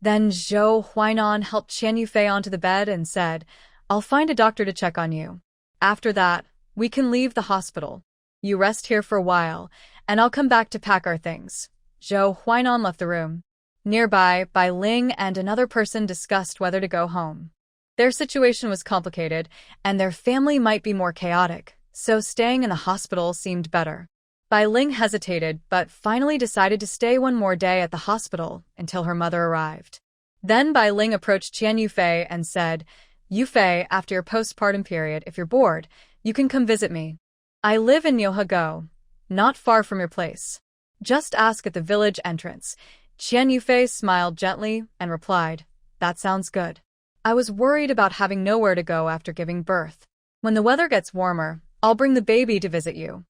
Then Zhou Huainan helped Qian Yufei onto the bed and said, "I'll find a doctor to check on you. After that, we can leave the hospital. You rest here for a while, and I'll come back to pack our things." Zhou Huainan left the room. Nearby, Bai Ling and another person discussed whether to go home. Their situation was complicated, and their family might be more chaotic, so staying in the hospital seemed better. Bai Ling hesitated, but finally decided to stay one more day at the hospital until her mother arrived. Then Bai Ling approached Qian Yufei and said, "Yufei, after your postpartum period, if you're bored, you can come visit me. I live in Nyohago, not far from your place. Just ask at the village entrance." Qian Yufei smiled gently and replied, "That sounds good. I was worried about having nowhere to go after giving birth. When the weather gets warmer, I'll bring the baby to visit you."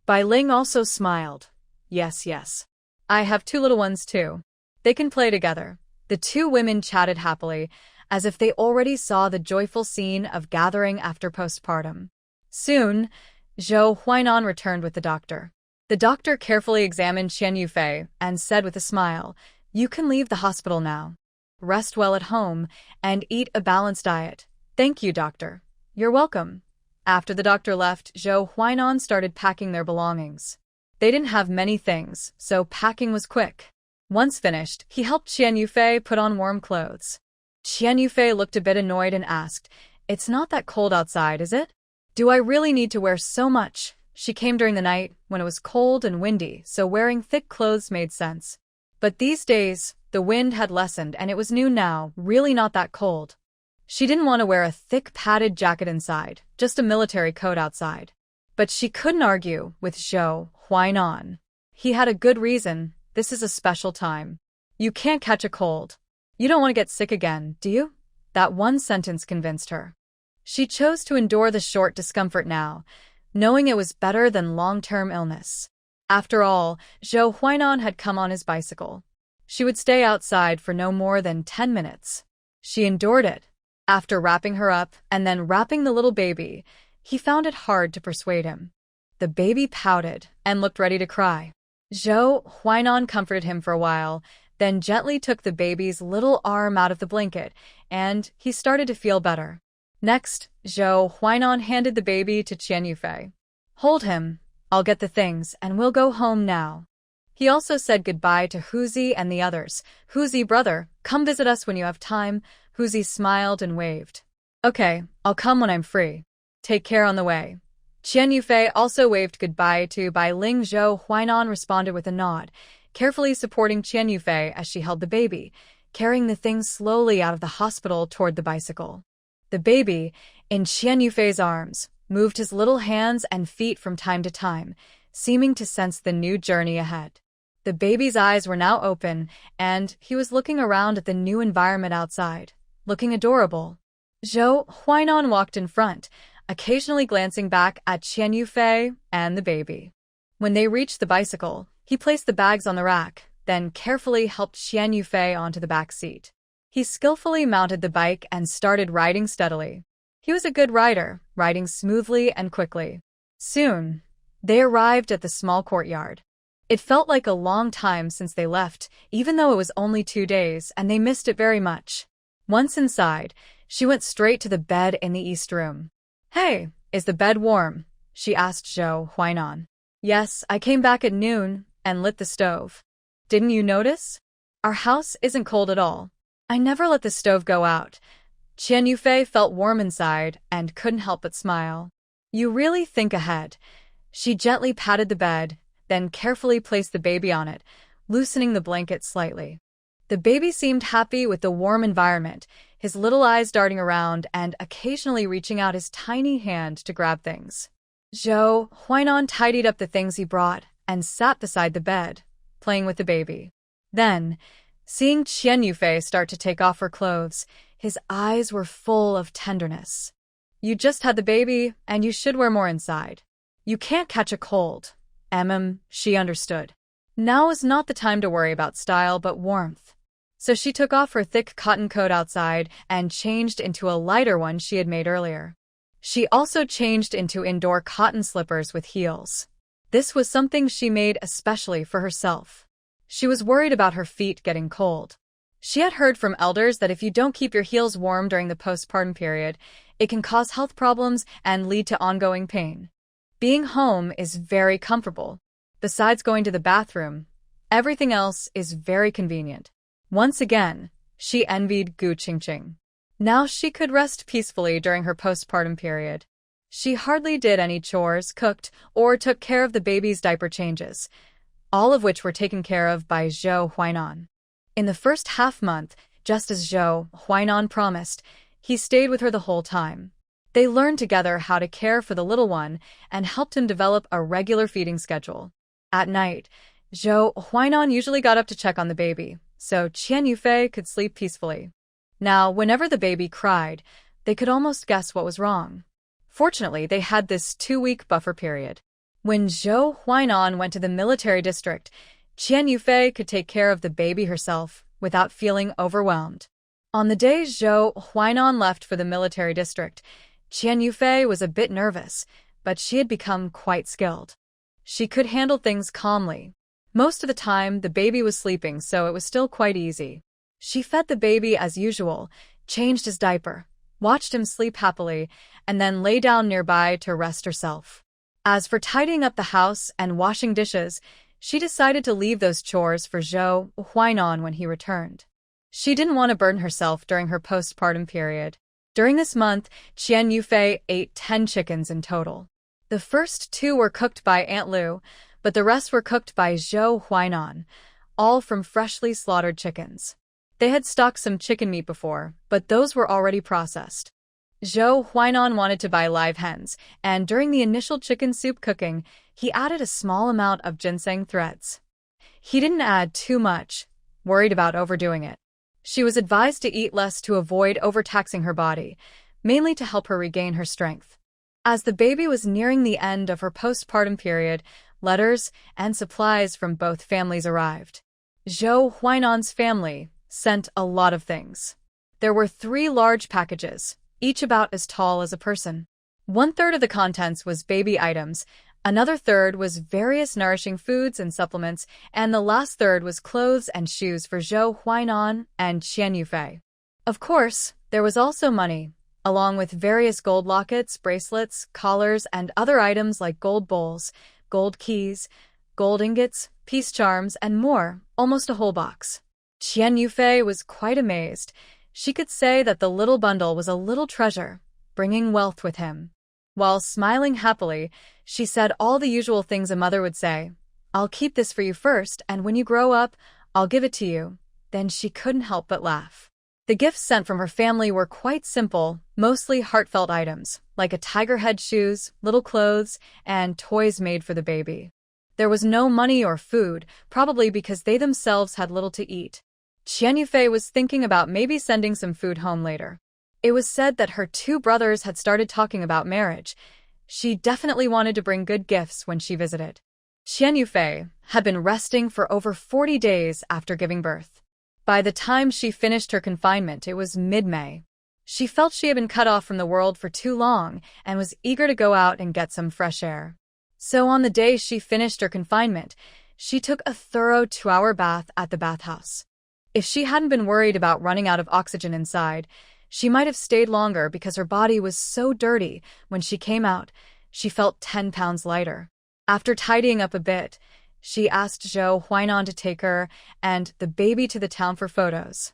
Bai Ling also smiled. Yes. I have 2 little ones too. They can play together." The 2 women chatted happily, as if they already saw the joyful scene of gathering after postpartum. Soon, Zhou Huainan returned with the doctor. The doctor carefully examined Qian Yufei and said with a smile, "You can leave the hospital now. Rest well at home and eat a balanced diet." "Thank you, doctor." "You're welcome." After the doctor left, Zhou Huainan started packing their belongings. They didn't have many things, so packing was quick. Once finished, he helped Qian Yufei put on warm clothes. Qian Yufei looked a bit annoyed and asked, "It's not that cold outside, is it? Do I really need to wear so much?" She came during the night, when it was cold and windy, so wearing thick clothes made sense. But these days, the wind had lessened and it was noon now, really not that cold. She didn't want to wear a thick padded jacket inside, just a military coat outside. But she couldn't argue with Zhou Huainan. He had a good reason. This is a special time. You can't catch a cold. You don't want to get sick again, do you? That one sentence convinced her. She chose to endure the short discomfort now, knowing it was better than long-term illness. After all, Zhou Huainan had come on his bicycle. She would stay outside for no more than 10 minutes. She endured it. After wrapping her up and then wrapping the little baby, he found it hard to persuade him. The baby pouted and looked ready to cry. Zhou Huainan comforted him for a while, then gently took the baby's little arm out of the blanket, and he started to feel better. Next, Zhou Huainan handed the baby to Qian Yufei. "Hold him. I'll get the things, and we'll go home now." He also said goodbye to Huzi and the others. "Huzi, brother, come visit us when you have time." Huzi smiled and waved. "Okay, I'll come when I'm free. Take care on the way." Qian Yufei also waved goodbye to Bai Ling. Zhou Huainan responded with a nod, carefully supporting Qian Yufei as she held the baby, carrying the things slowly out of the hospital toward the bicycle. The baby, in Qian Yufei's arms, moved his little hands and feet from time to time, seeming to sense the new journey ahead. The baby's eyes were now open, and he was looking around at the new environment outside, looking adorable. Zhou Huainan walked in front, occasionally glancing back at Qian Yufei and the baby. When they reached the bicycle, he placed the bags on the rack, then carefully helped Qian Yufei onto the back seat. He skillfully mounted the bike and started riding steadily. He was a good rider, riding smoothly and quickly. Soon, they arrived at the small courtyard. It felt like a long time since they left, even though it was only 2 days, and they missed it very much. Once inside, she went straight to the bed in the east room. "Hey, is the bed warm?" she asked Zhou Huainan. "Yes, I came back at noon and lit the stove. Didn't you notice? Our house isn't cold at all. I never let the stove go out." Qian Yufei felt warm inside and couldn't help but smile. "You really think ahead." She gently patted the bed, then carefully placed the baby on it, loosening the blanket slightly. The baby seemed happy with the warm environment, his little eyes darting around and occasionally reaching out his tiny hand to grab things. Zhou Huainan tidied up the things he brought and sat beside the bed, playing with the baby. Then, seeing Qian Yufei start to take off her clothes, his eyes were full of tenderness. "You just had the baby, and you should wear more inside. You can't catch a cold." She understood. Now was not the time to worry about style but warmth. So she took off her thick cotton coat outside and changed into a lighter one she had made earlier. She also changed into indoor cotton slippers with heels. This was something she made especially for herself. She was worried about her feet getting cold. She had heard from elders that if you don't keep your heels warm during the postpartum period, it can cause health problems and lead to ongoing pain. Being home is very comfortable. Besides going to the bathroom, everything else is very convenient. Once again, she envied Gu Qingqing. Now she could rest peacefully during her postpartum period. She hardly did any chores, cooked, or took care of the baby's diaper changes, all of which were taken care of by Zhou Huainan. In the first half-month, just as Zhou Huainan promised, he stayed with her the whole time. They learned together how to care for the little one and helped him develop a regular feeding schedule. At night, Zhou Huainan usually got up to check on the baby, so Qian Yufei could sleep peacefully. Now, whenever the baby cried, they could almost guess what was wrong. Fortunately, they had this 2-week buffer period. When Zhou Huainan went to the military district, Qian Yufei could take care of the baby herself without feeling overwhelmed. On the day Zhou Huainan left for the military district, Qian Yufei was a bit nervous, but she had become quite skilled. She could handle things calmly. Most of the time, the baby was sleeping, so it was still quite easy. She fed the baby as usual, changed his diaper, watched him sleep happily, and then lay down nearby to rest herself. As for tidying up the house and washing dishes, she decided to leave those chores for Zhou Huainan when he returned. She didn't want to burden herself during her postpartum period. During this month, Qian Yufei ate 10 chickens in total. The first 2 were cooked by Aunt Lu, but the rest were cooked by Zhou Huainan, all from freshly slaughtered chickens. They had stocked some chicken meat before, but those were already processed. Zhou Huainan wanted to buy live hens, and during the initial chicken soup cooking, he added a small amount of ginseng threads. He didn't add too much, worried about overdoing it. She was advised to eat less to avoid overtaxing her body, mainly to help her regain her strength. As the baby was nearing the end of her postpartum period, letters and supplies from both families arrived. Zhou Huainan's family sent a lot of things. There were 3 large packages, each about as tall as a person. 1/3 of the contents was baby items, another third was various nourishing foods and supplements, and the last third was clothes and shoes for Zhou Huainan and Qian Yufei. Of course, there was also money, along with various gold lockets, bracelets, collars, and other items like gold bowls, gold keys, gold ingots, peace charms, and more, almost a whole box. Qian Yufei was quite amazed. She could say that the little bundle was a little treasure, bringing wealth with him. While smiling happily, she said all the usual things a mother would say. "I'll keep this for you first, and when you grow up, I'll give it to you." Then she couldn't help but laugh. The gifts sent from her family were quite simple, mostly heartfelt items, like a tiger head shoes, little clothes, and toys made for the baby. There was no money or food, probably because they themselves had little to eat. Qian Yufei was thinking about maybe sending some food home later. It was said that her 2 brothers had started talking about marriage. She definitely wanted to bring good gifts when she visited. Qian Yufei had been resting for over 40 days after giving birth. By the time she finished her confinement, it was mid-May. She felt she had been cut off from the world for too long and was eager to go out and get some fresh air. So on the day she finished her confinement, she took a thorough 2-hour bath at the bathhouse. If she hadn't been worried about running out of oxygen inside, she might have stayed longer because her body was so dirty. When she came out, she felt 10 pounds lighter. After tidying up a bit, she asked Zhou Huainan to take her and the baby to the town for photos.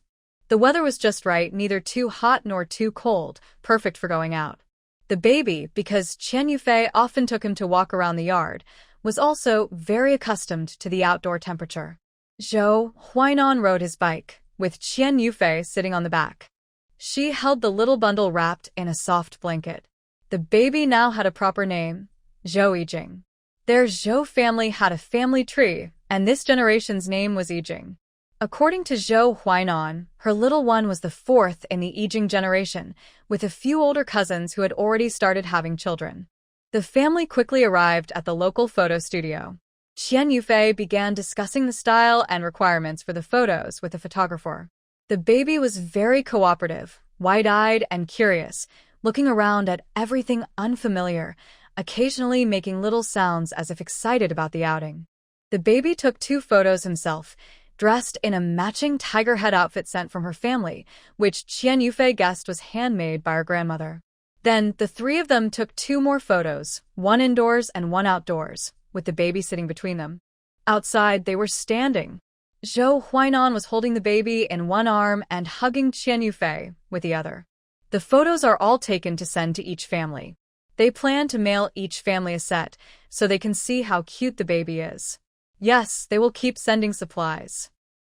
The weather was just right, neither too hot nor too cold, perfect for going out. The baby, because Qian Yufei often took him to walk around the yard, was also very accustomed to the outdoor temperature. Zhou Huainan rode his bike, with Qian Yufei sitting on the back. She held the little bundle wrapped in a soft blanket. The baby now had a proper name, Zhou Yijing. Their Zhou family had a family tree, and this generation's name was Yijing. According to Zhou Huainan, her little one was the 4th in the Yijing generation, with a few older cousins who had already started having children. The family quickly arrived at the local photo studio. Qian Yufei began discussing the style and requirements for the photos with the photographer. The baby was very cooperative, wide-eyed and curious, looking around at everything unfamiliar, occasionally making little sounds as if excited about the outing. The baby took 2 photos himself, dressed in a matching tiger head outfit sent from her family, which Qian Yufei guessed was handmade by her grandmother. Then, the three of them took 2 more photos, one indoors and one outdoors, with the baby sitting between them. Outside, they were standing. Zhou Huainan was holding the baby in one arm and hugging Qian Yufei with the other. The photos are all taken to send to each family. They plan to mail each family a set, so they can see how cute the baby is. Yes, they will keep sending supplies.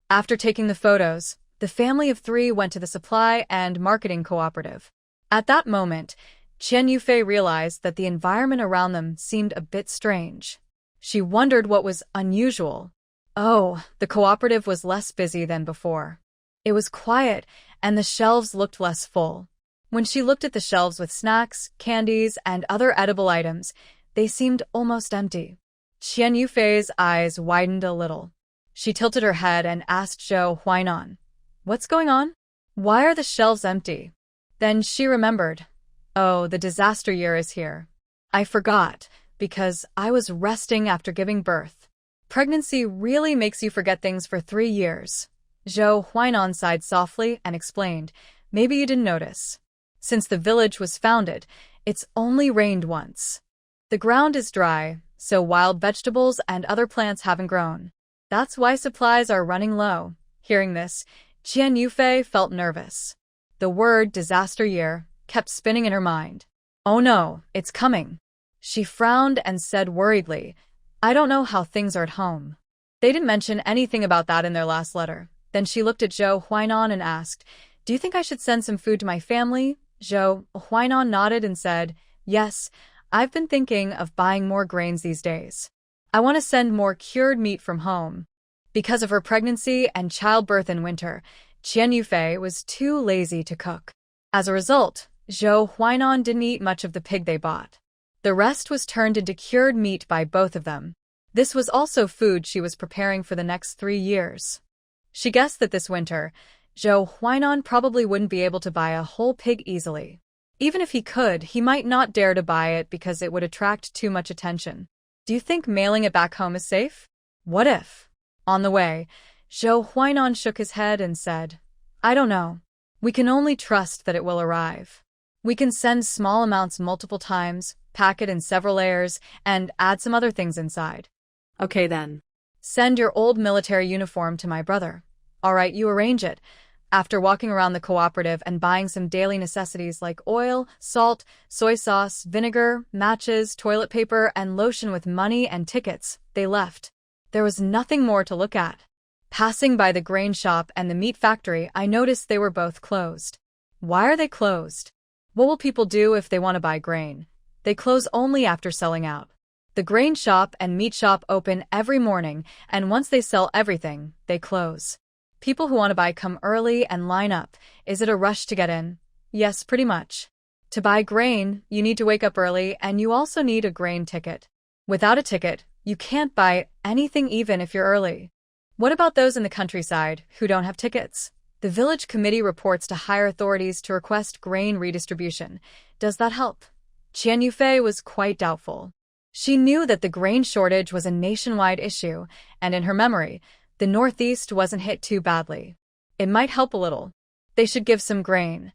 After taking the photos, the family of 3 went to the supply and marketing cooperative. At that moment, Qian Yufei realized that the environment around them seemed a bit strange. She wondered what was unusual. Oh, the cooperative was less busy than before. It was quiet, and the shelves looked less full. When she looked at the shelves with snacks, candies, and other edible items, they seemed almost empty. Qian Yufei's eyes widened a little. She tilted her head and asked Zhou Huainan, "What's going on? Why are the shelves empty?" Then she remembered. Oh, the disaster year is here. I forgot, because I was resting after giving birth. Pregnancy really makes you forget things for 3 years. Zhou Huainan sighed softly and explained, "Maybe you didn't notice. Since the village was founded, it's only rained once. The ground is dry, so wild vegetables and other plants haven't grown. That's why supplies are running low." Hearing this, Qian Yufei felt nervous. The word disaster year kept spinning in her mind. Oh no, it's coming. She frowned and said worriedly, "I don't know how things are at home." They didn't mention anything about that in their last letter. Then she looked at Zhou Huainan and asked, "Do you think I should send some food to my family?" Zhou Huainan nodded and said, "Yes, I've been thinking of buying more grains these days. I want to send more cured meat from home." Because of her pregnancy and childbirth in winter, Qian Yufei was too lazy to cook. As a result, Zhou Huainan didn't eat much of the pig they bought. The rest was turned into cured meat by both of them. This was also food she was preparing for the next 3 years. She guessed that this winter, Zhou Huainan probably wouldn't be able to buy a whole pig easily. Even if he could, he might not dare to buy it because it would attract too much attention. Do you think mailing it back home is safe? What if? On the way, Zhou Huainan shook his head and said, "I don't know. We can only trust that it will arrive. We can send small amounts multiple times, pack it in several layers, and add some other things inside." Okay then. "Send your old military uniform to my brother." "All right, you arrange it." After walking around the cooperative and buying some daily necessities like oil, salt, soy sauce, vinegar, matches, toilet paper, and lotion with money and tickets, they left. There was nothing more to look at. Passing by the grain shop and the meat factory, I noticed they were both closed. Why are they closed? What will people do if they want to buy grain? They close only after selling out. The grain shop and meat shop open every morning, and once they sell everything, they close. People who want to buy come early and line up. Is it a rush to get in? Yes, pretty much. To buy grain, you need to wake up early, and you also need a grain ticket. Without a ticket, you can't buy anything even if you're early. What about those in the countryside who don't have tickets? The village committee reports to higher authorities to request grain redistribution. Does that help? Qian Yufei was quite doubtful. She knew that the grain shortage was a nationwide issue, and in her memory, the Northeast wasn't hit too badly. It might help a little. They should give some grain.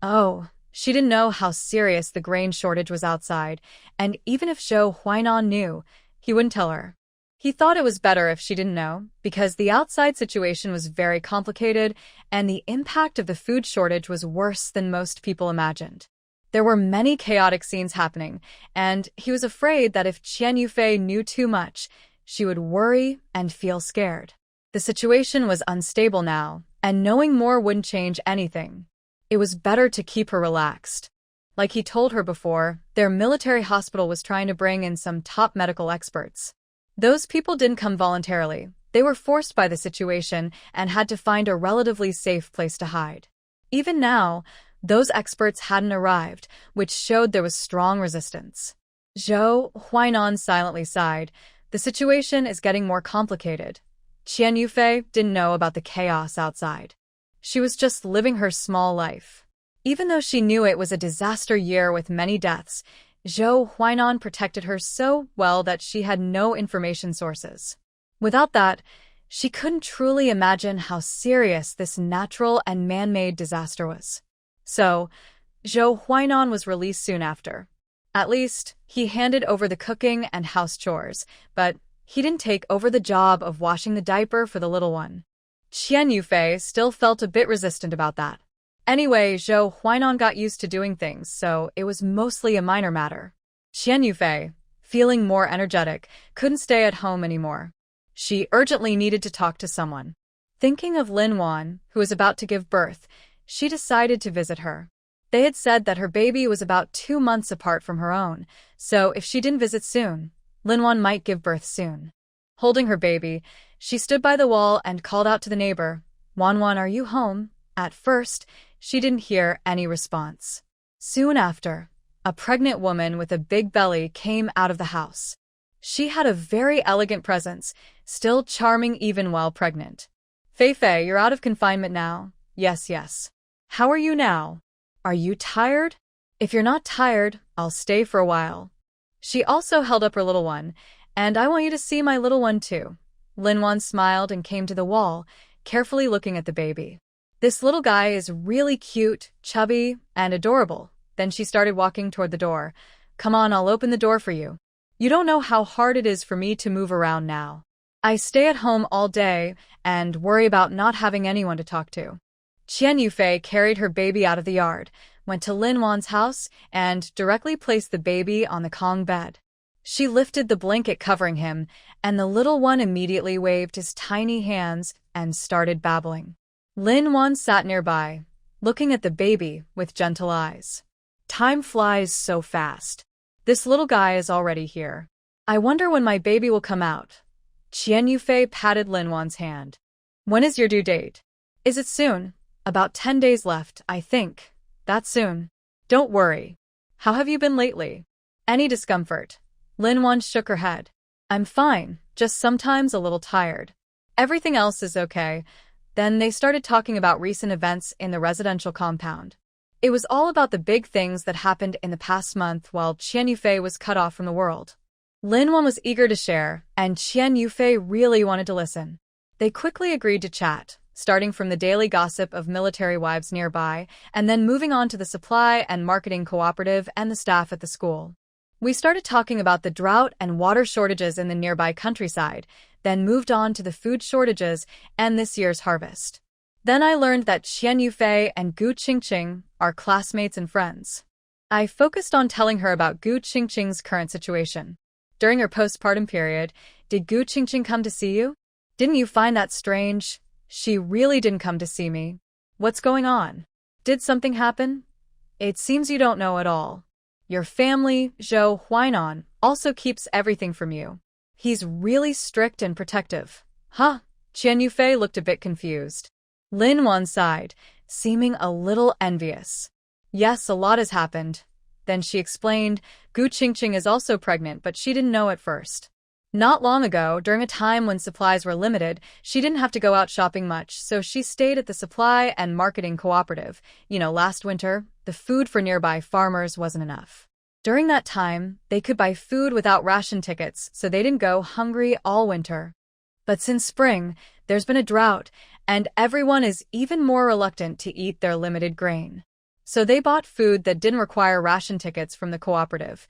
Oh, she didn't know how serious the grain shortage was outside, and even if Zhou Huainan knew, he wouldn't tell her. He thought it was better if she didn't know, because the outside situation was very complicated, and the impact of the food shortage was worse than most people imagined. There were many chaotic scenes happening, and he was afraid that if Qian Yufei knew too much, she would worry and feel scared. The situation was unstable now, and knowing more wouldn't change anything. It was better to keep her relaxed. Like he told her before, their military hospital was trying to bring in some top medical experts. Those people didn't come voluntarily. They were forced by the situation and had to find a relatively safe place to hide. Even now, those experts hadn't arrived, which showed there was strong resistance. Zhou Huainan silently sighed. The situation is getting more complicated. Qian Yufei didn't know about the chaos outside. She was just living her small life. Even though she knew it was a disaster year with many deaths, Zhou Huainan protected her so well that she had no information sources. Without that, She couldn't truly imagine how serious this natural and man-made disaster was. So, Zhou Huainan was released soon after. At least, he handed over the cooking and house chores, but he didn't take over the job of washing the diaper for the little one. Qian Yufei still felt a bit resistant about that. Anyway, Zhou Huainan got used to doing things, so it was mostly a minor matter. Qian Yufei, feeling more energetic, couldn't stay at home anymore. She urgently needed to talk to someone. Thinking of Lin Wan, who was about to give birth, she decided to visit her. They had said that her baby was about 2 months apart from her own, so if she didn't visit soon, Lin Wan might give birth soon. Holding her baby, she stood by the wall and called out to the neighbor, "Wan Wan, are you home?" At first, she didn't hear any response. Soon after, a pregnant woman with a big belly came out of the house. She had a very elegant presence, still charming even while pregnant. "Fei Fei, you're out of confinement now." "Yes, yes." "How are you now? Are you tired?" "If you're not tired, I'll stay for a while." She also held up her little one, "And I want you to see my little one too." Lin Wan smiled and came to the wall, carefully looking at the baby. "This little guy is really cute, chubby, and adorable." Then she started walking toward the door. "Come on, I'll open the door for you. You don't know how hard it is for me to move around now. I stay at home all day and worry about not having anyone to talk to." Qian Yufei carried her baby out of the yard, went to Lin Wan's house, and directly placed the baby on the Kong bed. She lifted the blanket covering him, and the little one immediately waved his tiny hands and started babbling. Lin Wan sat nearby, looking at the baby with gentle eyes. Time flies so fast. This little guy is already here. I wonder when my baby will come out. Qian Yufei patted Lin Wan's hand. "When is your due date?" "Is it soon?" "About 10 days left, I think." "That's soon." "Don't worry. How have you been lately?" "Any discomfort?" Lin Wan shook her head. "I'm fine, just sometimes a little tired. Everything else is okay." Then they started talking about recent events in the residential compound. It was all about the big things that happened in the past month while Qian Yufei was cut off from the world. Lin Wan was eager to share, and Qian Yufei really wanted to listen. They quickly agreed to chat, starting from the daily gossip of military wives nearby, and then moving on to the supply and marketing cooperative and the staff at the school. We started talking about the drought and water shortages in the nearby countryside, then moved on to the food shortages and this year's harvest. Then I learned that Qian Yufei and Gu Qingqing are classmates and friends. I focused on telling her about Gu Qingqing's current situation. During her postpartum period, did Gu Qingqing come to see you? Didn't you find that strange? She really didn't come to see me. What's going on? Did something happen? It seems you don't know at all. Your family, Zhou Huainan, also keeps everything from you. He's really strict and protective." "Huh?" Qian Yufei looked a bit confused. Lin Wan sighed, seeming a little envious. "Yes, a lot has happened." Then she explained, "Gu Qingqing is also pregnant, but she didn't know at first. Not long ago, during a time when supplies were limited, she didn't have to go out shopping much, so she stayed at the supply and marketing cooperative. Last winter, the food for nearby farmers wasn't enough. During that time, they could buy food without ration tickets, so they didn't go hungry all winter. But since spring, there's been a drought, and everyone is even more reluctant to eat their limited grain. So they bought food that didn't require ration tickets from the cooperative.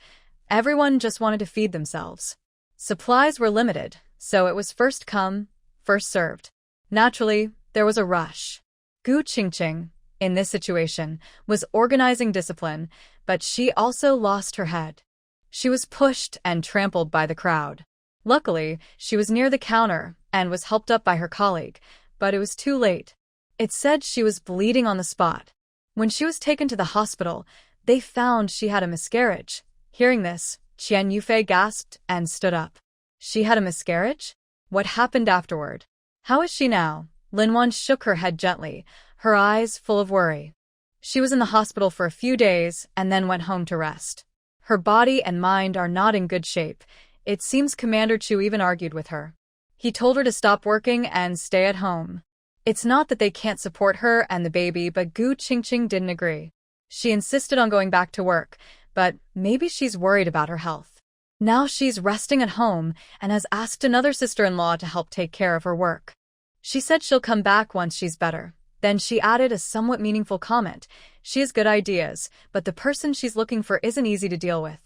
Everyone just wanted to feed themselves. Supplies were limited, so it was first come, first served. Naturally, there was a rush. Gu Qingqing, in this situation, was organizing discipline, but she also lost her head. She was pushed and trampled by the crowd. Luckily, she was near the counter and was helped up by her colleague, but it was too late. It said she was bleeding on the spot. When she was taken to the hospital, they found she had a miscarriage. Hearing this, Qian Yufei gasped and stood up. She had a miscarriage? What happened afterward? How is she now? Lin Wan shook her head gently, her eyes full of worry. She was in the hospital for a few days and then went home to rest. Her body and mind are not in good shape. It seems Commander Chu even argued with her. He told her to stop working and stay at home. It's not that they can't support her and the baby, but Gu Qingqing didn't agree. She insisted on going back to work, but maybe she's worried about her health. Now she's resting at home and has asked another sister-in-law to help take care of her work. She said she'll come back once she's better. Then she added a somewhat meaningful comment. She has good ideas, but the person she's looking for isn't easy to deal with.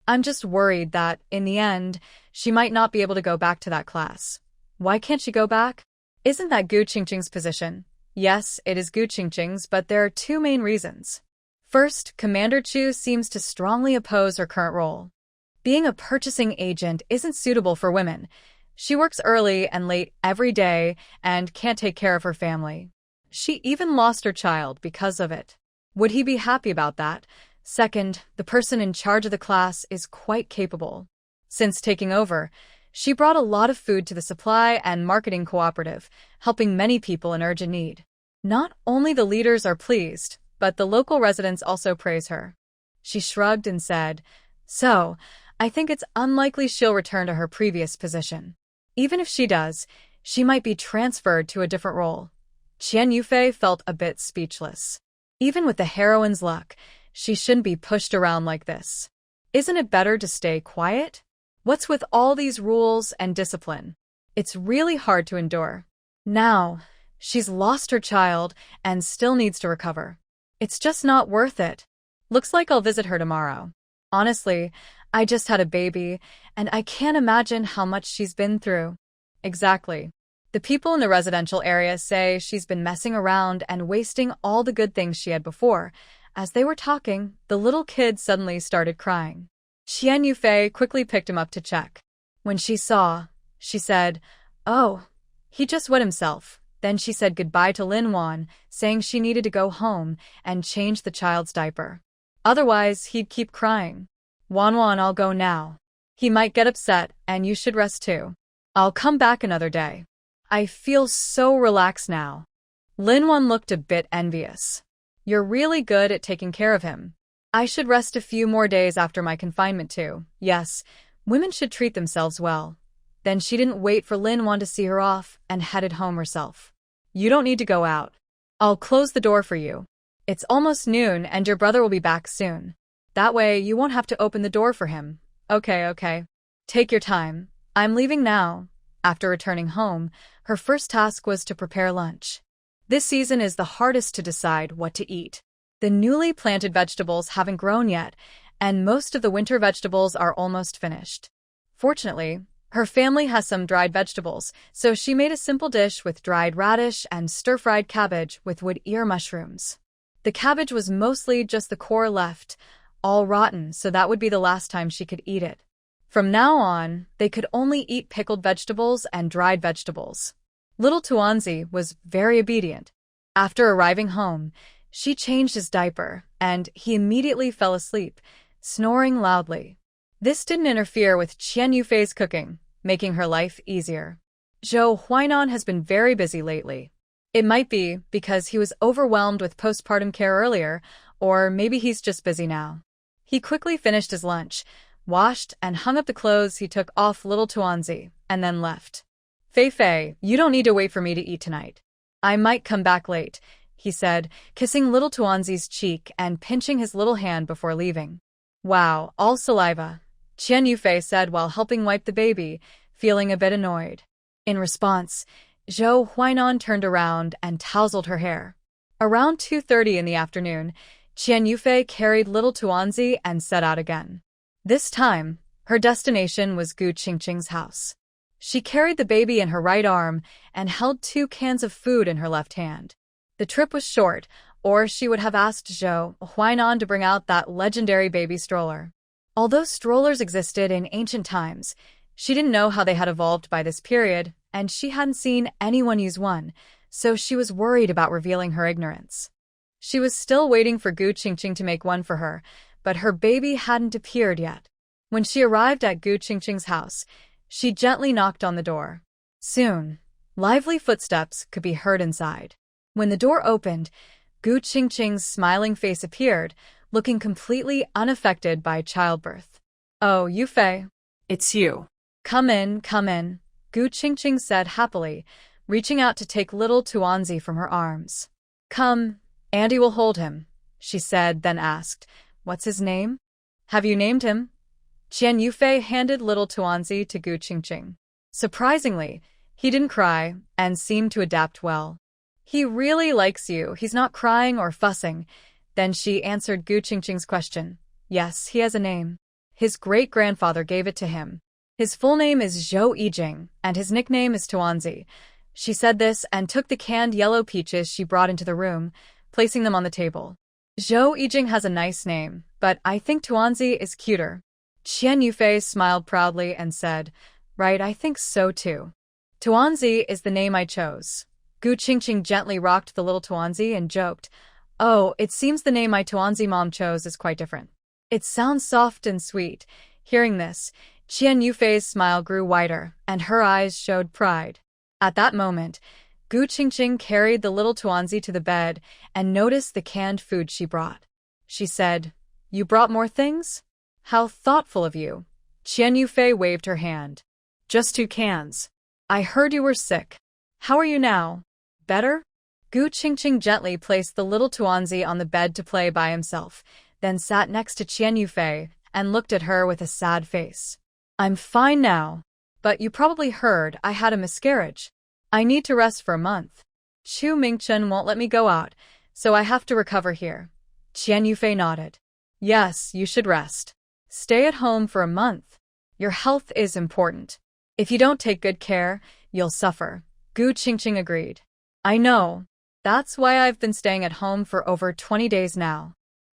I'm just worried that, in the end, she might not be able to go back to that class. Why can't she go back? Isn't that Gu Qingqing's position? Yes, it is Gu Qingqing's, but there are two main reasons. First, Commander Chu seems to strongly oppose her current role. Being a purchasing agent isn't suitable for women. She works early and late every day and can't take care of her family. She even lost her child because of it. Would he be happy about that? Second, the person in charge of the class is quite capable. Since taking over, she brought a lot of food to the supply and marketing cooperative, helping many people in urgent need. Not only the leaders are pleased, but the local residents also praise her. She shrugged and said, "So, I think it's unlikely she'll return to her previous position. Even if she does, she might be transferred to a different role." Qian Yufei felt a bit speechless. Even with the heroine's luck, she shouldn't be pushed around like this. Isn't it better to stay quiet? What's with all these rules and discipline? It's really hard to endure. Now, she's lost her child and still needs to recover. It's just not worth it. Looks like I'll visit her tomorrow. Honestly, I just had a baby, and I can't imagine how much she's been through. Exactly. The people in the residential area say she's been messing around and wasting all the good things she had before. As they were talking, the little kid suddenly started crying. Qian Yufei quickly picked him up to check. When she saw, she said, "Oh, he just wet himself." Then she said goodbye to Lin Wan, saying she needed to go home and change the child's diaper. Otherwise, he'd keep crying. "Wan, I'll go now. He might get upset, and you should rest too. I'll come back another day. I feel so relaxed now." Lin Wan looked a bit envious. "You're really good at taking care of him. I should rest a few more days after my confinement too. Yes, women should treat themselves well." Then she didn't wait for Lin Wan to see her off and headed home herself. "You don't need to go out. I'll close the door for you. It's almost noon and your brother will be back soon. That way you won't have to open the door for him." Okay. Take your time. I'm leaving now." After returning home, her first task was to prepare lunch. This season is the hardest to decide what to eat. The newly planted vegetables haven't grown yet, and most of the winter vegetables are almost finished. Fortunately, her family has some dried vegetables, so she made a simple dish with dried radish and stir-fried cabbage with wood ear mushrooms. The cabbage was mostly just the core left, all rotten, so that would be the last time she could eat it. From now on, they could only eat pickled vegetables and dried vegetables. Little Tuanzi was very obedient. After arriving home, she changed his diaper, and he immediately fell asleep, snoring loudly. This didn't interfere with Qian Yufei's cooking, making her life easier. Zhou Huainan has been very busy lately. It might be because he was overwhelmed with postpartum care earlier, or maybe he's just busy now. He quickly finished his lunch, washed and hung up the clothes he took off little Tuanzi, and then left. Fei, you don't need to wait for me to eat tonight. I might come back late," he said, kissing little Tuanzi's cheek and pinching his little hand before leaving. "Wow, all saliva," Qian Yufei said while helping wipe the baby, feeling a bit annoyed. In response, Zhou Huainan turned around and tousled her hair. Around 2:30 in the afternoon, Qian Yufei carried little Tuanzi and set out again. This time, her destination was Gu Qingqing's house. She carried the baby in her right arm and held 2 cans of food in her left hand. The trip was short, or she would have asked Zhou Huainan to bring out that legendary baby stroller. Although strollers existed in ancient times, she didn't know how they had evolved by this period, and she hadn't seen anyone use one, so she was worried about revealing her ignorance. She was still waiting for Gu Qingqing to make one for her, but her baby hadn't appeared yet. When she arrived at Gu Qingqing's house, she gently knocked on the door. Soon, lively footsteps could be heard inside. When the door opened, Gu Qingqing's smiling face appeared, looking completely unaffected by childbirth. "Oh, Yufei. It's you. Come in, Gu Qingqing said happily, reaching out to take little Tuanzi from her arms. "Come, Andy will hold him," she said, then asked, "What's his name? Have you named him?" Qian Yufei handed little Tuanzi to Gu Qingqing. Surprisingly, He didn't cry and seemed to adapt well. He really likes you. He's not crying or fussing. Then she answered Gu Qingqing's question. Yes, he has a name. His great-grandfather gave it to him. His full name is Zhou Yijing, and his nickname is Tuanzi. She said this and took the canned yellow peaches she brought into the room, placing them on the table. Zhou Yijing has a nice name, but I think Tuanzi is cuter. Qian Yufei smiled proudly and said, Right, I think so too. Tuanzi is the name I chose. Gu Qingqing gently rocked the little Tuanzi and joked, Oh, it seems the name my Tuanzi mom chose is quite different. It sounds soft and sweet. Hearing this, Qian Yufei's smile grew wider, and her eyes showed pride. At that moment, Gu Qingqing carried the little Tuanzi to the bed and noticed the canned food she brought. She said, You brought more things? How thoughtful of you. Qian Yufei waved her hand. Just 2 cans. I heard you were sick. How are you now? Better? Gu Qingqing gently placed the little Tuanzi on the bed to play by himself, then sat next to Qian Yufei and looked at her with a sad face. I'm fine now. But you probably heard I had a miscarriage. I need to rest for a month. Chu Mingchen won't let me go out, so I have to recover here. Qian Yufei nodded. Yes, you should rest. Stay at home for a month. Your health is important. If you don't take good care, you'll suffer. Gu Qingqing agreed. I know. That's why I've been staying at home for over 20 days now.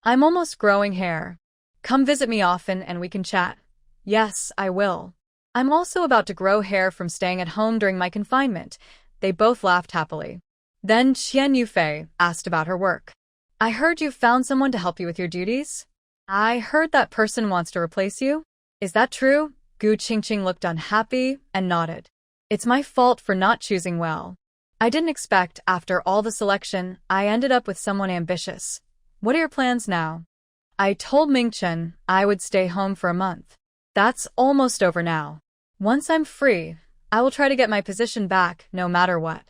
I'm almost growing hair. Come visit me often and we can chat. Yes, I will. I'm also about to grow hair from staying at home during my confinement. They both laughed happily. Then Qian Yufei asked about her work. I heard you found someone to help you with your duties? I heard that person wants to replace you. Is that true? Gu Qingqing looked unhappy and nodded. It's my fault for not choosing well. I didn't expect, after all the selection, I ended up with someone ambitious. What are your plans now? I told Mingchen I would stay home for a month. That's almost over now. Once I'm free, I will try to get my position back no matter what.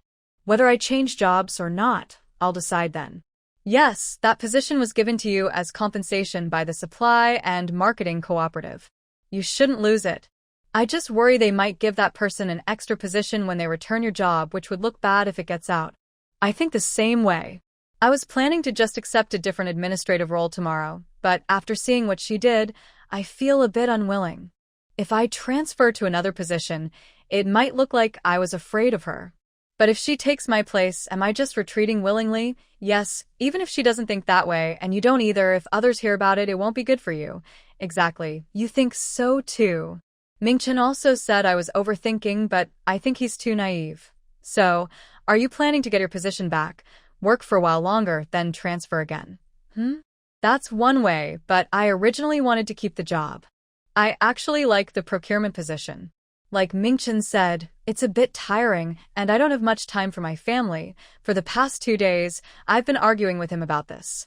Whether I change jobs or not, I'll decide then. Yes, that position was given to you as compensation by the Supply and Marketing Cooperative. You shouldn't lose it. I just worry they might give that person an extra position when they return your job, which would look bad if it gets out. I think the same way. I was planning to just accept a different administrative role tomorrow, but after seeing what she did, I feel a bit unwilling. If I transfer to another position, it might look like I was afraid of her. But if she takes my place, am I just retreating willingly? Yes, even if she doesn't think that way, and you don't either, if others hear about it, it won't be good for you. Exactly. You think so too. Mingchen also said I was overthinking, but I think he's too naive. So, are you planning to get your position back, work for a while longer, then transfer again? That's one way, but I originally wanted to keep the job. I actually like the procurement position. Like Mingchen said, it's a bit tiring, and I don't have much time for my family. For the past 2 days, I've been arguing with him about this.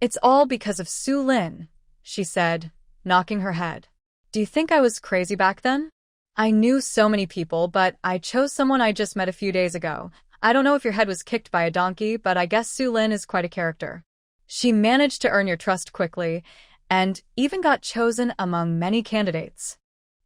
It's all because of Su Lin, she said, knocking her head. Do you think I was crazy back then? I knew so many people, but I chose someone I just met a few days ago. I don't know if your head was kicked by a donkey, but I guess Su Lin is quite a character. She managed to earn your trust quickly, and even got chosen among many candidates.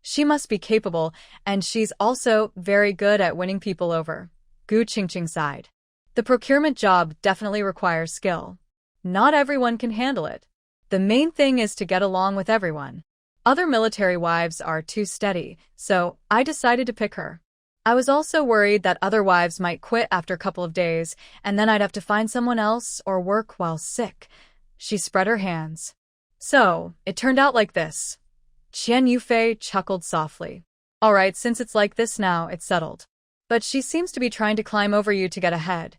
She must be capable, and she's also very good at winning people over. Gu Qingqing sighed. The procurement job definitely requires skill. Not everyone can handle it. The main thing is to get along with everyone. Other military wives are too steady, so I decided to pick her. I was also worried that other wives might quit after a couple of days, and then I'd have to find someone else or work while sick. She spread her hands. So, it turned out like this. Qian Yufei chuckled softly. All right, since it's like this now, it's settled. But she seems to be trying to climb over you to get ahead.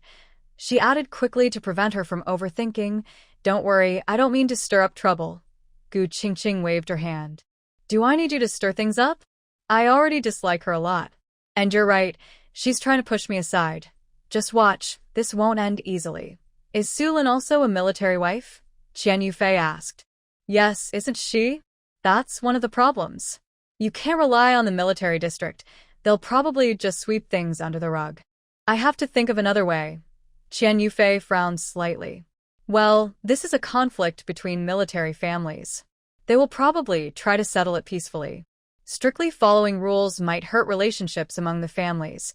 She added quickly to prevent her from overthinking, Don't worry, I don't mean to stir up trouble. Gu Qingqing waved her hand. Do I need you to stir things up? I already dislike her a lot. And you're right, she's trying to push me aside. Just watch, this won't end easily. Is Su Lin also a military wife? Qian Yufei asked. Yes, isn't she? That's one of the problems. You can't rely on the military district. They'll probably just sweep things under the rug. I have to think of another way. Qian Yufei frowned slightly. Well, this is a conflict between military families. They will probably try to settle it peacefully. Strictly following rules might hurt relationships among the families.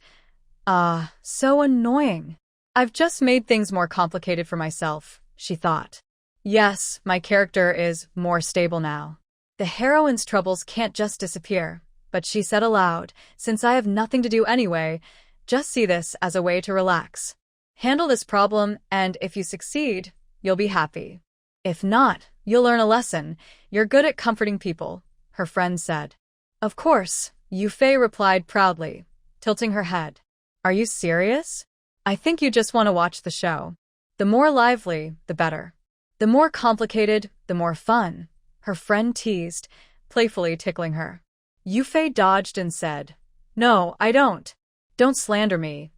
So annoying. I've just made things more complicated for myself, she thought. Yes, my character is more stable now. The heroine's troubles can't just disappear. But she said aloud, since I have nothing to do anyway, just see this as a way to relax. Handle this problem, and if you succeed, you'll be happy. If not, you'll learn a lesson. You're good at comforting people, her friend said. Of course, Yufei replied proudly, tilting her head. Are you serious? I think you just want to watch the show. The more lively, the better. The more complicated, the more fun, her friend teased, playfully tickling her. Yufei dodged and said, No, I don't. Don't slander me.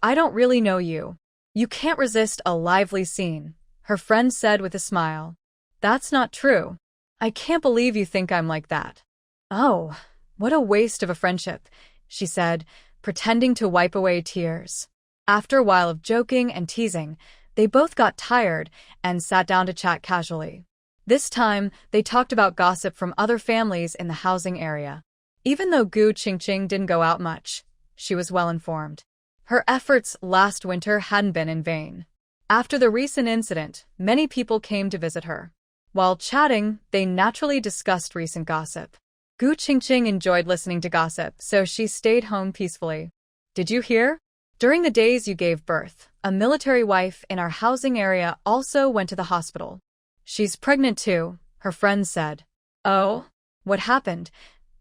I don't really know you. You can't resist a lively scene, her friend said with a smile. That's not true. I can't believe you think I'm like that. Oh, what a waste of a friendship, she said, pretending to wipe away tears. After a while of joking and teasing, they both got tired and sat down to chat casually. This time, they talked about gossip from other families in the housing area. Even though Gu Qingqing didn't go out much, she was well informed. Her efforts last winter hadn't been in vain. After the recent incident, many people came to visit her. While chatting, they naturally discussed recent gossip. Gu Qingqing enjoyed listening to gossip, so she stayed home peacefully. Did you hear? During the days you gave birth, a military wife in our housing area also went to the hospital. She's pregnant too, her friend said. Oh? What happened?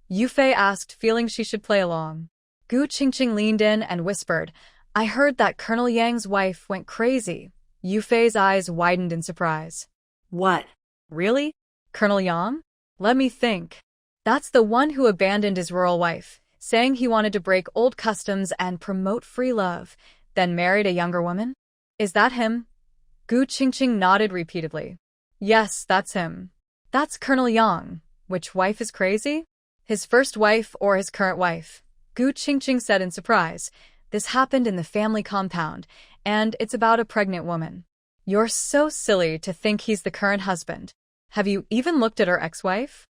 Yufei asked, feeling she should play along. Gu Qingqing leaned in and whispered, I heard that Colonel Yang's wife went crazy. Yufei's eyes widened in surprise. What? Really? Colonel Yang? Let me think. That's the one who abandoned his rural wife, saying he wanted to break old customs and promote free love, then married a younger woman? Is that him? Gu Qingqing nodded repeatedly. Yes, that's him. That's Colonel Yang. Which wife is crazy? His first wife or his current wife? Gu Qingqing said in surprise. This happened in the family compound, and it's about a pregnant woman. You're so silly to think he's the current husband. Have you even looked at her ex-wife?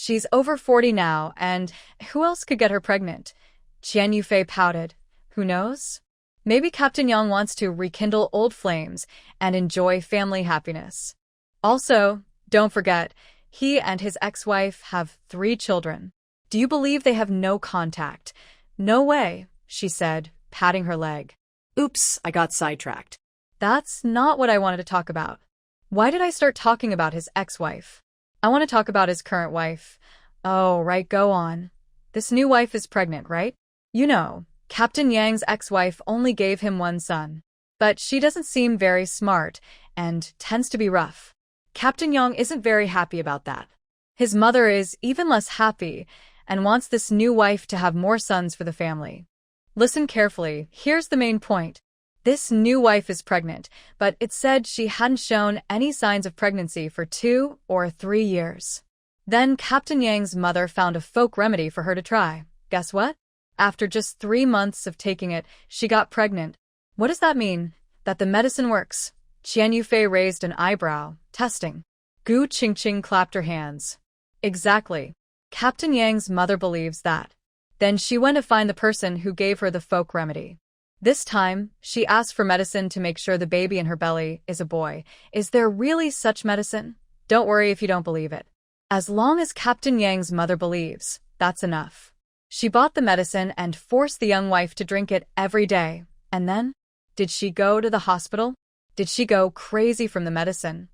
She's over 40 now, and who else could get her pregnant? Qian Yufei pouted. Who knows? Maybe Captain Yang wants to rekindle old flames and enjoy family happiness. Also, don't forget, he and his ex-wife have 3 children. Do you believe they have no contact? No way, she said, patting her leg. Oops, I got sidetracked. That's not what I wanted to talk about. Why did I start talking about his ex-wife? I want to talk about his current wife. Oh, right, go on. This new wife is pregnant, right? You know, Captain Yang's ex-wife only gave him 1 son. But she doesn't seem very smart and tends to be rough. Captain Yang isn't very happy about that. His mother is even less happy and wants this new wife to have more sons for the family. Listen carefully, here's the main point. This new wife is pregnant, but it said she hadn't shown any signs of pregnancy for 2 or 3 years. Then Captain Yang's mother found a folk remedy for her to try. Guess what? After just 3 months of taking it, she got pregnant. What does that mean? That the medicine works? Qian Yufei raised an eyebrow, testing. Gu Qingqing clapped her hands. Exactly. Captain Yang's mother believes that. Then she went to find the person who gave her the folk remedy. This time, she asked for medicine to make sure the baby in her belly is a boy. Is there really such medicine? Don't worry if you don't believe it. As long as Captain Yang's mother believes, that's enough. She bought the medicine and forced the young wife to drink it every day. And then? Did she go to the hospital? Did she go crazy from the medicine?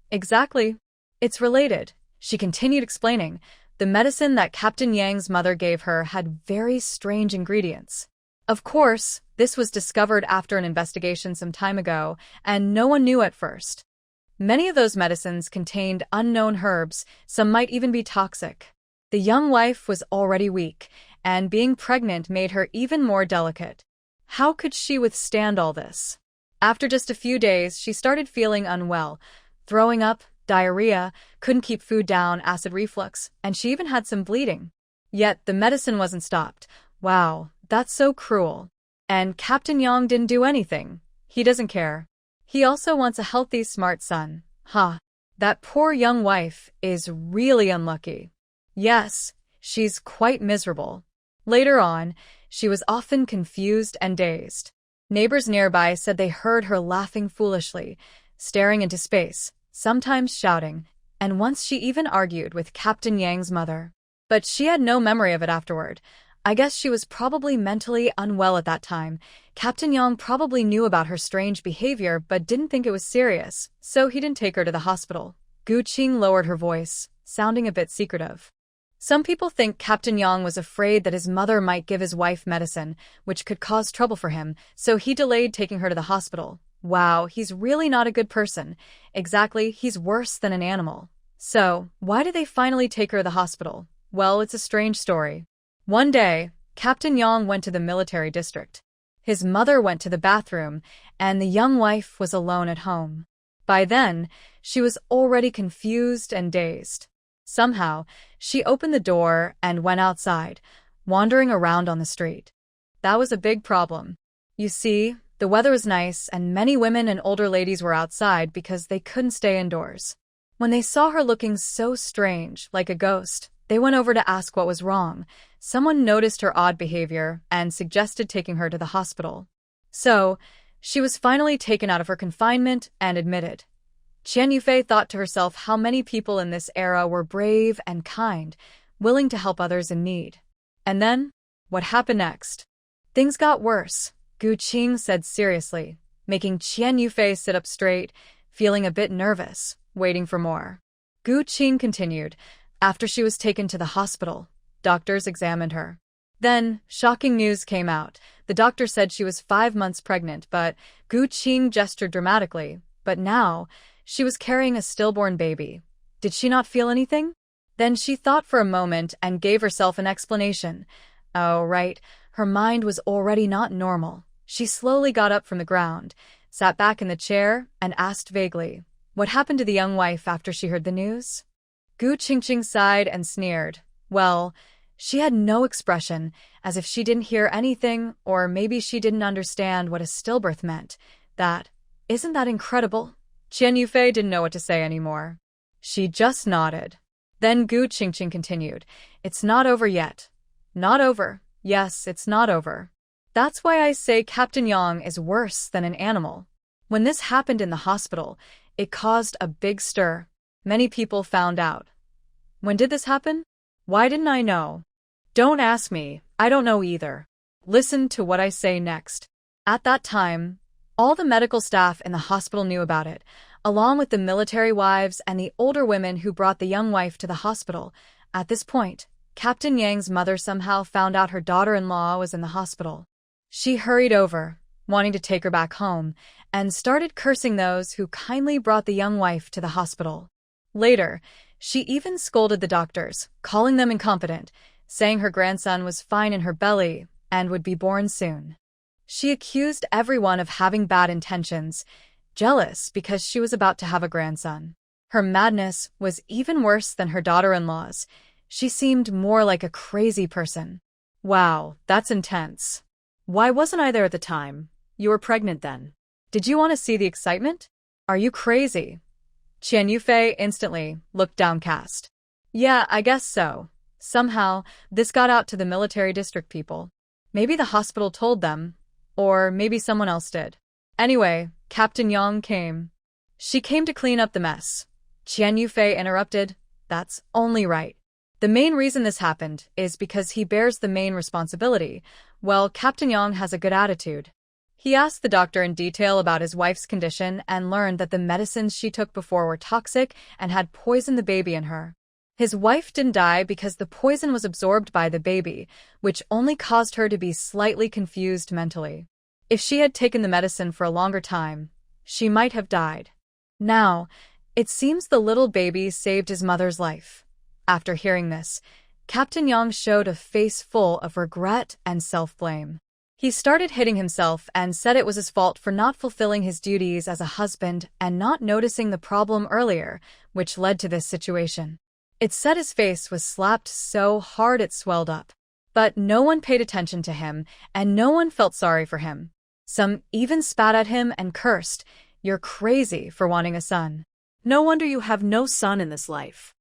Exactly. It's related, she continued explaining. The medicine that Captain Yang's mother gave her had very strange ingredients. Of course, this was discovered after an investigation some time ago, and no one knew at first. Many of those medicines contained unknown herbs, some might even be toxic. The young wife was already weak, and being pregnant made her even more delicate. How could she withstand all this? After just a few days, she started feeling unwell, throwing up, diarrhea, couldn't keep food down, acid reflux, and she even had some bleeding. Yet the medicine wasn't stopped. Wow, that's so cruel. And Captain Yang didn't do anything. He doesn't care. He also wants a healthy, smart son. That poor young wife is really unlucky. Yes, she's quite miserable. Later on, she was often confused and dazed. Neighbors nearby said they heard her laughing foolishly, staring into space, sometimes shouting, and once she even argued with Captain Yang's mother. But she had no memory of it afterward. I guess she was probably mentally unwell at that time. Captain Yang probably knew about her strange behavior but didn't think it was serious, so he didn't take her to the hospital. Gu Qing lowered her voice, sounding a bit secretive. Some people think Captain Yang was afraid that his mother might give his wife medicine, which could cause trouble for him, so he delayed taking her to the hospital. Wow, he's really not a good person. Exactly, he's worse than an animal. So, why did they finally take her to the hospital? Well, it's a strange story. One day, Captain Yang went to the military district. His mother went to the bathroom, and the young wife was alone at home. By then, she was already confused and dazed. Somehow, she opened the door and went outside, wandering around on the street. That was a big problem. You see, the weather was nice and many women and older ladies were outside because they couldn't stay indoors. When they saw her looking so strange, like a ghost, they went over to ask what was wrong. Someone noticed her odd behavior and suggested taking her to the hospital. So, she was finally taken out of her confinement and admitted. Qian Yufei thought to herself how many people in this era were brave and kind, willing to help others in need. And then, what happened next? Things got worse, Gu Qing said seriously, making Qian Yufei sit up straight, feeling a bit nervous, waiting for more. Gu Qing continued. After she was taken to the hospital, doctors examined her. Then, shocking news came out. The doctor said she was 5 months pregnant, but Gu Qing gestured dramatically. But now, she was carrying a stillborn baby. Did she not feel anything? Then she thought for a moment and gave herself an explanation. Oh, right, her mind was already not normal. She slowly got up from the ground, sat back in the chair, and asked vaguely, "What happened to the young wife after she heard the news?" Gu Qingqing sighed and sneered. Well, she had no expression, as if she didn't hear anything, or maybe she didn't understand what a stillbirth meant. Isn't that incredible? Qian Yufei didn't know what to say anymore. She just nodded. Then Gu Qingqing continued. It's not over yet. Not over. Yes, it's not over. That's why I say Captain Yang is worse than an animal. When this happened in the hospital, it caused a big stir. Many people found out. When did this happen? Why didn't I know? Don't ask me, I don't know either. Listen to what I say next. At that time, all the medical staff in the hospital knew about it, along with the military wives and the older women who brought the young wife to the hospital. At this point, Captain Yang's mother somehow found out her daughter-in-law was in the hospital. She hurried over, wanting to take her back home, and started cursing those who kindly brought the young wife to the hospital. Later, she even scolded the doctors, calling them incompetent, saying her grandson was fine in her belly and would be born soon. She accused everyone of having bad intentions, jealous because she was about to have a grandson. Her madness was even worse than her daughter-in-law's. She seemed more like a crazy person. Wow, that's intense. Why wasn't I there at the time? You were pregnant then. Did you want to see the excitement? Are you crazy? Qian Yufei instantly looked downcast. Yeah, I guess so. Somehow, this got out to the military district people. Maybe the hospital told them, or maybe someone else did. Anyway, Captain Yang came. She came to clean up the mess. Qian Yufei interrupted. That's only right. The main reason this happened is because he bears the main responsibility. Well, Captain Yang has a good attitude. He asked the doctor in detail about his wife's condition and learned that the medicines she took before were toxic and had poisoned the baby in her. His wife didn't die because the poison was absorbed by the baby, which only caused her to be slightly confused mentally. If she had taken the medicine for a longer time, she might have died. Now, it seems the little baby saved his mother's life. After hearing this, Captain Yang showed a face full of regret and self-blame. He started hitting himself and said it was his fault for not fulfilling his duties as a husband and not noticing the problem earlier, which led to this situation. It said his face was slapped so hard it swelled up. But no one paid attention to him, and no one felt sorry for him. Some even spat at him and cursed, "You're crazy for wanting a son. No wonder you have no son in this life."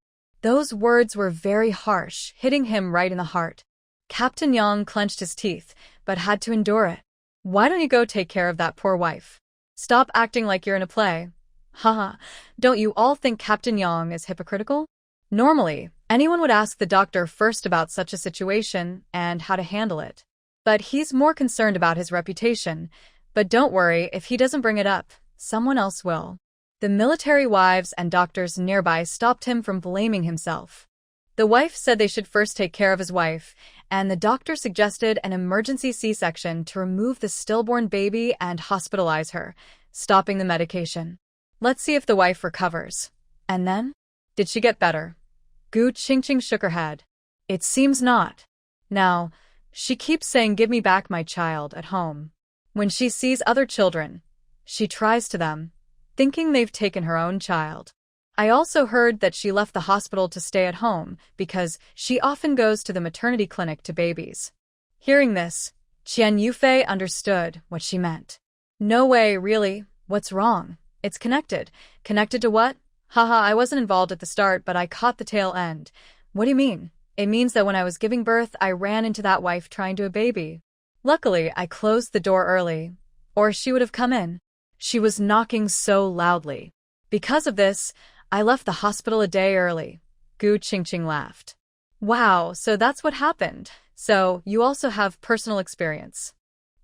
Those words were very harsh, hitting him right in the heart. Captain Yang clenched his teeth, but had to endure it. Why don't you go take care of that poor wife? Stop acting like you're in a play. Haha, don't you all think Captain Yang is hypocritical? Normally, anyone would ask the doctor first about such a situation and how to handle it. But he's more concerned about his reputation. But don't worry, if he doesn't bring it up, someone else will. The military wives and doctors nearby stopped him from blaming himself. The wife said they should first take care of his wife, and the doctor suggested an emergency C-section to remove the stillborn baby and hospitalize her, stopping the medication. Let's see if the wife recovers. And then? Did she get better? Gu Qingqing shook her head. It seems not. Now, she keeps saying give me back my child at home. When she sees other children, she tries to them, thinking they've taken her own child. I also heard that she left the hospital to stay at home because she often goes to the maternity clinic to babies. Hearing this, Qian Yufei understood what she meant. No way, really. What's wrong? It's connected. Connected to what? Haha, I wasn't involved at the start, but I caught the tail end. What do you mean? It means that when I was giving birth, I ran into that wife trying to a baby. Luckily, I closed the door early, or she would have come in. She was knocking so loudly. Because of this, I left the hospital a day early. Gu Qingqing laughed. Wow, so that's what happened. So, you also have personal experience.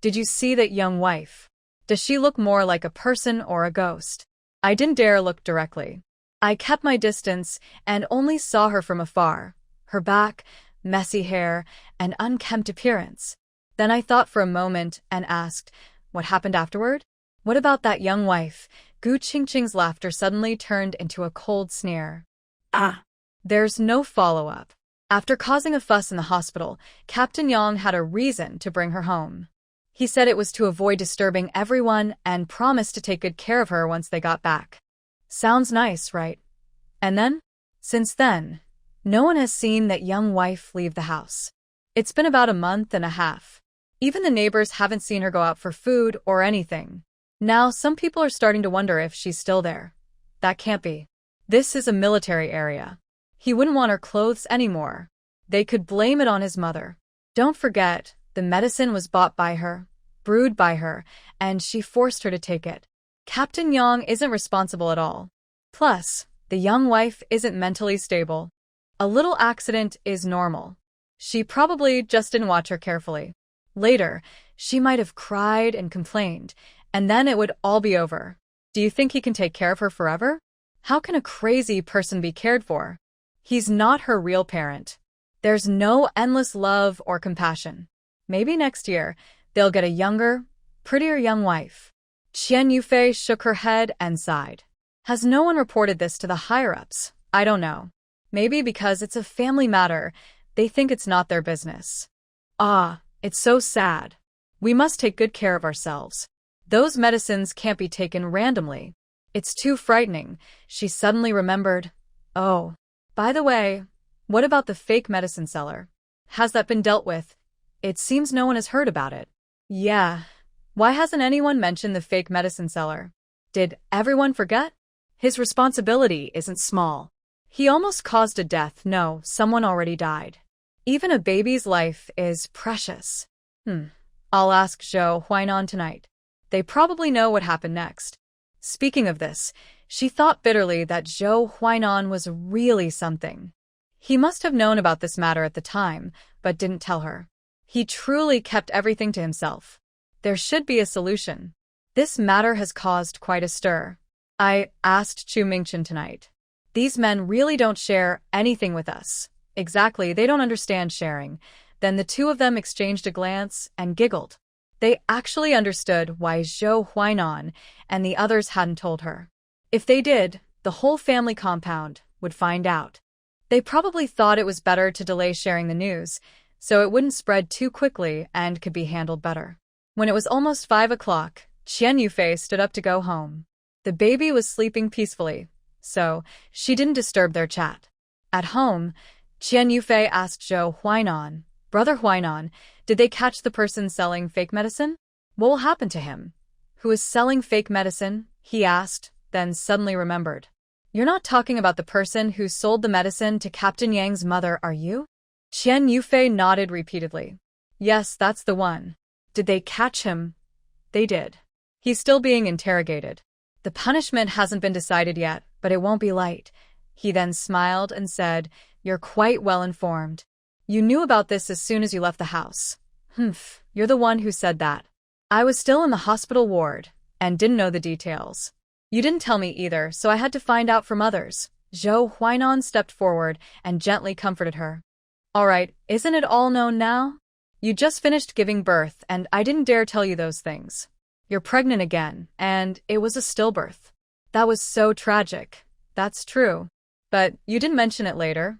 Did you see that young wife? Does she look more like a person or a ghost? I didn't dare look directly. I kept my distance and only saw her from afar. Her back, messy hair, and unkempt appearance. Then I thought for a moment and asked, what happened afterward? What about that young wife? Gu Qingqing's laughter suddenly turned into a cold sneer. Ah! There's no follow-up. After causing a fuss in the hospital, Captain Yang had a reason to bring her home. He said it was to avoid disturbing everyone and promised to take good care of her once they got back. Sounds nice, right? And then? Since then, no one has seen that young wife leave the house. It's been about a month and a half. Even the neighbors haven't seen her go out for food or anything. Now, some people are starting to wonder if she's still there. That can't be. This is a military area. He wouldn't want her clothes anymore. They could blame it on his mother. Don't forget, the medicine was bought by her, brewed by her, and she forced her to take it. Captain Yang isn't responsible at all. Plus, the young wife isn't mentally stable. A little accident is normal. She probably just didn't watch her carefully. Later, she might have cried and complained, and then it would all be over. Do you think he can take care of her forever? How can a crazy person be cared for? He's not her real parent. There's no endless love or compassion. Maybe next year, they'll get a younger, prettier young wife. Qian Yufei shook her head and sighed. Has no one reported this to the higher-ups? I don't know. Maybe because it's a family matter, they think it's not their business. Ah, it's so sad. We must take good care of ourselves. Those medicines can't be taken randomly. It's too frightening. She suddenly remembered. Oh, by the way, what about the fake medicine seller? Has that been dealt with? It seems no one has heard about it. Yeah. Why hasn't anyone mentioned the fake medicine seller? Did everyone forget? His responsibility isn't small. He almost caused a death. No, someone already died. Even a baby's life is precious. I'll ask Zhou Huainan tonight. They probably know what happened next. Speaking of this, she thought bitterly that Zhou Huainan was really something. He must have known about this matter at the time, but didn't tell her. He truly kept everything to himself. There should be a solution. This matter has caused quite a stir. I asked Chu Mingchen tonight. These men really don't share anything with us. Exactly, they don't understand sharing. Then the two of them exchanged a glance and giggled. They actually understood why Zhou Huainan and the others hadn't told her. If they did, the whole family compound would find out. They probably thought it was better to delay sharing the news, so it wouldn't spread too quickly and could be handled better. When it was almost 5 o'clock, Qian Yufei stood up to go home. The baby was sleeping peacefully, so she didn't disturb their chat. At home, Qian Yufei asked Zhou Huainan, Brother Huainan, did they catch the person selling fake medicine? What will happen to him? Who is selling fake medicine? He asked, then suddenly remembered. You're not talking about the person who sold the medicine to Captain Yang's mother, are you? Qian Yufei nodded repeatedly. Yes, that's the one. Did they catch him? They did. He's still being interrogated. The punishment hasn't been decided yet, but it won't be light. He then smiled and said, You're quite well informed. You knew about this as soon as you left the house. Humph, you're the one who said that. I was still in the hospital ward and didn't know the details. You didn't tell me either, so I had to find out from others. Zhou Huainan stepped forward and gently comforted her. All right, isn't it all known now? You just finished giving birth, and I didn't dare tell you those things. You're pregnant again, and it was a stillbirth. That was so tragic. That's true. But you didn't mention it later.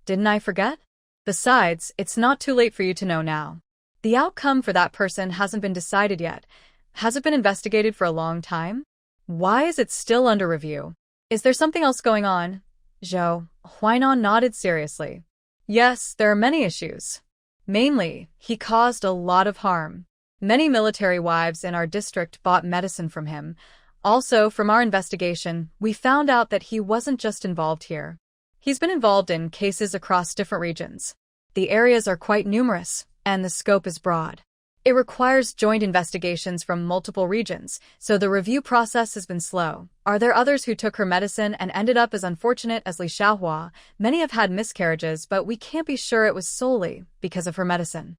Didn't I forget? Besides, it's not too late for you to know now. The outcome for that person hasn't been decided yet. Has it been investigated for a long time? Why is it still under review? Is there something else going on? Zhou Huainan nodded seriously. Yes, there are many issues. Mainly, he caused a lot of harm. Many military wives in our district bought medicine from him. Also, from our investigation, we found out that he wasn't just involved here. He's been involved in cases across different regions. The areas are quite numerous, and the scope is broad. It requires joint investigations from multiple regions, so the review process has been slow. Are there others who took her medicine and ended up as unfortunate as Li Xiaohua? Many have had miscarriages, but we can't be sure it was solely because of her medicine.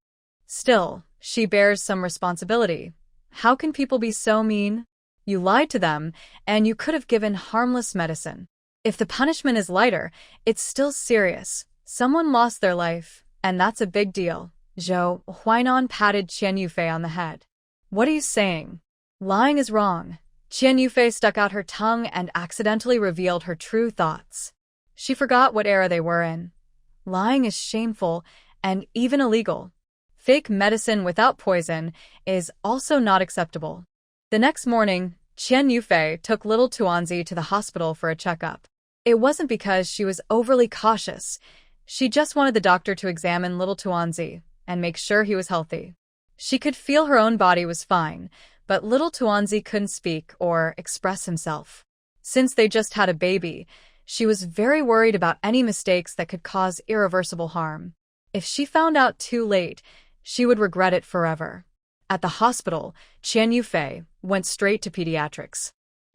Still, she bears some responsibility. How can people be so mean? You lied to them, and you could have given harmless medicine. If the punishment is lighter, it's still serious. Someone lost their life, and that's a big deal. Zhou Huainan patted Qian Yufei on the head. What are you saying? Lying is wrong. Qian Yufei stuck out her tongue and accidentally revealed her true thoughts. She forgot what era they were in. Lying is shameful and even illegal. Fake medicine without poison is also not acceptable. The next morning, Qian Yufei took little Tuanzi to the hospital for a checkup. It wasn't because she was overly cautious. She just wanted the doctor to examine little Tuanzi and make sure he was healthy. She could feel her own body was fine, but little Tuanzi couldn't speak or express himself. Since they just had a baby, she was very worried about any mistakes that could cause irreversible harm. If she found out too late, she would regret it forever. At the hospital, Qian Yufei went straight to pediatrics.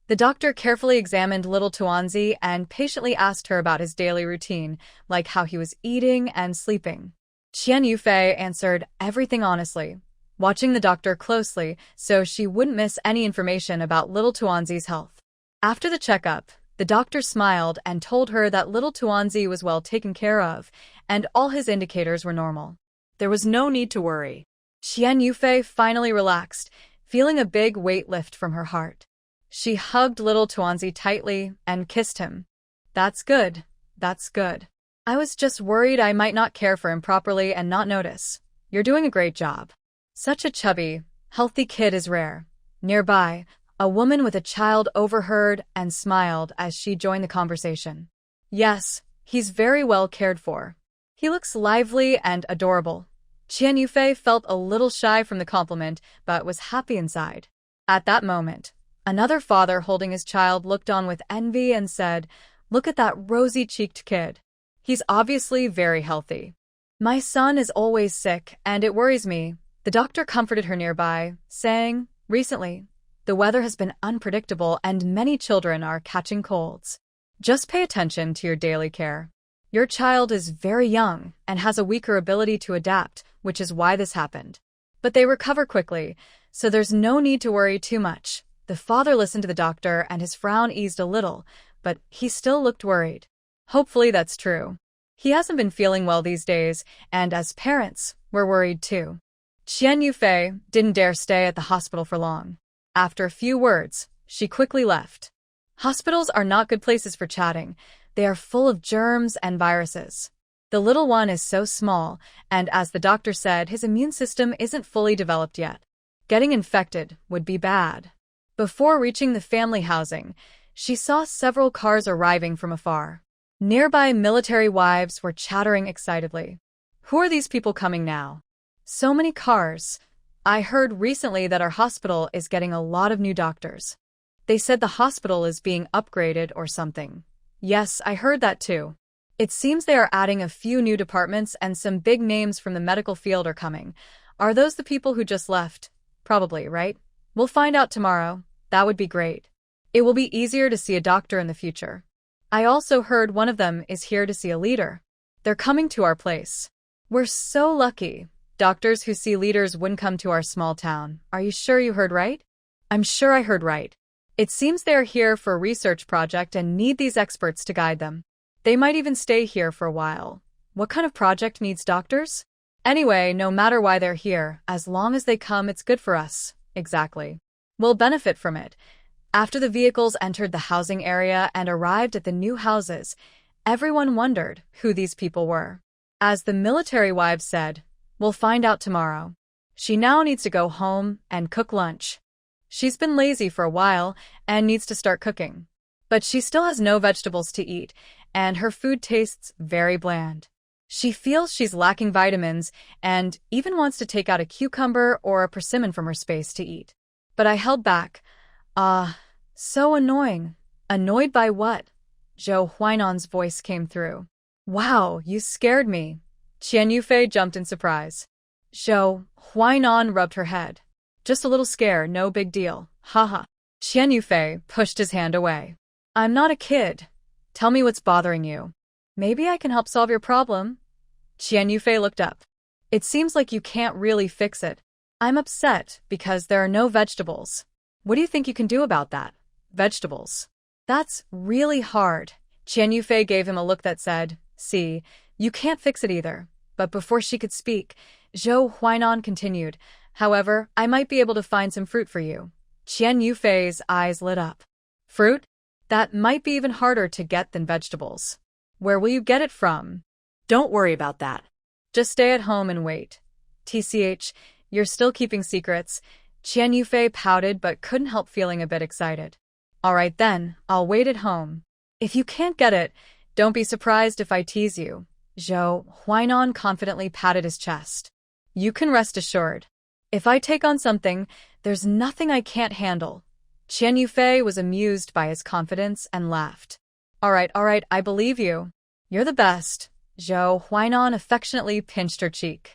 The doctor carefully examined little Tuanzi and patiently asked her about his daily routine, like how he was eating and sleeping. Qian Yufei answered everything honestly, watching the doctor closely so she wouldn't miss any information about little Tuanzi's health. After the checkup, the doctor smiled and told her that little Tuanzi was well taken care of, and all his indicators were normal. There was no need to worry. Qian Yufei finally relaxed, feeling a big weight lift from her heart. She hugged little Tuanzi tightly and kissed him. That's good. That's good. I was just worried I might not care for him properly and not notice. You're doing a great job. Such a chubby, healthy kid is rare. Nearby, a woman with a child overheard and smiled as she joined the conversation. Yes, he's very well cared for. He looks lively and adorable. Qian Yufei felt a little shy from the compliment, but was happy inside. At that moment, another father holding his child looked on with envy and said, Look at that rosy-cheeked kid. He's obviously very healthy. My son is always sick, and it worries me. The doctor comforted her nearby, saying, Recently, the weather has been unpredictable and many children are catching colds. Just pay attention to your daily care. Your child is very young and has a weaker ability to adapt, which is why this happened. But they recover quickly, so there's no need to worry too much. The father listened to the doctor and his frown eased a little, but he still looked worried. Hopefully that's true. He hasn't been feeling well these days, and as parents, we're worried too. Qian Yufei didn't dare stay at the hospital for long. After a few words, she quickly left. Hospitals are not good places for chatting. They are full of germs and viruses. The little one is so small, and as the doctor said, his immune system isn't fully developed yet. Getting infected would be bad. Before reaching the family housing, she saw several cars arriving from afar. Nearby military wives were chattering excitedly. Who are these people coming now? So many cars. I heard recently that our hospital is getting a lot of new doctors. They said the hospital is being upgraded or something. Yes, I heard that too. It seems they are adding a few new departments and some big names from the medical field are coming. Are those the people who just left? Probably, right? We'll find out tomorrow. That would be great. It will be easier to see a doctor in the future. I also heard one of them is here to see a leader. They're coming to our place. We're so lucky. Doctors who see leaders wouldn't come to our small town. Are you sure you heard right? I'm sure I heard right. It seems they are here for a research project and need these experts to guide them. They might even stay here for a while. What kind of project needs doctors? Anyway, no matter why they're here, as long as they come, it's good for us. Exactly. We'll benefit from it. After the vehicles entered the housing area and arrived at the new houses, everyone wondered who these people were. As the military wives said, we'll find out tomorrow. She now needs to go home and cook lunch. She's been lazy for a while and needs to start cooking. But she still has no vegetables to eat, and her food tastes very bland. She feels she's lacking vitamins and even wants to take out a cucumber or a persimmon from her space to eat. But I held back. So annoying. Annoyed by what? Zhou Huainan's voice came through. Wow, you scared me. Qian Yufei jumped in surprise. Zhou Huainan rubbed her head. Just a little scare, no big deal. Haha. Qian Yufei pushed his hand away. I'm not a kid. Tell me what's bothering you. Maybe I can help solve your problem. Qian Yufei looked up. It seems like you can't really fix it. I'm upset because there are no vegetables. What do you think you can do about that? Vegetables. That's really hard. Qian Yufei gave him a look that said, see, you can't fix it either. But before she could speak, Zhou Huainan continued, however, I might be able to find some fruit for you. Qian Yufei's eyes lit up. Fruit? That might be even harder to get than vegetables. Where will you get it from? Don't worry about that. Just stay at home and wait. TCH, you're still keeping secrets. Qian Yufei pouted but couldn't help feeling a bit excited. All right then, I'll wait at home. If you can't get it, don't be surprised if I tease you. Zhou Huainan confidently patted his chest. You can rest assured. If I take on something, there's nothing I can't handle. Qian Yufei was amused by his confidence and laughed. All right, I believe you. You're the best. Zhou Huainan affectionately pinched her cheek.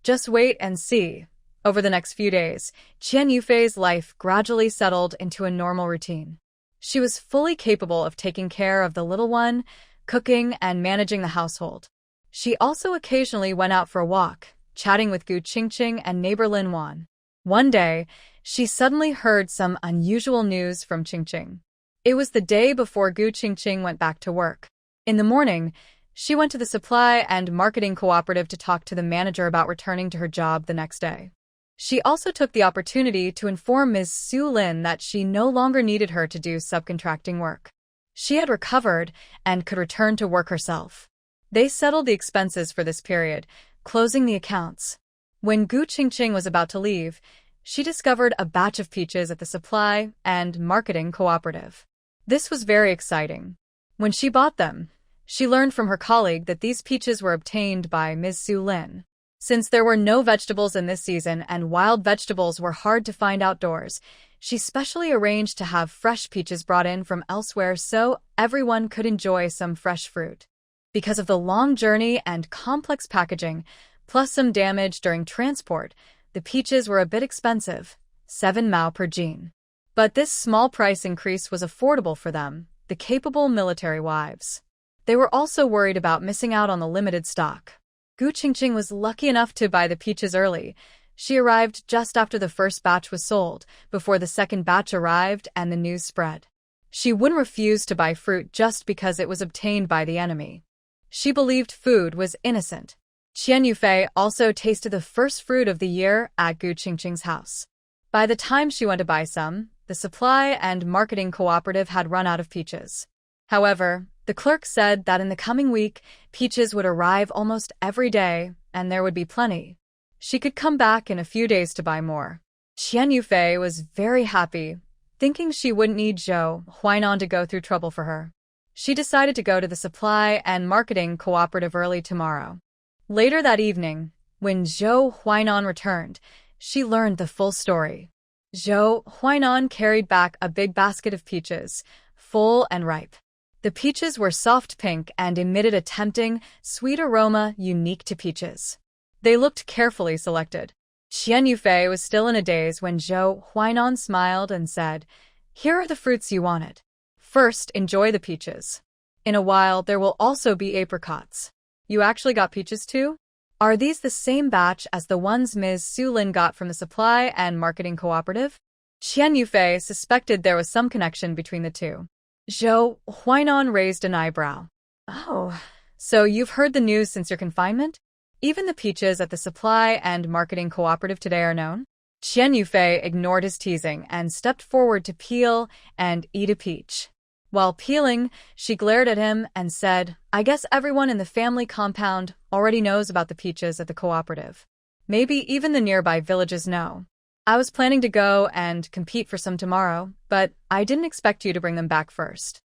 Just wait and see. Over the next few days, Qian Yufei's life gradually settled into a normal routine. She was fully capable of taking care of the little one, cooking, and managing the household. She also occasionally went out for a walk, chatting with Gu Qingqing and neighbor Lin Wan. One day, she suddenly heard some unusual news from Qingqing. It was the day before Gu Qingqing went back to work. In the morning, she went to the supply and marketing cooperative to talk to the manager about returning to her job the next day. She also took the opportunity to inform Ms. Su Lin that she no longer needed her to do subcontracting work. She had recovered and could return to work herself. They settled the expenses for this period, closing the accounts. When Gu Qingqing was about to leave, she discovered a batch of peaches at the supply and marketing cooperative. This was very exciting. When she bought them, she learned from her colleague that these peaches were obtained by Ms. Su Lin. Since there were no vegetables in this season and wild vegetables were hard to find outdoors, she specially arranged to have fresh peaches brought in from elsewhere so everyone could enjoy some fresh fruit. Because of the long journey and complex packaging, plus some damage during transport, the peaches were a bit expensive, 7 mao per jean. But this small price increase was affordable for them, the capable military wives. They were also worried about missing out on the limited stock. Gu Qingqing was lucky enough to buy the peaches early. She arrived just after the first batch was sold, before the second batch arrived and the news spread. She wouldn't refuse to buy fruit just because it was obtained by the enemy. She believed food was innocent. Qian Yufei also tasted the first fruit of the year at Gu Qingqing's house. By the time she went to buy some, the supply and marketing cooperative had run out of peaches. However, the clerk said that in the coming week, peaches would arrive almost every day, and there would be plenty. She could come back in a few days to buy more. Qian Yufei was very happy, thinking she wouldn't need Zhou Huainan to go through trouble for her. She decided to go to the supply and marketing cooperative early tomorrow. Later that evening, when Zhou Huainan returned, she learned the full story. Zhou Huainan carried back a big basket of peaches, full and ripe. The peaches were soft pink and emitted a tempting, sweet aroma unique to peaches. They looked carefully selected. Qian Yufei was still in a daze when Zhou Huainan smiled and said, "Here are the fruits you wanted. First, enjoy the peaches. In a while, there will also be apricots." "You actually got peaches too? Are these the same batch as the ones Ms. Su Lin got from the supply and marketing cooperative?" Qian Yufei suspected there was some connection between the two. Zhou Huainan raised an eyebrow. "Oh, so you've heard the news since your confinement? Even the peaches at the supply and marketing cooperative today are known?" Qian Yufei ignored his teasing and stepped forward to peel and eat a peach. While peeling, she glared at him and said, "I guess everyone in the family compound already knows about the peaches at the cooperative. Maybe even the nearby villages know. I was planning to go and compete for some tomorrow, but I didn't expect you to bring them back first.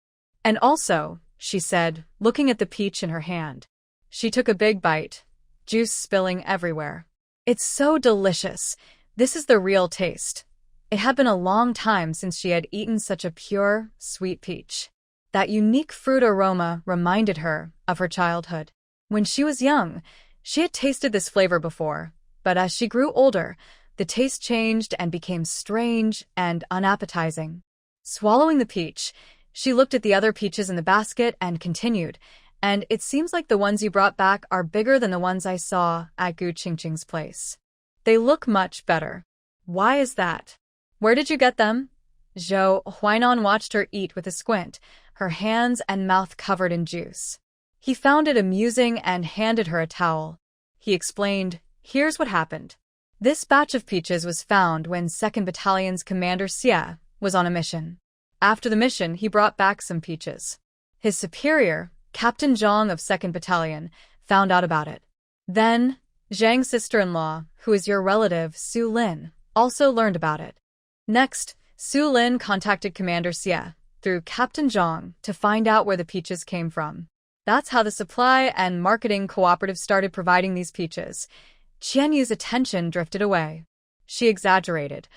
And also," she said, looking at the peach in her hand. She took a big bite, juice spilling everywhere. "It's so delicious. This is the real taste." It had been a long time since she had eaten such a pure, sweet peach. That unique fruit aroma reminded her of her childhood. When she was young, she had tasted this flavor before, but as she grew older, the taste changed and became strange and unappetizing. Swallowing the peach, she looked at the other peaches in the basket and continued, "And it seems like the ones you brought back are bigger than the ones I saw at Gu Qingqing's place. They look much better. Why is that? Where did you get them?" Zhou Huainan watched her eat with a squint, her hands and mouth covered in juice. He found it amusing and handed her a towel. He explained, "Here's what happened. This batch of peaches was found when 2nd Battalion's Commander Xie was on a mission. After the mission, he brought back some peaches. His superior, Captain Zhang of 2nd Battalion, found out about it. Then, Zhang's sister-in-law, who is your relative, Su Lin, also learned about it. Next, Su Lin contacted Commander Xie through Captain Zhang to find out where the peaches came from. That's how the supply and marketing cooperative started providing these peaches." Qian Yu's attention drifted away. She exaggerated.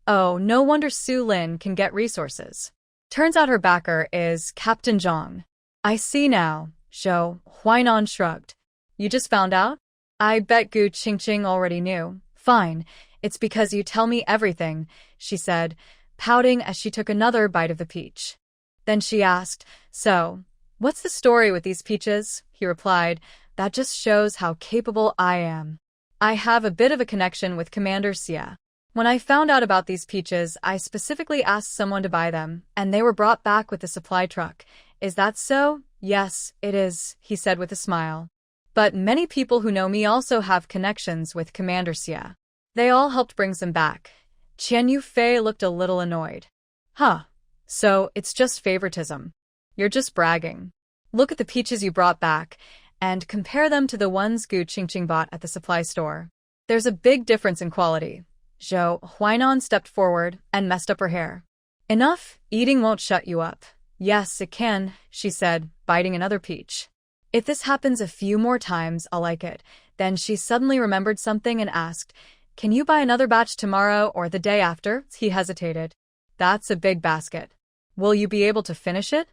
"Oh, no wonder Su Lin can get resources. Turns out her backer is Captain Zhang." "I see now," Zhou Huainan shrugged. "You just found out? I bet Gu Qingqing already knew." "Fine, it's because you tell me everything," she said, pouting as she took another bite of the peach. Then she asked, "So, what's the story with these peaches?" He replied, "That just shows how capable I am. I have a bit of a connection with Commander Xie. When I found out about these peaches, I specifically asked someone to buy them, and they were brought back with the supply truck. Is that so?" "Yes, it is," he said with a smile. "But many people who know me also have connections with Commander Xie. They all helped bring some back." Qian Yufei looked a little annoyed. "Huh. So it's just favoritism. You're just bragging. Look at the peaches you brought back, and compare them to the ones Gu Qingqing bought at the supply store. There's a big difference in quality." Zhou Huainan stepped forward and messed up her hair. "Enough, eating won't shut you up." "Yes, it can," she said, biting another peach. "If this happens a few more times, I'll like it." Then she suddenly remembered something and asked, "Can you buy another batch tomorrow or the day after?" He hesitated. "That's a big basket. Will you be able to finish it?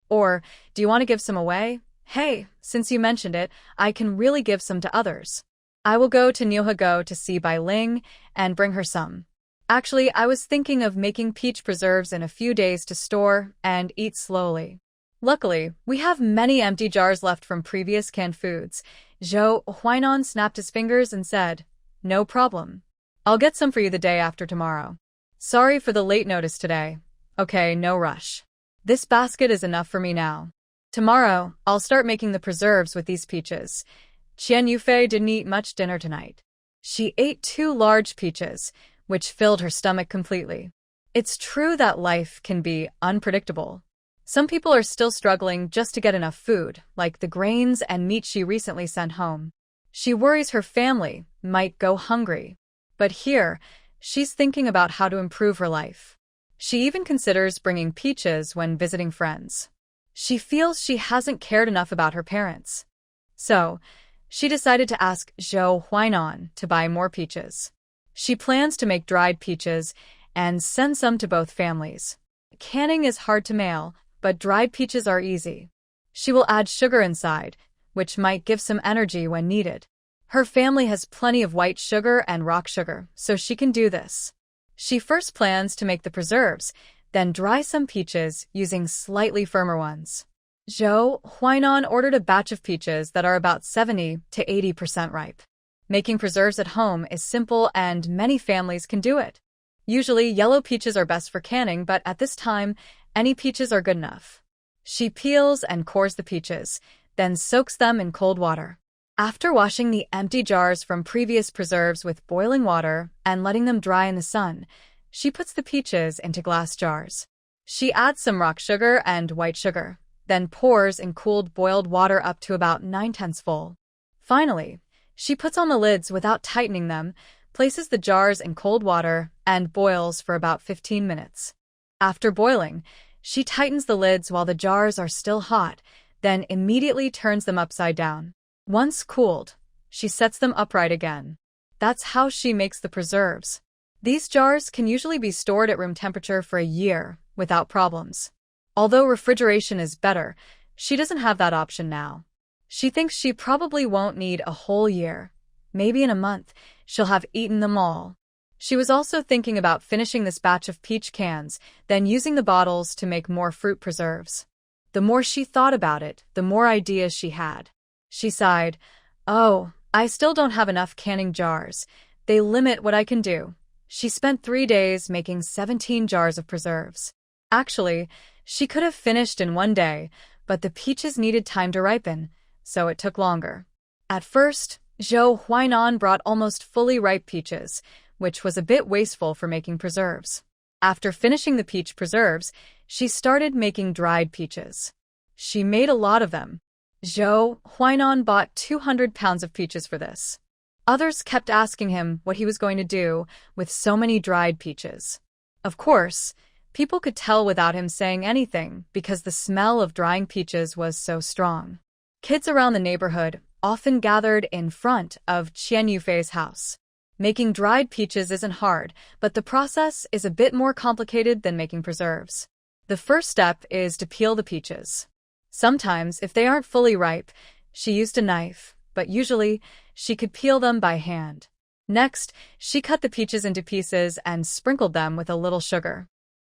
Or, do you want to give some away?" "Hey, since you mentioned it, I can really give some to others. I will go to Niuhego to see Bai Ling and bring her some. Actually, I was thinking of making peach preserves in a few days to store and eat slowly. Luckily, we have many empty jars left from previous canned foods." Zhou Huainan snapped his fingers and said, "No problem. I'll get some for you the day after tomorrow. Sorry for the late notice today. Okay, no rush. This basket is enough for me now. Tomorrow, I'll start making the preserves with these peaches." Qian Yufei didn't eat much dinner tonight. She ate 2 large peaches, which filled her stomach completely. It's true that life can be unpredictable. Some people are still struggling just to get enough food, like the grains and meat she recently sent home. She worries her family might go hungry. But here, she's thinking about how to improve her life. She even considers bringing peaches when visiting friends. She feels she hasn't cared enough about her parents. So, she decided to ask Zhou Huainan to buy more peaches. She plans to make dried peaches and send some to both families. Canning is hard to mail, but dried peaches are easy. She will add sugar inside, which might give some energy when needed. Her family has plenty of white sugar and rock sugar, so she can do this. She first plans to make the preserves, then dry some peaches using slightly firmer ones. Zhou Huainan ordered a batch of peaches that are about 70 to 80% ripe. Making preserves at home is simple and many families can do it. Usually, yellow peaches are best for canning, but at this time, any peaches are good enough. She peels and cores the peaches, then soaks them in cold water. After washing the empty jars from previous preserves with boiling water and letting them dry in the sun, she puts the peaches into glass jars. She adds some rock sugar and white sugar, then pours in cooled boiled water up to about 9/10 full. Finally, she puts on the lids without tightening them, places the jars in cold water, and boils for about 15 minutes. After boiling, she tightens the lids while the jars are still hot, then immediately turns them upside down. Once cooled, she sets them upright again. That's how she makes the preserves. These jars can usually be stored at room temperature for a year without problems. Although refrigeration is better, she doesn't have that option now. She thinks she probably won't need a whole year. Maybe in a month, she'll have eaten them all. She was also thinking about finishing this batch of peach cans, then using the bottles to make more fruit preserves. The more she thought about it, the more ideas she had. She sighed, "Oh, I still don't have enough canning jars. They limit what I can do." She spent 3 days making 17 jars of preserves. Actually, she could have finished in 1 day, but the peaches needed time to ripen, so it took longer. At first, Zhou Huainan brought almost fully ripe peaches, which was a bit wasteful for making preserves. After finishing the peach preserves, she started making dried peaches. She made a lot of them. Zhou Huainan bought 200 pounds of peaches for this. Others kept asking him what he was going to do with so many dried peaches. Of course, people could tell without him saying anything because the smell of drying peaches was so strong. Kids around the neighborhood often gathered in front of Qian Yufei's house. Making dried peaches isn't hard, but the process is a bit more complicated than making preserves. The first step is to peel the peaches. Sometimes, if they aren't fully ripe, she used a knife, but usually, she could peel them by hand. Next, she cut the peaches into pieces and sprinkled them with a little sugar.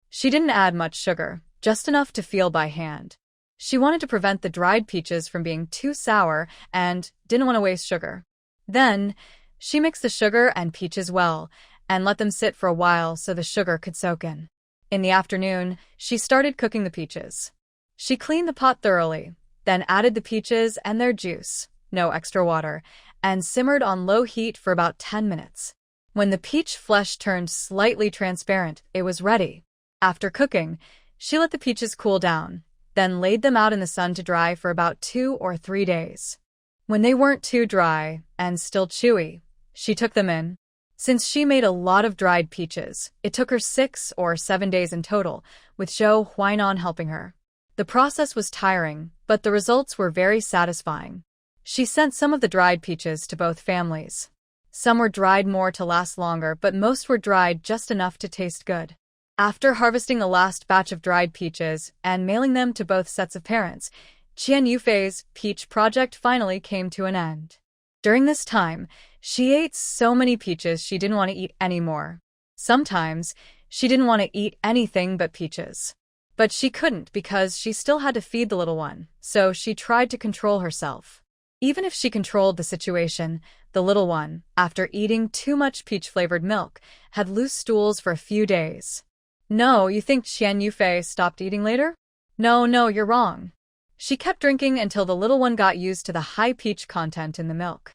She didn't add much sugar, just enough to feel by hand. She wanted to prevent the dried peaches from being too sour and didn't want to waste sugar. Then, she mixed the sugar and peaches well and let them sit for a while so the sugar could soak in. In the afternoon, she started cooking the peaches. She cleaned the pot thoroughly, then added the peaches and their juice, no extra water, and simmered on low heat for about 10 minutes. When the peach flesh turned slightly transparent, it was ready. After cooking, she let the peaches cool down, then laid them out in the sun to dry for about 2 or 3 days. When they weren't too dry and still chewy, she took them in. Since she made a lot of dried peaches, it took her 6 or 7 days in total, with Zhou Huainan helping her. The process was tiring, but the results were very satisfying. She sent some of the dried peaches to both families. Some were dried more to last longer, but most were dried just enough to taste good. After harvesting the last batch of dried peaches and mailing them to both sets of parents, Qian Yufei's peach project finally came to an end. During this time, she ate so many peaches she didn't want to eat anymore. Sometimes, she didn't want to eat anything but peaches. But she couldn't because she still had to feed the little one, so she tried to control herself. Even if she controlled the situation, the little one, after eating too much peach-flavored milk, had loose stools for a few days. No, you think Qian Yufei stopped eating later? No, you're wrong. She kept drinking until the little one got used to the high peach content in the milk.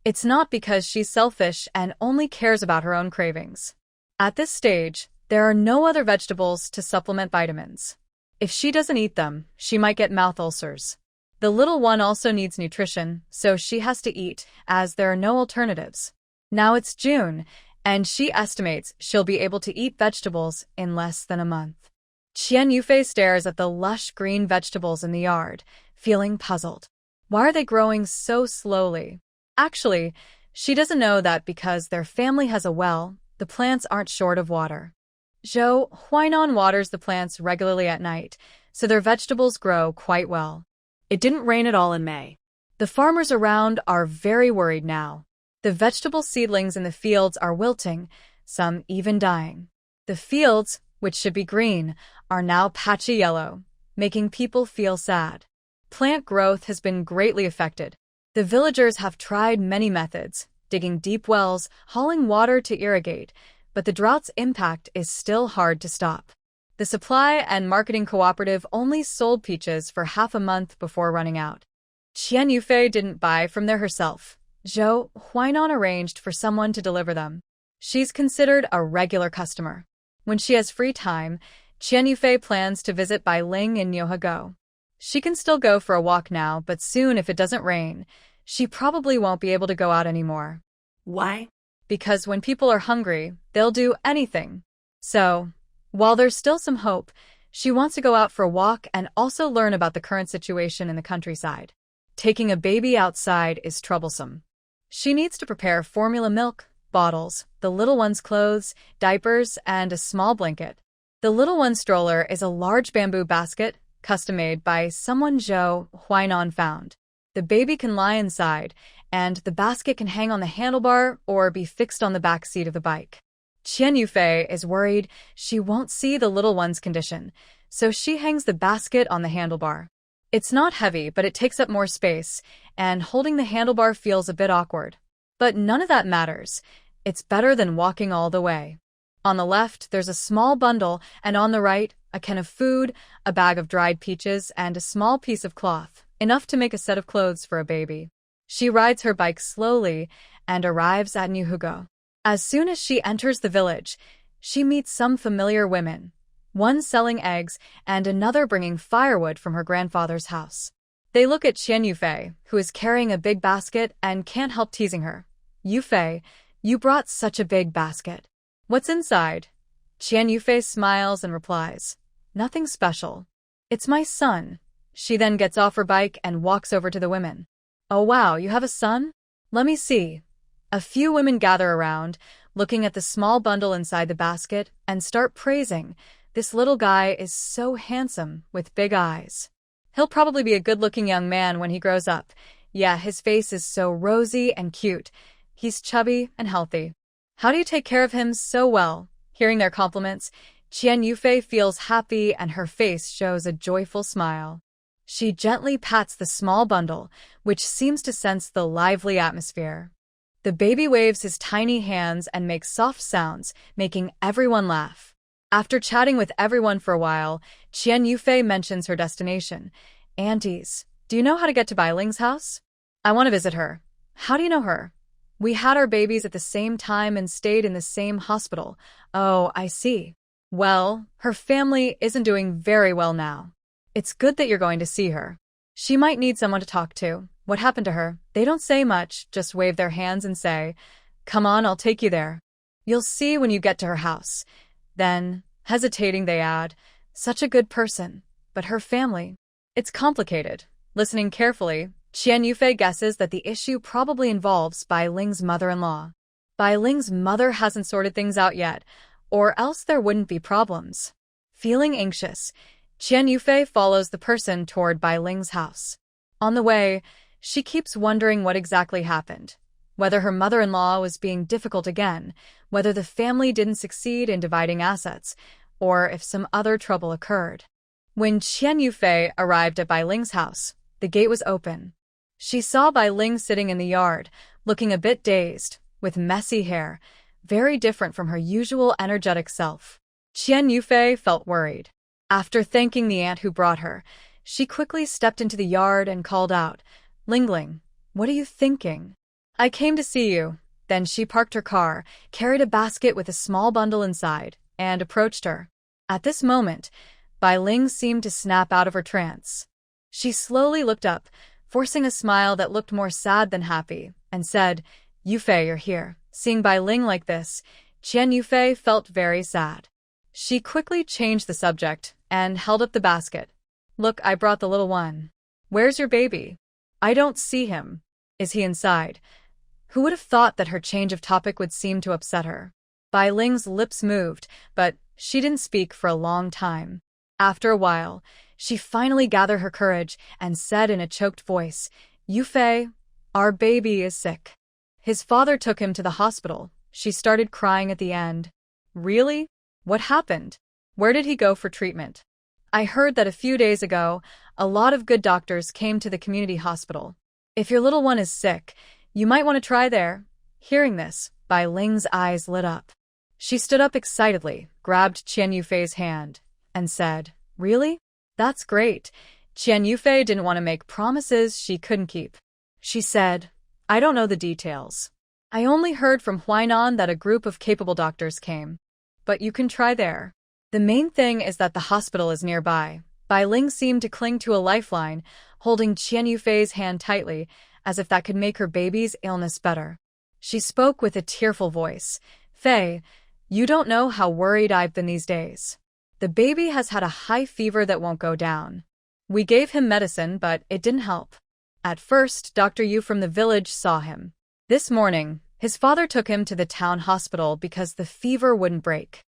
It's not because she's selfish and only cares about her own cravings. At this stage, there are no other vegetables to supplement vitamins. If she doesn't eat them, she might get mouth ulcers. The little one also needs nutrition, so she has to eat, as there are no alternatives. Now it's June, and she estimates she'll be able to eat vegetables in less than a month. Qian Yufei stares at the lush green vegetables in the yard, feeling puzzled. Why are they growing so slowly? Actually, she doesn't know that because their family has a well, the plants aren't short of water. Zhou Huainan waters the plants regularly at night, so their vegetables grow quite well. It didn't rain at all in May. The farmers around are very worried now. The vegetable seedlings in the fields are wilting, some even dying. The fields, which should be green, are now patchy yellow, making people feel sad. Plant growth has been greatly affected. The villagers have tried many methods, digging deep wells, hauling water to irrigate, but the drought's impact is still hard to stop. The supply and marketing cooperative only sold peaches for half a month before running out. Qian Yufei didn't buy from there herself. Zhou Huainan arranged for someone to deliver them. She's considered a regular customer. When she has free time, Qian Yufei plans to visit Bai Ling in Yohago. She can still go for a walk now, but soon if it doesn't rain, she probably won't be able to go out anymore. Why? Because when people are hungry, they'll do anything. So, while there's still some hope, she wants to go out for a walk and also learn about the current situation in the countryside. Taking a baby outside is troublesome. She needs to prepare formula milk, bottles, the little one's clothes, diapers, and a small blanket. The little one's stroller is a large bamboo basket, custom-made by someone Zhou Huainan found. The baby can lie inside, and the basket can hang on the handlebar or be fixed on the back seat of the bike. Qian Yufei is worried she won't see the little one's condition, so she hangs the basket on the handlebar. It's not heavy, but it takes up more space, and holding the handlebar feels a bit awkward. But none of that matters. It's better than walking all the way. On the left, there's a small bundle, and on the right, a can of food, a bag of dried peaches, and a small piece of cloth, enough to make a set of clothes for a baby. She rides her bike slowly and arrives at Nyuhugo. As soon as she enters the village, she meets some familiar women, one selling eggs and another bringing firewood from her grandfather's house. They look at Qian Yufei, who is carrying a big basket, and can't help teasing her. "Yufei, you brought such a big basket. What's inside?" Qian Yufei smiles and replies, "Nothing special. It's my son." She then gets off her bike and walks over to the women. "Oh wow, you have a son? Let me see." A few women gather around, looking at the small bundle inside the basket, and start praising. "This little guy is so handsome, with big eyes. He'll probably be a good-looking young man when he grows up. Yeah, his face is so rosy and cute. He's chubby and healthy. How do you take care of him so well?" Hearing their compliments, Qian Yufei feels happy and her face shows a joyful smile. She gently pats the small bundle, which seems to sense the lively atmosphere. The baby waves his tiny hands and makes soft sounds, making everyone laugh. After chatting with everyone for a while, Qian Yufei mentions her destination. "Aunties, do you know how to get to Bai Ling's house? I want to visit her." "How do you know her?" "We had our babies at the same time and stayed in the same hospital." "Oh, I see. Well, her family isn't doing very well now. It's good that you're going to see her. She might need someone to talk to. What happened to her?" They don't say much, just wave their hands and say, "Come on, I'll take you there. You'll see when you get to her house." Then, hesitating, they add, "Such a good person, but her family. It's complicated." Listening carefully, Qian Yufei guesses that the issue probably involves Bai Ling's mother-in-law. Bai Ling's mother hasn't sorted things out yet, or else there wouldn't be problems. Feeling anxious, Qian Yufei follows the person toward Bai Ling's house. On the way, she keeps wondering what exactly happened. Whether her mother-in-law was being difficult again, whether the family didn't succeed in dividing assets, or if some other trouble occurred. When Qian Yufei arrived at Bai Ling's house, the gate was open. She saw Bai Ling sitting in the yard, looking a bit dazed, with messy hair, very different from her usual energetic self. Qian Yufei felt worried. After thanking the aunt who brought her, she quickly stepped into the yard and called out, "Lingling, what are you thinking?" "I came to see you." Then she parked her car, carried a basket with a small bundle inside, and approached her. At this moment, Bai Ling seemed to snap out of her trance. She slowly looked up, forcing a smile that looked more sad than happy, and said, "Yufei, you're here." Seeing Bai Ling like this, Qian Yufei felt very sad. She quickly changed the subject and held up the basket. "Look, I brought the little one. Where's your baby? I don't see him. Is he inside?" Who would have thought that her change of topic would seem to upset her? Bai Ling's lips moved, but she didn't speak for a long time. After a while, She finally gathered her courage and said in a choked voice, "Yufei, our baby is sick." His father took him to the hospital. She started crying at the end. "Really? What happened? Where did he go for treatment?" "I heard that a few days ago, a lot of good doctors came to the community hospital. If your little one is sick, you might want to try there." Hearing this, Bai Ling's eyes lit up. She stood up excitedly, grabbed Qian Yufei's hand, and said, "Really? That's great." Qian Yufei didn't want to make promises she couldn't keep. She said, "I don't know the details. I only heard from Huainan that a group of capable doctors came. But you can try there. The main thing is that the hospital is nearby." Bai Ling seemed to cling to a lifeline, holding Qian Yufei's hand tightly, as if that could make her baby's illness better. She spoke with a tearful voice. "Fei, you don't know how worried I've been these days. The baby has had a high fever that won't go down. We gave him medicine, but it didn't help. At first, Dr. Yu from the village saw him. This morning, his father took him to the town hospital because the fever wouldn't break.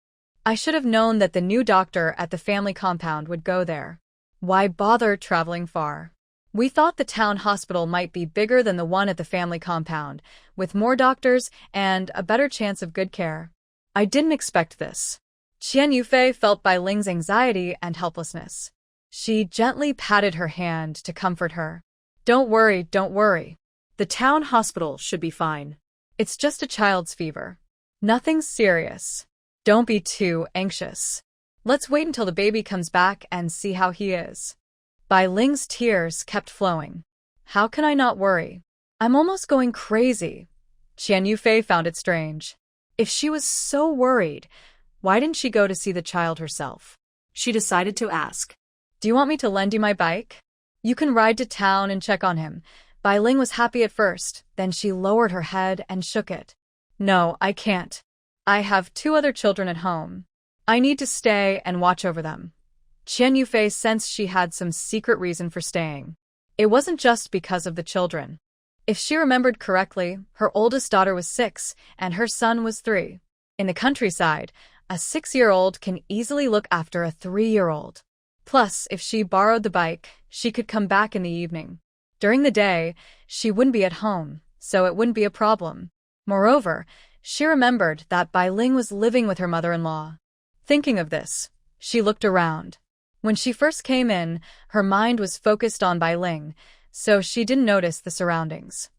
I should have known that the new doctor at the family compound would go there. Why bother traveling far? We thought the town hospital might be bigger than the one at the family compound, with more doctors and a better chance of good care. I didn't expect this." Qian Yufei felt Bai Ling's anxiety and helplessness. She gently patted her hand to comfort her. Don't worry. The town hospital should be fine. It's just a child's fever. Nothing serious. Don't be too anxious. Let's wait until the baby comes back and see how he is." Bai Ling's tears kept flowing. "How can I not worry? I'm almost going crazy." Qian Yufei found it strange. If she was so worried, why didn't she go to see the child herself? She decided to ask. "Do you want me to lend you my bike? You can ride to town and check on him." Bai Ling was happy at first, then she lowered her head and shook it. "No, I can't. I have 2 other children at home. I need to stay and watch over them." Qian Yufei sensed she had some secret reason for staying. It wasn't just because of the children. If she remembered correctly, her oldest daughter was 6 and her son was 3. In the countryside, a 6-year-old can easily look after a 3-year-old. Plus, if she borrowed the bike, she could come back in the evening. During the day, she wouldn't be at home, so it wouldn't be a problem. Moreover, she remembered that Bai Ling was living with her mother-in-law. Thinking of this, she looked around. When she first came in, her mind was focused on Bai Ling, so she didn't notice the surroundings.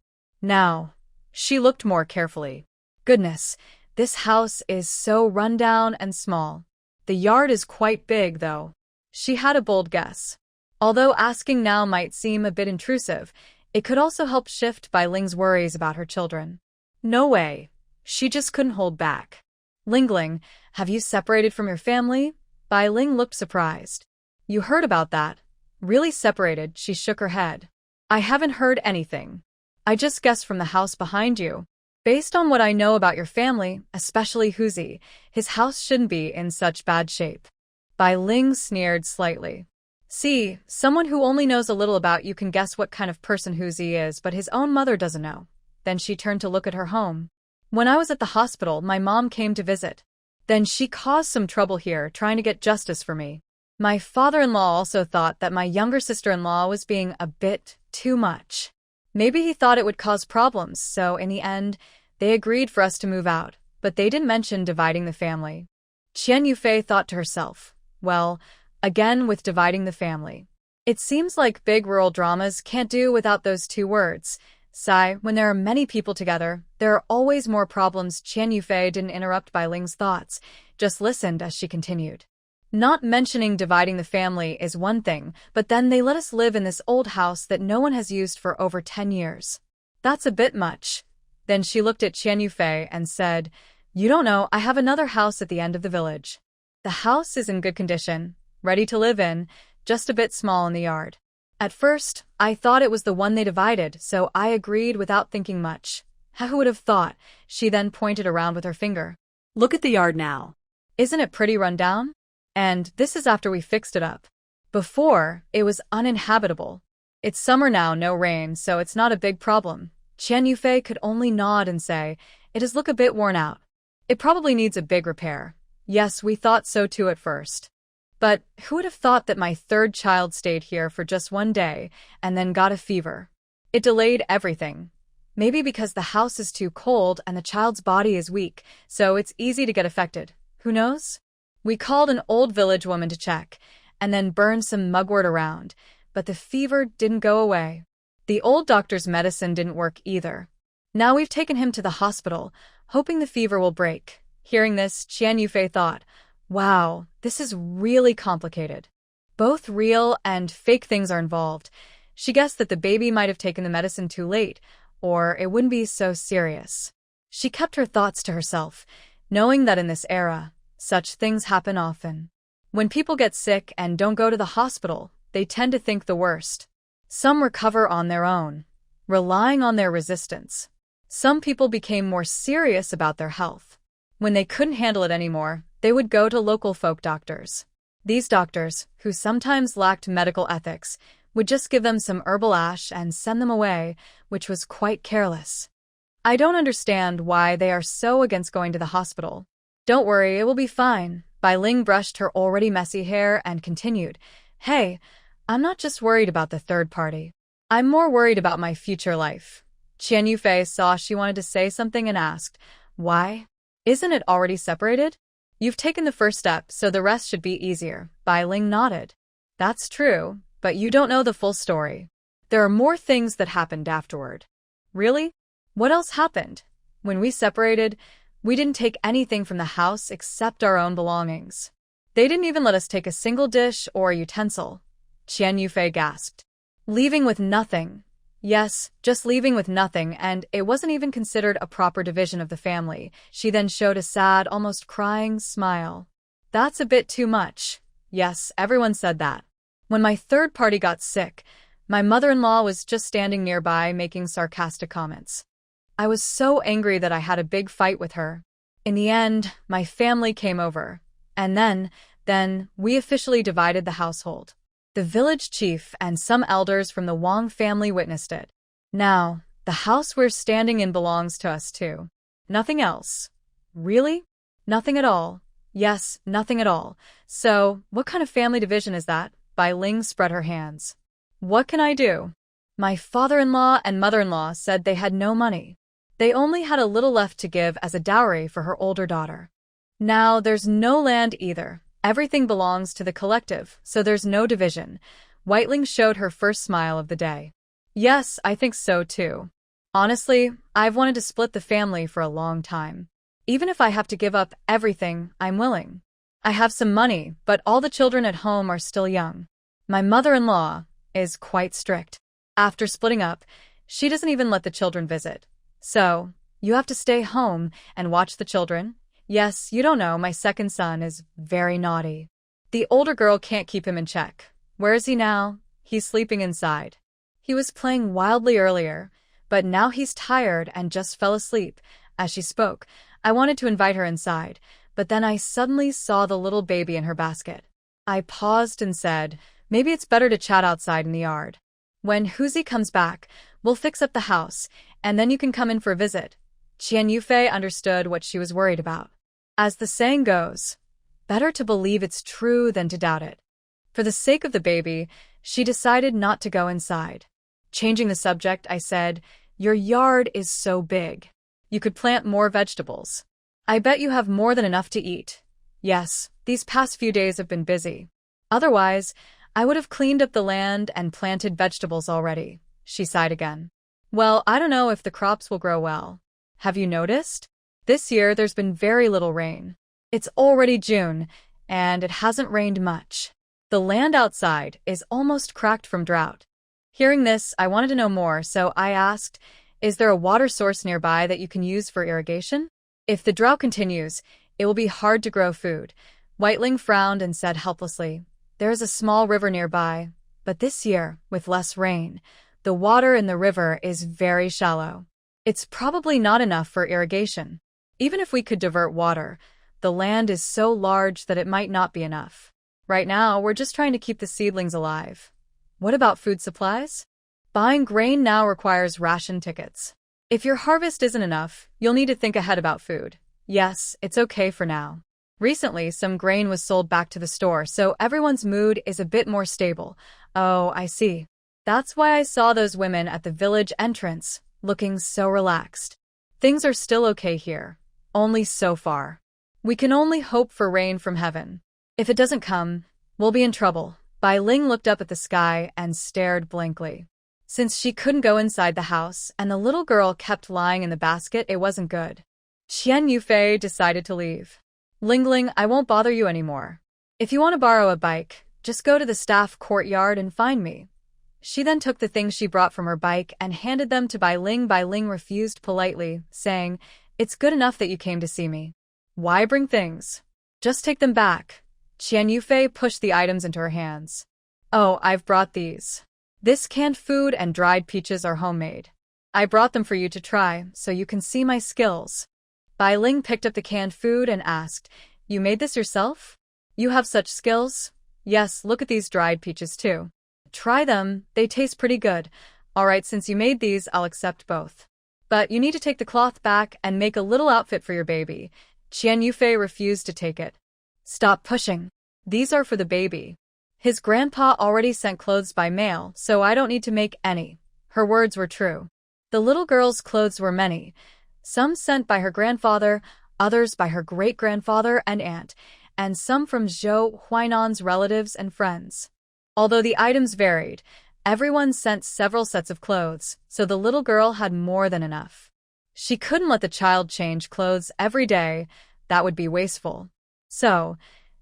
Now, she looked more carefully. Goodness, this house is so rundown and small. The yard is quite big, though. She had a bold guess. Although asking now might seem a bit intrusive, it could also help shift Bai Ling's worries about her children. No way. She just couldn't hold back. "Lingling, have you separated from your family?" Bai Ling looked surprised. "You heard about that? Really separated?" She shook her head. "I haven't heard anything. I just guessed from the house behind you. Based on what I know about your family, especially Huzi, his house shouldn't be in such bad shape." Bai Ling sneered slightly. "See, someone who only knows a little about you can guess what kind of person Huzi is, but his own mother doesn't know." Then she turned to look at her home. "When I was at the hospital, my mom came to visit. Then she caused some trouble here, trying to get justice for me. My father-in-law also thought that my younger sister-in-law was being a bit too much. Maybe he thought it would cause problems, so in the end, they agreed for us to move out, but they didn't mention dividing the family." Qian Yufei thought to herself, well, again with dividing the family. It seems like big rural dramas can't do without those 2 words. Sigh, when there are many people together, there are always more problems. Qian Yufei didn't interrupt Bai Ling's thoughts, just listened as she continued. "Not mentioning dividing the family is one thing, but then they let us live in this old house that no one has used for over 10 years. That's a bit much." Then she looked at Qian Yufei and said, "You don't know, I have another house at the end of the village. The house is in good condition, ready to live in, just a bit small in the yard. At first, I thought it was the one they divided, so I agreed without thinking much. Who would have thought?" She then pointed around with her finger. "Look at the yard now. Isn't it pretty run down? And this is after we fixed it up. Before, it was uninhabitable. It's summer now, no rain, so it's not a big problem." Qian Yufei could only nod and say, "It does look a bit worn out. It probably needs a big repair." "Yes, we thought so too at first. But who would have thought that my third child stayed here for just one day and then got a fever? It delayed everything. Maybe because the house is too cold and the child's body is weak, so it's easy to get affected. Who knows? We called an old village woman to check, and then burned some mugwort around, but the fever didn't go away. The old doctor's medicine didn't work either. Now we've taken him to the hospital, hoping the fever will break. Hearing this, Qian Yufei thought, wow, this is really complicated. Both real and fake things are involved. She guessed that the baby might have taken the medicine too late, or it wouldn't be so serious. She kept her thoughts to herself, knowing that in this era, such things happen often. When people get sick and don't go to the hospital, they tend to think the worst. Some recover on their own, relying on their resistance. Some people became more serious about their health. When they couldn't handle it anymore, they would go to local folk doctors. These doctors, who sometimes lacked medical ethics, would just give them some herbal ash and send them away, which was quite careless. I don't understand why they are so against going to the hospital. Don't worry, it will be fine. Bai Ling brushed her already messy hair and continued, hey, I'm not just worried about the third party. I'm more worried about my future life. Qian Yufei saw she wanted to say something and asked, why? Isn't it already separated? You've taken the first step, so the rest should be easier. Bai Ling nodded. That's true, but you don't know the full story. There are more things that happened afterward. Really? What else happened? When we separated, we didn't take anything from the house except our own belongings. They didn't even let us take a single dish or utensil. Qian Yufei gasped. Leaving with nothing. Yes, just leaving with nothing, and it wasn't even considered a proper division of the family. She then showed a sad, almost crying smile. That's a bit too much. Yes, everyone said that. When my third party got sick, my mother-in-law was just standing nearby making sarcastic comments. I was so angry that I had a big fight with her. In the end, my family came over. And then, we officially divided the household. The village chief and some elders from the Wang family witnessed it. Now, the house we're standing in belongs to us too. Nothing else. Really? Nothing at all. Yes, nothing at all. So, what kind of family division is that? Bai Ling spread her hands. What can I do? My father-in-law and mother-in-law said they had no money. They only had a little left to give as a dowry for her older daughter. Now, there's no land either. Everything belongs to the collective, so there's no division. Whiteling showed her first smile of the day. Yes, I think so too. Honestly, I've wanted to split the family for a long time. Even if I have to give up everything, I'm willing. I have some money, but all the children at home are still young. My mother-in-law is quite strict. After splitting up, she doesn't even let the children visit. So, you have to stay home and watch the children. Yes, you don't know, my second son is very naughty. The older girl can't keep him in check. Where is he now? He's sleeping inside. He was playing wildly earlier, but now he's tired and just fell asleep. As she spoke, I wanted to invite her inside, but then I suddenly saw the little baby in her basket. I paused and said, maybe it's better to chat outside in the yard. When Huzi comes back, we'll fix up the house, and then you can come in for a visit. Qian Yufei understood what she was worried about. As the saying goes, better to believe it's true than to doubt it. For the sake of the baby, she decided not to go inside. Changing the subject, I said, your yard is so big. You could plant more vegetables. I bet you have more than enough to eat. Yes, these past few days have been busy. Otherwise, I would have cleaned up the land and planted vegetables already. She sighed again. Well, I don't know if the crops will grow well. Have you noticed? This year there's been very little rain. It's already June, and it hasn't rained much. The land outside is almost cracked from drought. Hearing this, I wanted to know more, so I asked, is there a water source nearby that you can use for irrigation? If the drought continues, it will be hard to grow food. Whiteling frowned and said helplessly, there is a small river nearby, but this year, with less rain, the water in the river is very shallow. It's probably not enough for irrigation. Even if we could divert water, the land is so large that it might not be enough. Right now, we're just trying to keep the seedlings alive. What about food supplies? Buying grain now requires ration tickets. If your harvest isn't enough, you'll need to think ahead about food. Yes, it's okay for now. Recently, some grain was sold back to the store, so everyone's mood is a bit more stable. Oh, I see. That's why I saw those women at the village entrance, looking so relaxed. Things are still okay here. Only so far. We can only hope for rain from heaven. If it doesn't come, we'll be in trouble. Bai Ling looked up at the sky and stared blankly. Since she couldn't go inside the house and the little girl kept lying in the basket, it wasn't good. Qian Yufei decided to leave. Lingling, I won't bother you anymore. If you want to borrow a bike, just go to the staff courtyard and find me. She then took the things she brought from her bike and handed them to Bai Ling. Bai Ling refused politely, saying, "It's good enough that you came to see me. Why bring things? Just take them back." Qian Yufei pushed the items into her hands. "Oh, I've brought these. This canned food and dried peaches are homemade. I brought them for you to try, so you can see my skills." Bai Ling picked up the canned food and asked, "You made this yourself? You have such skills?" "Yes, look at these dried peaches too. Try them, they taste pretty good. Alright, since you made these, I'll accept both. But you need to take the cloth back and make a little outfit for your baby." Qian Yufei refused to take it. "Stop pushing. These are for the baby. His grandpa already sent clothes by mail, so I don't need to make any." Her words were true. The little girl's clothes were many. Some sent by her grandfather, others by her great-grandfather and aunt, and some from Zhou Huainan's relatives and friends. Although the items varied, everyone sent several sets of clothes, so the little girl had more than enough. She couldn't let the child change clothes every day. That would be wasteful. So,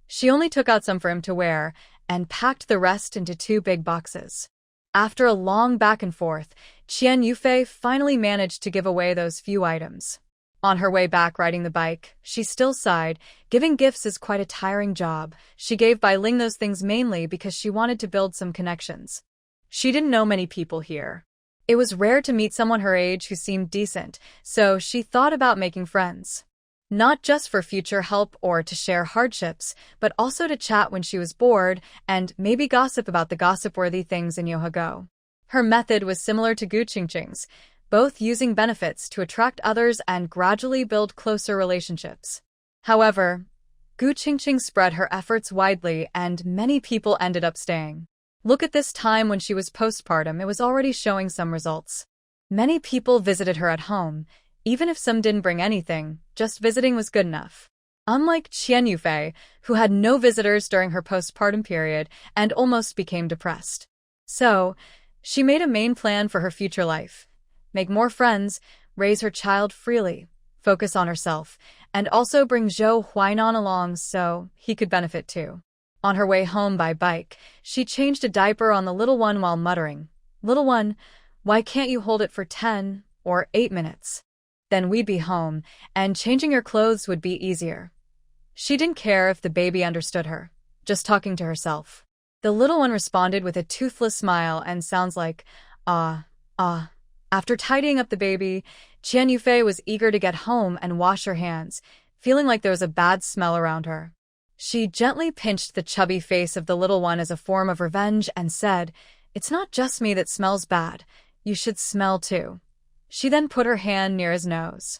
she only took out some for him to wear and packed the rest into 2 big boxes. After a long back and forth, Qian Yufei finally managed to give away those few items. On her way back riding the bike, she still sighed. Giving gifts is quite a tiring job. She gave Bai Ling those things mainly because she wanted to build some connections. She didn't know many people here. It was rare to meet someone her age who seemed decent, so she thought about making friends. Not just for future help or to share hardships, but also to chat when she was bored and maybe gossip about the gossip-worthy things in Yohago. Her method was similar to Gu Qingqing's, both using benefits to attract others and gradually build closer relationships. However, Gu Qingqing spread her efforts widely and many people ended up staying. Look at this time when she was postpartum, it was already showing some results. Many people visited her at home, even if some didn't bring anything, just visiting was good enough. Unlike Qian Yufei, who had no visitors during her postpartum period and almost became depressed. So, she made a main plan for her future life. Make more friends, raise her child freely, focus on herself, and also bring Zhou Huainan along so he could benefit too. On her way home by bike, she changed a diaper on the little one while muttering, "Little one, why can't you hold it for 10 or 8 minutes? Then we'd be home, and changing your clothes would be easier." She didn't care if the baby understood her, just talking to herself. The little one responded with a toothless smile and sounds like, "Ah, ah." After tidying up the baby, Qian Yufei was eager to get home and wash her hands, feeling like there was a bad smell around her. She gently pinched the chubby face of the little one as a form of revenge and said, "It's not just me that smells bad. You should smell too." She then put her hand near his nose.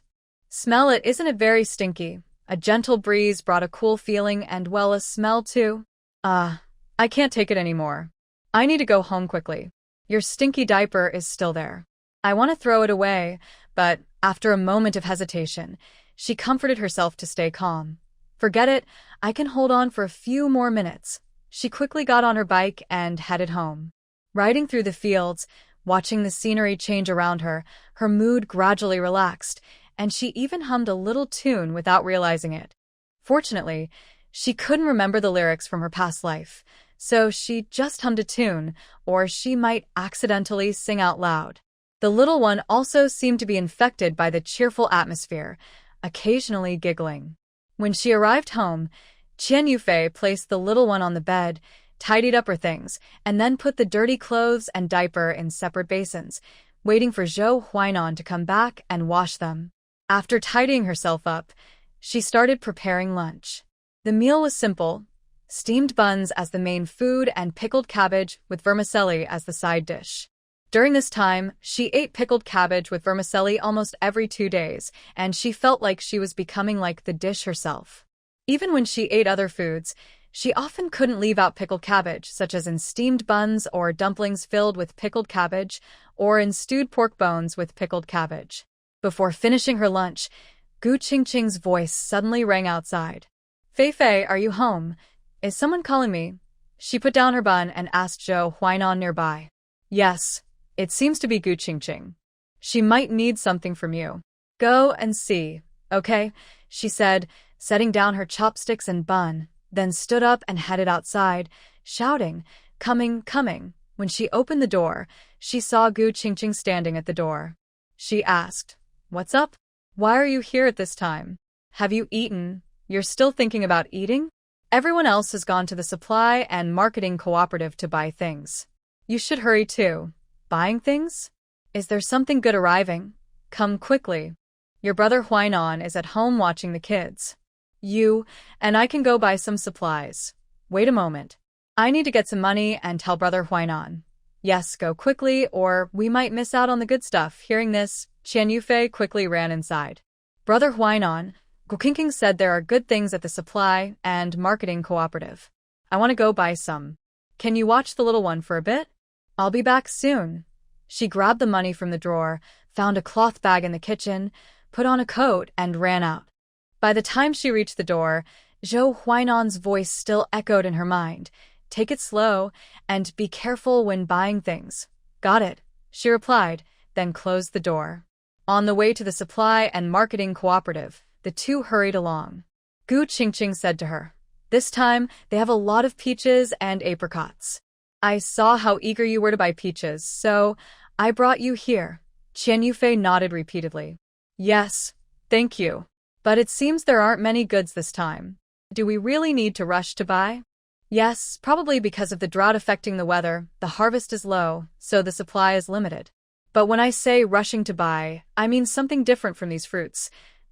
"Smell it, isn't it very stinky?" A gentle breeze brought a cool feeling and, well, a smell too. I can't take it anymore. I need to go home quickly. Your stinky diaper is still there. I want to throw it away," but after a moment of hesitation, she comforted herself to stay calm. "Forget it, I can hold on for a few more minutes." She quickly got on her bike and headed home. Riding through the fields, watching the scenery change around her, her mood gradually relaxed, and she even hummed a little tune without realizing it. Fortunately, she couldn't remember the lyrics from her past life, so she just hummed a tune, or she might accidentally sing out loud. The little one also seemed to be infected by the cheerful atmosphere, occasionally giggling. When she arrived home, Qian Yufei placed the little one on the bed, tidied up her things, and then put the dirty clothes and diaper in separate basins, waiting for Zhou Huainan to come back and wash them. After tidying herself up, she started preparing lunch. The meal was simple: steamed buns as the main food and pickled cabbage with vermicelli as the side dish. During this time, she ate pickled cabbage with vermicelli almost every 2 days, and she felt like she was becoming like the dish herself. Even when she ate other foods, she often couldn't leave out pickled cabbage, such as in steamed buns or dumplings filled with pickled cabbage, or in stewed pork bones with pickled cabbage. Before finishing her lunch, Gu Qingqing's voice suddenly rang outside. Fei Fei, are you home? Is someone calling me? She put down her bun and asked Zhou Huainan nearby. Yes, it seems to be Gu Qingqing. She might need something from you. Go and see, okay? She said, setting down her chopsticks and bun, then stood up and headed outside, shouting, Coming, coming. When she opened the door, she saw Gu Qingqing standing at the door. She asked, What's up? Why are you here at this time? Have you eaten? You're still thinking about eating? Everyone else has gone to the supply and marketing cooperative to buy things. You should hurry too. Buying things? Is there something good arriving? Come quickly. Your brother Huainan is at home watching the kids. You and I can go buy some supplies. Wait a moment. I need to get some money and tell brother Huainan. Yes, go quickly or we might miss out on the good stuff. Hearing this, Qian Yufei quickly ran inside. Brother Huainan, Gu Qingqing said there are good things at the supply and marketing cooperative. I want to go buy some. Can you watch the little one for a bit? I'll be back soon. She grabbed the money from the drawer, found a cloth bag in the kitchen, put on a coat, and ran out. By the time she reached the door, Zhou Huainan's voice still echoed in her mind. Take it slow, and be careful when buying things. Got it, she replied, then closed the door. On the way to the supply and marketing cooperative, the two hurried along. Gu Qingqing said to her, This time, they have a lot of peaches and apricots. I saw how eager you were to buy peaches, so I brought you here. Qian Yufei nodded repeatedly. Yes, thank you. But it seems there aren't many goods this time. Do we really need to rush to buy? Yes, probably because of the drought affecting the weather, the harvest is low, so the supply is limited. But when I say rushing to buy, I mean something different from these fruits.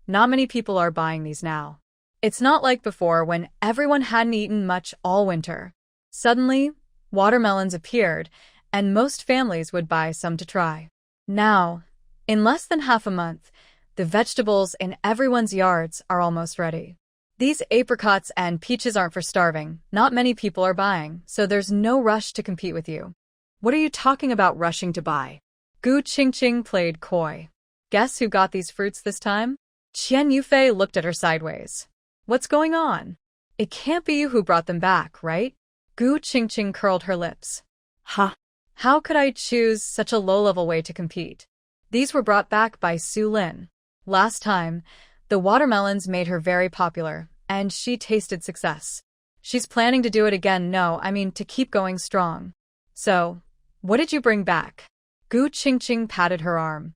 Not many people are buying these now. It's not like before when everyone hadn't eaten much all winter. Suddenly, watermelons appeared, and most families would buy some to try. Now, in less than half a month, the vegetables in everyone's yards are almost ready. These apricots and peaches aren't for starving. Not many people are buying, so there's no rush to compete with you. What are you talking about rushing to buy? Gu Qingqing played coy. Guess who got these fruits this time? Qian Yufei looked at her sideways. What's going on? It can't be you who brought them back, right? Gu Qingqing curled her lips. Huh? How could I choose such a low-level way to compete? These were brought back by Su Lin. Last time, the watermelons made her very popular, and she tasted success. She's planning to do it again. To keep going strong. So, what did you bring back? Gu Qingqing patted her arm.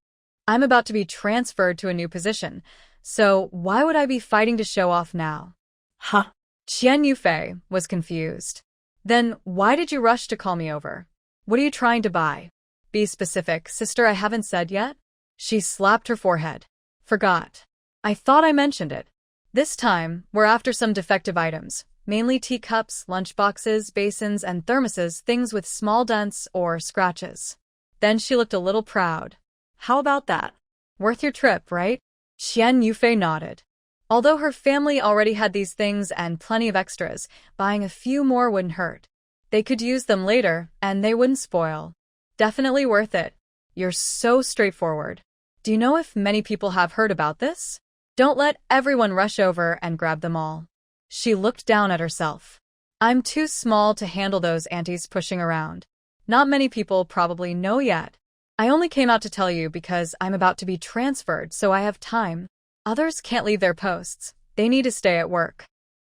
I'm about to be transferred to a new position, so why would I be fighting to show off now? Huh? Qian Yufei was confused. Then why did you rush to call me over? What are you trying to buy? Be specific, sister, I haven't said yet. She slapped her forehead. Forgot. I thought I mentioned it. This time, we're after some defective items, mainly teacups, lunchboxes, basins, and thermoses, things with small dents or scratches. Then she looked a little proud. How about that? Worth your trip, right? Qian Yufei nodded. Although her family already had these things and plenty of extras, buying a few more wouldn't hurt. They could use them later, and they wouldn't spoil. Definitely worth it. You're so straightforward. Do you know if many people have heard about this? Don't let everyone rush over and grab them all. She looked down at herself. I'm too small to handle those aunties pushing around. Not many people probably know yet. I only came out to tell you because I'm about to be transferred, so I have time. Others can't leave their posts. They need to stay at work.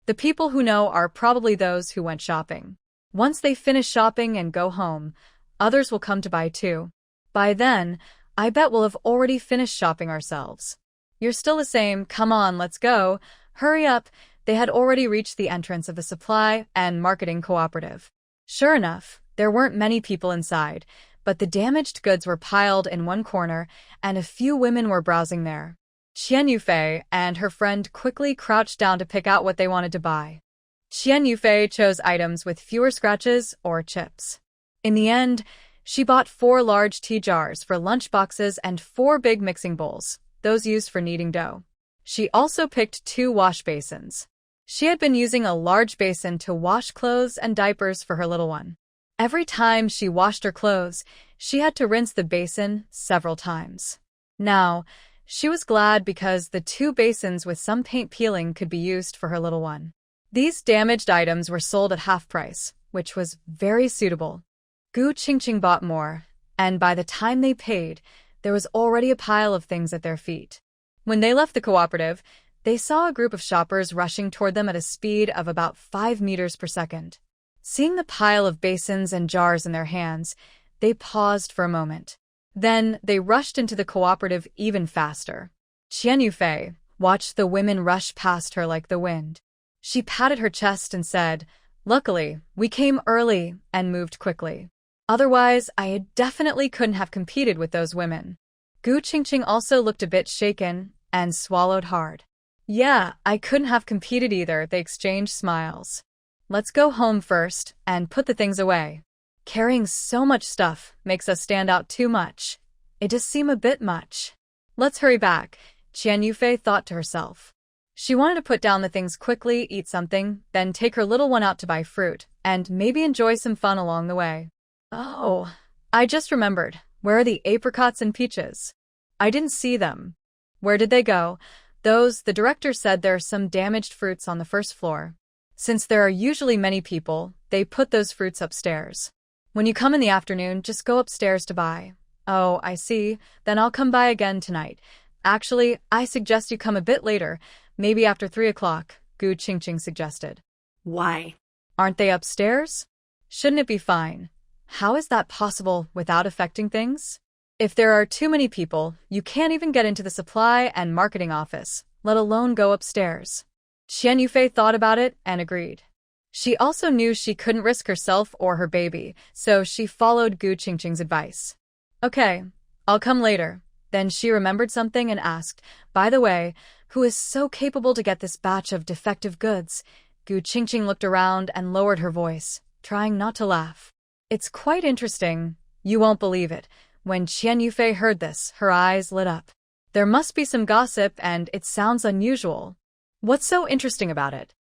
The people who know are probably those who went shopping. Once they finish shopping and go home, others will come to buy too. By then, I bet we'll have already finished shopping ourselves. You're still the same. Come on, let's go. Hurry up. They had already reached the entrance of the supply and marketing cooperative. Sure enough, there weren't many people inside, but the damaged goods were piled in one corner, and a few women were browsing there. Qian Yufei and her friend quickly crouched down to pick out what they wanted to buy. Qian Yufei chose items with fewer scratches or chips. In the end, she bought 4 large tea jars for lunch boxes and 4 big mixing bowls, those used for kneading dough. She also picked 2 wash basins. She had been using a large basin to wash clothes and diapers for her little one. Every time she washed her clothes, she had to rinse the basin several times. Now, she was glad because the 2 basins with some paint peeling could be used for her little one. These damaged items were sold at half price, which was very suitable. Gu Qingqing bought more, and by the time they paid, there was already a pile of things at their feet. When they left the cooperative, they saw a group of shoppers rushing toward them at a speed of about 5 meters per second. Seeing the pile of basins and jars in their hands, they paused for a moment. Then they rushed into the cooperative even faster. Qian Yufei watched the women rush past her like the wind. She patted her chest and said, "Luckily, we came early and moved quickly. Otherwise, I definitely couldn't have competed with those women." Gu Qingqing also looked a bit shaken and swallowed hard. "Yeah, I couldn't have competed either." They exchanged smiles. "Let's go home first and put the things away. Carrying so much stuff makes us stand out too much. It does seem a bit much. Let's hurry back," Qian Yufei thought to herself. She wanted to put down the things quickly, eat something, then take her little one out to buy fruit, and maybe enjoy some fun along the way. "Oh, I just remembered. Where are the apricots and peaches? I didn't see them. Where did they go?" The director said there are some damaged fruits on the first floor. Since there are usually many people, they put those fruits upstairs. When you come in the afternoon, just go upstairs to buy. "Oh, I see. Then I'll come by again tonight. Actually, I suggest you come a bit later, maybe after 3 o'clock, Gu Qingqing suggested. Why? "Aren't they upstairs? Shouldn't it be fine? How is that possible without affecting things? If there are too many people, you can't even get into the supply and marketing office, let alone go upstairs." Qian Yufei thought about it and agreed. She also knew she couldn't risk herself or her baby, so she followed Gu Qingqing's advice. "Okay, I'll come later." Then she remembered something and asked, "By the way, who is so capable to get this batch of defective goods?" Gu Qingqing looked around and lowered her voice, trying not to laugh. "It's quite interesting. You won't believe it." When Qian Yufei heard this, her eyes lit up. "There must be some gossip and it sounds unusual. What's so interesting about it?"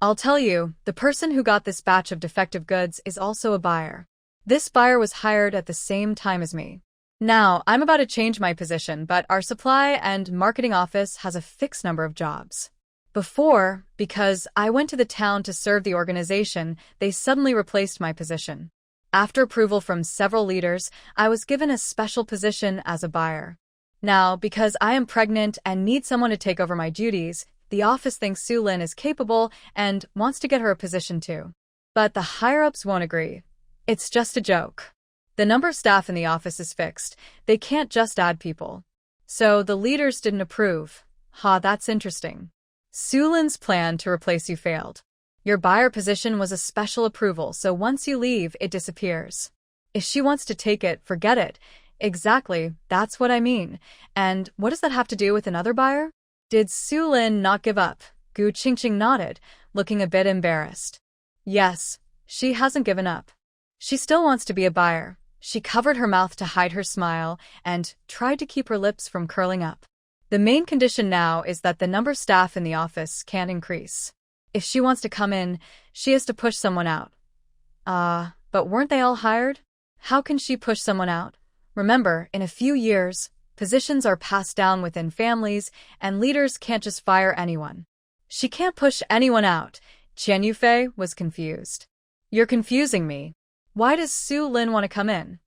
"I'll tell you, the person who got this batch of defective goods is also a buyer. This buyer was hired at the same time as me. Now, I'm about to change my position, but our supply and marketing office has a fixed number of jobs. Before, because I went to the town to serve the organization, they suddenly replaced my position. After approval from several leaders, I was given a special position as a buyer. Now, because I am pregnant and need someone to take over my duties, the office thinks Su Lin is capable and wants to get her a position too. But the higher-ups won't agree. It's just a joke. The number of staff in the office is fixed. They can't just add people. So the leaders didn't approve. That's interesting. Su Lin's plan to replace you failed. Your buyer position was a special approval, so once you leave, it disappears. If she wants to take it, forget it." "Exactly, that's what I mean. And what does that have to do with another buyer?" "Did Su Lin not give up?" Gu Qingqing nodded, looking a bit embarrassed. "Yes, she hasn't given up. She still wants to be a buyer." She covered her mouth to hide her smile and tried to keep her lips from curling up. "The main condition now is that the number of staff in the office can't increase. If she wants to come in, she has to push someone out." But weren't they all hired? How can she push someone out? Remember, in a few years, positions are passed down within families, and leaders can't just fire anyone. She can't push anyone out. Qian Yufei was confused. "You're confusing me. Why does Su Lin want to come in?"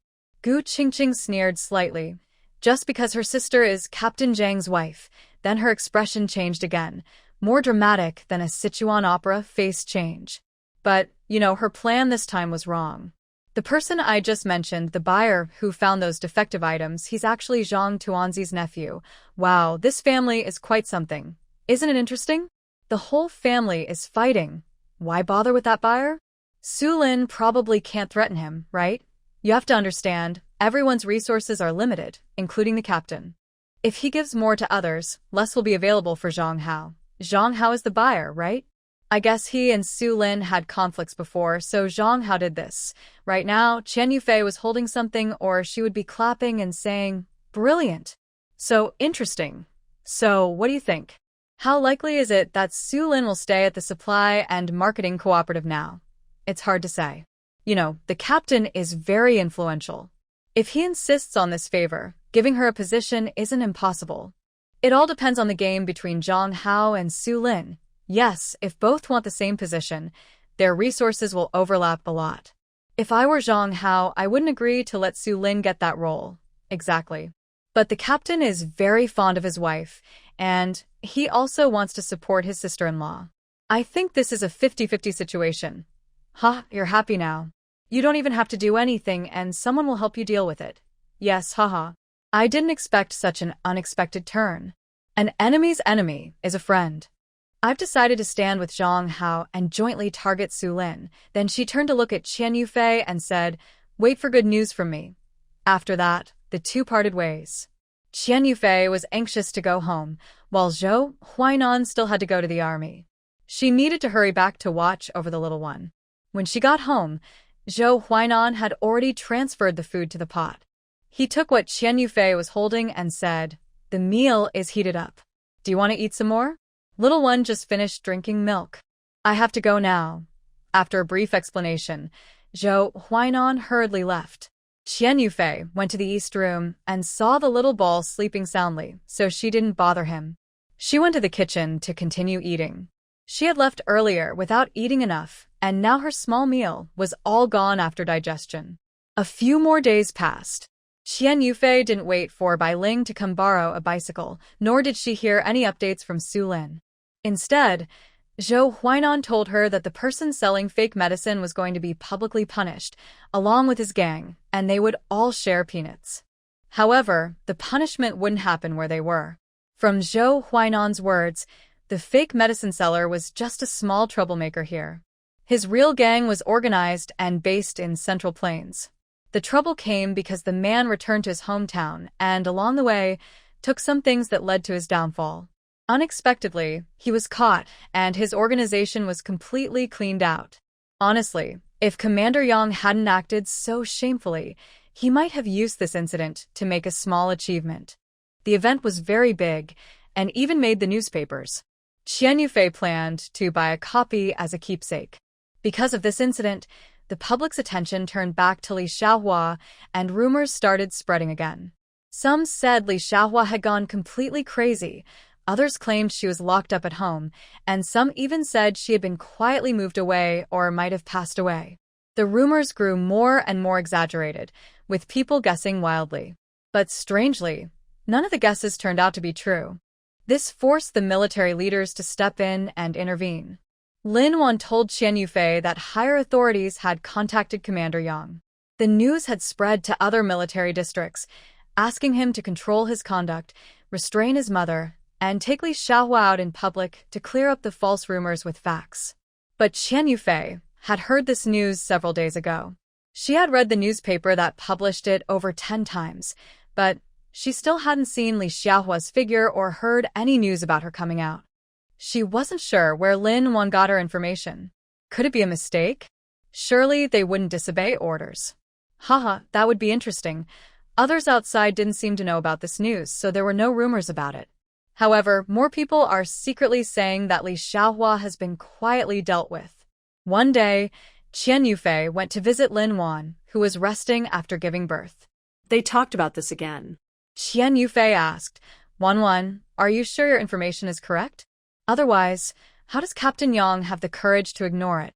Gu Qingqing sneered slightly. "Just because her sister is Captain Zhang's wife." Then her expression changed again, more dramatic than a Sichuan opera face change. "But, her plan this time was wrong. The person I just mentioned, the buyer who found those defective items, he's actually Zhang Tuanzi's nephew. Wow, this family is quite something. Isn't it interesting? The whole family is fighting. Why bother with that buyer? Su Lin probably can't threaten him, right? You have to understand, everyone's resources are limited, including the captain. If he gives more to others, less will be available for Zhang Hao. Zhang Hao is the buyer, right? I guess he and Su Lin had conflicts before, so Zhang Hao did this. Right now, Qian Yufei was holding something, or she would be clapping and saying, 'Brilliant. So interesting. So, what do you think?' How likely is it that Su Lin will stay at the supply and marketing cooperative now? It's hard to say. The captain is very influential. If he insists on this favor, giving her a position isn't impossible. It all depends on the game between Zhang Hao and Su Lin. Yes, if both want the same position, their resources will overlap a lot. If I were Zhang Hao, I wouldn't agree to let Su Lin get that role. Exactly. But the captain is very fond of his wife, and he also wants to support his sister-in-law. I think this is a 50-50 situation. You're happy now. You don't even have to do anything and someone will help you deal with it. Yes, haha. I didn't expect such an unexpected turn. An enemy's enemy is a friend. I've decided to stand with Zhang Hao and jointly target Su Lin. Then she turned to look at Qian Yufei and said, "Wait for good news from me." After that, the two parted ways. Qian Yufei was anxious to go home, while Zhou Huainan still had to go to the army. She needed to hurry back to watch over the little one. When she got home, Zhou Huainan had already transferred the food to the pot. He took what Qian Yufei was holding and said, "The meal is heated up. Do you want to eat some more? Little one just finished drinking milk. I have to go now." After a brief explanation, Zhou Huainan hurriedly left. Qian Yufei went to the east room and saw the little ball sleeping soundly, so she didn't bother him. She went to the kitchen to continue eating. She had left earlier without eating enough, and now her small meal was all gone after digestion. A few more days passed. Qian Yufei didn't wait for Bai Ling to come borrow a bicycle, nor did she hear any updates from Su Lin. Instead, Zhou Huainan told her that the person selling fake medicine was going to be publicly punished, along with his gang, and they would all share peanuts. However, the punishment wouldn't happen where they were. From Zhou Huainan's words, the fake medicine seller was just a small troublemaker here. His real gang was organized and based in Central Plains. The trouble came because the man returned to his hometown and, along the way, took some things that led to his downfall. Unexpectedly, he was caught, and his organization was completely cleaned out. Honestly, if Commander Yang hadn't acted so shamefully, he might have used this incident to make a small achievement. The event was very big, and even made the newspapers. Qian Yufei planned to buy a copy as a keepsake. Because of this incident, the public's attention turned back to Li Xiaohua, and rumors started spreading again. Some said Li Xiaohua had gone completely crazy, others claimed she was locked up at home, and some even said she had been quietly moved away or might have passed away. The rumors grew more and more exaggerated, with people guessing wildly. But strangely, none of the guesses turned out to be true. This forced the military leaders to step in and intervene. Lin Wan told Qian Yufei that higher authorities had contacted Commander Yang. The news had spread to other military districts, asking him to control his conduct, restrain his mother, and take Li Xiaohua out in public to clear up the false rumors with facts. But Qian Yufei had heard this news several days ago. She had read the newspaper that published it over 10 times, but she still hadn't seen Li Xiaohua's figure or heard any news about her coming out. She wasn't sure where Lin Wan got her information. Could it be a mistake? Surely they wouldn't disobey orders. That would be interesting. Others outside didn't seem to know about this news, so there were no rumors about it. However, more people are secretly saying that Li Xiaohua has been quietly dealt with. One day, Qian Yufei went to visit Lin Wan, who was resting after giving birth. They talked about this again. Qian Yufei asked, "Wan, are you sure your information is correct? Otherwise, how does Captain Yang have the courage to ignore it?"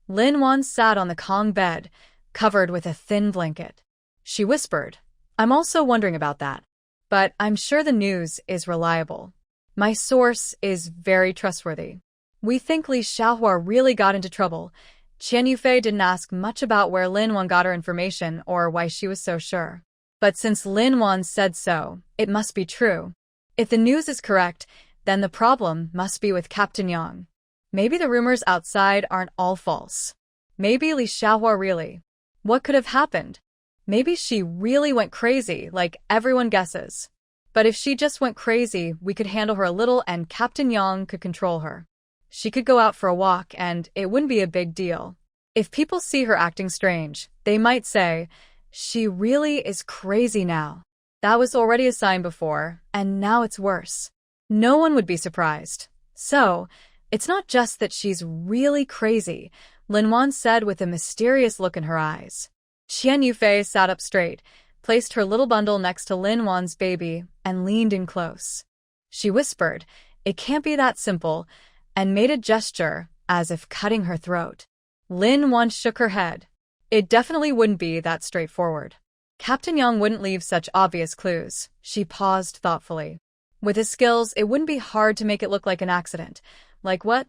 Lin Wan sat on the Kong bed, covered with a thin blanket. She whispered, "I'm also wondering about that. But I'm sure the news is reliable. My source is very trustworthy. We think Li Xiaohua really got into trouble." Qian Yufei didn't ask much about where Lin Wan got her information or why she was so sure. But since Lin Wan said so, it must be true. If the news is correct, then the problem must be with Captain Yang. Maybe the rumors outside aren't all false. Maybe Li Xiaohua really. What could have happened? Maybe she really went crazy, like everyone guesses. But if she just went crazy, we could handle her a little and Captain Yang could control her. She could go out for a walk and it wouldn't be a big deal. If people see her acting strange, they might say, "She really is crazy now." That was already a sign before, and now it's worse. No one would be surprised. So, it's not just that she's really crazy, Linwan said with a mysterious look in her eyes. Qian Yufei sat up straight, placed her little bundle next to Linwan's baby, and leaned in close. She whispered, "It can't be that simple," and made a gesture as if cutting her throat. Linwan shook her head. It definitely wouldn't be that straightforward. Captain Yang wouldn't leave such obvious clues. She paused thoughtfully. With his skills, it wouldn't be hard to make it look like an accident. Like what?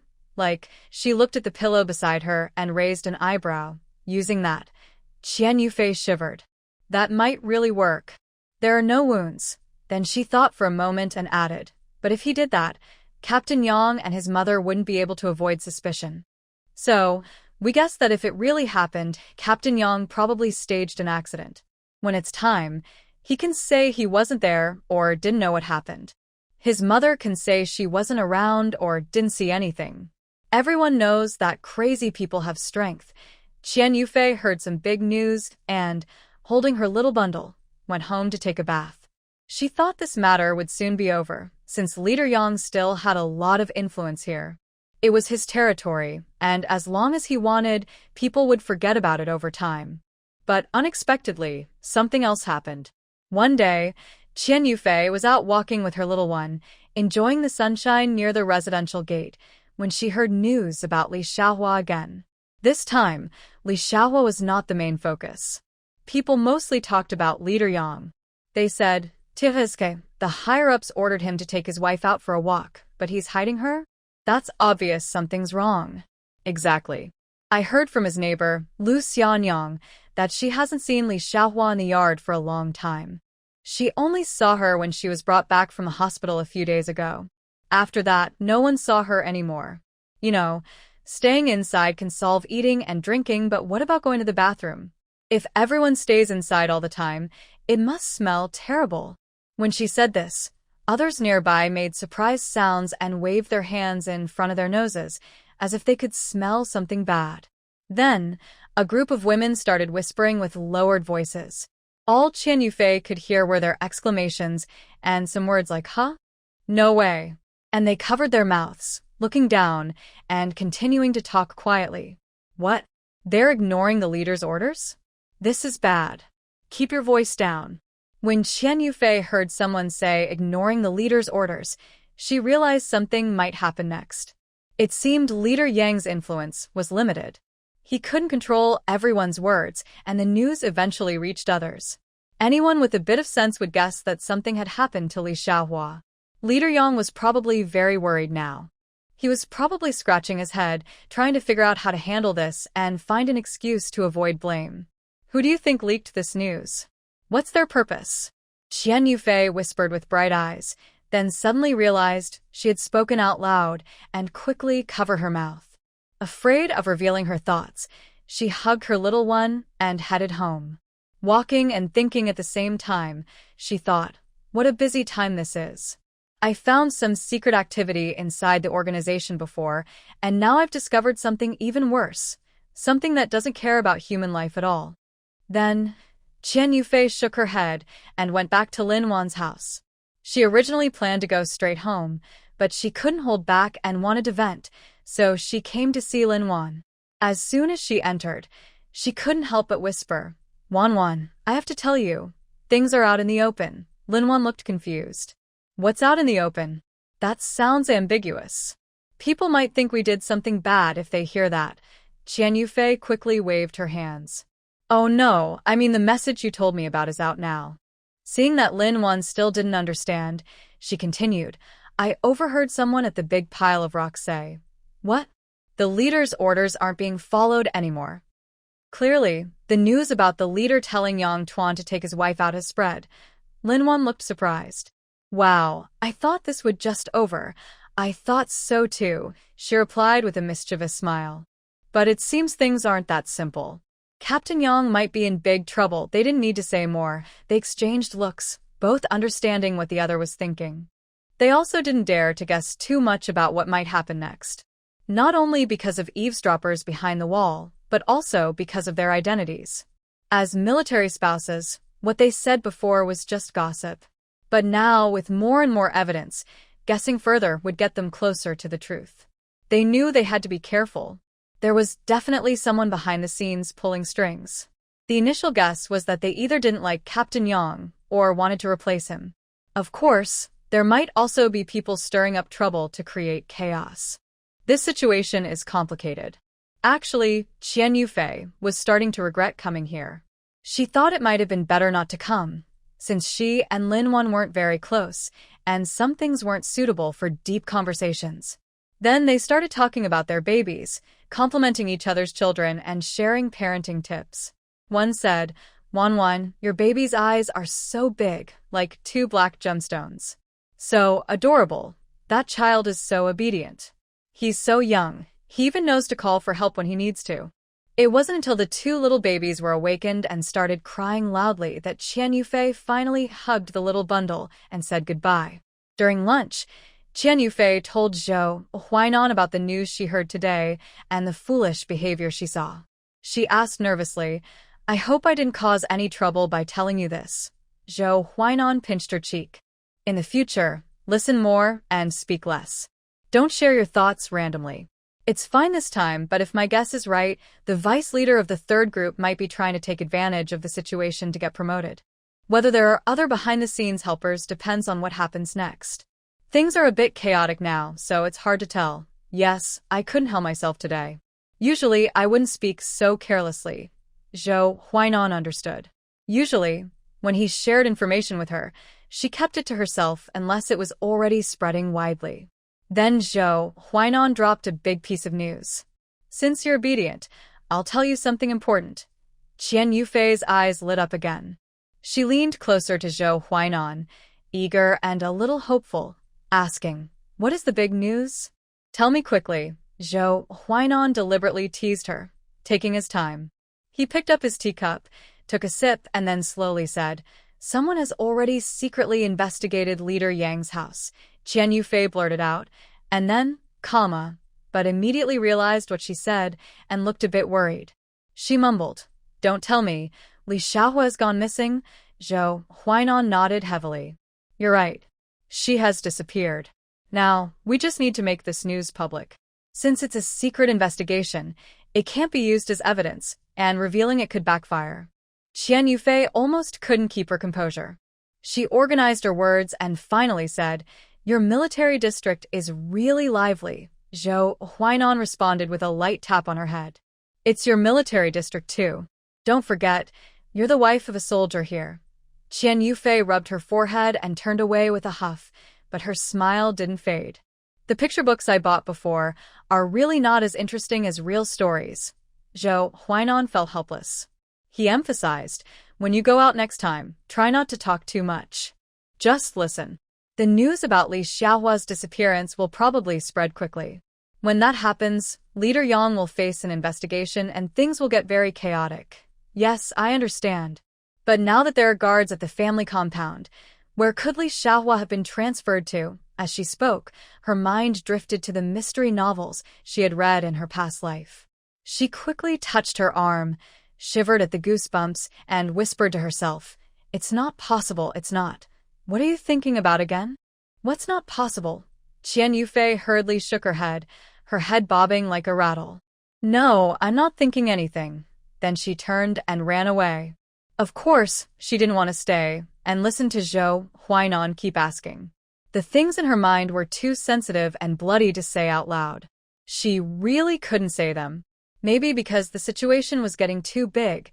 She looked at the pillow beside her and raised an eyebrow. Using that, Qian Yufei shivered. That might really work. There are no wounds. Then she thought for a moment and added, but if he did that, Captain Yang and his mother wouldn't be able to avoid suspicion. So, we guess that if it really happened, Captain Yang probably staged an accident. When it's time, he can say he wasn't there or didn't know what happened. His mother can say she wasn't around or didn't see anything. Everyone knows that crazy people have strength. Qian Yufei heard some big news and, holding her little bundle, went home to take a bath. She thought this matter would soon be over, since Leader Yang still had a lot of influence here. It was his territory, and as long as he wanted, people would forget about it over time. But unexpectedly, something else happened. One day, Qian Yufei was out walking with her little one, enjoying the sunshine near the residential gate, when she heard news about Li Xiaohua again. This time, Li Xiaohua was not the main focus. People mostly talked about Leader Yang. They said, "Tiviske, the higher-ups ordered him to take his wife out for a walk, but he's hiding her? That's obvious something's wrong." Exactly. I heard from his neighbor, Lu Xianyang, that she hasn't seen Li Xiaohua in the yard for a long time. She only saw her when she was brought back from the hospital a few days ago. After that, no one saw her anymore. You know, staying inside can solve eating and drinking, but what about going to the bathroom? If everyone stays inside all the time, it must smell terrible. When she said this, others nearby made surprised sounds and waved their hands in front of their noses, as if they could smell something bad. Then, a group of women started whispering with lowered voices. All Qian Yufei could hear were their exclamations and some words like, "Huh? No way." And they covered their mouths, looking down and continuing to talk quietly. What? They're ignoring the leader's orders? This is bad. Keep your voice down. When Qian Yufei heard someone say ignoring the leader's orders, she realized something might happen next. It seemed Leader Yang's influence was limited. He couldn't control everyone's words, and the news eventually reached others. Anyone with a bit of sense would guess that something had happened to Li Xiaohua. Leader Yang was probably very worried now. He was probably scratching his head, trying to figure out how to handle this and find an excuse to avoid blame. Who do you think leaked this news? What's their purpose? Qian Yufei whispered with bright eyes, then suddenly realized she had spoken out loud and quickly covered her mouth. Afraid of revealing her thoughts, she hugged her little one and headed home. Walking and thinking at the same time, she thought, what a busy time this is. I found some secret activity inside the organization before, and now I've discovered something even worse, something that doesn't care about human life at all. Then, Qian Yufei shook her head and went back to Lin Wan's house. She originally planned to go straight home, but she couldn't hold back and wanted to vent, so she came to see Lin Wan. As soon as she entered, she couldn't help but whisper, Wan, I have to tell you, things are out in the open." Lin Wan looked confused. "What's out in the open? That sounds ambiguous. People might think we did something bad if they hear that." Qian Yufei quickly waved her hands. "Oh no, I mean the message you told me about is out now." Seeing that Lin Wan still didn't understand, she continued, "I overheard someone at the big pile of rocks say, 'What? The leader's orders aren't being followed anymore.'" Clearly, the news about the leader telling Yang Tuan to take his wife out has spread. Lin Wan looked surprised. "Wow, I thought this would just over." "I thought so too," she replied with a mischievous smile. "But it seems things aren't that simple. Captain Yang might be in big trouble." They didn't need to say more. They exchanged looks, both understanding what the other was thinking. They also didn't dare to guess too much about what might happen next. Not only because of eavesdroppers behind the wall, but also because of their identities. As military spouses, what they said before was just gossip. But now, with more and more evidence, Guessing further would get them closer to the truth. They knew they had to be careful. There was definitely someone behind the scenes pulling strings. The initial guess was that they either didn't like Captain Yang or wanted to replace him. Of course, there might also be people stirring up trouble to create chaos. This situation is complicated. Actually, Qian Yufei was starting to regret coming here. She thought it might have been better not to come, since she and Lin Wan weren't very close, and some things weren't suitable for deep conversations. Then they started talking about their babies, complimenting each other's children and sharing parenting tips. One said, "Wan, your baby's eyes are so big, like two black gemstones. So adorable. That child is so obedient. He's so young, he even knows to call for help when he needs to." It wasn't until the two little babies were awakened and started crying loudly that Qian Yufei finally hugged the little bundle and said goodbye. During lunch, Qian Yufei told Zhou Huainan about the news she heard today and the foolish behavior she saw. She asked nervously, "I hope I didn't cause any trouble by telling you this." Zhou Huainan pinched her cheek. "In the future, listen more and speak less. Don't share your thoughts randomly. It's fine this time, but if my guess is right, the vice leader of the third group might be trying to take advantage of the situation to get promoted. Whether there are other behind-the-scenes helpers depends on what happens next. Things are a bit chaotic now, so it's hard to tell. Yes, I couldn't help myself today. Usually, I wouldn't speak so carelessly." Zhou Huainan understood. Usually, when he shared information with her, she kept it to herself unless it was already spreading widely. Then Zhou Huainan dropped a big piece of news. "Since you're obedient, I'll tell you something important." Qian Yufei's eyes lit up again. She leaned closer to Zhou Huainan, eager and a little hopeful, asking, "What is the big news?" "Tell me quickly." Zhou Huainan deliberately teased her, taking his time. He picked up his teacup, took a sip, and then slowly said, "Someone has already secretly investigated Leader Yang's house." Qian Yufei blurted out, and then, comma, but immediately realized what she said and looked a bit worried. She mumbled, "Don't tell me, Li Xiaohua has gone missing?" Zhou Huainan nodded heavily. "You're right. She has disappeared. Now, we just need to make this news public. Since it's a secret investigation, it can't be used as evidence, and revealing it could backfire." Qian Yufei almost couldn't keep her composure. She organized her words and finally said, "Your military district is really lively." Zhou Huainan responded with a light tap on her head. "It's your military district too. Don't forget, you're the wife of a soldier here." Qian Yufei rubbed her forehead and turned away with a huff, but her smile didn't fade. "The picture books I bought before are really not as interesting as real stories." Zhou Huainan felt helpless. He emphasized, "When you go out next time, try not to talk too much. Just listen. The news about Li Xiaohua's disappearance will probably spread quickly. When that happens, Leader Yang will face an investigation and things will get very chaotic." "Yes, I understand. But now that there are guards at the family compound, where could Li Xiaohua have been transferred to?" As she spoke, her mind drifted to the mystery novels she had read in her past life. She quickly touched her arm, shivered at the goosebumps, and whispered to herself, "It's not possible, it's not. What are you thinking about again?" "What's not possible?" Qian Yufei hurriedly shook her head bobbing like a rattle. "No, I'm not thinking anything." Then she turned and ran away. Of course, she didn't want to stay and listen to Zhou Huainan keep asking. The things in her mind were too sensitive and bloody to say out loud. She really couldn't say them. Maybe because the situation was getting too big.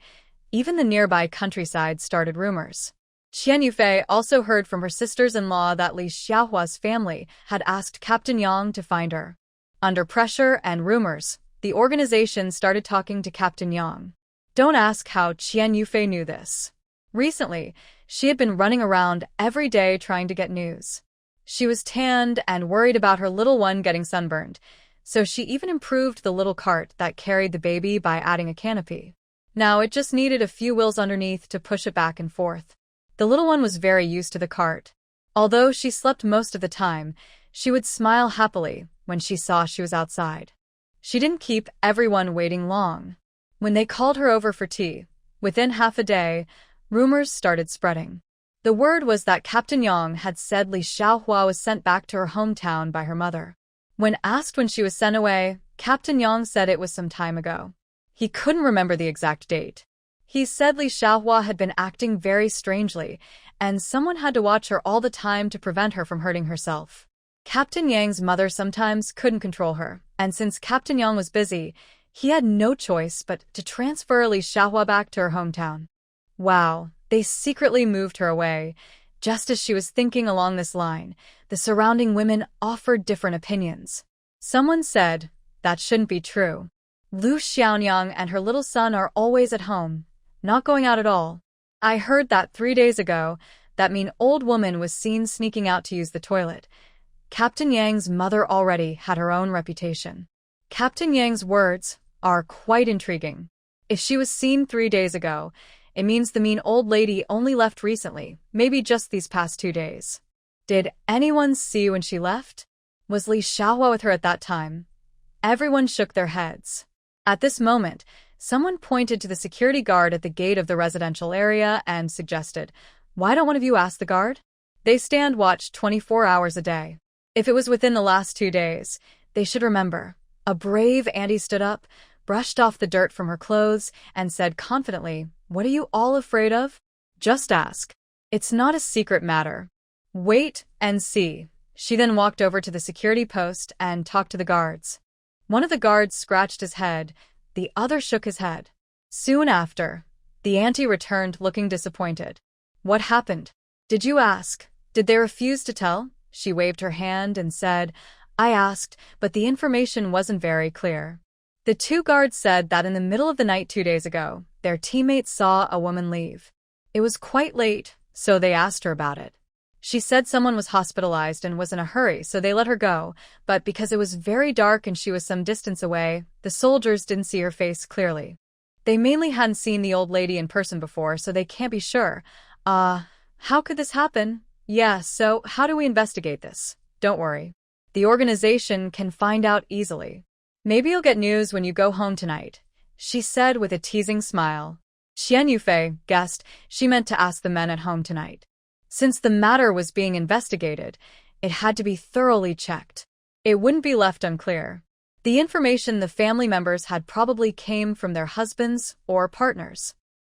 Even the nearby countryside started rumors. Qian Yufei also heard from her sisters-in-law that Li Xiaohua's family had asked Captain Yang to find her. Under pressure and rumors, the organization started talking to Captain Yang. Don't ask how Qian Yufei knew this. Recently, she had been running around every day trying to get news. She was tanned and worried about her little one getting sunburned, so she even improved the little cart that carried the baby by adding a canopy. Now it just needed a few wheels underneath to push it back and forth. The little one was very used to the cart. Although she slept most of the time, she would smile happily when she saw she was outside. She didn't keep everyone waiting long. When they called her over for tea, within half a day, rumors started spreading. The word was that Captain Yang had said Li Xiaohua was sent back to her hometown by her mother. When asked when she was sent away, Captain Yang said it was some time ago. He couldn't remember the exact date. He said Li Xiaohua had been acting very strangely, and someone had to watch her all the time to prevent her from hurting herself. Captain Yang's mother sometimes couldn't control her, and since Captain Yang was busy, he had no choice but to transfer Li Xiaohua back to her hometown. Wow, they secretly moved her away. Just as she was thinking along this line, the surrounding women offered different opinions. Someone said, that shouldn't be true. Lu Xiaonyang and her little son are always at home, not going out at all. I heard that 3 days ago, that mean old woman was seen sneaking out to use the toilet. Captain Yang's mother already had her own reputation. Captain Yang's words are quite intriguing. If she was seen 3 days ago, it means the mean old lady only left recently, maybe just these past 2 days. Did anyone see when she left? Was Li Xiaohua with her at that time? Everyone shook their heads. At this moment, someone pointed to the security guard at the gate of the residential area and suggested, "Why don't one of you ask the guard? They stand watch 24 hours a day. If it was within the last 2 days, they should remember." A brave auntie stood up, brushed off the dirt from her clothes, and said confidently, "What are you all afraid of? Just ask. It's not a secret matter. Wait and see." She then walked over to the security post and talked to the guards. One of the guards scratched his head, the other shook his head. Soon after, the auntie returned looking disappointed. "What happened? Did you ask? Did they refuse to tell?" She waved her hand and said, "I asked, but the information wasn't very clear." The 2 guards said that in the middle of the night 2 days ago, their teammates saw a woman leave. It was quite late, so they asked her about it. She said someone was hospitalized and was in a hurry, so they let her go, but because it was very dark and she was some distance away, the soldiers didn't see her face clearly. They mainly hadn't seen the old lady in person before, so they can't be sure. How could this happen? Yeah, so how do we investigate this? Don't worry. The organization can find out easily. Maybe you'll get news when you go home tonight, she said with a teasing smile. Qian Yufei guessed she meant to ask the men at home tonight. Since the matter was being investigated, it had to be thoroughly checked. It wouldn't be left unclear. The information the family members had probably came from their husbands or partners.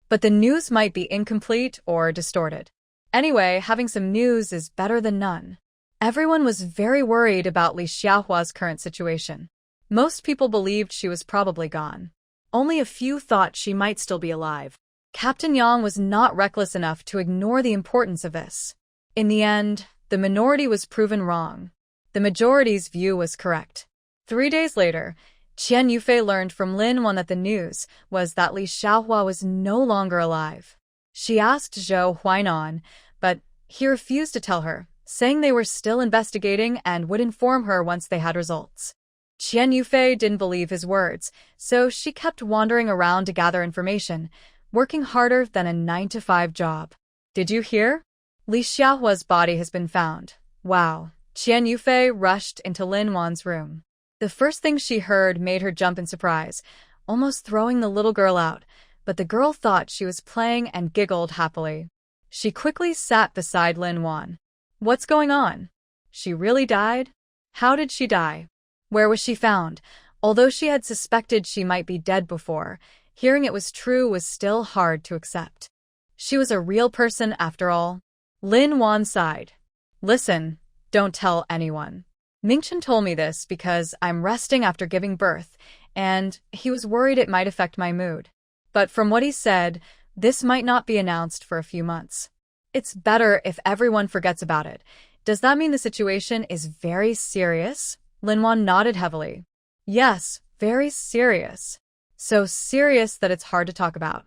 But the news might be incomplete or distorted. Anyway, having some news is better than none. Everyone was very worried about Li Xiaohua's current situation. Most people believed she was probably gone. Only a few thought she might still be alive. Captain Yang was not reckless enough to ignore the importance of this. In the end, the minority was proven wrong. The majority's view was correct. 3 days later, Qian Yufei learned from Lin Wan that the news was that Li Xiaohua was no longer alive. She asked Zhou Huainan, but he refused to tell her, saying they were still investigating and would inform her once they had results. Qian Yufei didn't believe his words, so she kept wandering around to gather information, working harder than a 9-to-5 job. Did you hear? Li Xiaohua's body has been found. Wow. Qian Yufei rushed into Lin Wan's room. The first thing she heard made her jump in surprise, almost throwing the little girl out, but the girl thought she was playing and giggled happily. She quickly sat beside Lin Wan. What's going on? She really died? How did she die? Where was she found? Although she had suspected she might be dead before, hearing it was true was still hard to accept. She was a real person after all. Lin Wan sighed. Listen, don't tell anyone. Mingchen told me this because I'm resting after giving birth, and he was worried it might affect my mood. But from what he said, this might not be announced for a few months. It's better if everyone forgets about it. Does that mean the situation is very serious? Lin Wan nodded heavily. Yes, very serious. So serious that it's hard to talk about.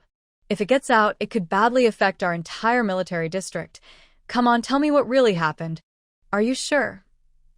If it gets out, it could badly affect our entire military district. Come on, tell me what really happened. Are you sure?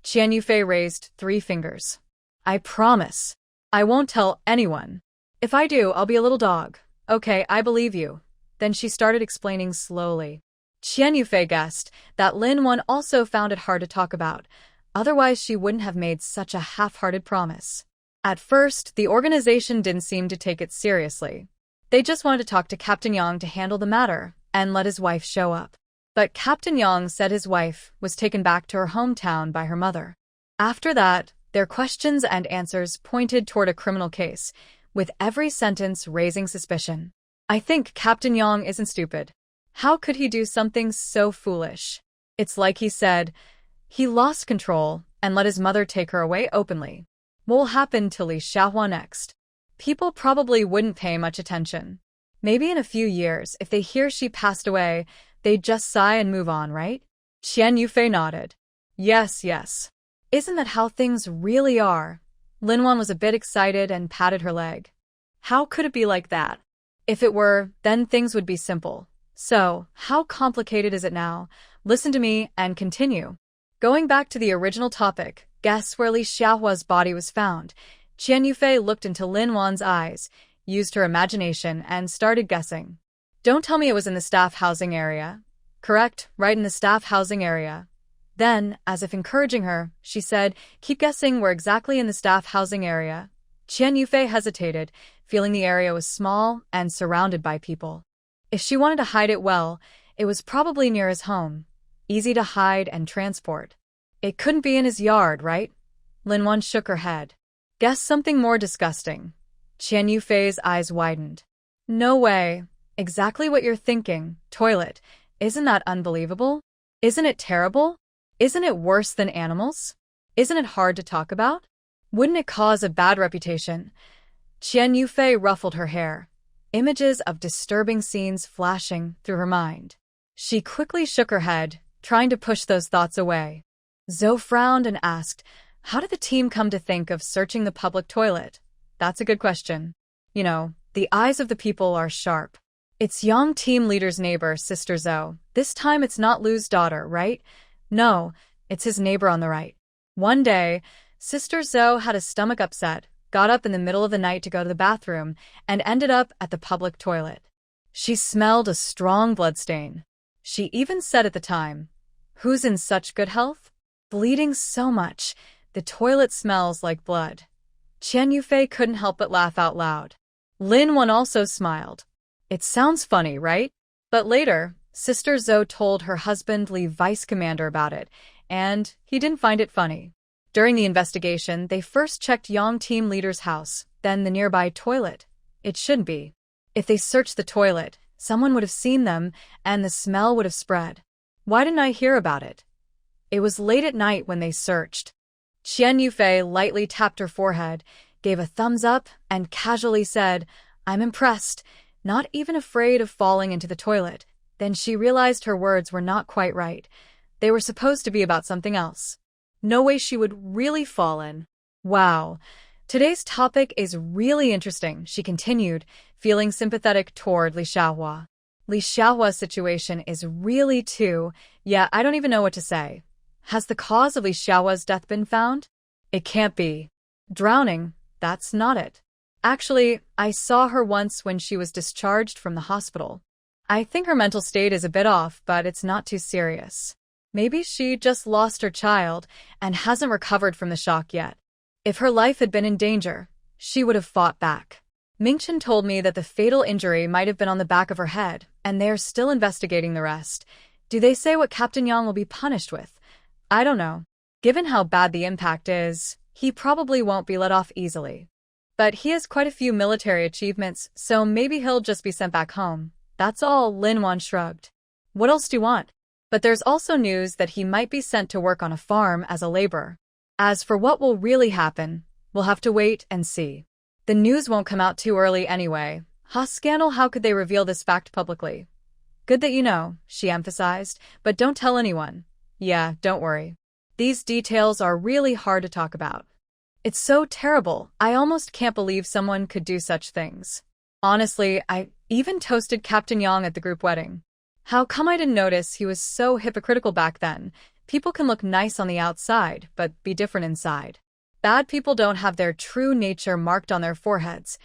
Qian Yufei raised 3 fingers. I promise. I won't tell anyone. If I do, I'll be a little dog. Okay, I believe you. Then she started explaining slowly. Qian Yufei guessed that Lin Wan also found it hard to talk about. Otherwise, she wouldn't have made such a half-hearted promise. At first, the organization didn't seem to take it seriously. They just wanted to talk to Captain Yang to handle the matter and let his wife show up. But Captain Yang said his wife was taken back to her hometown by her mother. After that, their questions and answers pointed toward a criminal case, with every sentence raising suspicion. I think Captain Yang isn't stupid. How could he do something so foolish? It's like he said, he lost control and let his mother take her away openly. What will happen to Li Xiaohua next? People probably wouldn't pay much attention. Maybe in a few years, if they hear she passed away, they'd just sigh and move on, right? Qian Yufei nodded. Yes, yes. Isn't that how things really are? Linwan was a bit excited and patted her leg. How could it be like that? If it were, then things would be simple. So, how complicated is it now? Listen to me and continue. Going back to the original topic, guess where Li Xiaohua's body was found? Qian Yufei looked into Lin Wan's eyes, used her imagination, and started guessing. Don't tell me it was in the staff housing area. Correct, right in the staff housing area. Then, as if encouraging her, she said, keep guessing where exactly in the staff housing area. Qian Yufei hesitated, feeling the area was small and surrounded by people. If she wanted to hide it well, it was probably near his home. Easy to hide and transport. It couldn't be in his yard, right? Linwan shook her head. Guess something more disgusting. Qian Yufei's eyes widened. No way. Exactly what you're thinking. Toilet. Isn't that unbelievable? Isn't it terrible? Isn't it worse than animals? Isn't it hard to talk about? Wouldn't it cause a bad reputation? Qian Yufei ruffled her hair, images of disturbing scenes flashing through her mind. She quickly shook her head, trying to push those thoughts away. Zhou frowned and asked, how did the team come to think of searching the public toilet? That's a good question. You know, the eyes of the people are sharp. It's Yang team leader's neighbor, Sister Zhou. This time it's not Lu's daughter, right? No, it's his neighbor on the right. One day, Sister Zhou had a stomach upset, got up in the middle of the night to go to the bathroom, and ended up at the public toilet. She smelled a strong bloodstain. She even said at the time, who's in such good health? Bleeding so much, the toilet smells like blood. Qian Yufei couldn't help but laugh out loud. Lin Wan also smiled. It sounds funny, right? But later, Sister Zhou told her husband Li Vice Commander about it, and he didn't find it funny. During the investigation, they first checked Yang team leader's house, then the nearby toilet. It shouldn't be. If they searched the toilet, someone would have seen them, and the smell would have spread. Why didn't I hear about it? It was late at night when they searched. Qian Yufei lightly tapped her forehead, gave a thumbs up, and casually said, I'm impressed, not even afraid of falling into the toilet. Then she realized her words were not quite right. They were supposed to be about something else. No way she would really fall in. Wow. Today's topic is really interesting, she continued, feeling sympathetic toward Li Xiaohua. Li Xiaohua's situation is really yeah, I don't even know what to say. Has the cause of Li Xiaohua's death been found? It can't be. Drowning, that's not it. Actually, I saw her once when she was discharged from the hospital. I think her mental state is a bit off, but it's not too serious. Maybe she just lost her child and hasn't recovered from the shock yet. If her life had been in danger, she would have fought back. Mingchen told me that the fatal injury might have been on the back of her head, and they're still investigating the rest. Do they say what Captain Yang will be punished with? I don't know. Given how bad the impact is, he probably won't be let off easily. But he has quite a few military achievements, so maybe he'll just be sent back home. That's all, Lin Wan shrugged. What else do you want? But there's also news that he might be sent to work on a farm as a laborer. As for what will really happen, we'll have to wait and see. The news won't come out too early anyway. Scandal, how could they reveal this fact publicly? Good that you know, she emphasized, but don't tell anyone. Yeah, don't worry. These details are really hard to talk about. It's so terrible, I almost can't believe someone could do such things. Honestly, I even toasted Captain Yang at the group wedding. How come I didn't notice he was so hypocritical back then? People can look nice on the outside, but be different inside. Bad people don't have their true nature marked on their foreheads.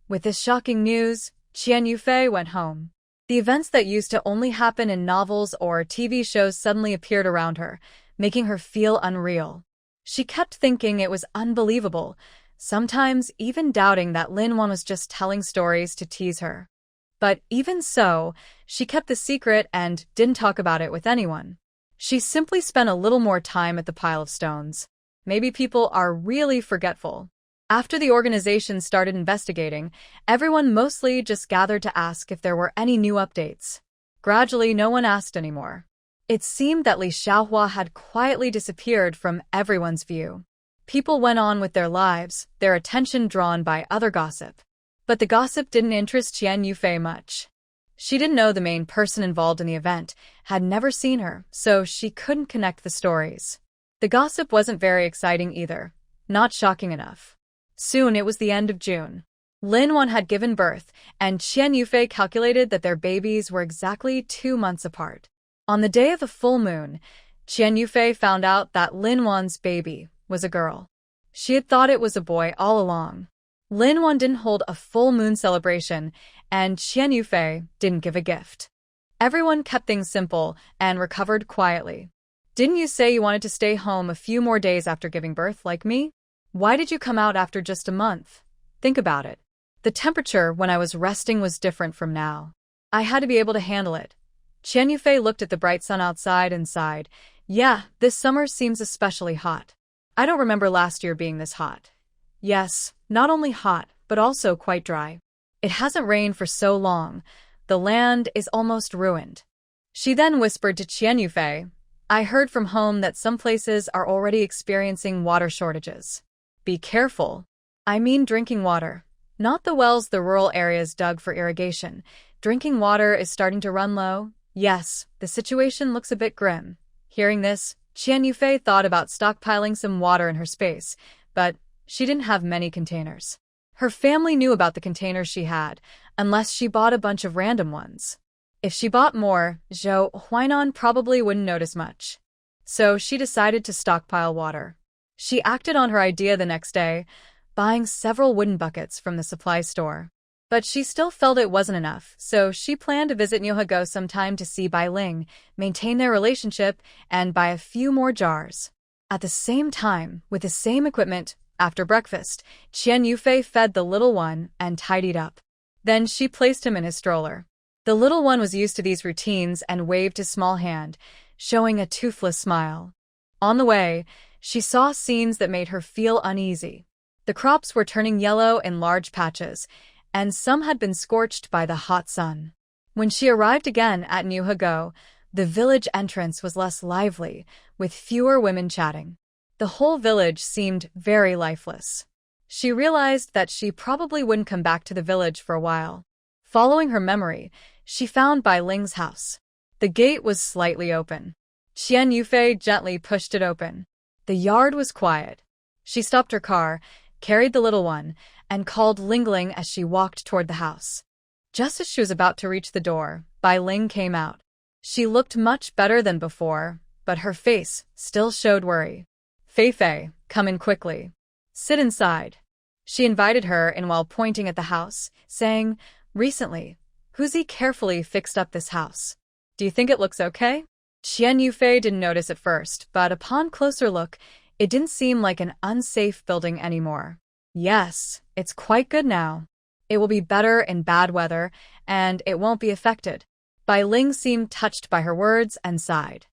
With this shocking news, Qian Yufei went home. The events that used to only happen in novels or TV shows suddenly appeared around her, making her feel unreal. She kept thinking it was unbelievable, sometimes even doubting that Lin Wan was just telling stories to tease her. But even so, she kept the secret and didn't talk about it with anyone. She simply spent a little more time at the pile of stones. Maybe people are really forgetful. After the organization started investigating, everyone mostly just gathered to ask if there were any new updates. Gradually, no one asked anymore. It seemed that Li Xiaohua had quietly disappeared from everyone's view. People went on with their lives, their attention drawn by other gossip. But the gossip didn't interest Qian Yufei much. She didn't know the main person involved in the event, had never seen her, so she couldn't connect the stories. The gossip wasn't very exciting either, not shocking enough. Soon it was the end of June. Lin Wan had given birth, and Qian Yufei calculated that their babies were exactly 2 months apart. On the day of the full moon, Qian Yufei found out that Lin Wan's baby was a girl. She had thought it was a boy all along. Lin Wan didn't hold a full moon celebration, and Qian Yufei didn't give a gift. Everyone kept things simple and recovered quietly. Didn't you say you wanted to stay home a few more days after giving birth, like me? Why did you come out after just a month? Think about it. The temperature when I was resting was different from now. I had to be able to handle it. Qian Yufei looked at the bright sun outside and sighed. Yeah, this summer seems especially hot. I don't remember last year being this hot. Yes, not only hot, but also quite dry. It hasn't rained for so long. The land is almost ruined. She then whispered to Qian Yufei, I heard from home that some places are already experiencing water shortages. Be careful. I mean drinking water. Not the wells the rural areas dug for irrigation. Drinking water is starting to run low. Yes, the situation looks a bit grim. Hearing this, Qian Yufei thought about stockpiling some water in her space, but she didn't have many containers. Her family knew about the containers she had, unless she bought a bunch of random ones. If she bought more, Zhou Huainan probably wouldn't notice much. So she decided to stockpile water. She acted on her idea the next day, buying several wooden buckets from the supply store. But she still felt it wasn't enough, so she planned to visit Niuhego sometime to see Bai Ling, maintain their relationship, and buy a few more jars. At the same time, with the same equipment, after breakfast, Qian Yufei fed the little one and tidied up. Then she placed him in his stroller. The little one was used to these routines and waved his small hand, showing a toothless smile. On the way, she saw scenes that made her feel uneasy. The crops were turning yellow in large patches, and some had been scorched by the hot sun. When she arrived again at Niuhego, the village entrance was less lively, with fewer women chatting. The whole village seemed very lifeless. She realized that she probably wouldn't come back to the village for a while. Following her memory, she found Bai Ling's house. The gate was slightly open. Qian Yufei gently pushed it open. The yard was quiet. She stopped her car, carried the little one, and called Lingling as she walked toward the house. Just as she was about to reach the door, Bai Ling came out. She looked much better than before, but her face still showed worry. Fei Fei, come in quickly. Sit inside. She invited her in while pointing at the house, saying, Recently, Huzi carefully fixed up this house. Do you think it looks okay? Qian Yufei didn't notice at first, but upon closer look, it didn't seem like an unsafe building anymore. Yes, it's quite good now. It will be better in bad weather, and it won't be affected. Bai Ling seemed touched by her words and sighed.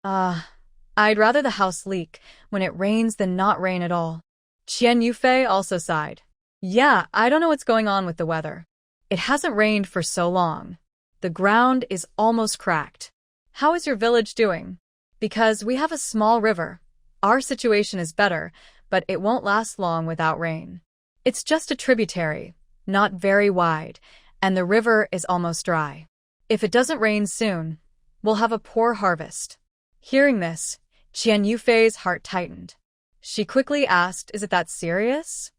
I'd rather the house leak when it rains than not rain at all. Qian Yufei also sighed. Yeah, I don't know what's going on with the weather. It hasn't rained for so long. The ground is almost cracked. How is your village doing? Because we have a small river. Our situation is better, but it won't last long without rain. It's just a tributary, not very wide, and the river is almost dry. If it doesn't rain soon, we'll have a poor harvest. Hearing this, Qian Yufei's heart tightened. She quickly asked, Is it that serious?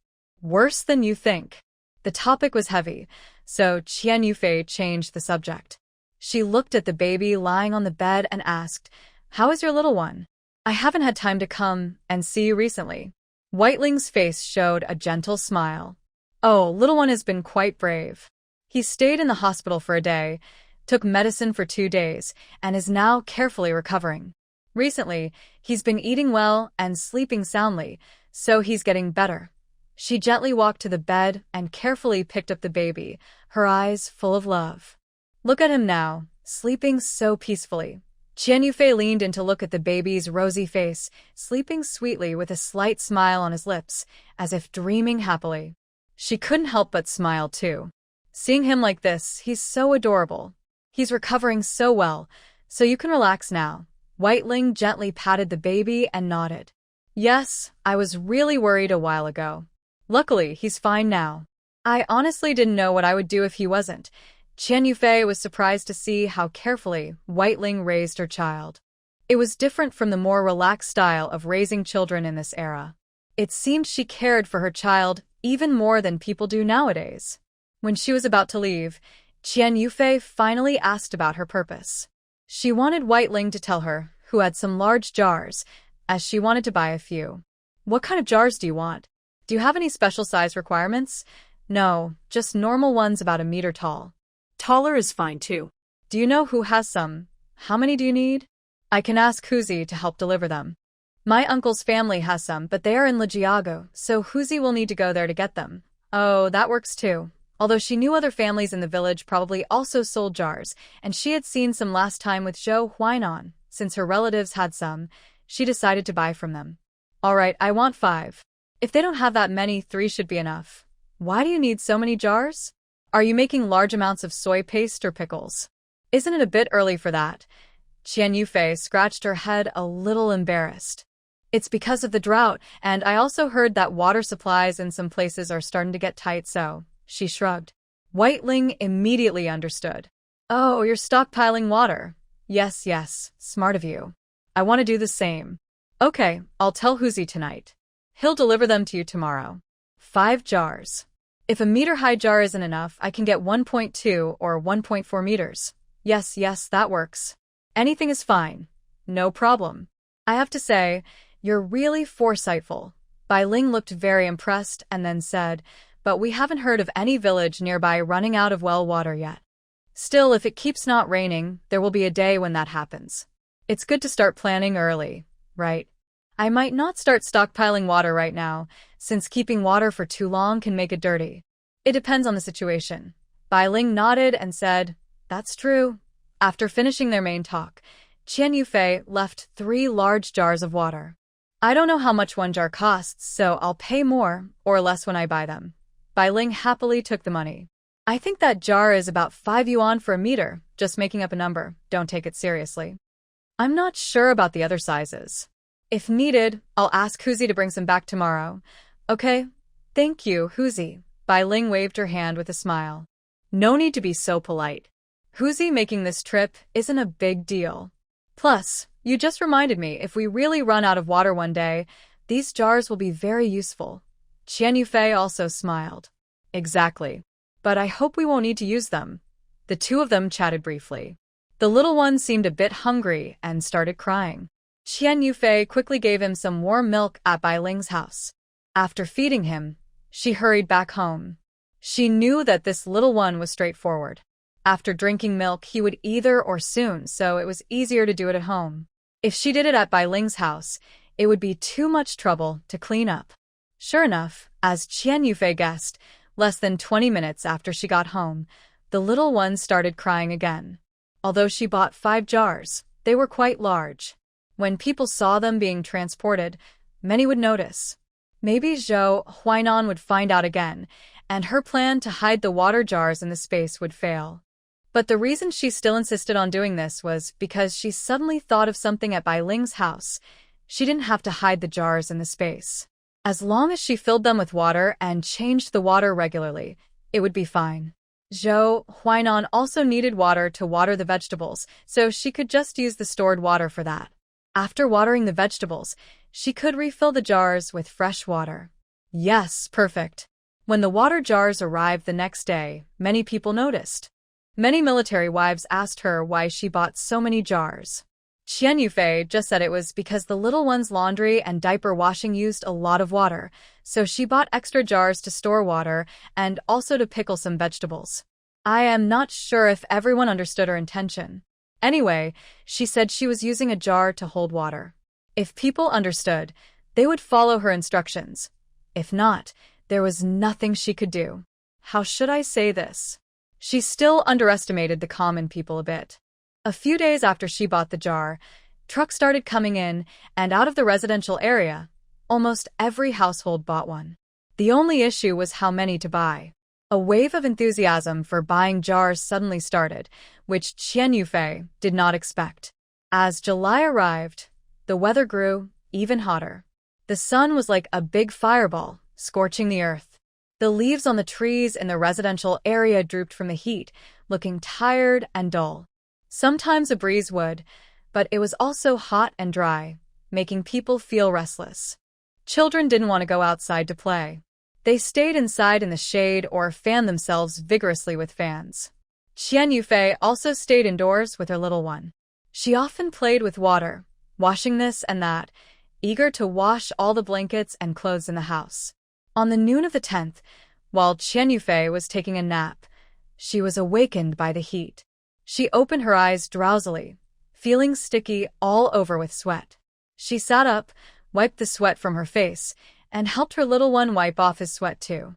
Worse than you think. The topic was heavy, so Qian Yufei changed the subject. She looked at the baby lying on the bed and asked, How is your little one? I haven't had time to come and see you recently. Whiteling's face showed a gentle smile. Oh, little one has been quite brave. He stayed in the hospital for a day, took medicine for 2 days, and is now carefully recovering. Recently, he's been eating well and sleeping soundly, so he's getting better. She gently walked to the bed and carefully picked up the baby, her eyes full of love. Look at him now, sleeping so peacefully. Qian Yufei leaned in to look at the baby's rosy face, sleeping sweetly with a slight smile on his lips, as if dreaming happily. She couldn't help but smile too. Seeing him like this, he's so adorable. He's recovering so well, so you can relax now. White Ling gently patted the baby and nodded. Yes, I was really worried a while ago. Luckily, he's fine now. I honestly didn't know what I would do if he wasn't. Qian Yufei was surprised to see how carefully White Ling raised her child. It was different from the more relaxed style of raising children in this era. It seemed she cared for her child even more than people do nowadays. When she was about to leave, Qian Yufei finally asked about her purpose. She wanted White Ling to tell her who had some large jars, as she wanted to buy a few. What kind of jars do you want? Do you have any special size requirements? No, just normal ones about a meter tall. Taller is fine too. Do you know who has some? How many do you need? I can ask Huzi to help deliver them. My uncle's family has some, but they are in Legiago, so Huzi will need to go there to get them. Oh, that works too. Although she knew other families in the village probably also sold jars, and she had seen some last time with Zhou Huainan. Since her relatives had some, she decided to buy from them. All right, I want 5. If they don't have that many, 3 should be enough. Why do you need so many jars? Are you making large amounts of soy paste or pickles? Isn't it a bit early for that? Qian Yufei scratched her head a little embarrassed. It's because of the drought, and I also heard that water supplies in some places are starting to get tight, so... She shrugged. White Ling immediately understood. Oh, you're stockpiling water. Yes, yes, smart of you. I want to do the same. Okay, I'll tell Huzi tonight. He'll deliver them to you tomorrow. 5 jars. If a meter-high jar isn't enough, I can get 1.2 or 1.4 meters. Yes, yes, that works. Anything is fine. No problem. I have to say, you're really foresightful. Bai Ling looked very impressed and then said, but we haven't heard of any village nearby running out of well water yet. Still, if it keeps not raining, there will be a day when that happens. It's good to start planning early, right? I might not start stockpiling water right now, since keeping water for too long can make it dirty. It depends on the situation. Bai Ling nodded and said, that's true. After finishing their main talk, Qian Yufei left 3 large jars of water. I don't know how much one jar costs, so I'll pay more or less when I buy them. Bai Ling happily took the money. I think that jar is about 5 yuan for a meter, just making up a number, don't take it seriously. I'm not sure about the other sizes. If needed, I'll ask Huzi to bring some back tomorrow. Okay? Thank you, Huzi. Bai Ling waved her hand with a smile. No need to be so polite. Huzi making this trip isn't a big deal. Plus, you just reminded me if we really run out of water one day, these jars will be very useful. Qian Yufei also smiled. Exactly. But I hope we won't need to use them. The two of them chatted briefly. The little one seemed a bit hungry and started crying. Qian Yufei quickly gave him some warm milk at Bai Ling's house. After feeding him, she hurried back home. She knew that this little one was straightforward. After drinking milk, he would either or soon, so it was easier to do it at home. If she did it at Bai Ling's house, it would be too much trouble to clean up. Sure enough, as Qian Yufei guessed, less than 20 minutes after she got home, the little one started crying again. Although she bought 5 jars, they were quite large. When people saw them being transported, many would notice. Maybe Zhou Huainan would find out again, and her plan to hide the water jars in the space would fail. But the reason she still insisted on doing this was because she suddenly thought of something at Bai Ling's house. She didn't have to hide the jars in the space. As long as she filled them with water and changed the water regularly, it would be fine. Zhou Huainan also needed water to water the vegetables, so she could just use the stored water for that. After watering the vegetables, she could refill the jars with fresh water. Yes, perfect. When the water jars arrived the next day, many people noticed. Many military wives asked her why she bought so many jars. Qian Yufei just said it was because the little one's laundry and diaper washing used a lot of water, so she bought extra jars to store water and also to pickle some vegetables. I am not sure if everyone understood her intention. Anyway, she said she was using a jar to hold water. If people understood, they would follow her instructions. If not, There was nothing she could do. How should I say this? She still underestimated the common people a bit. A few days after she bought the jar, trucks started coming in and out of the residential area. Almost every household bought one. The only issue was how many to buy. A wave of enthusiasm for buying jars suddenly started, which Qian Yufei did not expect. As July arrived, the weather grew even hotter. The sun was like a big fireball, scorching the earth. The leaves on the trees in the residential area drooped from the heat, looking tired and dull. Sometimes a breeze would, but it was also hot and dry, making people feel restless. Children didn't want to go outside to play. They stayed inside in the shade or fanned themselves vigorously with fans. Qian Yufei also stayed indoors with her little one. She often played with water, washing this and that, eager to wash all the blankets and clothes in the house. On the noon of the 10th, while Qian Yufei was taking a nap, she was awakened by the heat. She opened her eyes drowsily, feeling sticky all over with sweat. She sat up, wiped the sweat from her face, and helped her little one wipe off his sweat too.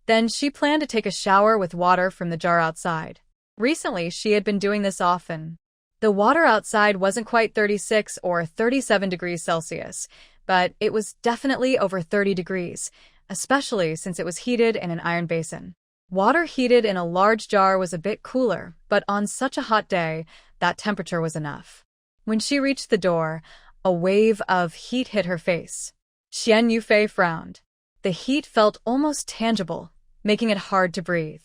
Then she planned to take a shower with water from the jar outside. Recently, she had been doing this often. The water outside wasn't quite 36 or 37 degrees Celsius, but it was definitely over 30 degrees, especially since it was heated in an iron basin. Water heated in a large jar was a bit cooler, but on such a hot day, that temperature was enough. When she reached the door, a wave of heat hit her face. Qian Yufei frowned. The heat felt almost tangible, making it hard to breathe.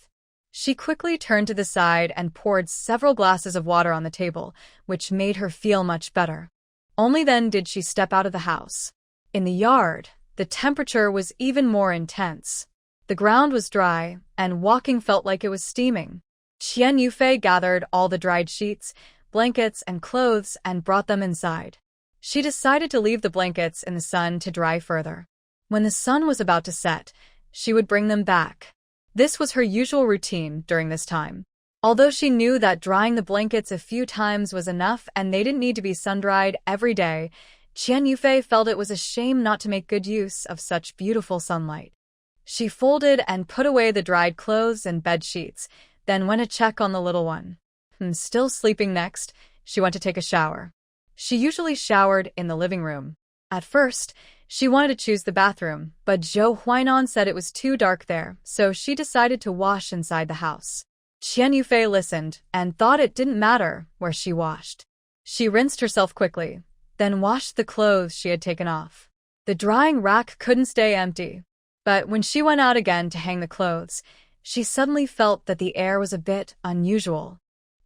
She quickly turned to the side and poured several glasses of water on the table, which made her feel much better. Only then did she step out of the house. In the yard, the temperature was even more intense. The ground was dry, and walking felt like it was steaming. Qian Yufei gathered all the dried sheets, blankets, and clothes and brought them inside. She decided to leave the blankets in the sun to dry further. When the sun was about to set, she would bring them back. This was her usual routine during this time. Although she knew that drying the blankets a few times was enough and they didn't need to be sun-dried every day, Qian Yufei felt it was a shame not to make good use of such beautiful sunlight. She folded and put away the dried clothes and bed sheets, then went to check on the little one. Still sleeping next, she went to take a shower. She usually showered in the living room. At first, she wanted to choose the bathroom, but Zhou Huainan said it was too dark there, so she decided to wash inside the house. Qian Yufei listened and thought it didn't matter where she washed. She rinsed herself quickly, then washed the clothes she had taken off. The drying rack couldn't stay empty, but when she went out again to hang the clothes, she suddenly felt that the air was a bit unusual.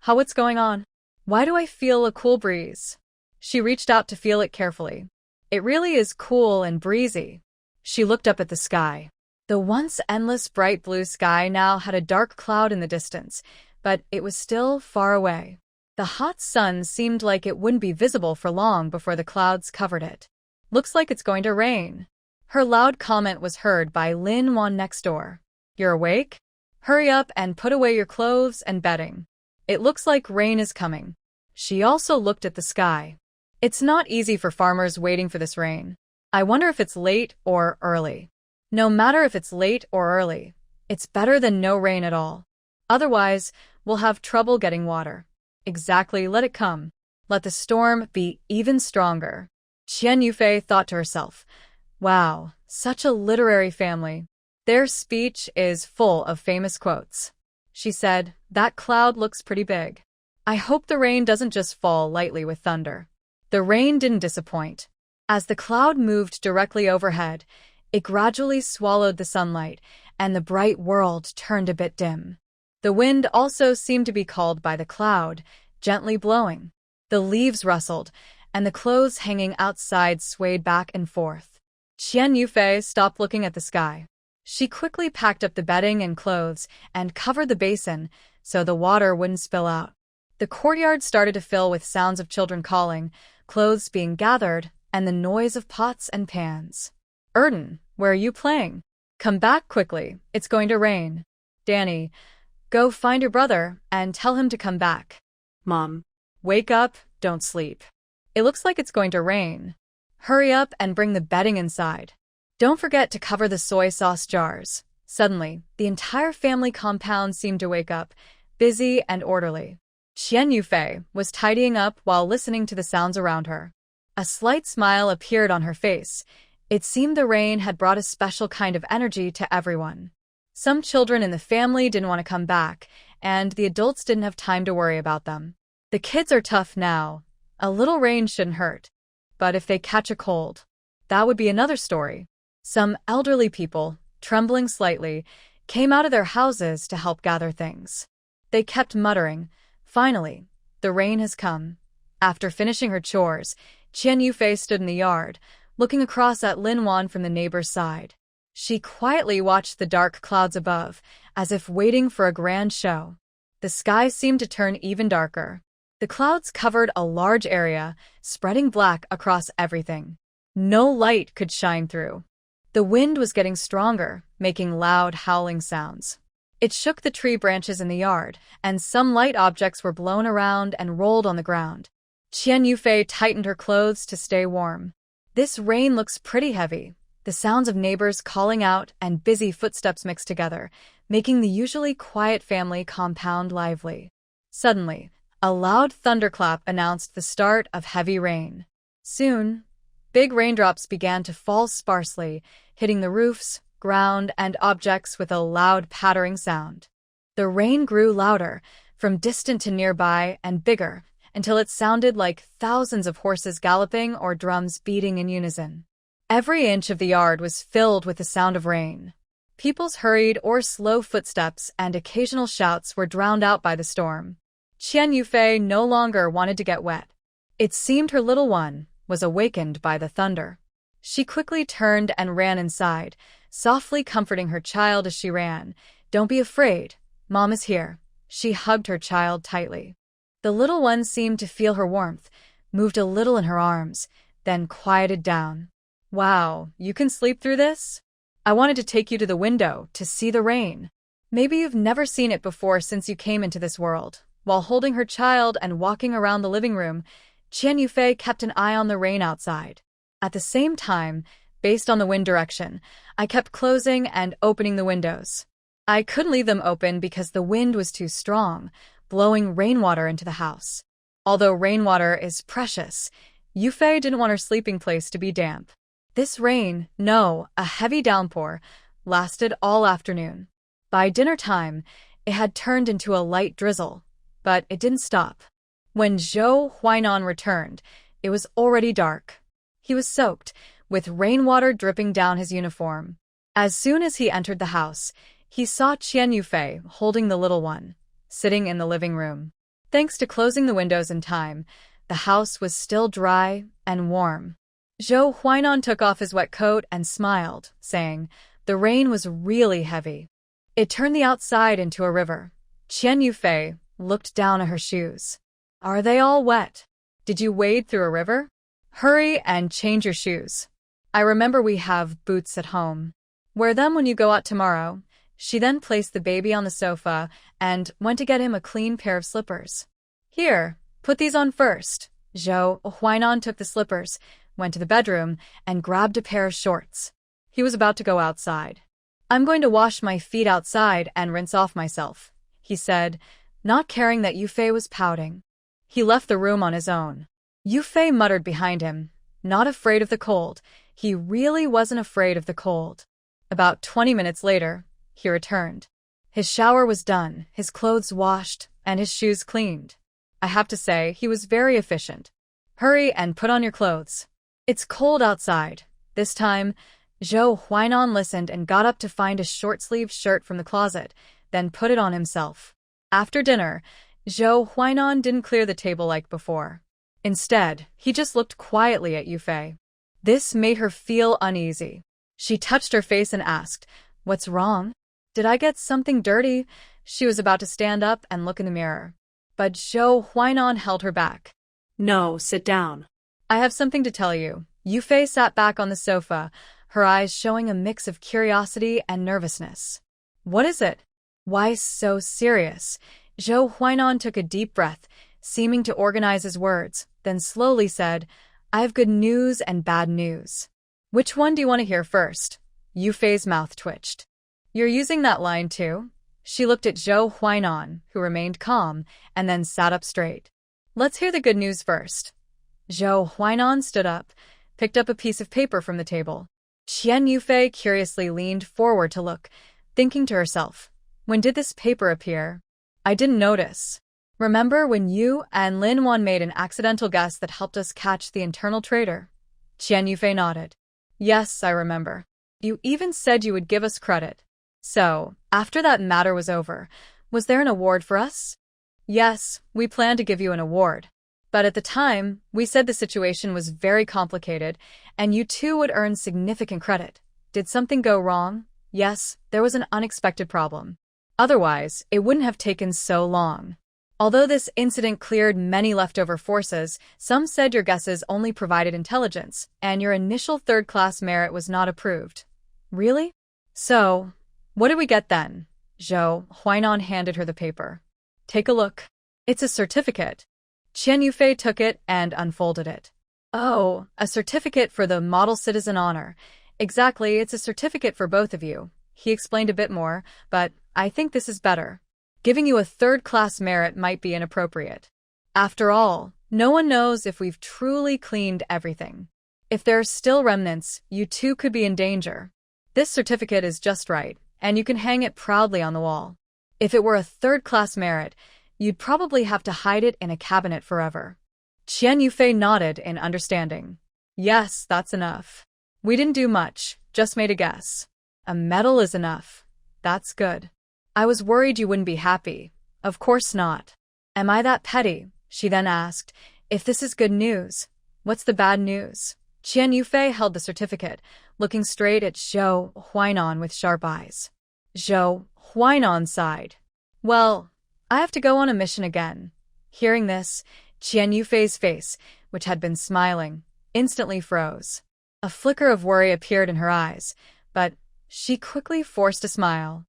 What's going on? Why do I feel a cool breeze? She reached out to feel it carefully. It really is cool and breezy. She looked up at the sky. The once endless bright blue sky now had a dark cloud in the distance, but it was still far away. The hot sun seemed like it wouldn't be visible for long before the clouds covered it. Looks like it's going to rain. Her loud comment was heard by Lin Wan next door. You're awake? Hurry up and put away your clothes and bedding. It looks like rain is coming. She also looked at the sky. It's not easy for farmers waiting for this rain. I wonder if it's late or early. No matter if it's late or early, it's better than no rain at all. Otherwise, we'll have trouble getting water. Exactly, let it come. Let the storm be even stronger. Qian Yufei thought to herself, wow, such a literary family. Their speech is full of famous quotes. She said, that cloud looks pretty big. I hope the rain doesn't just fall lightly with thunder. The rain didn't disappoint. As the cloud moved directly overhead, it gradually swallowed the sunlight, and the bright world turned a bit dim. The wind also seemed to be called by the cloud, gently blowing. The leaves rustled, and the clothes hanging outside swayed back and forth. Qian Yufei stopped looking at the sky. She quickly packed up the bedding and clothes and covered the basin so the water wouldn't spill out. The courtyard started to fill with sounds of children calling, clothes being gathered, and the noise of pots and pans. Erden, where are you playing? Come back quickly, it's going to rain. Danny, go find your brother and tell him to come back. Mom. Wake up, don't sleep. It looks like it's going to rain. Hurry up and bring the bedding inside. Don't forget to cover the soy sauce jars. Suddenly, the entire family compound seemed to wake up, busy and orderly. Qian Yufei was tidying up while listening to the sounds around her. A slight smile appeared on her face. It seemed the rain had brought a special kind of energy to everyone. Some children in the family didn't want to come back, and the adults didn't have time to worry about them. The kids are tough now. A little rain shouldn't hurt. But if they catch a cold, that would be another story. Some elderly people, trembling slightly, came out of their houses to help gather things. They kept muttering, "Finally, the rain has come." After finishing her chores, Qian Yufei stood in the yard, looking across at Lin Wan from the neighbor's side. She quietly watched the dark clouds above, as if waiting for a grand show. The sky seemed to turn even darker. The clouds covered a large area, spreading black across everything. No light could shine through. The wind was getting stronger, making loud howling sounds. It shook the tree branches in the yard, and some light objects were blown around and rolled on the ground. Qian Yufei tightened her clothes to stay warm. This rain looks pretty heavy. The sounds of neighbors calling out and busy footsteps mixed together, making the usually quiet family compound lively. Suddenly, a loud thunderclap announced the start of heavy rain. Soon, big raindrops began to fall sparsely, hitting the roofs, ground, and objects with a loud pattering sound. The rain grew louder, from distant to nearby, and bigger, until it sounded like thousands of horses galloping or drums beating in unison. Every inch of the yard was filled with the sound of rain. People's hurried or slow footsteps and occasional shouts were drowned out by the storm. Qian Yufei no longer wanted to get wet. It seemed her little one was awakened by the thunder. She quickly turned and ran inside, softly comforting her child as she ran. "Don't be afraid. Mom is here." She hugged her child tightly. The little one seemed to feel her warmth, moved a little in her arms, then quieted down. "Wow, you can sleep through this? I wanted to take you to the window to see the rain. Maybe you've never seen it before since you came into this world." While holding her child and walking around the living room, Qian Yufei kept an eye on the rain outside. At the same time, based on the wind direction, I kept closing and opening the windows. I couldn't leave them open because the wind was too strong, blowing rainwater into the house. Although rainwater is precious, Yufei didn't want her sleeping place to be damp. This rain, no, a heavy downpour, lasted all afternoon. By dinner time, it had turned into a light drizzle, but it didn't stop. When Zhou Huainan returned, it was already dark. He was soaked, with rainwater dripping down his uniform. As soon as he entered the house, he saw Qian Yufei holding the little one, sitting in the living room. Thanks to closing the windows in time, the house was still dry and warm. Zhou Huainan took off his wet coat and smiled, saying, "The rain was really heavy. It turned the outside into a river." Qian Yufei looked down at her shoes. "Are they all wet? Did you wade through a river? Hurry and change your shoes. I remember we have boots at home. Wear them when you go out tomorrow." She then placed the baby on the sofa and went to get him a clean pair of slippers. "Here, put these on first." Zhou Huainan took the slippers, went to the bedroom, and grabbed a pair of shorts. He was about to go outside. "I'm going to wash my feet outside and rinse off myself," he said, not caring that Yufei was pouting. He left the room on his own. Yufei muttered behind him, not afraid of the cold. He really wasn't afraid of the cold. About 20 minutes later, he returned. His shower was done, his clothes washed, and his shoes cleaned. I have to say, he was very efficient. "Hurry and put on your clothes. It's cold outside." This time, Zhou Huainan listened and got up to find a short-sleeved shirt from the closet, then put it on himself. After dinner, Zhou Huainan didn't clear the table like before. Instead, he just looked quietly at Yufei. This made her feel uneasy. She touched her face and asked, "What's wrong? Did I get something dirty?" She was about to stand up and look in the mirror. But Zhou Huainan held her back. "No, sit down. "I have something to tell you." Yufei sat back on the sofa, her eyes showing a mix of curiosity and nervousness. "What is it? Why so serious?" Zhou Huainan took a deep breath, seeming to organize his words, then slowly said, "I have good news and bad news." Which one do you want to hear first? Yufei's mouth twitched. You're using that line too? She looked at Zhou Huainan, who remained calm, and then sat up straight. Let's hear the good news first. Zhou Huainan stood up, picked up a piece of paper from the table. Qian Yufei curiously leaned forward to look, thinking to herself, when did this paper appear? I didn't notice. Remember when you and Lin Wan made an accidental guess that helped us catch the internal traitor? Qian Yufei nodded. Yes, I remember. You even said you would give us credit. So, after that matter was over, was there an award for us? Yes, we planned to give you an award. But at the time, we said the situation was very complicated, and you too would earn significant credit. Did something go wrong? Yes, there was an unexpected problem. Otherwise, it wouldn't have taken so long. Although this incident cleared many leftover forces, some said your guesses only provided intelligence, and your initial third-class merit was not approved. Really? So, what did we get then? Zhou Huainan handed her the paper. Take a look. It's a certificate. Qian Yufei took it and unfolded it. Oh, a certificate for the Model Citizen Honor. Exactly, it's a certificate for both of you. He explained a bit more, but I think this is better. Giving you a third-class merit might be inappropriate. After all, no one knows if we've truly cleaned everything. If there are still remnants, you too could be in danger. This certificate is just right, and you can hang it proudly on the wall. If it were a third-class merit, you'd probably have to hide it in a cabinet forever. Qian Yufei nodded in understanding. Yes, that's enough. We didn't do much, just made a guess. A medal is enough. That's good. I was worried you wouldn't be happy. Of course not. Am I that petty? She then asked. If this is good news, what's the bad news? Qian Yufei held the certificate, looking straight at Zhou Huainan with sharp eyes. Zhou Huainan sighed. Well, I have to go on a mission again. Hearing this, Qian Yufei's face, which had been smiling, instantly froze. A flicker of worry appeared in her eyes, but she quickly forced a smile.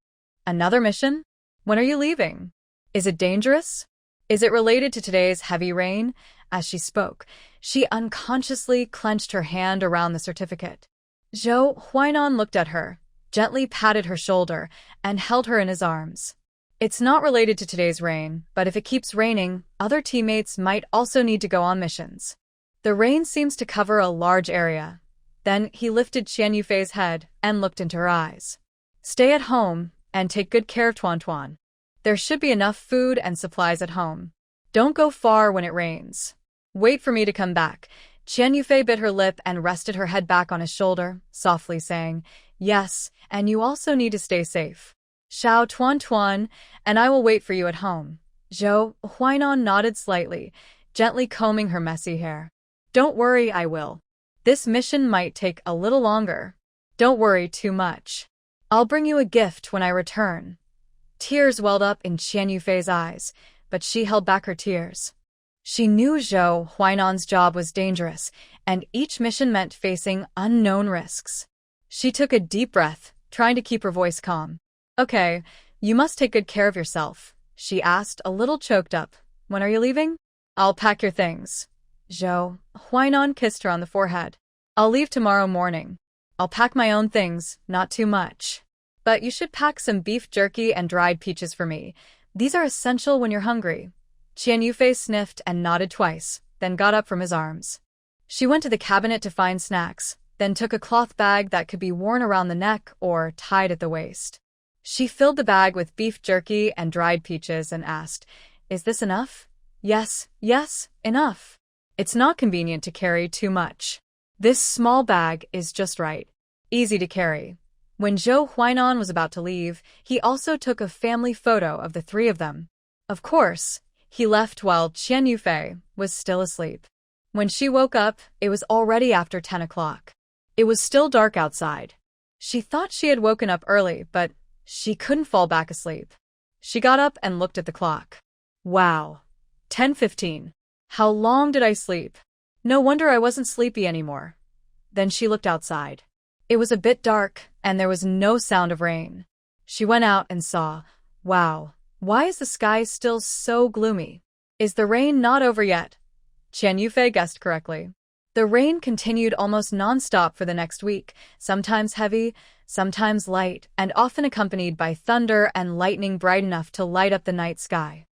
Another mission? When are you leaving? Is it dangerous? Is it related to today's heavy rain? As she spoke, she unconsciously clenched her hand around the certificate. Zhou Huainan looked at her, gently patted her shoulder, and held her in his arms. It's not related to today's rain, but if it keeps raining, other teammates might also need to go on missions. The rain seems to cover a large area. Then he lifted Qian Yufei's head and looked into her eyes. Stay at home and take good care of Tuan Tuan. There should be enough food and supplies at home. Don't go far when it rains. Wait for me to come back. Qian Yufei bit her lip and rested her head back on his shoulder, softly saying, Yes, and you also need to stay safe. Xiao Tuan Tuan, and I will wait for you at home. Zhou Huainan nodded slightly, gently combing her messy hair. Don't worry, I will. This mission might take a little longer. Don't worry too much. I'll bring you a gift when I return. Tears welled up in Qian Yufei's eyes, but she held back her tears. She knew Zhou Huainan's job was dangerous, and each mission meant facing unknown risks. She took a deep breath, trying to keep her voice calm. Okay, you must take good care of yourself, she asked, a little choked up. When are you leaving? I'll pack your things. Zhou Huainan kissed her on the forehead. I'll leave tomorrow morning. I'll pack my own things, not too much. But you should pack some beef jerky and dried peaches for me. These are essential when you're hungry. Qian Yufei sniffed and nodded twice, then got up from his arms. She went to the cabinet to find snacks, then took a cloth bag that could be worn around the neck or tied at the waist. She filled the bag with beef jerky and dried peaches and asked, Is this enough? Yes, enough. It's not convenient to carry too much. This small bag is just right. Easy to carry. When Zhou Huainan was about to leave, he also took a family photo of the three of them. Of course, he left while Qian Yufei was still asleep. When she woke up, it was already after 10 o'clock. It was still dark outside. She thought she had woken up early, but she couldn't fall back asleep. She got up and looked at the clock. Wow. 10:15. How long did I sleep? No wonder I wasn't sleepy anymore. Then she looked outside. It was a bit dark, and there was no sound of rain. She went out and saw, wow, why is the sky still so gloomy? Is the rain not over yet? Qian Yufei guessed correctly. The rain continued almost non-stop for the next week, sometimes heavy, sometimes light, and often accompanied by thunder and lightning bright enough to light up the night sky.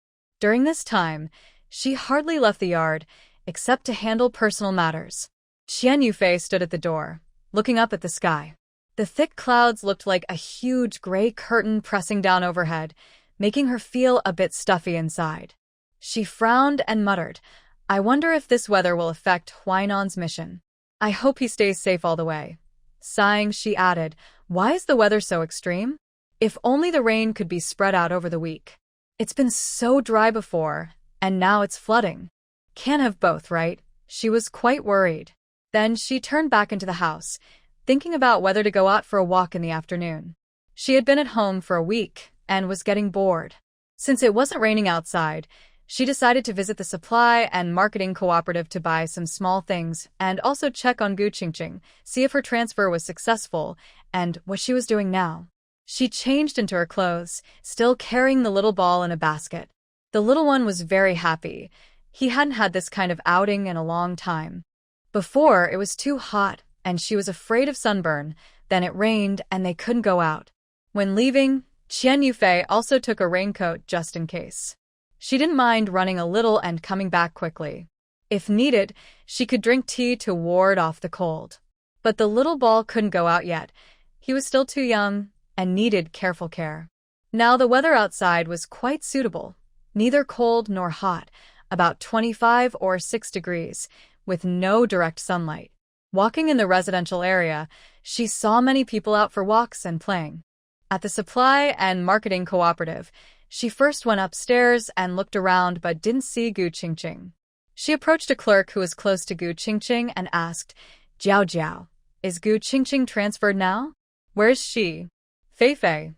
During this time, she hardly left the yard, except to handle personal matters. Qian Yufei stood at the door, looking up at the sky. The thick clouds looked like a huge gray curtain pressing down overhead, making her feel a bit stuffy inside. She frowned and muttered, "I wonder if this weather will affect Huainan's mission. I hope he stays safe all the way." Sighing, she added, "Why is the weather so extreme? If only the rain could be spread out over the week. It's been so dry before, and now it's flooding. Can't have both, right?" She was quite worried. Then she turned back into the house, thinking about whether to go out for a walk in the afternoon. She had been at home for a week and was getting bored. Since it wasn't raining outside, she decided to visit the supply and marketing cooperative to buy some small things and also check on Gu Qingqing, see if her transfer was successful and what she was doing now. She changed into her clothes, still carrying the little ball in a basket. The little one was very happy. He hadn't had this kind of outing in a long time. Before, it was too hot, and she was afraid of sunburn. Then it rained, and they couldn't go out. When leaving, Qian Yufei also took a raincoat just in case. She didn't mind running a little and coming back quickly. If needed, she could drink tea to ward off the cold. But the little ball couldn't go out yet. He was still too young and needed careful care. Now the weather outside was quite suitable, neither cold nor hot, about 25 or 6 degrees, with no direct sunlight. Walking in the residential area, she saw many people out for walks and playing. At the supply and marketing cooperative, she first went upstairs and looked around but didn't see Gu Qingqing. She approached a clerk who was close to Gu Qingqing and asked, "Jiao Jiao, is Gu Qingqing transferred now? Where is she? Fei Fei,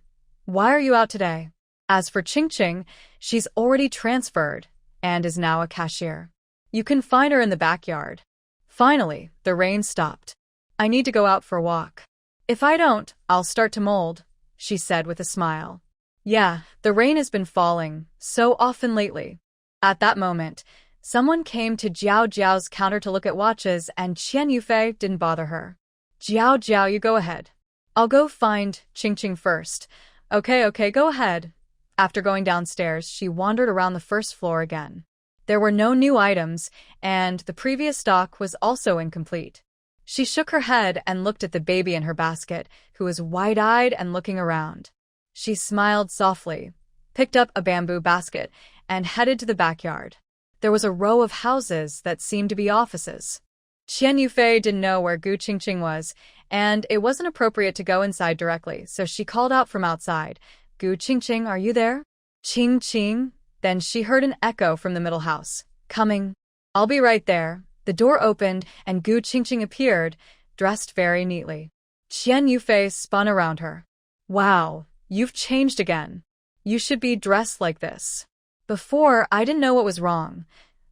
why are you out today?" As for Qingqing, she's already transferred and is now a cashier. You can find her in the backyard. Finally, the rain stopped. "I need to go out for a walk. If I don't, I'll start to mold," she said with a smile. "Yeah, the rain has been falling so often lately." At that moment, someone came to Jiao Jiao's counter to look at watches, and Qian Yufei didn't bother her. "Jiao Jiao, you go ahead. I'll go find Qingqing first." Okay, go ahead." After going downstairs, she wandered around the first floor again. There were no new items, and the previous stock was also incomplete. She shook her head and looked at the baby in her basket, who was wide-eyed and looking around. She smiled softly, picked up a bamboo basket, and headed to the backyard. There was a row of houses that seemed to be offices. Qian Yufei didn't know where Gu Qingqing was, and it wasn't appropriate to go inside directly, so she called out from outside, "Gu Qingqing, are you there? Qingqing?" Then she heard an echo from the middle house. "Coming. I'll be right there." The door opened, and Gu Qingqing appeared, dressed very neatly. Qian Yufei spun around her. "Wow, you've changed again. You should be dressed like this. Before, I didn't know what was wrong.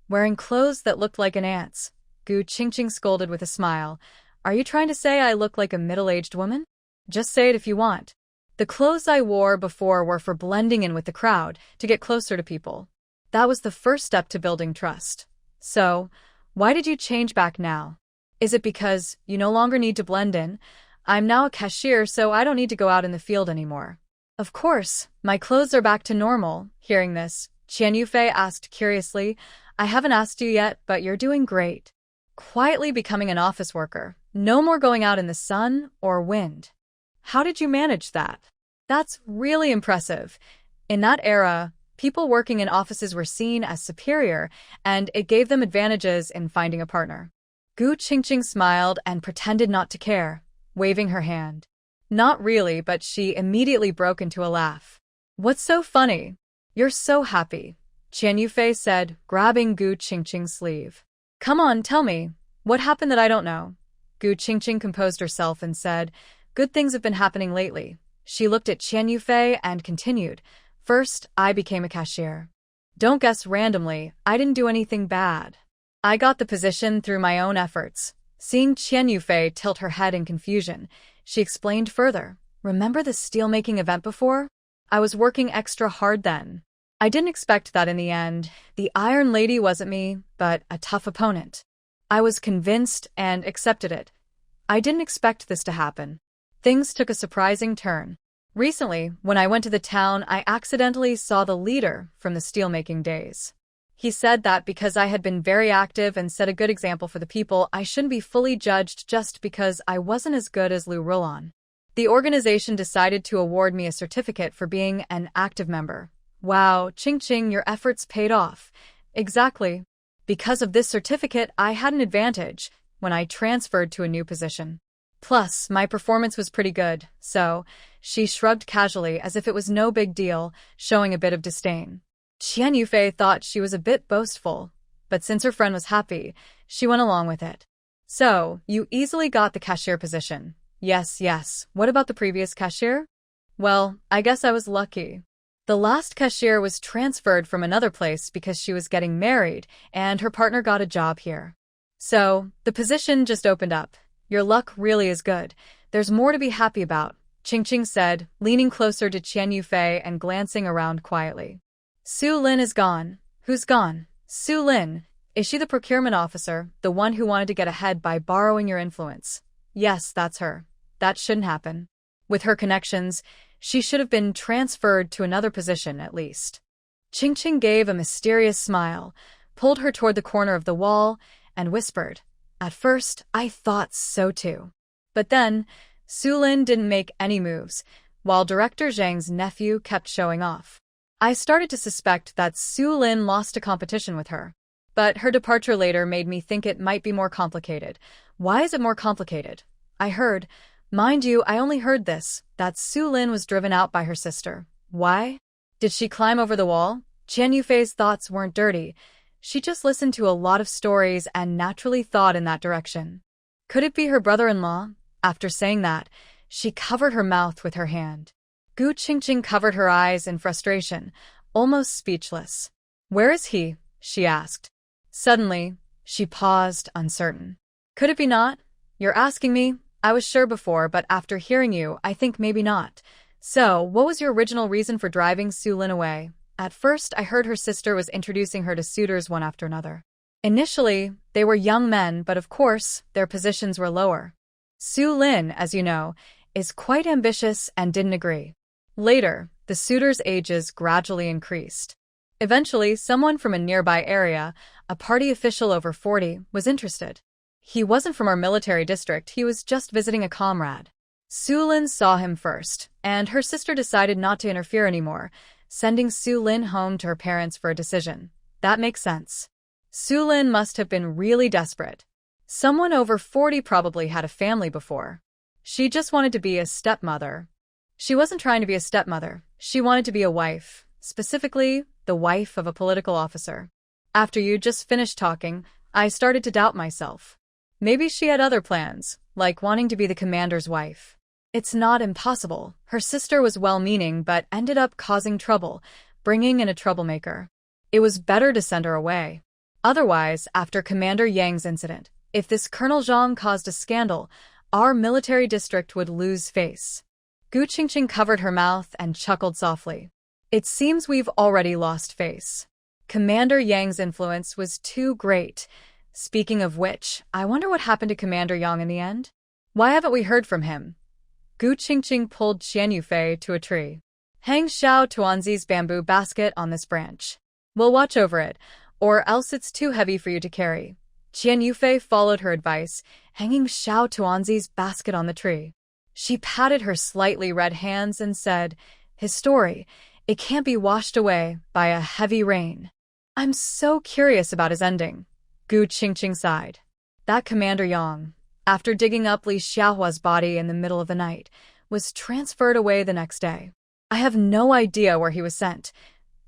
Wearing clothes that looked like an ant's." Gu Qingqing scolded with a smile. "Are you trying to say I look like a middle-aged woman? Just say it if you want. The clothes I wore before were for blending in with the crowd, to get closer to people. That was the first step to building trust. So, why did you change back now? Is it because you no longer need to blend in? I'm now a cashier, so I don't need to go out in the field anymore." "Of course, my clothes are back to normal." Hearing this, Qian Yufei asked curiously, "I haven't asked you yet, but you're doing great. Quietly becoming an office worker. No more going out in the sun or wind. How did you manage that? That's really impressive." In that era, people working in offices were seen as superior, and it gave them advantages in finding a partner. Gu Qingqing smiled and pretended not to care, waving her hand. Not really, but she immediately broke into a laugh. "What's so funny? You're so happy," Qian Yufei said, grabbing Gu Qingqing's sleeve. "Come on, tell me. What happened that I don't know?" Gu Qingqing composed herself and said, "Good things have been happening lately." She looked at Qian Yufei and continued, "First, I became a cashier. Don't guess randomly, I didn't do anything bad. I got the position through my own efforts." Seeing Qian Yufei tilt her head in confusion, she explained further, "Remember the steelmaking event before? I was working extra hard then. I didn't expect that in the end. The Iron Lady wasn't me, but a tough opponent. I was convinced and accepted it. I didn't expect this to happen. Things took a surprising turn. Recently, when I went to the town, I accidentally saw the leader from the steelmaking days. He said that because I had been very active and set a good example for the people, I shouldn't be fully judged just because I wasn't as good as Lu Rulan. The organization decided to award me a certificate for being an active member. Wow, Ching Ching, your efforts paid off. Exactly. Because of this certificate, I had an advantage when I transferred to a new position. Plus, my performance was pretty good, so she shrugged casually as if it was no big deal, showing a bit of disdain. Qian Yufei thought she was a bit boastful, but since her friend was happy, she went along with it. So, you easily got the cashier position. Yes, yes. What about the previous cashier? Well, I guess I was lucky. The last cashier was transferred from another place because she was getting married, and her partner got a job here. So, the position just opened up. Your luck really is good. There's more to be happy about, Ching Ching said, leaning closer to Qian Yufei and glancing around quietly. Su Lin is gone. Who's gone? Su Lin. Is she the procurement officer, the one who wanted to get ahead by borrowing your influence? Yes, that's her. That shouldn't happen. With her connections, she should have been transferred to another position at least. Ching Ching gave a mysterious smile, pulled her toward the corner of the wall, and whispered, At first, I thought so too. But then, Su Lin didn't make any moves, while Director Zhang's nephew kept showing off. I started to suspect that Su Lin lost a competition with her. But her departure later made me think it might be more complicated. Why is it more complicated? I heard, mind you, I only heard this, that Su Lin was driven out by her sister. Why? Did she climb over the wall? Qian Yufei's thoughts weren't dirty. She just listened to a lot of stories and naturally thought in that direction. Could it be her brother-in-law? After saying that, she covered her mouth with her hand. Gu Qingqing covered her eyes in frustration, almost speechless. Where is he? She asked. Suddenly, she paused, uncertain. Could it be not? You're asking me? I was sure before, but after hearing you, I think maybe not. So, what was your original reason for driving Su Lin away? At first, I heard her sister was introducing her to suitors one after another. Initially, they were young men, but of course, their positions were lower. Su Lin, as you know, is quite ambitious and didn't agree. Later, the suitors' ages gradually increased. Eventually, someone from a nearby area, a party official over 40, was interested. He wasn't from our military district, he was just visiting a comrade. Su Lin saw him first, and her sister decided not to interfere anymore, sending Su Lin home to her parents for a decision. That makes sense. Su Lin must have been really desperate. Someone over 40 probably had a family before. She just wanted to be a stepmother. She wasn't trying to be a stepmother, she wanted to be a wife, specifically, the wife of a political officer. After you just finished talking, I started to doubt myself. Maybe she had other plans, like wanting to be the commander's wife. It's not impossible. Her sister was well-meaning but ended up causing trouble, bringing in a troublemaker. It was better to send her away. Otherwise, after Commander Yang's incident, if this Colonel Zhang caused a scandal, our military district would lose face. Gu Qingqing covered her mouth and chuckled softly. It seems we've already lost face. Commander Yang's influence was too great. Speaking of which, I wonder what happened to Commander Yang in the end? Why haven't we heard from him? Gu Qingqing pulled Qian Yufei to a tree. Hang Xiao Tuanzi's bamboo basket on this branch. We'll watch over it, or else it's too heavy for you to carry. Qian Yufei followed her advice, hanging Xiao Tuanzi's basket on the tree. She patted her slightly red hands and said, His story, it can't be washed away by a heavy rain. I'm so curious about his ending. Gu Qingqing sighed. That Commander Yang, after digging up Li Xiaohua's body in the middle of the night, was transferred away the next day. I have no idea where he was sent.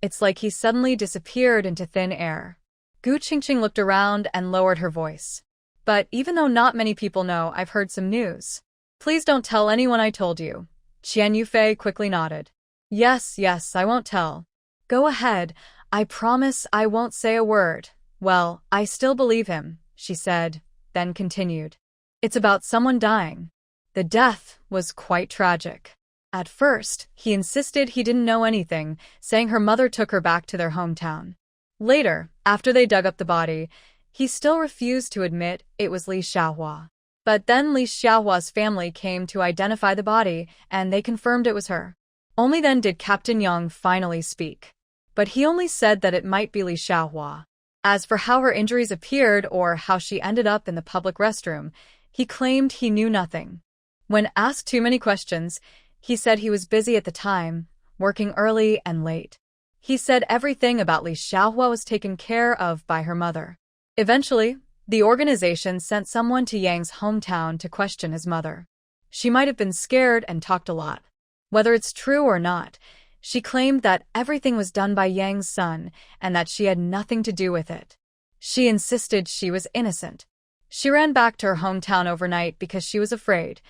It's like he suddenly disappeared into thin air. Gu Qingqing looked around and lowered her voice. But even though not many people know, I've heard some news. Please don't tell anyone I told you. Qian Yufei quickly nodded. Yes, I won't tell. Go ahead, I promise I won't say a word. Well, I still believe him, she said, then continued. It's about someone dying. The death was quite tragic. At first, he insisted he didn't know anything, saying her mother took her back to their hometown. Later, after they dug up the body, He still refused to admit it was Li Xiaohua. But then Li Xiaohua's family came to identify the body, and they confirmed it was her. Only then did Captain Yang finally speak. But he only said that it might be Li Xiaohua. As for how her injuries appeared or how she ended up in the public restroom, he claimed he knew nothing. When asked too many questions, he said he was busy at the time, working early and late. He said everything about Li Xiaohua was taken care of by her mother. Eventually, the organization sent someone to Yang's hometown to question his mother. She might have been scared and talked a lot. Whether it's true or not, she claimed that everything was done by Yang's son and that she had nothing to do with it. She insisted she was innocent. She ran back to her hometown overnight because she was afraid.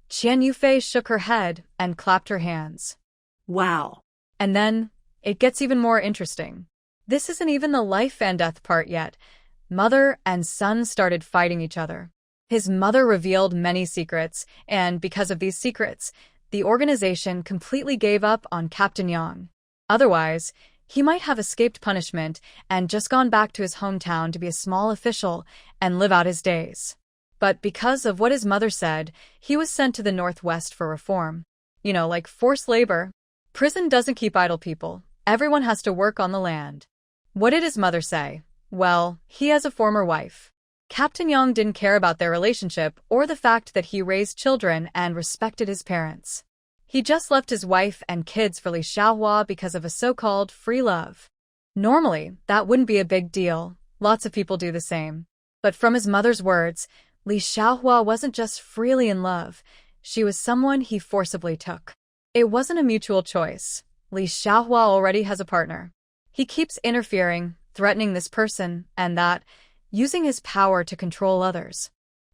Qian Yufei shook her head and clapped her hands. Wow. And then, it gets even more interesting. This isn't even the life and death part yet. Mother and son started fighting each other. His mother revealed many secrets, and because of these secrets, the organization completely gave up on Captain Yang. Otherwise, he might have escaped punishment and just gone back to his hometown to be a small official and live out his days. But because of what his mother said, he was sent to the Northwest for reform. Like forced labor. Prison doesn't keep idle people. Everyone has to work on the land. What did his mother say? Well, he has a former wife. Captain Yang didn't care about their relationship or the fact that he raised children and respected his parents. He just left his wife and kids for Li Xiaohua because of a so-called free love. Normally, that wouldn't be a big deal. Lots of people do the same. But from his mother's words, Li Xiaohua wasn't just freely in love. She was someone he forcibly took. It wasn't a mutual choice. Li Xiaohua already has a partner. He keeps interfering, threatening this person and that, using his power to control others.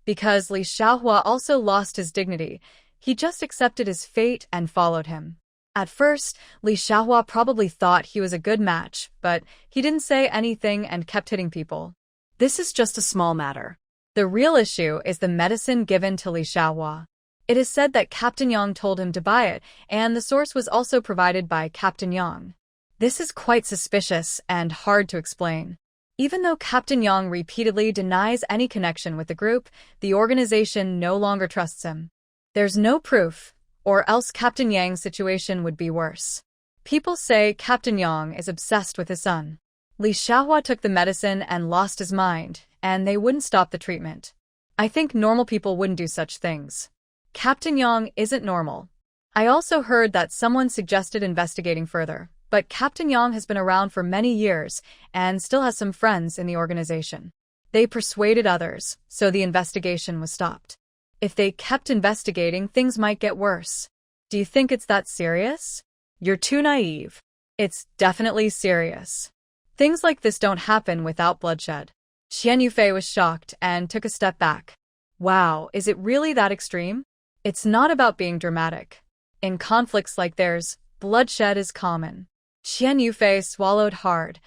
Because Li Xiaohua also lost his dignity, he just accepted his fate and followed him. At first, Li Xiaohua probably thought he was a good match, but he didn't say anything and kept hitting people. This is just a small matter. The real issue is the medicine given to Li Xiaohua. It is said that Captain Yang told him to buy it, and the source was also provided by Captain Yang. This is quite suspicious and hard to explain. Even though Captain Yang repeatedly denies any connection with the group, the organization no longer trusts him. There's no proof, or else Captain Yang's situation would be worse. People say Captain Yang is obsessed with his son. Li Xiaohua took the medicine and lost his mind, and they wouldn't stop the treatment. I think normal people wouldn't do such things. Captain Yang isn't normal. I also heard that someone suggested investigating further, but Captain Yang has been around for many years and still has some friends in the organization. They persuaded others, so the investigation was stopped. If they kept investigating, things might get worse. Do you think it's that serious? You're too naive. It's definitely serious. Things like this don't happen without bloodshed. Qian Yufei was shocked and took a step back. Wow, is it really that extreme? It's not about being dramatic. In conflicts like theirs, bloodshed is common. Qian Yufei swallowed hard,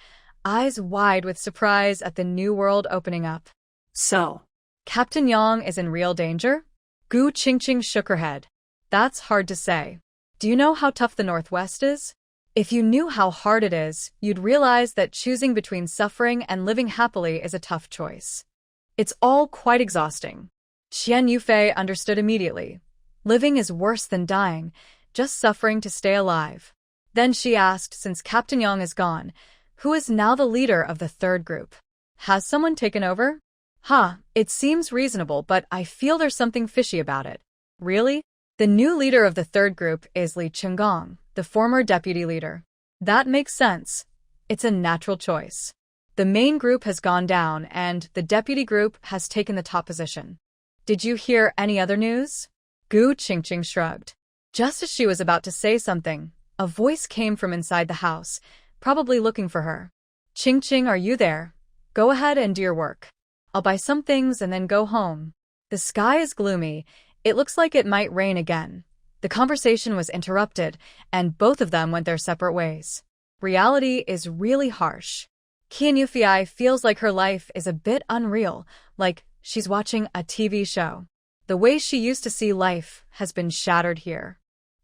eyes wide with surprise at the new world opening up. So, Captain Yang is in real danger? Gu Qingqing shook her head. That's hard to say. Do you know how tough the Northwest is? If you knew how hard it is, you'd realize that choosing between suffering and living happily is a tough choice. It's all quite exhausting. Qian Yufei understood immediately. Living is worse than dying, just suffering to stay alive. Then she asked, since Captain Yang is gone, who is now the leader of the third group? Has someone taken over? It seems reasonable, but I feel there's something fishy about it. Really? The new leader of the third group is Li Qinggong, the former deputy leader. That makes sense. It's a natural choice. The main group has gone down, and the deputy group has taken the top position. Did you hear any other news? Gu Qingqing shrugged. Just as she was about to say something, a voice came from inside the house, probably looking for her. Qingqing, are you there? Go ahead and do your work. I'll buy some things and then go home. The sky is gloomy. It looks like it might rain again. The conversation was interrupted, and both of them went their separate ways. Reality is really harsh. Qian Yufei feels like her life is a bit unreal, like she's watching a TV show. The way she used to see life has been shattered here.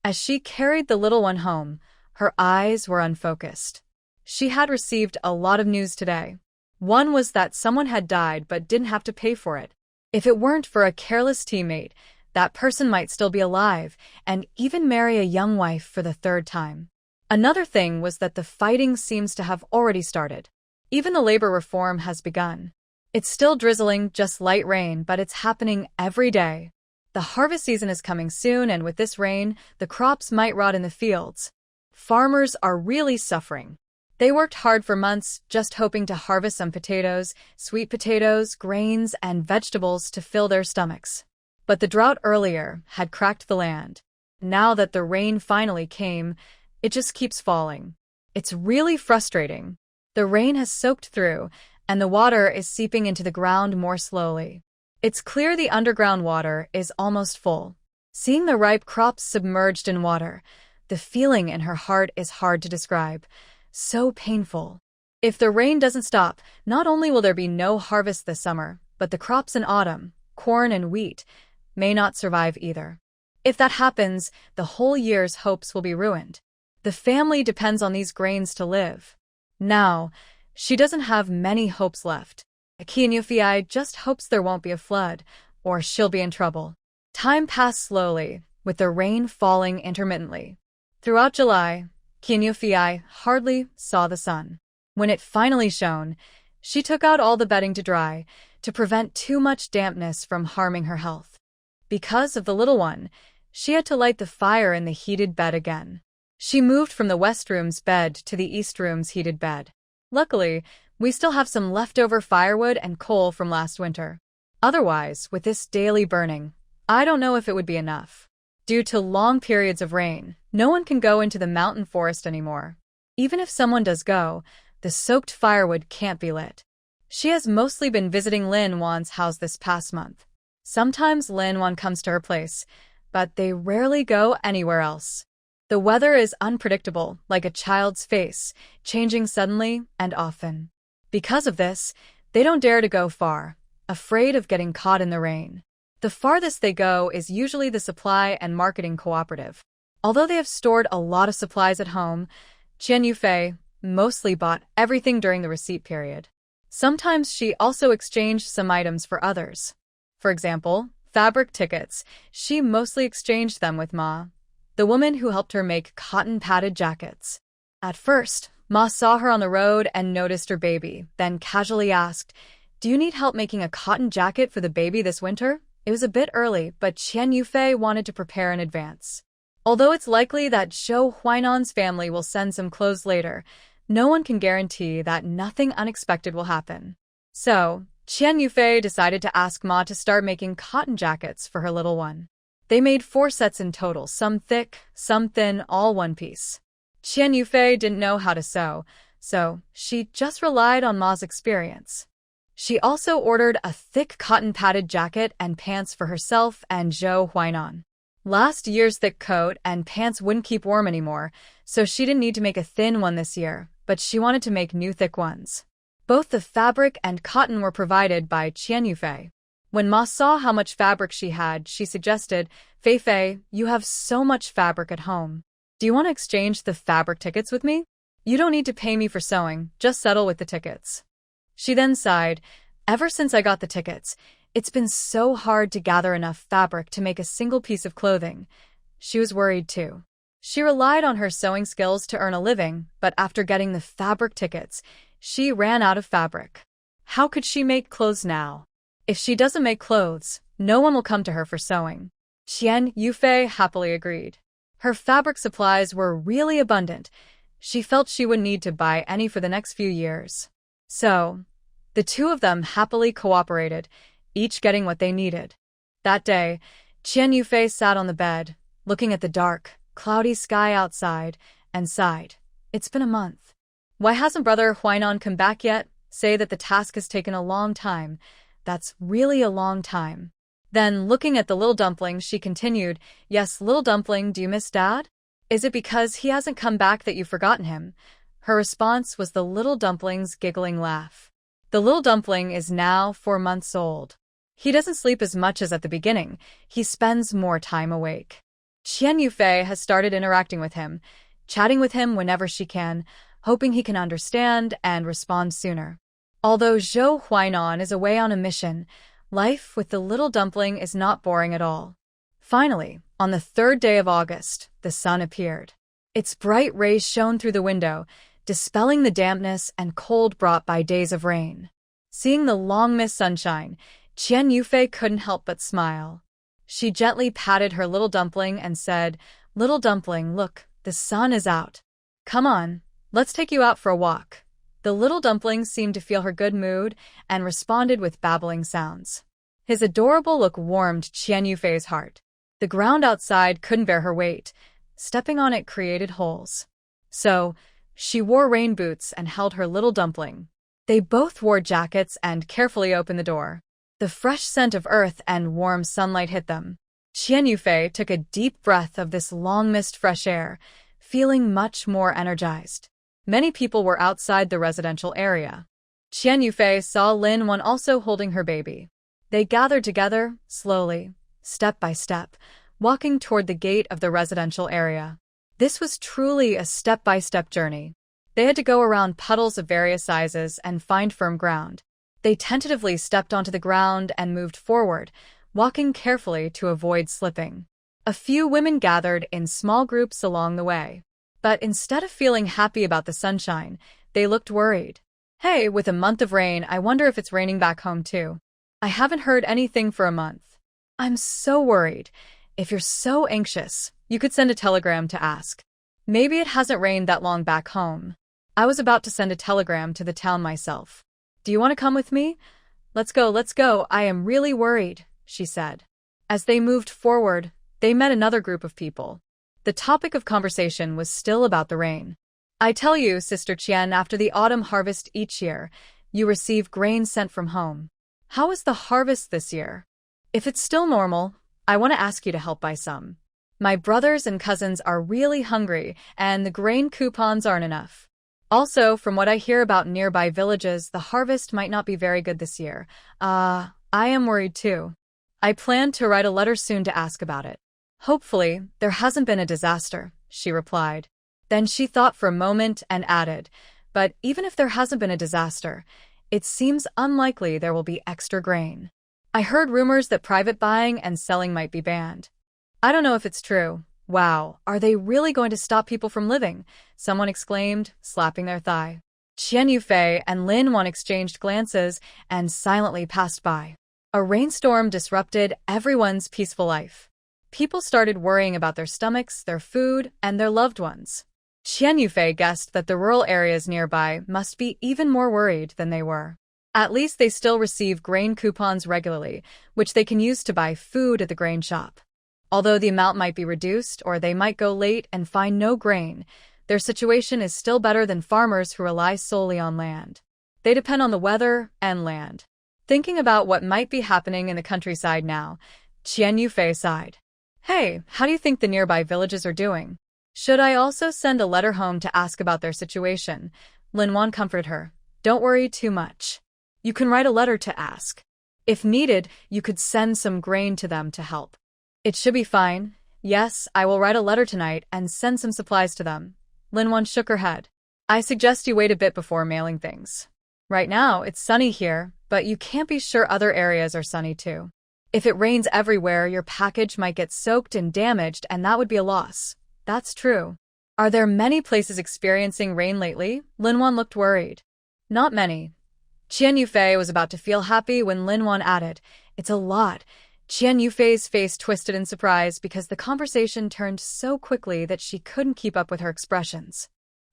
As she carried the little one home, her eyes were unfocused. She had received a lot of news today. One was that someone had died but didn't have to pay for it. If it weren't for a careless teammate, that person might still be alive and even marry a young wife for the third time. Another thing was that the fighting seems to have already started. Even the labor reform has begun. It's still drizzling, just light rain, but it's happening every day. The harvest season is coming soon, and with this rain, the crops might rot in the fields. Farmers are really suffering. They worked hard for months, just hoping to harvest some potatoes, sweet potatoes, grains, and vegetables to fill their stomachs. But the drought earlier had cracked the land. Now that the rain finally came, it just keeps falling. It's really frustrating. The rain has soaked through, and the water is seeping into the ground more slowly. It's clear the underground water is almost full. Seeing the ripe crops submerged in water, the feeling in her heart is hard to describe. So painful. If the rain doesn't stop, not only will there be no harvest this summer, but the crops in autumn, corn and wheat, may not survive either. If that happens, the whole year's hopes will be ruined. The family depends on these grains to live. Now, she doesn't have many hopes left. Kinyufei just hopes there won't be a flood, or she'll be in trouble. Time passed slowly, with the rain falling intermittently. Throughout July, Kinyufei hardly saw the sun. When it finally shone, she took out all the bedding to dry, to prevent too much dampness from harming her health. Because of the little one, she had to light the fire in the heated bed again. She moved from the West Room's bed to the East Room's heated bed. Luckily, we still have some leftover firewood and coal from last winter. Otherwise, with this daily burning, I don't know if it would be enough. Due to long periods of rain, no one can go into the mountain forest anymore. Even if someone does go, the soaked firewood can't be lit. She has mostly been visiting Lin Wan's house this past month. Sometimes Lin Wan comes to her place, but they rarely go anywhere else. The weather is unpredictable, like a child's face, changing suddenly and often. Because of this, they don't dare to go far, afraid of getting caught in the rain. The farthest they go is usually the supply and marketing cooperative. Although they have stored a lot of supplies at home, Qian Yufei mostly bought everything during the receipt period. Sometimes she also exchanged some items for others. For example, fabric tickets, she mostly exchanged them with Ma, the woman who helped her make cotton-padded jackets. At first, Ma saw her on the road and noticed her baby, then casually asked, "Do you need help making a cotton jacket for the baby this winter?" It was a bit early, but Qian Yufei wanted to prepare in advance. Although it's likely that Zhou Huainan's family will send some clothes later, no one can guarantee that nothing unexpected will happen. So, Qian Yufei decided to ask Ma to start making cotton jackets for her little one. They made 4 sets in total, some thick, some thin, all one piece. Qian Yufei didn't know how to sew, so she just relied on Ma's experience. She also ordered a thick cotton-padded jacket and pants for herself and Zhou Huainan. Last year's thick coat and pants wouldn't keep warm anymore, so she didn't need to make a thin one this year, but she wanted to make new thick ones. Both the fabric and cotton were provided by Qian Yufei. When Ma saw how much fabric she had, she suggested, "Fei Fei, you have so much fabric at home. Do you want to exchange the fabric tickets with me? You don't need to pay me for sewing, just settle with the tickets." She then sighed, "Ever since I got the tickets, it's been so hard to gather enough fabric to make a single piece of clothing." She was worried too. She relied on her sewing skills to earn a living, but after getting the fabric tickets, she ran out of fabric. How could she make clothes now? If she doesn't make clothes, no one will come to her for sewing. Qian Yufei happily agreed. Her fabric supplies were really abundant. She felt she wouldn't need to buy any for the next few years. So, the two of them happily cooperated, each getting what they needed. That day, Qian Yufei sat on the bed, looking at the dark, cloudy sky outside, and sighed. It's been a month. Why hasn't Brother Huainan come back yet? Say that the task has taken a long time. That's really a long time. Then, looking at the little dumpling, she continued, "Yes, little dumpling, do you miss Dad? Is it because he hasn't come back that you've forgotten him?" Her response was the little dumpling's giggling laugh. The little dumpling is now 4 months old. He doesn't sleep as much as at the beginning. He spends more time awake. Qian Yufei has started interacting with him, chatting with him whenever she can, hoping he can understand and respond sooner. Although Zhou Huainan is away on a mission, life with the little dumpling is not boring at all. Finally, on the third day of August, the sun appeared. Its bright rays shone through the window, dispelling the dampness and cold brought by days of rain. Seeing the long-missed sunshine, Qian Yufei couldn't help but smile. She gently patted her little dumpling and said, "Little dumpling, look, the sun is out. Come on, let's take you out for a walk." The little dumpling seemed to feel her good mood and responded with babbling sounds. His adorable look warmed Qian Yufei's heart. The ground outside couldn't bear her weight. Stepping on it created holes. So, she wore rain boots and held her little dumpling. They both wore jackets and carefully opened the door. The fresh scent of earth and warm sunlight hit them. Qian Yufei took a deep breath of this long-missed fresh air, feeling much more energized. Many people were outside the residential area. Qian Yufei saw Lin Wan also holding her baby. They gathered together, slowly, step by step, walking toward the gate of the residential area. This was truly a step-by-step journey. They had to go around puddles of various sizes and find firm ground. They tentatively stepped onto the ground and moved forward, walking carefully to avoid slipping. A few women gathered in small groups along the way. But instead of feeling happy about the sunshine, they looked worried. "Hey, with a month of rain, I wonder if it's raining back home too. I haven't heard anything for a month. I'm so worried. If you're so anxious, you could send a telegram to ask. Maybe it hasn't rained that long back home. I was about to send a telegram to the town myself. Do you want to come with me? Let's go, I am really worried," she said. As they moved forward, they met another group of people. The topic of conversation was still about the rain. "I tell you, Sister Qian, after the autumn harvest each year, you receive grain sent from home. How is the harvest this year? If it's still normal, I want to ask you to help buy some. My brothers and cousins are really hungry, and the grain coupons aren't enough. Also, from what I hear about nearby villages, the harvest might not be very good this year. I am worried too. I plan to write a letter soon to ask about it." "Hopefully, there hasn't been a disaster," she replied. Then she thought for a moment and added, "But even if there hasn't been a disaster, it seems unlikely there will be extra grain. I heard rumors that private buying and selling might be banned. I don't know if it's true." "Wow, are they really going to stop people from living?" someone exclaimed, slapping their thigh. Qian Yufei and Lin Wan exchanged glances and silently passed by. A rainstorm disrupted everyone's peaceful life. People started worrying about their stomachs, their food, and their loved ones. Qian Yufei guessed that the rural areas nearby must be even more worried than they were. At least they still receive grain coupons regularly, which they can use to buy food at the grain shop. Although the amount might be reduced or they might go late and find no grain, their situation is still better than farmers who rely solely on land. They depend on the weather and land. Thinking about what might be happening in the countryside now, Qian Yufei sighed. "Hey, how do you think the nearby villages are doing? Should I also send a letter home to ask about their situation?" Lin Wan comforted her. "Don't worry too much. You can write a letter to ask. If needed, you could send some grain to them to help. It should be fine. Yes, I will write a letter tonight and send some supplies to them." Lin Wan shook her head. "I suggest you wait a bit before mailing things. Right now, it's sunny here, but you can't be sure other areas are sunny too. If it rains everywhere, your package might get soaked and damaged, and that would be a loss." "That's true. Are there many places experiencing rain lately?" Lin Wan looked worried. "Not many." Qian Yufei was about to feel happy when Lin Wan added, "It's a lot." Qian Yufei's face twisted in surprise because the conversation turned so quickly that she couldn't keep up with her expressions.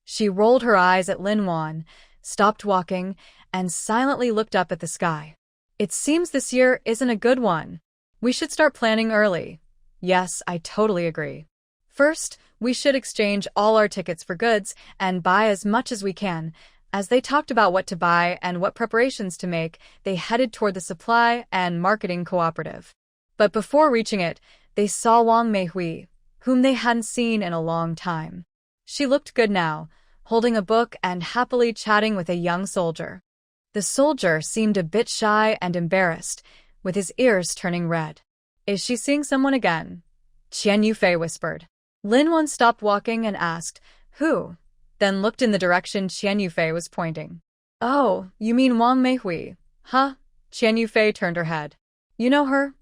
She rolled her eyes at Lin Wan, stopped walking, and silently looked up at the sky. "It seems this year isn't a good one. We should start planning early." "Yes, I totally agree. First, we should exchange all our tickets for goods and buy as much as we can." As they talked about what to buy and what preparations to make, they headed toward the supply and marketing cooperative. But before reaching it, they saw Wang Meihui, whom they hadn't seen in a long time. She looked good now, holding a book and happily chatting with a young soldier. The soldier seemed a bit shy and embarrassed, with his ears turning red. "Is she seeing someone again?" Qian Yufei whispered. Lin Wan stopped walking and asked, "Who?" Then looked in the direction Qian Yufei was pointing. Oh, you mean Wang Meihui? Huh? Qian Yufei turned her head. You know her?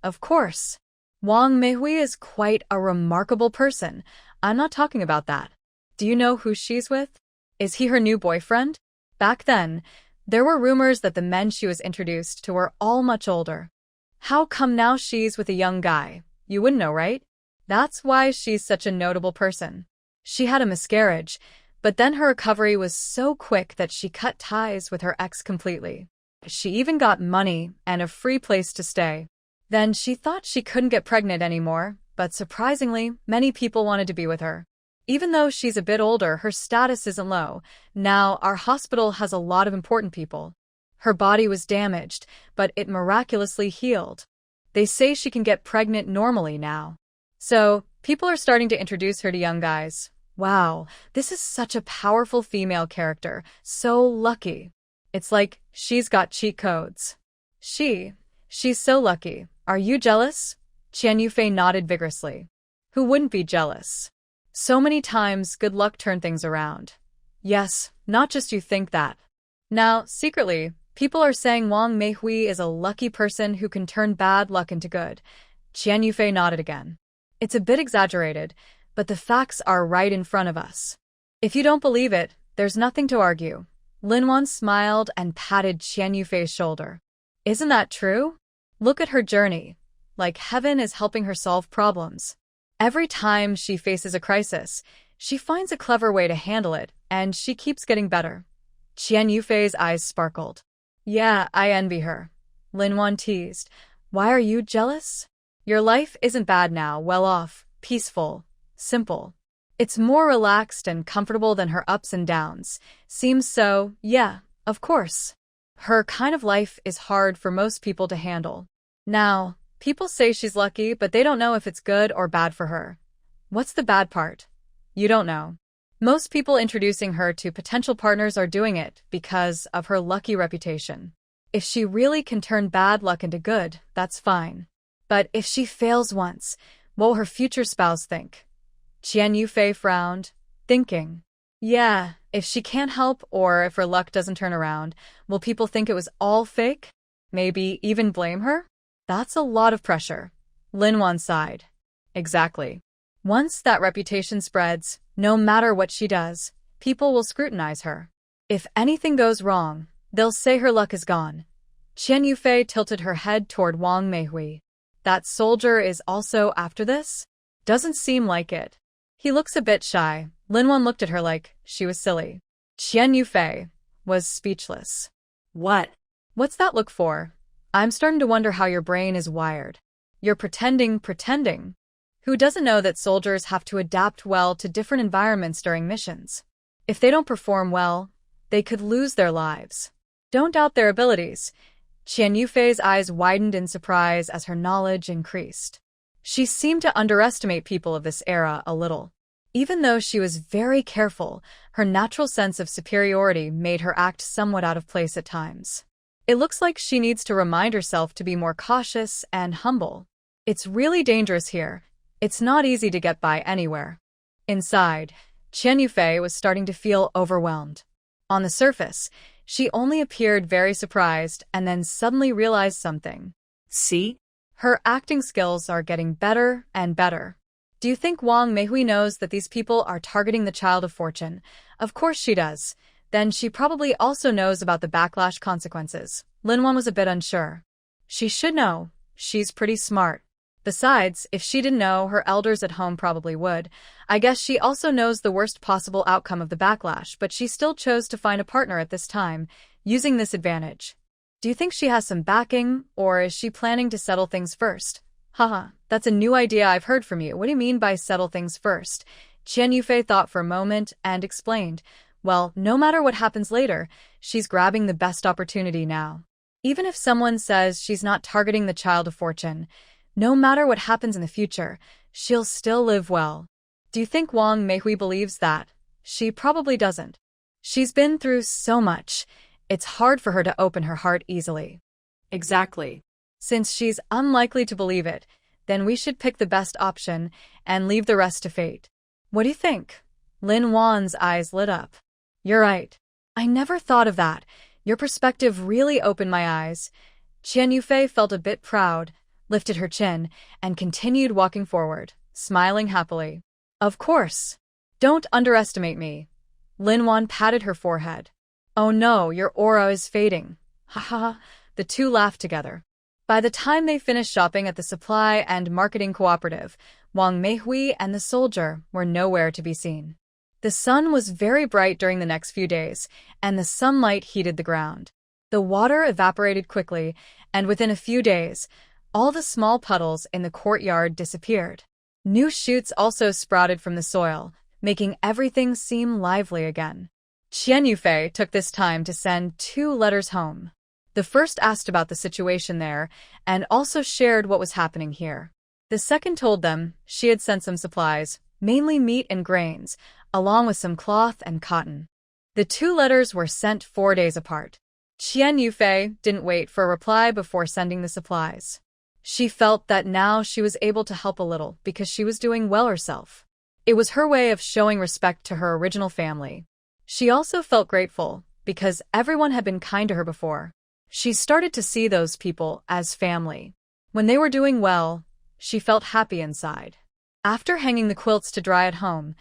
Of course. Wang Meihui is quite a remarkable person. I'm not talking about that. Do you know who she's with? Is he her new boyfriend? Back then, there were rumors that the men she was introduced to were all much older. How come now she's with a young guy? You wouldn't know, right? That's why she's such a notable person. She had a miscarriage, but then her recovery was so quick that she cut ties with her ex completely. She even got money and a free place to stay. Then she thought she couldn't get pregnant anymore, but surprisingly, many people wanted to be with her. Even though she's a bit older, her status isn't low. Now, our hospital has a lot of important people. Her body was damaged, but it miraculously healed. They say she can get pregnant normally now. So, people are starting to introduce her to young guys. Wow, this is such a powerful female character. So lucky. It's like she's got cheat codes. She's so lucky. Are you jealous? Qian Yufei nodded vigorously. Who wouldn't be jealous? So many times good luck turned things around. Yes, not just you think that. Now, secretly, people are saying Wang Meihui is a lucky person who can turn bad luck into good. Qian Yufei nodded again. It's a bit exaggerated, but the facts are right in front of us. If you don't believe it, there's nothing to argue. Linwan smiled and patted Qian Yufei's shoulder. Isn't that true? Look at her journey. Like heaven is helping her solve problems. Every time she faces a crisis, she finds a clever way to handle it, and she keeps getting better. Qian Yufei's eyes sparkled. Yeah, I envy her. Linwan teased. Why are you jealous? Your life isn't bad now, well off, peaceful, simple. It's more relaxed and comfortable than her ups and downs. Seems so, yeah, of course. Her kind of life is hard for most people to handle. Now, people say she's lucky, but they don't know if it's good or bad for her. What's the bad part? You don't know. Most people introducing her to potential partners are doing it because of her lucky reputation. If she really can turn bad luck into good, that's fine. But if she fails once, what will her future spouse think? Qian Yufei frowned, thinking. Yeah, if she can't help or if her luck doesn't turn around, will people think it was all fake? Maybe even blame her? That's a lot of pressure. Linwan sighed. Exactly. Once that reputation spreads, no matter what she does, people will scrutinize her. If anything goes wrong, they'll say her luck is gone. Qian Yufei tilted her head toward Wang Meihui. That soldier is also after this? Doesn't seem like it. He looks a bit shy. Linwan looked at her like she was silly. Qian Yufei was speechless. What? What's that look for? I'm starting to wonder how your brain is wired. You're pretending. Who doesn't know that soldiers have to adapt well to different environments during missions? If they don't perform well, they could lose their lives. Don't doubt their abilities. Qian Yufei's eyes widened in surprise as her knowledge increased. She seemed to underestimate people of this era a little. Even though she was very careful, her natural sense of superiority made her act somewhat out of place at times. It looks like she needs to remind herself to be more cautious and humble. It's really dangerous here. It's not easy to get by anywhere. Inside, Qian Yufei was starting to feel overwhelmed. On the surface, she only appeared very surprised and then suddenly realized something. See? Her acting skills are getting better and better. Do you think Wang Meihui knows that these people are targeting the child of fortune? Of course she does. Then she probably also knows about the backlash consequences. Linwan was a bit unsure. She should know. She's pretty smart. Besides, if she didn't know, her elders at home probably would. I guess she also knows the worst possible outcome of the backlash, but she still chose to find a partner at this time, using this advantage. Do you think she has some backing, or is she planning to settle things first? Haha, that's a new idea I've heard from you. What do you mean by settle things first? Qian Yufei thought for a moment and explained. Well, no matter what happens later, she's grabbing the best opportunity now. Even if someone says she's not targeting the child of fortune, no matter what happens in the future, she'll still live well. Do you think Wang Meihui believes that? She probably doesn't. She's been through so much. It's hard for her to open her heart easily. Exactly. Since she's unlikely to believe it, then we should pick the best option and leave the rest to fate. What do you think? Lin Wan's eyes lit up. You're right. I never thought of that. Your perspective really opened my eyes. Qian Yufei felt a bit proud, lifted her chin, and continued walking forward, smiling happily. Of course. Don't underestimate me. Lin Wan patted her forehead. Oh no, your aura is fading. Ha ha ha. The two laughed together. By the time they finished shopping at the supply and marketing cooperative, Wang Meihui and the soldier were nowhere to be seen. The sun was very bright during the next few days, and the sunlight heated the ground. The water evaporated quickly, and within a few days, all the small puddles in the courtyard disappeared. New shoots also sprouted from the soil, making everything seem lively again. Qian Yufei took this time to send 2 letters home. The first asked about the situation there, and also shared what was happening here. The second told them she had sent some supplies, mainly meat and grains, along with some cloth and cotton. The 2 letters were sent 4 days apart. Qian Yufei didn't wait for a reply before sending the supplies. She felt that now she was able to help a little because she was doing well herself. It was her way of showing respect to her original family. She also felt grateful because everyone had been kind to her before. She started to see those people as family. When they were doing well, she felt happy inside. After hanging the quilts to dry at home,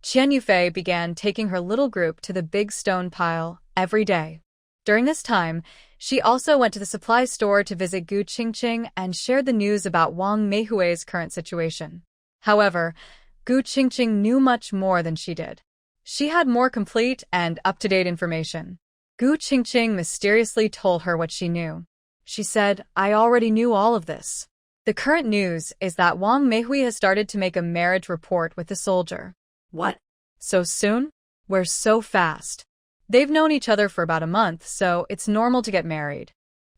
Qian Yufei began taking her little group to the big stone pile every day. During this time, she also went to the supply store to visit Gu Qingqing and shared the news about Wang Meihui's current situation. However, Gu Qingqing knew much more than she did. She had more complete and up-to-date information. Gu Qingqing mysteriously told her what she knew. She said, I already knew all of this. The current news is that Wang Meihui has started to make a marriage report with the soldier. What? So soon? We're so fast. They've known each other for about a month, so it's normal to get married.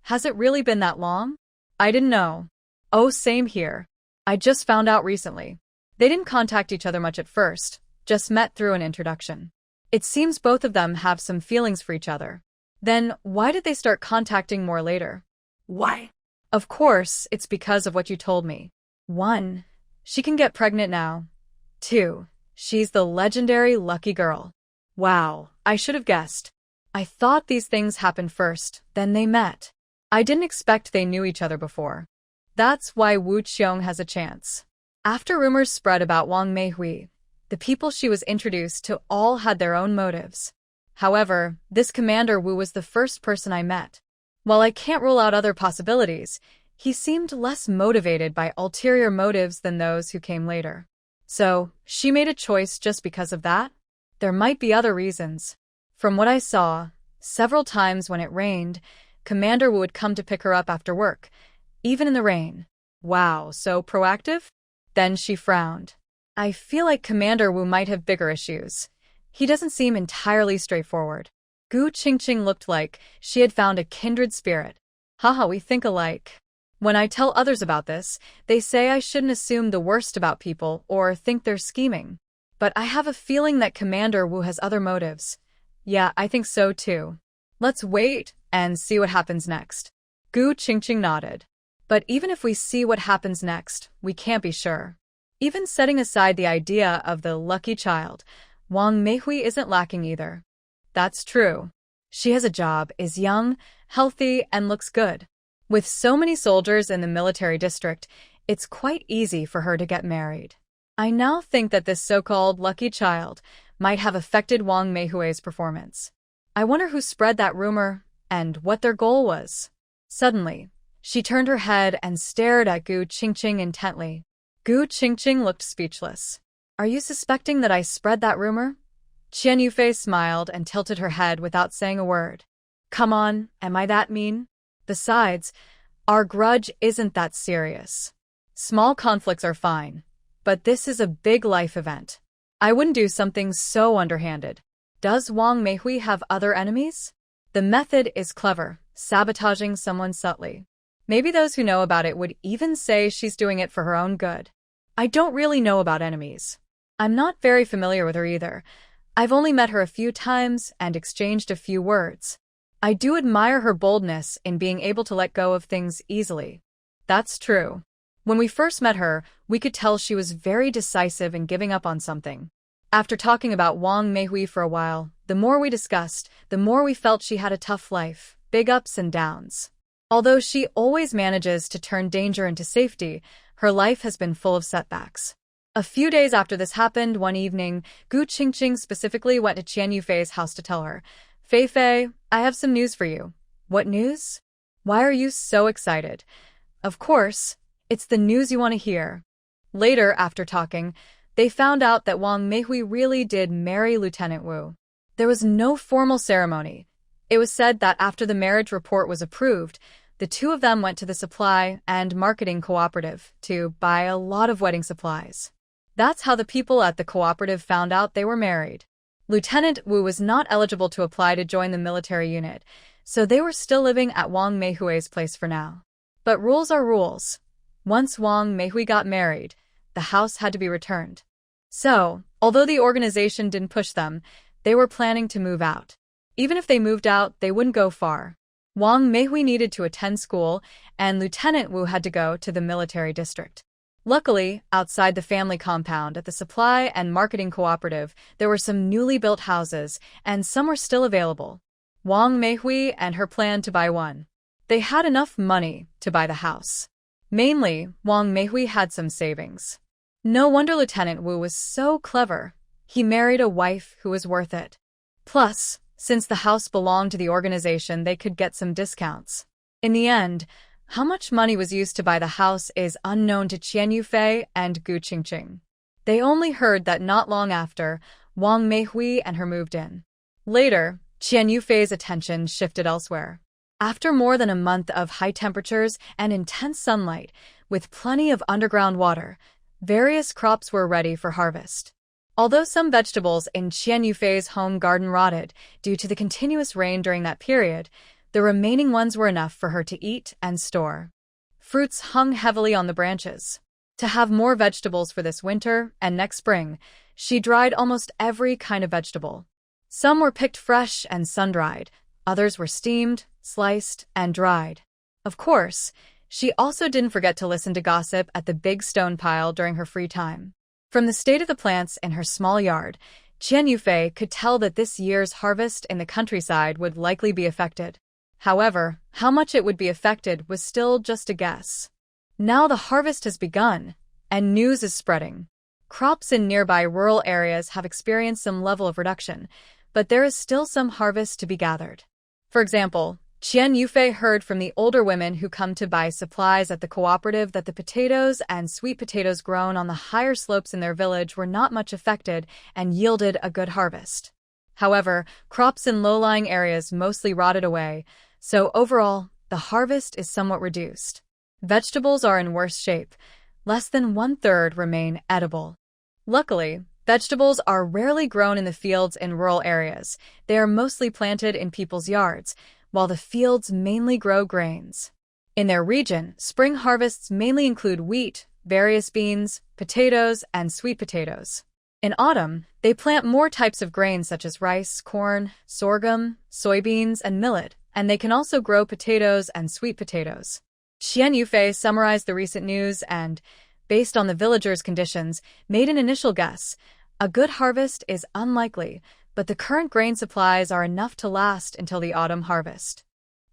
Has it really been that long? I didn't know. Oh, same here. I just found out recently. They didn't contact each other much at first, just met through an introduction. It seems both of them have some feelings for each other. Then, why did they start contacting more later? Why? Of course, it's because of what you told me. 1. She can get pregnant now. 2. She's the legendary lucky girl. Wow, I should have guessed. I thought these things happened first, then they met. I didn't expect they knew each other before. That's why Wu Qiong has a chance. After rumors spread about Wang Meihui, the people she was introduced to all had their own motives. However, this Commander Wu was the first person I met. While I can't rule out other possibilities, he seemed less motivated by ulterior motives than those who came later. So, she made a choice just because of that? There might be other reasons. From what I saw, several times when it rained, Commander Wu would come to pick her up after work, even in the rain. Wow, so proactive? Then she frowned. I feel like Commander Wu might have bigger issues. He doesn't seem entirely straightforward. Gu Qingqing looked like she had found a kindred spirit. Haha, we think alike. When I tell others about this, they say I shouldn't assume the worst about people or think they're scheming. But I have a feeling that Commander Wu has other motives. Yeah, I think so too. Let's wait and see what happens next. Gu Qingqing nodded. But even if we see what happens next, we can't be sure. Even setting aside the idea of the lucky child, Wang Meihui isn't lacking either. That's true. She has a job, is young, healthy, and looks good. With so many soldiers in the military district, it's quite easy for her to get married. I now think that this so-called lucky child might have affected Wang Meihui's performance. I wonder who spread that rumor and what their goal was. Suddenly, she turned her head and stared at Gu Qingqing intently. Gu Qingqing looked speechless. Are you suspecting that I spread that rumor? Qian Yufei smiled and tilted her head without saying a word. Come on, am I that mean? Besides, our grudge isn't that serious. Small conflicts are fine, but this is a big life event. I wouldn't do something so underhanded. Does Wang Meihui have other enemies? The method is clever, sabotaging someone subtly. Maybe those who know about it would even say she's doing it for her own good. I don't really know about enemies. I'm not very familiar with her either. I've only met her a few times and exchanged a few words. I do admire her boldness in being able to let go of things easily. That's true. When we first met her, we could tell she was very decisive in giving up on something. After talking about Wang Meihui for a while, The more we discussed, the more we felt she had a tough life, big ups and downs. Although she always manages to turn danger into safety, her life has been full of setbacks. A few days after this happened, one evening, Gu Qingqing specifically went to Qian Yufei's house to tell her, "Fei Fei, I have some news for you." "What news? Why are you so excited?" "Of course, it's the news you want to hear." Later, after talking, they found out that Wang Meihui really did marry Lieutenant Wu. There was no formal ceremony. It was said that after the marriage report was approved, the two of them went to the supply and marketing cooperative to buy a lot of wedding supplies. That's how the people at the cooperative found out they were married. Lieutenant Wu was not eligible to apply to join the military unit, so they were still living at Wang Meihui's place for now. But rules are rules. Once Wang Meihui got married, the house had to be returned. So, although the organization didn't push them, they were planning to move out. Even if they moved out, they wouldn't go far. Wang Meihui needed to attend school, and Lieutenant Wu had to go to the military district. Luckily, outside the family compound at the supply and marketing cooperative, there were some newly built houses, and some were still available. Wang Meihui and her plan to buy one. They had enough money to buy the house. Mainly, Wang Meihui had some savings. No wonder Lieutenant Wu was so clever. He married a wife who was worth it. Plus, since the house belonged to the organization, they could get some discounts. In the end, how much money was used to buy the house is unknown to Qian Yufei and Gu Qingqing. They only heard that not long after, Wang Meihui and her moved in. Later, Qian Yufei's attention shifted elsewhere. After more than a month of high temperatures and intense sunlight, with plenty of underground water, various crops were ready for harvest. Although some vegetables in Qian Yufei's home garden rotted due to the continuous rain during that period, the remaining ones were enough for her to eat and store. Fruits hung heavily on the branches. To have more vegetables for this winter and next spring, she dried almost every kind of vegetable. Some were picked fresh and sun-dried, others were steamed, sliced, and dried. Of course, she also didn't forget to listen to gossip at the big stone pile during her free time. From the state of the plants in her small yard, Qian Yufei could tell that this year's harvest in the countryside would likely be affected. However, how much it would be affected was still just a guess. Now the harvest has begun, and news is spreading. Crops in nearby rural areas have experienced some level of reduction, but there is still some harvest to be gathered. For example, Qian Yufei heard from the older women who come to buy supplies at the cooperative that the potatoes and sweet potatoes grown on the higher slopes in their village were not much affected and yielded a good harvest. However, crops in low-lying areas mostly rotted away, so overall, the harvest is somewhat reduced. Vegetables are in worse shape. Less than 1/3 remain edible. Luckily, vegetables are rarely grown in the fields in rural areas. They are mostly planted in people's yards, while the fields mainly grow grains. In their region, spring harvests mainly include wheat, various beans, potatoes, and sweet potatoes. In autumn, they plant more types of grains such as rice, corn, sorghum, soybeans, and millet, and they can also grow potatoes and sweet potatoes. Qian Yufei summarized the recent news and, based on the villagers' conditions, made an initial guess. A good harvest is unlikely, but the current grain supplies are enough to last until the autumn harvest.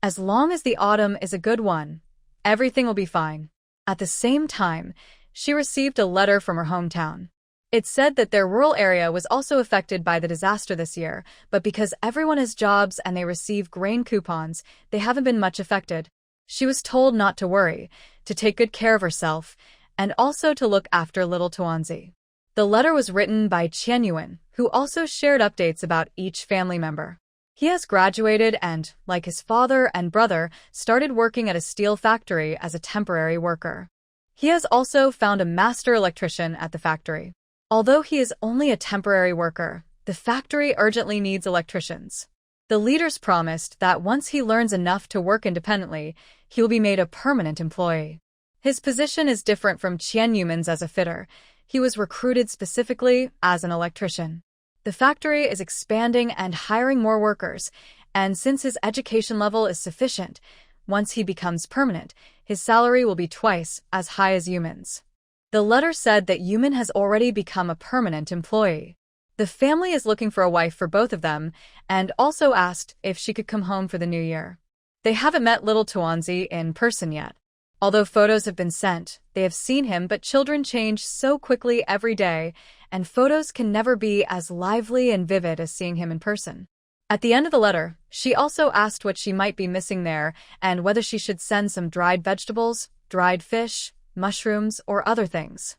As long as the autumn is a good one, everything will be fine. At the same time, she received a letter from her hometown. It said that their rural area was also affected by the disaster this year, but because everyone has jobs and they receive grain coupons, they haven't been much affected. She was told not to worry, to take good care of herself, and also to look after little Tuanzi. The letter was written by Qian Yuan, who also shared updates about each family member. He has graduated and, like his father and brother, started working at a steel factory as a temporary worker. He has also found a master electrician at the factory. Although he is only a temporary worker, the factory urgently needs electricians. The leaders promised that once he learns enough to work independently, he will be made a permanent employee. His position is different from Qian Yuman's as a fitter. He was recruited specifically as an electrician. The factory is expanding and hiring more workers, and since his education level is sufficient, once he becomes permanent, his salary will be twice as high as Yuman's. The letter said that Yuman has already become a permanent employee. The family is looking for a wife for both of them and also asked if she could come home for the new year. They haven't met little Tuanzi in person yet. Although photos have been sent, they have seen him, but children change so quickly every day, and photos can never be as lively and vivid as seeing him in person. At the end of the letter, she also asked what she might be missing there and whether she should send some dried vegetables, dried fish, mushrooms, or other things.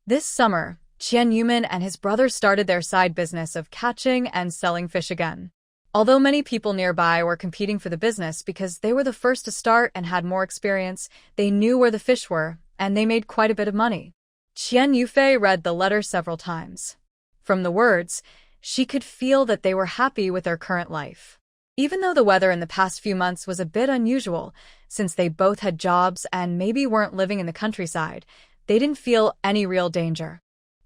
This summer, Qian Yumin and his brother started their side business of catching and selling fish again. Although many people nearby were competing for the business because they were the first to start and had more experience, they knew where the fish were, and they made quite a bit of money. Qian Yufei read the letter several times. From the words, she could feel that they were happy with their current life. Even though the weather in the past few months was a bit unusual, since they both had jobs and maybe weren't living in the countryside, they didn't feel any real danger.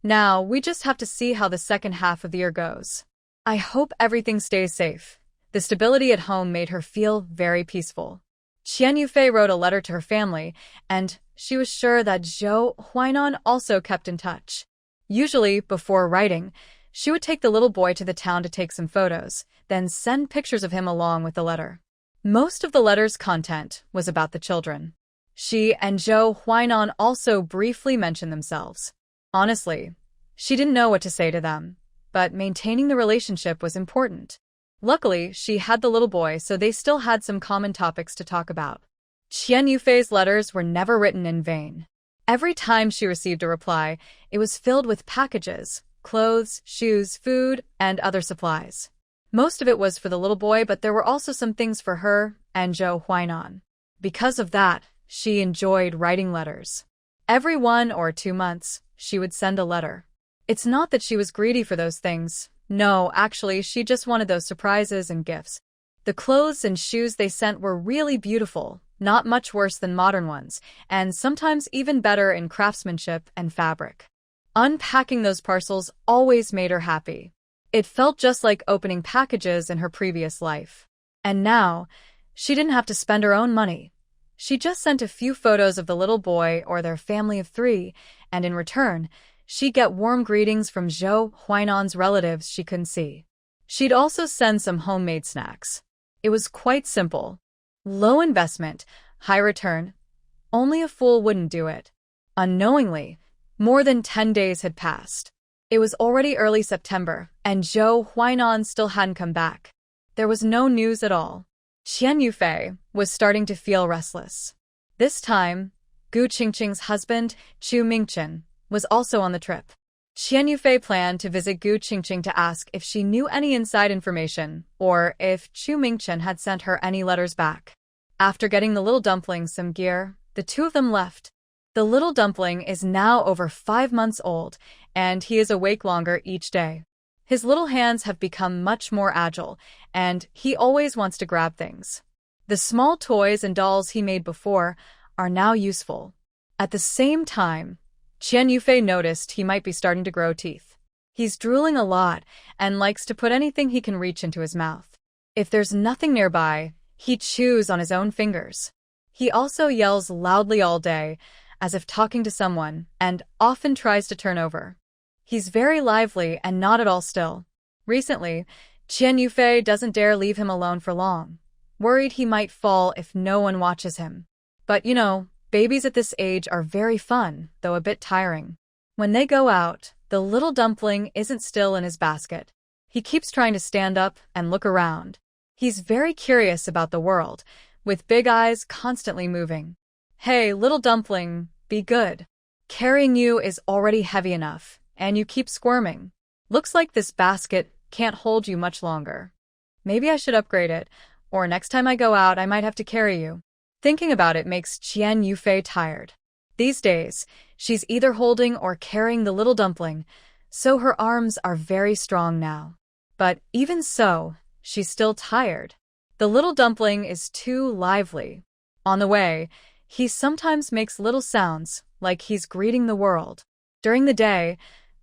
Now, we just have to see how the second half of the year goes. I hope everything stays safe. The stability at home made her feel very peaceful. Qian Yufei wrote a letter to her family, and she was sure that Zhou Huainan also kept in touch. Usually, before writing, she would take the little boy to the town to take some photos, then send pictures of him along with the letter. Most of the letter's content was about the children. She and Zhou Huainan also briefly mentioned themselves. Honestly, she didn't know what to say to them, but maintaining the relationship was important. Luckily, she had the little boy, so they still had some common topics to talk about. Qian Yufei's letters were never written in vain. Every time she received a reply, it was filled with packages, clothes, shoes, food, and other supplies. Most of it was for the little boy, but there were also some things for her and Zhou Huainan. Because of that, she enjoyed writing letters. Every 1 or 2 months, she would send a letter. It's not that she was greedy for those things. No, actually, she just wanted those surprises and gifts. The clothes and shoes they sent were really beautiful, not much worse than modern ones, and sometimes even better in craftsmanship and fabric. Unpacking those parcels always made her happy. It felt just like opening packages in her previous life. And now, she didn't have to spend her own money. She just sent a few photos of the little boy or their family of 3, and in return, she'd get warm greetings from Zhou Huainan's relatives she couldn't see. She'd also send some homemade snacks. It was quite simple. Low investment, high return. Only a fool wouldn't do it. Unknowingly, more than 10 days had passed. It was already early September, and Zhou Huainan still hadn't come back. There was no news at all. Qian Yufei was starting to feel restless. This time, Gu Qingqing's husband, Chu Mingchen, was also on the trip. Qian Yufei planned to visit Gu Qingqing to ask if she knew any inside information or if Chu Mingchen had sent her any letters back. After getting the little dumpling some gear, the two of them left. The little dumpling is now over 5 months old, and he is awake longer each day. His little hands have become much more agile, and he always wants to grab things. The small toys and dolls he made before are now useful. At the same time, Qian Yufei noticed he might be starting to grow teeth. He's drooling a lot and likes to put anything he can reach into his mouth. If there's nothing nearby, he chews on his own fingers. He also yells loudly all day, as if talking to someone, and often tries to turn over. He's very lively and not at all still. Recently, Qian Yufei doesn't dare leave him alone for long, worried he might fall if no one watches him. But babies at this age are very fun, though a bit tiring. When they go out, the little dumpling isn't still in his basket. He keeps trying to stand up and look around. He's very curious about the world, with big eyes constantly moving. Hey, little dumpling, be good. Carrying you is already heavy enough, and you keep squirming. Looks like this basket can't hold you much longer. Maybe I should upgrade it, or next time I go out I might have to carry you. Thinking about it makes Qian Yufei tired. These days, she's either holding or carrying the little dumpling, so her arms are very strong now. But even so, she's still tired. The little dumpling is too lively. On the way, he sometimes makes little sounds, like he's greeting the world. During the day,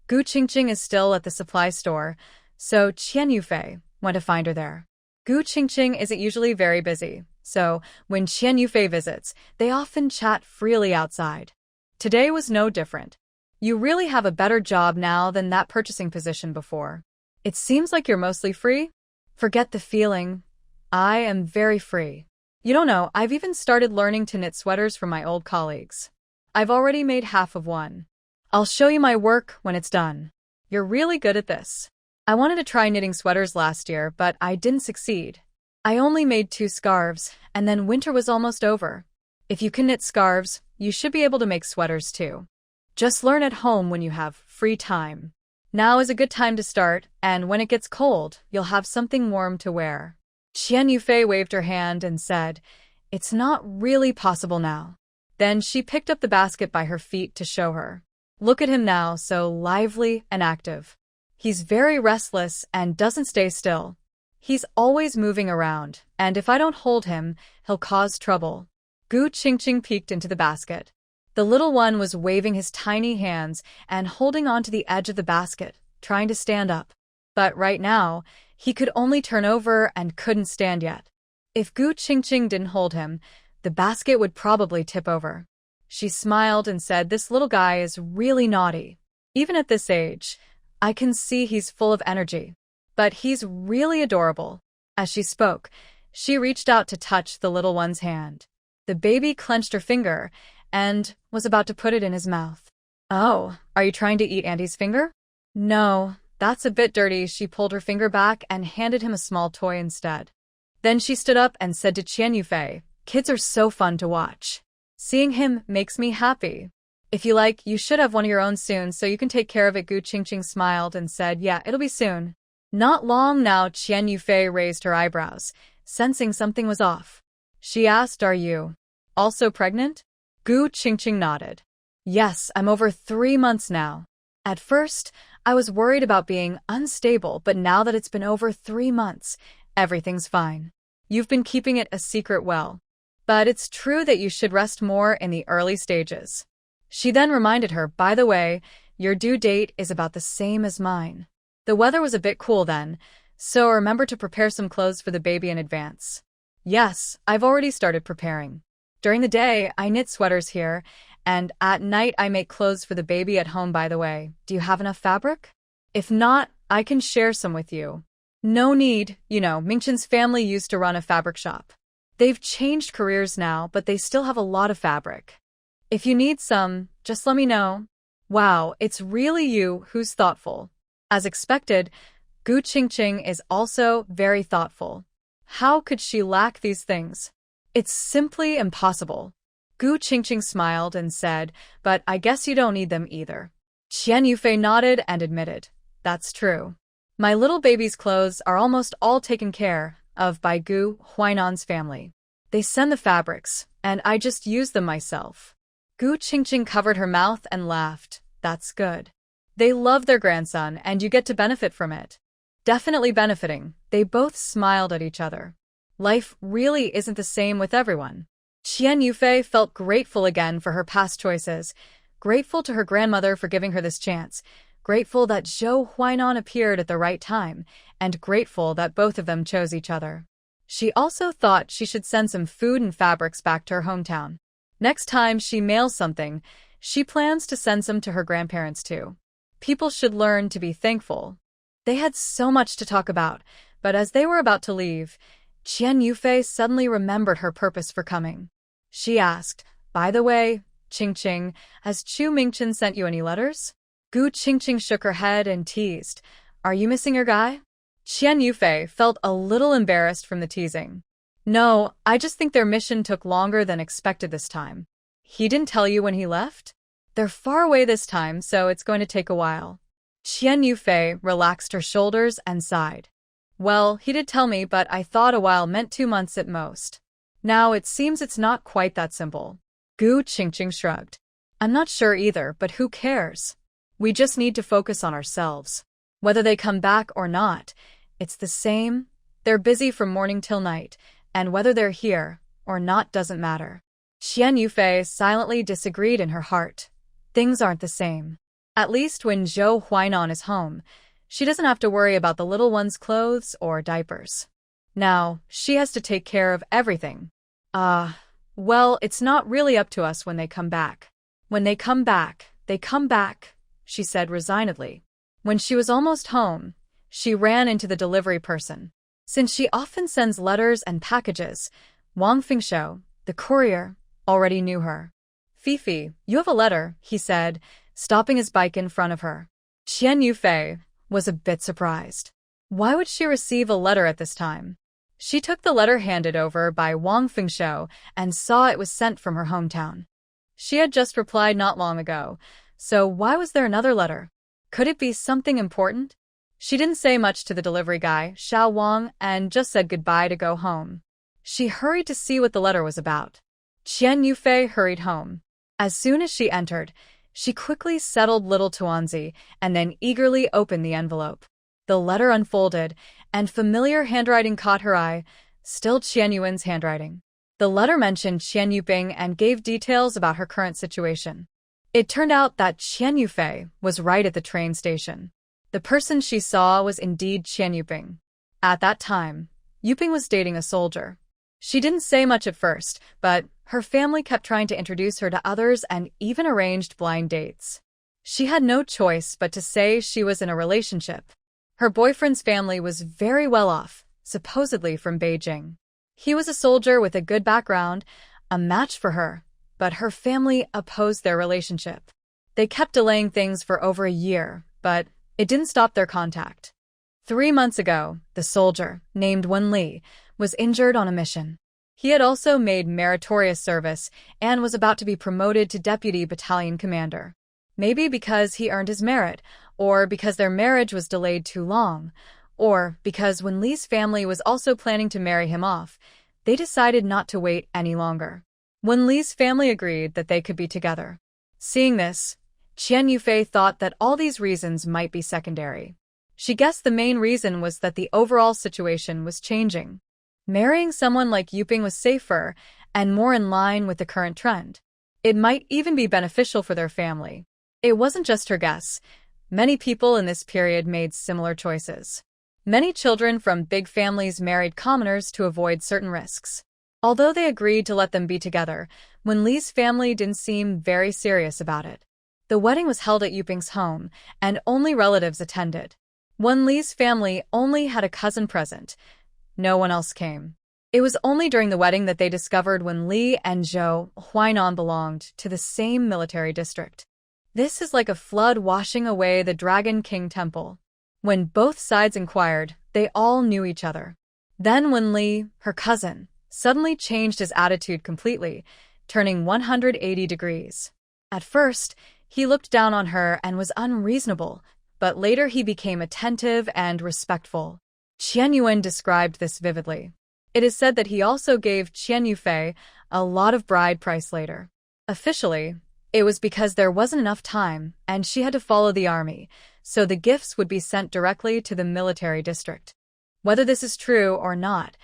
Gu Qingqing is still at the supply store, so Qian Yufei went to find her there. Gu Qingqing isn't usually very busy, so when Qian Yufei visits, they often chat freely outside. Today was no different. You really have a better job now than that purchasing position before. It seems like you're mostly free? Forget the feeling. I am very free. You don't know, I've even started learning to knit sweaters from my old colleagues. I've already made half of one. I'll show you my work when it's done. You're really good at this. I wanted to try knitting sweaters last year, but I didn't succeed. I only made 2 scarves, and then winter was almost over. If you can knit scarves, you should be able to make sweaters too. Just learn at home when you have free time. Now is a good time to start, and when it gets cold, you'll have something warm to wear. Qian Yufei waved her hand and said, "It's not really possible now." Then she picked up the basket by her feet to show her. Look at him now, so lively and active. He's very restless and doesn't stay still. He's always moving around, and if I don't hold him, he'll cause trouble. Gu Qingqing peeked into the basket. The little one was waving his tiny hands and holding onto the edge of the basket, trying to stand up. But right now, he could only turn over and couldn't stand yet. If Gu Qingqing didn't hold him, the basket would probably tip over. She smiled and said, "This little guy is really naughty. Even at this age, I can see he's full of energy. But he's really adorable." As she spoke, she reached out to touch the little one's hand. The baby clenched her finger and was about to put it in his mouth. "Oh, are you trying to eat Andy's finger?" "No, that's a bit dirty." She pulled her finger back and handed him a small toy instead. Then she stood up and said to Qian Yufei, "Kids are so fun to watch. Seeing him makes me happy. If you like, you should have one of your own soon so you can take care of it." Gu Qingqing smiled and said, "Yeah, it'll be soon." Not long now. Qian Yufei raised her eyebrows, sensing something was off. She asked, "Are you also pregnant?" Gu Qingqing nodded. "Yes, I'm over 3 months now. At first, I was worried about being unstable, but now that it's been over 3 months, everything's fine. You've been keeping it a secret well. But it's true that you should rest more in the early stages." She then reminded her, "By the way, your due date is about the same as mine." The weather was a bit cool then, so remember to prepare some clothes for the baby in advance. "Yes, I've already started preparing. During the day, I knit sweaters here, and at night I make clothes for the baby at home. By the way, do you have enough fabric? If not, I can share some with you." "No need, you know, Mingchen's family used to run a fabric shop. They've changed careers now, but they still have a lot of fabric. If you need some, just let me know." "Wow, it's really you who's thoughtful." As expected, Gu Qingqing is also very thoughtful. How could she lack these things? It's simply impossible. Gu Qingqing smiled and said, "But I guess you don't need them either." Qian Yufei nodded and admitted, "That's true. My little baby's clothes are almost all taken care of by Gu Huainan's family. They send the fabrics, and I just use them myself." Gu Qingqing covered her mouth and laughed. "That's good. They love their grandson, and you get to benefit from it." Definitely benefiting, they both smiled at each other. Life really isn't the same with everyone. Qian Yufei felt grateful again for her past choices, grateful to her grandmother for giving her this chance, grateful that Zhou Huainan appeared at the right time, and grateful that both of them chose each other. She also thought she should send some food and fabrics back to her hometown. Next time she mails something, she plans to send some to her grandparents too. People should learn to be thankful. They had so much to talk about, but as they were about to leave, Qian Yufei suddenly remembered her purpose for coming. She asked, "By the way, Qingqing, has Chu Mingchen sent you any letters?" Gu Qingqing shook her head and teased, "Are you missing your guy?" Qian Yufei felt a little embarrassed from the teasing. "No, I just think their mission took longer than expected this time." "He didn't tell you when he left?" "They're far away this time, so it's going to take a while." Qian Yufei relaxed her shoulders and sighed. "Well, he did tell me, but I thought a while meant 2 months at most. Now it seems it's not quite that simple." Gu Qingqing shrugged. "I'm not sure either, but who cares? We just need to focus on ourselves. Whether they come back or not, it's the same. They're busy from morning till night, and whether they're here or not doesn't matter." Qian Yufei silently disagreed in her heart. Things aren't the same. At least when Zhou Huainan is home, she doesn't have to worry about the little one's clothes or diapers. Now, she has to take care of everything. Well, it's not really up to us when they come back. When they come back, they come back," she said resignedly. When she was almost home, She ran into the delivery person. Since she often sends letters and packages, Wang Fingshou, the courier, already knew her. "Fifi, you have a letter," he said, stopping his bike in front of her. Qian Yufei was a bit surprised. Why would she receive a letter at this time? She took the letter handed over by Wang Fingshou and saw it was sent from her hometown. She had just replied not long ago, so why was there another letter? Could it be something important? She didn't say much to the delivery guy, Xiao Wang, and just said goodbye to go home. She hurried to see what the letter was about. Qian Yufei hurried home. As soon as she entered, she quickly settled little Tuanzi and then eagerly opened the envelope. The letter unfolded, and familiar handwriting caught her eye, still Qian Yuan's handwriting. The letter mentioned Qian Yuping and gave details about her current situation. It turned out that Qian Yufei was right at the train station. The person she saw was indeed Qian Yuping. At that time, Yuping was dating a soldier. She didn't say much at first, but her family kept trying to introduce her to others and even arranged blind dates. She had no choice but to say she was in a relationship. Her boyfriend's family was very well off, supposedly from Beijing. He was a soldier with a good background, a match for her, but her family opposed their relationship. They kept delaying things for over a year, but it didn't stop their contact. 3 months ago, the soldier, named Wen Li, was injured on a mission. He had also made meritorious service and was about to be promoted to deputy battalion commander. Maybe because he earned his merit, or because their marriage was delayed too long, or because Wen Li's family was also planning to marry him off, they decided not to wait any longer. Wen Li's family agreed that they could be together. Seeing this, Qian Yufei thought that all these reasons might be secondary. She guessed the main reason was that the overall situation was changing. Marrying someone like Yuping was safer and more in line with the current trend. It might even be beneficial for their family. It wasn't just her guess. Many people in this period made similar choices. Many children from big families married commoners to avoid certain risks. Although they agreed to let them be together, Wen Li's family didn't seem very serious about it. The wedding was held at Yuping's home, and only relatives attended. Wen Li's family only had a cousin present. No one else came. It was only during the wedding that they discovered Wen Li and Zhou Huainan belonged to the same military district. This is like a flood washing away the Dragon King Temple. When both sides inquired, they all knew each other. Then Wen Li, her cousin, suddenly changed his attitude completely, turning 180 degrees. At first, he looked down on her and was unreasonable, but later he became attentive and respectful. Qian Yuan described this vividly. It is said that he also gave Qian Yufei a lot of bride price later. Officially, it was because there wasn't enough time and she had to follow the army, so the gifts would be sent directly to the military district. Whether this is true or not,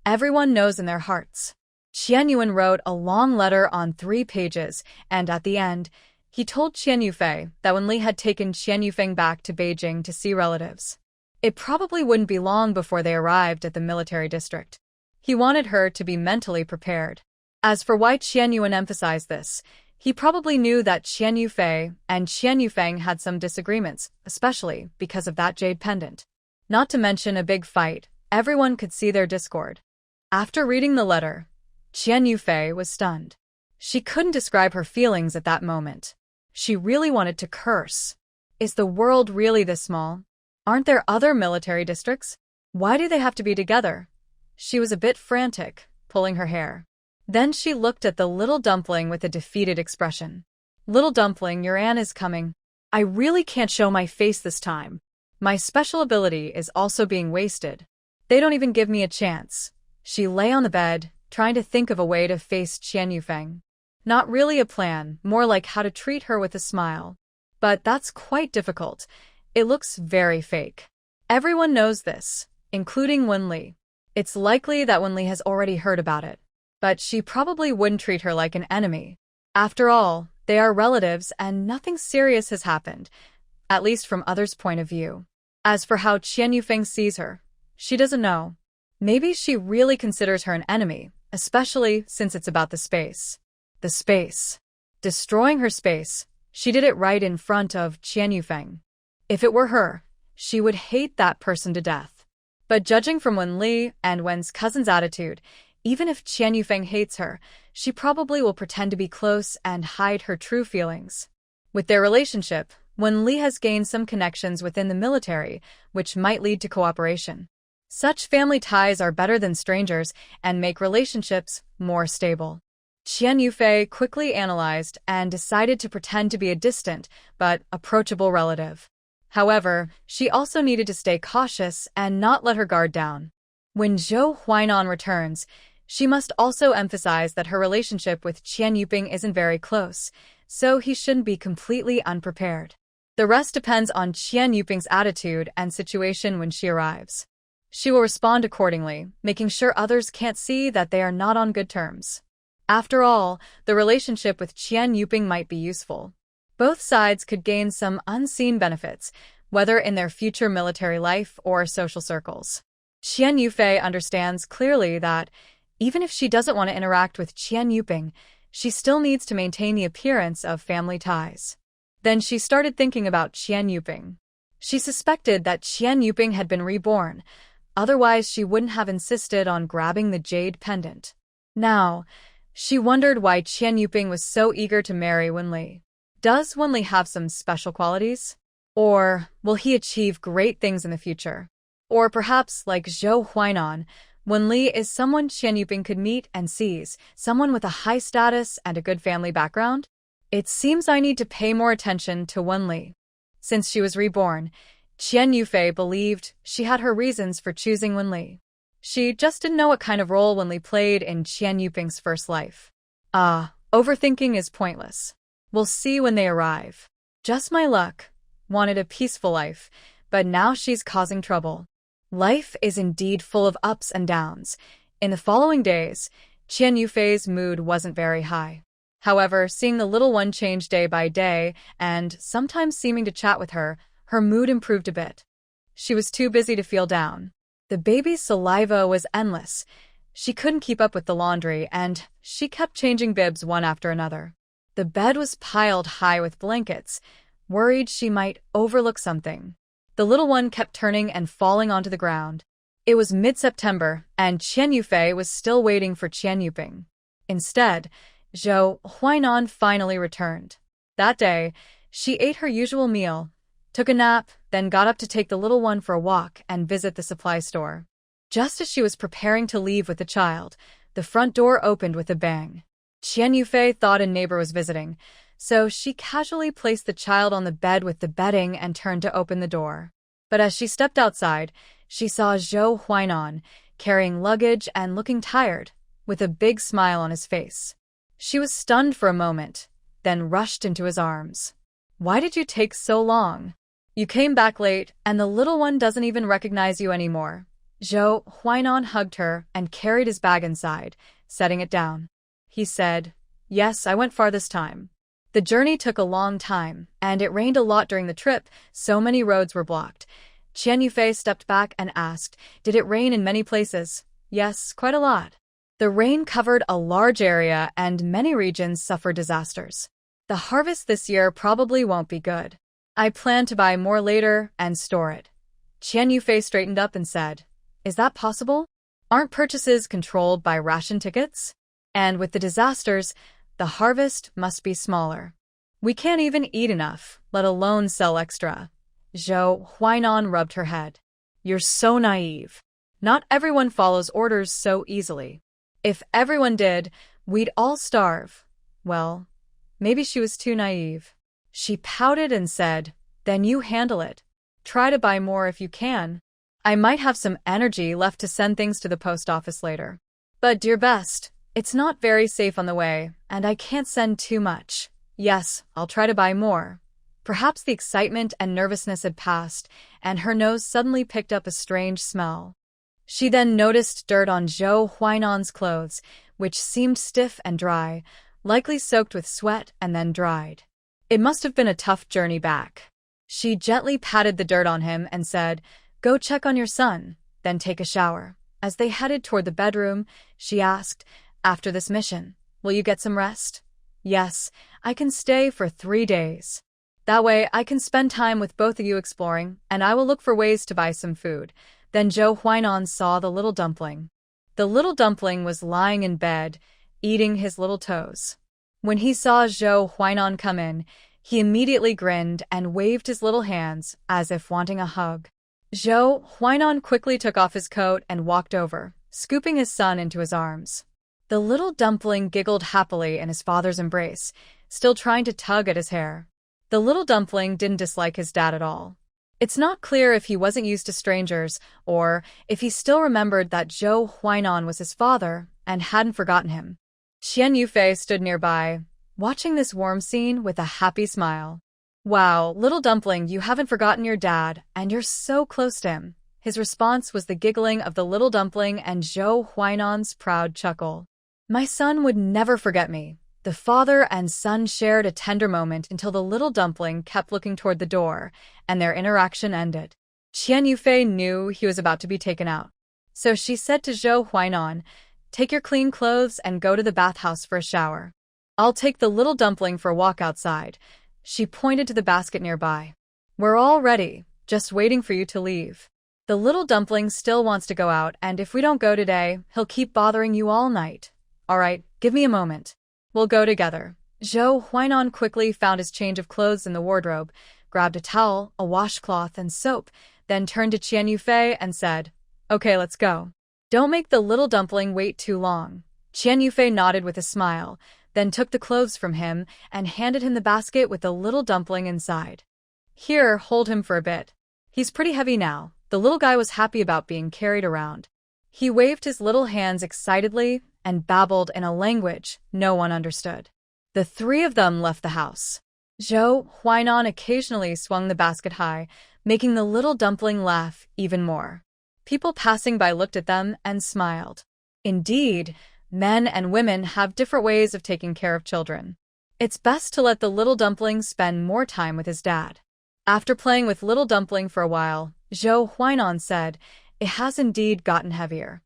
everyone knows in their hearts. Qian Yuan wrote a long letter on 3 pages, and at the end, he told Qian Yufei that Wen Li had taken Qian Yufeng back to Beijing to see relatives. It probably wouldn't be long before they arrived at the military district. He wanted her to be mentally prepared. As for why Qian Yuan emphasized this, he probably knew that Qian Yufei and Qian Yufeng had some disagreements, especially because of that jade pendant. Not to mention a big fight, everyone could see their discord. After reading the letter, Qian Yufei was stunned. She couldn't describe her feelings at that moment. She really wanted to curse. Is the world really this small? Aren't there other military districts? Why do they have to be together? She was a bit frantic, pulling her hair. Then she looked at the little dumpling with a defeated expression. "Little dumpling, your Anne is coming. I really can't show my face this time. My special ability is also being wasted. They don't even give me a chance." She lay on the bed, trying to think of a way to face Qian Yufeng. Not really a plan, more like how to treat her with a smile. But that's quite difficult. It looks very fake. Everyone knows this, including Wen Li. It's likely that Wen Li has already heard about it. But she probably wouldn't treat her like an enemy. After all, they are relatives and nothing serious has happened, at least from others' point of view. As for how Qian Yufeng sees her, she doesn't know. Maybe she really considers her an enemy, especially since it's about the space. The space. Destroying her space, she did it right in front of Qian Yufeng. If it were her, She would hate that person to death. But judging from Wen Li and Wen's cousin's attitude, even if Qian Yufeng hates her, she probably will pretend to be close and hide her true feelings. With their relationship, Wen Li has gained some connections within the military, which might lead to cooperation. Such family ties are better than strangers and make relationships more stable. Qian Yufei quickly analyzed and decided to pretend to be a distant but approachable relative. However, she also needed to stay cautious and not let her guard down. When Zhou Huainan returns, she must also emphasize that her relationship with Qian Yuping isn't very close, so he shouldn't be completely unprepared. The rest depends on Qian Yuping's attitude and situation when she arrives. She will respond accordingly, making sure others can't see that they are not on good terms. After all, the relationship with Qian Yuping might be useful. Both sides could gain some unseen benefits, whether in their future military life or social circles. Qian Yufei understands clearly that, even if she doesn't want to interact with Qian Yuping, she still needs to maintain the appearance of family ties. Then she started thinking about Qian Yuping. She suspected that Qian Yuping had been reborn, otherwise she wouldn't have insisted on grabbing the jade pendant. Now, she wondered why Qian Yuping was so eager to marry Wen Li. Does Wen Li have some special qualities? Or will he achieve great things in the future? Or perhaps, like Zhou Huainan, Wen Li is someone Qian Yuping could meet and seize, someone with a high status and a good family background? It seems I need to pay more attention to Wen Li. Since she was reborn, Qian Yufei believed she had her reasons for choosing Wen Li. She just didn't know what kind of role Wen Li played in Qian Yuping's first life. Overthinking is pointless. We'll see when they arrive. Just my luck. Wanted a peaceful life, but now she's causing trouble. Life is indeed full of ups and downs. In the following days, Qian Yufei's mood wasn't very high. However, seeing the little one change day by day and sometimes seeming to chat with her, her mood improved a bit. She was too busy to feel down. The baby's saliva was endless. She couldn't keep up with the laundry, and she kept changing bibs one after another. The bed was piled high with blankets, worried she might overlook something. The little one kept turning and falling onto the ground. It was mid-September, and Qian Yufei was still waiting for Qian Yuping. Instead, Zhou Huainan finally returned. That day, she ate her usual meal, took a nap, then got up to take the little one for a walk and visit the supply store. Just as she was preparing to leave with the child, the front door opened with a bang. Qian Yufei thought a neighbor was visiting, so she casually placed the child on the bed with the bedding and turned to open the door. But as she stepped outside, she saw Zhou Huainan, carrying luggage and looking tired, with a big smile on his face. She was stunned for a moment, then rushed into his arms. "Why did you take so long? You came back late, and the little one doesn't even recognize you anymore." Zhou Huainan hugged her and carried his bag inside, setting it down. He said, "Yes, I went far this time." The journey took a long time, and it rained a lot during the trip, so many roads were blocked. Qian Yufei stepped back and asked, "Did it rain in many places?" "Yes, quite a lot." The rain covered a large area and many regions suffered disasters. "The harvest this year probably won't be good. I plan to buy more later and store it." Qian Yufei straightened up and said, "Is that possible? Aren't purchases controlled by ration tickets? And with the disasters, the harvest must be smaller. We can't even eat enough, let alone sell extra." Zhou Huainan rubbed her head. "You're so naive. Not everyone follows orders so easily. If everyone did, we'd all starve." Well, maybe she was too naive. She pouted and said, "Then you handle it. Try to buy more if you can. I might have some energy left to send things to the post office later. But dear best, it's not very safe on the way, and I can't send too much. Yes, I'll try to buy more." Perhaps the excitement and nervousness had passed, and her nose suddenly picked up a strange smell. She then noticed dirt on Zhou Huainan's clothes, which seemed stiff and dry, likely soaked with sweat and then dried. It must have been a tough journey back. She gently patted the dirt on him and said, "Go check on your son, then take a shower." As they headed toward the bedroom, she asked, "After this mission, will you get some rest?" "Yes, I can stay for 3 days." That way, I can spend time with both of you exploring, and I will look for ways to buy some food." Then Zhou Huainan saw the little dumpling. The little dumpling was lying in bed, eating his little toes. When he saw Zhou Huainan come in, he immediately grinned and waved his little hands as if wanting a hug. Zhou Huainan quickly took off his coat and walked over, scooping his son into his arms. The little dumpling giggled happily in his father's embrace, still trying to tug at his hair. The little dumpling didn't dislike his dad at all. It's not clear if he wasn't used to strangers or if he still remembered that Zhou Huainan was his father and hadn't forgotten him. Qian Yufei stood nearby, watching this warm scene with a happy smile. "Wow, little dumpling, you haven't forgotten your dad, and you're so close to him." His response was the giggling of the little dumpling and Zhou Huainan's proud chuckle. "My son would never forget me." The father and son shared a tender moment until the little dumpling kept looking toward the door, and their interaction ended. Qian Yufei knew he was about to be taken out. So she said to Zhou Huainan, "Take your clean clothes and go to the bathhouse for a shower. I'll take the little dumpling for a walk outside." She pointed to the basket nearby. "We're all ready, just waiting for you to leave. The little dumpling still wants to go out, and if we don't go today, he'll keep bothering you all night. All right, give me a moment. We'll go together." Zhou Huainan quickly found his change of clothes in the wardrobe, grabbed a towel, a washcloth, and soap, then turned to Qian Yufei and said, "Okay, let's go. Don't make the little dumpling wait too long." Qian Yufei nodded with a smile, then took the clothes from him and handed him the basket with the little dumpling inside. "Here, hold him for a bit. He's pretty heavy now." The little guy was happy about being carried around. He waved his little hands excitedly and babbled in a language no one understood. The three of them left the house. Zhou Huainan occasionally swung the basket high, making the little dumpling laugh even more. People passing by looked at them and smiled. Indeed, men and women have different ways of taking care of children. It's best to let the little dumpling spend more time with his dad. After playing with little dumpling for a while, Zhou Huainan said, "It has indeed gotten heavier.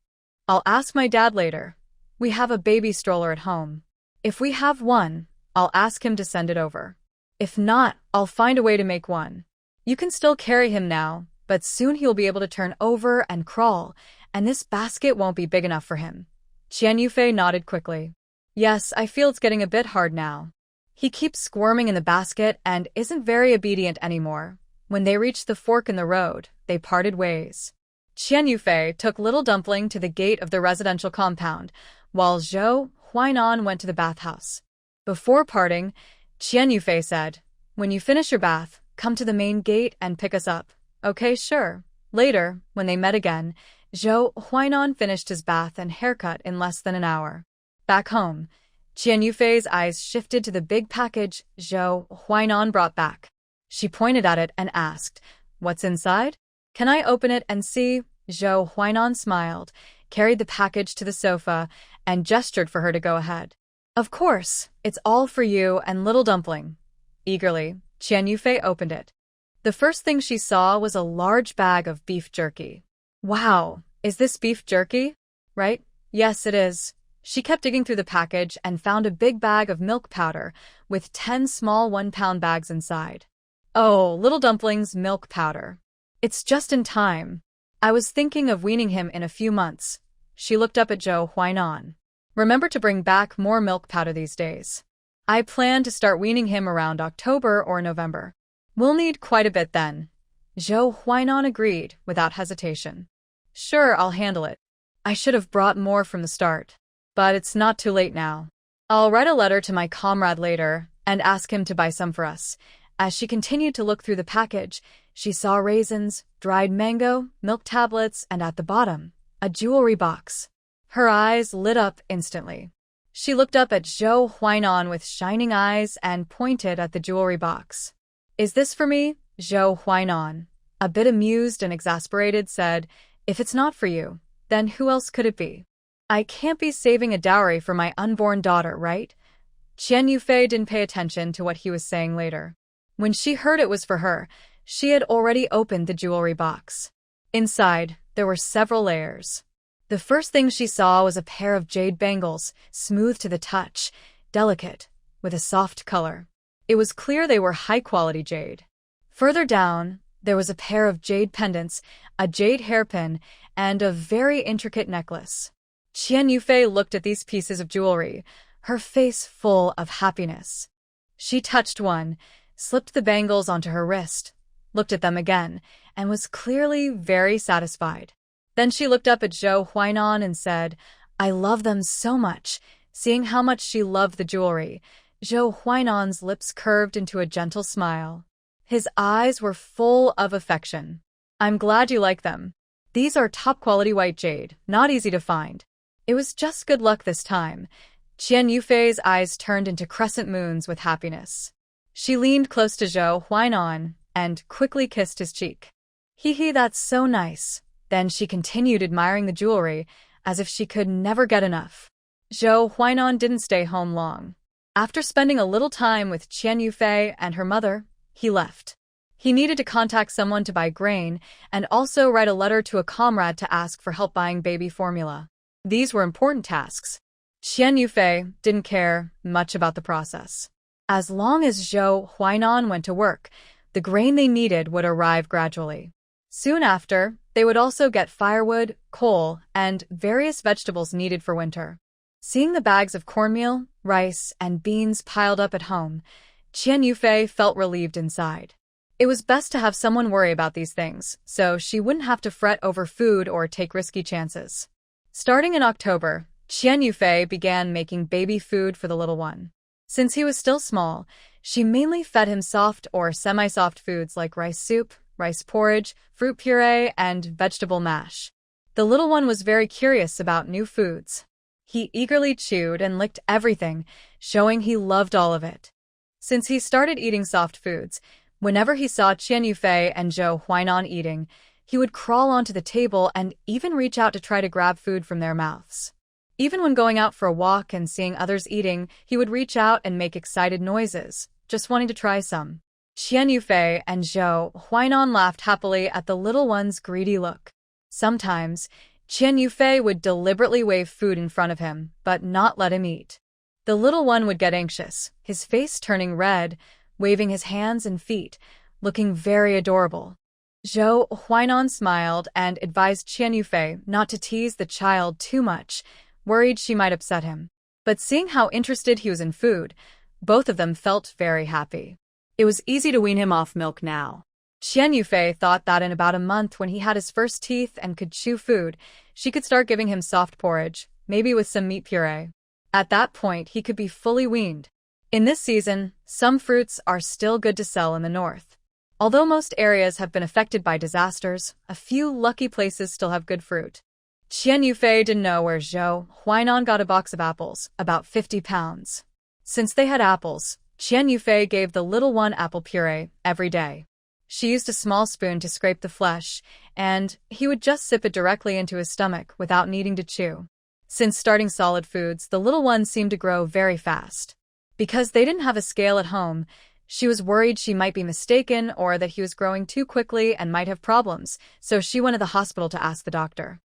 I'll ask my dad later. We have a baby stroller at home. If we have one, I'll ask him to send it over. If not, I'll find a way to make one. You can still carry him now, but soon he'll be able to turn over and crawl, and this basket won't be big enough for him." Qian Yufei nodded quickly. "Yes, I feel it's getting a bit hard now. He keeps squirming in the basket and isn't very obedient anymore." When they reached the fork in the road, they parted ways. Qian Yufei took little dumpling to the gate of the residential compound, while Zhou Huainan went to the bathhouse. Before parting, Qian Yufei said, "When you finish your bath, come to the main gate and pick us up." "Okay, sure." Later, when they met again, Zhou Huainan finished his bath and haircut in less than an hour. Back home, Qian Yufei's eyes shifted to the big package Zhou Huainan brought back. She pointed at it and asked, "What's inside? Can I open it and see?" Zhou Huainan smiled, carried the package to the sofa, and gestured for her to go ahead. "Of course, it's all for you and little dumpling." Eagerly, Qian Yufei opened it. The first thing she saw was a large bag of beef jerky. "Wow, is this beef jerky? Right?" "Yes, it is." She kept digging through the package and found a big bag of milk powder with 10 small 1-pound bags inside. "Oh, little dumpling's milk powder. It's just in time. I was thinking of weaning him in a few months." She looked up at Zhou Huainan. "Remember to bring back more milk powder these days. I plan to start weaning him around October or November. We'll need quite a bit then." Zhou Huainan agreed without hesitation. "Sure, I'll handle it. I should have brought more from the start. But it's not too late now. I'll write a letter to my comrade later and ask him to buy some for us." As she continued to look through the package, she saw raisins, dried mango, milk tablets, and at the bottom, a jewelry box. Her eyes lit up instantly. She looked up at Zhou Huainan with shining eyes and pointed at the jewelry box. "Is this for me?" Zhou Huainan, a bit amused and exasperated, said, "If it's not for you, then who else could it be? I can't be saving a dowry for my unborn daughter, right?" Qian Yufei didn't pay attention to what he was saying later. When she heard it was for her, she had already opened the jewelry box. Inside, there were several layers. The first thing she saw was a pair of jade bangles, smooth to the touch, delicate, with a soft color. It was clear they were high-quality jade. Further down, there was a pair of jade pendants, a jade hairpin, and a very intricate necklace. Qian Yufei looked at these pieces of jewelry, her face full of happiness. She touched one, slipped the bangles onto her wrist, looked at them again, and was clearly very satisfied. Then she looked up at Zhou Huainan and said, "I love them so much." Seeing how much she loved the jewelry, Zhou Huainan's lips curved into a gentle smile. His eyes were full of affection. "I'm glad you like them. These are top-quality white jade, not easy to find." It was just good luck this time. Qian Yufei's eyes turned into crescent moons with happiness. She leaned close to Zhou Huainan and quickly kissed his cheek. "Hee, that's so nice." Then she continued admiring the jewelry, as if she could never get enough. Zhou Huainan didn't stay home long. After spending a little time with Qian Yufei and her mother, he left. He needed to contact someone to buy grain and also write a letter to a comrade to ask for help buying baby formula. These were important tasks. Qian Yufei didn't care much about the process. As long as Zhou Huainan went to work, the grain they needed would arrive gradually. Soon after, they would also get firewood, coal, and various vegetables needed for winter. Seeing the bags of cornmeal, rice, and beans piled up at home, Qian Yufei felt relieved inside. It was best to have someone worry about these things, so she wouldn't have to fret over food or take risky chances. Starting in October, Qian Yufei began making baby food for the little one. Since he was still small, she mainly fed him soft or semi-soft foods like rice soup, rice porridge, fruit puree, and vegetable mash. The little one was very curious about new foods. He eagerly chewed and licked everything, showing he loved all of it. Since he started eating soft foods, whenever he saw Qian Yufei and Zhou Huainan eating, he would crawl onto the table and even reach out to try to grab food from their mouths. Even when going out for a walk and seeing others eating, he would reach out and make excited noises, just wanting to try some. Qian Yufei and Zhou Huainan laughed happily at the little one's greedy look. Sometimes, Qian Yufei would deliberately wave food in front of him, but not let him eat. The little one would get anxious, his face turning red, waving his hands and feet, looking very adorable. Zhou Huainan smiled and advised Qian Yufei not to tease the child too much, worried she might upset him. But seeing how interested he was in food, both of them felt very happy. It was easy to wean him off milk now. Qian Yufei thought that in about a month when he had his first teeth and could chew food, she could start giving him soft porridge, maybe with some meat puree. At that point, he could be fully weaned. In this season, some fruits are still good to sell in the north. Although most areas have been affected by disasters, a few lucky places still have good fruit. Qian Yufei didn't know where Zhou Huainan got a box of apples, about 50 pounds. Since they had apples, Qian Yufei gave the little one apple puree every day. She used a small spoon to scrape the flesh, and he would just sip it directly into his stomach without needing to chew. Since starting solid foods, the little one seemed to grow very fast. Because they didn't have a scale at home, she was worried she might be mistaken or that he was growing too quickly and might have problems, so she went to the hospital to ask the doctor.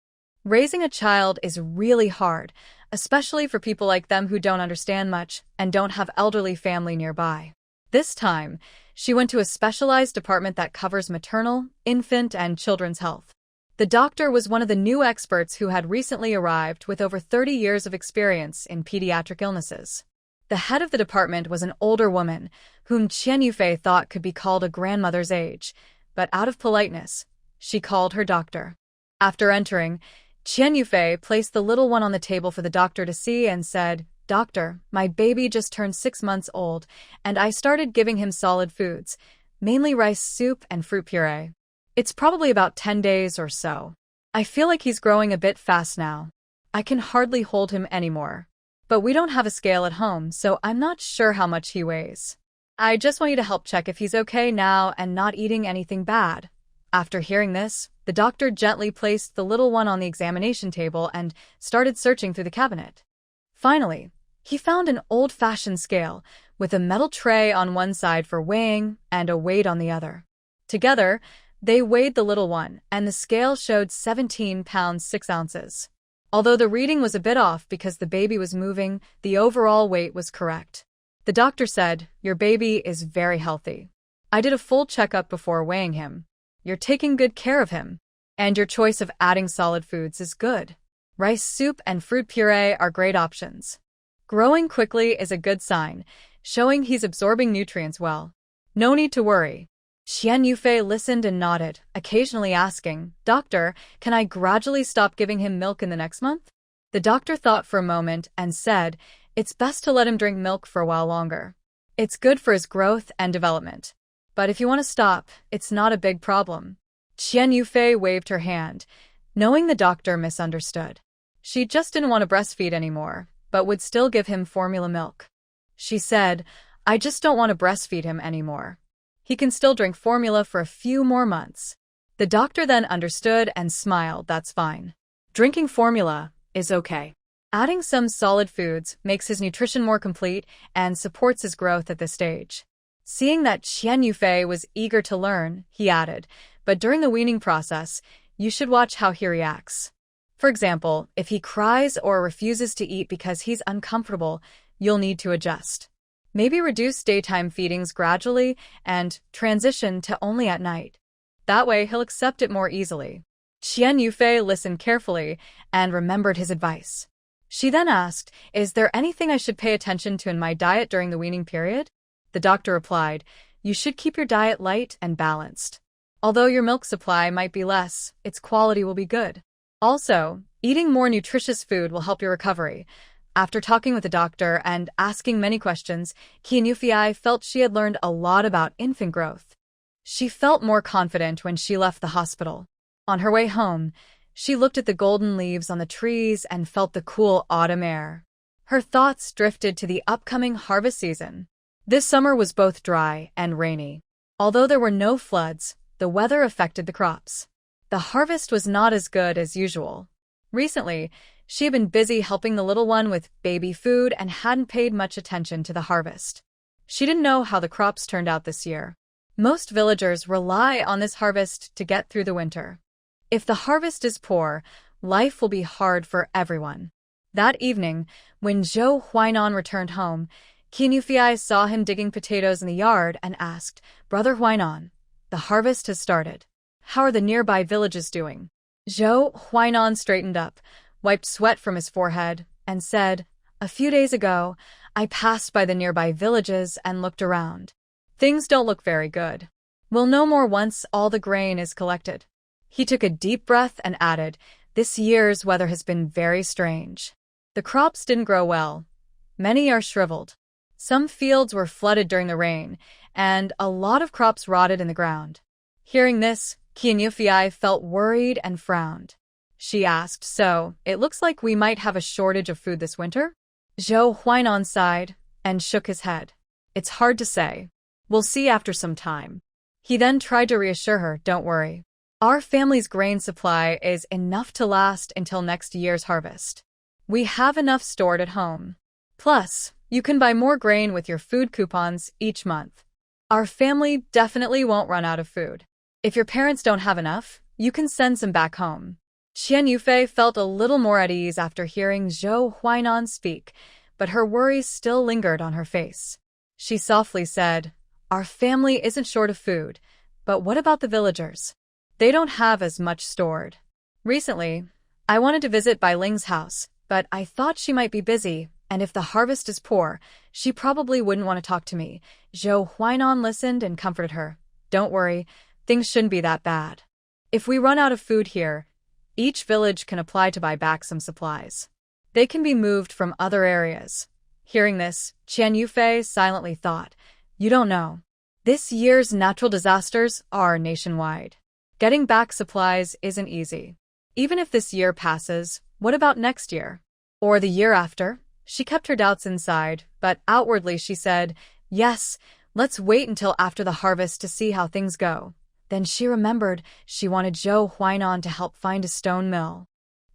Raising a child is really hard, especially for people like them who don't understand much and don't have elderly family nearby. This time, she went to a specialized department that covers maternal, infant, and children's health. The doctor was one of the new experts who had recently arrived with over 30 years of experience in pediatric illnesses. The head of the department was an older woman, whom Qian Yufei thought could be called a grandmother's age, but out of politeness, she called her doctor. After entering, Qian Yufei placed the little one on the table for the doctor to see and said, "Doctor, my baby just turned 6 months old, and I started giving him solid foods, mainly rice soup and fruit puree. It's probably about 10 days or so. I feel like he's growing a bit fast now. I can hardly hold him anymore. But we don't have a scale at home, so I'm not sure how much he weighs. I just want you to help check if he's okay now and not eating anything bad." After hearing this, the doctor gently placed the little one on the examination table and started searching through the cabinet. Finally, he found an old-fashioned scale with a metal tray on one side for weighing and a weight on the other. Together, they weighed the little one, and the scale showed 17 pounds 6 ounces. Although the reading was a bit off because the baby was moving, the overall weight was correct. The doctor said, "Your baby is very healthy. I did a full checkup before weighing him. You're taking good care of him. And your choice of adding solid foods is good. Rice soup and fruit puree are great options. Growing quickly is a good sign, showing he's absorbing nutrients well. No need to worry." Qian Yufei listened and nodded, occasionally asking, "Doctor, can I gradually stop giving him milk in the next month?" The doctor thought for a moment and said, "It's best to let him drink milk for a while longer. It's good for his growth and development. But if you want to stop, it's not a big problem." Qian Yufei waved her hand, knowing the doctor misunderstood. She just didn't want to breastfeed anymore, but would still give him formula milk. She said, "I just don't want to breastfeed him anymore. He can still drink formula for a few more months." The doctor then understood and smiled. "That's fine. Drinking formula is okay. Adding some solid foods makes his nutrition more complete and supports his growth at this stage." Seeing that Qian Yufei was eager to learn, he added, "But during the weaning process, you should watch how he reacts. For example, if he cries or refuses to eat because he's uncomfortable, you'll need to adjust. Maybe reduce daytime feedings gradually and transition to only at night. That way he'll accept it more easily." Qian Yufei listened carefully and remembered his advice. She then asked, "Is there anything I should pay attention to in my diet during the weaning period?" The doctor replied, "You should keep your diet light and balanced. Although your milk supply might be less, its quality will be good. Also, eating more nutritious food will help your recovery." After talking with the doctor and asking many questions, Qian Yufei felt she had learned a lot about infant growth. She felt more confident when she left the hospital. On her way home, she looked at the golden leaves on the trees and felt the cool autumn air. Her thoughts drifted to the upcoming harvest season. This summer was both dry and rainy. Although there were no floods, the weather affected the crops. The harvest was not as good as usual. Recently, she had been busy helping the little one with baby food and hadn't paid much attention to the harvest. She didn't know how the crops turned out this year. Most villagers rely on this harvest to get through the winter. If the harvest is poor, life will be hard for everyone. That evening, when Zhou Huainan returned home, Qian Yufei saw him digging potatoes in the yard and asked, "Brother Huainan, the harvest has started. How are the nearby villages doing?" Zhou Huainan straightened up, wiped sweat from his forehead, and said, "A few days ago, I passed by the nearby villages and looked around. Things don't look very good. We'll know more once all the grain is collected." He took a deep breath and added, "This year's weather has been very strange. The crops didn't grow well. Many are shriveled. Some fields were flooded during the rain, and a lot of crops rotted in the ground." Hearing this, Qian Yufei felt worried and frowned. She asked, "So, it looks like we might have a shortage of food this winter?" Zhou Huainan sighed and shook his head. "It's hard to say. We'll see after some time." He then tried to reassure her, "Don't worry. Our family's grain supply is enough to last until next year's harvest. We have enough stored at home. Plus, you can buy more grain with your food coupons each month. Our family definitely won't run out of food. If your parents don't have enough, you can send some back home." Qian Yufei felt a little more at ease after hearing Zhou Huainan speak, but her worries still lingered on her face. She softly said, "Our family isn't short of food, but what about the villagers? They don't have as much stored. Recently, I wanted to visit Bai Ling's house, but I thought she might be busy, and if the harvest is poor, she probably wouldn't want to talk to me." Zhou Huainan listened and comforted her. "Don't worry, things shouldn't be that bad. If we run out of food here, each village can apply to buy back some supplies. They can be moved from other areas." Hearing this, Qian Yufei silently thought, "You don't know. This year's natural disasters are nationwide. Getting back supplies isn't easy. Even if this year passes, what about next year? Or the year after?" She kept her doubts inside, but outwardly she said, "Yes, let's wait until after the harvest to see how things go." Then she remembered she wanted Zhou Huainan to help find a stone mill.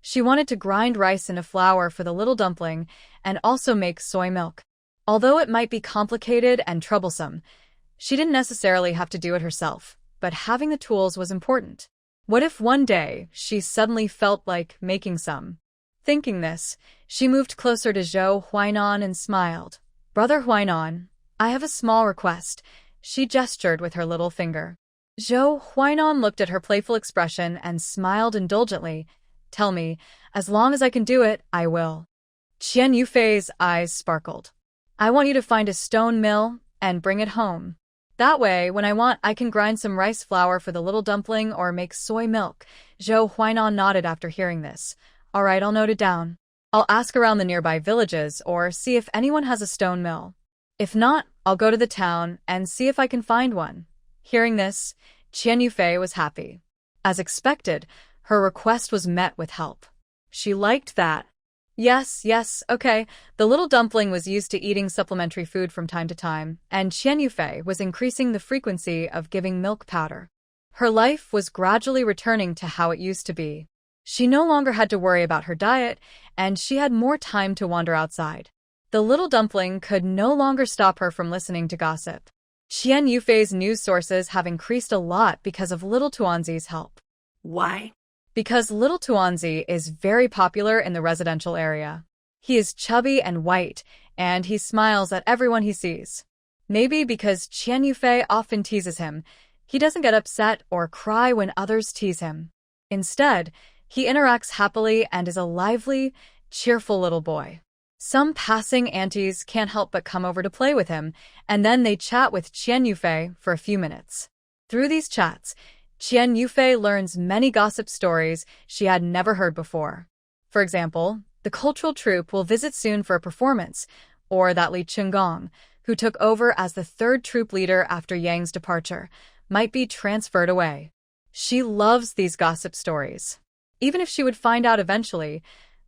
She wanted to grind rice into flour for the little dumpling and also make soy milk. Although it might be complicated and troublesome, she didn't necessarily have to do it herself, but having the tools was important. What if one day she suddenly felt like making some? Thinking this, she moved closer to Zhou Huainan and smiled. Brother Huainan, I have a small request. She gestured with her little finger. Zhou Huainan looked at her playful expression and smiled indulgently. Tell me, as long as I can do it, I will. Qian Yufei's eyes sparkled. I want you to find a stone mill and bring it home. That way, when I want, I can grind some rice flour for the little dumpling or make soy milk. Zhou Huainan nodded after hearing this. All right, I'll note it down. I'll ask around the nearby villages or see if anyone has a stone mill. If not, I'll go to the town and see if I can find one. Hearing this, Qian Yufei was happy. As expected, her request was met with help. She liked that. Yes, okay. The little dumpling was used to eating supplementary food from time to time, and Qian Yufei was increasing the frequency of giving milk powder. Her life was gradually returning to how it used to be. She no longer had to worry about her diet, and she had more time to wander outside. The little dumpling could no longer stop her from listening to gossip. Qian Yufei's news sources have increased a lot because of little Tuanzi's help. Why? Because little Tuanzi is very popular in the residential area. He is chubby and white, and he smiles at everyone he sees. Maybe because Qian Yufei often teases him, he doesn't get upset or cry when others tease him. Instead, he interacts happily and is a lively, cheerful little boy. Some passing aunties can't help but come over to play with him, and then they chat with Qian Yufei for a few minutes. Through these chats, Qian Yufei learns many gossip stories she had never heard before. For example, the cultural troupe will visit soon for a performance, or that Li Qinggong, who took over as the third troupe leader after Yang's departure, might be transferred away. She loves these gossip stories. Even if she would find out eventually,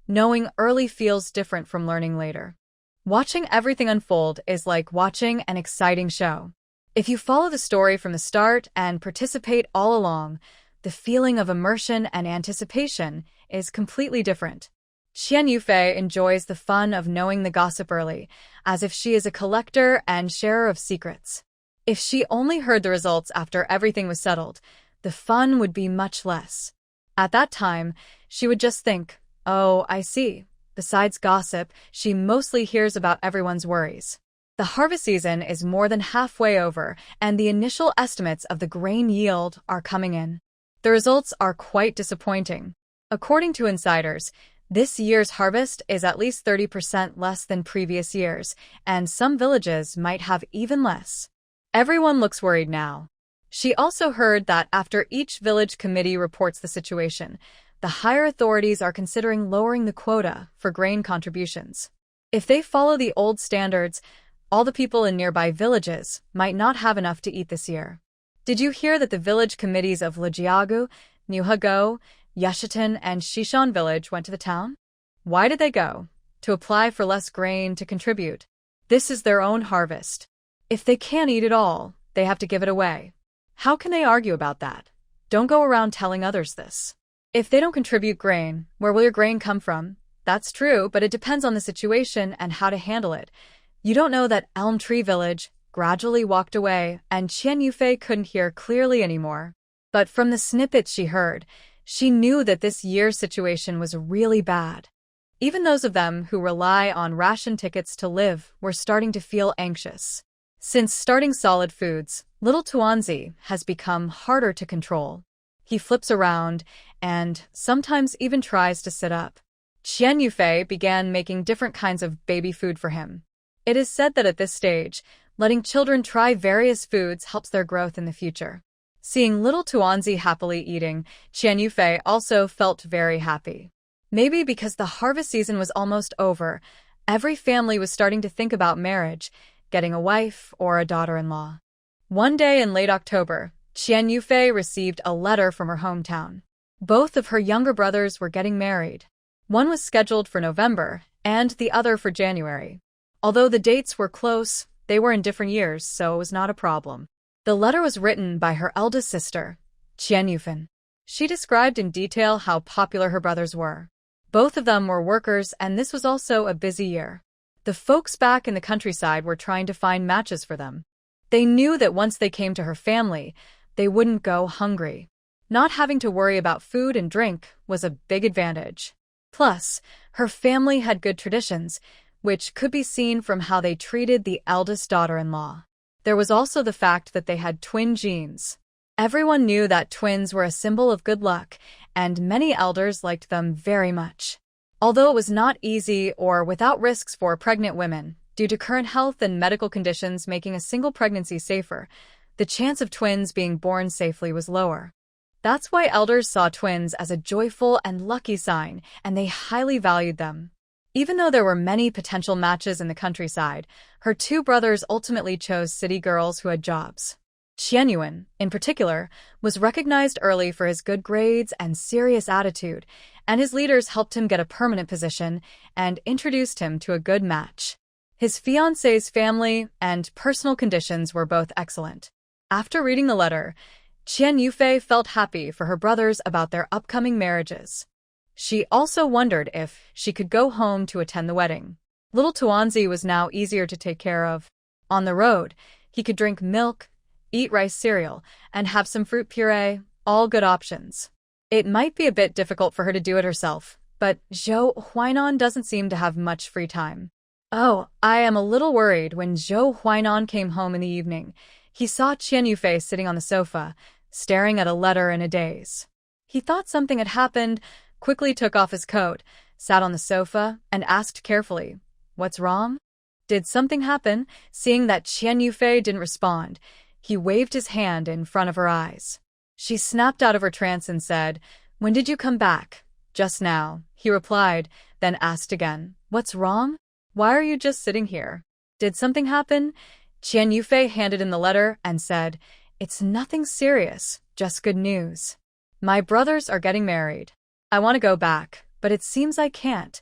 knowing early feels different from learning later. Watching everything unfold is like watching an exciting show. If you follow the story from the start and participate all along, the feeling of immersion and anticipation is completely different. Qian Yufei enjoys the fun of knowing the gossip early, as if she is a collector and sharer of secrets. If she only heard the results after everything was settled, the fun would be much less. At that time, she would just think, oh, I see. Besides gossip, she mostly hears about everyone's worries. The harvest season is more than halfway over, and the initial estimates of the grain yield are coming in. The results are quite disappointing. According to insiders, this year's harvest is at least 30% less than previous years, and some villages might have even less. Everyone looks worried now. She also heard that after each village committee reports the situation, the higher authorities are considering lowering the quota for grain contributions. If they follow the old standards, all the people in nearby villages might not have enough to eat this year. Did you hear that the village committees of Lijiagu, Niuhego, Yeshitan, and Shishan village went to the town? Why did they go? To apply for less grain to contribute. This is their own harvest. If they can't eat it all, they have to give it away. How can they argue about that? Don't go around telling others this. If they don't contribute grain, where will your grain come from? That's true, but it depends on the situation and how to handle it. You don't know that Elm Tree Village gradually walked away and Qian Yufei couldn't hear clearly anymore. But from the snippets she heard, she knew that this year's situation was really bad. Even those of them who rely on ration tickets to live were starting to feel anxious. Since starting solid foods, little Tuanzi has become harder to control. He flips around and sometimes even tries to sit up. Qian Yufei began making different kinds of baby food for him. It is said that at this stage, letting children try various foods helps their growth in the future. Seeing little Tuanzi happily eating, Qian Yufei also felt very happy. Maybe because the harvest season was almost over, every family was starting to think about marriage, getting a wife or a daughter-in-law. One day in late October, Qian Yufei received a letter from her hometown. Both of her younger brothers were getting married. One was scheduled for November and the other for January. Although the dates were close, they were in different years, so it was not a problem. The letter was written by her eldest sister, Qian Yufan. She described in detail how popular her brothers were. Both of them were workers, and this was also a busy year. The folks back in the countryside were trying to find matches for them. They knew that once they came to her family, they wouldn't go hungry. Not having to worry about food and drink was a big advantage. Plus, her family had good traditions, which could be seen from how they treated the eldest daughter-in-law. There was also the fact that they had twin genes. Everyone knew that twins were a symbol of good luck, and many elders liked them very much. Although it was not easy or without risks for pregnant women, due to current health and medical conditions making a single pregnancy safer, the chance of twins being born safely was lower. That's why elders saw twins as a joyful and lucky sign, and they highly valued them. Even though there were many potential matches in the countryside, her two brothers ultimately chose city girls who had jobs. Qianyuan, in particular, was recognized early for his good grades and serious attitude, and his leaders helped him get a permanent position and introduced him to a good match. His fiancée's family and personal conditions were both excellent. After reading the letter, Qian Yufei felt happy for her brothers about their upcoming marriages. She also wondered if she could go home to attend the wedding. Little Tuanzi was now easier to take care of. On the road, he could drink milk, eat rice cereal, and have some fruit puree, all good options. It might be a bit difficult for her to do it herself, but Zhou Huainan doesn't seem to have much free time. Oh, I am a little worried. When Zhou Huainan came home in the evening, he saw Qian Yufei sitting on the sofa, staring at a letter in a daze. He thought something had happened, quickly took off his coat, sat on the sofa, and asked carefully, "What's wrong?" Did something happen? Seeing that Qian Yufei didn't respond, he waved his hand in front of her eyes. She snapped out of her trance and said, "When did you come back?" "Just now," he replied, then asked again, "What's wrong? Why are you just sitting here?" Did something happen? Qian Yufei handed him the letter and said, "It's nothing serious, just good news. My brothers are getting married. I want to go back, but it seems I can't."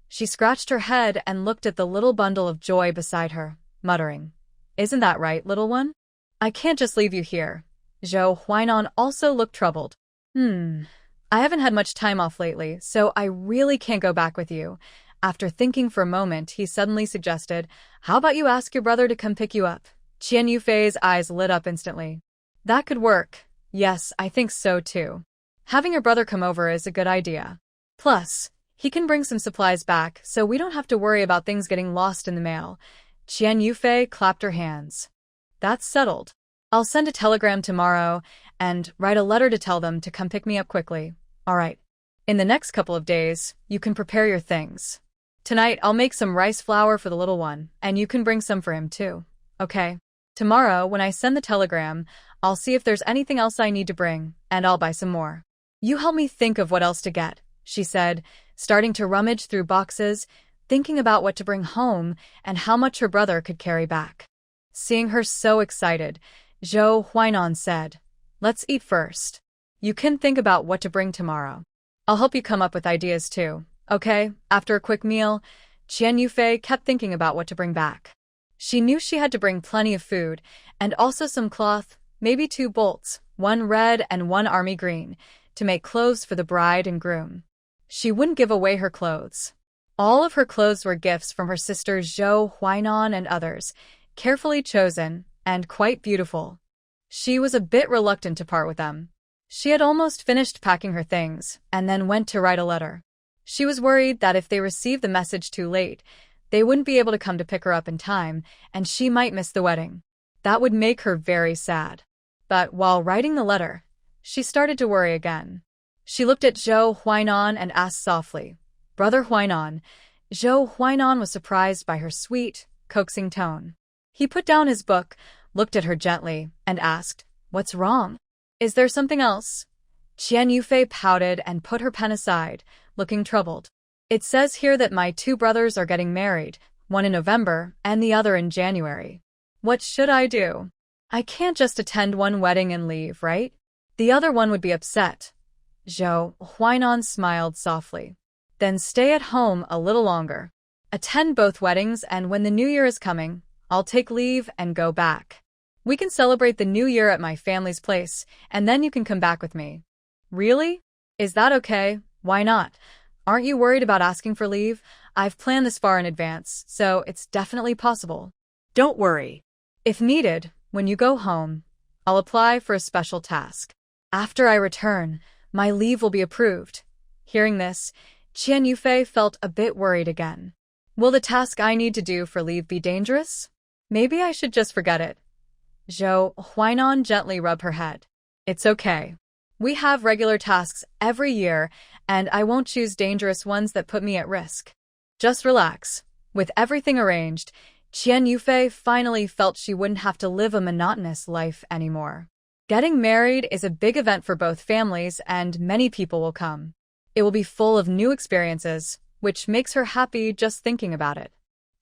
She scratched her head and looked at the little bundle of joy beside her, muttering, "Isn't that right, little one? I can't just leave you here." Zhou Huainan also looked troubled. I haven't had much time off lately, so I really can't go back with you." After thinking for a moment, he suddenly suggested, "How about you ask your brother to come pick you up?" Qian Yufei's eyes lit up instantly. "That could work. Yes, I think so too. Having your brother come over is a good idea. Plus, he can bring some supplies back, so we don't have to worry about things getting lost in the mail." Qian Yufei clapped her hands. "That's settled. I'll send a telegram tomorrow and write a letter to tell them to come pick me up quickly. All right. In the next couple of days, you can prepare your things. Tonight, I'll make some rice flour for the little one, and you can bring some for him too. Okay? Tomorrow, when I send the telegram, I'll see if there's anything else I need to bring, and I'll buy some more. You help me think of what else to get," she said, starting to rummage through boxes, thinking about what to bring home and how much her brother could carry back. Seeing her so excited, Zhou Huainan said, "Let's eat first. You can think about what to bring tomorrow. I'll help you come up with ideas too, okay?" After a quick meal, Qian Yufei kept thinking about what to bring back. She knew she had to bring plenty of food, and also some cloth, maybe 2 bolts, one red and one army green, to make clothes for the bride and groom. She wouldn't give away her clothes. All of her clothes were gifts from her sisters Zhou Huainan and others, carefully chosen and quite beautiful. She was a bit reluctant to part with them. She had almost finished packing her things and then went to write a letter. She was worried that if they received the message too late, they wouldn't be able to come to pick her up in time, and she might miss the wedding. That would make her very sad. But while writing the letter, she started to worry again. She looked at Zhou Huainan and asked softly, "Brother Huainan." Zhou Huainan was surprised by her sweet, coaxing tone. He put down his book, looked at her gently, and asked, "What's wrong? Is there something else?" Qian Yufei pouted and put her pen aside, looking troubled. "It says here that my 2 brothers are getting married, one in November and the other in January. What should I do? I can't just attend one wedding and leave, right? The other one would be upset." Zhou Huainan smiled softly. "Then stay at home a little longer. Attend both weddings, and when the new year is coming, I'll take leave and go back. We can celebrate the new year at my family's place, and then you can come back with me." "Really? Is that okay? Why not? Aren't you worried about asking for leave? I've planned this far in advance, so it's definitely possible." Don't worry. "If needed, when you go home, I'll apply for a special task. After I return, my leave will be approved." Hearing this, Qian Yufei felt a bit worried again. Will the task I need to do for leave be dangerous? Maybe I should just forget it. Zhou Huainan gently rubbed her head. It's okay. We have regular tasks every year, and I won't choose dangerous ones that put me at risk. Just relax. With everything arranged, Qian Yufei finally felt she wouldn't have to live a monotonous life anymore. Getting married is a big event for both families, and many people will come. It will be full of new experiences, which makes her happy just thinking about it.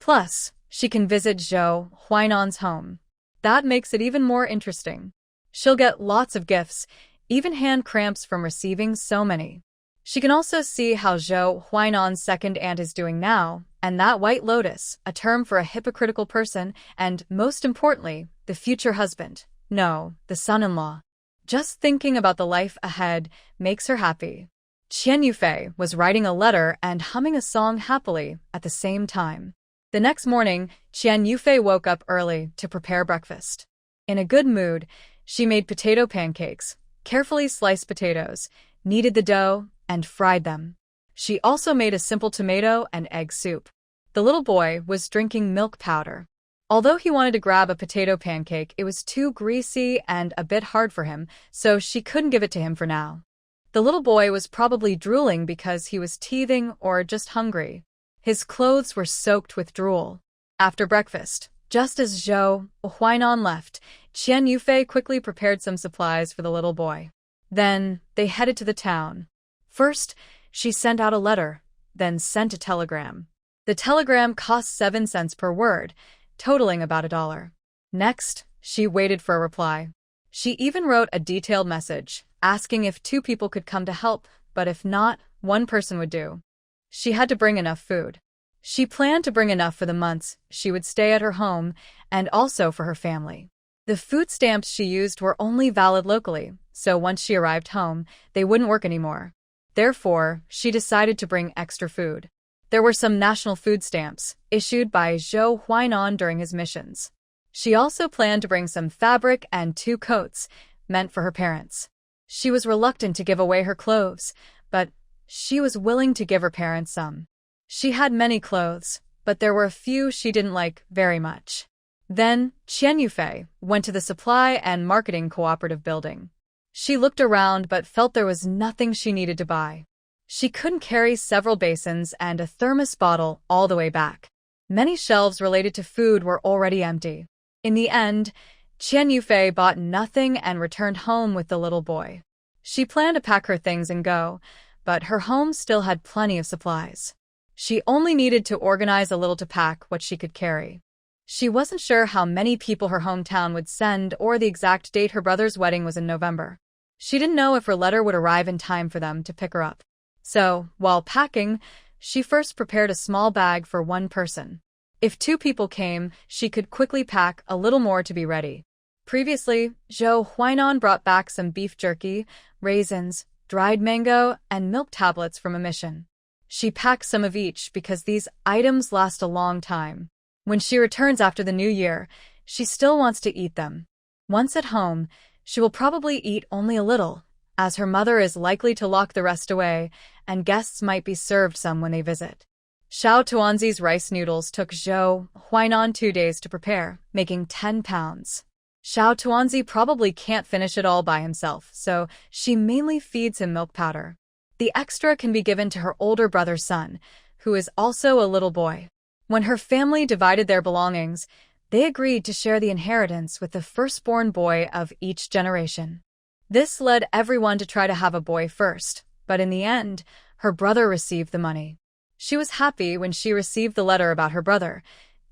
Plus, she can visit Zhou Huainan's home. That makes it even more interesting. She'll get lots of gifts, even hand cramps from receiving so many. She can also see how Zhou Huainan's second aunt is doing now, and that white lotus, a term for a hypocritical person, and, most importantly, the future husband. No, the son-in-law. Just thinking about the life ahead makes her happy. Qian Yufei was writing a letter and humming a song happily at the same time. The next morning, Qian Yufei woke up early to prepare breakfast. In a good mood, she made potato pancakes, carefully sliced potatoes, kneaded the dough, and fried them. She also made a simple tomato and egg soup. The little boy was drinking milk powder. Although he wanted to grab a potato pancake, it was too greasy and a bit hard for him, so she couldn't give it to him for now. The little boy was probably drooling because he was teething or just hungry. His clothes were soaked with drool. After breakfast, just as Zhou Huainan left, Qian Yufei quickly prepared some supplies for the little boy. Then, they headed to the town. First, she sent out a letter, then sent a telegram. The telegram cost 7 cents per word, totaling about $1. Next, she waited for a reply. She even wrote a detailed message, asking if 2 people could come to help, but if not, 1 person would do. She had to bring enough food. She planned to bring enough for the months she would stay at her home, and also for her family. The food stamps she used were only valid locally, so once she arrived home, they wouldn't work anymore. Therefore, she decided to bring extra food. There were some national food stamps, issued by Zhou Huainan during his missions. She also planned to bring some fabric and 2 coats, meant for her parents. She was reluctant to give away her clothes, but she was willing to give her parents some. She had many clothes, but there were a few she didn't like very much. Then, Qian Yufei went to the Supply and Marketing Cooperative building. She looked around but felt there was nothing she needed to buy. She couldn't carry several basins and a thermos bottle all the way back. Many shelves related to food were already empty. In the end, Qian Yufei bought nothing and returned home with the little boy. She planned to pack her things and go, but her home still had plenty of supplies. She only needed to organize a little to pack what she could carry. She wasn't sure how many people her hometown would send or the exact date her brother's wedding was in November. She didn't know if her letter would arrive in time for them to pick her up. So, while packing, she first prepared a small bag for 1 person. If 2 people came, she could quickly pack a little more to be ready. Previously, Zhou Huainan brought back some beef jerky, raisins, dried mango, and milk tablets from a mission. She packed some of each because these items last a long time. When she returns after the new year, she still wants to eat them. Once at home, she will probably eat only a little, as her mother is likely to lock the rest away, and guests might be served some when they visit. Xiao Tuanzi's rice noodles took Zhou Huainan 2 days to prepare, making 10 pounds. Xiao Tuanzi probably can't finish it all by himself, so she mainly feeds him milk powder. The extra can be given to her older brother's son, who is also a little boy. When her family divided their belongings, they agreed to share the inheritance with the firstborn boy of each generation. This led everyone to try to have a boy first, but in the end, her brother received the money. She was happy when she received the letter about her brother,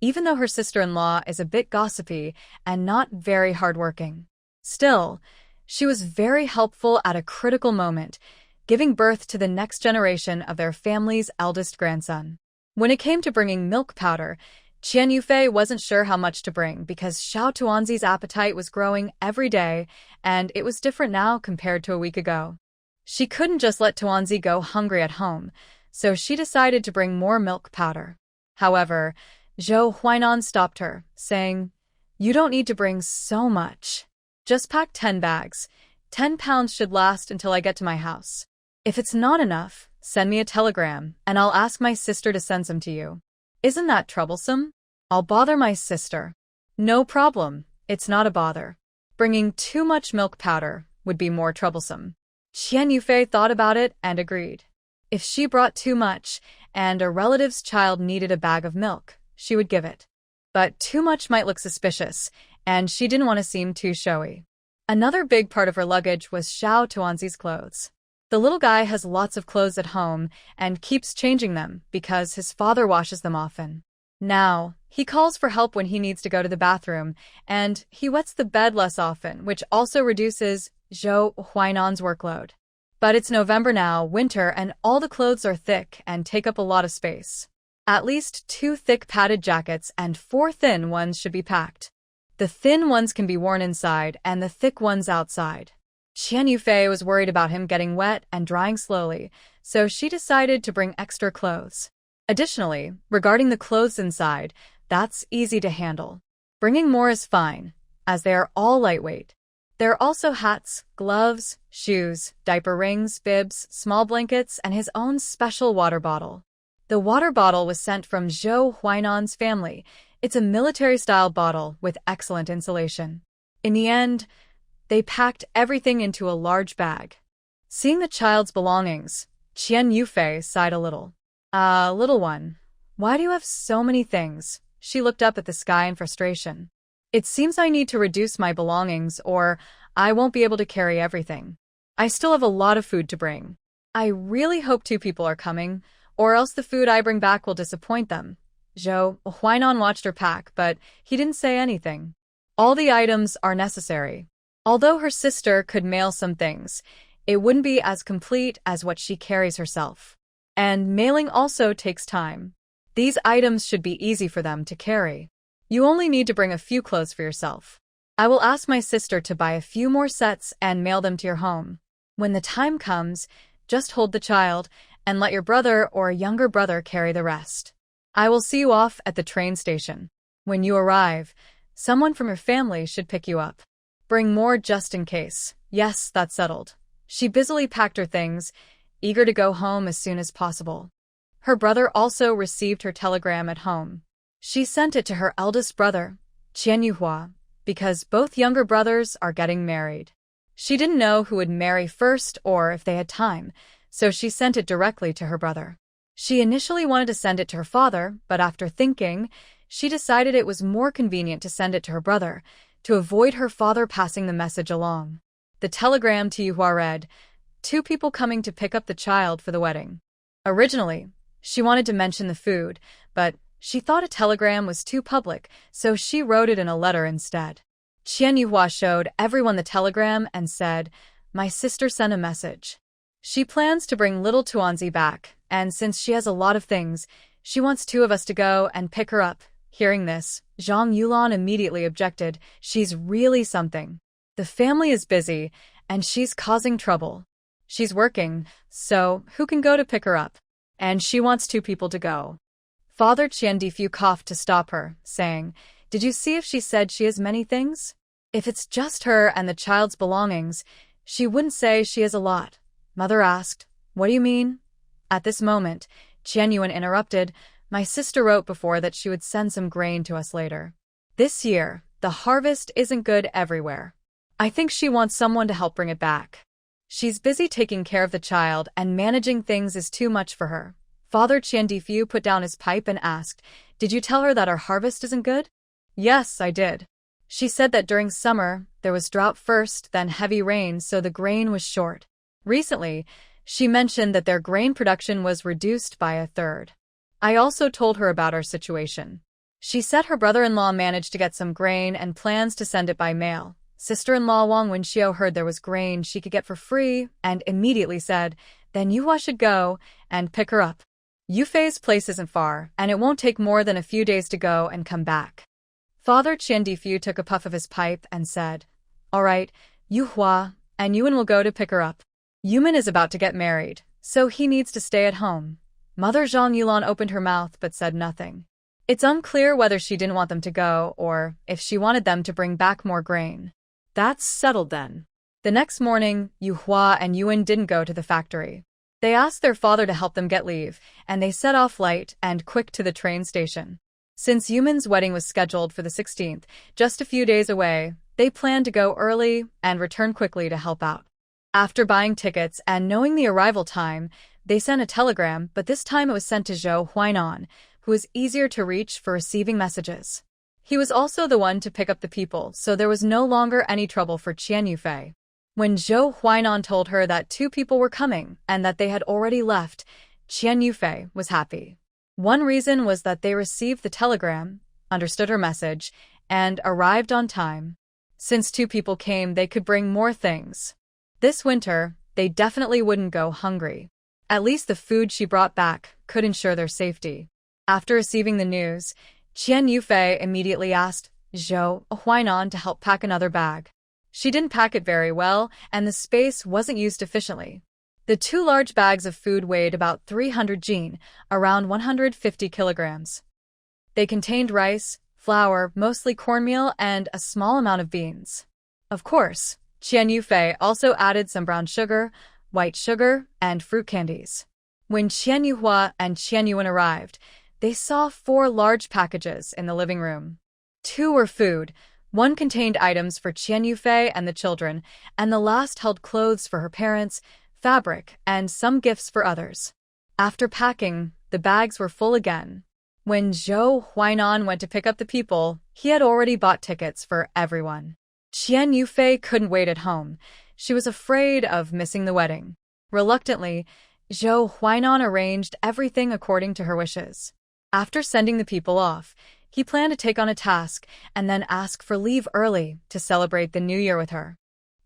even though her sister-in-law is a bit gossipy and not very hardworking. Still, she was very helpful at a critical moment, giving birth to the next generation of their family's eldest grandson. When it came to bringing milk powder, Qian Yufei wasn't sure how much to bring because Xiao Tuanzi's appetite was growing every day, and it was different now compared to a week ago. She couldn't just let Tuanzi go hungry at home, so she decided to bring more milk powder. However, Zhou Huainan stopped her, saying, "You don't need to bring so much. Just pack 10 bags. 10 pounds should last until I get to my house. If it's not enough, send me a telegram, and I'll ask my sister to send some to you." Isn't that troublesome? I'll bother my sister. No problem, it's not a bother. Bringing too much milk powder would be more troublesome. Qian Yufei thought about it and agreed. If she brought too much, and a relative's child needed a bag of milk, she would give it. But too much might look suspicious, and she didn't want to seem too showy. Another big part of her luggage was Xiao Tuanzi's clothes. The little guy has lots of clothes at home and keeps changing them because his father washes them often. Now, he calls for help when he needs to go to the bathroom, and he wets the bed less often, which also reduces Zhou Huainan's workload. But it's November now, winter, and all the clothes are thick and take up a lot of space. At least 2 thick padded jackets and 4 thin ones should be packed. The thin ones can be worn inside and the thick ones outside. Qian Yufei was worried about him getting wet and drying slowly, so she decided to bring extra clothes. Additionally, regarding the clothes inside, that's easy to handle. Bringing more is fine, as they are all lightweight. There are also hats, gloves, shoes, diaper rings, bibs, small blankets, and his own special water bottle. The water bottle was sent from Zhou Huainan's family. It's a military-style bottle with excellent insulation. In the end, they packed everything into a large bag. Seeing the child's belongings, Qian Yufei sighed a little. Little one, why do you have so many things? She looked up at the sky in frustration. It seems I need to reduce my belongings or I won't be able to carry everything. I still have a lot of food to bring. I really hope 2 people are coming, or else the food I bring back will disappoint them. Zhou Huainan watched her pack, but he didn't say anything. All the items are necessary. Although her sister could mail some things, it wouldn't be as complete as what she carries herself. And mailing also takes time. These items should be easy for them to carry. You only need to bring a few clothes for yourself. I will ask my sister to buy a few more sets and mail them to your home. When the time comes, just hold the child and let your brother or younger brother carry the rest. I will see you off at the train station. When you arrive, someone from your family should pick you up. Bring more just in case. Yes, that's settled. She busily packed her things, eager to go home as soon as possible. Her brother also received her telegram at home. She sent it to her eldest brother, Qian Yuhua, because both younger brothers are getting married. She didn't know who would marry first or if they had time, so she sent it directly to her brother. She initially wanted to send it to her father, but after thinking, she decided it was more convenient to send it to her brother, to avoid her father passing the message along. The telegram to Yuhua read, 2 people coming to pick up the child for the wedding. Originally, she wanted to mention the food, but she thought a telegram was too public, so she wrote it in a letter instead. Qian Yuhua showed everyone the telegram and said, "My sister sent a message. She plans to bring little Tuanzi back, and since she has a lot of things, she wants 2 of us to go and pick her up." Hearing this, Zhang Yulan immediately objected. She's really something. The family is busy, and she's causing trouble. She's working, so who can go to pick her up? And she wants 2 people to go. Father Qian Difu coughed to stop her, saying, "Did you see if she said she has many things? If it's just her and the child's belongings, she wouldn't say she has a lot." Mother asked, "What do you mean?" At this moment, Qian Yuan interrupted, "My sister wrote before that she would send some grain to us later. This year, the harvest isn't good everywhere. I think she wants someone to help bring it back. She's busy taking care of the child and managing things is too much for her." Father Qian Difu put down his pipe and asked, "Did you tell her that our harvest isn't good?" "Yes, I did. She said that during summer, there was drought first, then heavy rain, so the grain was short. Recently, she mentioned that their grain production was reduced by 1/3. I also told her about our situation. She said her brother-in-law managed to get some grain and plans to send it by mail. Sister-in-law Wang Wenxiu heard there was grain she could get for free and immediately said, "Then Yuhua should go and pick her up. Yufei's place isn't far, and it won't take more than a few days to go and come back." Father Qian Difu took a puff of his pipe and said, "All right, Yuhua and Yuan will go to pick her up. Yuman is about to get married, so he needs to stay at home." Mother Zhang Yulan opened her mouth but said nothing. It's unclear whether she didn't want them to go or if she wanted them to bring back more grain. That's settled then. The next morning, Yuhua and Yuan didn't go to the factory. They asked their father to help them get leave, and they set off light and quick to the train station. Since Yumin's wedding was scheduled for the 16th, just a few days away, they planned to go early and return quickly to help out. After buying tickets and knowing the arrival time, they sent a telegram, but this time it was sent to Zhou Huainan, who was easier to reach for receiving messages. He was also the one to pick up the people, so there was no longer any trouble for Qian Yufei. When Zhou Huainan told her that 2 people were coming and that they had already left, Qian Yufei was happy. One reason was that they received the telegram, understood her message, and arrived on time. Since 2 people came, they could bring more things. This winter, they definitely wouldn't go hungry. At least the food she brought back could ensure their safety. After receiving the news, Qian Yufei immediately asked Zhou Huainan to help pack another bag. She didn't pack it very well, and the space wasn't used efficiently. The 2 large bags of food weighed about 300 jin, around 150 kilograms. They contained rice, flour, mostly cornmeal, and a small amount of beans. Of course, Qian Yufei also added some brown sugar, white sugar, and fruit candies. When Qian Yuhua and Qian Yuan arrived, they saw 4 large packages in the living room. 2 were food, 1 contained items for Qian Yufei and the children, and the last held clothes for her parents, fabric, and some gifts for others. After packing, the bags were full again. When Zhou Huainan went to pick up the people, he had already bought tickets for everyone. Qian Yufei couldn't wait at home. She was afraid of missing the wedding. Reluctantly, Zhou Huainan arranged everything according to her wishes. After sending the people off, he planned to take on a task and then ask for leave early to celebrate the new year with her.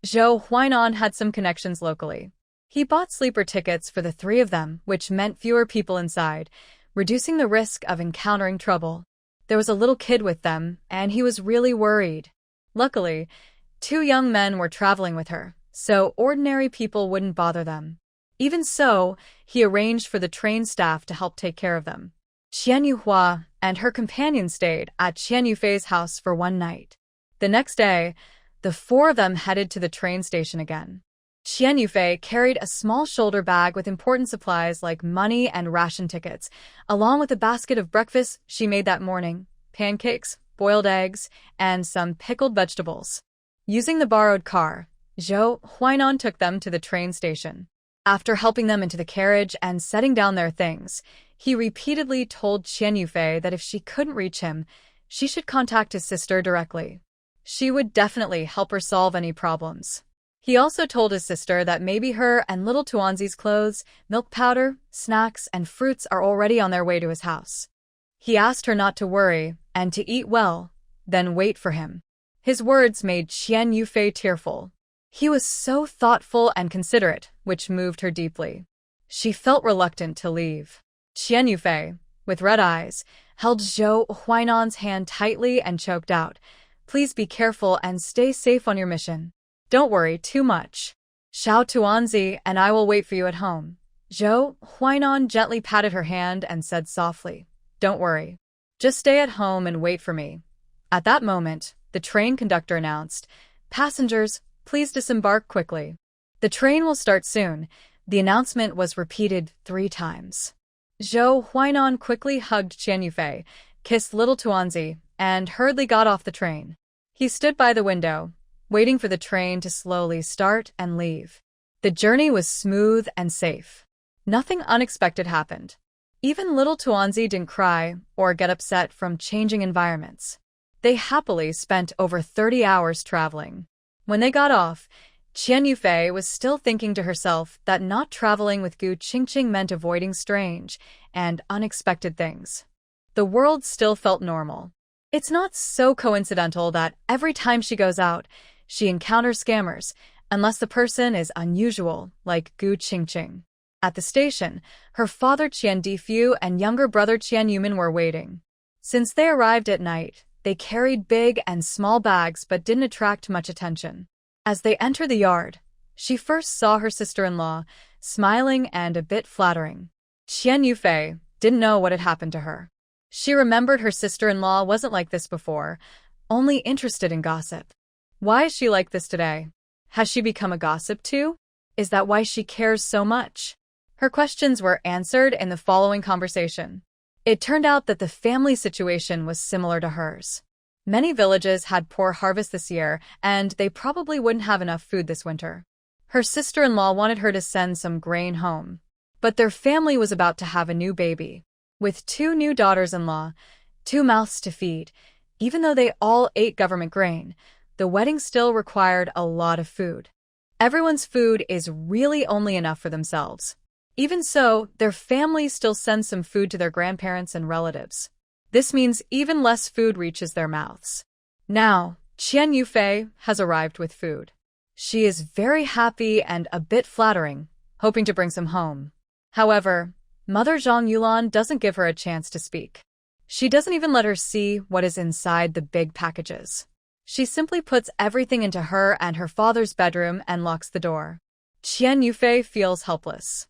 Zhou Huainan had some connections locally. He bought sleeper tickets for the 3 of them, which meant fewer people inside, reducing the risk of encountering trouble. There was a little kid with them, and he was really worried. Luckily, 2 young men were traveling with her, so ordinary people wouldn't bother them. Even so, he arranged for the train staff to help take care of them. Qian Yuhua and her companion stayed at Qian Yufei's house for 1 night. The next day, the 4 of them headed to the train station again. Qian Yufei carried a small shoulder bag with important supplies like money and ration tickets, along with a basket of breakfast she made that morning, pancakes, boiled eggs, and some pickled vegetables. Using the borrowed car, Zhou Huainan took them to the train station. After helping them into the carriage and setting down their things, he repeatedly told Qian Yufei that if she couldn't reach him, she should contact his sister directly. She would definitely help her solve any problems. He also told his sister that maybe her and little Tuanzi's clothes, milk powder, snacks, and fruits are already on their way to his house. He asked her not to worry and to eat well, then wait for him. His words made Qian Yufei tearful. He was so thoughtful and considerate, which moved her deeply. She felt reluctant to leave. Qian Yufei, with red eyes, held Zhou Huainan's hand tightly and choked out, "Please be careful and stay safe on your mission. Don't worry too much. Xiao Tuanzi and I will wait for you at home." Zhou Huainan gently patted her hand and said softly, "Don't worry. Just stay at home and wait for me." At that moment, the train conductor announced, "Passengers, please disembark quickly. The train will start soon." The announcement was repeated 3 times. Zhou Huainan quickly hugged Qian Yufei, kissed little Tuanzi, and hurriedly got off the train. He stood by the window, waiting for the train to slowly start and leave. The journey was smooth and safe. Nothing unexpected happened. Even little Tuanzi didn't cry or get upset from changing environments. They happily spent over 30 hours traveling. When they got off, Qian Yufei was still thinking to herself that not traveling with Gu Qingqing meant avoiding strange and unexpected things. The world still felt normal. It's not so coincidental that every time she goes out, she encounters scammers, unless the person is unusual, like Gu Qingqing. At the station, her father Qian Difu and younger brother Qian Yumin were waiting. Since they arrived at night, they carried big and small bags but didn't attract much attention. As they entered the yard, she first saw her sister-in-law, smiling and a bit flattering. Qian Yufei didn't know what had happened to her. She remembered her sister-in-law wasn't like this before, only interested in gossip. Why is she like this today? Has she become a gossip too? Is that why she cares so much? Her questions were answered in the following conversation. It turned out that the family situation was similar to hers. Many villages had poor harvests this year, and they probably wouldn't have enough food this winter. Her sister-in-law wanted her to send some grain home. But their family was about to have a new baby. With 2 new daughters-in-law, 2 mouths to feed, even though they all ate government grain, the wedding still required a lot of food. Everyone's food is really only enough for themselves. Even so, their family still sends some food to their grandparents and relatives. This means even less food reaches their mouths. Now, Qian Yufei has arrived with food. She is very happy and a bit flattering, hoping to bring some home. However, Mother Zhang Yulan doesn't give her a chance to speak. She doesn't even let her see what is inside the big packages. She simply puts everything into her and her father's bedroom and locks the door. Qian Yufei feels helpless.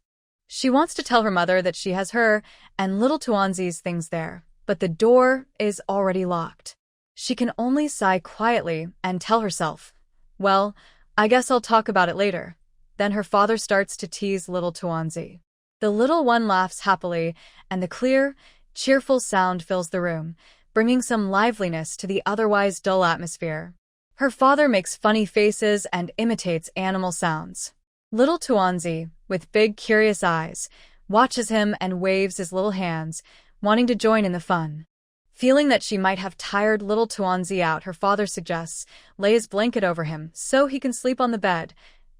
She wants to tell her mother that she has her and little Tuanzi's things there, but the door is already locked. She can only sigh quietly and tell herself, well, I guess I'll talk about it later. Then her father starts to tease little Tuanzi. The little one laughs happily, and the clear, cheerful sound fills the room, bringing some liveliness to the otherwise dull atmosphere. Her father makes funny faces and imitates animal sounds. Little Tuanzi, with big curious eyes, watches him and waves his little hands, wanting to join in the fun. Feeling that she might have tired little Tuanzi out, her father suggests, lay his blanket over him so he can sleep on the bed.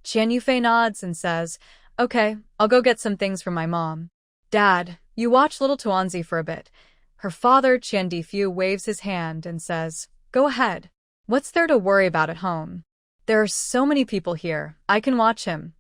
Qian Yufei nods and says, okay, I'll go get some things from my mom. Dad, you watch little Tuanzi for a bit. Her father, Qian Difu, waves his hand and says, go ahead. What's there to worry about at home? There are so many people here, I can watch him.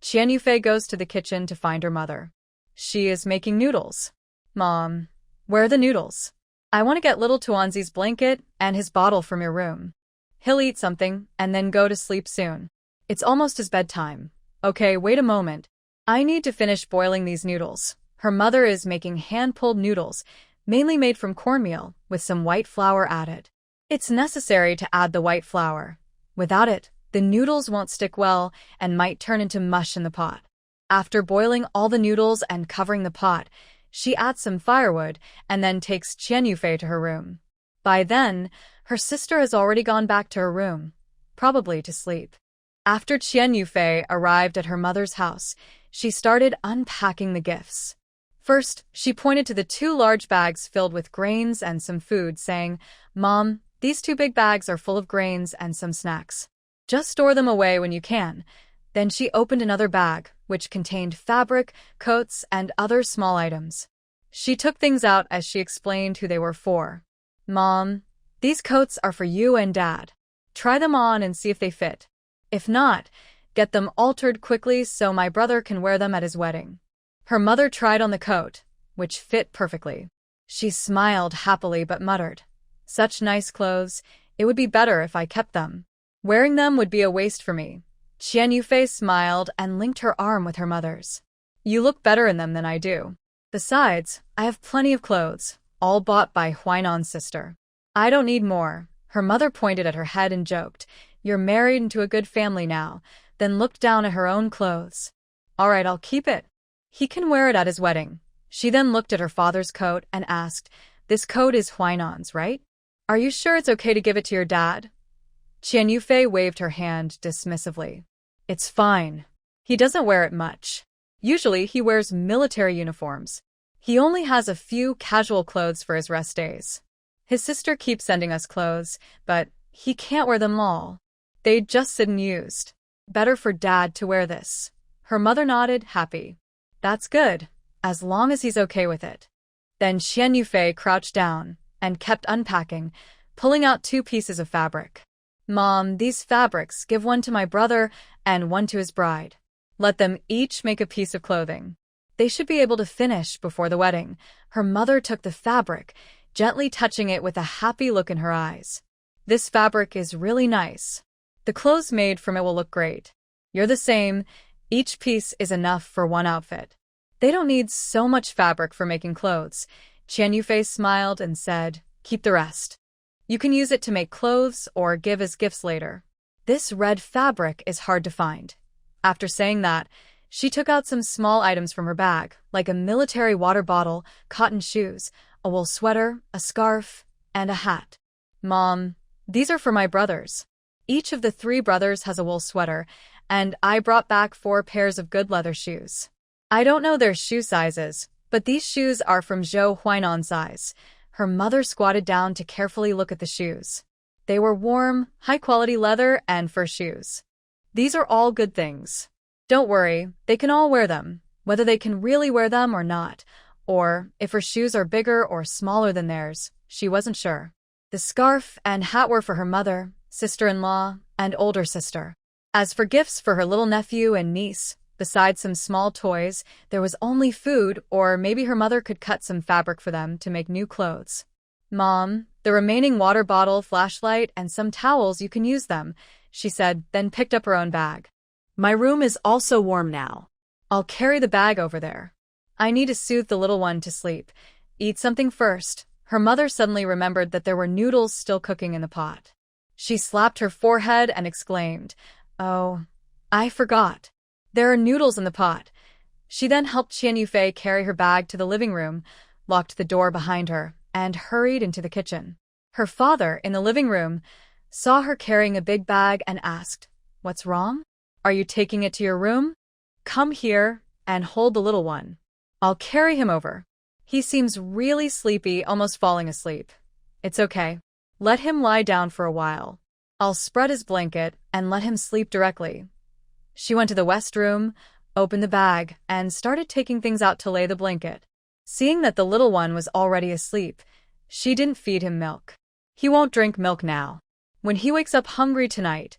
Qian Yufei goes to the kitchen to find her mother. She is making noodles. Mom, where are the noodles? I want to get little Tuanzi's blanket and his bottle from your room. He'll eat something and then go to sleep soon. It's almost his bedtime. Okay, wait a moment. I need to finish boiling these noodles. Her mother is making hand-pulled noodles, mainly made from cornmeal, with some white flour added. It's necessary to add the white flour. Without it, the noodles won't stick well and might turn into mush in the pot. After boiling all the noodles and covering the pot, she adds some firewood and then takes Qian Yufei to her room. By then, her sister has already gone back to her room, probably to sleep. After Qian Yufei arrived at her mother's house, she started unpacking the gifts. First, she pointed to the 2 large bags filled with grains and some food, saying, Mom, these 2 big bags are full of grains and some snacks. Just store them away when you can. Then she opened another bag, which contained fabric, coats, and other small items. She took things out as she explained who they were for. Mom, these coats are for you and Dad. Try them on and see if they fit. If not, get them altered quickly so my brother can wear them at his wedding. Her mother tried on the coat, which fit perfectly. She smiled happily but muttered, such nice clothes, it would be better if I kept them. Wearing them would be a waste for me. Qian Yufei smiled and linked her arm with her mother's. You look better in them than I do. Besides, I have plenty of clothes, all bought by Huainan's sister. I don't need more. Her mother pointed at her head and joked, you're married into a good family now, then looked down at her own clothes. All right, I'll keep it. He can wear it at his wedding. She then looked at her father's coat and asked, this coat is Huainan's, right? Are you sure it's okay to give it to your dad? Qian Yufei waved her hand dismissively. It's fine. He doesn't wear it much. Usually he wears military uniforms. He only has a few casual clothes for his rest days. His sister keeps sending us clothes, but he can't wear them all. They'd just sit unused. Better for Dad to wear this. Her mother nodded, happy. That's good, as long as he's okay with it. Then Qian Yufei crouched down and kept unpacking, pulling out 2 pieces of fabric. Mom, these fabrics, give one to my brother and one to his bride. Let them each make a piece of clothing. They should be able to finish before the wedding. Her mother took the fabric, gently touching it with a happy look in her eyes. This fabric is really nice. The clothes made from it will look great. You're the same. Each piece is enough for one outfit. They don't need so much fabric for making clothes. Qian Yufei smiled and said, keep the rest. You can use it to make clothes or give as gifts later. This red fabric is hard to find. After saying that, She took out some small items from her bag, like a military water bottle, cotton shoes, a wool sweater, a scarf, and a hat. Mom, these are for my brothers. Each of the 3 brothers has a wool sweater, and I brought back 4 pairs of good leather shoes. I don't know their shoe sizes, but these shoes are from Zhou Huainan's size. Her mother squatted down to carefully look at the shoes. They were warm, high-quality leather and fur shoes. These are all good things. Don't worry, they can all wear them, whether they can really wear them or not, or if her shoes are bigger or smaller than theirs, she wasn't sure. The scarf and hat were for her mother, sister-in-law, and older sister. As for gifts for her little nephew and niece, besides some small toys, there was only food, or maybe her mother could cut some fabric for them to make new clothes. Mom, the remaining water bottle, flashlight, and some towels, you can use them, she said, then picked up her own bag. My room is also warm now. I'll carry the bag over there. I need to soothe the little one to sleep. Eat something first. Her mother suddenly remembered that there were noodles still cooking in the pot. She slapped her forehead and exclaimed, "Oh, I forgot. There are noodles in the pot." She then helped Qian Yufei carry her bag to the living room, locked the door behind her, and hurried into the kitchen. Her father, in the living room, saw her carrying a big bag and asked, "What's wrong? Are you taking it to your room? Come here and hold the little one. I'll carry him over. He seems really sleepy, almost falling asleep. It's okay. Let him lie down for a while. I'll spread his blanket and let him sleep directly." She went to the west room, opened the bag, and started taking things out to lay the blanket. Seeing that the little one was already asleep, she didn't feed him milk. "He won't drink milk now. When he wakes up hungry tonight,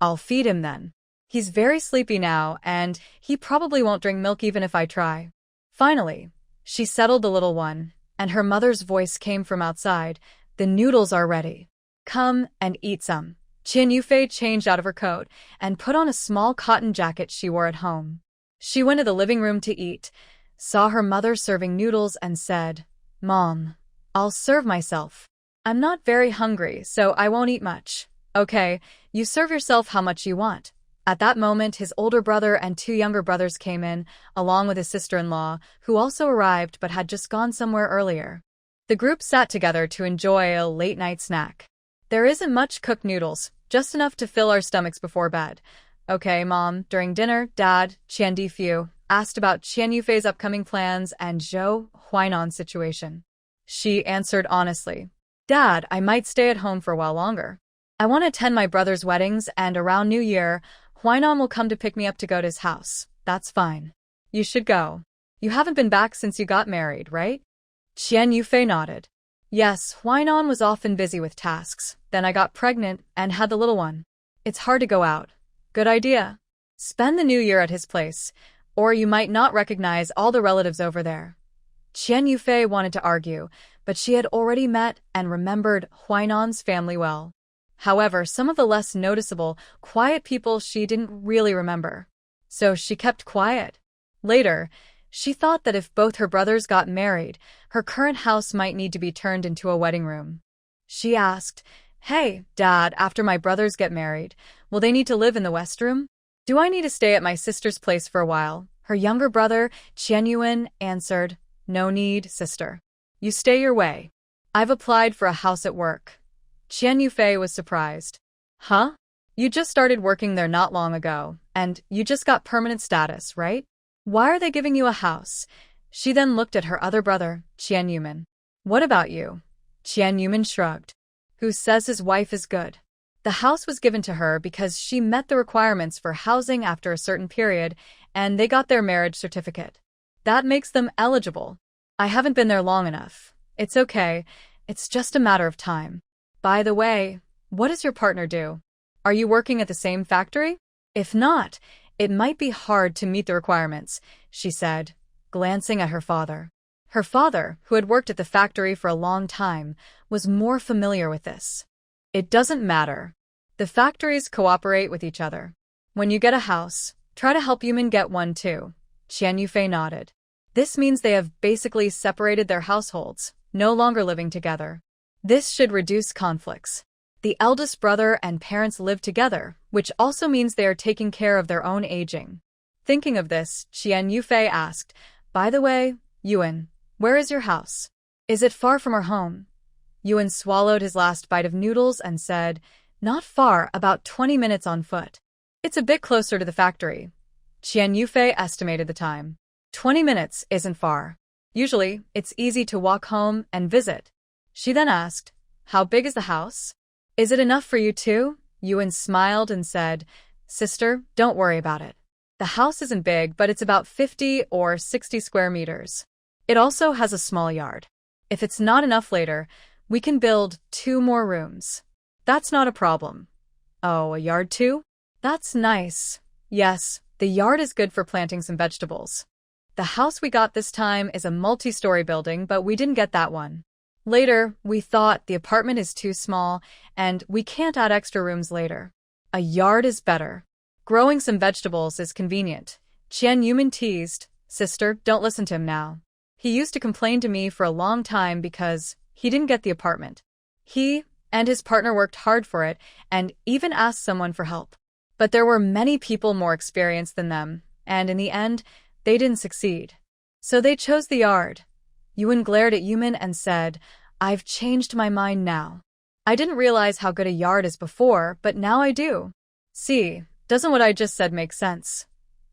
I'll feed him then. He's very sleepy now, and he probably won't drink milk even if I try." Finally, she settled the little one, and her mother's voice came from outside, "The noodles are ready. Come and eat some." Qian Yufei changed out of her coat and put on a small cotton jacket she wore at home. She went to the living room to eat, saw her mother serving noodles, and said, "Mom, I'll serve myself. I'm not very hungry, so I won't eat much." "Okay, you serve yourself how much you want." At that moment, his older brother and 2 younger brothers came in, along with his sister-in-law, who also arrived but had just gone somewhere earlier. The group sat together to enjoy a late-night snack. "There isn't much cooked noodles, just enough to fill our stomachs before bed." "Okay, Mom." During dinner, Dad, Qian Difu, asked about Qian Yufei's upcoming plans and Zhou Huainan's situation. She answered honestly, "Dad, I might stay at home for a while longer. I want to attend my brother's weddings, and around New Year, Huainan will come to pick me up to go to his house. That's fine. You should go. You haven't been back since you got married, right?" Qian Yufei nodded. "Yes, Huainan was often busy with tasks. Then I got pregnant and had the little one. It's hard to go out." "Good idea. Spend the New Year at his place, or you might not recognize all the relatives over there." Qian Yufei wanted to argue, but she had already met and remembered Huainan's family well. However, some of the less noticeable, quiet people she didn't really remember. So she kept quiet. Later, she thought that if both her brothers got married, her current house might need to be turned into a wedding room. She asked, "Hey, Dad, after my brothers get married, will they need to live in the West Room? Do I need to stay at my sister's place for a while?" Her younger brother, Qian Yuan, answered, "No need, sister. You stay your way. I've applied for a house at work." Qian Yufei was surprised. "Huh? You just started working there not long ago, and you just got permanent status, right? Why are they giving you a house?" She then looked at her other brother, Qian Yuman. "What about you?" Qian Yuman shrugged. "Who says his wife is good? The house was given to her because she met the requirements for housing after a certain period, and they got their marriage certificate. That makes them eligible. I haven't been there long enough. It's okay. It's just a matter of time. By the way, what does your partner do? Are you working at the same factory? If not, it might be hard to meet the requirements," she said, glancing at her father. Her father, who had worked at the factory for a long time, was more familiar with this. "It doesn't matter. The factories cooperate with each other. When you get a house, try to help Yuman get one too." Qian Yufei nodded. "This means they have basically separated their households, no longer living together. This should reduce conflicts. The eldest brother and parents live together, which also means they are taking care of their own aging. Thinking of this, Qian Yufei asked, "By the way, Yuan, where is your house? Is it far from our home?" Yuan swallowed his last bite of noodles and said, "Not far, about 20 minutes on foot. It's a bit closer to the factory." Qian Yufei estimated the time. 20 minutes isn't far. Usually, it's easy to walk home and visit. She then asked, "How big is the house? Is it enough for you too?" Yuan smiled and said, "Sister, don't worry about it. The house isn't big, but it's about 50 or 60 square meters. It also has a small yard. If it's not enough later, we can build 2 more rooms. That's not a problem." "Oh, a yard too? That's nice." "Yes, the yard is good for planting some vegetables. The house we got this time is a multi-story building, but we didn't get that one. Later, we thought the apartment is too small, and we can't add extra rooms later. A yard is better. Growing some vegetables is convenient." Qian Yumin teased, "Sister, don't listen to him now. He used to complain to me for a long time because he didn't get the apartment. He and his partner worked hard for it and even asked someone for help. But there were many people more experienced than them, and in the end, they didn't succeed. So they chose the yard." Yuan glared at Yumin and said, "I've changed my mind now. I didn't realize how good a yard is before, but now I do. See, doesn't what I just said make sense?"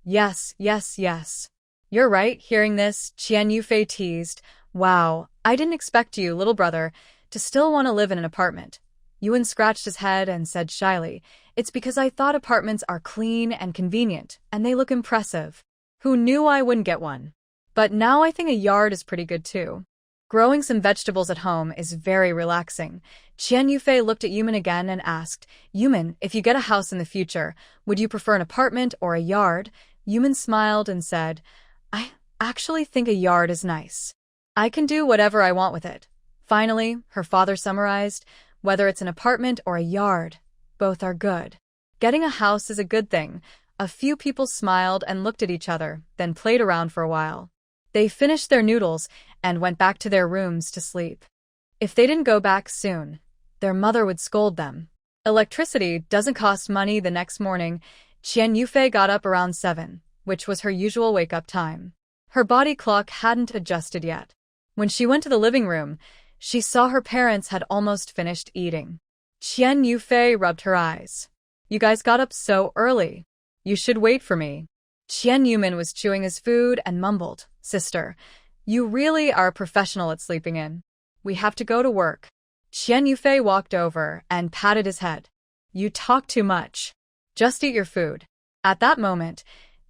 "Yes, yes, yes. You're right." Hearing this, Qian Yufei teased, "Wow, I didn't expect you, little brother, to still want to live in an apartment." Yuan scratched his head and said shyly, "It's because I thought apartments are clean and convenient, and they look impressive. Who knew I wouldn't get one? But now I think a yard is pretty good too. Growing some vegetables at home is very relaxing." Qian Yufei looked at Yumin again and asked, "Yumin, if you get a house in the future, would you prefer an apartment or a yard?" Yumin smiled and said, "I actually think a yard is nice. I can do whatever I want with it." Finally, her father summarized, "Whether it's an apartment or a yard, both are good. Getting a house is a good thing." A few people smiled and looked at each other, then played around for a while. They finished their noodles and went back to their rooms to sleep. If they didn't go back soon, their mother would scold them. Electricity doesn't cost money. The next morning, Qian Yufei got up around 7, which was her usual wake-up time. Her body clock hadn't adjusted yet. When she went to the living room, she saw her parents had almost finished eating. Qian Yufei rubbed her eyes. "You guys got up so early. You should wait for me." Qian Yumin was chewing his food and mumbled, "Sister, you really are a professional at sleeping in. We have to go to work." Qian Yufei walked over and patted his head. "You talk too much. Just eat your food." At that moment,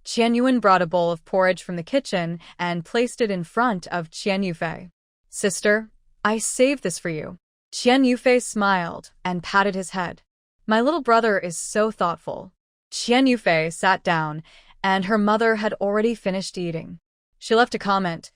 Qian Yuan brought a bowl of porridge from the kitchen and placed it in front of Qian Yufei. "Sister, I saved this for you." Qian Yufei smiled and patted his head. "My little brother is so thoughtful." Qian Yufei sat down, and her mother had already finished eating. She left a comment,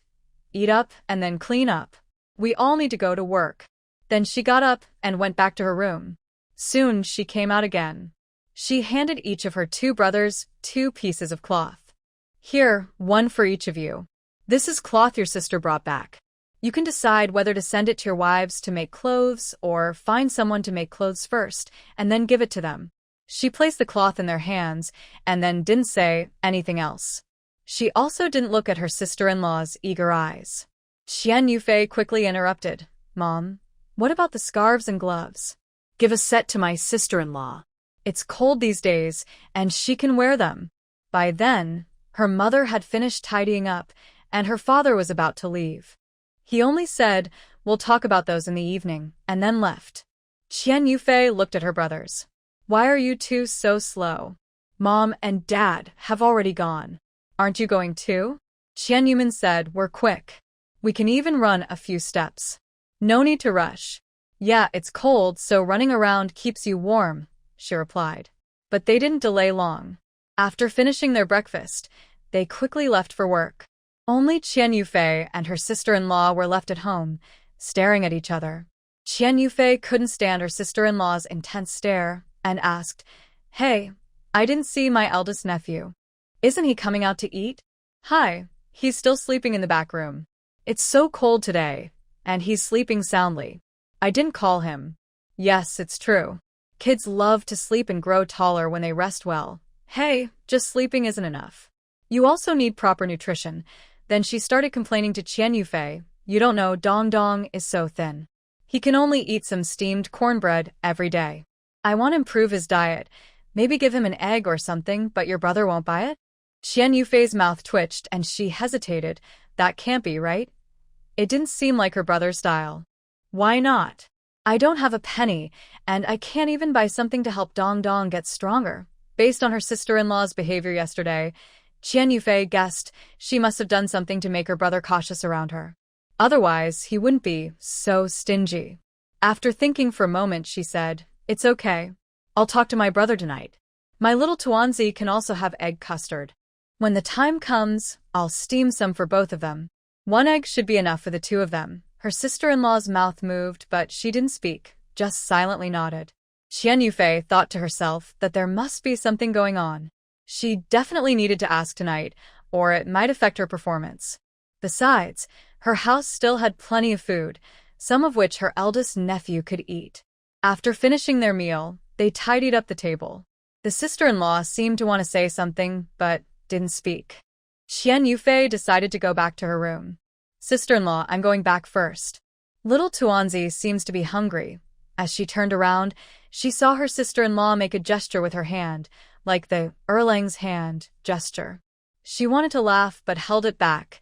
"Eat up and then clean up. We all need to go to work." Then she got up and went back to her room. Soon she came out again. She handed each of her 2 brothers 2 pieces of cloth. "Here, one for each of you. This is cloth your sister brought back. You can decide whether to send it to your wives to make clothes or find someone to make clothes first and then give it to them." She placed the cloth in their hands and then didn't say anything else. She also didn't look at her sister-in-law's eager eyes. Qian Yufei quickly interrupted, "Mom, what about the scarves and gloves? Give a set to my sister-in-law. It's cold these days, and she can wear them." By then, her mother had finished tidying up, and her father was about to leave. He only said, "We'll talk about those in the evening," and then left. Qian Yufei looked at her brothers. "Why are you two so slow? Mom and Dad have already gone. Aren't you going too?" Qian Yumin said, "We're quick. We can even run a few steps. No need to rush." "Yeah, it's cold, so running around keeps you warm," she replied. But they didn't delay long. After finishing their breakfast, they quickly left for work. Only Qian Yufei and her sister-in-law were left at home, staring at each other. Qian Yufei couldn't stand her sister-in-law's intense stare and asked, "Hey, I didn't see my eldest nephew. Isn't he coming out to eat?" "Hi, he's still sleeping in the back room. It's so cold today, and he's sleeping soundly. I didn't call him." "Yes, it's true. Kids love to sleep and grow taller when they rest well. Hey, just sleeping isn't enough. You also need proper nutrition. Then she started complaining to Qian Yufei, you don't know, Dong Dong is so thin. He can only eat some steamed cornbread every day. I want to improve his diet. Maybe give him an egg or something, but your brother won't buy it? Qian Yufei's mouth twitched and she hesitated. That can't be right. It didn't seem like her brother's style. Why not? I don't have a penny, and I can't even buy something to help Dong Dong get stronger. Based on her sister-in-law's behavior yesterday, Qian Yufei guessed she must have done something to make her brother cautious around her. Otherwise, he wouldn't be so stingy. After thinking for a moment, she said, it's okay. I'll talk to my brother tonight. My little Tuanzi can also have egg custard. When the time comes, I'll steam some for both of them. 1 egg should be enough for the 2 of them. Her sister-in-law's mouth moved, but she didn't speak, just silently nodded. Qian Yufei thought to herself that there must be something going on. She definitely needed to ask tonight, or it might affect her performance. Besides, her house still had plenty of food, some of which her eldest nephew could eat. After finishing their meal, they tidied up the table. The sister-in-law seemed to want to say something, but didn't speak. Qian Yufei decided to go back to her room. Sister-in-law, I'm going back first. Little Tuanzi seems to be hungry. As she turned around, she saw her sister-in-law make a gesture with her hand, like the Erlang's hand gesture. She wanted to laugh but held it back.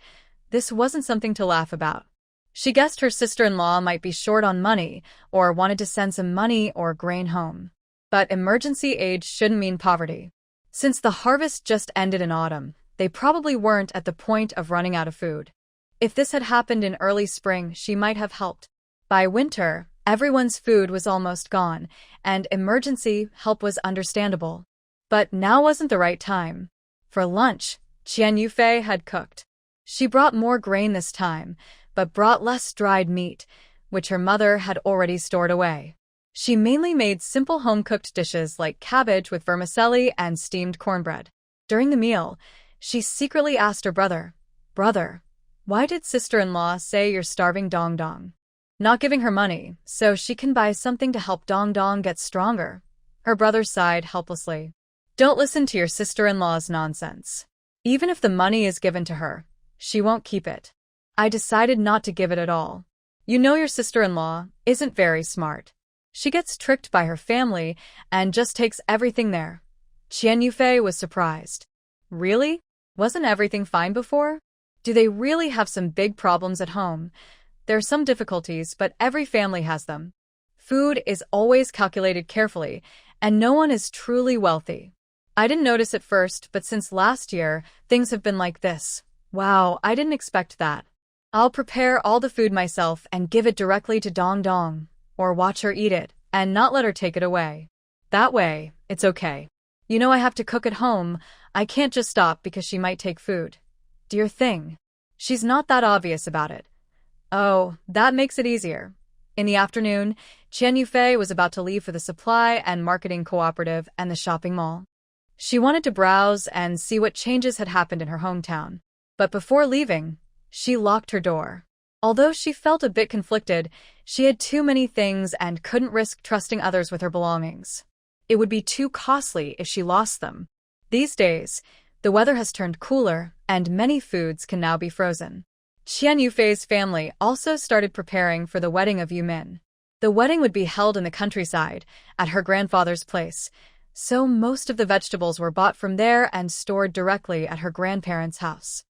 This wasn't something to laugh about. She guessed her sister-in-law might be short on money or wanted to send some money or grain home. But emergency aid shouldn't mean poverty. Since the harvest just ended in autumn, they probably weren't at the point of running out of food. If this had happened in early spring, she might have helped. By winter, everyone's food was almost gone, and emergency help was understandable. But now wasn't the right time. For lunch, Qian Yufei had cooked. She brought more grain this time, but brought less dried meat, which her mother had already stored away. She mainly made simple home-cooked dishes like cabbage with vermicelli and steamed cornbread. During the meal, she secretly asked her brother, Brother, why did sister-in-law say you're starving Dong Dong? Not giving her money, so she can buy something to help Dong Dong get stronger. Her brother sighed helplessly. Don't listen to your sister-in-law's nonsense. Even if the money is given to her, she won't keep it. I decided not to give it at all. You know your sister-in-law isn't very smart. She gets tricked by her family and just takes everything there. Qian Yufei was surprised. Really? Wasn't everything fine before? Do they really have some big problems at home? There are some difficulties, but every family has them. Food is always calculated carefully, and no one is truly wealthy. I didn't notice at first, but since last year, things have been like this. Wow, I didn't expect that. I'll prepare all the food myself and give it directly to Dong Dong, or watch her eat it, and not let her take it away. That way, it's okay. You know I have to cook at home, I can't just stop because she might take food. Dear thing. She's not that obvious about it. Oh, that makes it easier. In the afternoon, Qian Yufei was about to leave for the supply and marketing cooperative and the shopping mall. She wanted to browse and see what changes had happened in her hometown. But before leaving, she locked her door. Although she felt a bit conflicted, she had too many things and couldn't risk trusting others with her belongings. It would be too costly if she lost them. These days, the weather has turned cooler, and many foods can now be frozen. Qian Yufei's family also started preparing for the wedding of Yu Min. The wedding would be held in the countryside, at her grandfather's place, so most of the vegetables were bought from there and stored directly at her grandparents' house.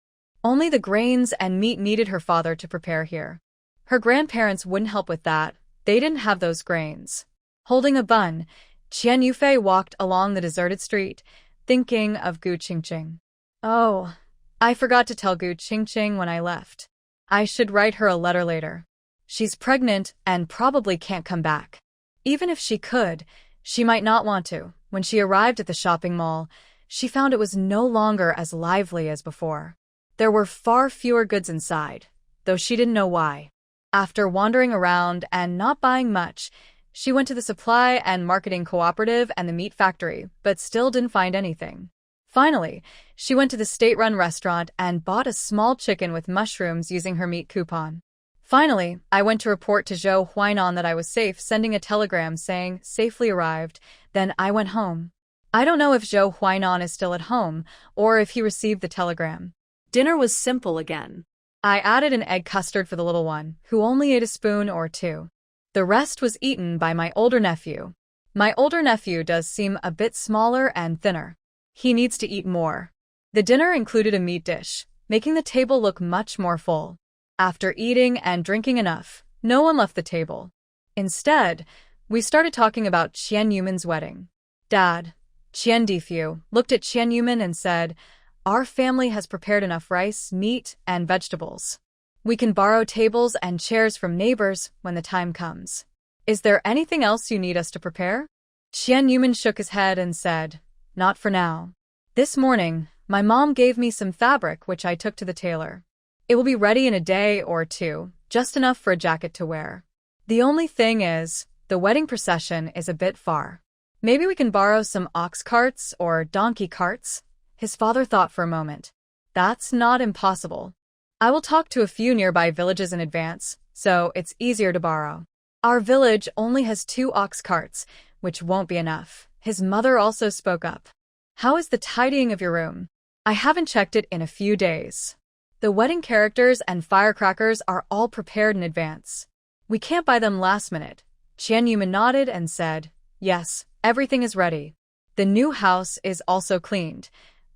Only the grains and meat needed her father to prepare here. Her grandparents wouldn't help with that, they didn't have those grains. Holding a bun, Qian Yufei walked along the deserted street, thinking of Gu Qingqing. Oh, I forgot to tell Gu Qingqing when I left. I should write her a letter later. She's pregnant and probably can't come back. Even if she could, she might not want to. When she arrived at the shopping mall, she found it was no longer as lively as before. There were far fewer goods inside, though she didn't know why. After wandering around and not buying much, she went to the supply and marketing cooperative and the meat factory, but still didn't find anything. Finally, she went to the state-run restaurant and bought a small chicken with mushrooms using her meat coupon. Finally, I went to report to Zhou Huainan that I was safe, sending a telegram saying, safely arrived, then I went home. I don't know if Zhou Huainan is still at home, or if he received the telegram. Dinner was simple again. I added an egg custard for the little one, who only ate a spoon or two. The rest was eaten by my older nephew. My older nephew does seem a bit smaller and thinner. He needs to eat more. The dinner included a meat dish, making the table look much more full. After eating and drinking enough, no one left the table. Instead, we started talking about Qian Yuman's wedding. Dad, Qian Difu, looked at Qian Yuman and said, "Our family has prepared enough rice, meat, and vegetables. We can borrow tables and chairs from neighbors when the time comes. Is there anything else you need us to prepare?" Qian Yuman shook his head and said, "Not for now. This morning, my mom gave me some fabric which I took to the tailor. It will be ready in a day or two, just enough for a jacket to wear. The only thing is, the wedding procession is a bit far. Maybe we can borrow some ox carts or donkey carts?" His father thought for a moment. "That's not impossible. I will talk to a few nearby villages in advance, so it's easier to borrow. Our village only has 2 ox carts, which won't be enough." His mother also spoke up. "How is the tidying of your room? I haven't checked it in a few days. The wedding characters and firecrackers are all prepared in advance. We can't buy them last minute." Qian Yuman nodded and said, "Yes, everything is ready. The new house is also cleaned.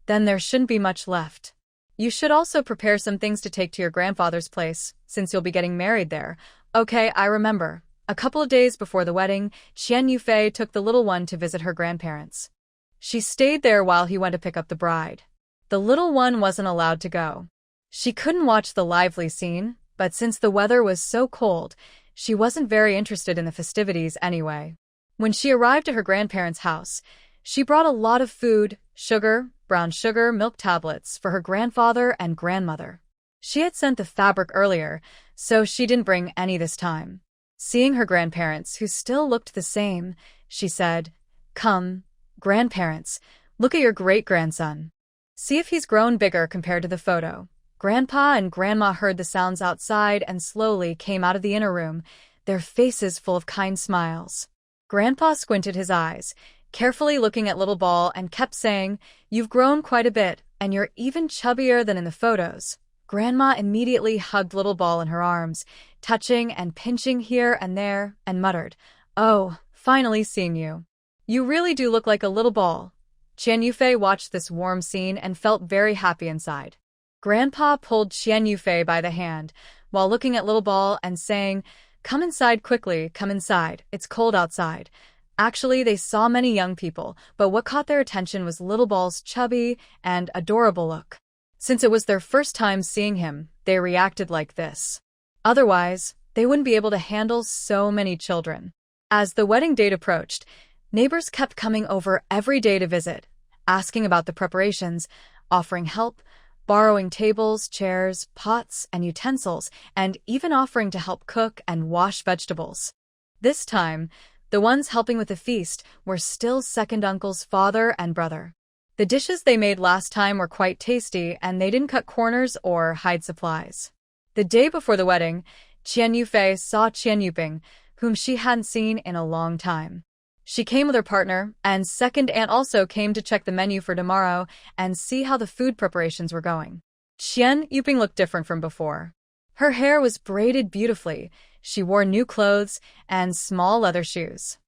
Then there shouldn't be much left. You should also prepare some things to take to your grandfather's place, since you'll be getting married there." "Okay, I remember." A couple of days before the wedding, Qian Yufei took the little one to visit her grandparents. She stayed there while he went to pick up the bride. The little one wasn't allowed to go. She couldn't watch the lively scene, but since the weather was so cold, she wasn't very interested in the festivities anyway. When she arrived at her grandparents' house, she brought a lot of food, sugar, brown sugar, milk tablets for her grandfather and grandmother. She had sent the fabric earlier, so she didn't bring any this time. Seeing her grandparents, who still looked the same, she said, "Come, grandparents, look at your great-grandson. See if he's grown bigger compared to the photo." Grandpa and Grandma heard the sounds outside and slowly came out of the inner room, their faces full of kind smiles. Grandpa squinted his eyes, carefully looking at Little Ball, and kept saying, "You've grown quite a bit, and you're even chubbier than in the photos." Grandma immediately hugged Little Ball in her arms, touching and pinching here and there, and muttered, "Oh, finally seeing you. You really do look like a little ball." Qian Yufei watched this warm scene and felt very happy inside. Grandpa pulled Qian Yufei by the hand, while looking at Little Ball and saying, "Come inside quickly, come inside, it's cold outside." Actually, they saw many young people, but what caught their attention was Little Ball's chubby and adorable look. Since it was their first time seeing him, they reacted like this. Otherwise, they wouldn't be able to handle so many children. As the wedding date approached, neighbors kept coming over every day to visit, asking about the preparations, offering help, borrowing tables, chairs, pots, and utensils, and even offering to help cook and wash vegetables. This time, the ones helping with the feast were still second uncle's father and brother. The dishes they made last time were quite tasty, and they didn't cut corners or hide supplies. The day before the wedding, Qian Yufei saw Qian Yuping, whom she hadn't seen in a long time. She came with her partner, and second aunt also came to check the menu for tomorrow and see how the food preparations were going. Qian Yuping looked different from before. Her hair was braided beautifully, she wore new clothes and small leather shoes.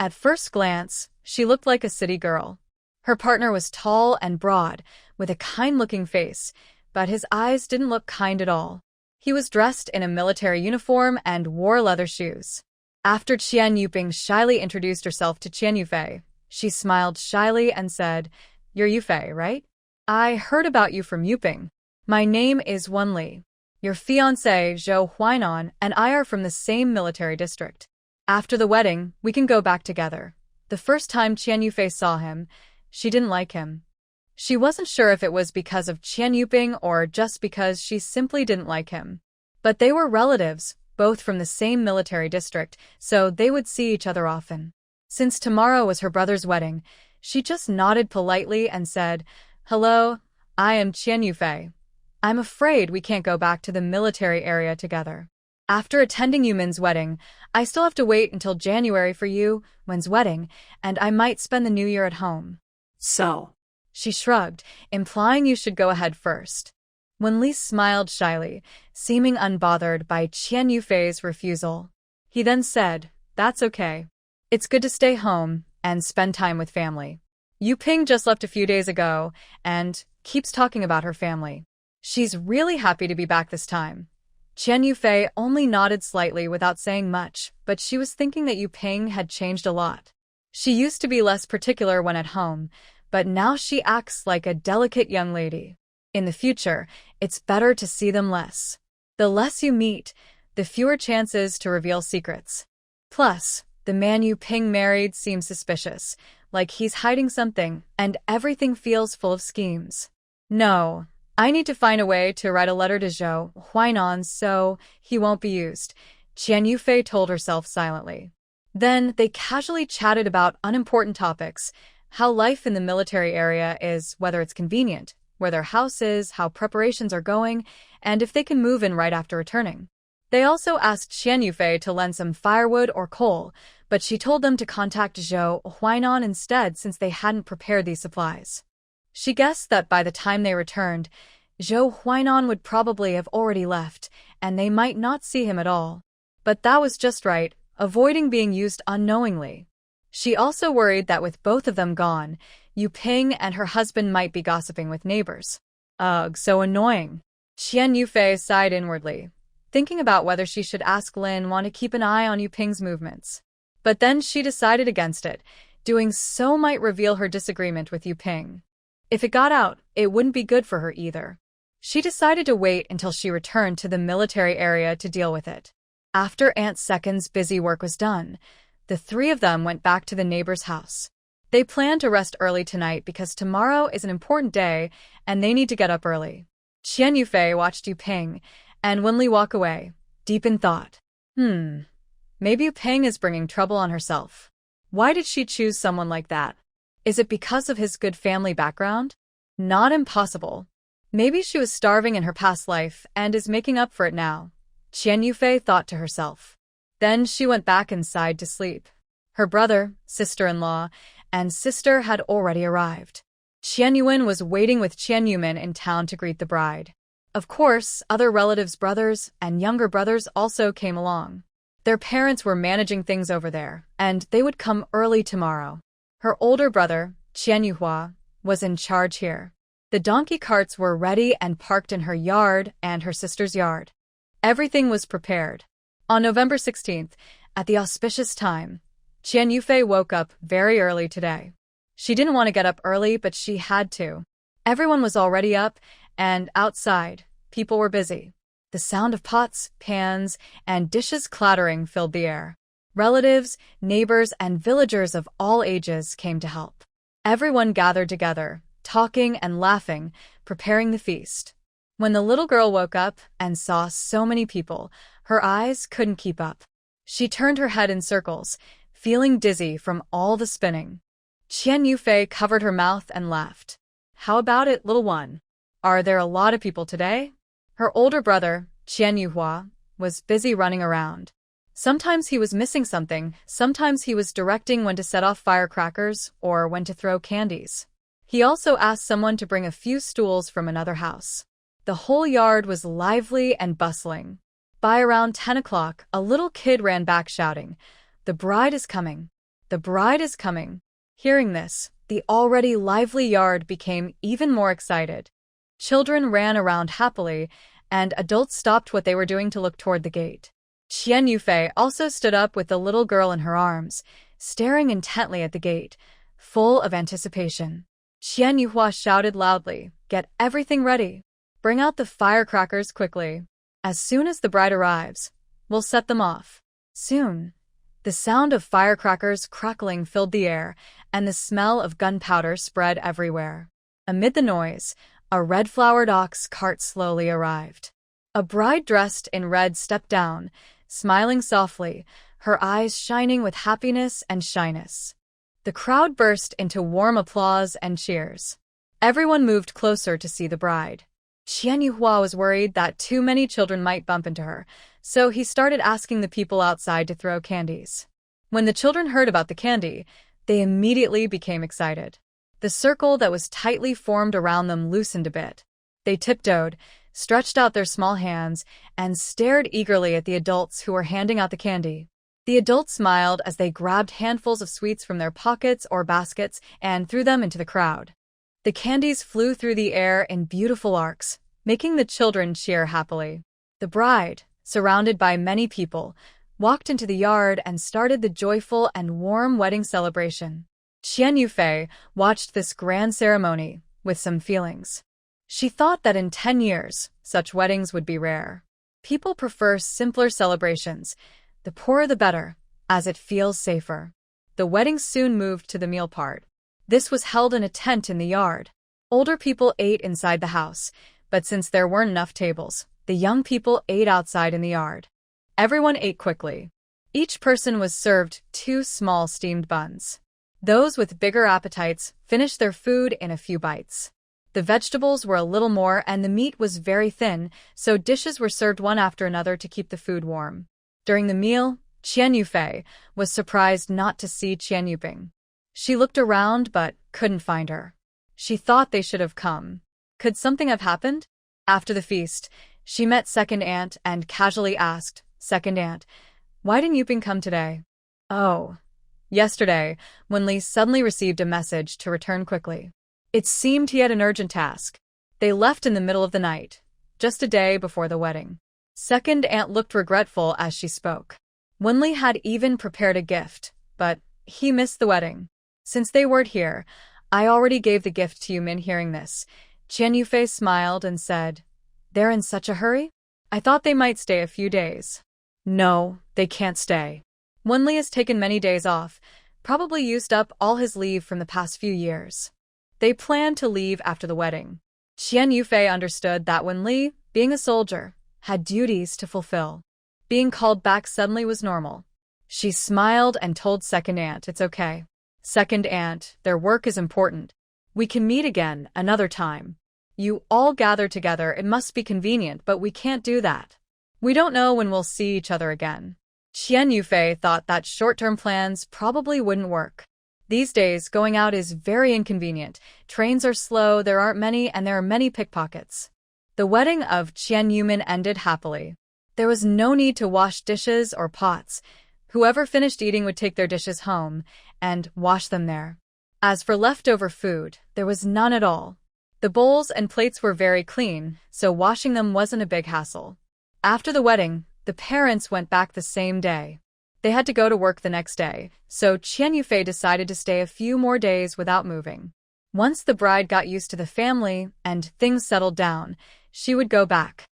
At first glance, she looked like a city girl. Her partner was tall and broad, with a kind-looking face, but his eyes didn't look kind at all. He was dressed in a military uniform and wore leather shoes. After Qian Yuping shyly introduced herself to Qian Yufei, she smiled shyly and said, "You're Yufei, right? I heard about you from Yuping. My name is Wenli. Your fiancé, Zhou Huainan, and I are from the same military district. After the wedding, we can go back together." The first time Qian Yufei saw him, she didn't like him. She wasn't sure if it was because of Qian Yuping or just because she simply didn't like him. But they were relatives, both from the same military district, so they would see each other often. Since tomorrow was her brother's wedding, she just nodded politely and said, "Hello, I am Qian Yufei. I'm afraid we can't go back to the military area together. After attending Yumin's wedding, I still have to wait until January for Wen's wedding, and I might spend the new year at home." So, She shrugged, implying you should go ahead first. Wenli smiled shyly, seeming unbothered by Qian Yufei's refusal. He then said, "That's okay. It's good to stay home and spend time with family. Yu Ping just left a few days ago and keeps talking about her family. She's really happy to be back this time." Qian Yufei only nodded slightly without saying much, but she was thinking that Yu Ping had changed a lot. She used to be less particular when at home, but now she acts like a delicate young lady. In the future, it's better to see them less. The less you meet, the fewer chances to reveal secrets. Plus, the man Yu Ping married seems suspicious, like he's hiding something, and everything feels full of schemes. No, I need to find a way to write a letter to Zhou Huainan so he won't be used, Qian Yufei told herself silently. Then they casually chatted about unimportant topics, how life in the military area is, whether it's convenient, where their house is, how preparations are going, and if they can move in right after returning. They also asked Qian Yufei to lend some firewood or coal, but she told them to contact Zhou Huainan instead since they hadn't prepared these supplies. She guessed that by the time they returned, Zhou Huainan would probably have already left, and they might not see him at all. But that was just right, avoiding being used unknowingly. She also worried that with both of them gone, Yu Ping and her husband might be gossiping with neighbors. Ugh, so annoying. Qian Yufei sighed inwardly, thinking about whether she should ask Lin Wan to keep an eye on Yu Ping's movements. But then she decided against it. Doing so might reveal her disagreement with Yu Ping. If it got out, it wouldn't be good for her either. She decided to wait until she returned to the military area to deal with it. After Aunt Second's busy work was done, the three of them went back to the neighbor's house. They planned to rest early tonight because tomorrow is an important day and they need to get up early. Qian Yufei watched Yu Ping and Wenli walk away, deep in thought. Maybe Yu Ping is bringing trouble on herself. Why did she choose someone like that? Is it because of his good family background? Not impossible. Maybe she was starving in her past life and is making up for it now, Qian Yufei thought to herself. Then she went back inside to sleep. Her brother, sister-in-law, and sister had already arrived. Qian Yuan was waiting with Qian Yumin in town to greet the bride. Of course, other relatives' brothers and younger brothers also came along. Their parents were managing things over there, and they would come early tomorrow. Her older brother, Qian Yuhua, was in charge here. The donkey carts were ready and parked in her yard and her sister's yard. Everything was prepared. On November 16th, at the auspicious time, Qian Yufei woke up very early today. She didn't want to get up early, but she had to. Everyone was already up, and outside, people were busy. The sound of pots, pans, and dishes clattering filled the air. Relatives, neighbors, and villagers of all ages came to help. Everyone gathered together, talking and laughing, preparing the feast. When the little girl woke up and saw so many people, her eyes couldn't keep up. She turned her head in circles, feeling dizzy from all the spinning. Qian Yufei covered her mouth and laughed. "How about it, little one? Are there a lot of people today?" Her older brother, Qian Yuhua, was busy running around. Sometimes he was missing something, sometimes he was directing when to set off firecrackers or when to throw candies. He also asked someone to bring a few stools from another house. The whole yard was lively and bustling. By around 10 o'clock, a little kid ran back shouting, "The bride is coming! The bride is coming!" Hearing this, the already lively yard became even more excited. Children ran around happily, and adults stopped what they were doing to look toward the gate. Qian Yufei also stood up with the little girl in her arms, staring intently at the gate, full of anticipation. Qian Yuhua shouted loudly, "Get everything ready! Bring out the firecrackers quickly! As soon as the bride arrives, we'll set them off." Soon, the sound of firecrackers crackling filled the air, and the smell of gunpowder spread everywhere. Amid the noise, a red-flowered ox cart slowly arrived. A bride dressed in red stepped down, smiling softly, her eyes shining with happiness and shyness. The crowd burst into warm applause and cheers. Everyone moved closer to see the bride. Qian Yuhua was worried that too many children might bump into her, so he started asking the people outside to throw candies. When the children heard about the candy, they immediately became excited. The circle that was tightly formed around them loosened a bit. They tiptoed, stretched out their small hands, and stared eagerly at the adults who were handing out the candy. The adults smiled as they grabbed handfuls of sweets from their pockets or baskets and threw them into the crowd. The candies flew through the air in beautiful arcs, making the children cheer happily. The bride, surrounded by many people, walked into the yard and started the joyful and warm wedding celebration. Qian Yufei watched this grand ceremony with some feelings. She thought that in 10 years, such weddings would be rare. People prefer simpler celebrations, the poorer the better, as it feels safer. The wedding soon moved to the meal part. This was held in a tent in the yard. Older people ate inside the house, but since there weren't enough tables, the young people ate outside in the yard. Everyone ate quickly. Each person was served 2 small steamed buns. Those with bigger appetites finished their food in a few bites. The vegetables were a little more and the meat was very thin, so dishes were served one after another to keep the food warm. During the meal, Qian Yufei was surprised not to see Qian Yuping. She looked around but couldn't find her. She thought they should have come. Could something have happened? After the feast, she met Second Aunt and casually asked, "Second Aunt, why didn't Yuping come today?" "Oh, yesterday, Wenli suddenly received a message to return quickly. It seemed he had an urgent task. They left in the middle of the night, just a day before the wedding." Second Aunt looked regretful as she spoke. Wenli had even prepared a gift, but he missed the wedding. "Since they weren't here, I already gave the gift to Yumin." Hearing this, Qian Yufei smiled and said, "They're in such a hurry? I thought they might stay a few days." "No, they can't stay. Wenli has taken many days off, probably used up all his leave from the past few years. They plan to leave after the wedding." Qian Yufei understood that Wenli, being a soldier, had duties to fulfill. Being called back suddenly was normal. She smiled and told Second Aunt it's okay. "Second Aunt, their work is important. We can meet again another time. You all gather together, it must be convenient, but we can't do that. We don't know when we'll see each other again." Qian Yufei thought that short-term plans probably wouldn't work. These days, going out is very inconvenient. Trains are slow, there aren't many, and there are many pickpockets. The wedding of Qian Yumin ended happily. There was no need to wash dishes or pots. Whoever finished eating would take their dishes home and wash them there. As for leftover food, there was none at all. The bowls and plates were very clean, so washing them wasn't a big hassle. After the wedding, the parents went back the same day. They had to go to work the next day, so Qian Yufei decided to stay a few more days without moving. Once the bride got used to the family and things settled down, she would go back.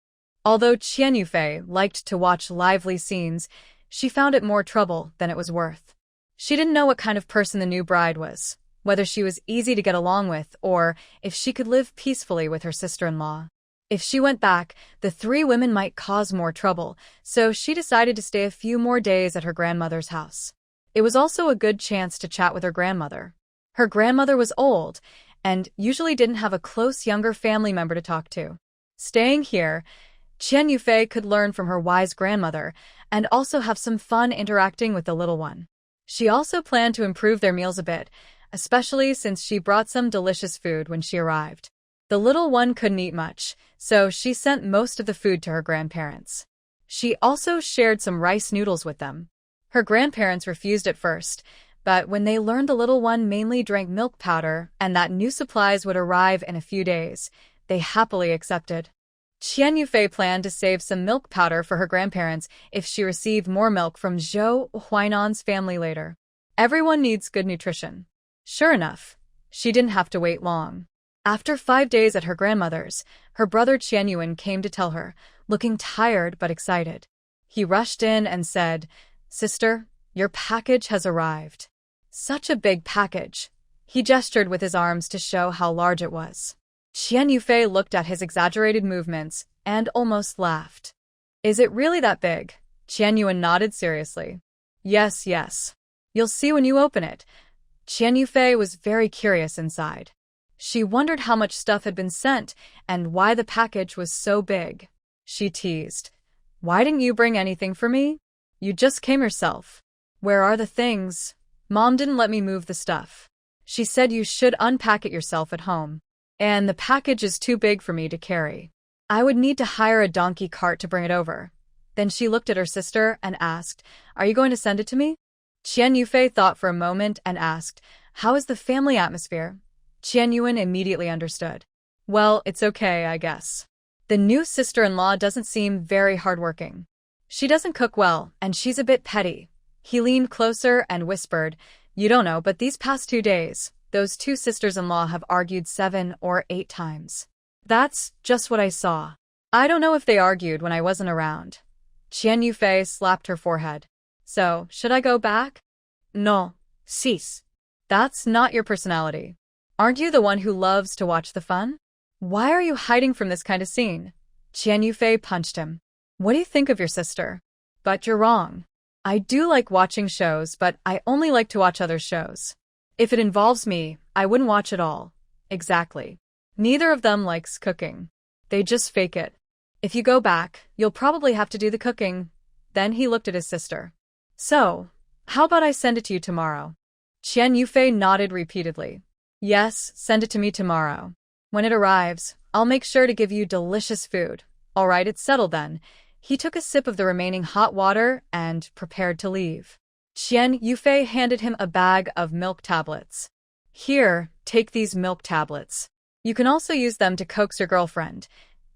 Although Qian Yufei liked to watch lively scenes, she found it more trouble than it was worth. She didn't know what kind of person the new bride was, whether she was easy to get along with or if she could live peacefully with her sister-in-law. If she went back, the 3 women might cause more trouble, so she decided to stay a few more days at her grandmother's house. It was also a good chance to chat with her grandmother. Her grandmother was old and usually didn't have a close younger family member to talk to. Staying here, Qian Yufei could learn from her wise grandmother and also have some fun interacting with the little one. She also planned to improve their meals a bit, especially since she brought some delicious food when she arrived. The little one couldn't eat much, so she sent most of the food to her grandparents. She also shared some rice noodles with them. Her grandparents refused at first, but when they learned the little one mainly drank milk powder and that new supplies would arrive in a few days, they happily accepted. Qian Yufei planned to save some milk powder for her grandparents if she received more milk from Zhou Huainan's family later. Everyone needs good nutrition. Sure enough, she didn't have to wait long. After 5 days at her grandmother's, her brother Qian Yuan came to tell her, looking tired but excited. He rushed in and said, "Sister, your package has arrived." Such a big package. He gestured with his arms to show how large it was. Qian Yufei looked at his exaggerated movements and almost laughed. "Is it really that big?" Qian Yuan nodded seriously. Yes. You'll see when you open it." Qian Yufei was very curious inside. She wondered how much stuff had been sent and why the package was so big. She teased, "Why didn't you bring anything for me? You just came yourself." "Where are the things? Mom didn't let me move the stuff." She said you should unpack it yourself at home. And the package is too big for me to carry. I would need to hire a donkey cart to bring it over. Then she looked at her sister and asked, Are you going to send it to me? Qian Yufei thought for a moment and asked, How is the family atmosphere? Qian Yuan immediately understood. Well, it's okay, I guess. The new sister-in-law doesn't seem very hardworking. She doesn't cook well, and she's a bit petty. He leaned closer and whispered, You don't know, but these past 2 days, those two sisters-in-law have argued 7 or 8 times. That's just what I saw. I don't know if they argued when I wasn't around. Qian Yufei slapped her forehead. So, should I go back? No, sis. That's not your personality. Aren't you the one who loves to watch the fun? Why are you hiding from this kind of scene? Qian Yufei punched him. What do you think of your sister? But you're wrong. I do like watching shows, but I only like to watch other shows. If it involves me, I wouldn't watch it all. Exactly. Neither of them likes cooking. They just fake it. If you go back, you'll probably have to do the cooking. Then he looked at his sister. So, how about I send it to you tomorrow? Qian Yufei nodded repeatedly. Yes, send it to me tomorrow. When it arrives, I'll make sure to give you delicious food. All right, it's settled then. He took a sip of the remaining hot water and prepared to leave. Qian Yufei handed him a bag of milk tablets. Here, take these milk tablets. You can also use them to coax your girlfriend.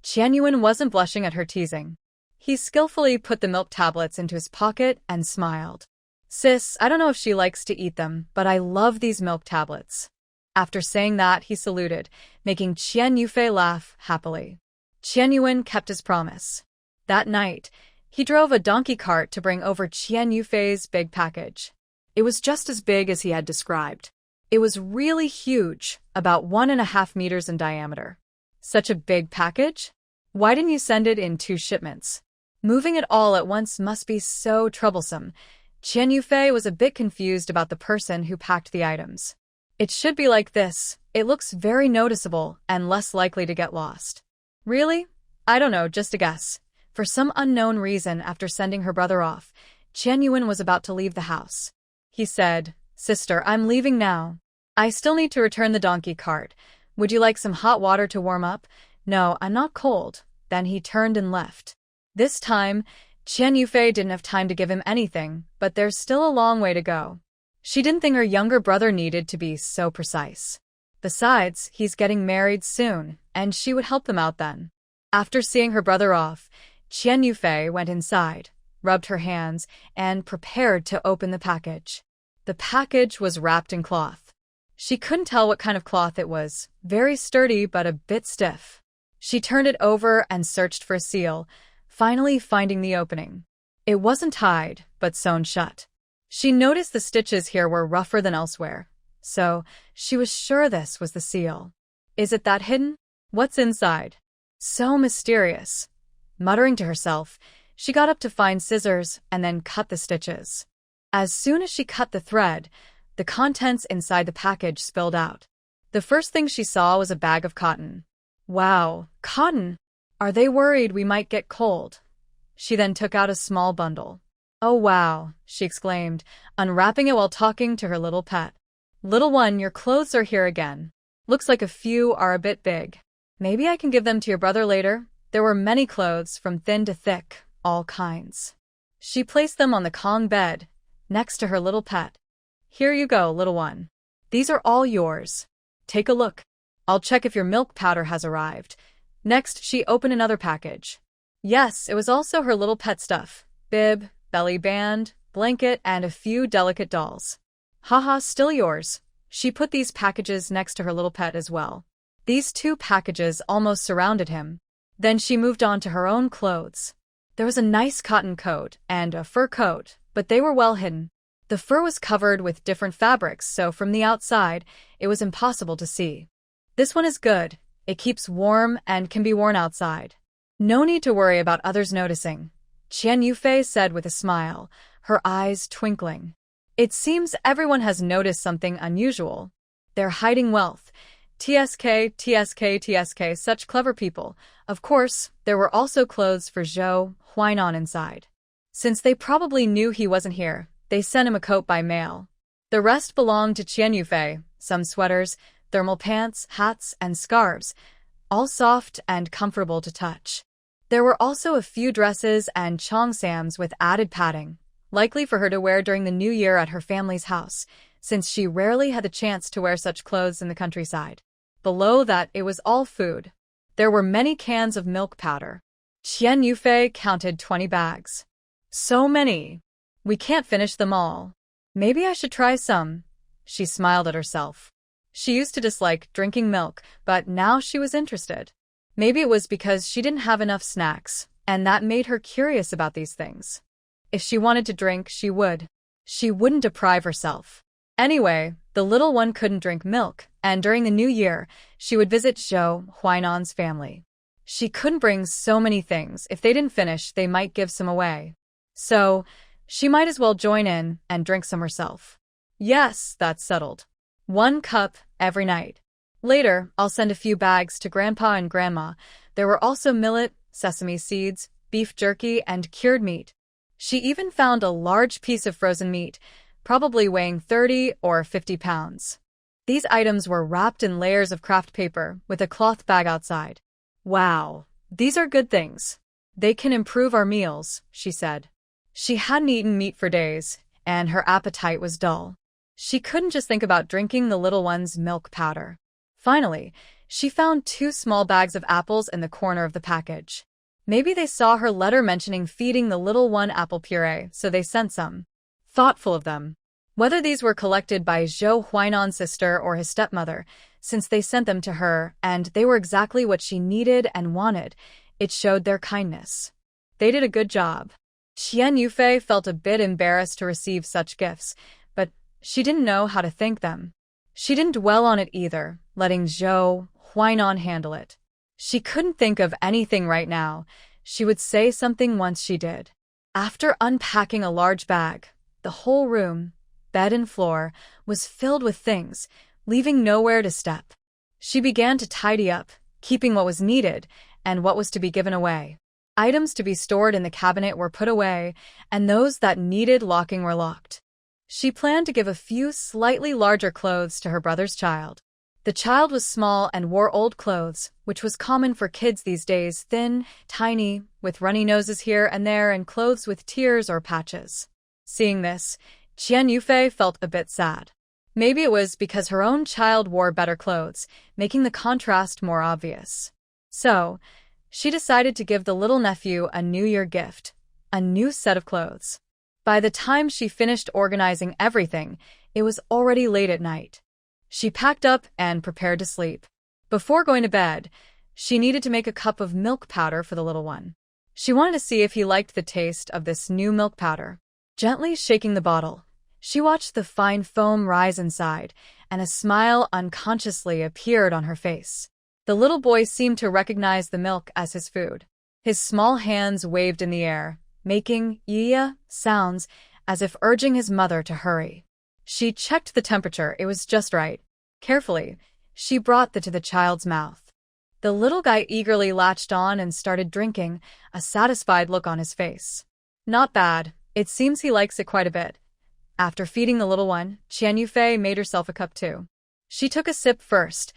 Qian Yuan wasn't blushing at her teasing. He skillfully put the milk tablets into his pocket and smiled. Sis, I don't know if she likes to eat them, but I love these milk tablets. After saying that, he saluted, making Qian Yufei laugh happily. Qian Yuan kept his promise. That night, he drove a donkey cart to bring over Qian Yufei's big package. It was just as big as he had described. It was really huge, about 1.5 meters in diameter. Such a big package? Why didn't you send it in 2 shipments? Moving it all at once must be so troublesome. Qian Yufei was a bit confused about the person who packed the items. It should be like this. It looks very noticeable and less likely to get lost. Really? I don't know, just a guess. For some unknown reason, after sending her brother off, Qian Yuan was about to leave the house. He said, Sister, I'm leaving now. I still need to return the donkey cart. Would you like some hot water to warm up? No, I'm not cold. Then he turned and left. This time, Qian Yufei didn't have time to give him anything, but there's still a long way to go. She didn't think her younger brother needed to be so precise. Besides, he's getting married soon, and she would help them out then. After seeing her brother off, Qian Yufei went inside, rubbed her hands, and prepared to open the package. The package was wrapped in cloth. She couldn't tell what kind of cloth it was, very sturdy but a bit stiff. She turned it over and searched for a seal, finally finding the opening. It wasn't tied, but sewn shut. She noticed the stitches here were rougher than elsewhere, so she was sure this was the seal. Is it that hidden? What's inside? So mysterious. Muttering to herself, she got up to find scissors and then cut the stitches. As soon as she cut the thread, the contents inside the package spilled out. The first thing she saw was a bag of cotton. Wow, cotton! Are they worried we might get cold? She then took out a small bundle. Oh wow, she exclaimed, unwrapping it while talking to her little pet. Little one, your clothes are here again. Looks like a few are a bit big. Maybe I can give them to your brother later. There were many clothes, from thin to thick, all kinds. She placed them on the Kong bed, next to her little pet. Here you go, little one. These are all yours. Take a look. I'll check if your milk powder has arrived. Next, she opened another package. Yes, it was also her little pet stuff. Bib, belly band, blanket, and a few delicate dolls. Haha, still yours. She put these packages next to her little pet as well. These 2 packages almost surrounded him. Then she moved on to her own clothes. There was a nice cotton coat and a fur coat, but they were well hidden. The fur was covered with different fabrics, so from the outside, it was impossible to see. This one is good. It keeps warm and can be worn outside. No need to worry about others noticing, Qian Yufei said with a smile, her eyes twinkling. It seems everyone has noticed something unusual. They're hiding wealth. TSK, TSK, TSK, such clever people. Of course, there were also clothes for Zhou Huainan inside. Since they probably knew he wasn't here, they sent him a coat by mail. The rest belonged to Qian Yufei, some sweaters, thermal pants, hats, and scarves, all soft and comfortable to touch. There were also a few dresses and cheongsams with added padding, likely for her to wear during the new year at her family's house, since she rarely had the chance to wear such clothes in the countryside. Below that, it was all food. There were many cans of milk powder. Qian Yufei counted 20 bags. So many. We can't finish them all. Maybe I should try some. She smiled at herself. She used to dislike drinking milk, but now she was interested. Maybe it was because she didn't have enough snacks, and that made her curious about these things. If she wanted to drink, she would. She wouldn't deprive herself. Anyway, the little one couldn't drink milk, and during the new year, she would visit Zhou Huainan's family. She couldn't bring so many things. If they didn't finish, they might give some away. So, she might as well join in and drink some herself. Yes, that's settled. 1 cup every night. Later, I'll send a few bags to Grandpa and Grandma. There were also millet, sesame seeds, beef jerky, and cured meat. She even found a large piece of frozen meat, probably weighing 30 or 50 pounds. These items were wrapped in layers of craft paper with a cloth bag outside. Wow, these are good things. They can improve our meals, she said. She hadn't eaten meat for days, and her appetite was dull. She couldn't just think about drinking the little one's milk powder. Finally, she found 2 small bags of apples in the corner of the package. Maybe they saw her letter mentioning feeding the little one apple puree, so they sent some. Thoughtful of them. Whether these were collected by Zhou Huainan's sister or his stepmother, since they sent them to her and they were exactly what she needed and wanted, it showed their kindness. They did a good job. Qian Yufei felt a bit embarrassed to receive such gifts, but she didn't know how to thank them. She didn't dwell on it either, letting Zhou Huainan handle it. She couldn't think of anything right now. She would say something once she did. After unpacking a large bag, the whole room, bed and floor, was filled with things, leaving nowhere to step. She began to tidy up, keeping what was needed and what was to be given away. Items to be stored in the cabinet were put away, and those that needed locking were locked. She planned to give a few slightly larger clothes to her brother's child. The child was small and wore old clothes, which was common for kids these days, thin, tiny, with runny noses here and there and clothes with tears or patches. Seeing this, Qian Yufei felt a bit sad. Maybe it was because her own child wore better clothes, making the contrast more obvious. So, she decided to give the little nephew a New Year gift, a new set of clothes. By the time she finished organizing everything, it was already late at night. She packed up and prepared to sleep. Before going to bed, she needed to make a cup of milk powder for the little one. She wanted to see if he liked the taste of this new milk powder. Gently shaking the bottle, she watched the fine foam rise inside, and a smile unconsciously appeared on her face. The little boy seemed to recognize the milk as his food. His small hands waved in the air, making "yeah" sounds as if urging his mother to hurry. She checked the temperature, it was just right. Carefully, she brought it to the child's mouth. The little guy eagerly latched on and started drinking, a satisfied look on his face. Not bad, it seems he likes it quite a bit. After feeding the little one, Qian Yufei made herself a cup too. She took a sip first.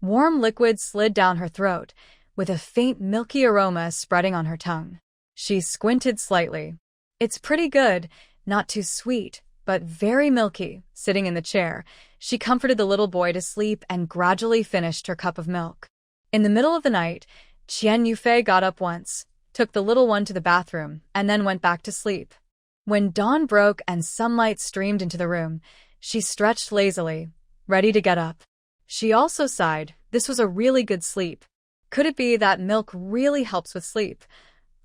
Warm liquid slid down her throat, with a faint milky aroma spreading on her tongue. She squinted slightly. It's pretty good, not too sweet, but very milky. Sitting in the chair, she comforted the little boy to sleep and gradually finished her cup of milk. In the middle of the night, Qian Yufei got up once, took the little one to the bathroom, and then went back to sleep. When dawn broke and sunlight streamed into the room, she stretched lazily, ready to get up. She also sighed. This was a really good sleep. Could it be that milk really helps with sleep?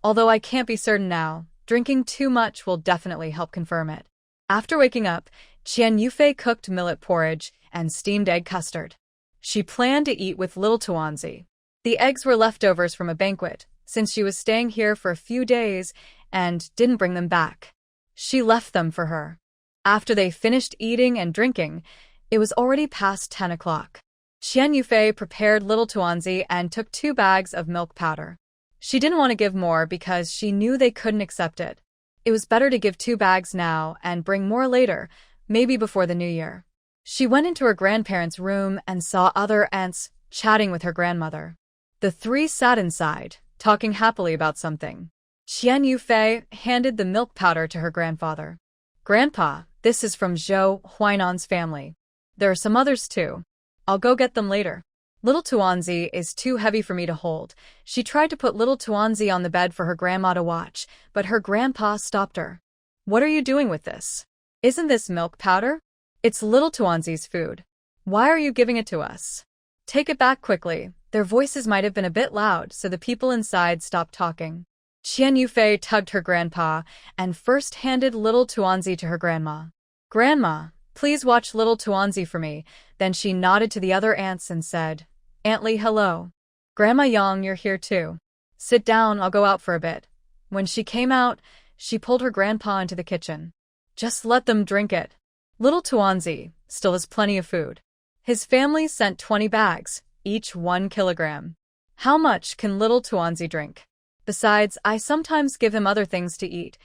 Although I can't be certain now, drinking too much will definitely help confirm it. After waking up, Qian Yufei cooked millet porridge and steamed egg custard. She planned to eat with little Tuanzi. The eggs were leftovers from a banquet, since she was staying here for a few days and didn't bring them back. She left them for her. After they finished eating and drinking, it was already past 10 o'clock. Qian Yufei prepared little Tuanzi and took 2 bags of milk powder. She didn't want to give more because she knew they couldn't accept it. It was better to give 2 bags now and bring more later, maybe before the new year. She went into her grandparents' room and saw other aunts chatting with her grandmother. The three sat inside, talking happily about something. Qian Yufei handed the milk powder to her grandfather. Grandpa, this is from Zhou Huainan's family. There are some others too. I'll go get them later. Little Tuanzi is too heavy for me to hold. She tried to put little Tuanzi on the bed for her grandma to watch, but her grandpa stopped her. What are you doing with this? Isn't this milk powder? It's little Tuanzi's food. Why are you giving it to us? Take it back quickly. Their voices might have been a bit loud, so the people inside stopped talking. Qian Yufei tugged her grandpa and first handed little Tuanzi to her grandma. Grandma, please watch little Tuanzi for me. Then she nodded to the other aunts and said, Aunt Li, hello. Grandma Yang, you're here too. Sit down, I'll go out for a bit. When she came out, she pulled her grandpa into the kitchen. Just let them drink it. Little Tuanzi still has plenty of food. His family sent 20 bags, each 1 kilogram. How much can little Tuanzi drink? Besides, I sometimes give him other things to eat.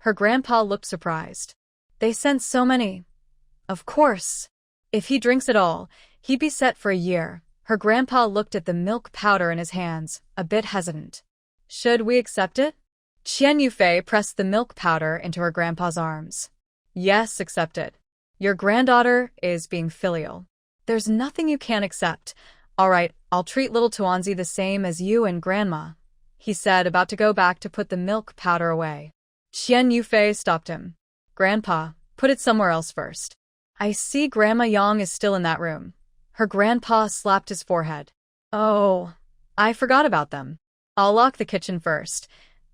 Her grandpa looked surprised. They sent so many. Of course. If he drinks it all, he'd be set for a year. Her grandpa looked at the milk powder in his hands, a bit hesitant. Should we accept it? Qian Yufei pressed the milk powder into her grandpa's arms. Yes, accept it. Your granddaughter is being filial. There's nothing you can't accept. All right, I'll treat little Tuanzi the same as you and Grandma, he said, about to go back to put the milk powder away. Qian Yufei stopped him. Grandpa, put it somewhere else first. I see Grandma Yang is still in that room. Her grandpa slapped his forehead. Oh, I forgot about them. I'll lock the kitchen first.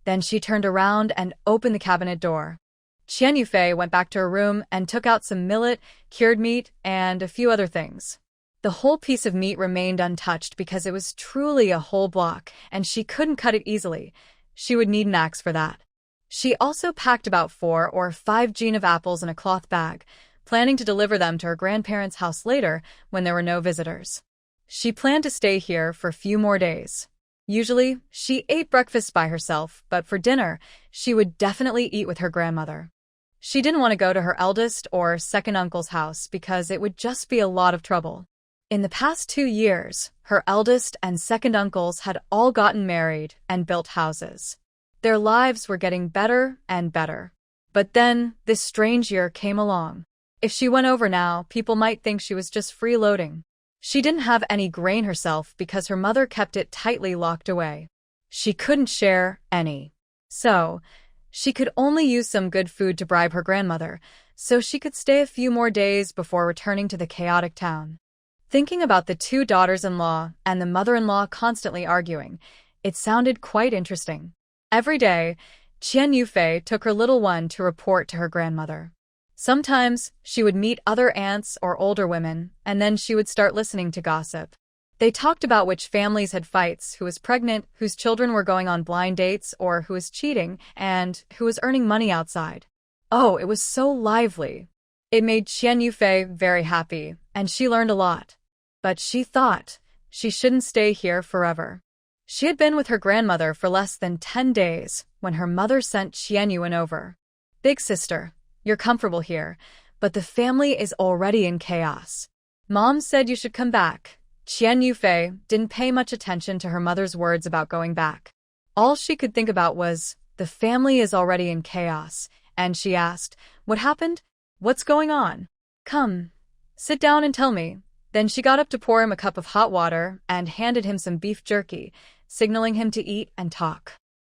Then she turned around and opened the cabinet door. Qian Yufei went back to her room and took out some millet, cured meat, and a few other things. The whole piece of meat remained untouched because it was truly a whole block, and she couldn't cut it easily. She would need an axe for that. She also packed about 4 or 5 jean of apples in a cloth bag, planning to deliver them to her grandparents' house later when there were no visitors. She planned to stay here for a few more days. Usually, she ate breakfast by herself, but for dinner, she would definitely eat with her grandmother. She didn't want to go to her eldest or second uncle's house because it would just be a lot of trouble. In the past 2 years, her eldest and second uncles had all gotten married and built houses. Their lives were getting better and better. But then, this strange year came along. If she went over now, people might think she was just freeloading. She didn't have any grain herself because her mother kept it tightly locked away. She couldn't share any. So, she could only use some good food to bribe her grandmother, so she could stay a few more days before returning to the chaotic town. Thinking about the 2 daughters-in-law and the mother-in-law constantly arguing, it sounded quite interesting. Every day, Qian Yufei took her little one to report to her grandmother. Sometimes, she would meet other aunts or older women, and then she would start listening to gossip. They talked about which families had fights, who was pregnant, whose children were going on blind dates, or who was cheating, and who was earning money outside. Oh, it was so lively. It made Qian Yufei very happy, and she learned a lot. But she thought she shouldn't stay here forever. She had been with her grandmother for less than 10 days when her mother sent Qian Yuan over. Big sister, you're comfortable here, but the family is already in chaos. Mom said you should come back. Qian Yufei didn't pay much attention to her mother's words about going back. All she could think about was, the family is already in chaos, and she asked, what happened? What's going on? Come, sit down and tell me. Then she got up to pour him a cup of hot water and handed him some beef jerky, signaling him to eat and talk.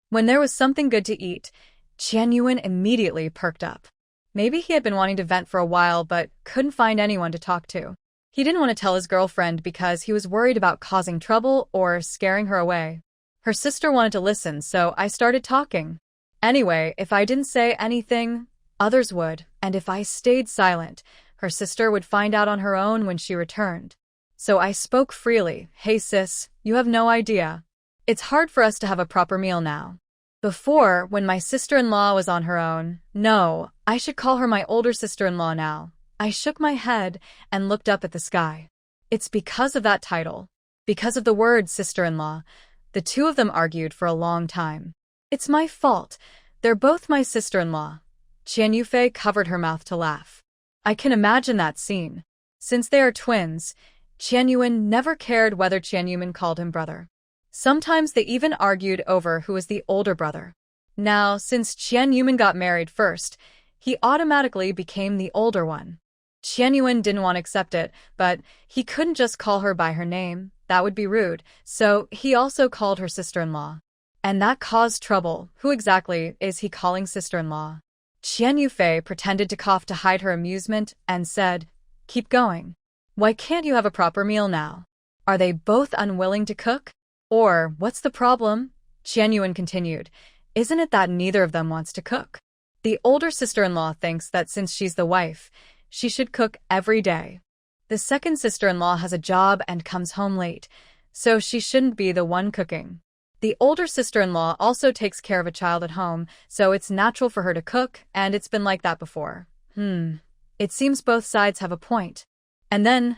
When there was something good to eat, Qian Yuan immediately perked up. Maybe he had been wanting to vent for a while but couldn't find anyone to talk to. He didn't want to tell his girlfriend because he was worried about causing trouble or scaring her away. Her sister wanted to listen, so I started talking. Anyway, if I didn't say anything, others would, and if I stayed silent, her sister would find out on her own when she returned. So I spoke freely. Hey sis, you have no idea. It's hard for us to have a proper meal now. Before, when my sister-in-law was on her own, no, I should call her my older sister-in-law now. I shook my head and looked up at the sky. It's because of that title. Because of the word sister-in-law. The 2 of them argued for a long time. It's my fault. They're both my sister-in-law. Qian Yufei covered her mouth to laugh. I can imagine that scene. Since they are twins, Qian Yuan never cared whether Qian Yumin called him brother. Sometimes they even argued over who was the older brother. Now, since Qian Yumin got married first, he automatically became the older one. Qian Yuan didn't want to accept it, but he couldn't just call her by her name. That would be rude, so he also called her sister-in-law. And that caused trouble. Who exactly is he calling sister-in-law? Qian Yufei pretended to cough to hide her amusement and said, "Keep going. Why can't you have a proper meal now? Are they both unwilling to cook? Or, what's the problem?" Qian Yuan continued, "Isn't it that neither of them wants to cook? The older sister-in-law thinks that since she's the wife, she should cook every day. The second sister-in-law has a job and comes home late, so she shouldn't be the one cooking. The older sister-in-law also takes care of a child at home, so it's natural for her to cook, and it's been like that before. It seems both sides have a point." And then,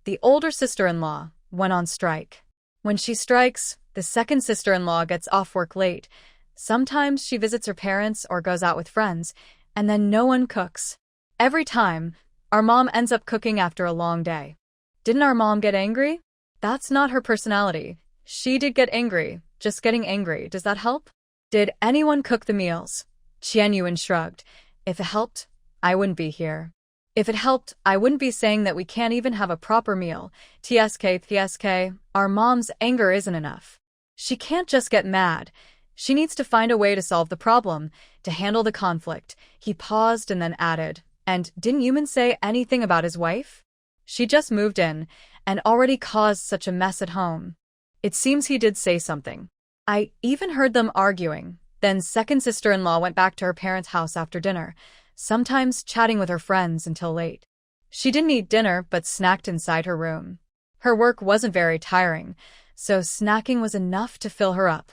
the older sister-in-law went on strike. When she strikes, the second sister-in-law gets off work late. Sometimes she visits her parents or goes out with friends, and then no one cooks. Every time, our mom ends up cooking after a long day. Didn't our mom get angry? That's not her personality. She did get angry. Just getting angry, does that help? Did anyone cook the meals? Qian Yuan shrugged. If it helped, I wouldn't be here. If it helped, I wouldn't be saying that we can't even have a proper meal. TSK, our mom's anger isn't enough. She can't just get mad. She needs to find a way to solve the problem, to handle the conflict. He paused and then added, "And didn't Yuman say anything about his wife? She just moved in, and already caused such a mess at home." It seems he did say something. I even heard them arguing. Then second sister-in-law went back to her parents' house after dinner, sometimes chatting with her friends until late. She didn't eat dinner but snacked inside her room. Her work wasn't very tiring, so snacking was enough to fill her up.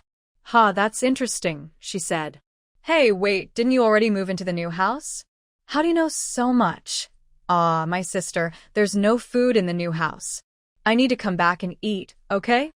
That's interesting," she said. "Hey, wait, didn't you already move into the new house? How do you know so much?" My sister, there's no food in the new house. I need to come back and eat, okay?"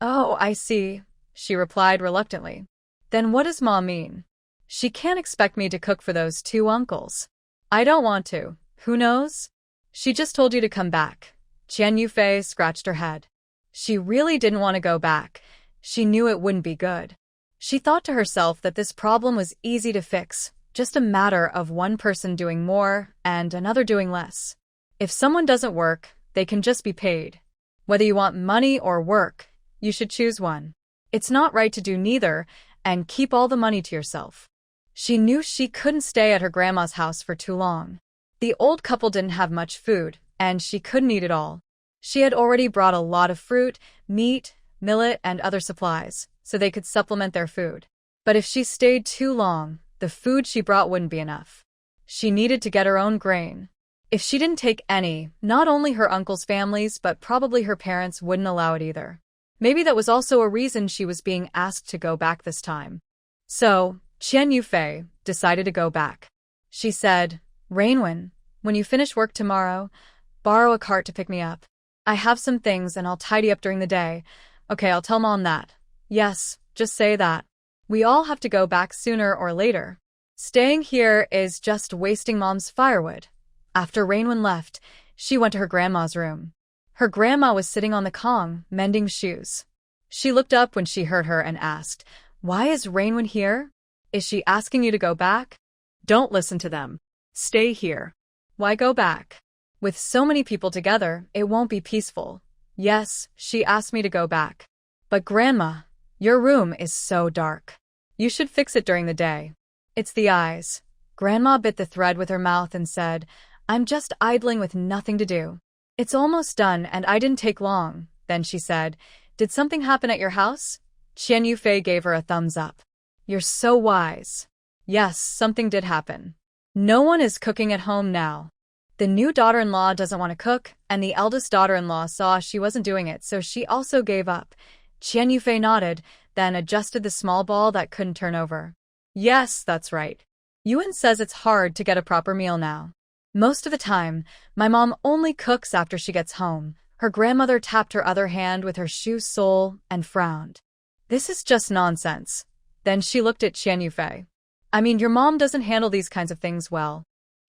"Oh, I see," she replied reluctantly. "Then what does Mom mean? She can't expect me to cook for those two uncles." "I don't want to. Who knows? She just told you to come back." Qian Yufei scratched her head. She really didn't want to go back. She knew it wouldn't be good. She thought to herself that this problem was easy to fix, just a matter of one person doing more and another doing less. If someone doesn't work, they can just be paid. Whether you want money or work, you should choose one. It's not right to do neither and keep all the money to yourself. She knew she couldn't stay at her grandma's house for too long. The old couple didn't have much food, and she couldn't eat it all. She had already brought a lot of fruit, meat, millet, and other supplies, so they could supplement their food. But if she stayed too long, the food she brought wouldn't be enough. She needed to get her own grain. If she didn't take any, not only her uncle's families but probably her parents wouldn't allow it either. Maybe that was also a reason she was being asked to go back this time. So, Qian Yufei decided to go back. She said, "Rainwen, when you finish work tomorrow, borrow a cart to pick me up. I have some things and I'll tidy up during the day. Okay, I'll tell Mom that." "Yes, just say that. We all have to go back sooner or later. Staying here is just wasting Mom's firewood." After Rainwen left, she went to her grandma's room. Her grandma was sitting on the Kong, mending shoes. She looked up when she heard her and asked, "Why is Rainwen here? Is she asking you to go back?" "Don't listen to them. Stay here." "Why go back? With so many people together, it won't be peaceful." "Yes, she asked me to go back." "But Grandma, your room is so dark. You should fix it during the day." "It's the eyes." Grandma bit the thread with her mouth and said, "I'm just idling with nothing to do. It's almost done and I didn't take long." Then she said, "Did something happen at your house?" Qian Yufei gave her a thumbs up. "You're so wise." "Yes, something did happen. No one is cooking at home now. The new daughter-in-law doesn't want to cook, and the eldest daughter-in-law saw she wasn't doing it, so she also gave up." Qian Yufei nodded, then adjusted the small ball that couldn't turn over. "Yes, that's right. Yuan says it's hard to get a proper meal now. Most of the time, my mom only cooks after she gets home." Her grandmother tapped her other hand with her shoe sole and frowned. "This is just nonsense." Then she looked at Qian Yufei. "I mean, your mom doesn't handle these kinds of things well.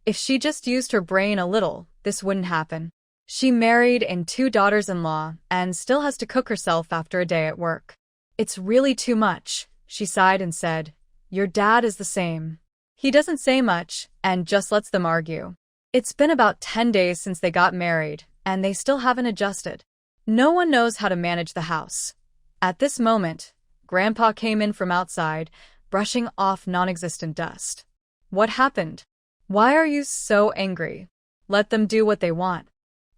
If she just used her brain a little, this wouldn't happen. She married and 2 daughters-in-law and still has to cook herself after a day at work. It's really too much, she sighed and said. Your dad is the same. He doesn't say much and just lets them argue. It's been about 10 days since they got married, and they still haven't adjusted. No one knows how to manage the house. At this moment, Grandpa came in from outside, brushing off non-existent dust. What happened? Why are you so angry? Let them do what they want.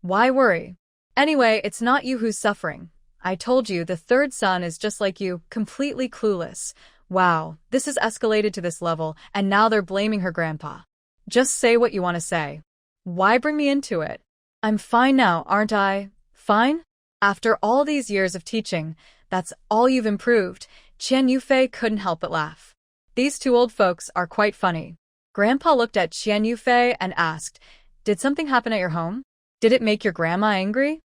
Why worry? Anyway, it's not you who's suffering. I told you the third son is just like you, completely clueless. Wow, this has escalated to this level, and now they're blaming her grandpa. Just say what you want to say. Why bring me into it? I'm fine now, aren't I? Fine? After all these years of teaching, that's all you've improved. Qian Yufei couldn't help but laugh. These two old folks are quite funny. Grandpa looked at Qian Yufei and asked, Did something happen at your home? Did it make your grandma angry?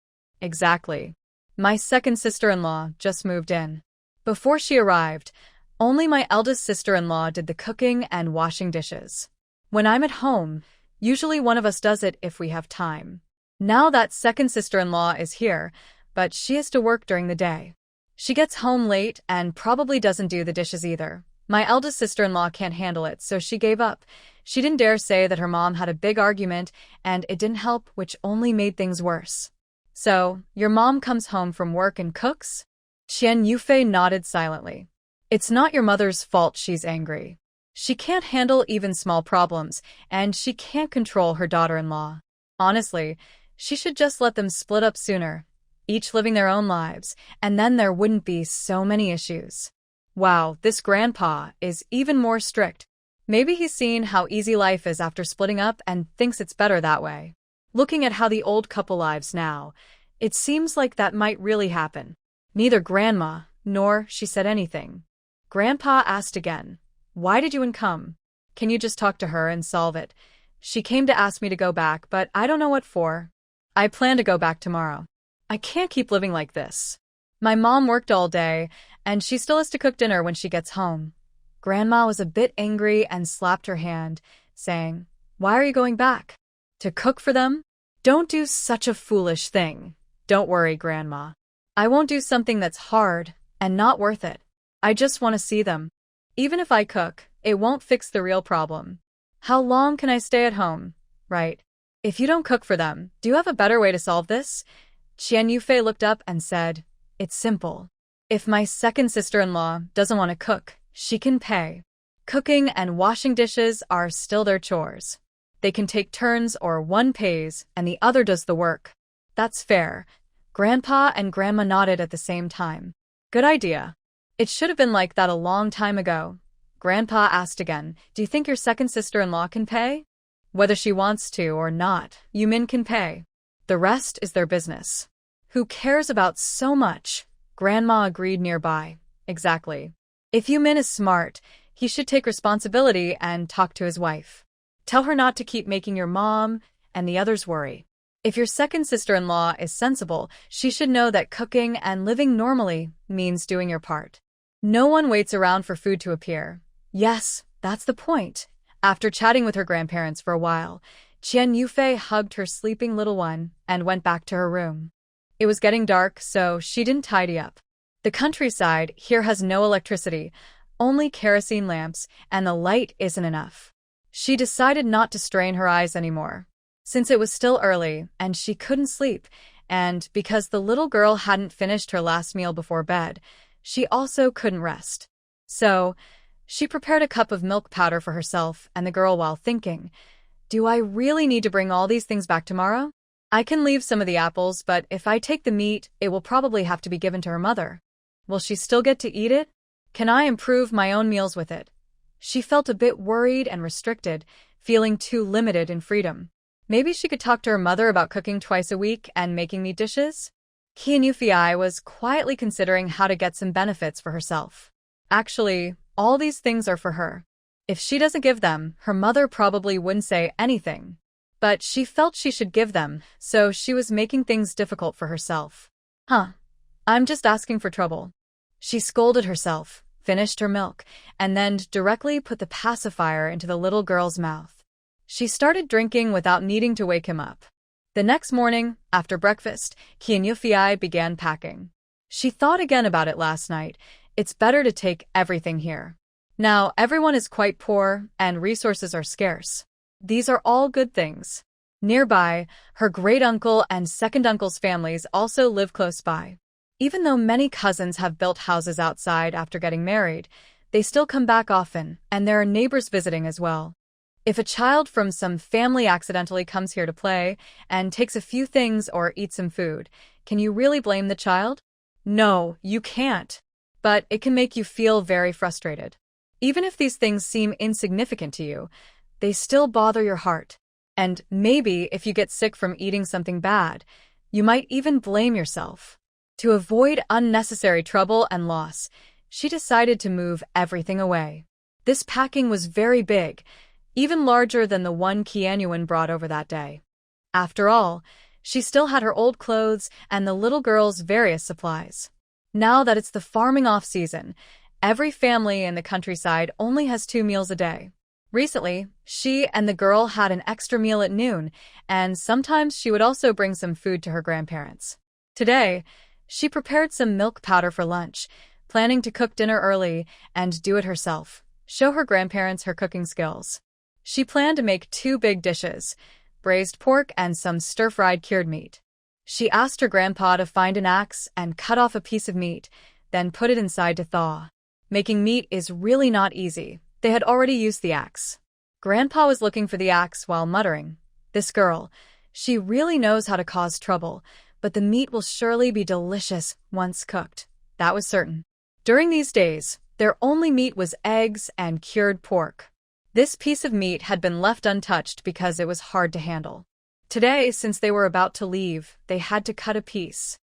Exactly. My second sister-in-law just moved in. Before she arrived, only my eldest sister-in-law did the cooking and washing dishes. When I'm at home, usually one of us does it if we have time. Now that second sister-in-law is here, but she has to work during the day. She gets home late and probably doesn't do the dishes either. My eldest sister-in-law can't handle it, so she gave up. She didn't dare say that her mom had a big argument, and it didn't help, which only made things worse. So, your mom comes home from work and cooks? Qian Yufei nodded silently. It's not your mother's fault she's angry. She can't handle even small problems, and she can't control her daughter-in-law. Honestly, she should just let them split up sooner, each living their own lives, and then there wouldn't be so many issues. Wow, this grandpa is even more strict. Maybe he's seen how easy life is after splitting up and thinks it's better that way. Looking at how the old couple lives now, it seems like that might really happen. Neither Grandma nor she said anything. Grandpa asked again, Why did you come? Can you just talk to her and solve it? She came to ask me to go back, but I don't know what for. I plan to go back tomorrow. I can't keep living like this. My mom worked all day, and she still has to cook dinner when she gets home. Grandma was a bit angry and slapped her hand, saying, Why are you going back? To cook for them? Don't do such a foolish thing. Don't worry, Grandma. I won't do something that's hard and not worth it. I just want to see them. Even if I cook, it won't fix the real problem. How long can I stay at home? Right. If you don't cook for them, do you have a better way to solve this? Qian Yufei looked up and said, It's simple. If my second sister-in-law doesn't want to cook, she can pay. Cooking and washing dishes are still their chores. They can take turns or one pays and the other does the work. That's fair. Grandpa and Grandma nodded at the same time. Good idea. It should have been like that a long time ago. Grandpa asked again, Do you think your second sister-in-law can pay? Whether she wants to or not, Yumin can pay. The rest is their business. Who cares about so much? Grandma agreed nearby. Exactly. If Yumin is smart, he should take responsibility and talk to his wife. Tell her not to keep making your mom and the others worry. If your second sister-in-law is sensible, she should know that cooking and living normally means doing your part. No one waits around for food to appear. Yes, that's the point. After chatting with her grandparents for a while, Qian Yufei hugged her sleeping little one and went back to her room. It was getting dark, so she didn't tidy up. The countryside here has no electricity, only kerosene lamps, and the light isn't enough. She decided not to strain her eyes anymore. Since it was still early and she couldn't sleep, and because the little girl hadn't finished her last meal before bed, she also couldn't rest. So, she prepared a cup of milk powder for herself and the girl while thinking, Do I really need to bring all these things back tomorrow? I can leave some of the apples, but if I take the meat, it will probably have to be given to her mother. Will she still get to eat it? Can I improve my own meals with it? She felt a bit worried and restricted, feeling too limited in freedom. Maybe she could talk to her mother about cooking twice a week and making meat dishes? Qian Yufei was quietly considering how to get some benefits for herself. Actually, all these things are for her. If she doesn't give them, her mother probably wouldn't say anything. But she felt she should give them, so she was making things difficult for herself. I'm just asking for trouble. She scolded herself, finished her milk, and then directly put the pacifier into the little girl's mouth. She started drinking without needing to wake him up. The next morning, after breakfast, Kian began packing. She thought again about it last night. It's better to take everything here. Now, everyone is quite poor, and resources are scarce. These are all good things. Nearby, her great-uncle and second-uncle's families also live close by. Even though many cousins have built houses outside after getting married, they still come back often, and there are neighbors visiting as well. If a child from some family accidentally comes here to play and takes a few things or eats some food, can you really blame the child? No, you can't. But it can make you feel very frustrated. Even if these things seem insignificant to you, they still bother your heart. And maybe if you get sick from eating something bad, you might even blame yourself. To avoid unnecessary trouble and loss, she decided to move everything away. This packing was very big, even larger than the one Qianyuan brought over that day. After all, she still had her old clothes and the little girl's various supplies. Now that it's the farming off-season, every family in the countryside only has 2 meals a day. Recently, she and the girl had an extra meal at noon, and sometimes she would also bring some food to her grandparents. Today, she prepared some milk powder for lunch, planning to cook dinner early and do it herself, show her grandparents her cooking skills. She planned to make 2 big dishes, braised pork and some stir-fried cured meat. She asked her grandpa to find an axe and cut off a piece of meat, then put it inside to thaw. Making meat is really not easy. They had already used the axe. Grandpa was looking for the axe while muttering, "This girl, she really knows how to cause trouble, but the meat will surely be delicious once cooked." That was certain. During these days, their only meat was eggs and cured pork. This piece of meat had been left untouched because it was hard to handle. Today, since they were about to leave, they had to cut a piece.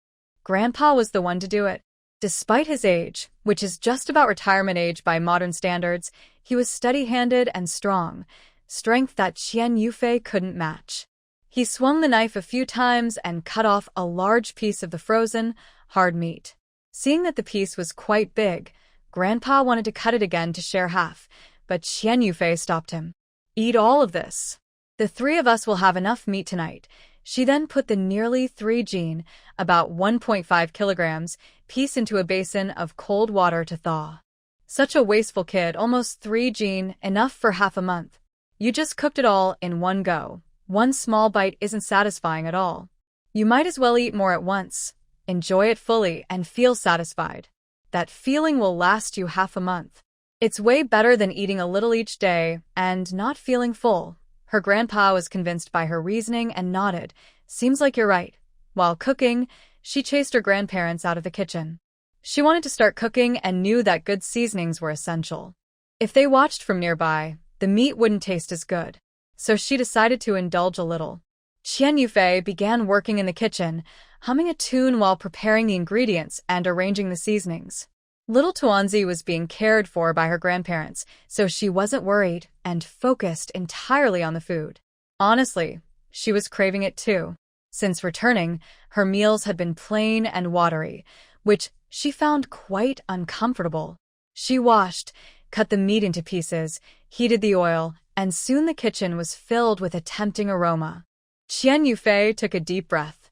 Grandpa was the one to do it. Despite his age, which is just about retirement age by modern standards, he was steady-handed and strong, strength that Qian Yufei couldn't match. He swung the knife a few times and cut off a large piece of the frozen, hard meat. Seeing that the piece was quite big, Grandpa wanted to cut it again to share half, but Qian Yufei stopped him. "Eat all of this. The 3 of us will have enough meat tonight." She then put the nearly 3 jin, about 1.5 kilograms, piece into a basin of cold water to thaw. Such a wasteful kid, almost 3 jin, enough for half a month. You just cooked it all in one go. One small bite isn't satisfying at all. You might as well eat more at once. Enjoy it fully and feel satisfied. That feeling will last you half a month. It's way better than eating a little each day and not feeling full. Her grandpa was convinced by her reasoning and nodded. "Seems like you're right." While cooking, she chased her grandparents out of the kitchen. She wanted to start cooking and knew that good seasonings were essential. If they watched from nearby, the meat wouldn't taste as good. So she decided to indulge a little. Qian Yufei began working in the kitchen, humming a tune while preparing the ingredients and arranging the seasonings. Little Tuanzi was being cared for by her grandparents, so she wasn't worried and focused entirely on the food. Honestly, she was craving it too. Since returning, her meals had been plain and watery, which she found quite uncomfortable. She washed, cut the meat into pieces, heated the oil, and soon the kitchen was filled with a tempting aroma. Qian Yufei took a deep breath.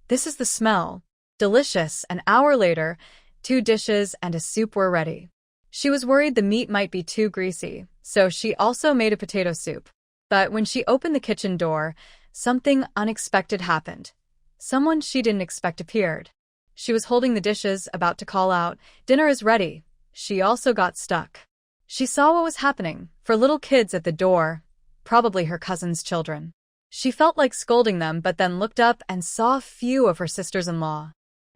This is the smell. Delicious. An hour later, 2 dishes and a soup were ready. She was worried the meat might be too greasy, so she also made a potato soup. But when she opened the kitchen door, something unexpected happened. Someone she didn't expect appeared. She was holding the dishes, about to call out, "Dinner is ready." She also got stuck. She saw what was happening, 4 little kids at the door, probably her cousin's children. She felt like scolding them, but then looked up and saw a few of her sisters-in-law.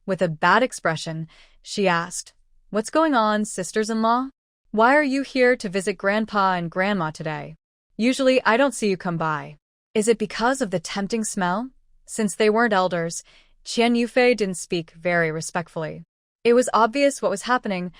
With a bad expression, she asked, "What's going on, sisters-in-law? Why are you here to visit Grandpa and Grandma today? Usually I don't see you come by." Is it because of the tempting smell? Since they weren't elders, Qian Yufei didn't speak very respectfully. It was obvious what was happening.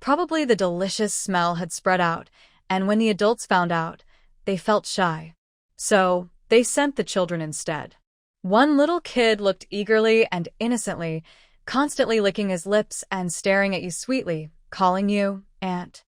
Probably the delicious smell had spread out, and when the adults found out, they felt shy. So, they sent the children instead. One little kid looked eagerly and innocently, constantly licking his lips and staring at you sweetly, calling you Aunt.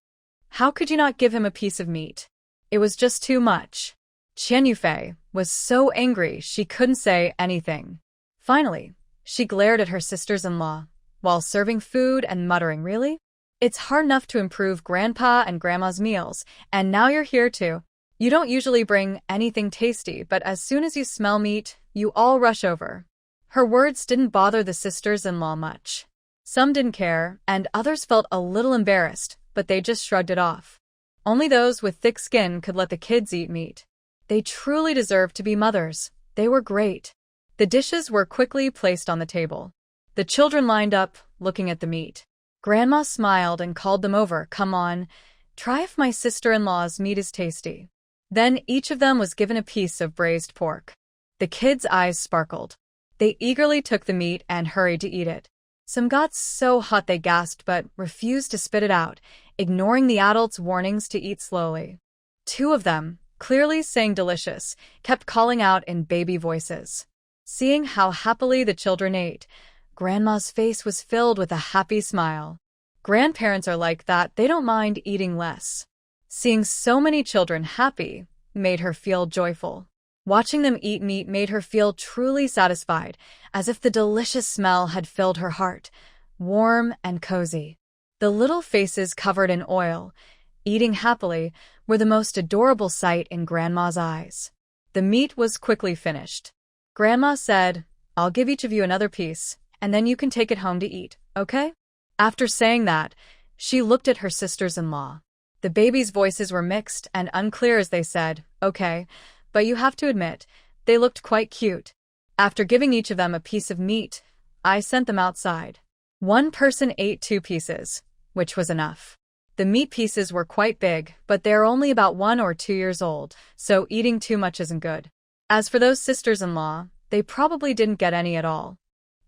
How could you not give him a piece of meat? It was just too much. Qian Yufei was so angry she couldn't say anything. Finally, she glared at her sisters-in-law while serving food and muttering, "Really? It's hard enough to improve Grandpa and Grandma's meals, and now you're here too. You don't usually bring anything tasty, but as soon as you smell meat, you all rush over." Her words didn't bother the sisters-in-law much. Some didn't care, and others felt a little embarrassed, but they just shrugged it off. Only those with thick skin could let the kids eat meat. They truly deserved to be mothers. They were great. The dishes were quickly placed on the table. The children lined up, looking at the meat. Grandma smiled and called them over. "Come on, try if my sister-in-law's meat is tasty." Then each of them was given a piece of braised pork. The kids' eyes sparkled. They eagerly took the meat and hurried to eat it. Some got so hot they gasped but refused to spit it out, ignoring the adults' warnings to eat slowly. Two of them, clearly saying delicious, kept calling out in baby voices. Seeing how happily the children ate, Grandma's face was filled with a happy smile. Grandparents are like that, they don't mind eating less. Seeing so many children happy made her feel joyful. Watching them eat meat made her feel truly satisfied, as if the delicious smell had filled her heart, warm and cozy. The little faces covered in oil, eating happily, were the most adorable sight in Grandma's eyes. The meat was quickly finished. Grandma said, "I'll give each of you another piece, and then you can take it home to eat, okay?" After saying that, she looked at her sisters-in-law. The babies' voices were mixed and unclear as they said, "Okay, but you have to admit, they looked quite cute." After giving each of them a piece of meat, I sent them outside. One person ate 2 pieces, which was enough. The meat pieces were quite big, but they're only about 1 or 2 years old, so eating too much isn't good. As for those sisters-in-law, they probably didn't get any at all.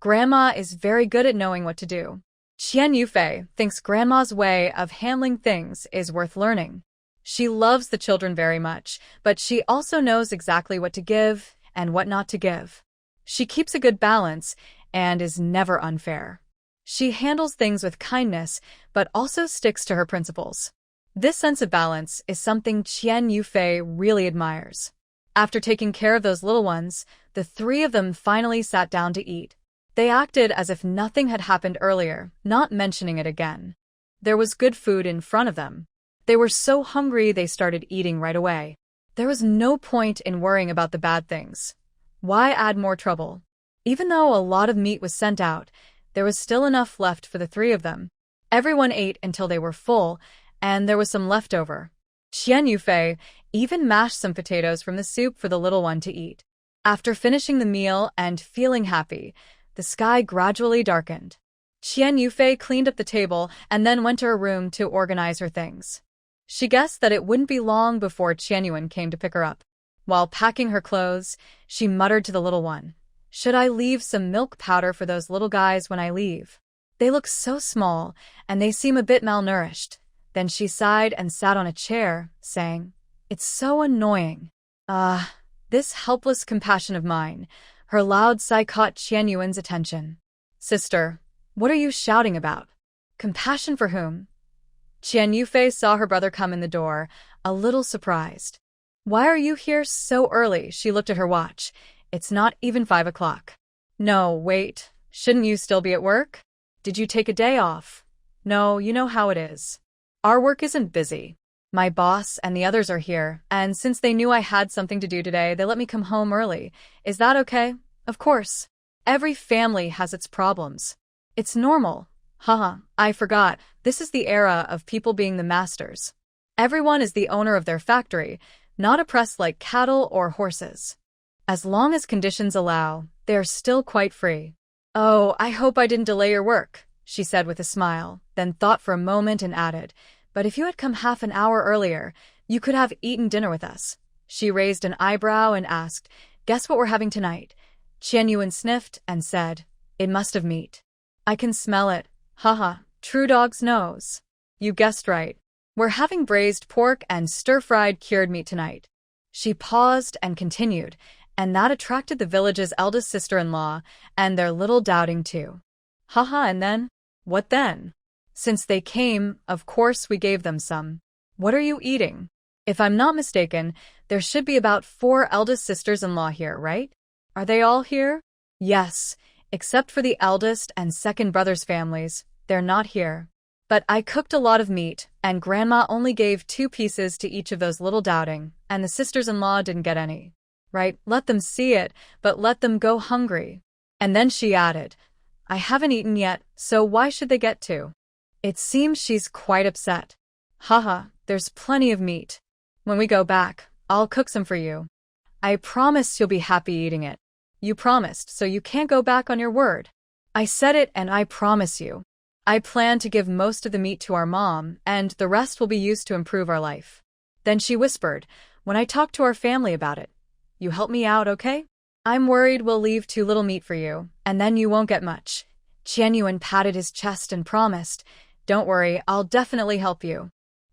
Grandma is very good at knowing what to do. Qian Yufei thinks Grandma's way of handling things is worth learning. She loves the children very much, but she also knows exactly what to give and what not to give. She keeps a good balance and is never unfair. She handles things with kindness, but also sticks to her principles. This sense of balance is something Qian Yufei really admires. After taking care of those little ones, the 3 of them finally sat down to eat. They acted as if nothing had happened earlier, not mentioning it again. There was good food in front of them. They were so hungry they started eating right away. There was no point in worrying about the bad things. Why add more trouble? Even though a lot of meat was sent out, there was still enough left for the 3 of them. Everyone ate until they were full, and there was some left over. Qian Yufei even mashed some potatoes from the soup for the little one to eat. After finishing the meal and feeling happy, the sky gradually darkened. Qian Yufei cleaned up the table and then went to her room to organize her things. She guessed that it wouldn't be long before Qianyuan came to pick her up. While packing her clothes, she muttered to the little one, "Should I leave some milk powder for those little guys when I leave? They look so small, and they seem a bit malnourished." Then she sighed and sat on a chair, saying, "It's so annoying. This helpless compassion of mine." Her loud sigh caught Qianyuan's attention. "Sister, what are you shouting about? Compassion for whom?" Qian Yufei saw her brother come in the door, a little surprised. "Why are you here so early?" She looked at her watch. "It's not even 5 o'clock. "No, wait. Shouldn't you still be at work? Did you take a day off?" "No, you know how it is. Our work isn't busy. My boss and the others are here, and since they knew I had something to do today, they let me come home early. Is that okay?" "Of course. Every family has its problems. It's normal." "Haha, I forgot. This is the era of people being the masters. Everyone is the owner of their factory, not oppressed like cattle or horses. As long as conditions allow, they are still quite free." "Oh, I hope I didn't delay your work," she said with a smile, then thought for a moment and added, "But if you had come half an hour earlier, you could have eaten dinner with us." She raised an eyebrow and asked, "Guess what we're having tonight?" Qianyuan sniffed and said, "It must have meat." "I can smell it. Haha, true dog's nose. You guessed right. We're having braised pork and stir-fried cured meat tonight." She paused and continued, and that attracted the village's eldest sister-in-law and their little doubting too. "Haha, and then? What then?" "Since they came, of course we gave them some." "What are you eating?" "If I'm not mistaken, There should be about 4 eldest sisters-in-law here, right? Are they all here? Yes, except for the eldest and second brother's families. They're not here. But I cooked a lot of meat, and Grandma only gave 2 pieces to each of those little doubting, and the sisters-in-law didn't get any. Right, let them see it, but let them go hungry. And then she added, I haven't eaten yet, so why should they get to? It seems she's quite upset. Haha, there's plenty of meat. When we go back, I'll cook some for you. I promise you'll be happy eating it. You promised, so you can't go back on your word. I said it and I promise you. I plan to give most of the meat to our mom, and the rest will be used to improve our life. Then she whispered, when I talk to our family about it. You help me out, okay? I'm worried we'll leave too little meat for you, and then you won't get much. Qianyuan patted his chest and promised, don't worry, I'll definitely help you.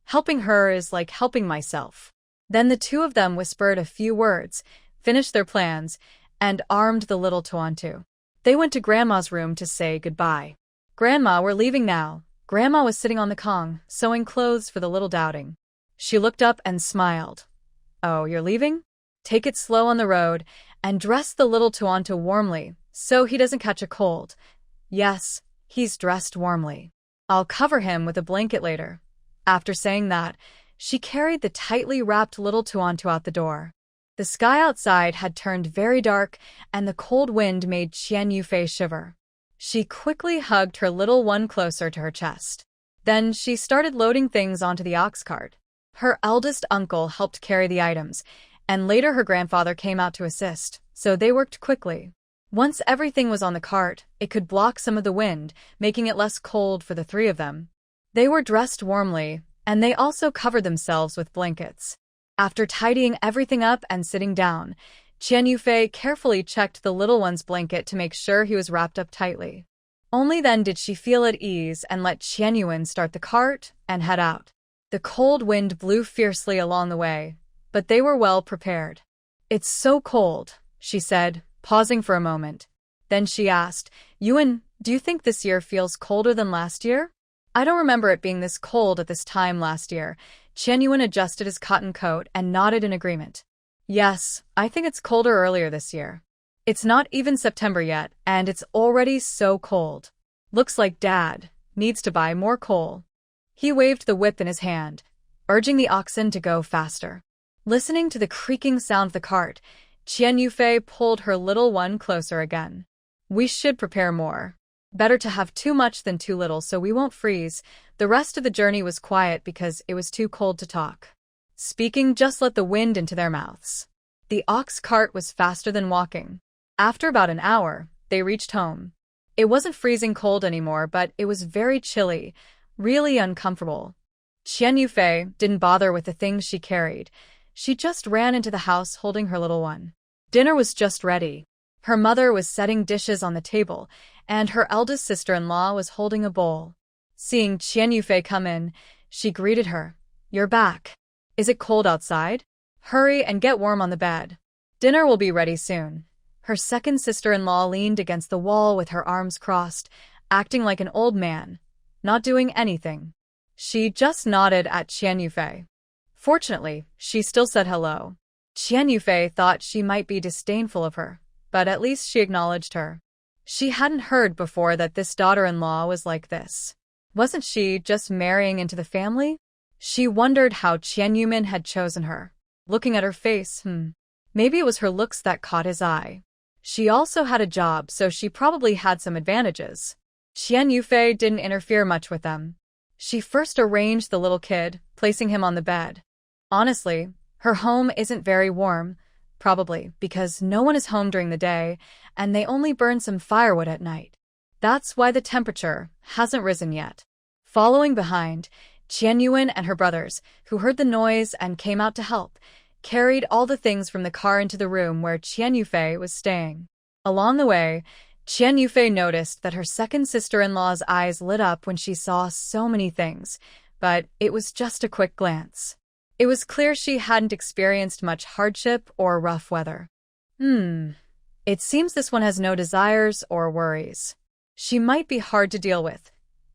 Helping her is like helping myself. Then the 2 of them whispered a few words, finished their plans, and armed the little Tuantu. They went to Grandma's room to say goodbye. Grandma, we're leaving now. Grandma was sitting on the Kong, sewing clothes for the little doubting. She looked up and smiled. Oh, you're leaving? Take it slow on the road, and dress the little Tuantu warmly, so he doesn't catch a cold. Yes, he's dressed warmly. I'll cover him with a blanket later. After saying that, she carried the tightly wrapped little Tuantu out the door. The sky outside had turned very dark, and the cold wind made Qian Yufei shiver. She quickly hugged her little one closer to her chest. Then she started loading things onto the ox cart. Her eldest uncle helped carry the items, and later her grandfather came out to assist, so they worked quickly. Once everything was on the cart, it could block some of the wind, making it less cold for the 3 of them. They were dressed warmly, and they also covered themselves with blankets. After tidying everything up and sitting down, Qian Yufei carefully checked the little one's blanket to make sure he was wrapped up tightly. Only then did she feel at ease and let Qianyuan start the cart and head out. The cold wind blew fiercely along the way, but they were well prepared. It's so cold, she said, pausing for a moment. Then she asked, Yuan, do you think this year feels colder than last year? I don't remember it being this cold at this time last year. Qianyuan adjusted his cotton coat and nodded in agreement. Yes, I think it's colder earlier this year. It's not even September yet, and it's already so cold. Looks like Dad needs to buy more coal. He waved the whip in his hand, urging the oxen to go faster. Listening to the creaking sound of the cart, Qian Yufei pulled her little one closer again. We should prepare more. Better to have too much than too little so we won't freeze. The rest of the journey was quiet because it was too cold to talk. Speaking just let the wind into their mouths. The ox cart was faster than walking. After about an hour, they reached home. It wasn't freezing cold anymore, but it was very chilly, really uncomfortable. Qian Yufei didn't bother with the things she carried. She just ran into the house holding her little one. Dinner was just ready. Her mother was setting dishes on the table, and her eldest sister-in-law was holding a bowl. Seeing Qian Yufei come in, she greeted her. You're back. Is it cold outside? Hurry and get warm on the bed. Dinner will be ready soon. Her second sister-in-law leaned against the wall with her arms crossed, acting like an old man, not doing anything. She just nodded at Qian Yufei. Fortunately, she still said hello. Qian Yufei thought she might be disdainful of her, but at least she acknowledged her. She hadn't heard before that this daughter-in-law was like this. Wasn't she just marrying into the family? She wondered how Qian Yumin had chosen her. Looking at her face, maybe it was her looks that caught his eye. She also had a job, so she probably had some advantages. Qian Yufei didn't interfere much with them. She first arranged the little kid, placing him on the bed. Honestly, her home isn't very warm, probably because no one is home during the day, and they only burn some firewood at night. That's why the temperature hasn't risen yet. Following behind, Qian Yuan and her brothers, who heard the noise and came out to help, carried all the things from the car into the room where Qian Yufei was staying. Along the way, Qian Yufei noticed that her second sister-in-law's eyes lit up when she saw so many things, but it was just a quick glance. It was clear she hadn't experienced much hardship or rough weather. It seems this one has no desires or worries. She might be hard to deal with,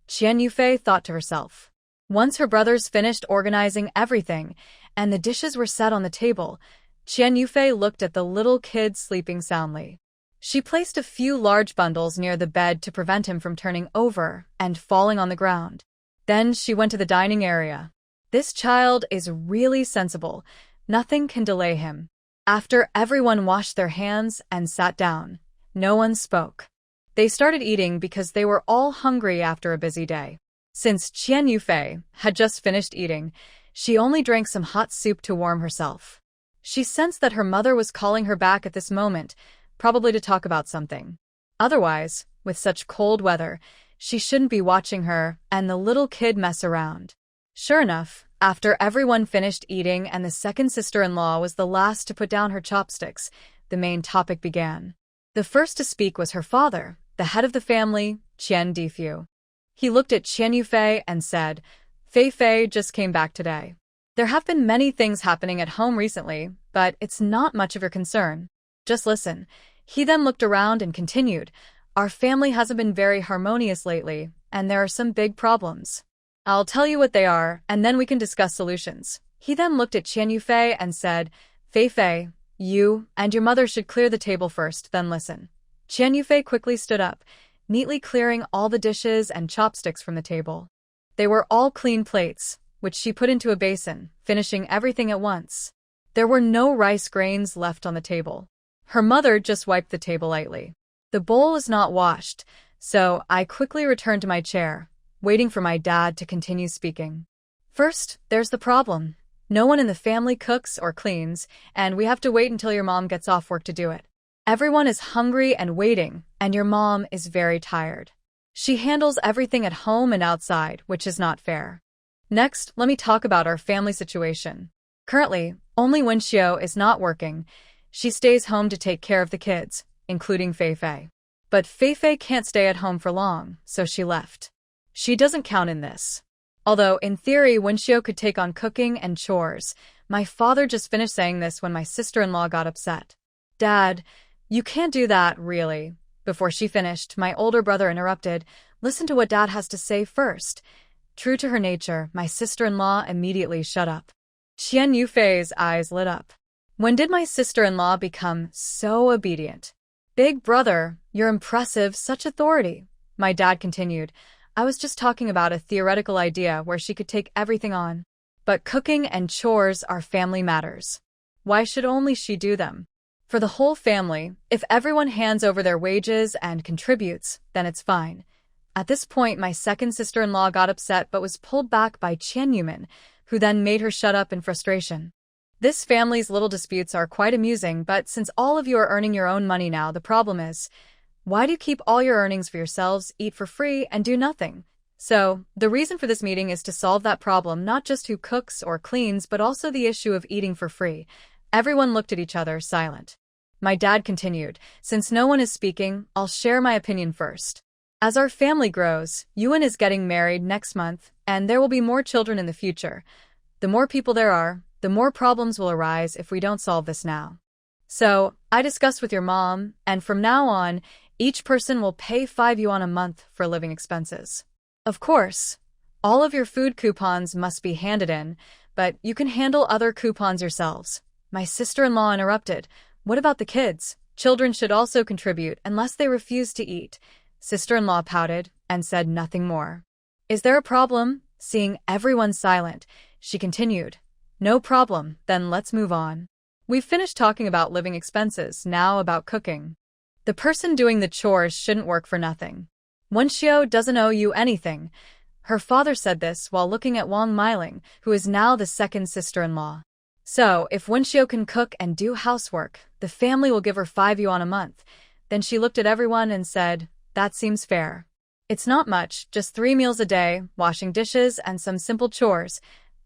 Qian Yufei thought to herself. Once her brothers finished organizing everything, and the dishes were set on the table. Qian Yufei looked at the little kid sleeping soundly. She placed a few large bundles near the bed to prevent him from turning over and falling on the ground. Then she went to the dining area. This child is really sensible. Nothing can delay him. After everyone washed their hands and sat down, no one spoke. They started eating because they were all hungry after a busy day. Since Qian Yufei had just finished eating, she only drank some hot soup to warm herself. She sensed that her mother was calling her back at this moment, probably to talk about something. Otherwise, with such cold weather, she shouldn't be watching her and the little kid mess around. Sure enough, after everyone finished eating and the second sister-in-law was the last to put down her chopsticks, the main topic began. The first to speak was her father, the head of the family, Qian Difu. He looked at Qian Yufei and said, "Fei Fei just came back today. There have been many things happening at home recently, but it's not much of your concern. Just listen." He then looked around and continued, "Our family hasn't been very harmonious lately, and there are some big problems. I'll tell you what they are, and then we can discuss solutions." He then looked at Qian Yufei and said, "Fei Fei, you and your mother should clear the table first, then listen." Qian Yufei quickly stood up, neatly clearing all the dishes and chopsticks from the table. They were all clean plates, which she put into a basin, finishing everything at once. There were no rice grains left on the table. Her mother just wiped the table lightly. The bowl is not washed, so I quickly returned to my chair, waiting for my dad to continue speaking. "First, there's the problem. No one in the family cooks or cleans, and we have to wait until your mom gets off work to do it. Everyone is hungry and waiting, and your mom is very tired. She handles everything at home and outside, which is not fair. Next, let me talk about our family situation. Currently, only Wenxiao is not working. She stays home to take care of the kids, including Fei Fei. But Fei Fei can't stay at home for long, so she left. She doesn't count in this. Although, in theory, Wenxiao could take on cooking and chores. My father just finished saying this when my sister-in-law got upset. Dad, you can't do that, really." Before she finished, my older brother interrupted, "Listen to what Dad has to say first." True to her nature, my sister-in-law immediately shut up. Qian Yufei's eyes lit up. When did my sister-in-law become so obedient? "Big brother, you're impressive, such authority." My dad continued, "I was just talking about a theoretical idea where she could take everything on. But cooking and chores are family matters. Why should only she do them? For the whole family, if everyone hands over their wages and contributes, then it's fine." At this point, my second sister-in-law got upset but was pulled back by Qian Yumin, who then made her shut up in frustration. "This family's little disputes are quite amusing, but since all of you are earning your own money now, the problem is, why do you keep all your earnings for yourselves, eat for free, and do nothing? So, the reason for this meeting is to solve that problem, not just who cooks or cleans, but also the issue of eating for free." Everyone looked at each other, silent. My dad continued, "Since no one is speaking, I'll share my opinion first. As our family grows, Yuan is getting married next month, and there will be more children in the future. The more people there are, the more problems will arise if we don't solve this now. So, I discussed with your mom, and from now on, each person will pay 5 yuan a month for living expenses. Of course, all of your food coupons must be handed in, but you can handle other coupons yourselves." My sister-in-law interrupted, "What about the kids? Children should also contribute unless they refuse to eat." Sister-in-law pouted and said nothing more. "Is there a problem?" Seeing everyone silent, she continued, "No problem, then let's move on. We've finished talking about living expenses, now about cooking. The person doing the chores shouldn't work for nothing. Wenxiao doesn't owe you anything." Her father said this while looking at Wang Meiling, who is now the second sister-in-law. "So, if Wenxiao can cook and do housework, the family will give her 5 yuan a month." Then she looked at everyone and said, "That seems fair. It's not much, just 3 meals a day, washing dishes, and some simple chores."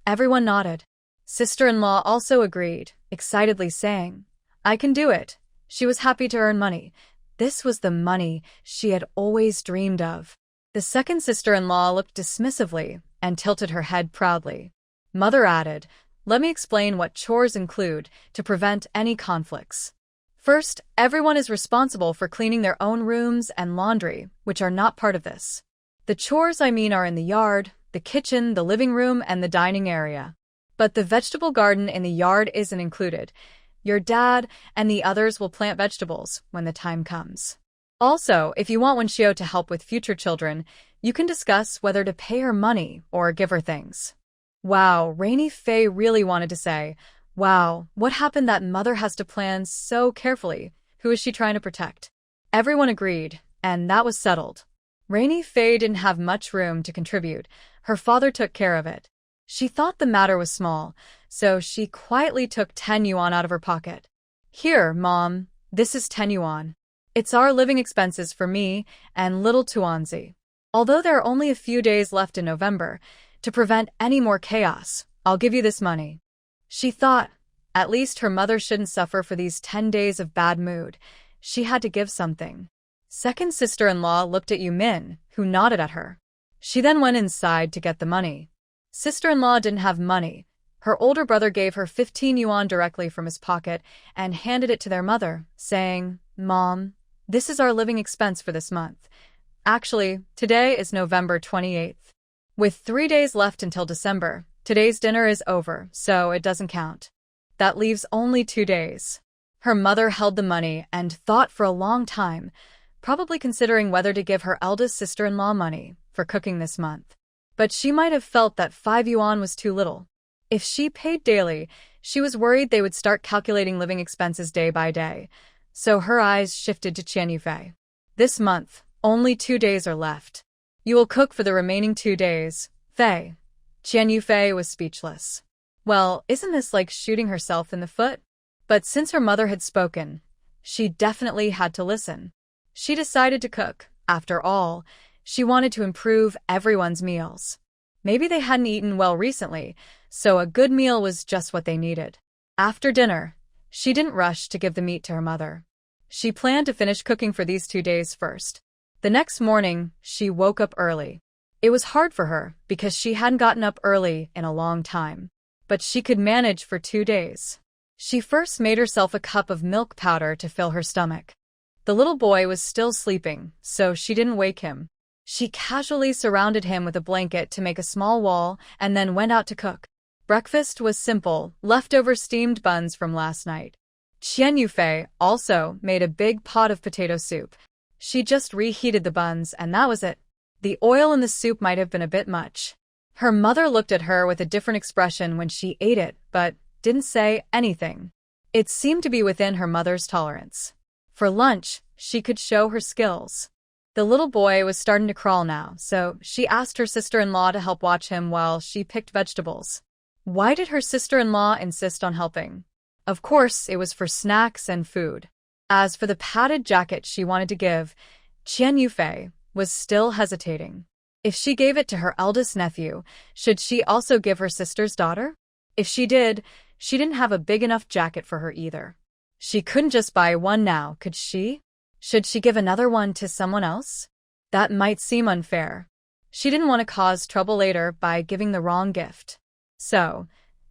Everyone nodded. Sister-in-law also agreed, excitedly saying, "I can do it." She was happy to earn money. This was the money she had always dreamed of. The second sister-in-law looked dismissively and tilted her head proudly. Mother added, "Let me explain what chores include to prevent any conflicts. First, everyone is responsible for cleaning their own rooms and laundry, which are not part of this. The chores I mean are in the yard, the kitchen, the living room, and the dining area. But the vegetable garden in the yard isn't included. Your dad and the others will plant vegetables when the time comes. Also, if you want Wenxiao to help with future children, you can discuss whether to pay her money or give her things. Wow, Rainy Fei really wanted to say, wow, what happened that mother has to plan so carefully? Who is she trying to protect? Everyone agreed, and that was settled. Rainy Fei didn't have much room to contribute. Her father took care of it. She thought the matter was small, so she quietly took 10 yuan out of her pocket. Here, Mom, this is 10 yuan. It's our living expenses for me and little Tuanzi. Although there are only a few days left in November, to prevent any more chaos, I'll give you this money. She thought, at least her mother shouldn't suffer for these 10 days of bad mood. She had to give something. Second sister-in-law looked at Yu Min, who nodded at her. She then went inside to get the money. Sister-in-law didn't have money. Her older brother gave her 15 yuan directly from his pocket and handed it to their mother, saying, Mom, this is our living expense for this month. Actually, today is November 28th. With 3 days left until December, today's dinner is over, so it doesn't count. That leaves only 2 days. Her mother held the money and thought for a long time, probably considering whether to give her eldest sister-in-law money for cooking this month. But she might have felt that 5 yuan was too little. If she paid daily, she was worried they would start calculating living expenses day by day. So her eyes shifted to Qian Yufei. This month, only 2 days are left. You will cook for the remaining 2 days, Fei. Qian Yufei was speechless. Well, isn't this like shooting herself in the foot? But since her mother had spoken, she definitely had to listen. She decided to cook. After all, she wanted to improve everyone's meals. Maybe they hadn't eaten well recently, so a good meal was just what they needed. After dinner, she didn't rush to give the meat to her mother. She planned to finish cooking for these 2 days first. The next morning, she woke up early. It was hard for her because she hadn't gotten up early in a long time. But she could manage for 2 days. She first made herself a cup of milk powder to fill her stomach. The little boy was still sleeping, so she didn't wake him. She casually surrounded him with a blanket to make a small wall and then went out to cook. Breakfast was simple, leftover steamed buns from last night. Qian Yufei also made a big pot of potato soup. She just reheated the buns and that was it. The oil in the soup might have been a bit much. Her mother looked at her with a different expression when she ate it, but didn't say anything. It seemed to be within her mother's tolerance. For lunch, she could show her skills. The little boy was starting to crawl now, so she asked her sister-in-law to help watch him while she picked vegetables. Why did her sister-in-law insist on helping? Of course, it was for snacks and food. As for the padded jacket she wanted to give, Qian Yufei was still hesitating. If she gave it to her eldest nephew, should she also give her sister's daughter? If she did, she didn't have a big enough jacket for her either. She couldn't just buy one now, could she? Should she give another one to someone else? That might seem unfair. She didn't want to cause trouble later by giving the wrong gift. So,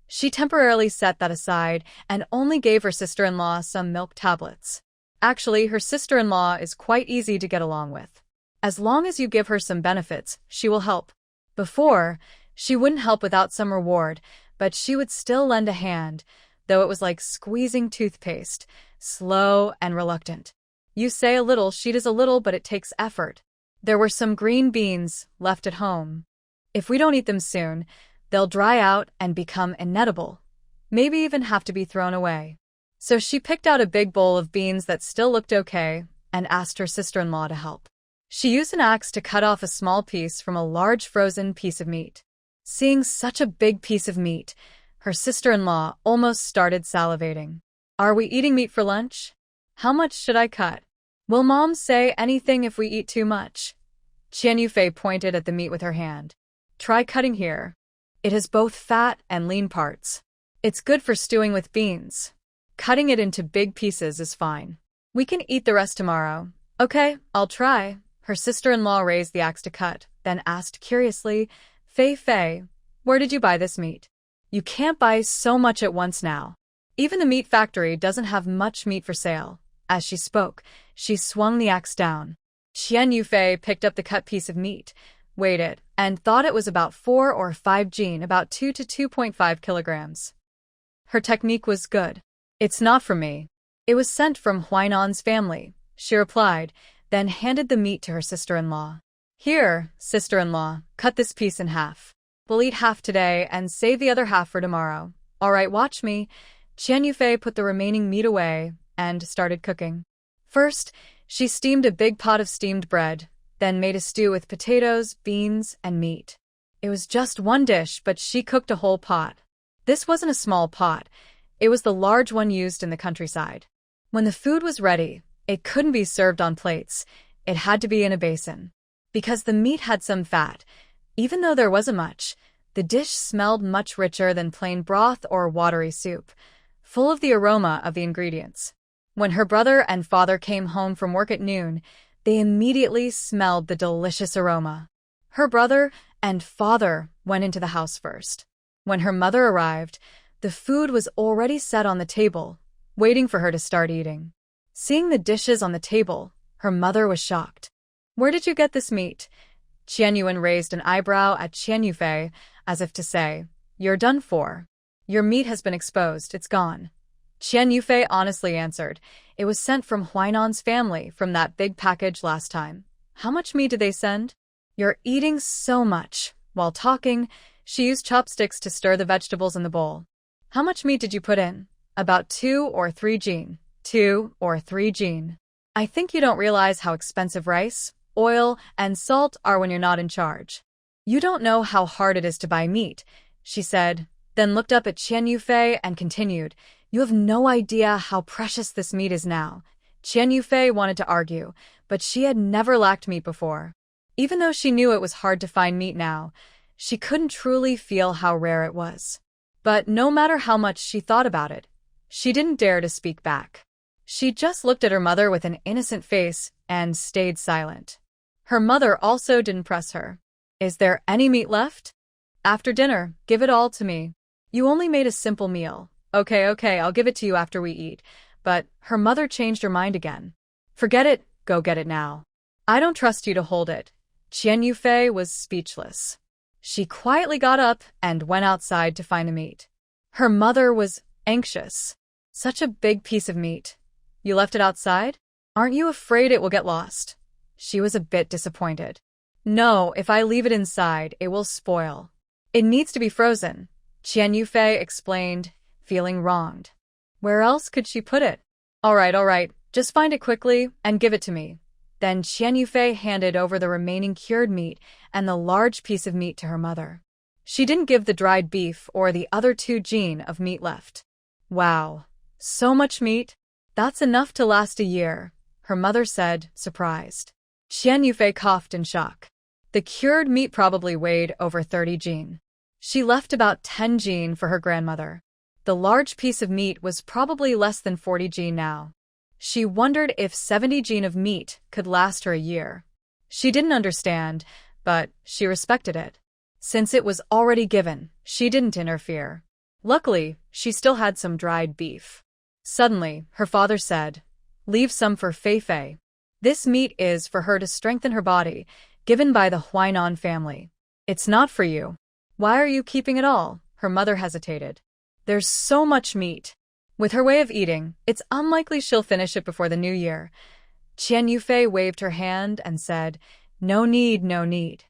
she temporarily set that aside and only gave her sister-in-law some milk tablets. Actually, her sister-in-law is quite easy to get along with. As long as you give her some benefits, she will help. Before, she wouldn't help without some reward, but she would still lend a hand, though it was like squeezing toothpaste, slow and reluctant. You say a little, she does a little, but it takes effort. There were some green beans left at home. If we don't eat them soon, they'll dry out and become inedible, maybe even have to be thrown away. So she picked out a big bowl of beans that still looked okay and asked her sister-in-law to help. She used an axe to cut off a small piece from a large frozen piece of meat. Seeing such a big piece of meat, her sister-in-law almost started salivating. Are we eating meat for lunch? How much should I cut? Will Mom say anything if we eat too much? Qian Yufei pointed at the meat with her hand. Try cutting here. It has both fat and lean parts. It's good for stewing with beans. Cutting it into big pieces is fine. We can eat the rest tomorrow. Okay, I'll try. Her sister-in-law raised the axe to cut, then asked curiously, Fei, where did you buy this meat? You can't buy so much at once now. Even the meat factory doesn't have much meat for sale. As she spoke, she swung the axe down. Qian Yufei picked up the cut piece of meat, weighed it, and thought it was about 4 or 5 jin, about 2 to 2.5 kilograms. Her technique was good. It's not from me. It was sent from Huainan's family, she replied, then handed the meat to her sister-in-law. Here, sister-in-law, cut this piece in half. We'll eat half today and save the other half for tomorrow. All right, watch me. Qian Yufei put the remaining meat away and started cooking. First, she steamed a big pot of steamed bread, then made a stew with potatoes, beans, and meat. It was just one dish, but she cooked a whole pot. This wasn't a small pot. It was the large one used in the countryside. When the food was ready, it couldn't be served on plates. It had to be in a basin. Because the meat had some fat, even though there wasn't much, the dish smelled much richer than plain broth or watery soup, full of the aroma of the ingredients. When her brother and father came home from work at noon, they immediately smelled the delicious aroma. Her brother and father went into the house first. When her mother arrived, the food was already set on the table, waiting for her to start eating. Seeing the dishes on the table, her mother was shocked. "Where did you get this meat?" Qian Yuan raised an eyebrow at Qian Yufei, as if to say, "You're done for. Your meat has been exposed, it's gone." Qian Yufei honestly answered, "It was sent from Huainan's family from that big package last time." "How much meat did they send?" "You're eating so much." While talking, she used chopsticks to stir the vegetables in the bowl. "How much meat did you put in?" "About 2 or 3 jin." 2 or 3 jin. "I think you don't realize how expensive rice, oil, and salt are when you're not in charge. You don't know how hard it is to buy meat," she said, then looked up at Qian Yufei and continued, "You have no idea how precious this meat is now." Qian Yufei wanted to argue, but she had never lacked meat before. Even though she knew it was hard to find meat now, she couldn't truly feel how rare it was. But no matter how much she thought about it, she didn't dare to speak back. She just looked at her mother with an innocent face and stayed silent. Her mother also didn't press her. "Is there any meat left?" "After dinner, give it all to me. You only made a simple meal." Okay, I'll give it to you after we eat." But her mother changed her mind again. "Forget it, go get it now. I don't trust you to hold it." Qian Yufei was speechless. She quietly got up and went outside to find the meat. Her mother was anxious. "Such a big piece of meat. You left it outside? Aren't you afraid it will get lost?" She was a bit disappointed. "No, if I leave it inside, it will spoil. It needs to be frozen," Qian Yufei explained, feeling wronged. Where else could she put it? All right, just find it quickly and give it to me." Then Qian Yufei handed over the remaining cured meat and the large piece of meat to her mother. She didn't give the dried beef or the other 2 jin of meat left. "Wow, so much meat? That's enough to last a year," her mother said, surprised. Qian Yufei coughed in shock. The cured meat probably weighed over 30 jin. She left about 10 jin for her grandmother. The large piece of meat was probably less than 40 jin now. She wondered if 70 jin of meat could last her a year. She didn't understand, but she respected it. Since it was already given, she didn't interfere. Luckily, she still had some dried beef. Suddenly, her father said, "Leave some for Fei Fei. This meat is for her to strengthen her body, given by the Huainan family. It's not for you." "Why are you keeping it all?" Her mother hesitated. "There's so much meat. With her way of eating, it's unlikely she'll finish it before the new year." Qian Yufei waved her hand and said, No need.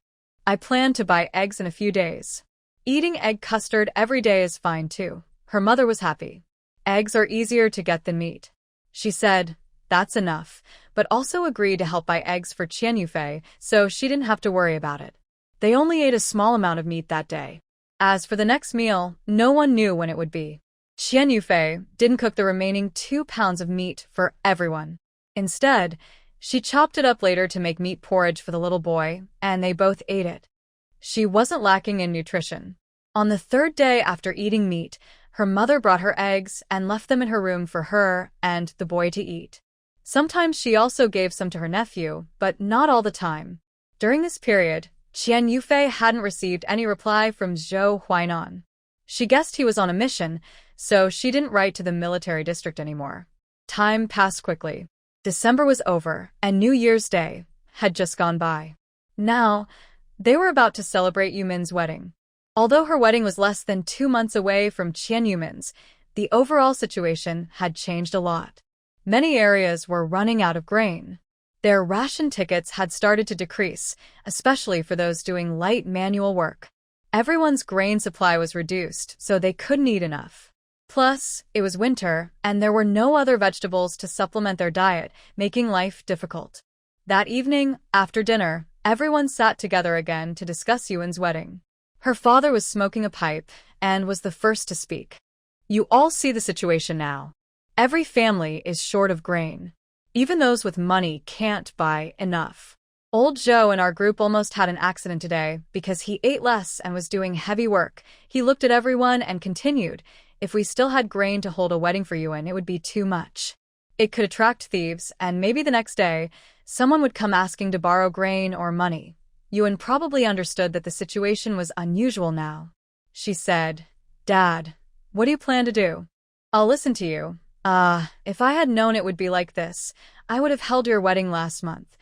I plan to buy eggs in a few days. Eating egg custard every day is fine too." Her mother was happy. "Eggs are easier to get than meat." She said, "That's enough," but also agreed to help buy eggs for Qian Yufei, so she didn't have to worry about it. They only ate a small amount of meat that day. As for the next meal, no one knew when it would be. Qian Yufei didn't cook the remaining 2 pounds of meat for everyone. Instead, she chopped it up later to make meat porridge for the little boy, and they both ate it. She wasn't lacking in nutrition. On the 3rd day after eating meat, her mother brought her eggs and left them in her room for her and the boy to eat. Sometimes she also gave some to her nephew, but not all the time. During this period, Qian Yufei hadn't received any reply from Zhou Huainan. She guessed he was on a mission, so she didn't write to the military district anymore. Time passed quickly. December was over, and New Year's Day had just gone by. Now, They were about to celebrate Yumin's wedding. Although her wedding was less than 2 months away from Qian Yumin's, the overall situation had changed a lot. Many areas were running out of grain. Their ration tickets had started to decrease, especially for those doing light manual work. Everyone's grain supply was reduced, so they couldn't eat enough. Plus, it was winter, and there were no other vegetables to supplement their diet, making life difficult. That evening, after dinner, everyone sat together again to discuss Yuan's wedding. Her father was smoking a pipe and was the first to speak. You all see the situation now. Every family is short of grain. Even those with money can't buy enough. Old Joe in our group almost had an accident today because he ate less and was doing heavy work. He looked at everyone and continued, if we still had grain to hold a wedding for Yuan, it would be too much. It could attract thieves, and maybe the next day, someone would come asking to borrow grain or money. Yuan probably understood that the situation was unusual now. She said, Dad, what do you plan to do? I'll listen to you. If I had known it would be like this, I would have held your wedding last month.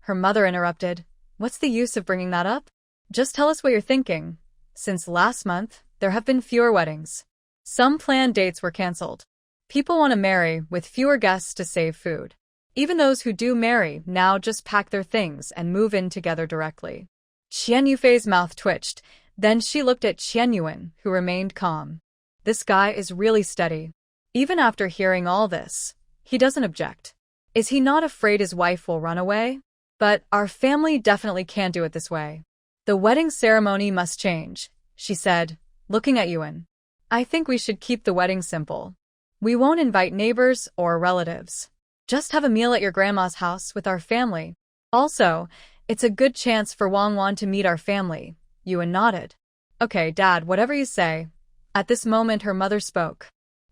Her mother interrupted. What's the use of bringing that up? Just tell us what you're thinking. Since last month, there have been fewer weddings. Some planned dates were canceled. People want to marry with fewer guests to save food. Even those who do marry now just pack their things and move in together directly. Qian Yufei's mouth twitched. Then she looked at Qian Yuan, who remained calm. This guy is really steady. Even after hearing all this, he doesn't object. Is he not afraid his wife will run away? But our family definitely can't do it this way. The wedding ceremony must change, she said, looking at Yuan. I think we should keep the wedding simple. We won't invite neighbors or relatives. Just have a meal at your grandma's house with our family. Also, it's a good chance for Wang Wan to meet our family. Yuan nodded. Okay, Dad, whatever you say. At this moment, her mother spoke.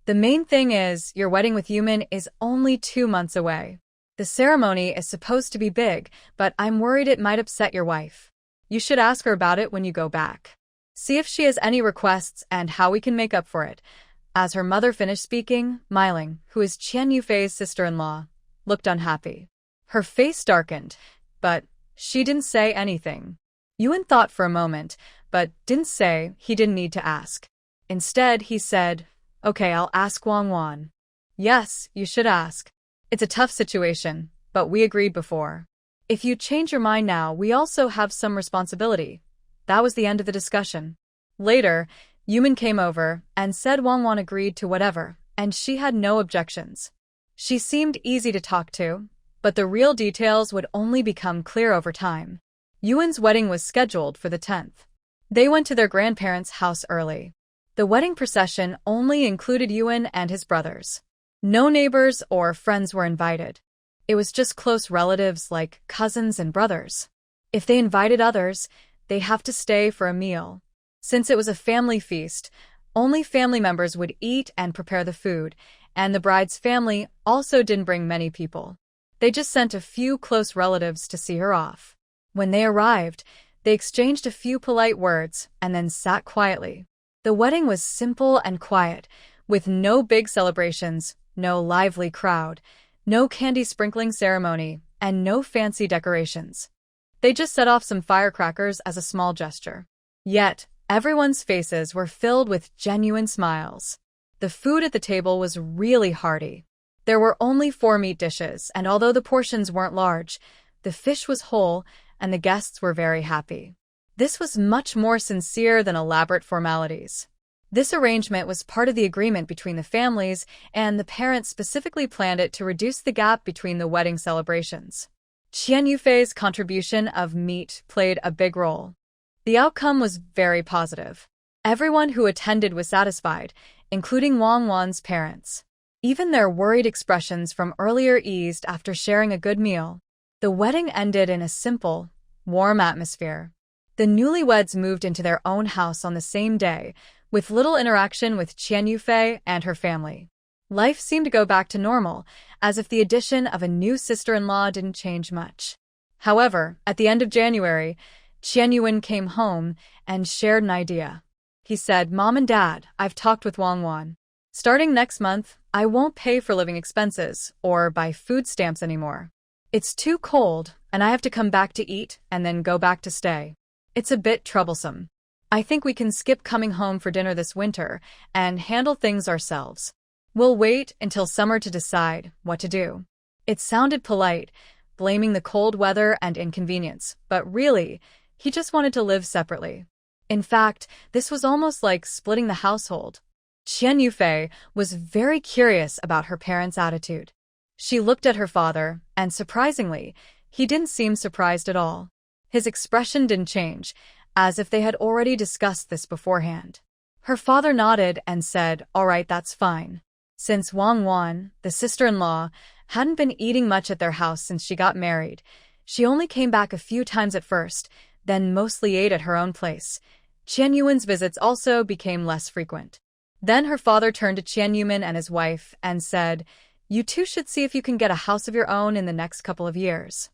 The main thing is, your wedding with Yumin is only 2 months away. The ceremony is supposed to be big, but I'm worried it might upset your wife. You should ask her about it when you go back. See if she has any requests and how we can make up for it. As her mother finished speaking, Meiling, who is Qian Yufei's sister-in-law, looked unhappy. Her face darkened, but she didn't say anything. Yuan thought for a moment, but didn't say he didn't need to ask. Instead, he said, Okay, I'll ask Wang Wan. Yes, you should ask. It's a tough situation, but we agreed before. If you change your mind now, we also have some responsibility. That was the end of the discussion. Later, Yumin came over and said Wang Wan agreed to whatever, and she had no objections. She seemed easy to talk to, but the real details would only become clear over time. Yuan's wedding was scheduled for the 10th. They went to their grandparents' house early. The wedding procession only included Yuan and his brothers. No neighbors or friends were invited. It was just close relatives like cousins and brothers. If they invited others, they have to stay for a meal. Since it was a family feast, only family members would eat and prepare the food, and the bride's family also didn't bring many people. They just sent a few close relatives to see her off. When they arrived, they exchanged a few polite words and then sat quietly. The wedding was simple and quiet, with no big celebrations, no lively crowd, no candy sprinkling ceremony, and no fancy decorations. They just set off some firecrackers as a small gesture. Yet, everyone's faces were filled with genuine smiles. The food at the table was really hearty. There were only 4 meat dishes, and although the portions weren't large, the fish was whole, and the guests were very happy. This was much more sincere than elaborate formalities. This arrangement was part of the agreement between the families, and the parents specifically planned it to reduce the gap between the wedding celebrations. Qian Yufei's contribution of meat played a big role. The outcome was very positive. Everyone who attended was satisfied, including Wang Wan's parents. Even their worried expressions from earlier eased after sharing a good meal. The wedding ended in a simple, warm atmosphere. The newlyweds moved into their own house on the same day, with little interaction with Qian Yufei and her family. Life seemed to go back to normal, as if the addition of a new sister-in-law didn't change much. However, at the end of January, Qian Yuan came home and shared an idea. He said, Mom and Dad, I've talked with Wang Wan. Starting next month, I won't pay for living expenses or buy food stamps anymore. It's too cold, and I have to come back to eat and then go back to stay. It's a bit troublesome. I think we can skip coming home for dinner this winter and handle things ourselves. We'll wait until summer to decide what to do. It sounded polite, blaming the cold weather and inconvenience, but really, he just wanted to live separately. In fact, this was almost like splitting the household. Qian Yufei was very curious about her parents' attitude. She looked at her father, and surprisingly, he didn't seem surprised at all. His expression didn't change, as if they had already discussed this beforehand. Her father nodded and said, "All right, that's fine." Since Wang Wan, the sister-in-law, hadn't been eating much at their house since she got married, she only came back a few times at first, then mostly ate at her own place. Qian Yuan's visits also became less frequent. Then her father turned to Qian Yuman and his wife and said, "You two should see if you can get a house of your own in the next couple of years.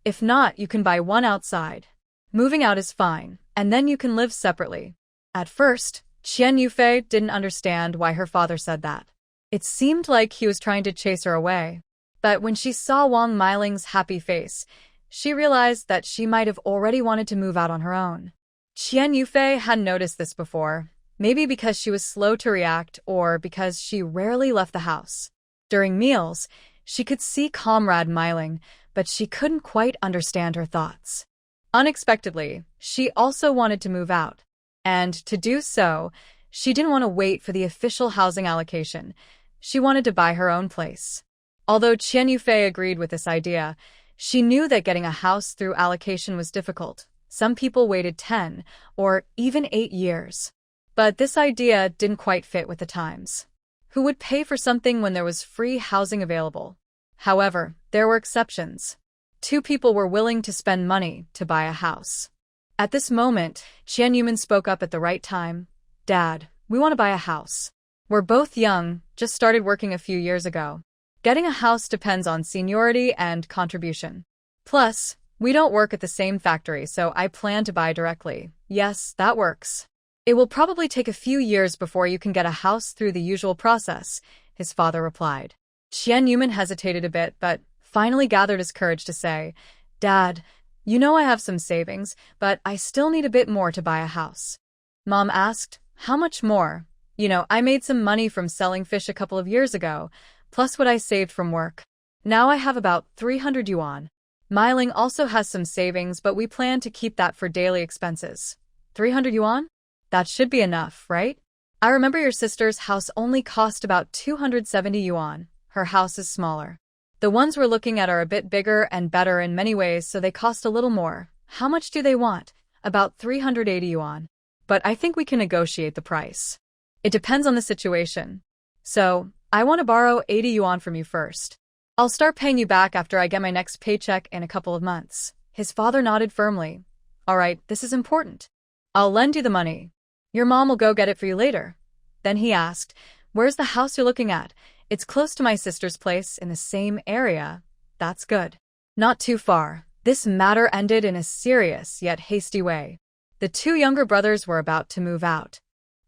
If not, you can buy one outside. Moving out is fine, and then you can live separately." At first, Qian Yufei didn't understand why her father said that. It seemed like he was trying to chase her away. But when she saw Wang Miling's happy face, she realized that she might have already wanted to move out on her own. Qian Yufei hadn't noticed this before, maybe because she was slow to react or because she rarely left the house. During meals, she could see Comrade Miling, but she couldn't quite understand her thoughts. Unexpectedly, she also wanted to move out. And to do so, she didn't want to wait for the official housing allocation. She wanted to buy her own place. Although Qian Yufei agreed with this idea, she knew that getting a house through allocation was difficult. Some people waited 10 or even 8 years. But this idea didn't quite fit with the times. Who would pay for something when there was free housing available? However, there were exceptions. 2 people were willing to spend money to buy a house. At this moment, Qian Yuman spoke up at the right time. "Dad, we want to buy a house. We're both young, just started working a few years ago. Getting a house depends on seniority and contribution. Plus, we don't work at the same factory, so I plan to buy directly." "Yes, that works. It will probably take a few years before you can get a house through the usual process," his father replied. Qian Yuman hesitated a bit, but finally gathered his courage to say, "Dad, you know I have some savings, but I still need a bit more to buy a house." Mom asked, "How much more?" "You know, I made some money from selling fish a couple of years ago, plus what I saved from work. Now I have about 300 yuan. Miling also has some savings, but we plan to keep that for daily expenses." 300 yuan? That should be enough, right? I remember your sister's house only cost about 270 yuan. Her house is smaller. The ones we're looking at are a bit bigger and better in many ways, so they cost a little more. How much do they want? About 380 yuan. But I think we can negotiate the price. It depends on the situation. So, I want to borrow 80 yuan from you first. I'll start paying you back after I get my next paycheck in a couple of months. His father nodded firmly. "All right, this is important. I'll lend you the money. Your mom will go get it for you later." Then he asked, "Where's the house you're looking at?" "It's close to my sister's place in the same area." "That's good. Not too far." This matter ended in a serious yet hasty way. The 2 younger brothers were about to move out.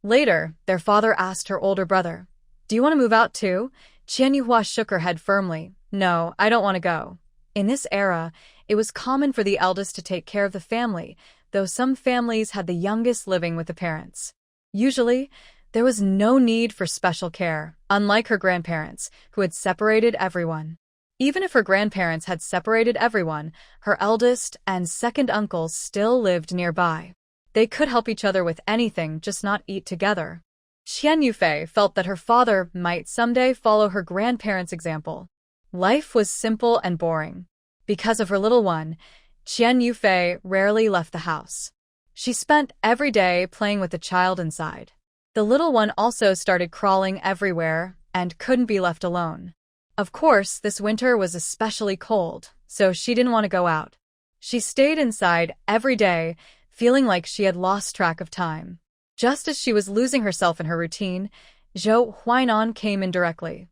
Later, their father asked her older brother, "Do you want to move out too?" Qian Yuhua shook her head firmly. "No, I don't want to go." In this era, it was common for the eldest to take care of the family, though some families had the youngest living with the parents. Usually, there was no need for special care, unlike her grandparents, who had separated everyone. Even if her grandparents had separated everyone, her eldest and second uncles still lived nearby. They could help each other with anything, just not eat together. Qian Yufei felt that her father might someday follow her grandparents' example. Life was simple and boring. Because of her little one, Qian Yufei rarely left the house. She spent every day playing with the child inside. The little one also started crawling everywhere and couldn't be left alone. Of course, this winter was especially cold, so she didn't want to go out. She stayed inside every day, feeling like she had lost track of time. Just as she was losing herself in her routine, Zhou Huainan came in directly.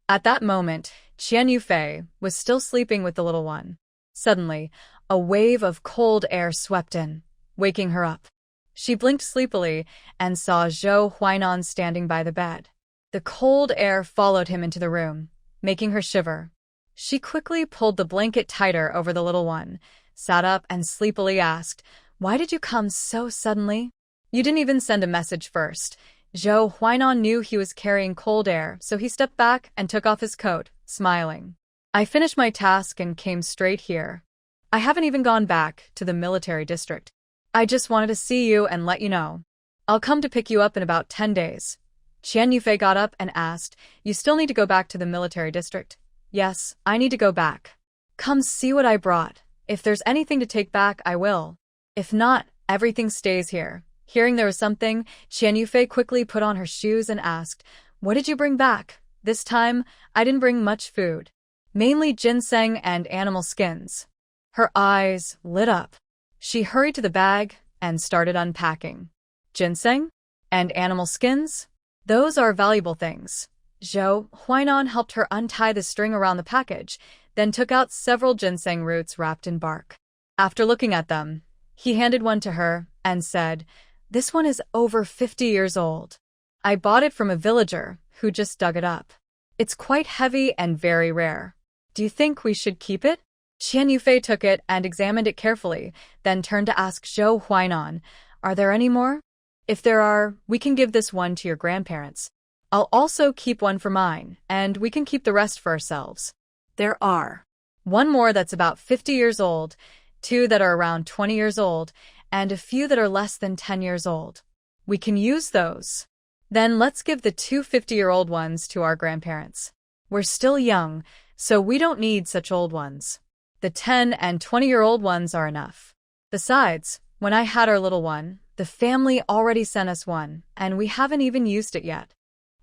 At that moment, Qian Yufei was still sleeping with the little one. Suddenly, a wave of cold air swept in, waking her up. She blinked sleepily and saw Zhou Huainan standing by the bed. The cold air followed him into the room, making her shiver. She quickly pulled the blanket tighter over the little one, sat up and sleepily asked, Why did you come so suddenly? You didn't even send a message first. Zhou Huainan knew he was carrying cold air, so he stepped back and took off his coat, smiling. I finished my task and came straight here. I haven't even gone back to the military district. I just wanted to see you and let you know. I'll come to pick you up in about 10 days. Qian Yufei got up and asked, You still need to go back to the military district? Yes, I need to go back. Come see what I brought. If there's anything to take back, I will. If not, everything stays here. Hearing there was something, Qian Yufei quickly put on her shoes and asked, What did you bring back? This time, I didn't bring much food. Mainly ginseng and animal skins. Her eyes lit up. She hurried to the bag and started unpacking. Ginseng? And animal skins? Those are valuable things. Zhou Huainan helped her untie the string around the package, then took out several ginseng roots wrapped in bark. After looking at them, he handed one to her and said, This one is over 50 years old. I bought it from a villager who just dug it up. It's quite heavy and very rare. Do you think we should keep it? Qian Yufei took it and examined it carefully, then turned to ask Zhou Huainan, Are there any more? If there are, we can give this one to your grandparents. I'll also keep one for mine, and we can keep the rest for ourselves. There are one more that's about 50 years old, 2 that are around 20 years old, and a few that are less than 10 years old. We can use those. Then let's give the 2 50-year-old ones to our grandparents. We're still young, so we don't need such old ones. The 10 and 20-year-old ones are enough. Besides, when I had our little one, the family already sent us one, and we haven't even used it yet.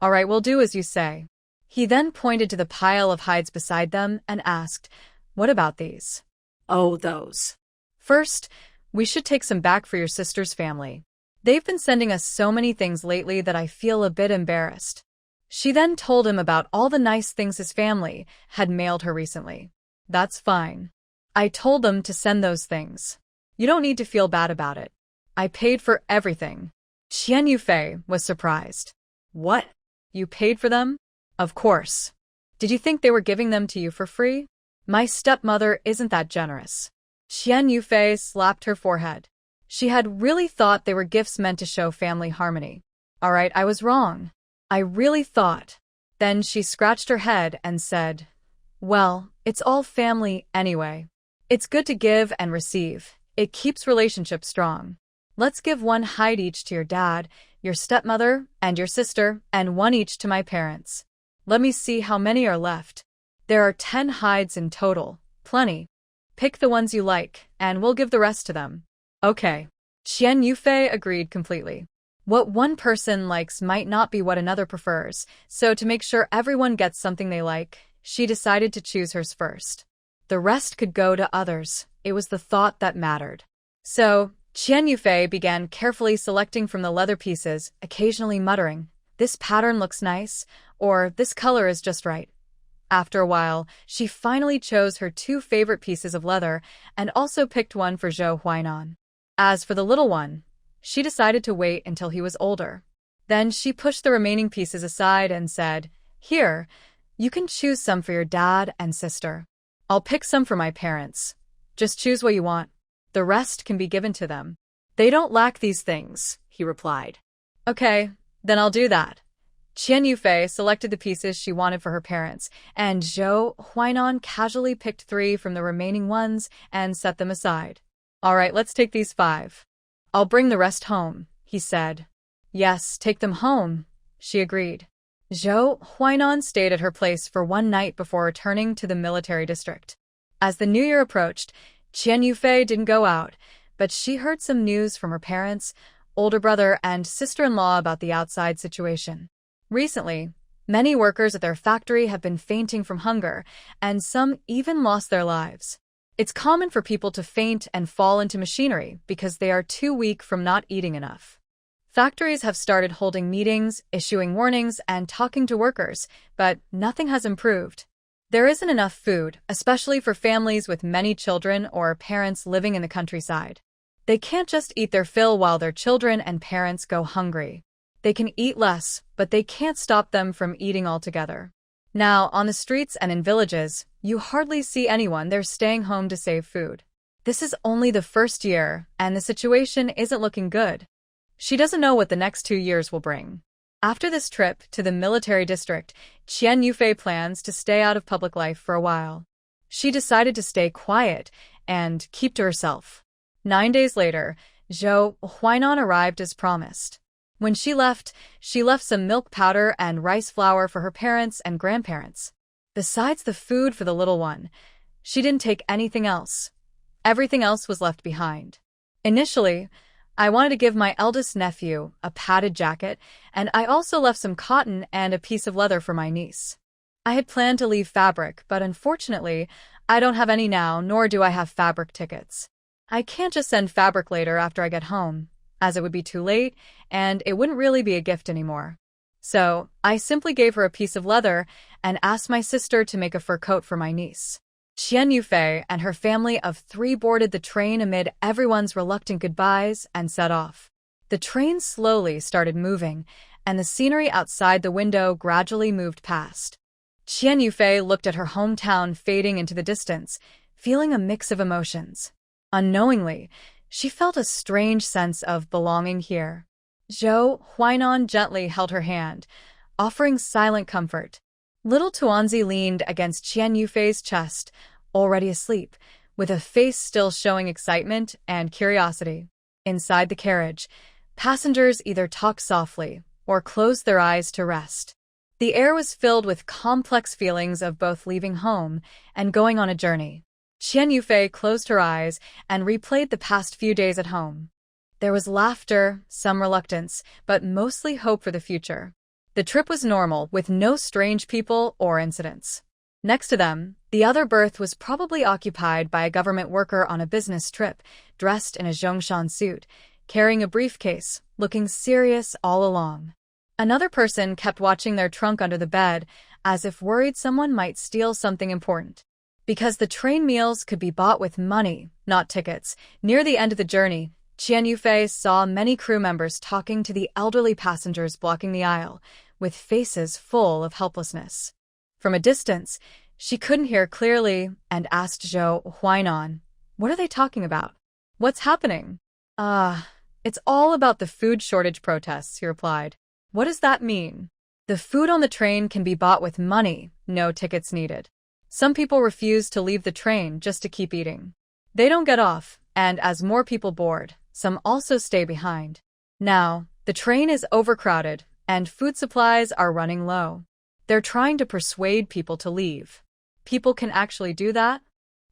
All right, we'll do as you say. He then pointed to the pile of hides beside them and asked, What about these? Oh, those. First, we should take some back for your sister's family. They've been sending us so many things lately that I feel a bit embarrassed. She then told him about all the nice things his family had mailed her recently. That's fine. I told them to send those things. You don't need to feel bad about it. I paid for everything. Qian Yufei was surprised. What? You paid for them? Of course. Did you think they were giving them to you for free? My stepmother isn't that generous. Qian Yufei slapped her forehead. She had really thought they were gifts meant to show family harmony. All right, I was wrong. I really thought. Then she scratched her head and said, Well, it's all family anyway. It's good to give and receive. It keeps relationships strong. Let's give 1 hide each to your dad, your stepmother, and your sister, and 1 each to my parents. Let me see how many are left. There are 10 hides in total. Plenty. Pick the ones you like, and we'll give the rest to them. Okay. Qian Yufei agreed completely. What one person likes might not be what another prefers, so to make sure everyone gets something they like, she decided to choose hers first. The rest could go to others. It was the thought that mattered. So, Qian Yufei began carefully selecting from the leather pieces, occasionally muttering, This pattern looks nice, or this color is just right. After a while, she finally chose her 2 favorite pieces of leather and also picked one for Zhou Huainan. As for the little one, she decided to wait until he was older. Then she pushed the remaining pieces aside and said, Here, you can choose some for your dad and sister. I'll pick some for my parents. Just choose what you want. The rest can be given to them. They don't lack these things, he replied. Okay, then I'll do that. Qian Yufei selected the pieces she wanted for her parents, and Zhou Huainan casually picked 3 from the remaining ones and set them aside. All right, let's take these 5. I'll bring the rest home, he said. Yes, take them home, she agreed. Zhou Huainan stayed at her place for 1 night before returning to the military district. As the new year approached, Qian Yufei didn't go out, but she heard some news from her parents, older brother, and sister-in-law about the outside situation. Recently, many workers at their factory have been fainting from hunger, and some even lost their lives. It's common for people to faint and fall into machinery because they are too weak from not eating enough. Factories have started holding meetings, issuing warnings, and talking to workers, but nothing has improved. There isn't enough food, especially for families with many children or parents living in the countryside. They can't just eat their fill while their children and parents go hungry. They can eat less, but they can't stop them from eating altogether. Now, on the streets and in villages, you hardly see anyone there staying home to save food. This is only the first year, and the situation isn't looking good. She doesn't know what the next 2 years will bring. After this trip to the military district, Qian Yufei plans to stay out of public life for a while. She decided to stay quiet and keep to herself. 9 days later, Zhou Huainan arrived as promised. When she left some milk powder and rice flour for her parents and grandparents. Besides the food for the little one, she didn't take anything else. Everything else was left behind. Initially, I wanted to give my eldest nephew a padded jacket, and I also left some cotton and a piece of leather for my niece. I had planned to leave fabric, but unfortunately, I don't have any now, nor do I have fabric tickets. I can't just send fabric later after I get home, as it would be too late, and it wouldn't really be a gift anymore. So, I simply gave her a piece of leather and asked my sister to make a fur coat for my niece. Qian Yufei and her family of 3 boarded the train amid everyone's reluctant goodbyes and set off. The train slowly started moving, and the scenery outside the window gradually moved past. Qian Yufei looked at her hometown fading into the distance, feeling a mix of emotions. Unknowingly, she felt a strange sense of belonging here. Zhou Huainan gently held her hand, offering silent comfort. Little Tuanzi leaned against Qian Yufei's chest, already asleep, with a face still showing excitement and curiosity. Inside the carriage, passengers either talked softly or closed their eyes to rest. The air was filled with complex feelings of both leaving home and going on a journey. Qian Yufei closed her eyes and replayed the past few days at home. There was laughter, some reluctance, but mostly hope for the future. The trip was normal, with no strange people or incidents. Next to them, the other berth was probably occupied by a government worker on a business trip, dressed in a Zhongshan suit, carrying a briefcase, looking serious all along. Another person kept watching their trunk under the bed, as if worried someone might steal something important. Because the train meals could be bought with money, not tickets, near the end of the journey, Qian Yufei saw many crew members talking to the elderly passengers blocking the aisle, with faces full of helplessness. From a distance, she couldn't hear clearly and asked Zhou Huainan, "What are they talking about? What's happening?" It's all about the food shortage protests," he replied. "What does that mean?" "The food on the train can be bought with money, no tickets needed. Some people refuse to leave the train just to keep eating. They don't get off, and as more people board, some also stay behind. Now, the train is overcrowded, and food supplies are running low. They're trying to persuade people to leave." "People can actually do that?"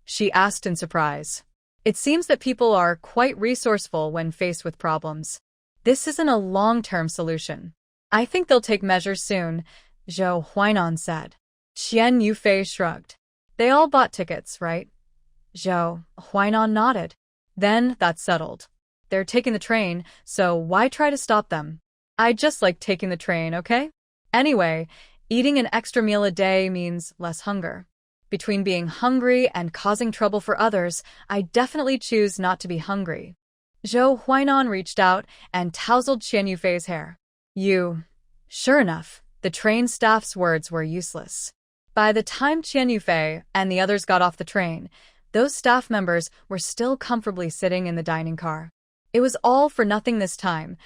she asked in surprise. "It seems that people are quite resourceful when faced with problems. This isn't a long-term solution. I think they'll take measures soon," Zhou Huainan said. Qian Yufei shrugged. "They all bought tickets, right?" Zhou Huainan nodded. "Then that's settled. They're taking the train, so why try to stop them? I just like taking the train, okay? Anyway, eating an extra meal a day means less hunger. Between being hungry and causing trouble for others, I definitely choose not to be hungry." Zhou Huainan reached out and tousled Qian Yufei's hair. Sure enough, the train staff's words were useless. By the time Qian Yufei and the others got off the train, those staff members were still comfortably sitting in the dining car. It was all for nothing this time.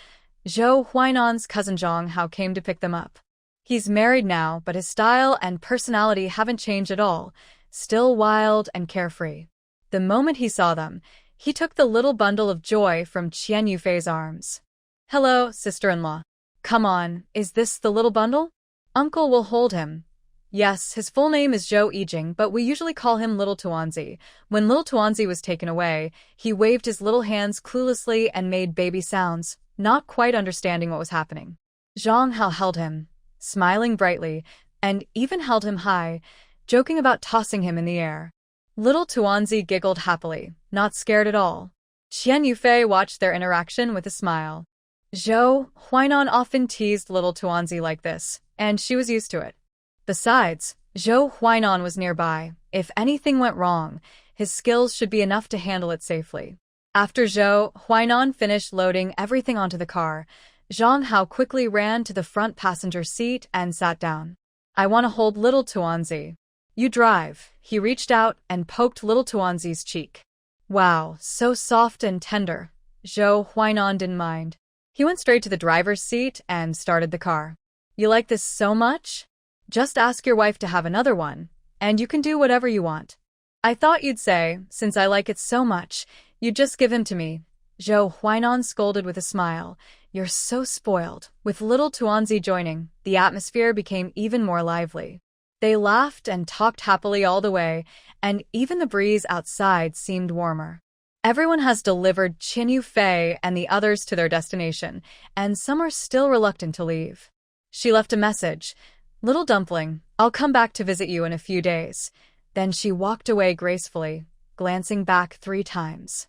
Zhou Huainan's cousin Zhang Hao came to pick them up. He's married now, but his style and personality haven't changed at all, still wild and carefree. The moment he saw them, he took the little bundle of joy from Qian Yufei's arms. "Hello, sister-in-law. Come on, is this the little bundle? Uncle will hold him." Yes, his full name is Zhou Yijing, but we usually call him Little Tuanzi. When Little Tuanzi was taken away, he waved his little hands cluelessly and made baby sounds, not quite understanding what was happening. Zhang Hao held him, smiling brightly, and even held him high, joking about tossing him in the air. Little Tuanzi giggled happily, not scared at all. Qian Yufei watched their interaction with a smile. Zhou Huainan often teased Little Tuanzi like this, and she was used to it. Besides, Zhou Huainan was nearby. If anything went wrong, his skills should be enough to handle it safely. After Zhou Huainan finished loading everything onto the car, Zhang Hao quickly ran to the front passenger seat and sat down. "I want to hold Little Tuanzi." "You drive." He reached out and poked Little Tuanzi's cheek. Wow, so soft and tender. Zhou Huainan didn't mind. He went straight to the driver's seat and started the car. You like this so much? Just ask your wife to have another one, and you can do whatever you want. I thought you'd say, since I like it so much, you'd just give him to me. Zhou Huainan scolded with a smile. You're so spoiled. With little Tuanzi joining, the atmosphere became even more lively. They laughed and talked happily all the way, and even the breeze outside seemed warmer. Everyone has delivered Qin Yufei and the others to their destination, and some are still reluctant to leave. She left a message. Little dumpling, I'll come back to visit you in a few days. Then she walked away gracefully, glancing back 3 times.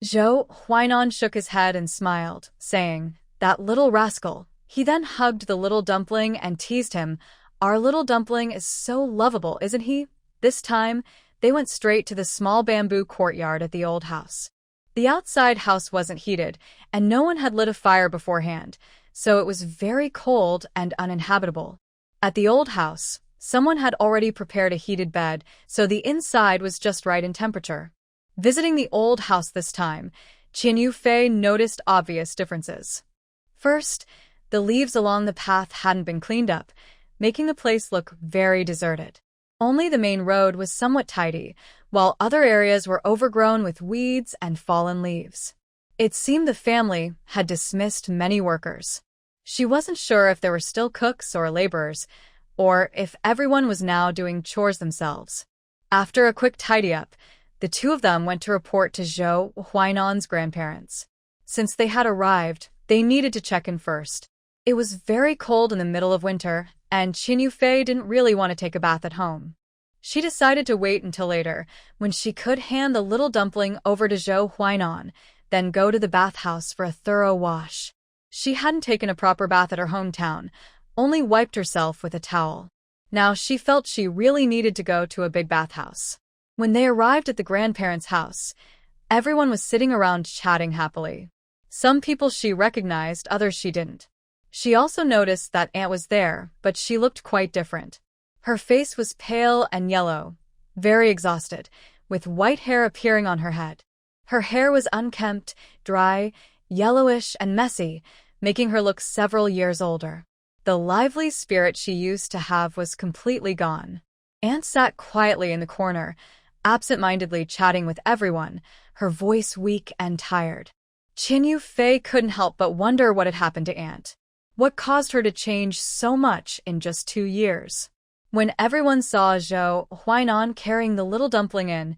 Zhou Huainan shook his head and smiled, saying, that little rascal. He then hugged the little dumpling and teased him. Our little dumpling is so lovable, isn't he? This time, they went straight to the small bamboo courtyard at the old house. The outside house wasn't heated, and no one had lit a fire beforehand, so it was very cold and uninhabitable. At the old house, someone had already prepared a heated bed, so the inside was just right in temperature. Visiting the old house this time, Qin Yufei noticed obvious differences. First, the leaves along the path hadn't been cleaned up, making the place look very deserted. Only the main road was somewhat tidy, while other areas were overgrown with weeds and fallen leaves. It seemed the family had dismissed many workers. She wasn't sure if there were still cooks or laborers, or if everyone was now doing chores themselves. After a quick tidy-up, the 2 of them went to report to Zhou Huainan's grandparents. Since they had arrived, they needed to check in first. It was very cold in the middle of winter, and Qin Yufei didn't really want to take a bath at home. She decided to wait until later, when she could hand the little dumpling over to Zhou Huainan, then go to the bathhouse for a thorough wash. She hadn't taken a proper bath at her hometown, only wiped herself with a towel. Now she felt she really needed to go to a big bathhouse. When they arrived at the grandparents' house, everyone was sitting around chatting happily. Some people she recognized, others she didn't. She also noticed that Aunt was there, but she looked quite different. Her face was pale and yellow, very exhausted, with white hair appearing on her head. Her hair was unkempt, dry, yellowish, and messy, making her look several years older. The lively spirit she used to have was completely gone. Aunt sat quietly in the corner, absent-mindedly chatting with everyone, her voice weak and tired. Qin Yufei couldn't help but wonder what had happened to Aunt. What caused her to change so much in just 2 years? When everyone saw Zhou Huainan carrying the little dumpling in,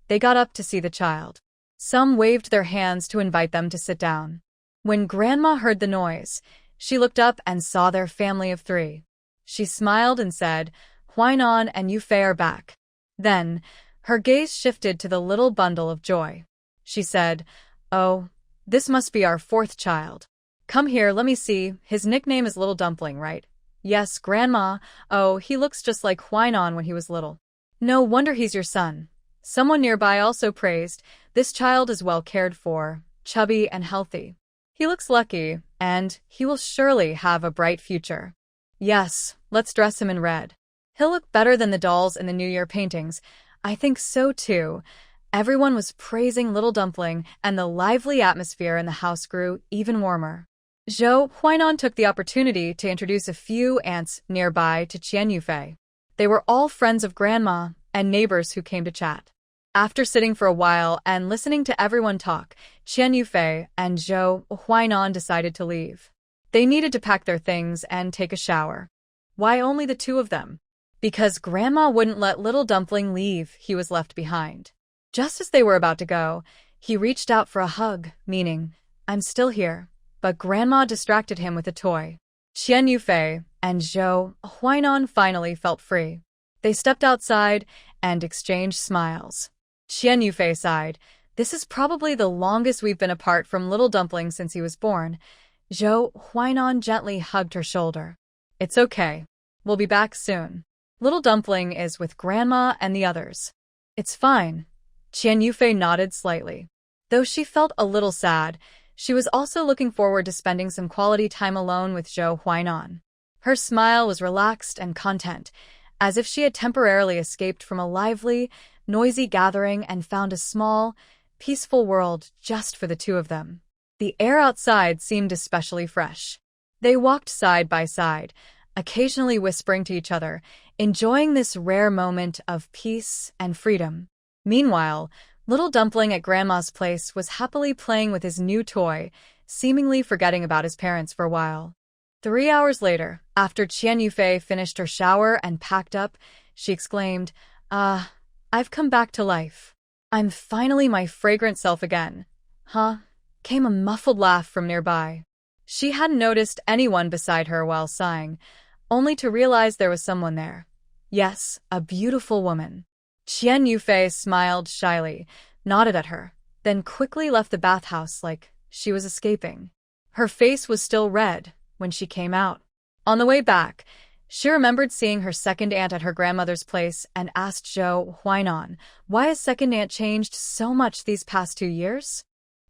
they got up to see the child. Some waved their hands to invite them to sit down. When Grandma heard the noise, she looked up and saw their family of 3. She smiled and said, Huainan and Yufei are back. Then, her gaze shifted to the little bundle of joy. She said, oh, this must be our 4th child. Come here, let me see. His nickname is Little Dumpling, right? Yes, Grandma. Oh, he looks just like Huainan when he was little. No wonder he's your son. Someone nearby also praised, this child is well cared for, chubby and healthy. He looks lucky, and he will surely have a bright future. Yes, let's dress him in red. He'll look better than the dolls in the New Year paintings. I think so too. Everyone was praising Little Dumpling, and the lively atmosphere in the house grew even warmer. Zhou Huainan took the opportunity to introduce a few aunts nearby to Qin Yufei. They were all friends of Grandma and neighbors who came to chat. After sitting for a while and listening to everyone talk, Qin Yufei and Zhou Huainan decided to leave. They needed to pack their things and take a shower. Why only the 2 of them? Because Grandma wouldn't let Little Dumpling leave, he was left behind. Just as they were about to go, he reached out for a hug, meaning, I'm still here. But Grandma distracted him with a toy. Qin Yufei and Zhou Huainan finally felt free. They stepped outside and exchanged smiles. Qin Yufei sighed. This is probably the longest we've been apart from Little Dumpling since he was born. Zhou Huainan gently hugged her shoulder. It's okay. We'll be back soon. Little Dumpling is with Grandma and the others. It's fine. Qin Yufei nodded slightly. Though she felt a little sad, she was also looking forward to spending some quality time alone with Zhou Huainan. Her smile was relaxed and content, as if she had temporarily escaped from a lively, noisy gathering and found a small, peaceful world just for the two of them. The air outside seemed especially fresh. They walked side by side, occasionally whispering to each other, enjoying this rare moment of peace and freedom. Meanwhile, little Dumpling at Grandma's place was happily playing with his new toy, seemingly forgetting about his parents for a while. 3 hours later, after Qian Yufei finished her shower and packed up, she exclaimed, I've come back to life. I'm finally my fragrant self again. Huh? Came a muffled laugh from nearby. She hadn't noticed anyone beside her while sighing, only to realize there was someone there. Yes, a beautiful woman. Qian Yufei smiled shyly, nodded at her, then quickly left the bathhouse like she was escaping. Her face was still red when she came out. On the way back, she remembered seeing her second aunt at her grandmother's place and asked Zhou Huainan, why has second aunt changed so much these past 2 years?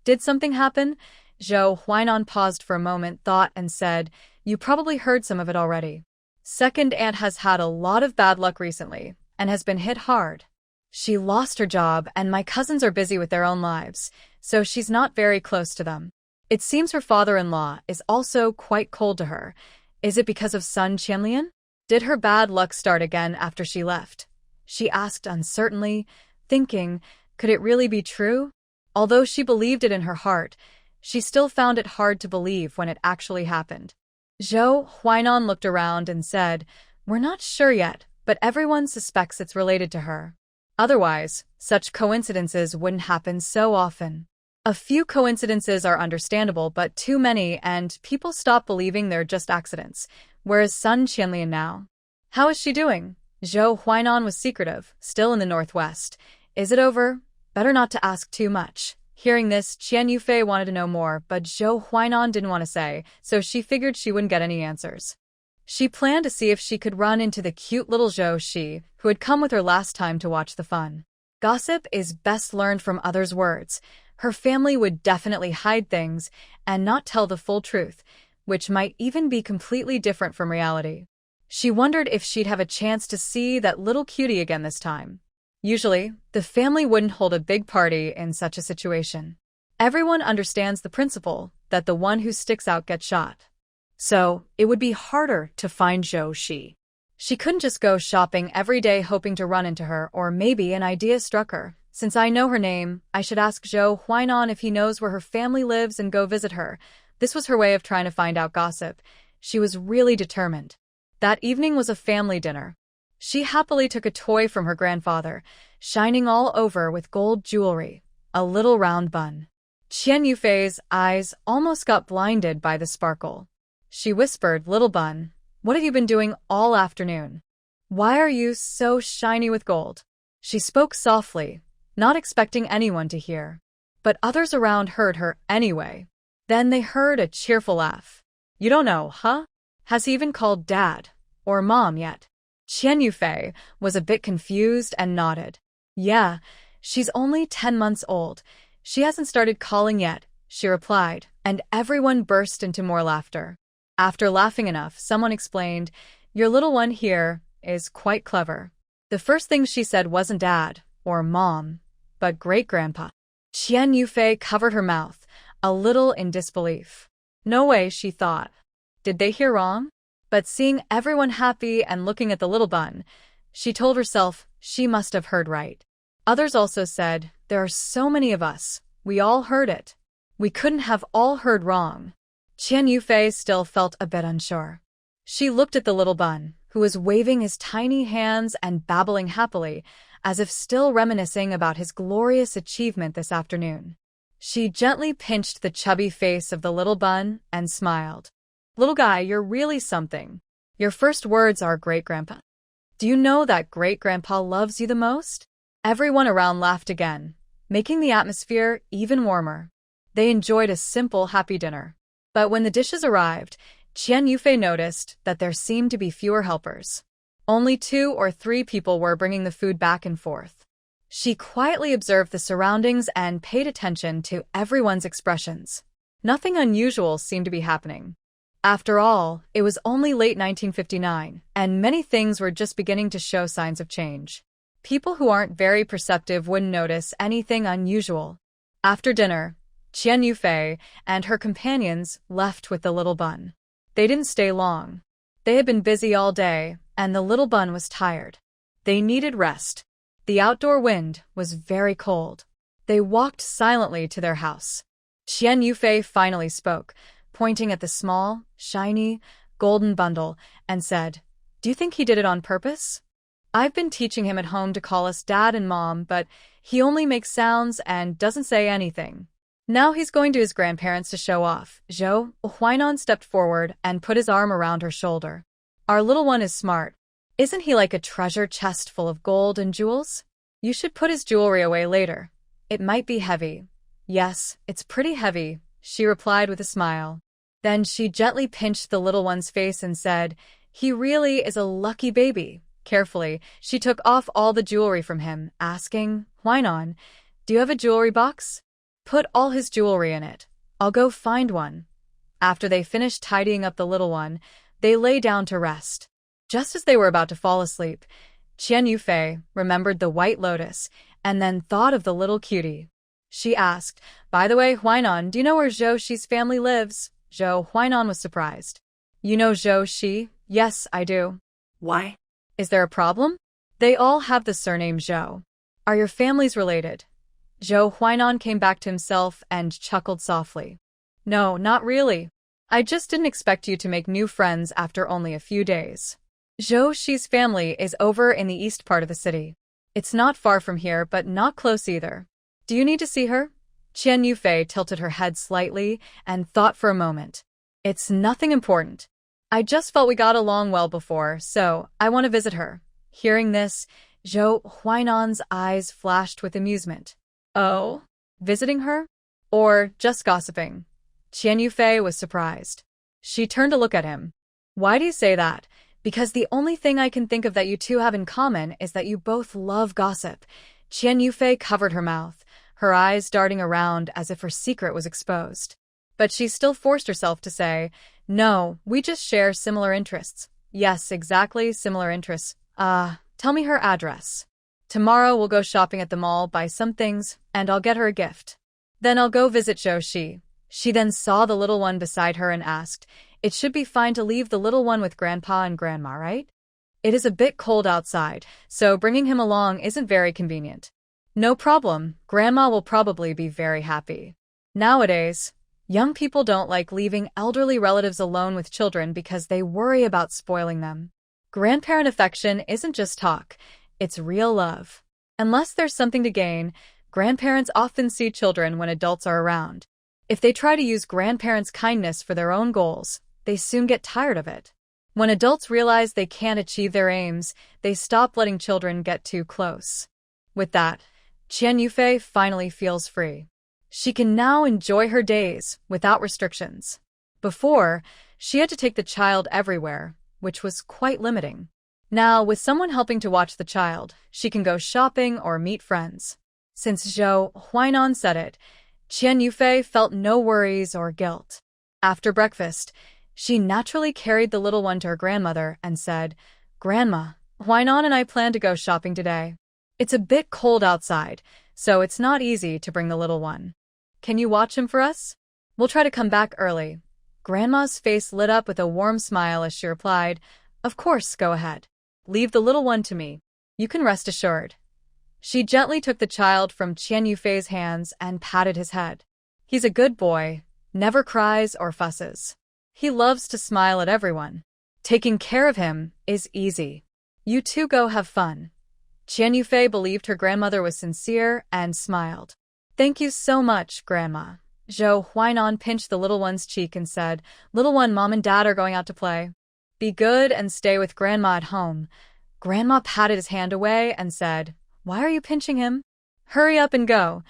Did something happen? Zhou Huainan paused for a moment, thought, and said, you probably heard some of it already. Second aunt has had a lot of bad luck recently and has been hit hard. She lost her job and my cousins are busy with their own lives, so she's not very close to them. It seems her father-in-law is also quite cold to her. Is it because of son Qianlian? Did her bad luck start again after she left? She asked uncertainly, thinking, could it really be true? Although she believed it in her heart, she still found it hard to believe when it actually happened. Zhou Huainan looked around and said, we're not sure yet, but everyone suspects it's related to her. Otherwise, such coincidences wouldn't happen so often. A few coincidences are understandable, but too many and people stop believing they're just accidents. Where is Sun Qianlian now? How is she doing? Zhou Huainan was secretive, still in the northwest. Is it over? Better not to ask too much. Hearing this, Qian Yufei wanted to know more, but Zhou Huainan didn't want to say, so she figured she wouldn't get any answers. She planned to see if she could run into the cute little Zhou Shi, who had come with her last time to watch the fun. Gossip is best learned from others' words. Her family would definitely hide things and not tell the full truth, which might even be completely different from reality. She wondered if she'd have a chance to see that little cutie again this time. Usually, the family wouldn't hold a big party in such a situation. Everyone understands the principle that the one who sticks out gets shot. So, it would be harder to find Zhou Shi. She couldn't just go shopping every day hoping to run into her, or maybe an idea struck her. Since I know her name, I should ask Zhou Huainan if he knows where her family lives and go visit her. This was her way of trying to find out gossip. She was really determined. That evening was a family dinner. She happily took a toy from her grandfather, shining all over with gold jewelry, a little round bun. Qian Yufei's eyes almost got blinded by the sparkle. She whispered, little bun, what have you been doing all afternoon? Why are you so shiny with gold? She spoke softly, not expecting anyone to hear. But others around heard her anyway. Then they heard a cheerful laugh. You don't know, huh? Has he even called Dad or Mom yet? Qian Yufei was a bit confused and nodded. Yeah, she's only 10 months old. She hasn't started calling yet, she replied, and everyone burst into more laughter. After laughing enough, someone explained, your little one here is quite clever. The first thing she said wasn't Dad or Mom, but great-grandpa. Qian Yufei covered her mouth, a little in disbelief. No way, she thought. Did they hear wrong? But seeing everyone happy and looking at the little bun, she told herself she must have heard right. Others also said, there are so many of us, we all heard it. We couldn't have all heard wrong. Qian Yufei still felt a bit unsure. She looked at the little bun, who was waving his tiny hands and babbling happily, as if still reminiscing about his glorious achievement this afternoon. She gently pinched the chubby face of the little bun and smiled. Little guy, you're really something. Your first words are great-grandpa. Do you know that great-grandpa loves you the most? Everyone around laughed again, making the atmosphere even warmer. They enjoyed a simple, happy dinner. But when the dishes arrived, Qian Yufei noticed that there seemed to be fewer helpers. Only 2 or 3 people were bringing the food back and forth. She quietly observed the surroundings and paid attention to everyone's expressions. Nothing unusual seemed to be happening. After all, it was only late 1959, and many things were just beginning to show signs of change. People who aren't very perceptive wouldn't notice anything unusual. After dinner, Qian Yufei and her companions left with the little bun. They didn't stay long. They had been busy all day, and the little bun was tired. They needed rest. The outdoor wind was very cold. They walked silently to their house. Qian Yufei finally spoke, pointing at the small, shiny, golden bundle, and said, "Do you think he did it on purpose? I've been teaching him at home to call us Dad and Mom, but he only makes sounds and doesn't say anything. Now he's going to his grandparents to show off." Zhou Huainan stepped forward and put his arm around her shoulder. "Our little one is smart. Isn't he like a treasure chest full of gold and jewels? You should put his jewelry away later. It might be heavy." "Yes, it's pretty heavy," she replied with a smile. Then she gently pinched the little one's face and said, "He really is a lucky baby." Carefully, she took off all the jewelry from him, asking, "Huainan, do you have a jewelry box? Put all his jewelry in it. I'll go find one." After they finished tidying up the little one, they lay down to rest. Just as they were about to fall asleep, Qian Yufei remembered the white lotus and then thought of the little cutie. She asked, "By the way, Huainan, do you know where Zhou Shi's family lives?" Zhou Huainan was surprised. "You know Zhou Shi?" "Yes, I do." Why? "Is there a problem?" "They all have the surname Zhou. Are your families related?" Zhou Huainan came back to himself and chuckled softly. "No, not really. I just didn't expect you to make new friends after only a few days. Zhou Shi's family is over in the east part of the city. It's not far from here, but not close either. Do you need to see her?" Qian Yufei tilted her head slightly and thought for a moment. "It's nothing important. I just felt we got along well before, so I want to visit her." Hearing this, Zhou Huainan's eyes flashed with amusement. "Oh, visiting her? Or just gossiping?" Qian Yufei was surprised. She turned to look at him. "Why do you say that?" "Because the only thing I can think of that you two have in common is that you both love gossip." Qian Yufei covered her mouth, her eyes darting around as if her secret was exposed. But she still forced herself to say, "No, we just share similar interests." "Yes, exactly, similar interests. Tell me her address. Tomorrow we'll go shopping at the mall, buy some things, and I'll get her a gift. Then I'll go visit Zhou Shi." She then saw the little one beside her and asked, "It should be fine to leave the little one with Grandpa and Grandma, right? It is a bit cold outside, so bringing him along isn't very convenient." "No problem. Grandma will probably be very happy." Nowadays, young people don't like leaving elderly relatives alone with children because they worry about spoiling them. Grandparent affection isn't just talk, it's real love. Unless there's something to gain, grandparents often see children when adults are around. If they try to use grandparents' kindness for their own goals, they soon get tired of it. When adults realize they can't achieve their aims, they stop letting children get too close. With that, Qian Yufei finally feels free. She can now enjoy her days without restrictions. Before, she had to take the child everywhere, which was quite limiting. Now, with someone helping to watch the child, she can go shopping or meet friends. Since Zhou Huainan said it, Qian Yufei felt no worries or guilt. After breakfast, she naturally carried the little one to her grandmother and said, "Grandma, Huainan and I plan to go shopping today. It's a bit cold outside, so it's not easy to bring the little one. Can you watch him for us? We'll try to come back early." Grandma's face lit up with a warm smile as she replied, "Of course, go ahead. Leave the little one to me. You can rest assured." She gently took the child from Qian Yufei's hands and patted his head. "He's a good boy, never cries or fusses. He loves to smile at everyone. Taking care of him is easy. You two go have fun." Qian Yufei believed her grandmother was sincere and smiled. "Thank you so much, Grandma." Zhou Huainan pinched the little one's cheek and said, "Little one, Mom and Dad are going out to play. Be good and stay with Grandma at home." Grandma patted his hand away and said, "Why are you pinching him? Hurry up and go."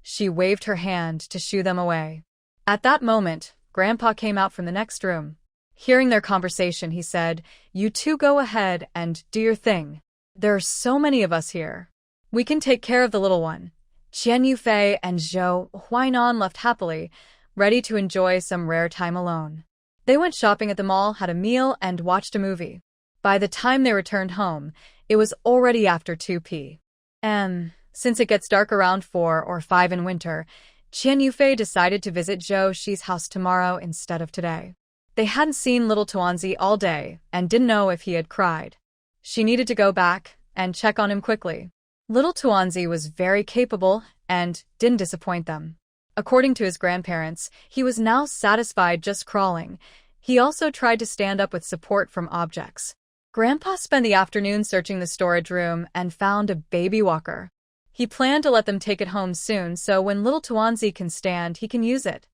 She waved her hand to shoo them away. At that moment, Grandpa came out from the next room. Hearing their conversation, he said, "You two go ahead and do your thing. There are so many of us here. We can take care of the little one." Qian Yufei and Zhou Huainan left happily, ready to enjoy some rare time alone. They went shopping at the mall, had a meal, and watched a movie. By the time they returned home, it was already after 2 p.m. Since it gets dark around 4 or 5 in winter, Qian Yufei decided to visit Zhou Shi's house tomorrow instead of today. They hadn't seen little Tuanzi all day and didn't know if he had cried. She needed to go back and check on him quickly. Little Tuanzi was very capable and didn't disappoint them. According to his grandparents, he was now satisfied just crawling. He also tried to stand up with support from objects. Grandpa spent the afternoon searching the storage room and found a baby walker. He planned to let them take it home soon, so when little Tuanzi can stand, he can use it.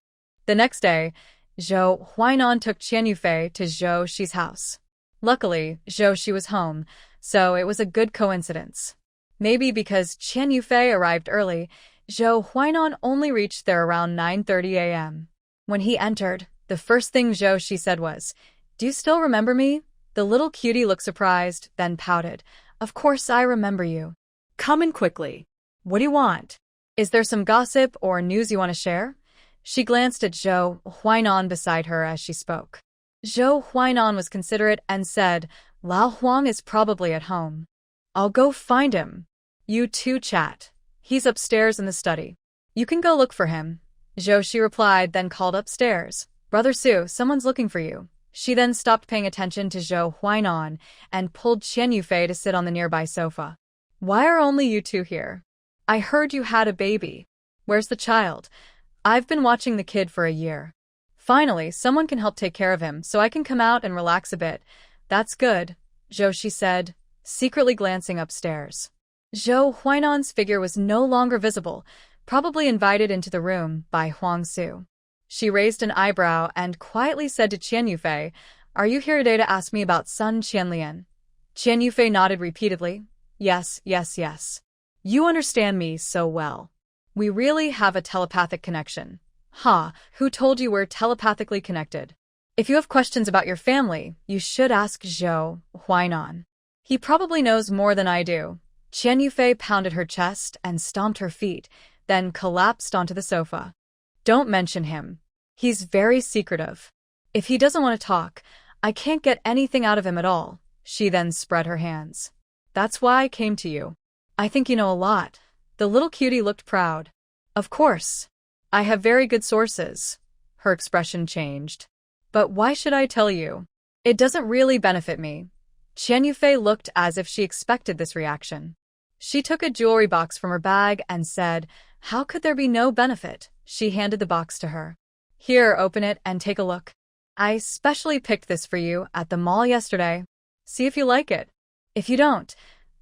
The next day, Zhou Huainan took Qian Yufei to Zhou Shi's house. Luckily, Zhou Shi was home, so it was a good coincidence. Maybe because Qian Yufei arrived early, Zhou Huainan only reached there around 9:30 a.m. When he entered, the first thing Zhou Shi said was, "Do you still remember me?" The little cutie looked surprised, then pouted. "Of course I remember you. Come in quickly. What do you want?" Is there some gossip or news you want to share?" She glanced at Zhou Huainan beside her as she spoke. Zhou Huainan was considerate and said, "Lao Huang is probably at home. I'll go find him. You two chat. He's upstairs in the study. You can go look for him." Zhou Shi replied, then called upstairs. "Brother Su, someone's looking for you." She then stopped paying attention to Zhou Huainan and pulled Qian Yufei to sit on the nearby sofa. "Why are only you two here? I heard you had a baby. Where's the child? I've been watching the kid for a year. Finally, someone can help take care of him so I can come out and relax a bit." "That's good," Zhou Shi said, secretly glancing upstairs. Zhou Huainan's figure was no longer visible, probably invited into the room by Huang Su. She raised an eyebrow and quietly said to Qian Yufei, "Are you here today to ask me about Sun Qianlian?" Qian Yufei nodded repeatedly. "Yes, yes, yes. You understand me so well. We really have a telepathic connection." "Ha, who told you we're telepathically connected? If you have questions about your family, you should ask Zhou Huainan. He probably knows more than I do." Qian Yufei pounded her chest and stomped her feet, then collapsed onto the sofa. "Don't mention him. He's very secretive. If he doesn't want to talk, I can't get anything out of him at all." She then spread her hands. "That's why I came to you. I think you know a lot." The little cutie looked proud. "Of course. I have very good sources." Her expression changed. "But why should I tell you? It doesn't really benefit me." Qian Yufei looked as if she expected this reaction. She took a jewelry box from her bag and said, "How could there be no benefit?" She handed the box to her. "Here, open it and take a look. I specially picked this for you at the mall yesterday. See if you like it. If you don't,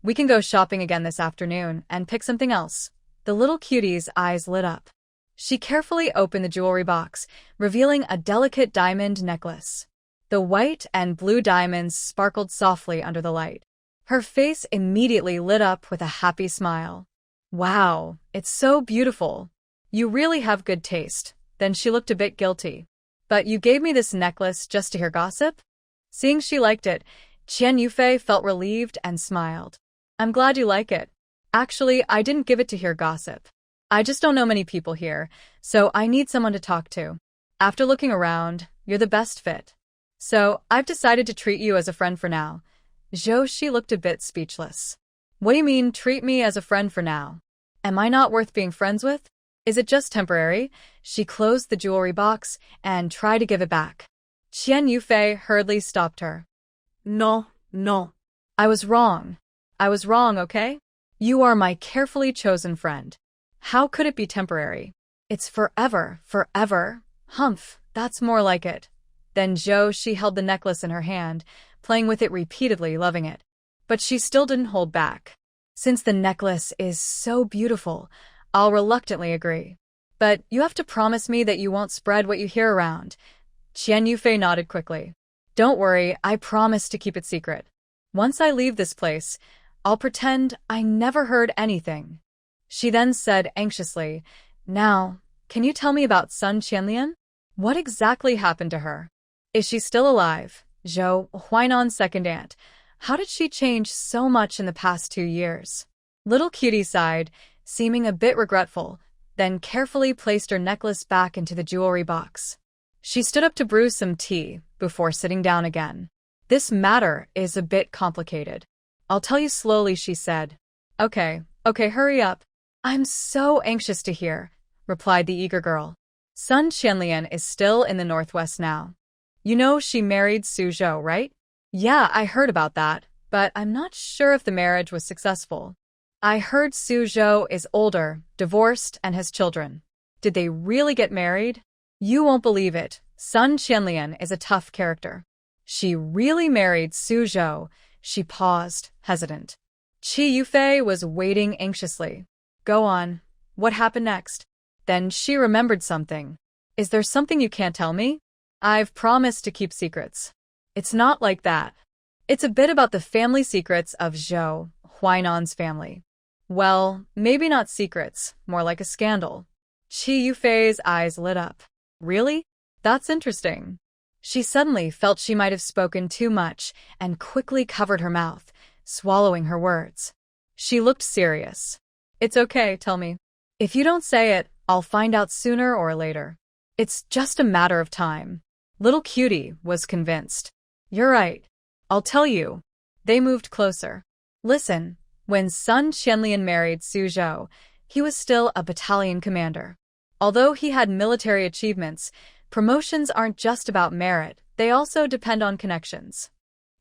we can go shopping again this afternoon and pick something else." The little cutie's eyes lit up. She carefully opened the jewelry box, revealing a delicate diamond necklace. The white and blue diamonds sparkled softly under the light. Her face immediately lit up with a happy smile. "Wow, it's so beautiful. You really have good taste." Then she looked a bit guilty. "But you gave me this necklace just to hear gossip?" Seeing she liked it, Qian Yufei felt relieved and smiled. "I'm glad you like it. Actually, I didn't give it to hear gossip. I just don't know many people here, so I need someone to talk to. After looking around, you're the best fit. So I've decided to treat you as a friend for now." Zhou Shi looked a bit speechless. "What do you mean, treat me as a friend for now? Am I not worth being friends with? Is it just temporary?" She closed the jewelry box and tried to give it back. Qian Yufei hurriedly stopped her. No, no. I was wrong. I was wrong, okay? You are my carefully chosen friend. How could it be temporary? It's forever, forever. Humph, that's more like it." Then Zhou Shi held the necklace in her hand, playing with it repeatedly, loving it. But she still didn't hold back. "Since the necklace is so beautiful, I'll reluctantly agree. But you have to promise me that you won't spread what you hear around." Qian Yufei nodded quickly. "Don't worry, I promise to keep it secret. Once I leave this place, I'll pretend I never heard anything." She then said anxiously, "Now, can you tell me about Sun Qianlian? What exactly happened to her? Is she still alive?" Zhou Huainan's second aunt. How did she change so much in the past 2 years? Little cutie sighed, seeming a bit regretful, then carefully placed her necklace back into the jewelry box. She stood up to brew some tea before sitting down again. "This matter is a bit complicated. I'll tell you slowly," she said. Okay, hurry up. I'm so anxious to hear. replied the eager girl. Sun Qianlian is still in the northwest now. You know she married Suzhou, right? Yeah, I heard about that, but I'm not sure if the marriage was successful. I heard Suzhou is older, divorced, and has children. Did they really get married? You won't believe it. Sun Qianlian is a tough character. She really married Suzhou. She paused, hesitant. Qi Yufei was waiting anxiously. Go on. What happened next? Then she remembered something. Is there something you can't tell me? I've promised to keep secrets. It's not like that. It's a bit about the family secrets of Zhou, Huainan's family. Well, maybe not secrets, more like a scandal. Qi Yufei's eyes lit up. Really? That's interesting. She suddenly felt she might have spoken too much and quickly covered her mouth, swallowing her words. She looked serious. It's okay, tell me. If you don't say it, I'll find out sooner or later. It's just a matter of time. Little Cutie was convinced. You're right. I'll tell you. They moved closer. Listen, when Sun Qianlian married Suzhou, he was still a battalion commander. Although he had military achievements, promotions aren't just about merit, they also depend on connections.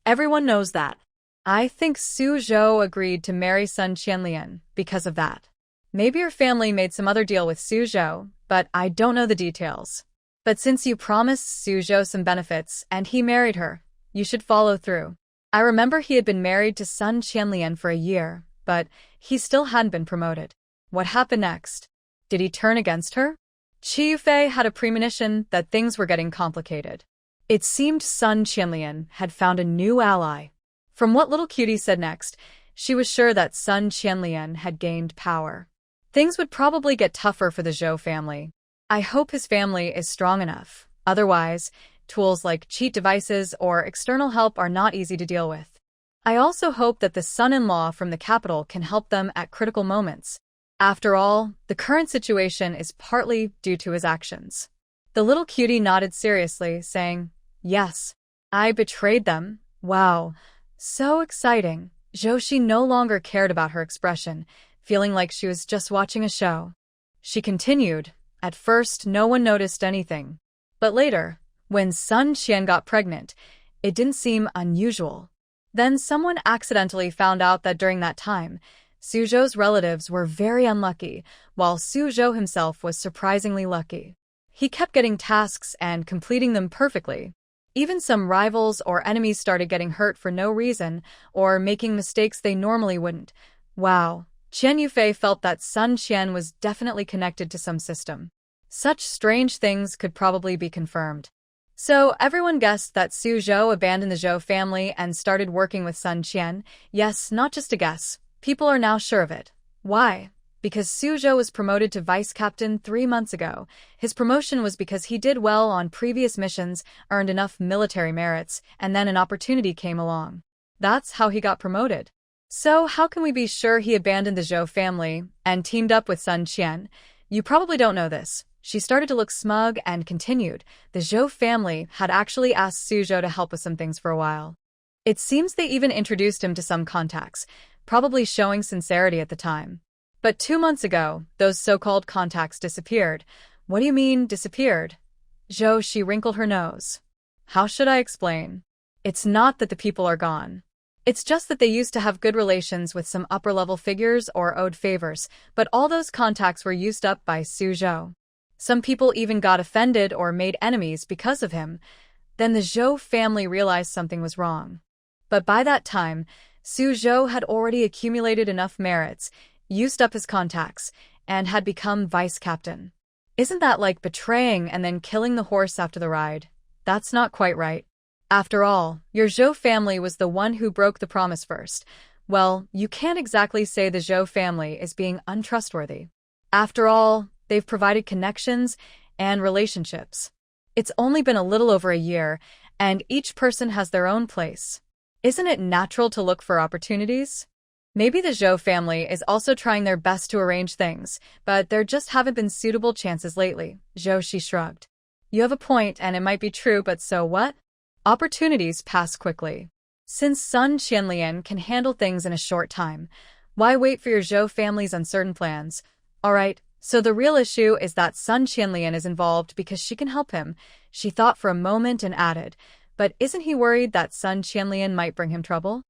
Everyone knows that. I think Suzhou agreed to marry Sun Qianlian because of that. Maybe your family made some other deal with Suzhou, but I don't know the details. But since you promised Suzhou some benefits and he married her, you should follow through. I remember he had been married to Sun Qianlian for a year, but he still hadn't been promoted. What happened next? Did he turn against her? Qi Yufei had a premonition that things were getting complicated. It seemed Sun Qianlian had found a new ally. From what Little Cutie said next, she was sure that Sun Qianlian had gained power. Things would probably get tougher for the Zhou family. I hope his family is strong enough. Otherwise, tools like cheat devices or external help are not easy to deal with. I also hope that the son-in-law from the capital can help them at critical moments. After all, the current situation is partly due to his actions. The Little Cutie nodded seriously, saying, Yes, I betrayed them. Wow, so exciting. Zhou no longer cared about her expression, feeling like she was just watching a show. She continued, At first no one noticed anything. But later, when Sun Qian got pregnant, it didn't seem unusual. Then someone accidentally found out that during that time, Suzhou's relatives were very unlucky, while Suzhou himself was surprisingly lucky. He kept getting tasks and completing them perfectly. Even some rivals or enemies started getting hurt for no reason, or making mistakes they normally wouldn't. Wow, Qian Yufei felt that Sun Qian was definitely connected to some system. Such strange things could probably be confirmed. So everyone guessed that Suzhou abandoned the Zhou family and started working with Sun Qian. Yes, not just a guess. People are now sure of it. Why? Because Suzhou was promoted to vice captain 3 months ago. His promotion was because he did well on previous missions, earned enough military merits, and then an opportunity came along. That's how he got promoted. So how can we be sure he abandoned the Zhou family and teamed up with Sun Qian? You probably don't know this. She started to look smug and continued. The Zhou family had actually asked Suzhou to help with some things for a while. It seems they even introduced him to some contacts, probably showing sincerity at the time. But 2 months ago, those so-called contacts disappeared. What do you mean, disappeared? Zhou, she wrinkled her nose. How should I explain? It's not that the people are gone. It's just that they used to have good relations with some upper-level figures or owed favors, but all those contacts were used up by Suzhou. Some people even got offended or made enemies because of him. Then the Zhou family realized something was wrong. But by that time, Suzhou had already accumulated enough merits, used up his contacts, and had become vice captain. Isn't that like betraying and then killing the horse after the ride? That's not quite right. After all, your Zhou family was the one who broke the promise first. Well, you can't exactly say the Zhou family is being untrustworthy. After all, they've provided connections and relationships. It's only been a little over a year, and each person has their own place. Isn't it natural to look for opportunities? Maybe the Zhou family is also trying their best to arrange things, but there just haven't been suitable chances lately. Zhou, she shrugged. You have a point, and it might be true, but so what? Opportunities pass quickly. Since Sun Qianlian can handle things in a short time, why wait for your Zhou family's uncertain plans? All right, So the real issue is that Sun Qianlian is involved because she can help him. She thought for a moment and added, but isn't he worried that Sun Qianlian might bring him trouble?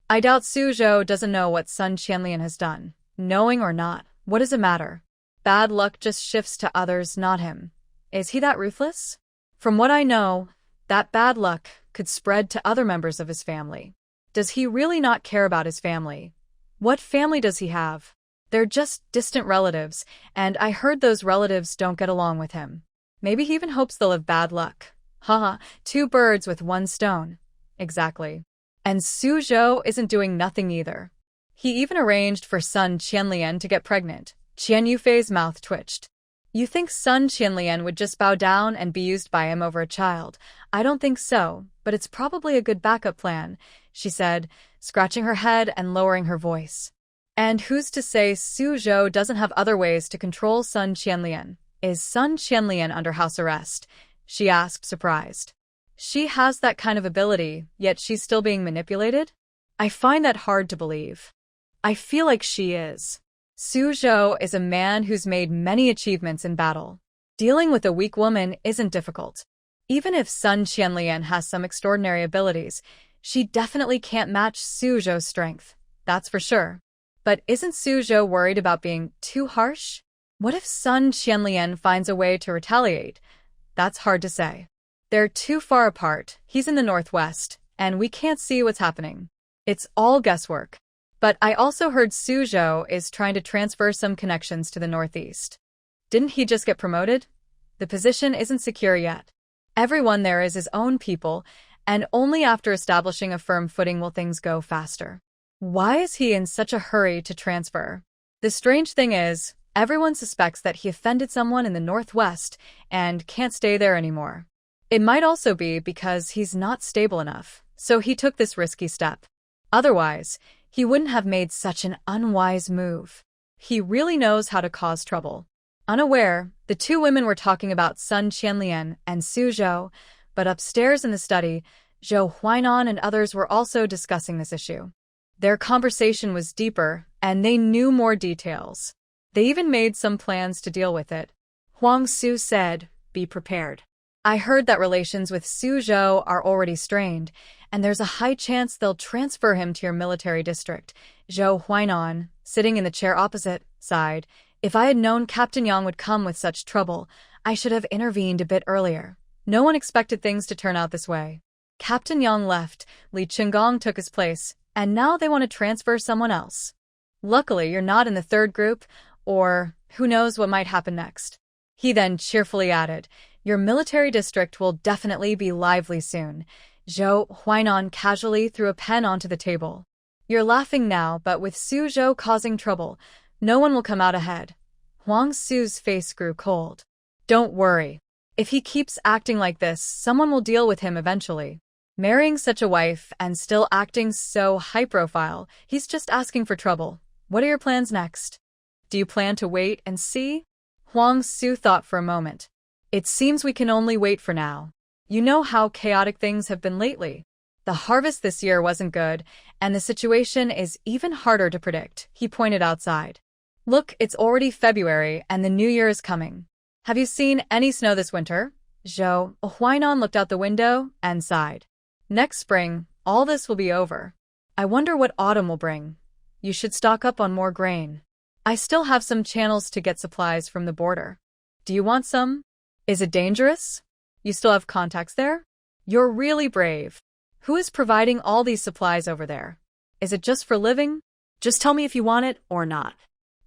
I doubt Suzhou doesn't know what Sun Qianlian has done. Knowing or not, what does it matter? Bad luck just shifts to others, not him. Is he that ruthless? From what I know, that bad luck could spread to other members of his family. Does he really not care about his family? What family does he have? They're just distant relatives, and I heard those relatives don't get along with him. Maybe he even hopes they'll have bad luck. Haha, two birds with one stone. Exactly. And Suzhou isn't doing nothing either. He even arranged for Sun Qianlian to get pregnant. Qian Yufei's mouth twitched. You think Sun Qianlian would just bow down and be used by him over a child? I don't think so, but it's probably a good backup plan, she said, scratching her head and lowering her voice. And who's to say Suzhou doesn't have other ways to control Sun Qianlian? Is Sun Qianlian under house arrest? She asked, surprised. She has that kind of ability, yet she's still being manipulated? I find that hard to believe. I feel like she is. Suzhou is a man who's made many achievements in battle. Dealing with a weak woman isn't difficult. Even if Sun Qianlian has some extraordinary abilities, she definitely can't match Suzhou's strength. That's for sure. But isn't Suzhou worried about being too harsh? What if Sun Qianlian finds a way to retaliate? That's hard to say. They're too far apart. He's in the northwest, and we can't see what's happening. It's all guesswork. But I also heard Suzhou is trying to transfer some connections to the northeast. Didn't he just get promoted? The position isn't secure yet. Everyone there is his own people, and only after establishing a firm footing will things go faster. Why is he in such a hurry to transfer? The strange thing is, everyone suspects that he offended someone in the northwest and can't stay there anymore. It might also be because he's not stable enough, so he took this risky step. Otherwise, he wouldn't have made such an unwise move. He really knows how to cause trouble. Unaware, the two women were talking about Sun Qianlian and Suzhou, but upstairs in the study, Zhou Huainan and others were also discussing this issue. Their conversation was deeper, and they knew more details. They even made some plans to deal with it. Huang Su said, "Be prepared. I heard that relations with Suzhou are already strained, and there's a high chance they'll transfer him to your military district." Zhou Huainan, sitting in the chair opposite, sighed. If I had known Captain Yang would come with such trouble, I should have intervened a bit earlier. No one expected things to turn out this way. Captain Yang left, Li Qinggong took his place, and now they want to transfer someone else. Luckily, you're not in the third group, or who knows what might happen next. He then cheerfully added, your military district will definitely be lively soon. Zhou Huainan casually threw a pen onto the table. You're laughing now, but with Suzhou causing trouble, no one will come out ahead. Huang Su's face grew cold. Don't worry. If he keeps acting like this, someone will deal with him eventually. Marrying such a wife and still acting so high-profile, he's just asking for trouble. What are your plans next? Do you plan to wait and see? Huang Su thought for a moment. It seems we can only wait for now. You know how chaotic things have been lately. The harvest this year wasn't good, and the situation is even harder to predict, he pointed outside. Look, it's already February and the new year is coming. Have you seen any snow this winter? Zhou Huainan looked out the window and sighed. Next spring, all this will be over. I wonder what autumn will bring. You should stock up on more grain. I still have some channels to get supplies from the border. Do you want some? Is it dangerous? You still have contacts there? You're really brave. Who is providing all these supplies over there? Is it just for living? Just tell me if you want it or not.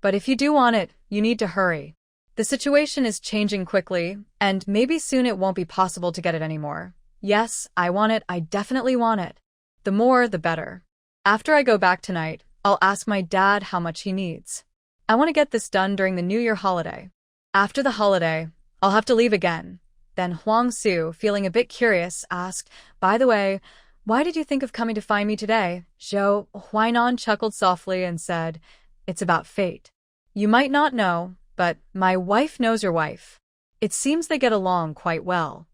But if you do want it, you need to hurry. The situation is changing quickly, and maybe soon it won't be possible to get it anymore. Yes, I want it. I definitely want it. The more, the better. After I go back tonight, I'll ask my dad how much he needs. I want to get this done during the New Year holiday. After the holiday, I'll have to leave again. Then Huang Su, feeling a bit curious, asked, by the way, why did you think of coming to find me today? Zhou Huainan chuckled softly and said, it's about fate. You might not know, but my wife knows your wife. It seems they get along quite well.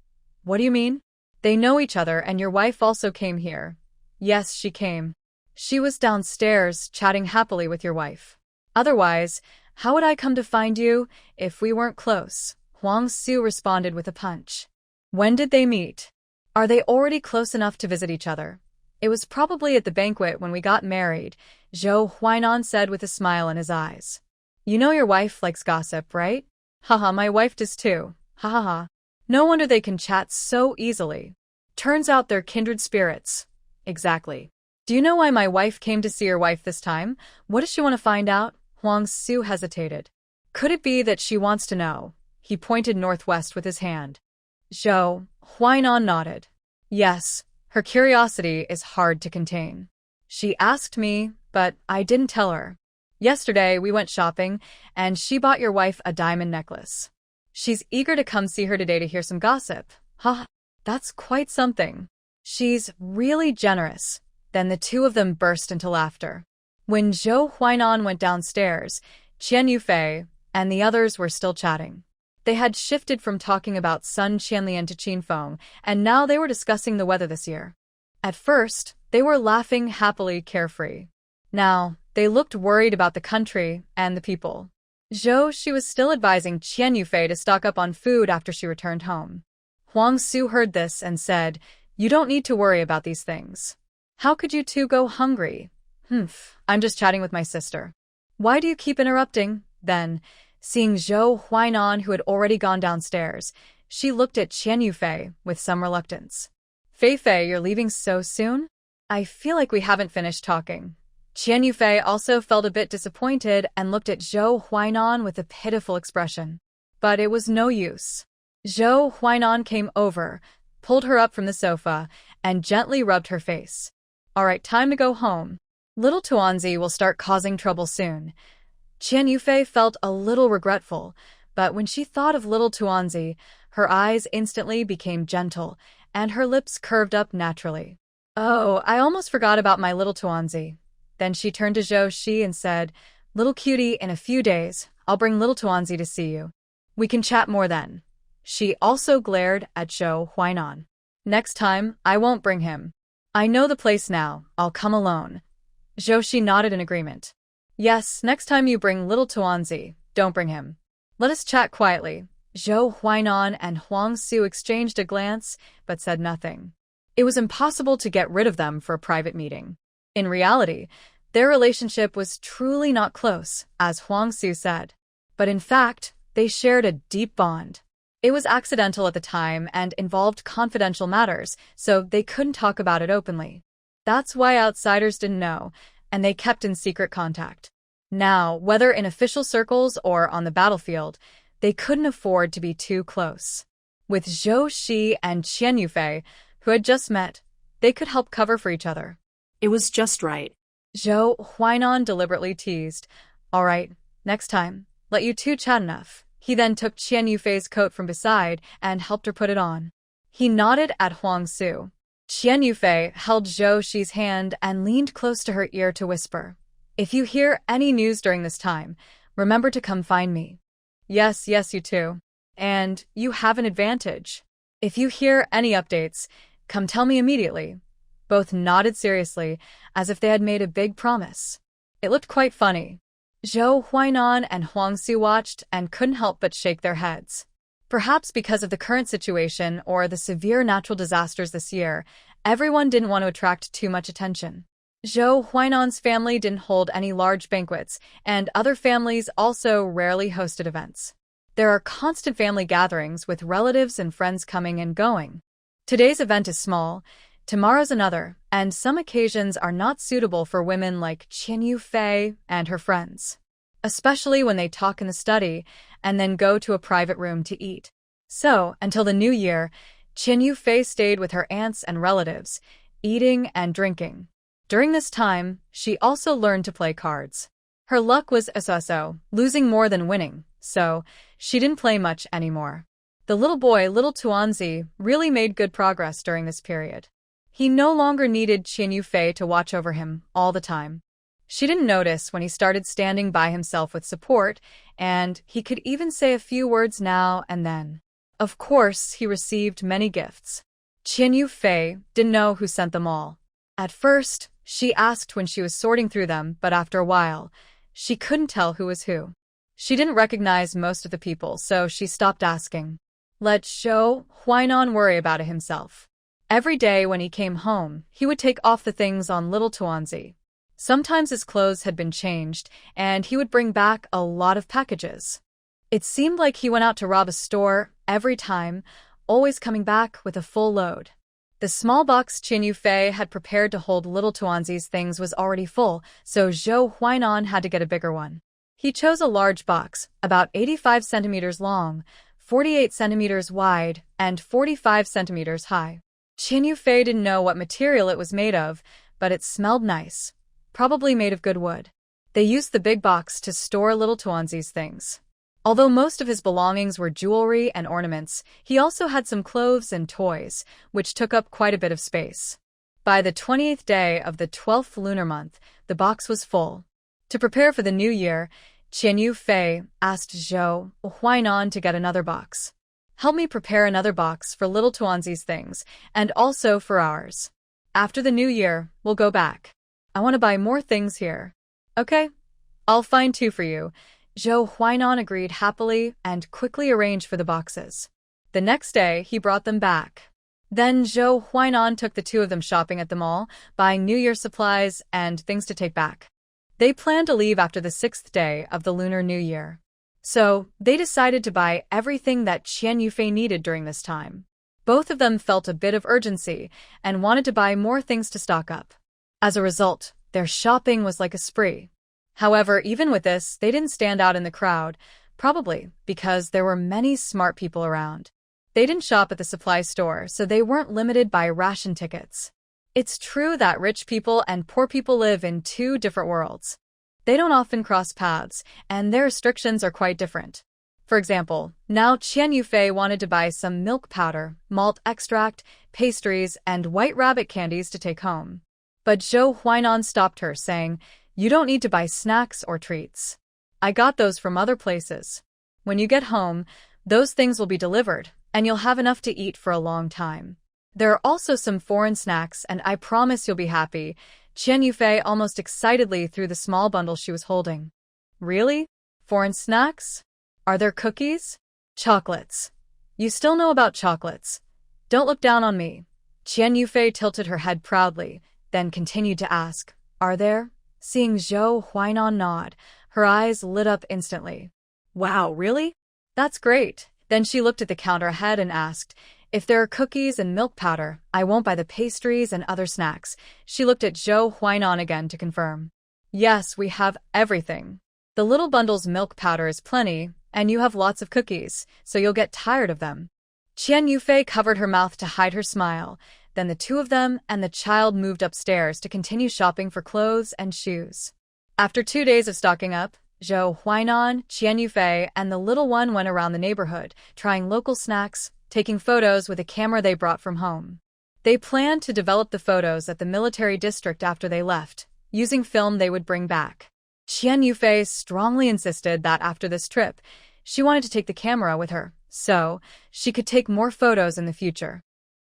What do you mean? They know each other, and your wife also came here. Yes, she came. She was downstairs chatting happily with your wife. Otherwise, How would I come to find you if we weren't close? Huang Su responded with a punch. When did they meet? Are they already close enough to visit each other? It was probably at the banquet when we got married, Zhou Huainan said with a smile in his eyes. You know your wife likes gossip, right? Haha, my wife does too. Ha ha ha. No wonder they can chat so easily. Turns out they're kindred spirits. Exactly. Do you know why my wife came to see your wife this time? What does she want to find out? Huang Su hesitated. Could it be that she wants to know? He pointed northwest with his hand. Zhou Huainan nodded. Yes, her curiosity is hard to contain. She asked me, but I didn't tell her. Yesterday we went shopping, and she bought your wife a diamond necklace. She's eager to come see her today to hear some gossip. Ha, that's quite something. She's really generous. Then the two of them burst into laughter. When Zhou Huainan went downstairs, Qian Yufei and the others were still chatting. They had shifted from talking about Sun Qianlian to Qinfeng, and now they were discussing the weather this year. At first, they were laughing happily, carefree. Now, they looked worried about the country and the people. She was still advising Qian Yufei to stock up on food after she returned home. Huang Su heard this and said, You don't need to worry about these things. How could you two go hungry? I'm just chatting with my sister. Why do you keep interrupting? Then, seeing Zhou Huainan, who had already gone downstairs, she looked at Qian Yufei with some reluctance. Fei, you're leaving so soon? I feel like we haven't finished talking. Qian Yufei also felt a bit disappointed and looked at Zhou Huainan with a pitiful expression. But it was no use. Zhou Huainan came over, pulled her up from the sofa, and gently rubbed her face. All right, time to go home. Little Tuanzi will start causing trouble soon. Qian Yufei felt a little regretful, but when she thought of little Tuanzi, her eyes instantly became gentle, and her lips curved up naturally. Oh, I almost forgot about my little Tuanzi. Then she turned to Zhou Shi and said, Little cutie, in a few days, I'll bring little Tuanzi to see you. We can chat more then. She also glared at Zhou Huainan. Next time, I won't bring him. I know the place now, I'll come alone. Zhou Shi nodded in agreement. Yes, next time you bring little Tuanzi, don't bring him. Let us chat quietly. Zhou Huainan and Huang Su exchanged a glance, but said nothing. It was impossible to get rid of them for a private meeting. In reality, their relationship was truly not close, as Huang Su said. But in fact, they shared a deep bond. It was accidental at the time and involved confidential matters, so they couldn't talk about it openly. That's why outsiders didn't know, and they kept in secret contact. Now, whether in official circles or on the battlefield, they couldn't afford to be too close. With Zhou Shi and Qian Yufei, who had just met, they could help cover for each other. It was just right. Zhou Huainan deliberately teased. All right, next time, let you two chat enough. He then took Qian Yufei's coat from beside and helped her put it on. He nodded at Huang Su. Qian Yufei held Zhou Shi's hand and leaned close to her ear to whisper, If you hear any news during this time, remember to come find me. Yes, you too. And you have an advantage. If you hear any updates, come tell me immediately. Both nodded seriously, as if they had made a big promise. It looked quite funny. Zhou Huainan and Huang Su watched and couldn't help but shake their heads. Perhaps because of the current situation or the severe natural disasters this year, everyone didn't want to attract too much attention. Zhou Huainan's family didn't hold any large banquets, and other families also rarely hosted events. There are constant family gatherings with relatives and friends coming and going. Today's event is small, tomorrow's another, and some occasions are not suitable for women like Qian Yufei and her friends. Especially when they talk in the study and then go to a private room to eat. So, until the new year, Qian Yufei stayed with her aunts and relatives, eating and drinking. During this time, she also learned to play cards. Her luck was so-so, losing more than winning, so she didn't play much anymore. The little boy, little Tuanzi, really made good progress during this period. He no longer needed Qian Yufei to watch over him all the time. She didn't notice when he started standing by himself with support, and he could even say a few words now and then. Of course, he received many gifts. Qian Yufei didn't know who sent them all. At first, she asked when she was sorting through them, but after a while, she couldn't tell who was who. She didn't recognize most of the people, so she stopped asking. Let Zhou Huainan worry about it himself. Every day when he came home, he would take off the things on little Tuanzi. Sometimes his clothes had been changed, and he would bring back a lot of packages. It seemed like he went out to rob a store every time, always coming back with a full load. The small box Qin Yufei had prepared to hold little Tuanzi's things was already full, so Zhou Huainan had to get a bigger one. He chose a large box, about 85 centimeters long, 48 centimeters wide, and 45 centimeters high. Qin Yufei didn't know what material it was made of, but it smelled nice. Probably made of good wood. They used the big box to store little Tuanzi's things. Although most of his belongings were jewelry and ornaments, he also had some clothes and toys, which took up quite a bit of space. By the 20th day of the 12th lunar month, the box was full. To prepare for the new year, Qin Yufei asked Zhou Huainan to get another box. Help me prepare another box for little Tuanzi's things, and also for ours. After the new year, we'll go back. I want to buy more things here. Okay? I'll find two for you. Zhou Huainan agreed happily and quickly arranged for the boxes. The next day, he brought them back. Then Zhou Huainan took the two of them shopping at the mall, buying New Year supplies and things to take back. They planned to leave after the 6th day of the Lunar New Year. So, they decided to buy everything that Qin Yufei needed during this time. Both of them felt a bit of urgency and wanted to buy more things to stock up. As a result, their shopping was like a spree. However, even with this, they didn't stand out in the crowd, probably because there were many smart people around. They didn't shop at the supply store, so they weren't limited by ration tickets. It's true that rich people and poor people live in two different worlds. They don't often cross paths, and their restrictions are quite different. For example, now Qin Yufei wanted to buy some milk powder, malt extract, pastries, and white rabbit candies to take home. But Zhou Huainan stopped her, saying, "You don't need to buy snacks or treats. I got those from other places. When you get home, those things will be delivered, and you'll have enough to eat for a long time. There are also some foreign snacks, and I promise you'll be happy." Qin Yufei almost excitedly threw the small bundle she was holding. Really? Foreign snacks? Are there cookies? Chocolates. You still know about chocolates. Don't look down on me. Qin Yufei tilted her head proudly, then continued to ask, "Are there?" Seeing Zhou Huainan nod, her eyes lit up instantly. Wow, really? That's great. Then she looked at the counter ahead and asked, "If there are cookies and milk powder, I won't buy the pastries and other snacks." She looked at Zhou Huainan again to confirm. "Yes, we have everything. The little bundle's milk powder is plenty, and you have lots of cookies, so you'll get tired of them." Qin Yufei covered her mouth to hide her smile. Then the two of them and the child moved upstairs to continue shopping for clothes and shoes. After 2 days of stocking up, Zhou Huainan, Qin Yufei, and the little one went around the neighborhood, trying local snacks, taking photos with a camera they brought from home. They planned to develop the photos at the military district after they left, using film they would bring back. Qin Yufei strongly insisted that after this trip, she wanted to take the camera with her, so she could take more photos in the future.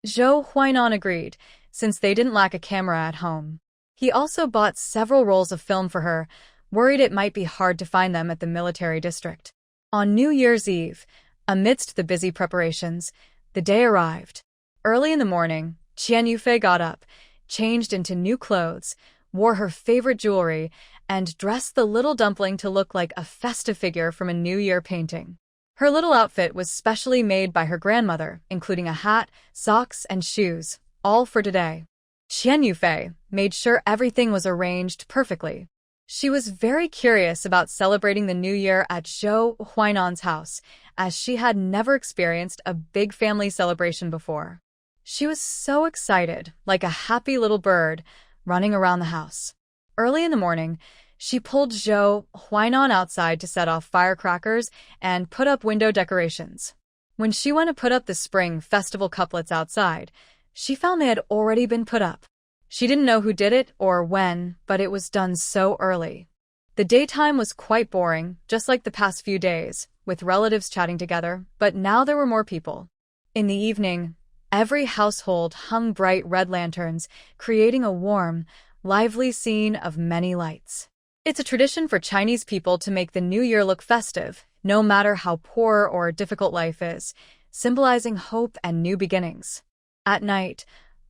Zhou Huainan agreed, since they didn't lack a camera at home. He also bought several rolls of film for her, worried it might be hard to find them at the military district. On New Year's Eve, amidst the busy preparations, the day arrived. Early in the morning, Qin Yufei got up, changed into new clothes, wore her favorite jewelry, and dressed the little dumpling to look like a festive figure from a New Year painting. Her little outfit was specially made by her grandmother, including a hat, socks, and shoes, all for today. Qin Yufei made sure everything was arranged perfectly. She was very curious about celebrating the New Year at Zhou Huainan's house, as she had never experienced a big family celebration before. She was so excited, like a happy little bird, running around the house. Early in the morning, she pulled Zhou Huainan outside to set off firecrackers and put up window decorations. When she went to put up the spring festival couplets outside, she found they had already been put up. She didn't know who did it or when, but it was done so early. The daytime was quite boring, just like the past few days, with relatives chatting together, but now there were more people. In the evening, every household hung bright red lanterns, creating a warm, lively scene of many lights. It's a tradition for Chinese people to make the new year look festive, no matter how poor or difficult life is, symbolizing hope and new beginnings. At night,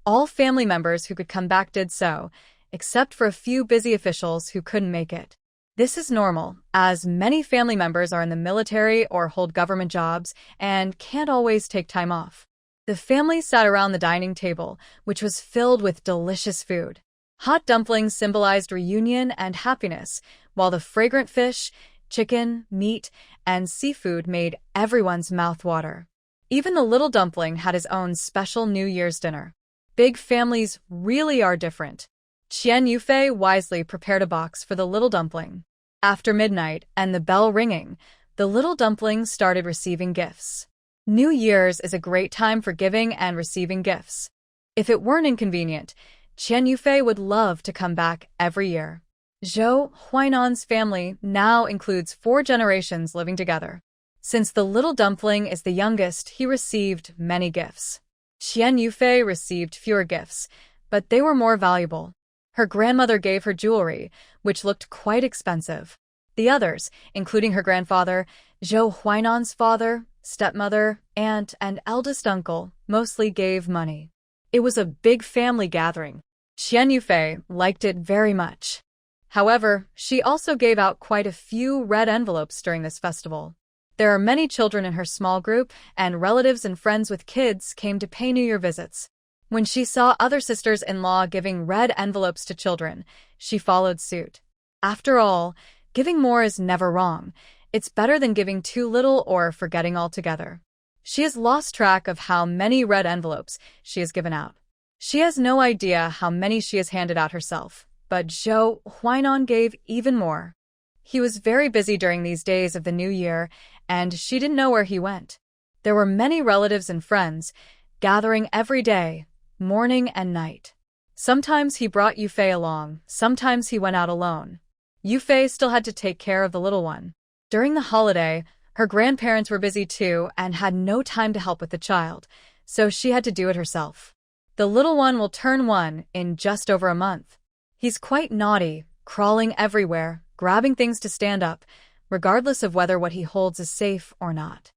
all family members who could come back did so, except for a few busy officials who couldn't make it. This is normal, as many family members are in the military or hold government jobs and can't always take time off. The family sat around the dining table, which was filled with delicious food. Hot dumplings symbolized reunion and happiness, while the fragrant fish, chicken, meat, and seafood made everyone's mouth water. Even the little dumpling had his own special New Year's dinner. Big families really are different. Qian Yufei wisely prepared a box for the little dumpling. After midnight and the bell ringing, the little dumpling started receiving gifts. New Year's is a great time for giving and receiving gifts. If it weren't inconvenient, Qian Yufei would love to come back every year. Zhou Huainan's family now includes 4 generations living together. Since the little dumpling is the youngest, he received many gifts. Qian Yufei received fewer gifts, but they were more valuable. Her grandmother gave her jewelry, which looked quite expensive. The others, including her grandfather, Zhou Huainan's father, stepmother, aunt, and eldest uncle, mostly gave money. It was a big family gathering. Qian Yufei liked it very much. However, she also gave out quite a few red envelopes during this festival. There are many children in her small group, and relatives and friends with kids came to pay New Year visits. When she saw other sisters-in-law giving red envelopes to children, she followed suit. After all, giving more is never wrong. It's better than giving too little or forgetting altogether. She has lost track of how many red envelopes she has given out. She has no idea how many she has handed out herself, but Zhou Huainan gave even more. He was very busy during these days of the new year, and she didn't know where he went. There were many relatives and friends, gathering every day, morning and night. Sometimes he brought Yufei along, sometimes he went out alone. Yufei still had to take care of the little one. During the holiday, her grandparents were busy too and had no time to help with the child, so she had to do it herself. The little one will turn 1 in just over a month. He's quite naughty, crawling everywhere, grabbing things to stand up, regardless of whether what he holds is safe or not.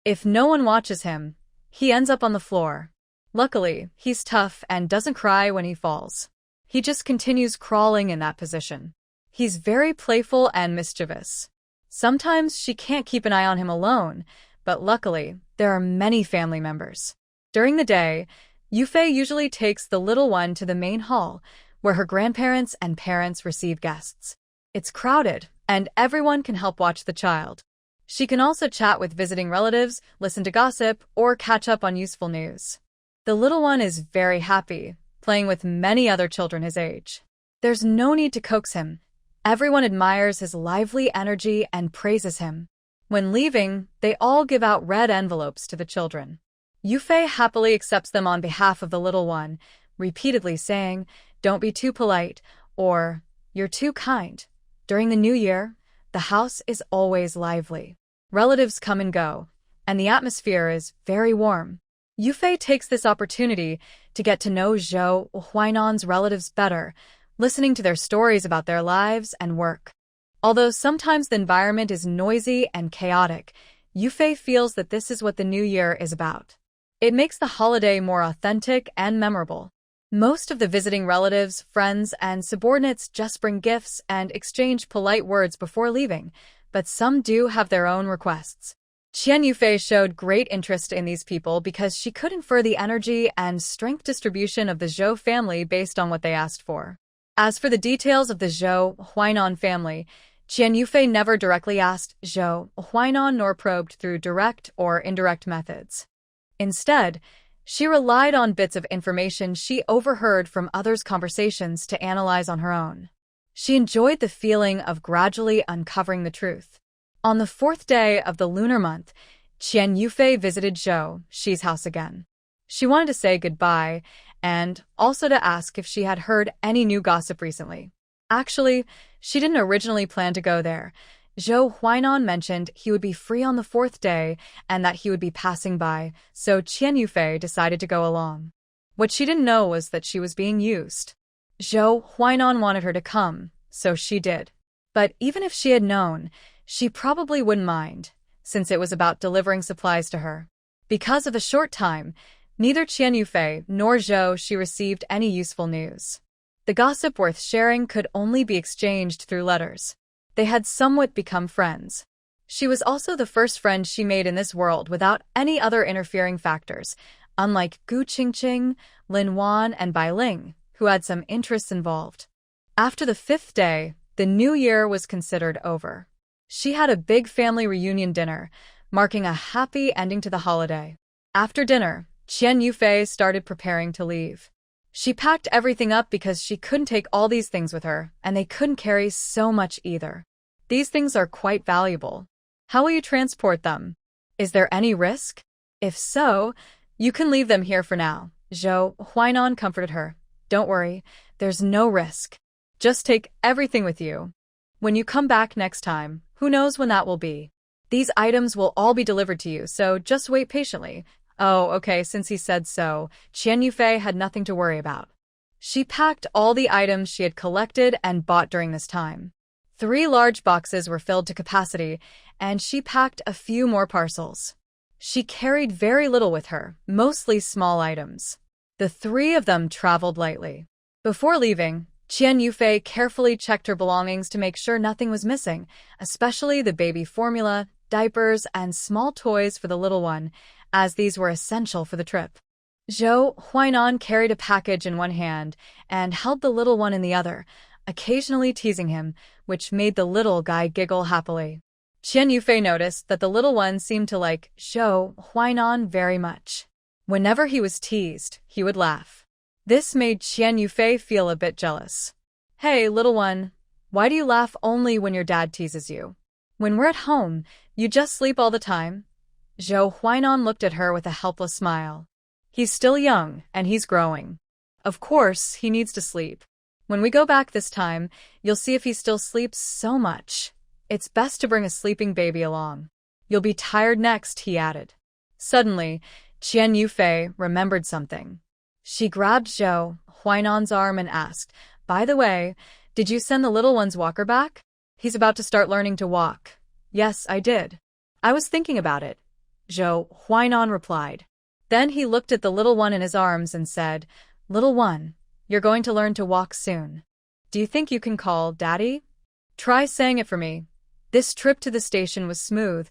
If no one watches him, he ends up on the floor. Luckily, he's tough and doesn't cry when he falls. He just continues crawling in that position. He's very playful and mischievous. Sometimes she can't keep an eye on him alone, but luckily, there are many family members. During the day, Yufei usually takes the little one to the main hall, where her grandparents and parents receive guests. It's crowded, and everyone can help watch the child. She can also chat with visiting relatives, listen to gossip, or catch up on useful news. The little one is very happy, playing with many other children his age. There's no need to coax him. Everyone admires his lively energy and praises him. When leaving, they all give out red envelopes to the children. Yufei happily accepts them on behalf of the little one, repeatedly saying, "Don't be too polite," or "You're too kind." During the new year, the house is always lively. Relatives come and go, and the atmosphere is very warm. Yufei takes this opportunity to get to know Zhou Huainan's relatives better, listening to their stories about their lives and work. Although sometimes the environment is noisy and chaotic, Yufei feels that this is what the new year is about. It makes the holiday more authentic and memorable. Most of the visiting relatives, friends, and subordinates just bring gifts and exchange polite words before leaving, but some do have their own requests. Qian Yufei showed great interest in these people because she could infer the energy and strength distribution of the Zhou family based on what they asked for. As for the details of the Zhou Huainan family, Qian Yufei never directly asked Zhou Huainan nor probed through direct or indirect methods. Instead, she relied on bits of information she overheard from others' conversations to analyze on her own. She enjoyed the feeling of gradually uncovering the truth. On the 4th day of the lunar month, Qian Yufei visited Zhou Shi's house again. She wanted to say goodbye and also to ask if she had heard any new gossip recently. Actually, she didn't originally plan to go there. Zhou Huainan mentioned he would be free on the 4th day and that he would be passing by, so Qian Yufei decided to go along. What she didn't know was that she was being used. Zhou Huainan wanted her to come, so she did. But even if she had known, she probably wouldn't mind, since it was about delivering supplies to her. Because of a short time, neither Qian Yufei nor Zhou she received any useful news. The gossip worth sharing could only be exchanged through letters. They had somewhat become friends. She was also the first friend she made in this world without any other interfering factors, unlike Gu Qingqing, Lin Wan, and Bai Ling, who had some interests involved. After the 5th day, the new year was considered over. She had a big family reunion dinner, marking a happy ending to the holiday. After dinner, Qian Yufei started preparing to leave. She packed everything up because she couldn't take all these things with her, and they couldn't carry so much either. These things are quite valuable. How will you transport them? Is there any risk? If so, you can leave them here for now. Zhou Huainan comforted her. Don't worry, there's no risk. Just take everything with you. When you come back next time, who knows when that will be? These items will all be delivered to you, so just wait patiently. Oh, okay, since he said so, Qian Yufei had nothing to worry about. She packed all the items she had collected and bought during this time. 3 large boxes were filled to capacity, and she packed a few more parcels. She carried very little with her, mostly small items. The 3 of them traveled lightly. Before leaving, Qian Yufei carefully checked her belongings to make sure nothing was missing, especially the baby formula, diapers, and small toys for the little one, as these were essential for the trip. Zhou Huainan carried a package in one hand and held the little one in the other, occasionally teasing him, which made the little guy giggle happily. Qian Yufei noticed that the little one seemed to like Zhou Huainan very much. Whenever he was teased, he would laugh. This made Qian Yufei feel a bit jealous. Hey, little one, why do you laugh only when your dad teases you? When we're at home, you just sleep all the time? Zhou Huainan looked at her with a helpless smile. He's still young, and he's growing. Of course, he needs to sleep. When we go back this time, you'll see if he still sleeps so much. It's best to bring a sleeping baby along. You'll be tired next, he added. Suddenly, Qian Yufei remembered something. She grabbed Zhou Huainan's arm and asked, By the way, did you send the little one's walker back? He's about to start learning to walk. Yes, I did. I was thinking about it, Zhou Huainan replied. Then he looked at the little one in his arms and said, Little one, you're going to learn to walk soon. Do you think you can call Daddy? Try saying it for me. This trip to the station was smooth,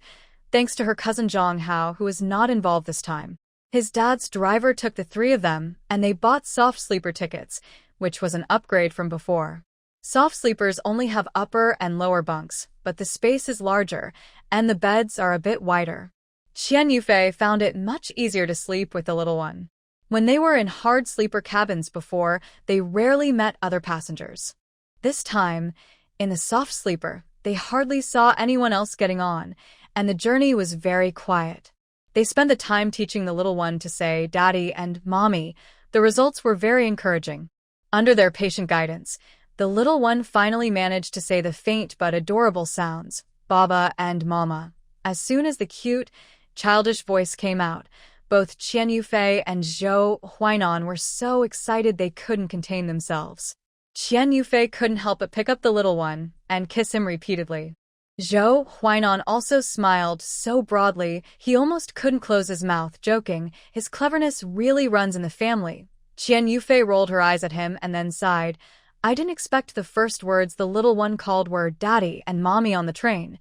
thanks to her cousin Zhang Hao, who was not involved this time. His dad's driver took the 3 of them, and they bought soft sleeper tickets, which was an upgrade from before. Soft sleepers only have upper and lower bunks, but the space is larger, and the beds are a bit wider. Qian Yufei found it much easier to sleep with the little one. When they were in hard sleeper cabins before, they rarely met other passengers. This time, in the soft sleeper, they hardly saw anyone else getting on, and the journey was very quiet. They spent the time teaching the little one to say Daddy and Mommy. The results were very encouraging. Under their patient guidance, the little one finally managed to say the faint but adorable sounds, Baba and Mama. As soon as the cute, childish voice came out, both Qian Yufei and Zhou Huainan were so excited they couldn't contain themselves. Qian Yufei couldn't help but pick up the little one and kiss him repeatedly. Zhou Huainan also smiled so broadly he almost couldn't close his mouth, joking, his cleverness really runs in the family. Qian Yufei rolled her eyes at him and then sighed. I didn't expect the first words the little one called were Daddy and Mommy on the train.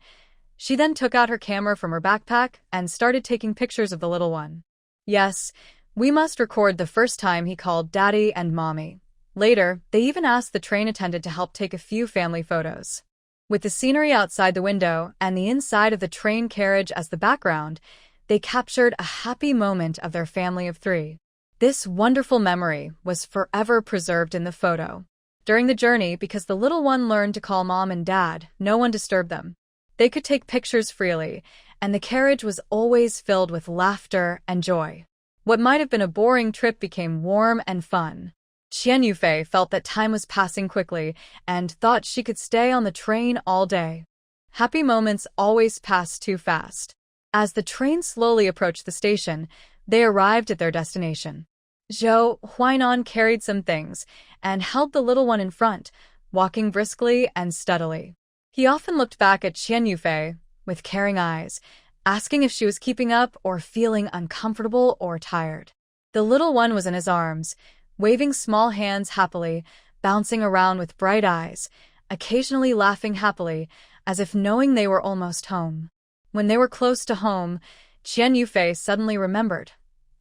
She then took out her camera from her backpack and started taking pictures of the little one. Yes, we must record the first time he called Daddy and Mommy. Later, they even asked the train attendant to help take a few family photos. With the scenery outside the window and the inside of the train carriage as the background, they captured a happy moment of their family of 3. This wonderful memory was forever preserved in the photo. During the journey, because the little one learned to call Mom and Dad, no one disturbed them. They could take pictures freely, and the carriage was always filled with laughter and joy. What might have been a boring trip became warm and fun. Qian Yufei felt that time was passing quickly and thought she could stay on the train all day. Happy moments always pass too fast. As the train slowly approached the station, they arrived at their destination. Zhou Huainan carried some things and held the little one in front, walking briskly and steadily. He often looked back at Qian Yufei with caring eyes, asking if she was keeping up or feeling uncomfortable or tired. The little one was in his arms, waving small hands happily, bouncing around with bright eyes, occasionally laughing happily, as if knowing they were almost home. When they were close to home, Qian Yufei suddenly remembered.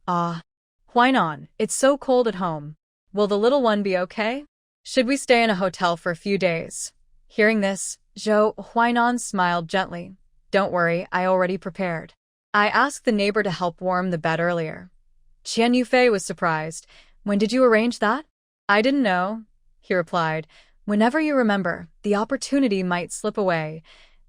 Ah, Huainan, it's so cold at home. Will the little one be okay? Should we stay in a hotel for a few days? Hearing this, Zhou Huainan smiled gently. Don't worry, I already prepared. I asked the neighbor to help warm the bed earlier. Qian Yufei was surprised. When did you arrange that? I didn't know, he replied. Whenever you remember, the opportunity might slip away.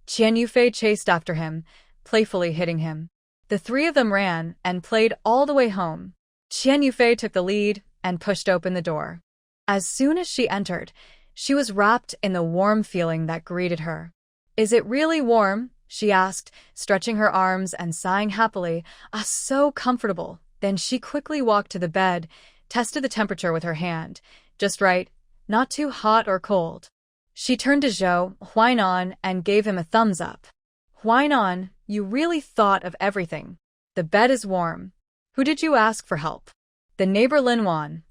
Qian Yufei chased after him, playfully hitting him. The three of them ran and played all the way home. Qian Yufei took the lead and pushed open the door. As soon as she entered, she was wrapped in the warm feeling that greeted her. Is it really warm? She asked, stretching her arms and sighing happily. Ah, so comfortable. Then she quickly walked to the bed, tested the temperature with her hand. Just right, not too hot or cold. She turned to Zhou Huainan and gave him a thumbs up. Huainan, you really thought of everything. The bed is warm. Who did you ask for help? The neighbor Linwan.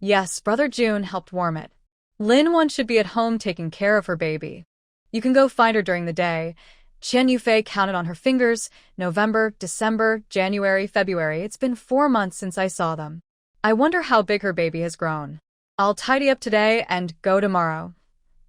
Yes, Brother June helped warm it. Linwan should be at home taking care of her baby. You can go find her during the day. Qian Yufei counted on her fingers. November, December, January, February. It's been 4 months since I saw them. I wonder how big her baby has grown. I'll tidy up today and go tomorrow.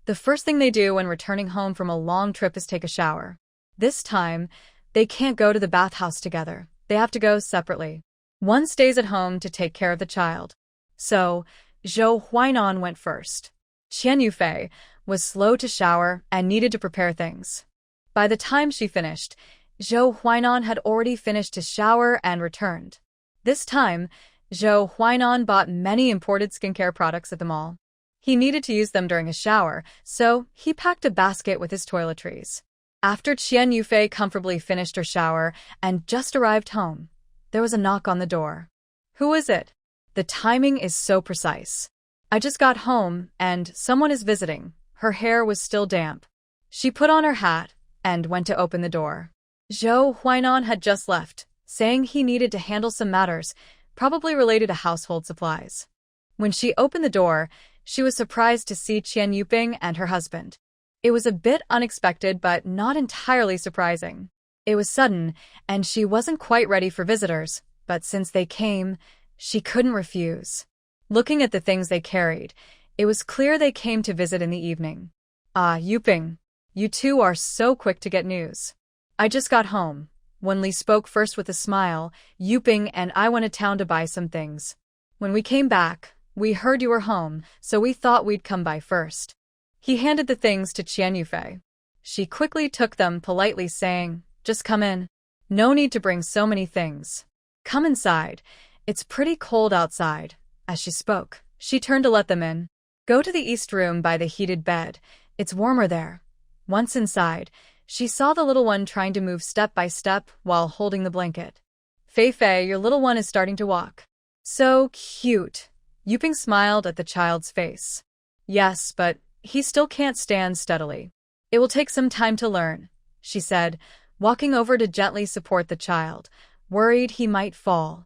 The first thing they do when returning home from a long trip is take a shower. This time, they can't go to the bathhouse together. They have to go separately. One stays at home to take care of the child. So, Zhou Huainan went first. Qian Yufei was slow to shower and needed to prepare things. By the time she finished, Zhou Huainan had already finished his shower and returned. This time, Zhou Huainan bought many imported skincare products at the mall. He needed to use them during his shower, so he packed a basket with his toiletries. After Qian Yufei comfortably finished her shower and just arrived home, there was a knock on the door. Who is it? The timing is so precise. I just got home, and someone is visiting. Her hair was still damp. She put on her hat and went to open the door. Zhou Huainan had just left, saying he needed to handle some matters, probably related to household supplies. When she opened the door, she was surprised to see Qian Yuping and her husband. It was a bit unexpected, but not entirely surprising. It was sudden, and she wasn't quite ready for visitors, but since they came, she couldn't refuse. Looking at the things they carried, it was clear they came to visit in the evening. Ah, Yuping, you two are so quick to get news. I just got home. When Li spoke first with a smile, Yuping and I went to town to buy some things. When we came back, we heard you were home, so we thought we'd come by first. He handed the things to Qian Yufei. She quickly took them, politely saying, just come in. No need to bring so many things. Come inside. It's pretty cold outside. As she spoke, she turned to let them in. Go to the east room by the heated bed. It's warmer there. Once inside, she saw the little one trying to move step by step while holding the blanket. Fei Fei, your little one is starting to walk. So cute. Yuping smiled at the child's face. Yes, but he still can't stand steadily. It will take some time to learn, she said, walking over to gently support the child, worried he might fall.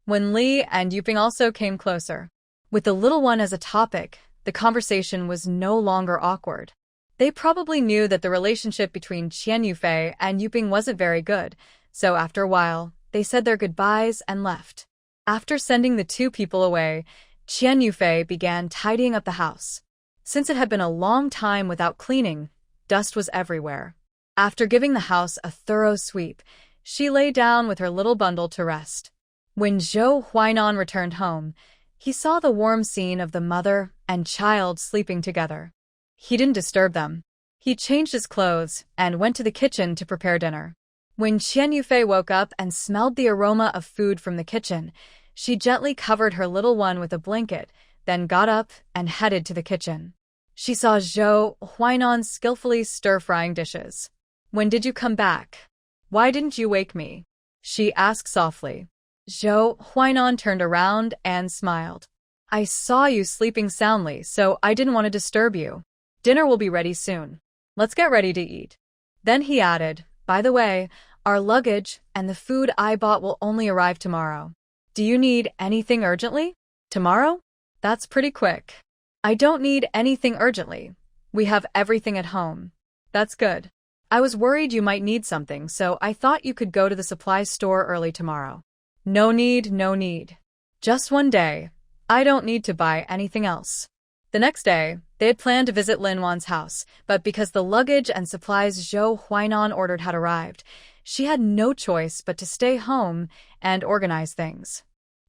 When Li and Yuping also came closer, with the little one as a topic, the conversation was no longer awkward. They probably knew that the relationship between Qian Yufei and Yuping wasn't very good, so after a while, they said their goodbyes and left. After sending the two people away, Qian Yufei began tidying up the house. Since it had been a long time without cleaning, dust was everywhere. After giving the house a thorough sweep, she lay down with her little bundle to rest. When Zhou Huainan returned home, he saw the warm scene of the mother and child sleeping together. He didn't disturb them. He changed his clothes and went to the kitchen to prepare dinner. When Qian Yufei woke up and smelled the aroma of food from the kitchen, she gently covered her little one with a blanket, then got up and headed to the kitchen. She saw Zhou Huainan skillfully stir-frying dishes. When did you come back? Why didn't you wake me? She asked softly. Zhou Huainan turned around and smiled. I saw you sleeping soundly, so I didn't want to disturb you. Dinner will be ready soon. Let's get ready to eat. Then he added, by the way, our luggage and the food I bought will only arrive tomorrow. Do you need anything urgently? Tomorrow? That's pretty quick. I don't need anything urgently. We have everything at home. That's good. I was worried you might need something, so I thought you could go to the supplies store early tomorrow. No need, no need. Just one day. I don't need to buy anything else. The next day, they had planned to visit Lin Wan's house, but because the luggage and supplies Zhou Huainan ordered had arrived, she had no choice but to stay home and organize things.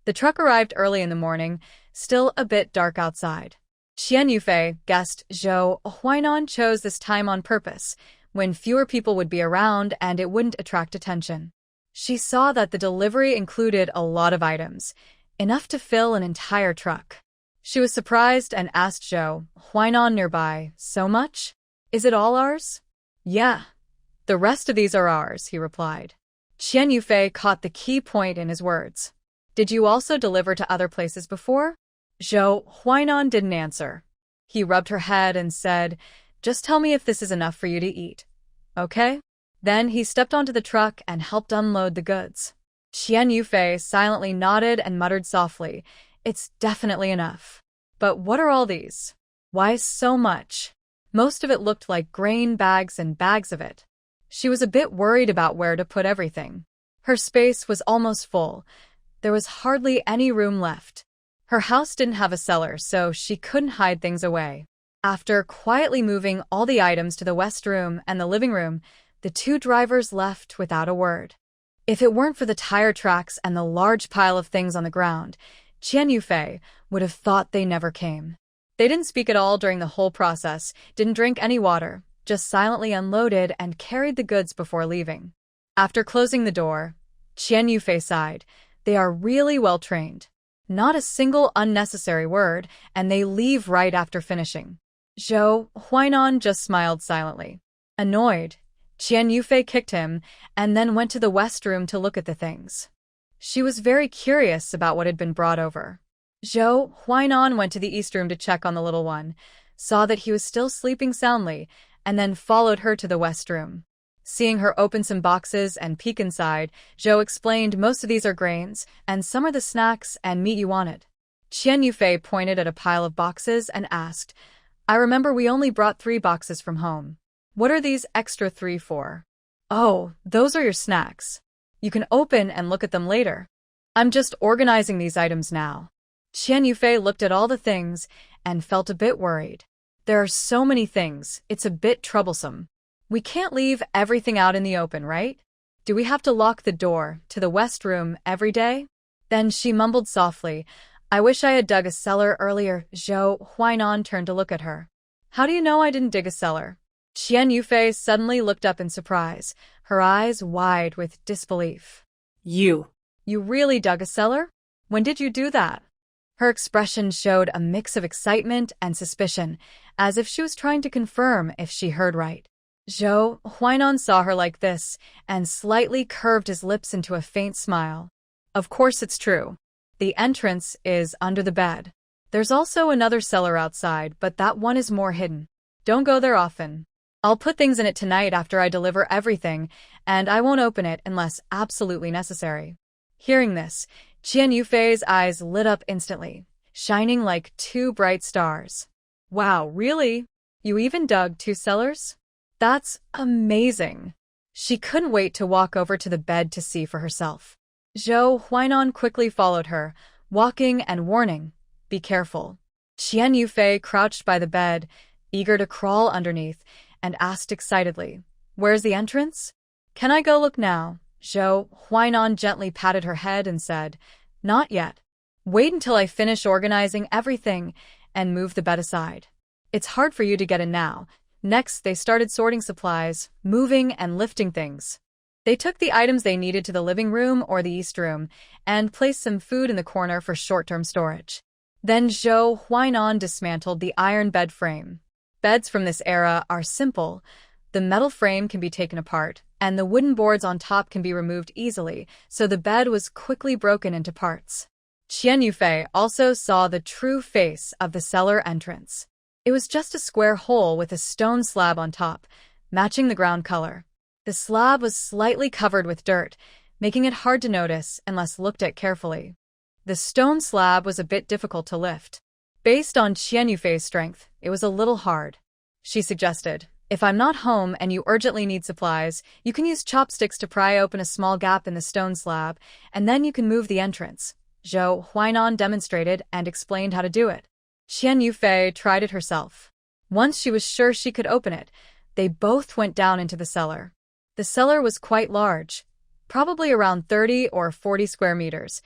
The truck arrived early in the morning, still a bit dark outside. Qian Yufei guessed Zhou Huainan chose this time on purpose, when fewer people would be around and it wouldn't attract attention. She saw that the delivery included a lot of items, enough to fill an entire truck. She was surprised and asked Zhou Huainan nearby, so much? Is it all ours? Yeah. The rest of these are ours, he replied. Qian Yufei caught the key point in his words. Did you also deliver to other places before? Zhou Huainan didn't answer. He rubbed her head and said, just tell me if this is enough for you to eat. Okay? Then he stepped onto the truck and helped unload the goods. Qian Yufei silently nodded and muttered softly, it's definitely enough. But what are all these? Why so much? Most of it looked like grain bags and bags of it. She was a bit worried about where to put everything. Her space was almost full. There was hardly any room left. Her house didn't have a cellar, so she couldn't hide things away. After quietly moving all the items to the west room and the living room, the two drivers left without a word. If it weren't for the tire tracks and the large pile of things on the ground, Qian Yufei would have thought they never came. They didn't speak at all during the whole process, didn't drink any water, just silently unloaded and carried the goods before leaving. After closing the door, Qian Yufei sighed. They are really well trained. Not a single unnecessary word, and they leave right after finishing. Zhou Huainan just smiled silently. Annoyed, Qian Yufei kicked him and then went to the west room to look at the things. She was very curious about what had been brought over. Zhou Huainan went to the east room to check on the little one, saw that he was still sleeping soundly, and then followed her to the west room. Seeing her open some boxes and peek inside, Zhou explained most of these are grains, and some are the snacks and meat you wanted. Qian Yufei pointed at a pile of boxes and asked, I remember we only brought 3 boxes from home. What are these extra 3 for? Oh, those are your snacks. You can open and look at them later. I'm just organizing these items now. Qian Yufei looked at all the things and felt a bit worried. There are so many things, it's a bit troublesome. We can't leave everything out in the open, right? Do we have to lock the door to the west room every day? Then she mumbled softly, I wish I had dug a cellar earlier. Zhou Huainan turned to look at her. How do you know I didn't dig a cellar? Qian Yufei suddenly looked up in surprise, her eyes wide with disbelief. You really dug a cellar? When did you do that? Her expression showed a mix of excitement and suspicion, as if she was trying to confirm if she heard right. Zhou Huainan saw her like this and slightly curved his lips into a faint smile. Of course it's true. The entrance is under the bed. There's also another cellar outside, but that one is more hidden. Don't go there often. I'll put things in it tonight after I deliver everything, and I won't open it unless absolutely necessary. Hearing this, Qian Yufei's eyes lit up instantly, shining like 2 bright stars. Wow, really? You even dug 2 cellars? That's amazing. She couldn't wait to walk over to the bed to see for herself. Zhou Huainan quickly followed her, walking and warning, be careful. Qian Yufei crouched by the bed, eager to crawl underneath, and asked excitedly, Where's the entrance? Can I go look now? Zhou Huainan gently patted her head and said, Not yet. Wait until I finish organizing everything and move the bed aside. It's hard for you to get in now. Next, they started sorting supplies, moving and lifting things. They took the items they needed to the living room or the east room and placed some food in the corner for short-term storage. Then Zhou Huainan dismantled the iron bed frame. Beds from this era are simple. The metal frame can be taken apart, and the wooden boards on top can be removed easily, so the bed was quickly broken into parts. Qian Yufei also saw the true face of the cellar entrance. It was just a square hole with a stone slab on top, matching the ground color. The slab was slightly covered with dirt, making it hard to notice unless looked at carefully. The stone slab was a bit difficult to lift. Based on Qian Yufei's strength, it was a little hard. She suggested, "If I'm not home and you urgently need supplies, you can use chopsticks to pry open a small gap in the stone slab, and then you can move the entrance." Zhou Huainan demonstrated and explained how to do it. Qian Yufei tried it herself. Once she was sure she could open it, they both went down into the cellar. The cellar was quite large, probably around 30 or 40 square meters,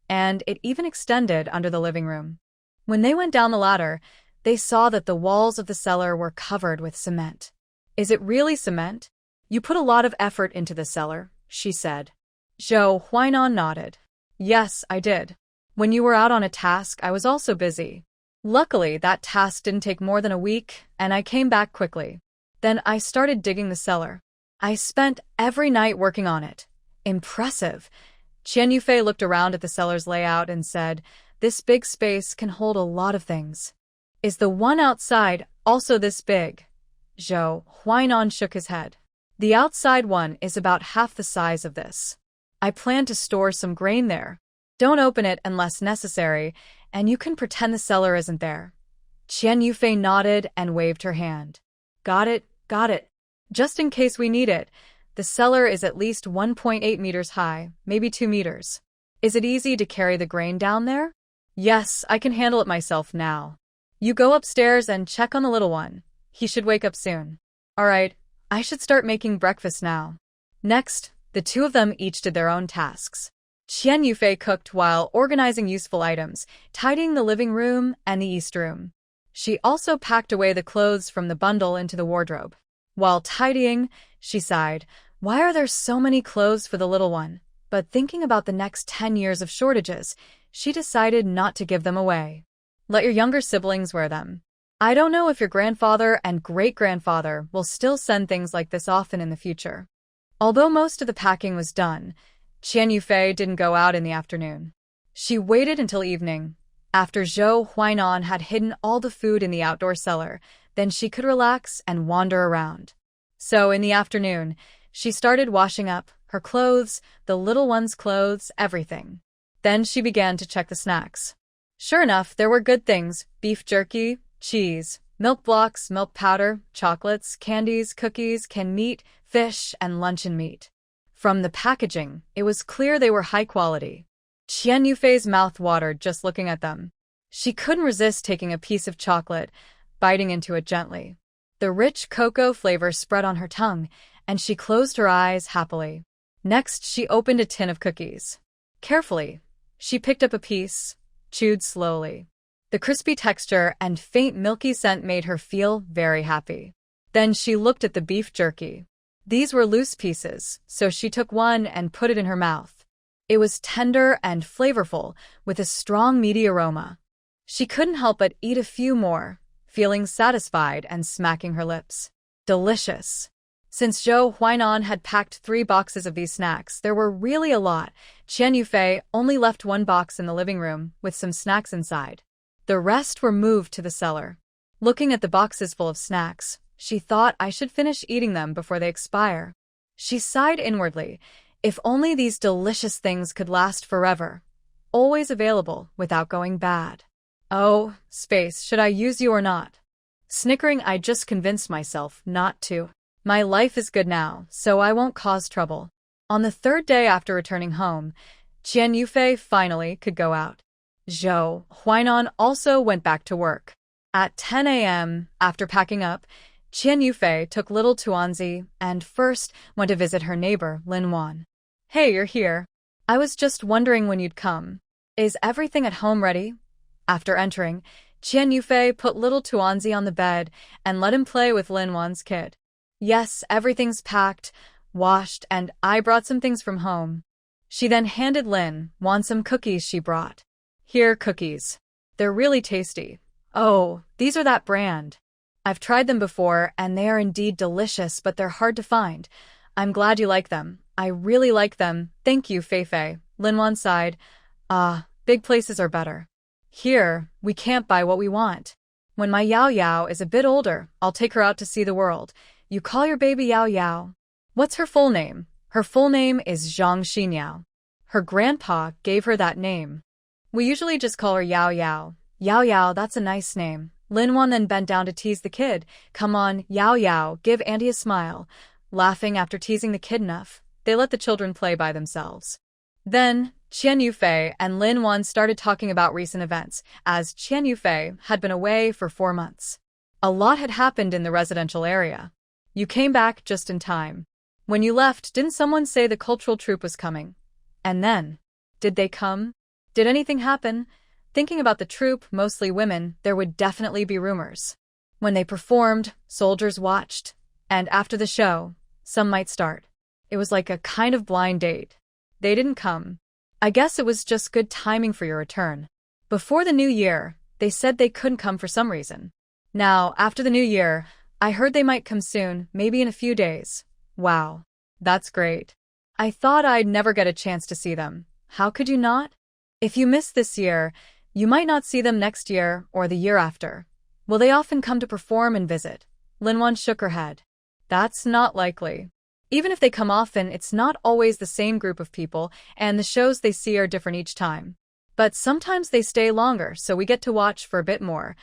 and it even extended under the living room. When they went down the ladder, they saw that the walls of the cellar were covered with cement. "Is it really cement? You put a lot of effort into the cellar," she said. Zhou Huainan nodded. "Yes, I did. When you were out on a task, I was also busy. Luckily, that task didn't take more than a week, and I came back quickly. Then I started digging the cellar. I spent every night working on it." "Impressive." Qian Yufei looked around at the cellar's layout and said, "This big space can hold a lot of things." "Is the one outside also this big?" Zhou Huainan shook his head. "The outside one is about half the size of this. I plan to store some grain there. Don't open it unless necessary, and you can pretend the cellar isn't there." Qian Yufei nodded and waved her hand. Got it. Just in case we need it. The cellar is at least 1.8 meters high, maybe 2 meters. Is it easy to carry the grain down there?" "Yes, I can handle it myself now. You go upstairs and check on the little one. He should wake up soon." "All right, I should start making breakfast now." Next, the two of them each did their own tasks. Qian Yufei cooked while organizing useful items, tidying the living room and the east room. She also packed away the clothes from the bundle into the wardrobe. While tidying, she sighed, "Why are there so many clothes for the little one?" But thinking about the next 10 years of shortages, she decided not to give them away. "Let your younger siblings wear them. I don't know if your grandfather and great-grandfather will still send things like this often in the future." Although most of the packing was done, Qian Yufei didn't go out in the afternoon. She waited until evening, after Zhou Huainan had hidden all the food in the outdoor cellar. Then she could relax and wander around. So in the afternoon, she started washing up her clothes, the little one's clothes, everything. Then she began to check the snacks. Sure enough, there were good things: beef jerky, cheese, milk blocks, milk powder, chocolates, candies, cookies, canned meat, fish, and luncheon meat. From the packaging, it was clear they were high quality. Qian Yufei's mouth watered just looking at them. She couldn't resist taking a piece of chocolate, biting into it gently. The rich cocoa flavor spread on her tongue, and she closed her eyes happily. Next, she opened a tin of cookies. Carefully, she picked up a piece, chewed slowly. The crispy texture and faint milky scent made her feel very happy. Then she looked at the beef jerky. These were loose pieces, so she took one and put it in her mouth. It was tender and flavorful, with a strong meaty aroma. She couldn't help but eat a few more, feeling satisfied and smacking her lips. Delicious. Since Zhou Huainan had packed 3 boxes of these snacks, there were really a lot. Qian Yufei only left 1 box in the living room with some snacks inside. The rest were moved to the cellar. Looking at the boxes full of snacks, she thought, "I should finish eating them before they expire." She sighed inwardly. If only these delicious things could last forever. Always available without going bad. "Oh, Space, should I use you or not?" Snickering, I just convinced myself not to. My life is good now, so I won't cause trouble. On the 3rd day after returning home, Qian Yufei finally could go out. Zhou Huainan also went back to work. At 10 a.m., after packing up, Qian Yufei took little Tuanzi and first went to visit her neighbor, Lin Wan. "Hey, you're here. I was just wondering when you'd come. Is everything at home ready?" After entering, Qian Yufei put little Tuanzi on the bed and let him play with Lin Wan's kid. "Yes, everything's packed, washed, and I brought some things from home." She then handed Lin Wan some cookies she brought. "Here, cookies. They're really tasty. Oh, these are that brand. I've tried them before, and they are indeed delicious, but they're hard to find. I'm glad you like them. I really like them. Thank you, Feifei." Lin Wan sighed. "Big places are better. Here, we can't buy what we want." When my Yao Yao is a bit older, I'll take her out to see the world. You call your baby Yao Yao. What's her full name? Her full name is Zhang Xinyao. Her grandpa gave her that name. We usually just call her Yao Yao. Yao Yao, that's a nice name. Linwan then bent down to tease the kid. Come on, Yao Yao, give Auntie a smile. Laughing after teasing the kid enough, they let the children play by themselves. Then, Qian Yufei and Lin Wan started talking about recent events, as Qian Yufei had been away for 4 months. A lot had happened in the residential area. You came back just in time. When you left, didn't someone say the cultural troupe was coming? And then, did they come? Did anything happen? Thinking about the troupe, mostly women, there would definitely be rumors. When they performed, soldiers watched. And after the show, some might start. It was like a kind of blind date. They didn't come. I guess it was just good timing for your return. Before the new year, they said they couldn't come for some reason. Now, after the new year, I heard they might come soon, maybe in a few days. Wow. That's great. I thought I'd never get a chance to see them. How could you not? If you miss this year, you might not see them next year or the year after. Will they often come to perform and visit? Linwan shook her head. That's not likely. Even if they come often, it's not always the same group of people, and the shows they see are different each time. But sometimes they stay longer, so we get to watch for a bit more.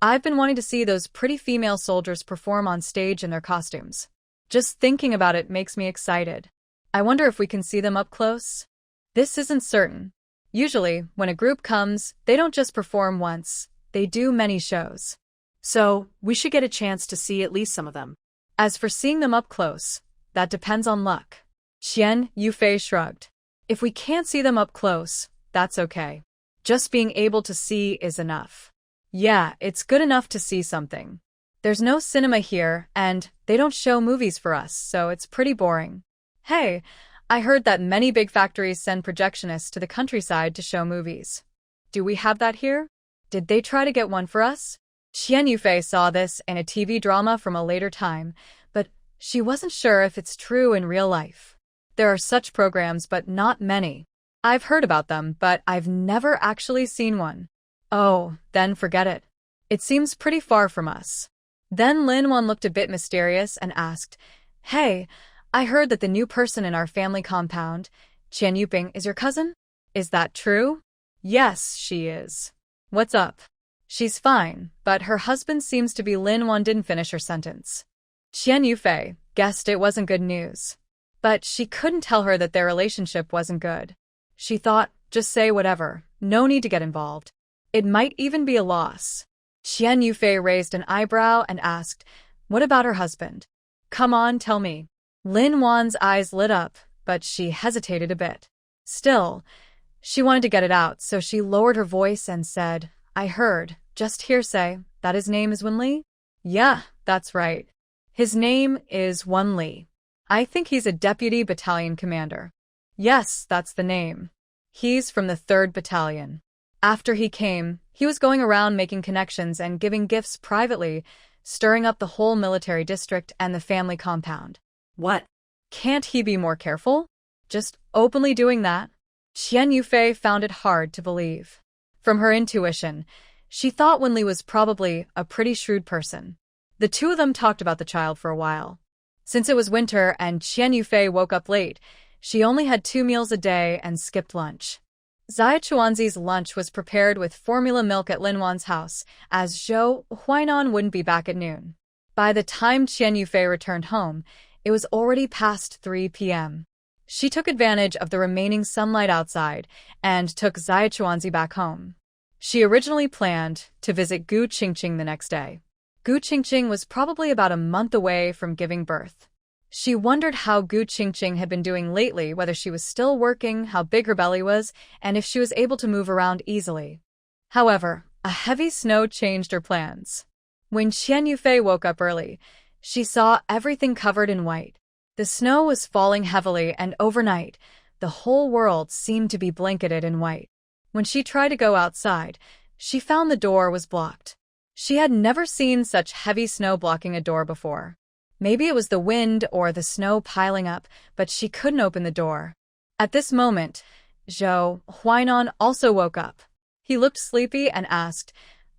I've been wanting to see those pretty female soldiers perform on stage in their costumes. Just thinking about it makes me excited. I wonder if we can see them up close? This isn't certain. Usually, when a group comes, they don't just perform once, they do many shows. So, we should get a chance to see at least some of them. As for seeing them up close, that depends on luck. Qian Yufei shrugged. If we can't see them up close, that's okay. Just being able to see is enough. Yeah, it's good enough to see something. There's no cinema here, and they don't show movies for us, so it's pretty boring. Hey, I heard that many big factories send projectionists to the countryside to show movies. Do we have that here? Did they try to get one for us? Qian Yufei saw this in a TV drama from a later time, but she wasn't sure if it's true in real life. There are such programs, but not many. I've heard about them, but I've never actually seen one. Oh, then forget it. It seems pretty far from us. Then Lin Wan looked a bit mysterious and asked, Hey, I heard that the new person in our family compound, Qian Yuping, is your cousin? Is that true? Yes, she is. What's up? She's fine, but her husband seems to be Lin Wan didn't finish her sentence. Qian Yufei guessed it wasn't good news. But she couldn't tell her that their relationship wasn't good. She thought, just say whatever, no need to get involved. It might even be a loss. Qian Yufei raised an eyebrow and asked, What about her husband? Come on, tell me. Lin Wan's eyes lit up, but she hesitated a bit. Still, she wanted to get it out, so she lowered her voice and said, I heard, just hearsay, that his name is Wen Li? Yeah, that's right. His name is Wen Li. I think he's a deputy battalion commander. Yes, that's the name. He's from the 3rd Battalion. After he came, he was going around making connections and giving gifts privately, stirring up the whole military district and the family compound. What? Can't he be more careful? Just openly doing that? Qian Yufei found it hard to believe. From her intuition, she thought Wen Li was probably a pretty shrewd person. The two of them talked about the child for a while. Since it was winter and Qian Yufei woke up late, she only had 2 meals a day and skipped lunch. Xia Chuanzi's lunch was prepared with formula milk at Lin Wan's house, as Zhou Huainan wouldn't be back at noon. By the time Qian Yufei returned home, it was already past 3 p.m. She took advantage of the remaining sunlight outside and took Xia Chuanzi back home. She originally planned to visit Gu Qingqing the next day. Gu Qingqing was probably about a month away from giving birth. She wondered how Gu Qingqing had been doing lately, whether she was still working, how big her belly was, and if she was able to move around easily. However, a heavy snow changed her plans. When Qian Yufei woke up early, she saw everything covered in white. The snow was falling heavily, and overnight, the whole world seemed to be blanketed in white. When she tried to go outside, she found the door was blocked. She had never seen such heavy snow blocking a door before. Maybe it was the wind or the snow piling up, but she couldn't open the door. At this moment, Zhou Huainan also woke up. He looked sleepy and asked,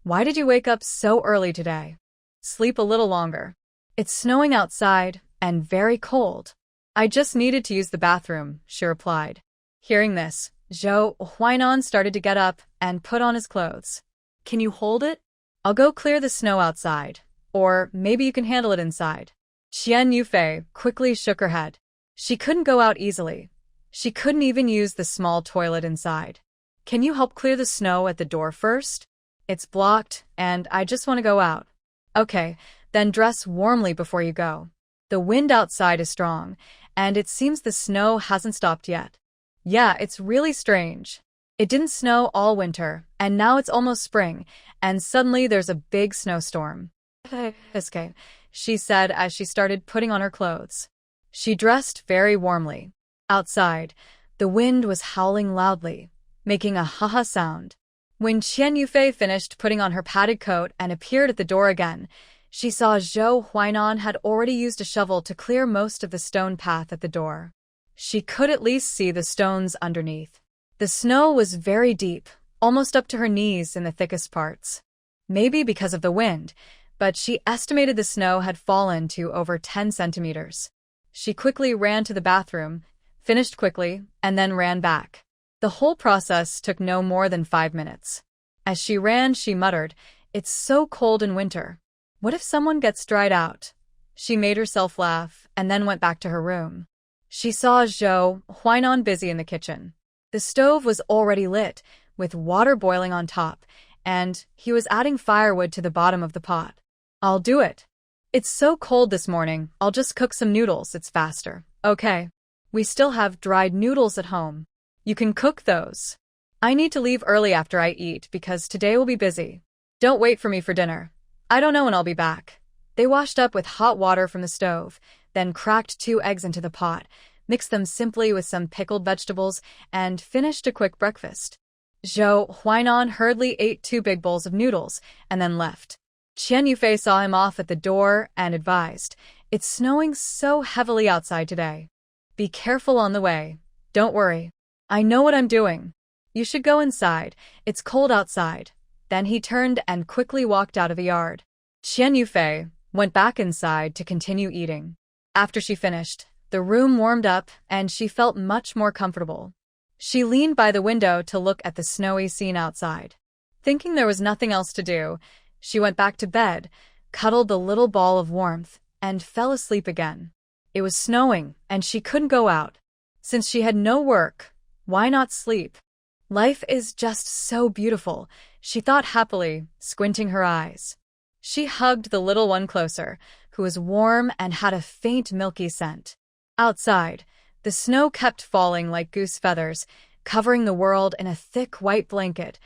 Why did you wake up so early today? Sleep a little longer. It's snowing outside and very cold. I just needed to use the bathroom, she replied. Hearing this, Zhou Huainan started to get up and put on his clothes. Can you hold it? I'll go clear the snow outside. Or maybe you can handle it inside. Qian Yufei quickly shook her head. She couldn't go out easily. She couldn't even use the small toilet inside. Can you help clear the snow at the door first? It's blocked, and I just want to go out. Okay, then dress warmly before you go. The wind outside is strong, and it seems the snow hasn't stopped yet. Yeah, it's really strange. It didn't snow all winter, and now it's almost spring, and suddenly there's a big snowstorm. Okay, she said as she started putting on her clothes. She dressed very warmly. Outside, the wind was howling loudly, making a ha-ha sound. When Qian Yufei finished putting on her padded coat and appeared at the door again, she saw Zhou Huainan had already used a shovel to clear most of the stone path at the door. She could at least see the stones underneath. The snow was very deep, almost up to her knees in the thickest parts. Maybe because of the wind, but she estimated the snow had fallen to over 10 centimeters. She quickly ran to the bathroom, finished quickly, and then ran back. The whole process took no more than 5 minutes. As she ran, she muttered, "It's so cold in winter. What if someone gets dried out?" She made herself laugh and then went back to her room. She saw Zhou Huainan busy in the kitchen. The stove was already lit, with water boiling on top, and he was adding firewood to the bottom of the pot. "I'll do it. It's so cold this morning, I'll just cook some noodles, it's faster." "Okay. We still have dried noodles at home. You can cook those. I need to leave early after I eat because today will be busy. Don't wait for me for dinner. I don't know when I'll be back." They washed up with hot water from the stove, then cracked 2 eggs into the pot, mixed them simply with some pickled vegetables, and finished a quick breakfast. Zhou Huainan hurriedly ate 2 big bowls of noodles and then left. Qian Yufei saw him off at the door and advised, "It's snowing so heavily outside today. Be careful on the way. Don't worry. I know what I'm doing. You should go inside. It's cold outside." Then he turned and quickly walked out of the yard. Qian Yufei went back inside to continue eating. After she finished, the room warmed up and she felt much more comfortable. She leaned by the window to look at the snowy scene outside. Thinking there was nothing else to do, she went back to bed, cuddled the little ball of warmth, and fell asleep again. It was snowing, and she couldn't go out. Since she had no work, why not sleep? Life is just so beautiful, she thought happily, squinting her eyes. She hugged the little one closer, who was warm and had a faint milky scent. Outside, the snow kept falling like goose feathers, covering the world in a thick white blanket,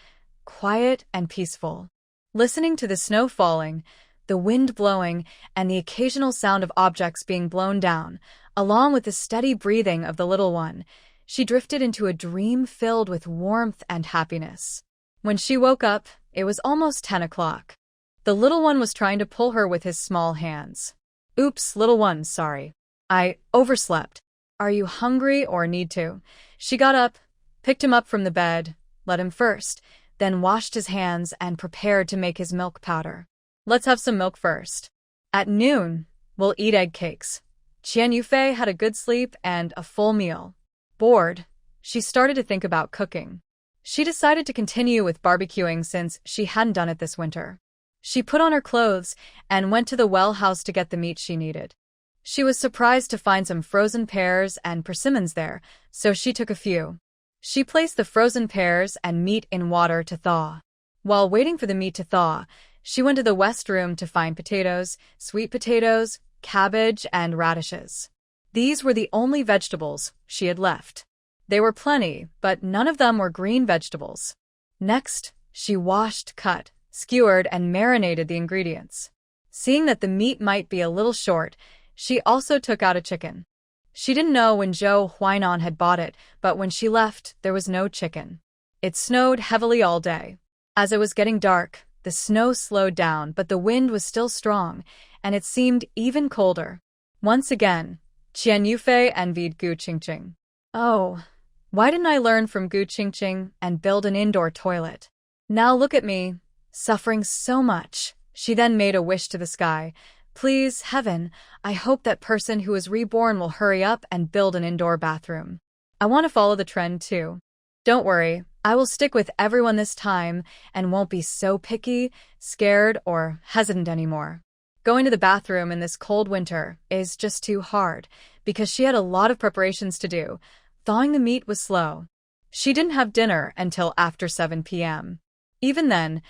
quiet and peaceful. Listening to the snow falling, the wind blowing, and the occasional sound of objects being blown down, along with the steady breathing of the little one, she drifted into a dream filled with warmth and happiness. When she woke up, it was almost 10 o'clock. The little one was trying to pull her with his small hands. "Oops, little one, sorry. I overslept. Are you hungry or need to?" She got up, picked him up from the bed, let him first, then washed his hands and prepared to make his milk powder. "Let's have some milk first. At noon, we'll eat egg cakes." Qian Yufei had a good sleep and a full meal. Bored, she started to think about cooking. She decided to continue with barbecuing since she hadn't done it this winter. She put on her clothes and went to the well house to get the meat she needed. She was surprised to find some frozen pears and persimmons there, so she took a few. She placed the frozen pears and meat in water to thaw. While waiting for the meat to thaw, she went to the west room to find potatoes, sweet potatoes, cabbage, and radishes. These were the only vegetables she had left. They were plenty, but none of them were green vegetables. Next, she washed, cut, skewered, and marinated the ingredients. Seeing that the meat might be a little short, she also took out a chicken. She didn't know when Zhou Huainan had bought it, but when she left, there was no chicken. It snowed heavily all day. As it was getting dark, the snow slowed down, but the wind was still strong, and it seemed even colder. Once again, Qian Yufei envied Gu Qingqing. "Oh, why didn't I learn from Gu Qingqing and build an indoor toilet? Now look at me, suffering so much. She then made a wish to the sky. Please, heaven, I hope that person who is reborn will hurry up and build an indoor bathroom. I want to follow the trend too. Don't worry, I will stick with everyone this time and won't be so picky, scared, or hesitant anymore. Going to the bathroom in this cold winter is just too hard because she had a lot of preparations to do. Thawing the meat was slow. She didn't have dinner until after 7 p.m. Even then,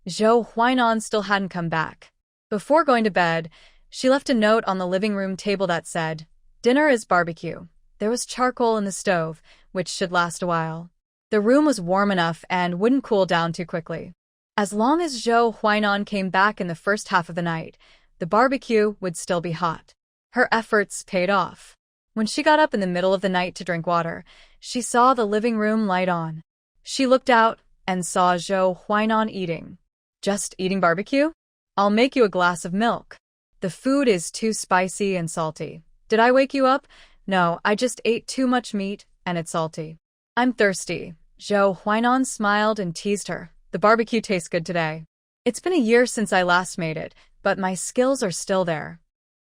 Zhou Huainan still hadn't come back. Before going to bed, she left a note on the living room table that said, "Dinner is barbecue." There was charcoal in the stove, which should last a while. The room was warm enough and wouldn't cool down too quickly. As long as Zhou Huainan came back in the first half of the night, the barbecue would still be hot. Her efforts paid off. When she got up in the middle of the night to drink water, she saw the living room light on. She looked out and saw Zhou Huainan eating. Just eating barbecue? I'll make you a glass of milk. The food is too spicy and salty. Did I wake you up? No, I just ate too much meat, and it's salty. I'm thirsty. Zhou Huainan smiled and teased her. The barbecue tastes good today. It's been a year since I last made it, but my skills are still there.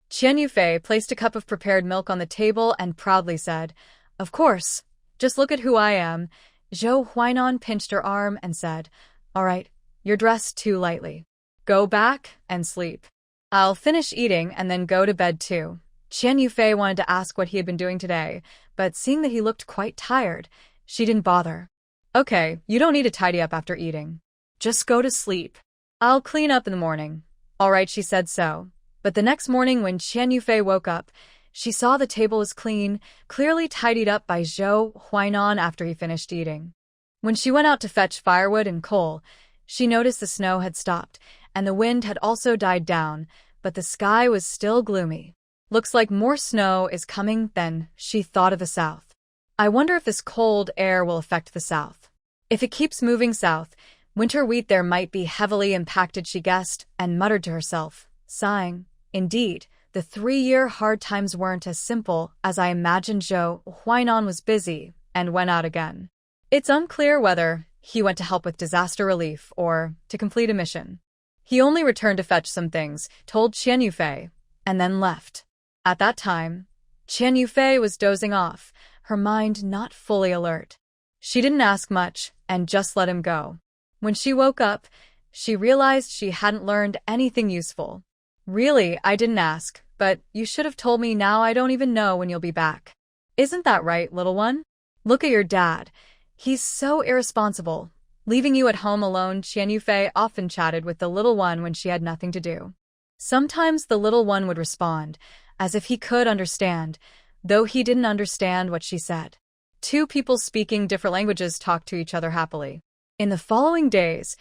Qian Yufei placed a cup of prepared milk on the table and proudly said, "Of course. Just look at who I am." Zhou Huainan pinched her arm and said, "All right, you're dressed too lightly. Go back and sleep. I'll finish eating and then go to bed too." Qian Yufei wanted to ask what he had been doing today, but seeing that he looked quite tired, she didn't bother. "Okay, you don't need to tidy up after eating. Just go to sleep. I'll clean up in the morning." "All right," she said so. But the next morning when Qian Yufei woke up, she saw the table was clean, clearly tidied up by Zhou Huainan after he finished eating. When she went out to fetch firewood and coal, she noticed the snow had stopped, and the wind had also died down, but the sky was still gloomy. Looks like more snow is coming than she thought of the south. I wonder if this cold air will affect the south. If it keeps moving south, winter wheat there might be heavily impacted, she guessed, and muttered to herself, sighing. Indeed, the 3-year hard times weren't as simple as I imagined. Zhou Huainan was busy and went out again. It's unclear whether he went to help with disaster relief or to complete a mission. He only returned to fetch some things, told Qian Yufei, and then left. At that time, Qian Yufei was dozing off, her mind not fully alert. She didn't ask much and just let him go. When she woke up, she realized she hadn't learned anything useful. "Really, I didn't ask, but you should have told me. Now I don't even know when you'll be back. Isn't that right, little one? Look at your dad. He's so irresponsible, leaving you at home alone." Qian Yufei often chatted with the little one when she had nothing to do. Sometimes the little one would respond, as if he could understand, though he didn't understand what she said. Two people speaking different languages talked to each other happily. In the following days,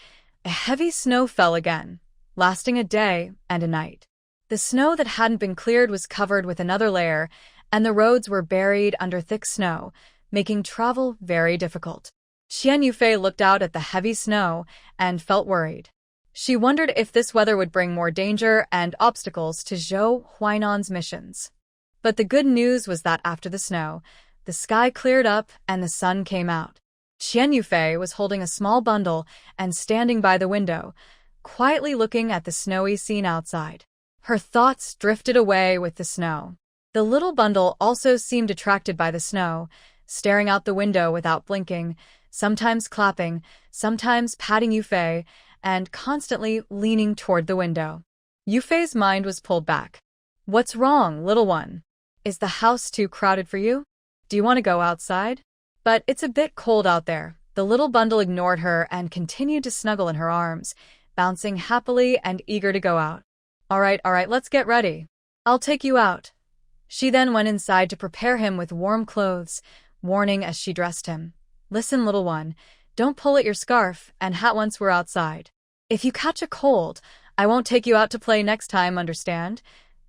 a heavy snow fell again, lasting a day and a night. The snow that hadn't been cleared was covered with another layer, and the roads were buried under thick snow, making travel very difficult. Qian Yufei looked out at the heavy snow and felt worried. She wondered if this weather would bring more danger and obstacles to Zhou Huainan's missions. But the good news was that after the snow, the sky cleared up and the sun came out. Qian Yufei was holding a small bundle and standing by the window, quietly looking at the snowy scene outside. Her thoughts drifted away with the snow. The little bundle also seemed attracted by the snow, staring out the window without blinking, sometimes clapping, sometimes patting Yufei, and constantly leaning toward the window. Yufei's mind was pulled back. "What's wrong, little one? Is the house too crowded for you? Do you want to go outside?" "But it's a bit cold out there." The little bundle ignored her and continued to snuggle in her arms, bouncing happily and eager to go out. All right, let's get ready. I'll take you out." She then went inside to prepare him with warm clothes, warning as she dressed him, "Listen, little one, don't pull at your scarf and hat once we're outside. If you catch a cold, I won't take you out to play next time, understand?"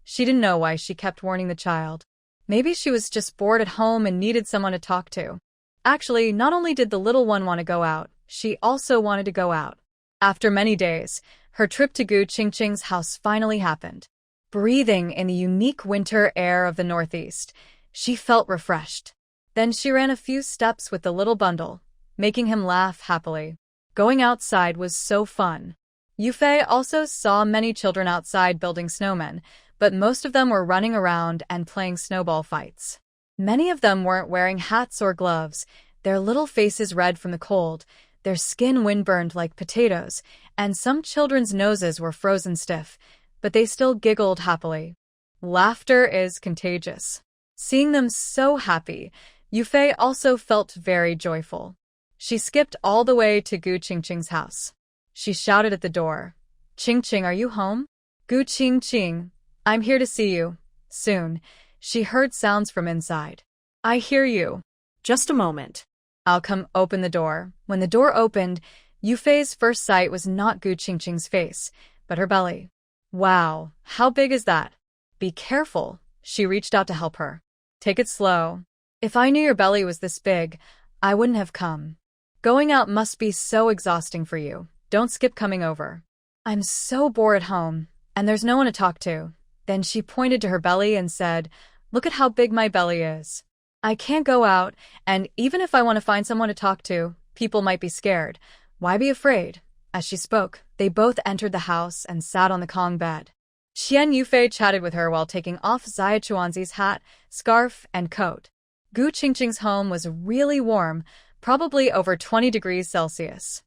She didn't know why she kept warning the child. Maybe she was just bored at home and needed someone to talk to. Actually, not only did the little one want to go out, she also wanted to go out. After many days, her trip to Gu Qingqing's house finally happened. Breathing in the unique winter air of the Northeast, she felt refreshed. Then she ran a few steps with the little bundle, making him laugh happily. Going outside was so fun. Yufei also saw many children outside building snowmen, but most of them were running around and playing snowball fights. Many of them weren't wearing hats or gloves, their little faces red from the cold, their skin windburned like potatoes, and some children's noses were frozen stiff, but they still giggled happily. Laughter is contagious. Seeing them so happy, Yufei also felt very joyful. She skipped all the way to Gu Qingqing's house. She shouted at the door, "Qingqing, are you home?" "Gu Qingqing, I'm here to see you." Soon, she heard sounds from inside. "I hear you." Just a moment. "I'll come open the door." When the door opened, Yufei's first sight was not Gu Qingqing's face, but her belly. "Wow, how big is that?" "Be careful." She reached out to help her. "Take it slow. If I knew your belly was this big, I wouldn't have come. Going out must be so exhausting for you. Don't skip coming over." "I'm so bored at home, and there's no one to talk to." Then she pointed to her belly and said, "Look at how big my belly is. I can't go out, and even if I want to find someone to talk to, people might be scared. Why be afraid?" As she spoke, they both entered the house and sat on the Kong bed. Qian Yufei chatted with her while taking off Xia Chuanzi's hat, scarf, and coat. Gu Qingqing's home was really warm, probably over 20 degrees Celsius.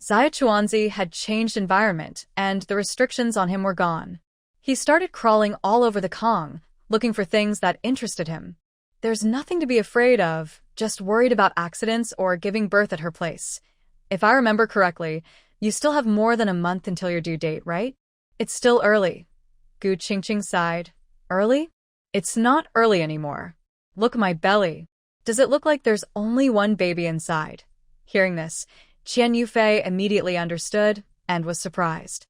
Xia Chuanzi had changed environment, and the restrictions on him were gone. He started crawling all over the Kong, looking for things that interested him. There's nothing to be afraid of, just worried about accidents or giving birth at her place. If I remember correctly, you still have more than a month until your due date, right? It's still early. Gu Qingqing sighed. Early? It's not early anymore. Look, my belly. Does it look like there's only one baby inside? Hearing this, Qian Yufei immediately understood and was surprised.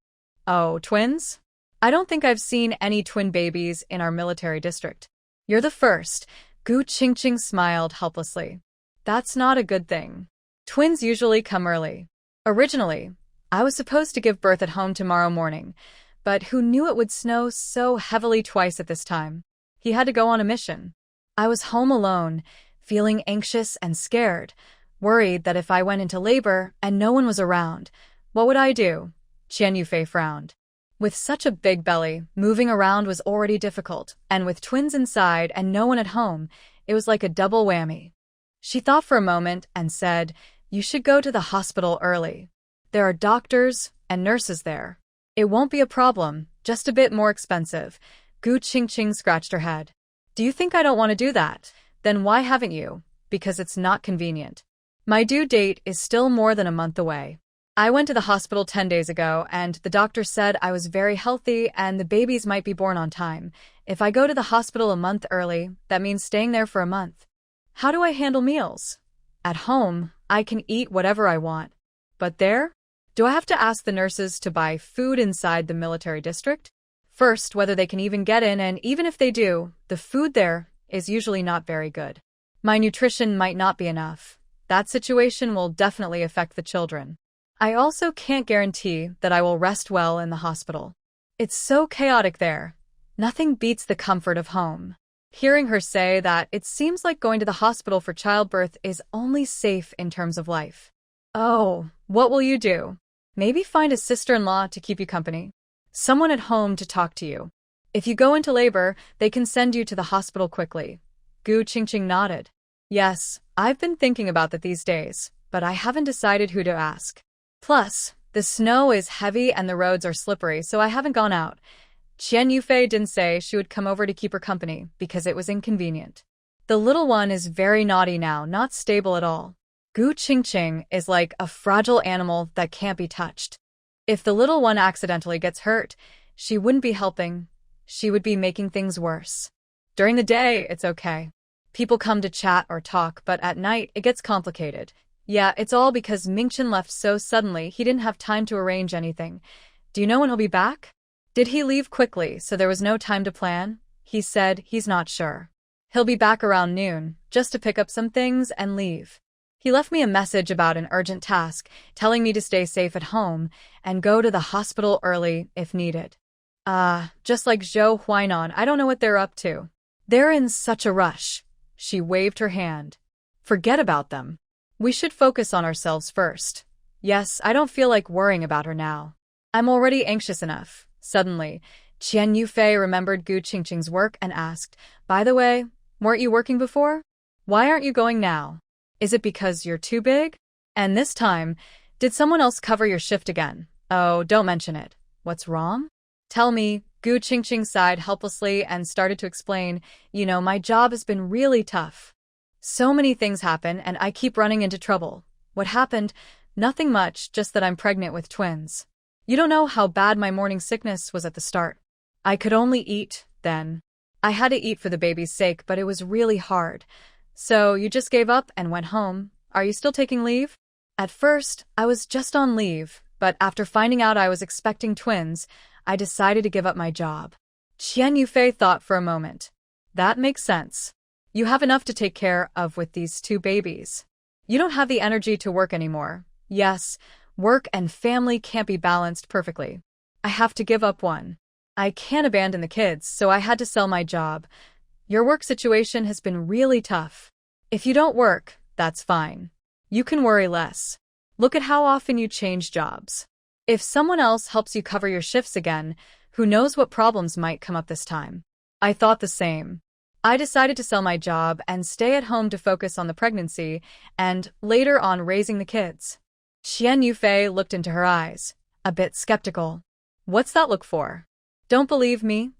Oh, twins? I don't think I've seen any twin babies in our military district. You're the first. Gu Qingqing smiled helplessly. That's not a good thing. Twins usually come early. Originally, I was supposed to give birth at home tomorrow morning, but who knew it would snow so heavily twice at this time? He had to go on a mission. I was home alone, feeling anxious and scared, worried that if I went into labor and no one was around, what would I do? Qian Yufei frowned. With such a big belly, moving around was already difficult, and with twins inside and no one at home, it was like a double whammy. She thought for a moment and said, "You should go to the hospital early. There are doctors and nurses there. It won't be a problem, just a bit more expensive." Gu Qingqing scratched her head. "Do you think I don't want to do that? Then why haven't you?" "Because it's not convenient. My due date is still more than a month away. I went to the hospital 10 days ago, and the doctor said I was very healthy and the babies might be born on time. If I go to the hospital a month early, that means staying there for a month. How do I handle meals? At home, I can eat whatever I want. But there? Do I have to ask the nurses to buy food inside the military district? First, whether they can even get in, and even if they do, the food there is usually not very good. My nutrition might not be enough. That situation will definitely affect the children. I also can't guarantee that I will rest well in the hospital. It's so chaotic there. Nothing beats the comfort of home." Hearing her say that, it seems like going to the hospital for childbirth is only safe in terms of life. Oh, what will you do? Maybe find a sister-in-law to keep you company. Someone at home to talk to you. If you go into labor, they can send you to the hospital quickly. Gu Qingqing nodded. Yes, I've been thinking about that these days, but I haven't decided who to ask. Plus, the snow is heavy and the roads are slippery, so I haven't gone out. Qian Yufei didn't say she would come over to keep her company because it was inconvenient. The little one is very naughty now, not stable at all. Gu Qingqing is like a fragile animal that can't be touched. If the little one accidentally gets hurt, she wouldn't be helping. She would be making things worse. During the day, it's okay. People come to chat or talk, but at night, it gets complicated. Yeah, it's all because Mingchen left so suddenly he didn't have time to arrange anything. Do you know when he'll be back? Did he leave quickly so there was no time to plan? He said he's not sure. He'll be back around noon, just to pick up some things and leave. He left me a message about an urgent task, telling me to stay safe at home and go to the hospital early if needed. Just like Zhou Huainan, I don't know what they're up to. They're in such a rush. She waved her hand. Forget about them. We should focus on ourselves first. Yes, I don't feel like worrying about her now. I'm already anxious enough. Suddenly, Qian Yufei remembered Gu Qingqing's work and asked, by the way, weren't you working before? Why aren't you going now? Is it because you're too big? And this time, did someone else cover your shift again? Oh, don't mention it. What's wrong? Tell me. Gu Qingqing sighed helplessly and started to explain, my job has been really tough. So many things happen and I keep running into trouble. What happened? Nothing much, just that I'm pregnant with twins. You don't know how bad my morning sickness was at the start. I could only eat, then. I had to eat for the baby's sake, but it was really hard. So you just gave up and went home. Are you still taking leave? At first, I was just on leave, but after finding out I was expecting twins, I decided to give up my job. Qian Yufei thought for a moment. That makes sense. You have enough to take care of with these two babies. You don't have the energy to work anymore. Yes, work and family can't be balanced perfectly. I have to give up one. I can't abandon the kids, so I had to sell my job. Your work situation has been really tough. If you don't work, that's fine. You can worry less. Look at how often you change jobs. If someone else helps you cover your shifts again, who knows what problems might come up this time? I thought the same. I decided to sell my job and stay at home to focus on the pregnancy and, later on, raising the kids. Qian Yufei looked into her eyes, a bit skeptical. What's that look for? Don't believe me?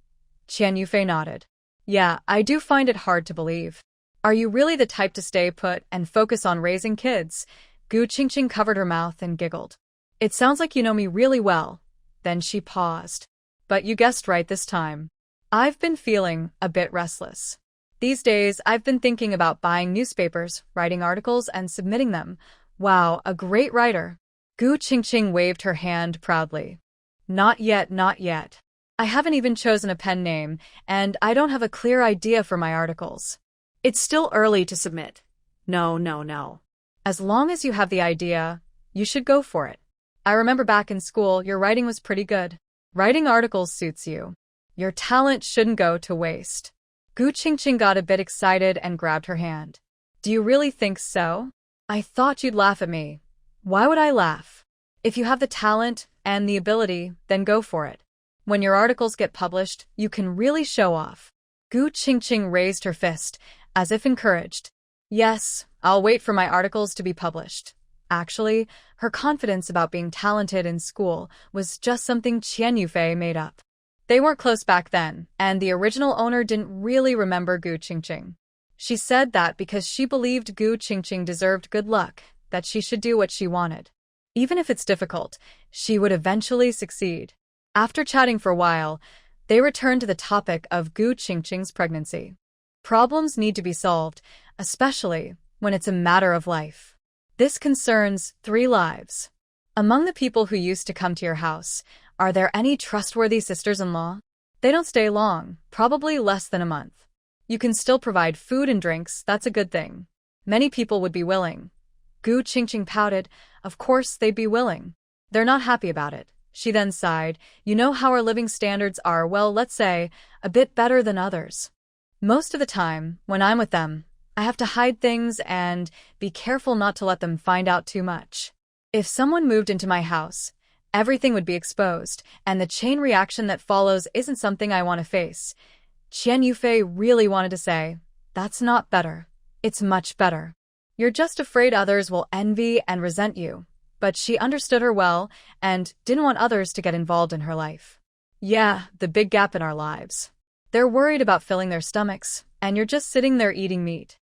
Qian Yufei nodded. Yeah, I do find it hard to believe. Are you really the type to stay put and focus on raising kids? Gu Qingqing covered her mouth and giggled. It sounds like you know me really well. Then she paused. But you guessed right this time. I've been feeling a bit restless. These days, I've been thinking about buying newspapers, writing articles, and submitting them. Wow, a great writer. Gu Qingqing waved her hand proudly. Not yet, not yet. I haven't even chosen a pen name, and I don't have a clear idea for my articles. It's still early to submit. No. As long as you have the idea, you should go for it. I remember back in school, your writing was pretty good. Writing articles suits you. Your talent shouldn't go to waste. Gu Qingqing got a bit excited and grabbed her hand. Do you really think so? I thought you'd laugh at me. Why would I laugh? If you have the talent and the ability, then go for it. When your articles get published, you can really show off. Gu Qingqing raised her fist, as if encouraged. Yes, I'll wait for my articles to be published. Actually, her confidence about being talented in school was just something Qian Yufei made up. They weren't close back then, and the original owner didn't really remember Gu Qingqing. She said that because she believed Gu Qingqing deserved good luck, that she should do what she wanted. Even if it's difficult, she would eventually succeed. After chatting for a while, they returned to the topic of Gu Qingqing's pregnancy. Problems need to be solved, especially when it's a matter of life. This concerns 3 lives. Among the people who used to come to your house, are there any trustworthy sisters-in-law? They don't stay long, probably less than a month. You can still provide food and drinks, that's a good thing. Many people would be willing. Gu Qingqing pouted. Of course they'd be willing. They're not happy about it. She then sighed. You know how our living standards are, well, let's say, a bit better than others. Most of the time, when I'm with them, I have to hide things and be careful not to let them find out too much. If someone moved into my house, everything would be exposed, and the chain reaction that follows isn't something I want to face. Qian Yufei really wanted to say, that's not better. It's much better. You're just afraid others will envy and resent you. But she understood her well and didn't want others to get involved in her life. Yeah, the big gap in our lives. They're worried about filling their stomachs, and you're just sitting there eating meat.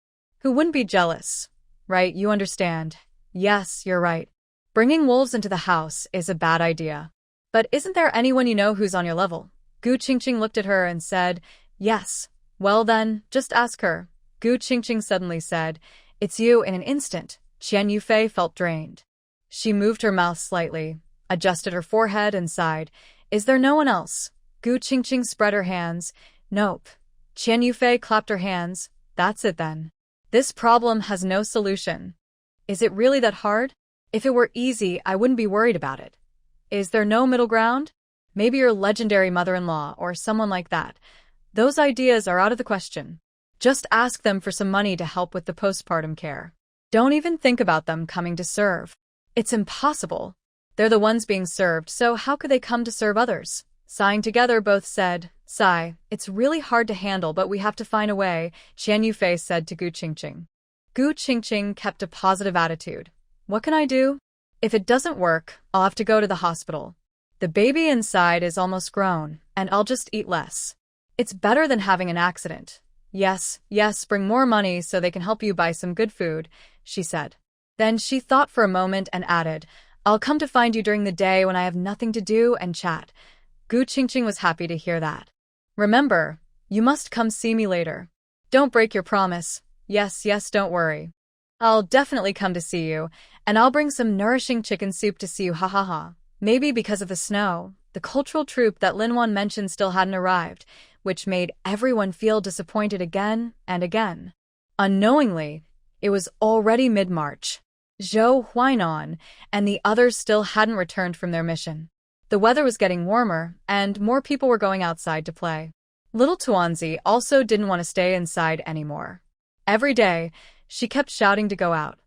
Who wouldn't be jealous? Right, you understand. Yes, you're right. Bringing wolves into the house is a bad idea. But isn't there anyone you know who's on your level? Gu Qingqing looked at her and said, yes. Well then, just ask her. Gu Qingqing suddenly said, it's you in an instant. Qian Yufei felt drained. She moved her mouth slightly, adjusted her forehead and sighed. Is there no one else? Gu Qingqing spread her hands. Nope. Qian Yufei clapped her hands. That's it then. This problem has no solution. Is it really that hard? If it were easy, I wouldn't be worried about it. Is there no middle ground? Maybe your legendary mother-in-law or someone like that. Those ideas are out of the question. Just ask them for some money to help with the postpartum care. Don't even think about them coming to serve. It's impossible. They're the ones being served, so how could they come to serve others? Sighing together, both said, Sigh, it's really hard to handle, but we have to find a way, Qian Yufei said to Gu Qingqing. Gu Qingqing kept a positive attitude. What can I do? If it doesn't work, I'll have to go to the hospital. The baby inside is almost grown, and I'll just eat less. It's better than having an accident. Yes, bring more money so they can help you buy some good food, she said. Then she thought for a moment and added, I'll come to find you during the day when I have nothing to do and chat. Gu Qingqing was happy to hear that. Remember, you must come see me later. Don't break your promise. Yes, don't worry. I'll definitely come to see you, and I'll bring some nourishing chicken soup to see you, ha ha ha. Maybe because of the snow, the cultural troupe that Linwan mentioned still hadn't arrived, which made everyone feel disappointed again and again. Unknowingly, it was already mid-March. Zhou Huainan and the others still hadn't returned from their mission. The weather was getting warmer, and more people were going outside to play. Little Tuanzi also didn't want to stay inside anymore. Every day, she kept shouting to go out.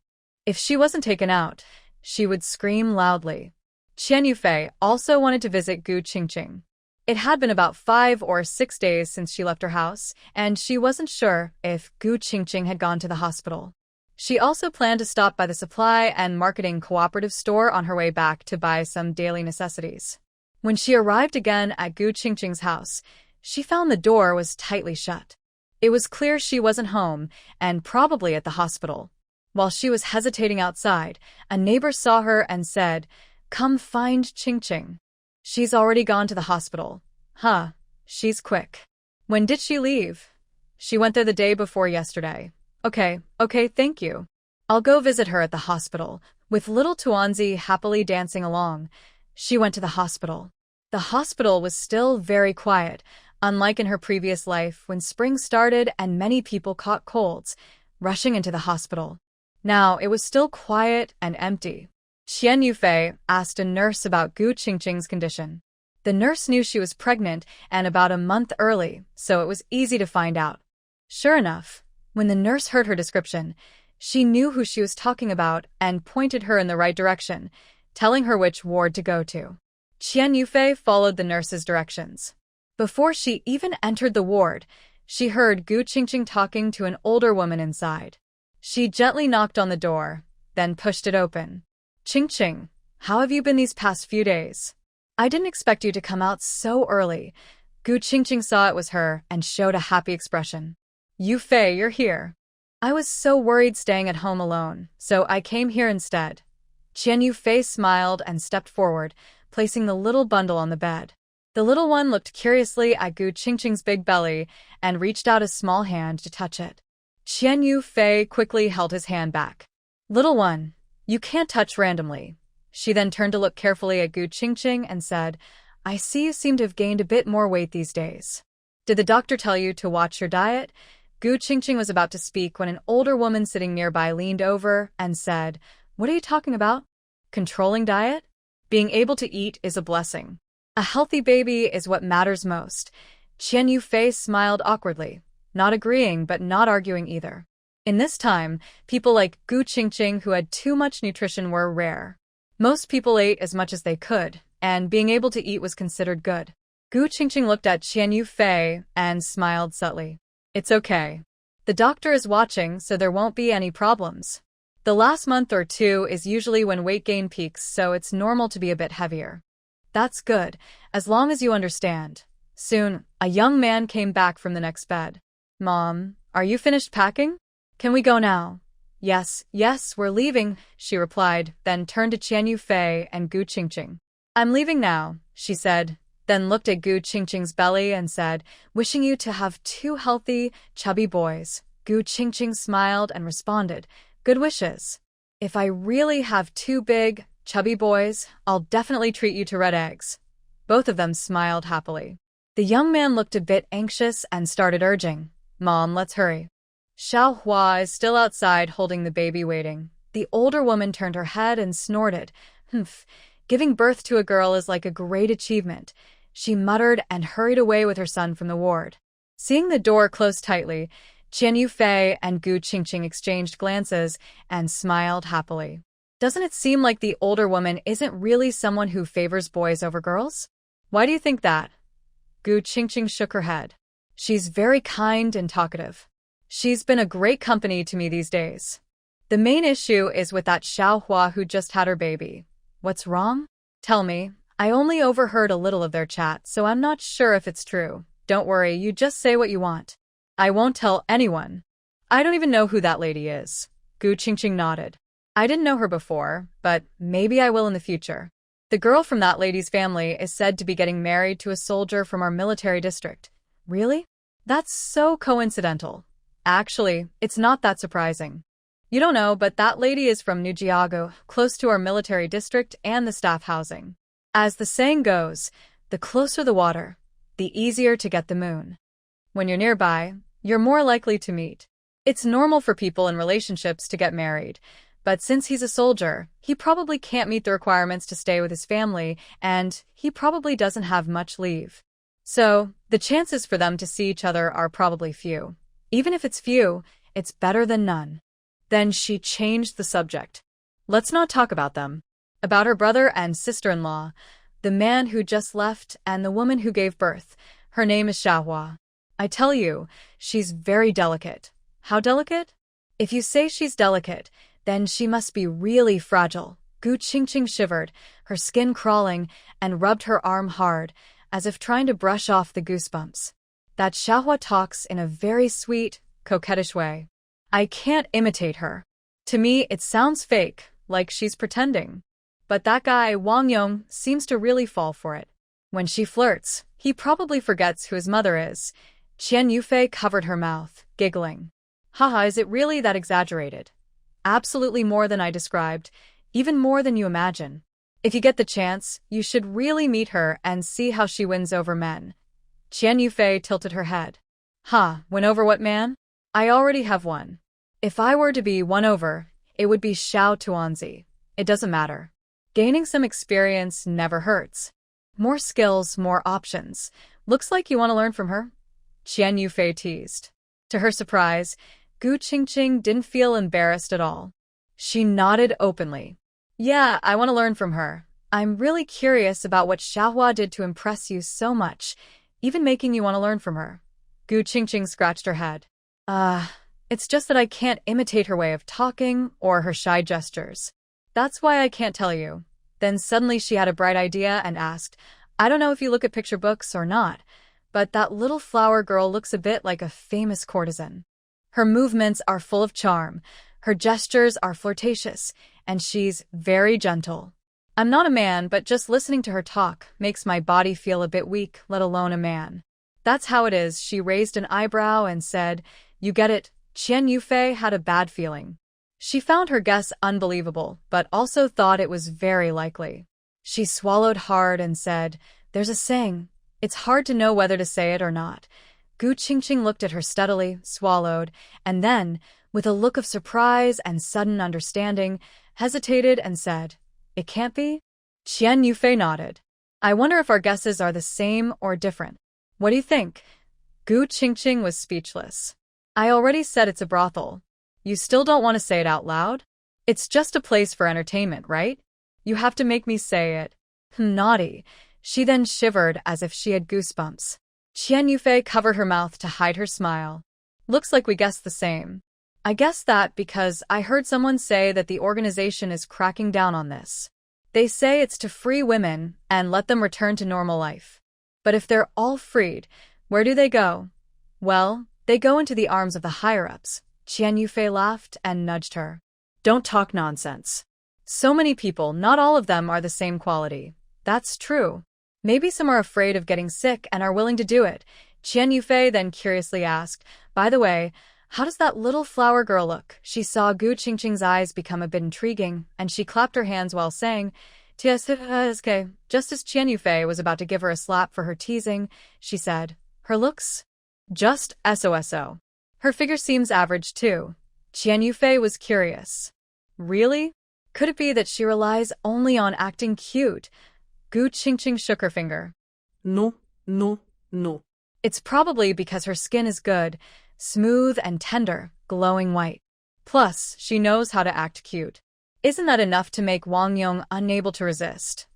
If she wasn't taken out, she would scream loudly. Qian Yufei also wanted to visit Gu Qingqing. It had been about 5 or 6 days since she left her house, and she wasn't sure if Gu Qingqing had gone to the hospital. She also planned to stop by the supply and marketing cooperative store on her way back to buy some daily necessities. When she arrived again at Gu Qingqing's house, she found the door was tightly shut. It was clear she wasn't home and probably at the hospital. While she was hesitating outside, a neighbor saw her and said, Come find Qingqing. She's already gone to the hospital. Huh, she's quick. When did she leave? She went there the day before yesterday. Okay, thank you. I'll go visit her at the hospital. With little Tuanzi happily dancing along, she went to the hospital. The hospital was still very quiet, unlike in her previous life when spring started and many people caught colds, rushing into the hospital. Now it was still quiet and empty. Qian Yufei asked a nurse about Gu Qingqing's condition. The nurse knew she was pregnant and about a month early, so it was easy to find out. Sure enough, when the nurse heard her description, she knew who she was talking about and pointed her in the right direction, telling her which ward to go to. Qian Yufei followed the nurse's directions. Before she even entered the ward, she heard Gu Qingqing talking to an older woman inside. She gently knocked on the door, then pushed it open. Qingqing, how have you been these past few days? I didn't expect you to come out so early. Gu Qingqing saw it was her and showed a happy expression. Yufei, you're here. I was so worried staying at home alone, so I came here instead. Qian Yufei smiled and stepped forward, placing the little bundle on the bed. The little one looked curiously at Gu Qingqing's big belly and reached out a small hand to touch it. Qian Yufei quickly held his hand back. Little one, you can't touch randomly. She then turned to look carefully at Gu Qingqing and said, I see you seem to have gained a bit more weight these days. Did the doctor tell you to watch your diet? Gu Qingqing was about to speak when an older woman sitting nearby leaned over and said, What are you talking about? Controlling diet? Being able to eat is a blessing. A healthy baby is what matters most. Qian Yufei smiled awkwardly, not agreeing but not arguing either. In this time, people like Gu Qingqing who had too much nutrition were rare. Most people ate as much as they could, and being able to eat was considered good. Gu Qingqing looked at Qian Yufei and smiled subtly. It's okay. The doctor is watching, so there won't be any problems. The last month or two is usually when weight gain peaks, so it's normal to be a bit heavier. That's good, as long as you understand. Soon, a young man came back from the next bed. Mom, are you finished packing? Can we go now? Yes, we're leaving, she replied, then turned to Qian Yufei and Gu Qingqing. I'm leaving now, she said, then looked at Gu Qingqing's belly and said, Wishing you to have 2 healthy, chubby boys. Gu Qingqing smiled and responded, Good wishes. If I really have 2 big, chubby boys, I'll definitely treat you to red eggs. Both of them smiled happily. The young man looked a bit anxious and started urging, Mom, let's hurry. Xiao Hua is still outside holding the baby waiting. The older woman turned her head and snorted. Humph, giving birth to a girl is like a great achievement. She muttered and hurried away with her son from the ward. Seeing the door close tightly, Qian Yufei and Gu Qingqing exchanged glances and smiled happily. Doesn't it seem like the older woman isn't really someone who favors boys over girls? Why do you think that? Gu Qingqing shook her head. She's very kind and talkative. She's been a great company to me these days. The main issue is with that Xiaohua who just had her baby. What's wrong? Tell me. I only overheard a little of their chat, so I'm not sure if it's true. Don't worry, you just say what you want. I won't tell anyone. I don't even know who that lady is. Gu Qingqing nodded. I didn't know her before, but maybe I will in the future. The girl from that lady's family is said to be getting married to a soldier from our military district. Really? That's so coincidental. Actually, it's not that surprising. You don't know, but that lady is from Nujiago, close to our military district and the staff housing. As the saying goes, the closer the water, the easier to get the moon. When you're nearby, you're more likely to meet. It's normal for people in relationships to get married, but since he's a soldier, he probably can't meet the requirements to stay with his family, and he probably doesn't have much leave. So, the chances for them to see each other are probably few. Even if it's few, it's better than none. Then she changed the subject. Let's not talk about them. About her brother and sister-in-law, the man who just left and the woman who gave birth. Her name is Xiaohua. I tell you, she's very delicate. How delicate? If you say she's delicate, then she must be really fragile. Gu Qingqing shivered, her skin crawling, and rubbed her arm hard, as if trying to brush off the goosebumps. That Xiaohua talks in a very sweet, coquettish way. I can't imitate her. To me, it sounds fake, like she's pretending. But that guy, Wang Yong, seems to really fall for it. When she flirts, he probably forgets who his mother is. Qian Yufei covered her mouth, giggling. Haha, is it really that exaggerated? Absolutely more than I described, even more than you imagine. If you get the chance, you should really meet her and see how she wins over men. Qian Yufei tilted her head. Win over what man? I already have one. If I were to be won over, it would be Xiao Tuanzi. It doesn't matter. Gaining some experience never hurts. More skills, more options. Looks like you want to learn from her? Qian Yufei teased. To her surprise, Gu Qingqing didn't feel embarrassed at all. She nodded openly. Yeah, I want to learn from her. I'm really curious about what Xiaohua did to impress you so much, even making you want to learn from her. Gu Qingqing scratched her head. It's just that I can't imitate her way of talking or her shy gestures. That's why I can't tell you. Then suddenly she had a bright idea and asked, I don't know if you look at picture books or not, but that little flower girl looks a bit like a famous courtesan. Her movements are full of charm, her gestures are flirtatious, and she's very gentle. I'm not a man, but just listening to her talk makes my body feel a bit weak, let alone a man. That's how it is. She raised an eyebrow and said, You get it. Qian Yufei had a bad feeling. She found her guess unbelievable, but also thought it was very likely. She swallowed hard and said, There's a saying. It's hard to know whether to say it or not. Gu Qingqing looked at her steadily, swallowed, and then, with a look of surprise and sudden understanding, hesitated and said, It can't be? Qian Yufei nodded. I wonder if our guesses are the same or different. What do you think? Gu Qingqing was speechless. I already said it's a brothel. You still don't want to say it out loud? It's just a place for entertainment, right? You have to make me say it. Naughty. She then shivered as if she had goosebumps. Qian Yufei covered her mouth to hide her smile. Looks like we guessed the same. I guessed that because I heard someone say that the organization is cracking down on this. They say it's to free women and let them return to normal life. But if they're all freed, where do they go? Well, they go into the arms of the higher-ups. Qian Yufei laughed and nudged her. Don't talk nonsense. So many people, not all of them are the same quality. That's true. Maybe some are afraid of getting sick and are willing to do it. Qian Yufei then curiously asked, By the way, how does that little flower girl look? She saw Gu Qingqing's eyes become a bit intriguing, and she clapped her hands while saying, TSK. Just as Qian Yufei was about to give her a slap for her teasing, she said, Her looks? Just SOSO. Her figure seems average too. Qian Yufei was curious. Really? Could it be that she relies only on acting cute? Gu Qingqing shook her finger. No. It's probably because her skin is good, smooth and tender, glowing white. Plus, she knows how to act cute. Isn't that enough to make Wang Yong unable to resist?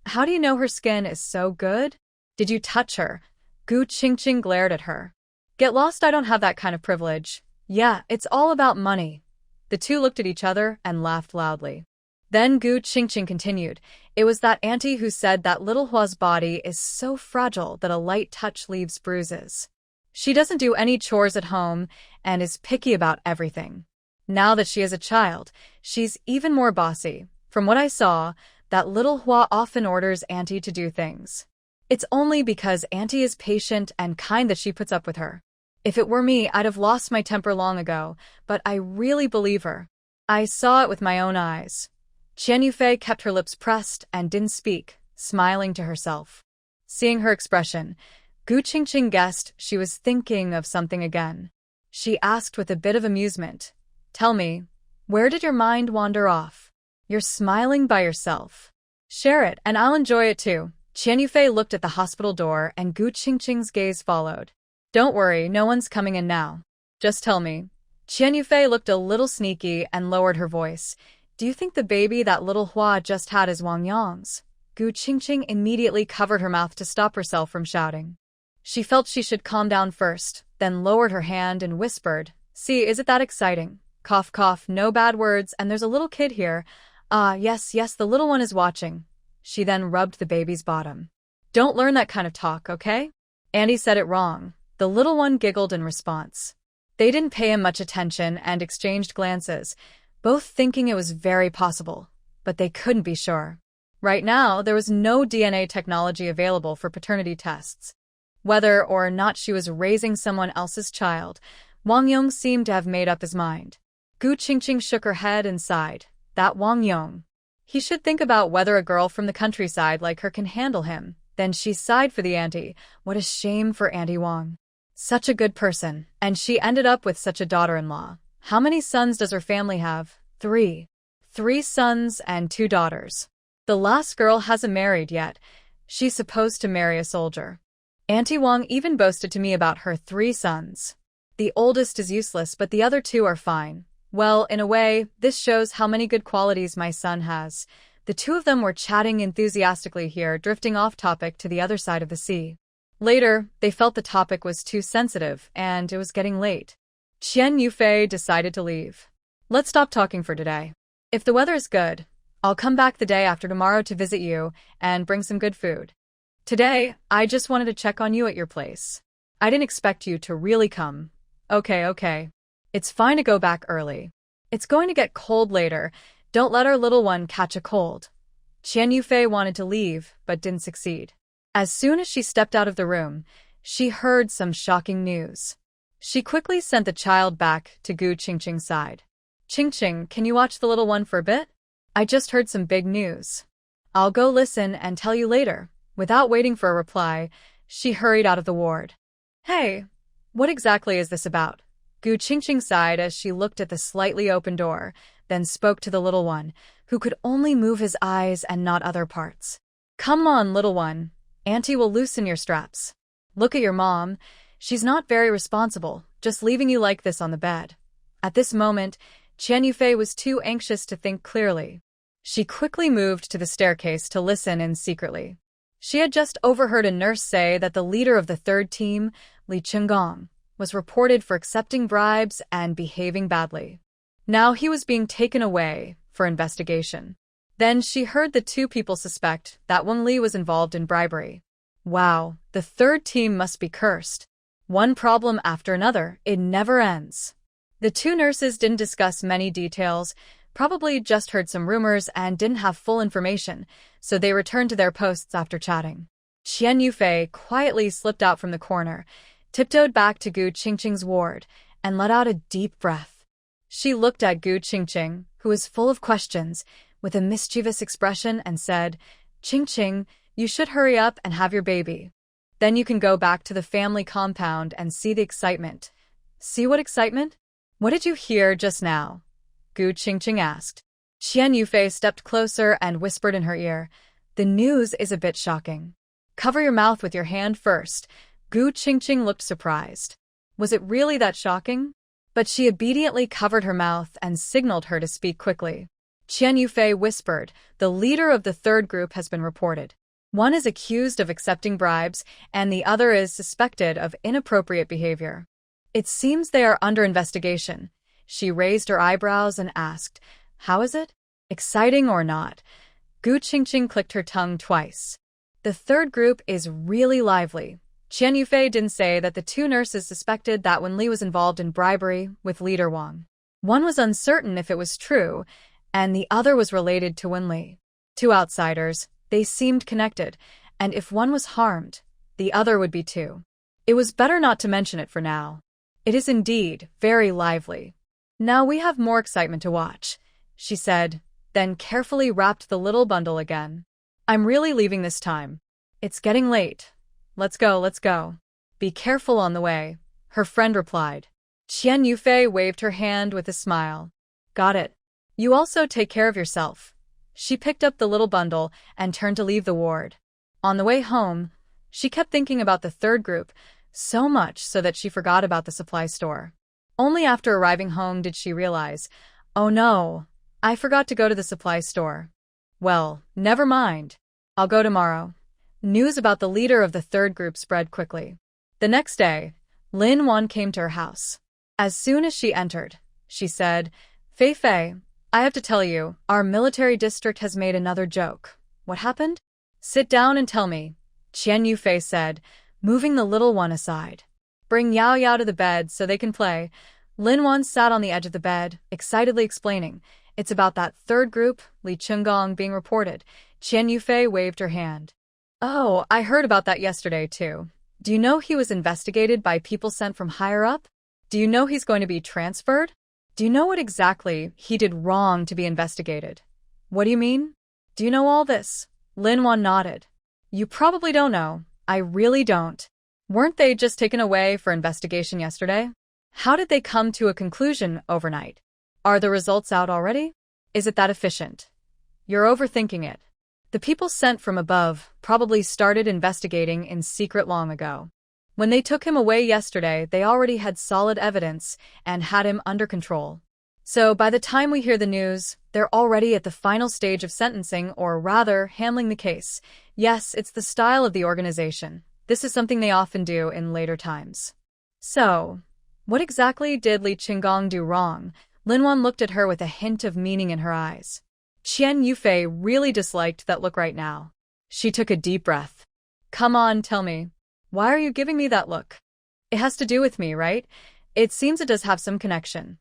How do you know her skin is so good? Did you touch her? Gu Qingqing glared at her. Get lost, I don't have that kind of privilege. Yeah, it's all about money. The two looked at each other and laughed loudly. Then Gu Qingqing continued, it was that auntie who said that little Hua's body is so fragile that a light touch leaves bruises. She doesn't do any chores at home and is picky about everything. Now that she is a child, she's even more bossy. From what I saw, that little Hua often orders auntie to do things. It's only because auntie is patient and kind that she puts up with her. If it were me, I'd have lost my temper long ago, but I really believe her. I saw it with my own eyes. Qian Yufei kept her lips pressed and didn't speak, smiling to herself. Seeing her expression, Gu Qingqing guessed she was thinking of something again. She asked with a bit of amusement, tell me, where did your mind wander off? You're smiling by yourself. Share it, and I'll enjoy it too. Qian Yufei looked at the hospital door and Gu Qingqing's gaze followed. Don't worry, no one's coming in now. Just tell me. Qian Yufei looked a little sneaky and lowered her voice. Do you think the baby that little Hua just had is Wang Yong's? Gu Qingqing immediately covered her mouth to stop herself from shouting. She felt she should calm down first, then lowered her hand and whispered, see, is it that exciting? Cough cough, no bad words, and there's a little kid here. Ah, yes, the little one is watching. She then rubbed the baby's bottom. Don't learn that kind of talk, okay? Andy said it wrong. The little one giggled in response. They didn't pay him much attention and exchanged glances, both thinking it was very possible, but they couldn't be sure. Right now, there was no DNA technology available for paternity tests. Whether or not she was raising someone else's child, Wang Yong seemed to have made up his mind. Gu Qingqing shook her head and sighed. That Wang Yong. He should think about whether a girl from the countryside like her can handle him. Then she sighed for the auntie. What a shame for Auntie Wang. Such a good person, and she ended up with such a daughter-in-law. How many sons does her family have? 3. 3 sons and 2 daughters. The last girl hasn't married yet. She's supposed to marry a soldier. Auntie Wang even boasted to me about her 3 sons. The oldest is useless, but the other 2 are fine. Well, in a way, this shows how many good qualities my son has. The 2 of them were chatting enthusiastically here, drifting off topic to the other side of the sea. Later, they felt the topic was too sensitive, and it was getting late. Qian Yufei decided to leave. Let's stop talking for today. If the weather is good, I'll come back the day after tomorrow to visit you and bring some good food. Today, I just wanted to check on you at your place. I didn't expect you to really come. Okay. It's fine to go back early. It's going to get cold later. Don't let our little one catch a cold. Qian Yufei wanted to leave, but didn't succeed. As soon as she stepped out of the room, she heard some shocking news. She quickly sent the child back to Gu Qingqing's side. Qingqing, can you watch the little one for a bit? I just heard some big news. I'll go listen and tell you later. Without waiting for a reply, she hurried out of the ward. Hey, what exactly is this about? Gu Qingqing sighed as she looked at the slightly open door, then spoke to the little one, who could only move his eyes and not other parts. Come on, little one. Auntie will loosen your straps. Look at your mom. She's not very responsible, just leaving you like this on the bed. At this moment, Qian Yufei was too anxious to think clearly. She quickly moved to the staircase to listen in secretly. She had just overheard a nurse say that the leader of the 3rd team, Li Chenggong, was reported for accepting bribes and behaving badly. Now he was being taken away for investigation. Then she heard the 2 people suspect that Wang Li was involved in bribery. Wow, the 3rd team must be cursed. One problem after another, it never ends. The 2 nurses didn't discuss many details, probably just heard some rumors and didn't have full information, so they returned to their posts after chatting. Qian Yufei quietly slipped out from the corner, tiptoed back to Gu Qingqing's ward, and let out a deep breath. She looked at Gu Qingqing, who was full of questions, with a mischievous expression and said, Qingqing, you should hurry up and have your baby. Then you can go back to the family compound and see the excitement. See what excitement? What did you hear just now? Gu Qingqing asked. Qian Yufei stepped closer and whispered in her ear, the news is a bit shocking. Cover your mouth with your hand first. Gu Qingqing looked surprised. Was it really that shocking? But she obediently covered her mouth and signaled her to speak quickly. Qian Yufei whispered, the leader of the third group has been reported. One is accused of accepting bribes, and the other is suspected of inappropriate behavior. It seems they are under investigation. She raised her eyebrows and asked, how is it? Exciting or not? Gu Qingqing clicked her tongue twice. The third group is really lively. Qian Yufei didn't say that the two nurses suspected that when Li was involved in bribery with leader Wang. One was uncertain if it was true, and the other was related to Wen Li. Two outsiders, they seemed connected, and if one was harmed, the other would be too. It was better not to mention it for now. It is indeed very lively. Now we have more excitement to watch, she said, then carefully wrapped the little bundle again. I'm really leaving this time. It's getting late. Let's go, let's go. Be careful on the way, her friend replied. Qian Yufei waved her hand with a smile. Got it. You also take care of yourself. She picked up the little bundle and turned to leave the ward. On the way home, she kept thinking about the third group, so much so that she forgot about the supply store. Only after arriving home did she realize, oh no, I forgot to go to the supply store. Well, never mind. I'll go tomorrow. News about the leader of the third group spread quickly. The next day, Lin Wan came to her house. As soon as she entered, she said, Fei Fei, I have to tell you, our military district has made another joke. What happened? Sit down and tell me, Qian Yufei said, moving the little one aside. Bring Yao Yao to the bed so they can play. Lin Wan sat on the edge of the bed, excitedly explaining, it's about that third group, Li Qinggong, being reported. Qian Yufei waved her hand. Oh, I heard about that yesterday too. Do you know he was investigated by people sent from higher up? Do you know he's going to be transferred? Do you know what exactly he did wrong to be investigated? What do you mean? Do you know all this? Lin Wan nodded. You probably don't know. I really don't. Weren't they just taken away for investigation yesterday? How did they come to a conclusion overnight? Are the results out already? Is it that efficient? You're overthinking it. The people sent from above probably started investigating in secret long ago. When they took him away yesterday, they already had solid evidence and had him under control. So by the time we hear the news, they're already at the final stage of sentencing, or rather, handling the case. Yes, it's the style of the organization. This is something they often do in later times. So, what exactly did Li Qinggong do wrong? Lin Wan looked at her with a hint of meaning in her eyes. Qian Yufei really disliked that look right now. She took a deep breath. Come on, tell me. Why are you giving me that look? It has to do with me, right? It seems it does have some connection.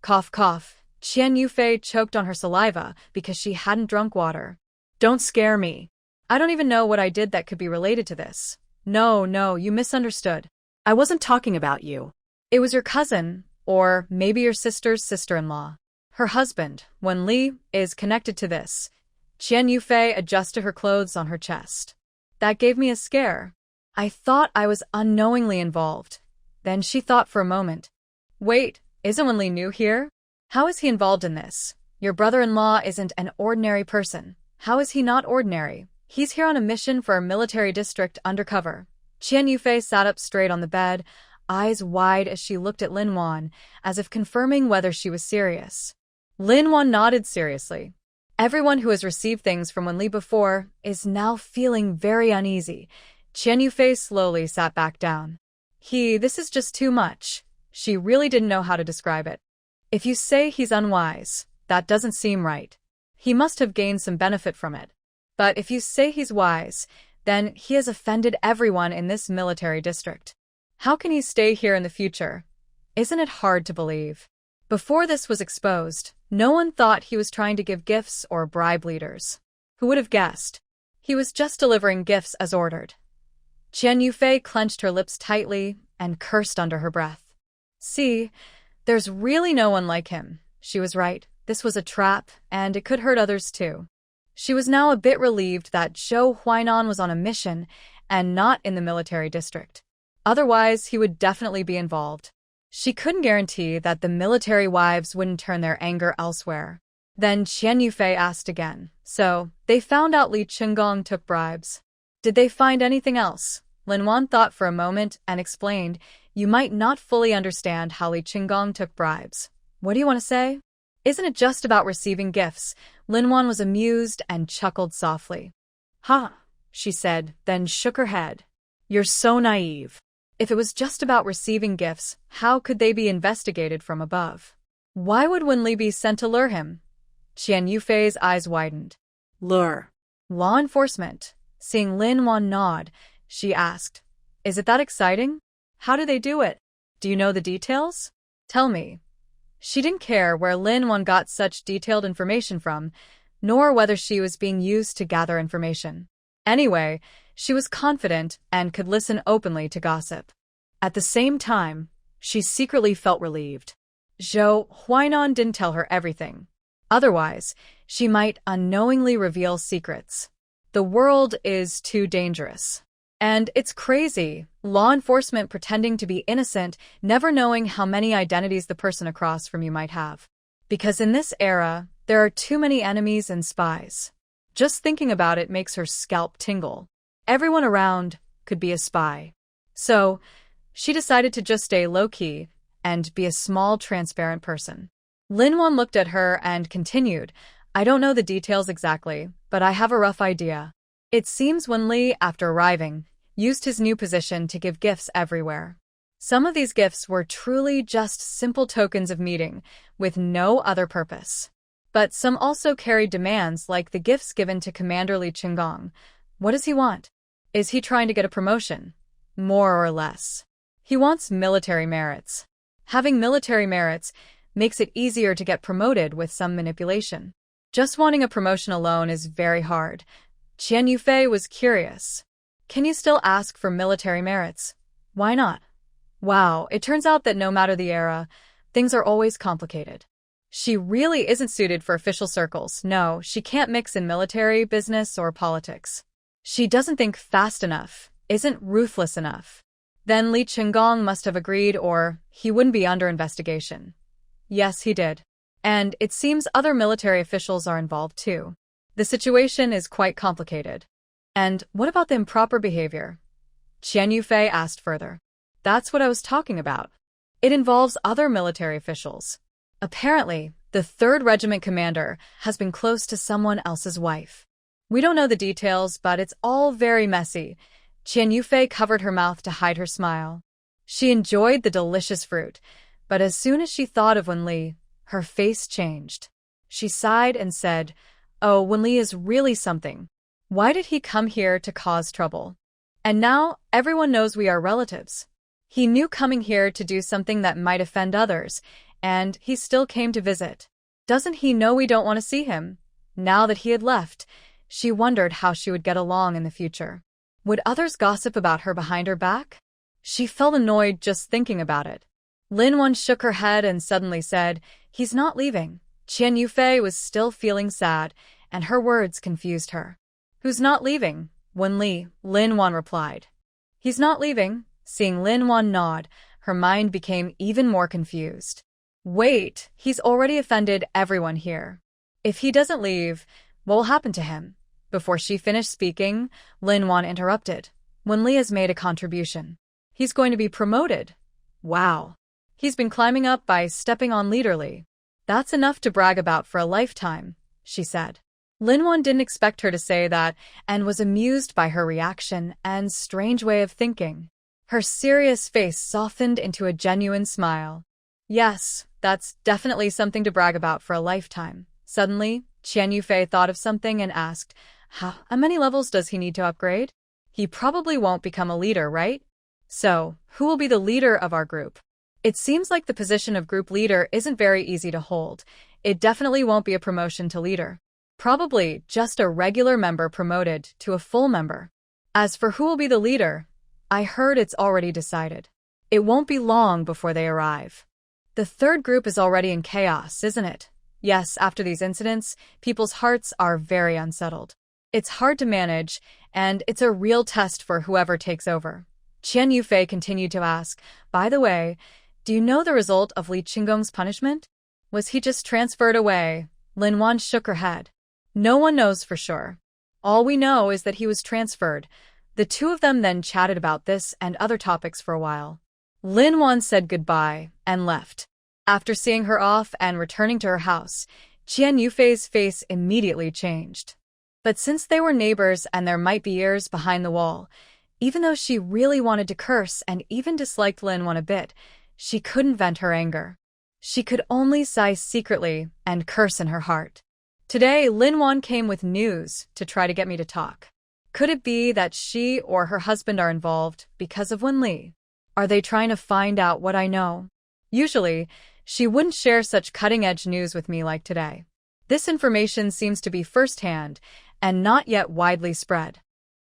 Cough, cough. Qian Yufei choked on her saliva because she hadn't drunk water. Don't scare me. I don't even know what I did that could be related to this. No, you misunderstood. I wasn't talking about you. It was your cousin, or maybe your sister's sister-in-law. Her husband, Wen Li, is connected to this. Qian Yufei adjusted her clothes on her chest. That gave me a scare. I thought I was unknowingly involved. Then she thought for a moment. Wait, isn't Wen Li new here? How is he involved in this? Your brother-in-law isn't an ordinary person. How is he not ordinary? He's here on a mission for a military district undercover. Qian Yufei sat up straight on the bed, eyes wide as she looked at Lin Wan, as if confirming whether she was serious. Lin Wan nodded seriously. Everyone who has received things from Wen Li before is now feeling very uneasy. Qian Yufei slowly sat back down. This is just too much. She really didn't know how to describe it. If you say he's unwise, that doesn't seem right. He must have gained some benefit from it. But if you say he's wise, then he has offended everyone in this military district. How can he stay here in the future? Isn't it hard to believe? Before this was exposed, no one thought he was trying to give gifts or bribe leaders. Who would have guessed? He was just delivering gifts as ordered. Qian Yufei clenched her lips tightly and cursed under her breath. See, there's really no one like him. She was right. This was a trap, and it could hurt others too. She was now a bit relieved that Zhou Huainan was on a mission and not in the military district. Otherwise, he would definitely be involved. She couldn't guarantee that the military wives wouldn't turn their anger elsewhere. Then Qian Yufei asked again. So, they found out Li Qinggong took bribes. Did they find anything else? Lin Wan thought for a moment and explained, you might not fully understand how Li Qinggong took bribes. What do you want to say? Isn't it just about receiving gifts? Linwan was amused and chuckled softly. Huh, she said, then shook her head. You're so naive. If it was just about receiving gifts, how could they be investigated from above? Why would Wenli be sent to lure him? Qian Yufei's eyes widened. Lure. Law enforcement. Seeing Linwan nod, she asked, Is it that exciting? How do they do it? Do you know the details? Tell me. She didn't care where Linwan got such detailed information from, nor whether she was being used to gather information. Anyway, she was confident and could listen openly to gossip. At the same time, she secretly felt relieved. Zhou Huainan didn't tell her everything. Otherwise, she might unknowingly reveal secrets. The world is too dangerous. And it's crazy, law enforcement pretending to be innocent, never knowing how many identities the person across from you might have. Because in this era, there are too many enemies and spies. Just thinking about it makes her scalp tingle. Everyone around could be a spy. So, she decided to just stay low-key and be a small, transparent person. Linwan looked at her and continued, I don't know the details exactly, but I have a rough idea. It seems Wenli, after arriving, used his new position to give gifts everywhere. Some of these gifts were truly just simple tokens of meeting, with no other purpose. But some also carried demands like the gifts given to Commander Li Qinggong. What does he want? Is he trying to get a promotion? More or less. He wants military merits. Having military merits makes it easier to get promoted with some manipulation. Just wanting a promotion alone is very hard. Qian Yufei was curious. Can you still ask for military merits? Why not? Wow, it turns out that no matter the era, things are always complicated. She really isn't suited for official circles. No, she can't mix in military, business, or politics. She doesn't think fast enough, isn't ruthless enough. Then Li Qinggong must have agreed or he wouldn't be under investigation. Yes, he did. And it seems other military officials are involved too. The situation is quite complicated. And what about the improper behavior? Qian Yufei asked further. That's what I was talking about. It involves other military officials. Apparently, the 3rd Regiment commander has been close to someone else's wife. We don't know the details, but it's all very messy. Qian Yufei covered her mouth to hide her smile. She enjoyed the delicious fruit, but as soon as she thought of Wenli, her face changed. She sighed and said, Oh, Wenli is really something. Why did he come here to cause trouble? And now, everyone knows we are relatives. He knew coming here to do something that might offend others, and he still came to visit. Doesn't he know we don't want to see him? Now that he had left, she wondered how she would get along in the future. Would others gossip about her behind her back? She felt annoyed just thinking about it. Linwan shook her head and suddenly said, He's not leaving. Qian Yufei was still feeling sad, and her words confused her. Who's not leaving? Wenli, Linwan replied. He's not leaving. Seeing Linwan nod, her mind became even more confused. Wait, he's already offended everyone here. If he doesn't leave, what will happen to him? Before she finished speaking, Linwan interrupted. Wenli has made a contribution. He's going to be promoted. Wow. He's been climbing up by stepping on leaderly. That's enough to brag about for a lifetime, she said. Linwan didn't expect her to say that and was amused by her reaction and strange way of thinking. Her serious face softened into a genuine smile. Yes, that's definitely something to brag about for a lifetime. Suddenly, Qian Yufei thought of something and asked, How many levels does he need to upgrade? He probably won't become a leader, right? So, who will be the leader of our group? It seems like the position of group leader isn't very easy to hold. It definitely won't be a promotion to leader. Probably just a regular member promoted to a full member. As for who will be the leader, I heard it's already decided. It won't be long before they arrive. The 3rd group is already in chaos, isn't it? Yes, after these incidents, people's hearts are very unsettled. It's hard to manage, and it's a real test for whoever takes over. Qian Yufei continued to ask, By the way, do you know the result of Li Qinggong's punishment? Was he just transferred away? Linwan shook her head. No one knows for sure. All we know is that he was transferred. The two of them then chatted about this and other topics for a while. Linwan said goodbye and left. After seeing her off and returning to her house, Qian Yufei's face immediately changed. But since they were neighbors and there might be ears behind the wall, even though she really wanted to curse and even disliked Lin Wan a bit, she couldn't vent her anger. She could only sigh secretly and curse in her heart. Today, Lin Wan came with news to try to get me to talk. Could it be that she or her husband are involved because of Wen Li? Are they trying to find out what I know? Usually, she wouldn't share such cutting-edge news with me like today. This information seems to be first-hand and not yet widely spread.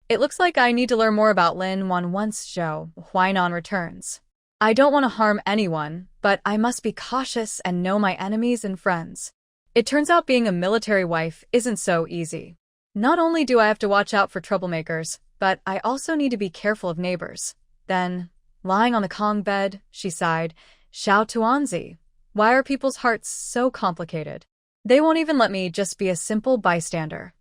It looks like I need to learn more about Lin Wan once Zhou Huainan returns. I don't want to harm anyone, but I must be cautious and know my enemies and friends. It turns out being a military wife isn't so easy. Not only do I have to watch out for troublemakers, but I also need to be careful of neighbors. Then, lying on the Kong bed, she sighed, Xiao Tuanzi. Why are people's hearts so complicated? They won't even let me just be a simple bystander.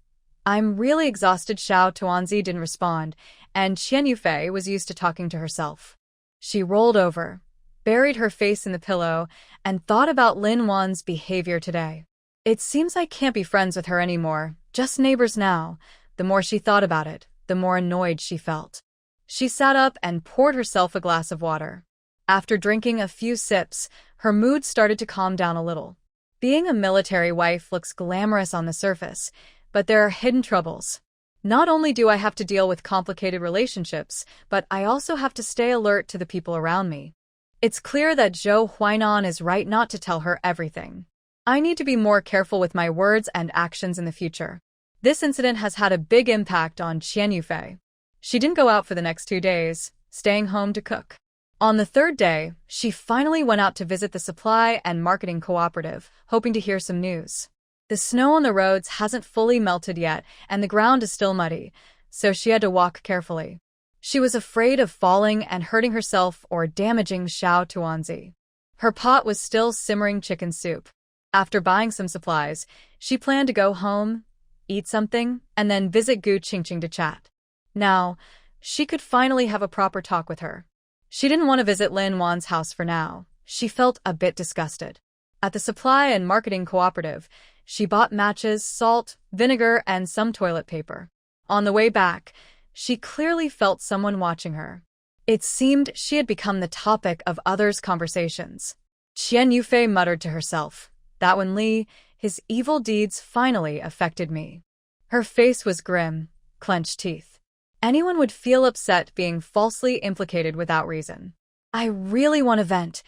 I'm really exhausted. Xiao Tuanzi didn't respond, and Qian Yufei was used to talking to herself. She rolled over, buried her face in the pillow, and thought about Lin Wan's behavior today. It seems I can't be friends with her anymore, just neighbors now. The more she thought about it, the more annoyed she felt. She sat up and poured herself a glass of water. After drinking a few sips, her mood started to calm down a little. Being a military wife looks glamorous on the surface, but there are hidden troubles. Not only do I have to deal with complicated relationships, but I also have to stay alert to the people around me. It's clear that Zhou Huainan is right not to tell her everything. I need to be more careful with my words and actions in the future. This incident has had a big impact on Qian Yufei. She didn't go out for the next 2 days, staying home to cook. On the third day, she finally went out to visit the supply and marketing cooperative, hoping to hear some news. The snow on the roads hasn't fully melted yet, and the ground is still muddy, so she had to walk carefully. She was afraid of falling and hurting herself or damaging Xiao Tuanzi. Her pot was still simmering chicken soup. After buying some supplies, she planned to go home, eat something, and then visit Gu Qingqing to chat. Now, she could finally have a proper talk with her. She didn't want to visit Lin Wan's house for now. She felt a bit disgusted. At the supply and marketing cooperative, she bought matches, salt, vinegar, and some toilet paper. On the way back, she clearly felt someone watching her. It seemed she had become the topic of others' conversations. Qian Yufei muttered to herself, that Wen Li, his evil deeds finally affected me. Her face was grim, clenched teeth. Anyone would feel upset being falsely implicated without reason. I really want to vent.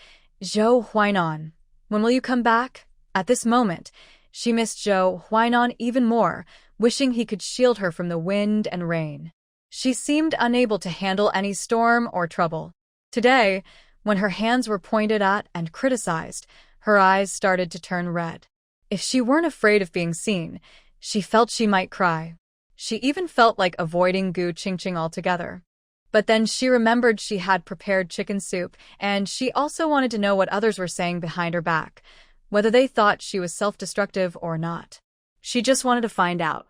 Zhou Huainan, when will you come back? At this moment, she missed Zhou Huainan even more, wishing he could shield her from the wind and rain. She seemed unable to handle any storm or trouble. Today, when her hands were pointed at and criticized, her eyes started to turn red. If she weren't afraid of being seen, she felt she might cry. She even felt like avoiding Gu Qingqing altogether. But then she remembered she had prepared chicken soup, and she also wanted to know what others were saying behind her back, whether they thought she was self-destructive or not. She just wanted to find out.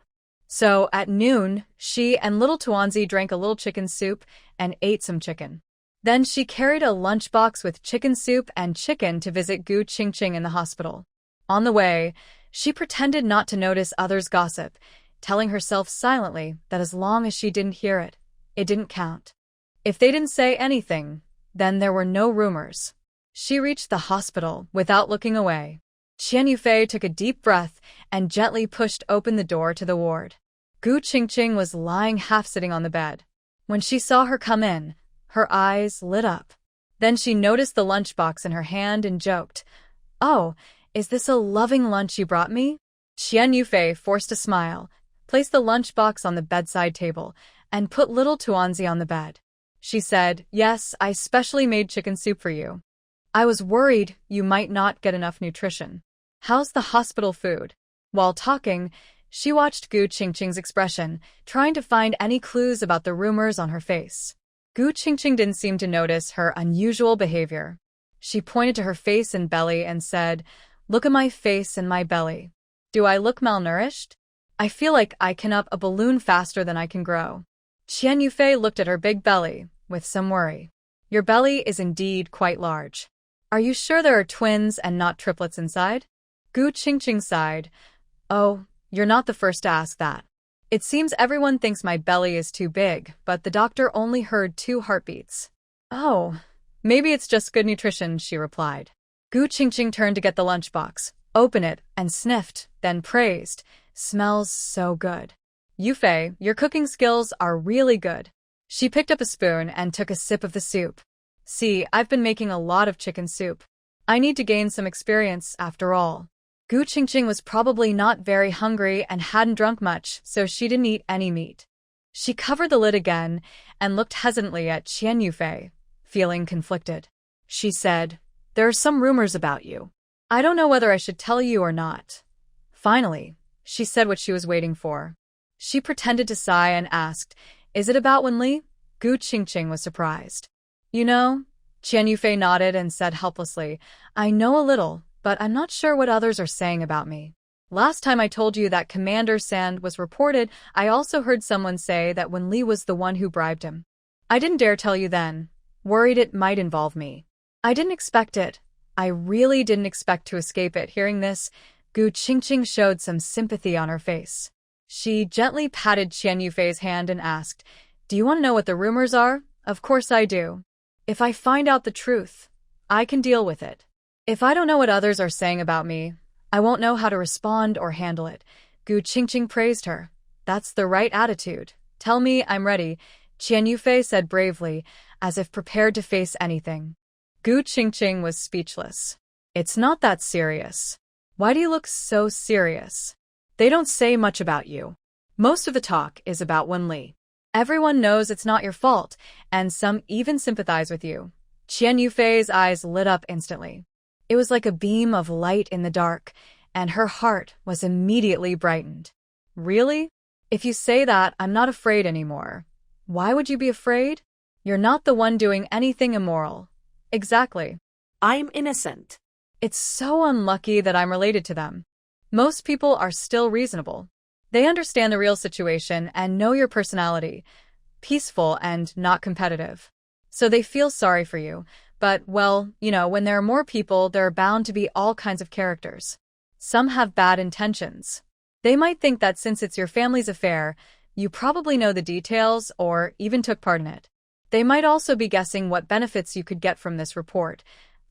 So, at noon, she and little Tuanzi drank a little chicken soup and ate some chicken. Then she carried a lunchbox with chicken soup and chicken to visit Gu Qingqing in the hospital. On the way, she pretended not to notice others' gossip, telling herself silently that as long as she didn't hear it, it didn't count. If they didn't say anything, then there were no rumors. She reached the hospital without looking away. Qian Yufei took a deep breath and gently pushed open the door to the ward. Gu Qingqing was lying half-sitting on the bed. When she saw her come in, her eyes lit up. Then she noticed the lunchbox in her hand and joked, "Oh, is this a loving lunch you brought me?" Qian Yufei forced a smile, placed the lunchbox on the bedside table, and put little Tuanzi on the bed. She said, "Yes, I specially made chicken soup for you. I was worried you might not get enough nutrition. How's the hospital food?" While talking, she watched Gu Qingqing's expression, trying to find any clues about the rumors on her face. Gu Qingqing didn't seem to notice her unusual behavior. She pointed to her face and belly and said, "Look at my face and my belly. Do I look malnourished? I feel like I can up a balloon faster than I can grow." Qian Yufei looked at her big belly, with some worry. "Your belly is indeed quite large. Are you sure there are twins and not triplets inside? Gu Qingqing sighed. Oh, you're not the first to ask that. It seems everyone thinks my belly is too big, but the doctor only heard 2 heartbeats. Oh, maybe it's just good nutrition, she replied. Gu Qingqing turned to get the lunchbox, opened it, and sniffed, then praised. Smells so good. Yufei, your cooking skills are really good. She picked up a spoon and took a sip of the soup. See, I've been making a lot of chicken soup. I need to gain some experience, after all. Gu Qingqing was probably not very hungry and hadn't drunk much, so she didn't eat any meat. She covered the lid again and looked hesitantly at Qian Yufei, feeling conflicted. She said, "There are some rumors about you. I don't know whether I should tell you or not." Finally, she said what she was waiting for. She pretended to sigh and asked, "Is it about Wenli?" Gu Qingqing was surprised. You know, Qian Yufei nodded and said helplessly, "I know a little, but I'm not sure what others are saying about me. Last time I told you that Commander Sand was reported, I also heard someone say that Wenli was the one who bribed him. I didn't dare tell you then, worried it might involve me. I didn't expect it. I really didn't expect to escape it." Hearing this, Gu Qingqing showed some sympathy on her face. She gently patted Qian Yufei's hand and asked, "Do you want to know what the rumors are?" "Of course I do. If I find out the truth, I can deal with it. If I don't know what others are saying about me, I won't know how to respond or handle it." Gu Qingqing praised her. "That's the right attitude. Tell me, I'm ready," Qian Yufei said bravely, as if prepared to face anything. Gu Qingqing was speechless. "It's not that serious. Why do you look so serious? They don't say much about you. Most of the talk is about Wenli. Everyone knows it's not your fault, and some even sympathize with you." Qian Yufei's eyes lit up instantly. It was like a beam of light in the dark, and her heart was immediately brightened. "Really? If you say that, I'm not afraid anymore." "Why would you be afraid? You're not the one doing anything immoral." "Exactly. I'm innocent." "It's so unlucky that I'm related to them. Most people are still reasonable. They understand the real situation and know your personality, peaceful and not competitive. So they feel sorry for you. But, well, when there are more people, there are bound to be all kinds of characters. Some have bad intentions. They might think that since it's your family's affair, you probably know the details or even took part in it. They might also be guessing what benefits you could get from this report.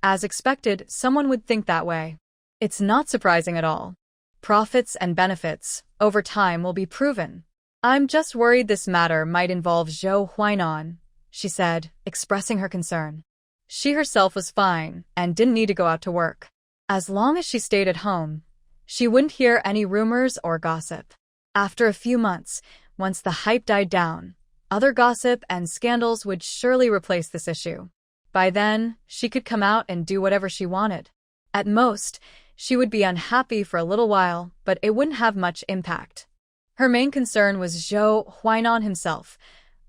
As expected, someone would think that way. It's not surprising at all. Profits and benefits, over time, will be proven. I'm just worried this matter might involve Zhou Huainan," she said, expressing her concern. She herself was fine and didn't need to go out to work. As long as she stayed at home, she wouldn't hear any rumors or gossip. After a few months, once the hype died down, other gossip and scandals would surely replace this issue. By then, she could come out and do whatever she wanted. At most, she would be unhappy for a little while, but it wouldn't have much impact. Her main concern was Zhou Huainan himself,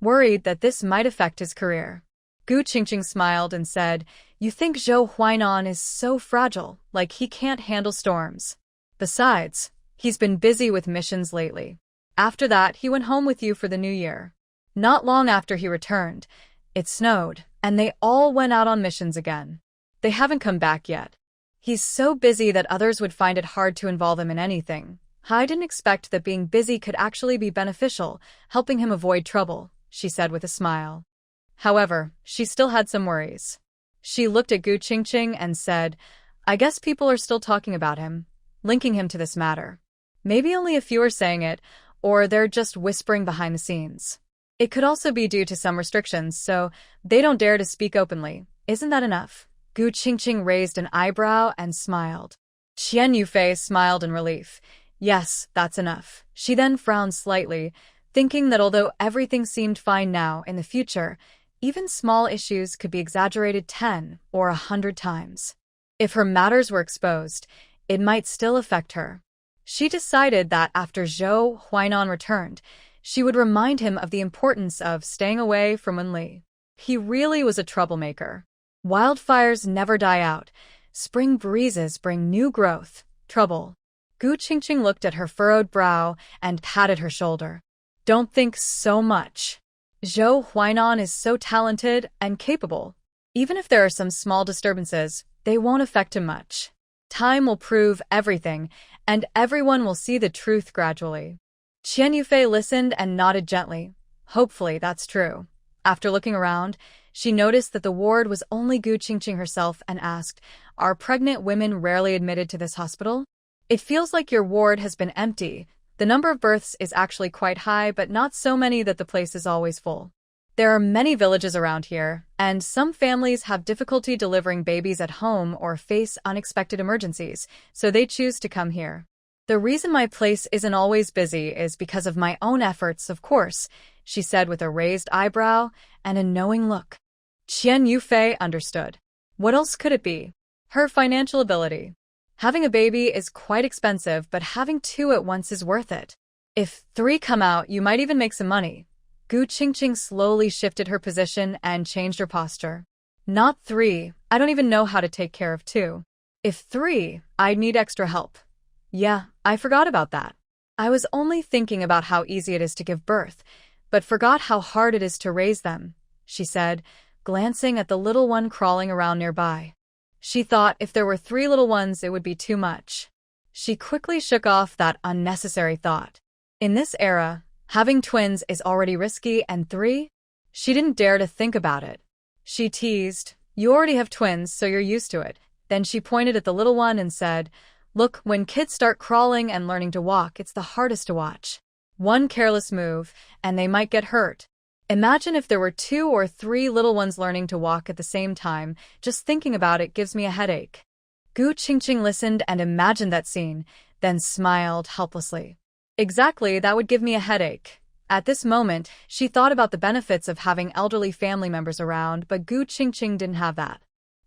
worried that this might affect his career. Gu Qingqing smiled and said, "You think Zhou Huainan is so fragile, like he can't handle storms. Besides, he's been busy with missions lately. After that, he went home with you for the New Year. Not long after he returned, it snowed, and they all went out on missions again. They haven't come back yet. He's so busy that others would find it hard to involve him in anything. I didn't expect that being busy could actually be beneficial, helping him avoid trouble," she said with a smile. However, she still had some worries. She looked at Gu Qingqing and said, "I guess people are still talking about him, linking him to this matter. Maybe only a few are saying it, or they're just whispering behind the scenes. It could also be due to some restrictions, so they don't dare to speak openly. Isn't that enough?" Gu Qingqing raised an eyebrow and smiled. Qian Yufei smiled in relief. "Yes, that's enough." She then frowned slightly, thinking that although everything seemed fine now, in the future, even small issues could be exaggerated 10 or 100 times. If her matters were exposed, it might still affect her. She decided that after Zhou Huainan returned, she would remind him of the importance of staying away from Wenli. He really was a troublemaker. Wildfires never die out. Spring breezes bring new growth, trouble. Gu Qingqing looked at her furrowed brow and patted her shoulder. "Don't think so much. Zhou Huainan is so talented and capable. Even if there are some small disturbances, They won't affect him much. Time will prove everything, and everyone will see the truth gradually. Qian Yufei listened and nodded gently. Hopefully that's true. After looking around, she noticed that the ward was only Gu Qingqing herself and asked, "Are pregnant women rarely admitted to this hospital? It feels like your ward has been empty. The number of births is actually quite high, but not so many that the place is always full. There are many villages around here, and some families have difficulty delivering babies at home or face unexpected emergencies, so they choose to come here. The reason my place isn't always busy is because of my own efforts, of course," she said with a raised eyebrow and a knowing look. Qian Yufei understood. What else could it be? Her financial ability. Having a baby is quite expensive, but having 2 at once is worth it. If 3 come out, you might even make some money. Gu Qingqing slowly shifted her position and changed her posture. Not 3, I don't even know how to take care of 2. If 3, I'd need extra help. Yeah, I forgot about that. I was only thinking about how easy it is to give birth, but forgot how hard it is to raise them, she said, glancing at the little one crawling around nearby. She thought if there were 3 little ones, it would be too much. She quickly shook off that unnecessary thought. In this era, having twins is already risky, and 3? She didn't dare to think about it. She teased, "You already have twins, so you're used to it." Then she pointed at the little one and said, "Look, when kids start crawling and learning to walk, it's the hardest to watch. One careless move, and they might get hurt. Imagine if there were 2 or 3 little ones learning to walk at the same time. Just thinking about it gives me a headache." Gu Qingqing listened and imagined that scene, then smiled helplessly. Exactly, that would give me a headache. At this moment, she thought about the benefits of having elderly family members around, but Gu Qingqing didn't have that.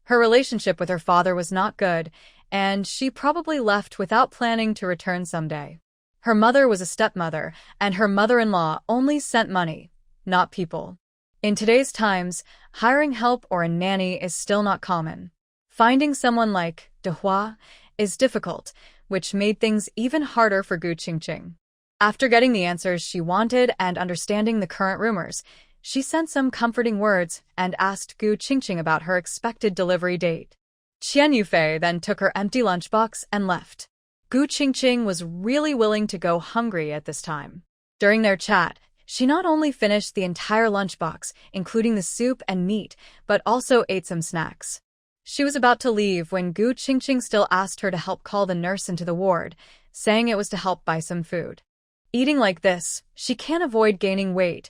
Her relationship with her father was not good, and she probably left without planning to return someday. Her mother was a stepmother, and her mother-in-law only sent money, not people. In today's times, hiring help or a nanny is still not common. Finding someone like Dehua is difficult, which made things even harder for Gu Qingqing. After getting the answers she wanted and understanding the current rumors, she sent some comforting words and asked Gu Qingqing about her expected delivery date. Qian Yufei then took her empty lunchbox and left. Gu Qingqing was really willing to go hungry at this time. During their chat, she not only finished the entire lunchbox, including the soup and meat, but also ate some snacks. She was about to leave when Gu Qingqing still asked her to help call the nurse into the ward, saying it was to help buy some food. Eating like this, she can't avoid gaining weight.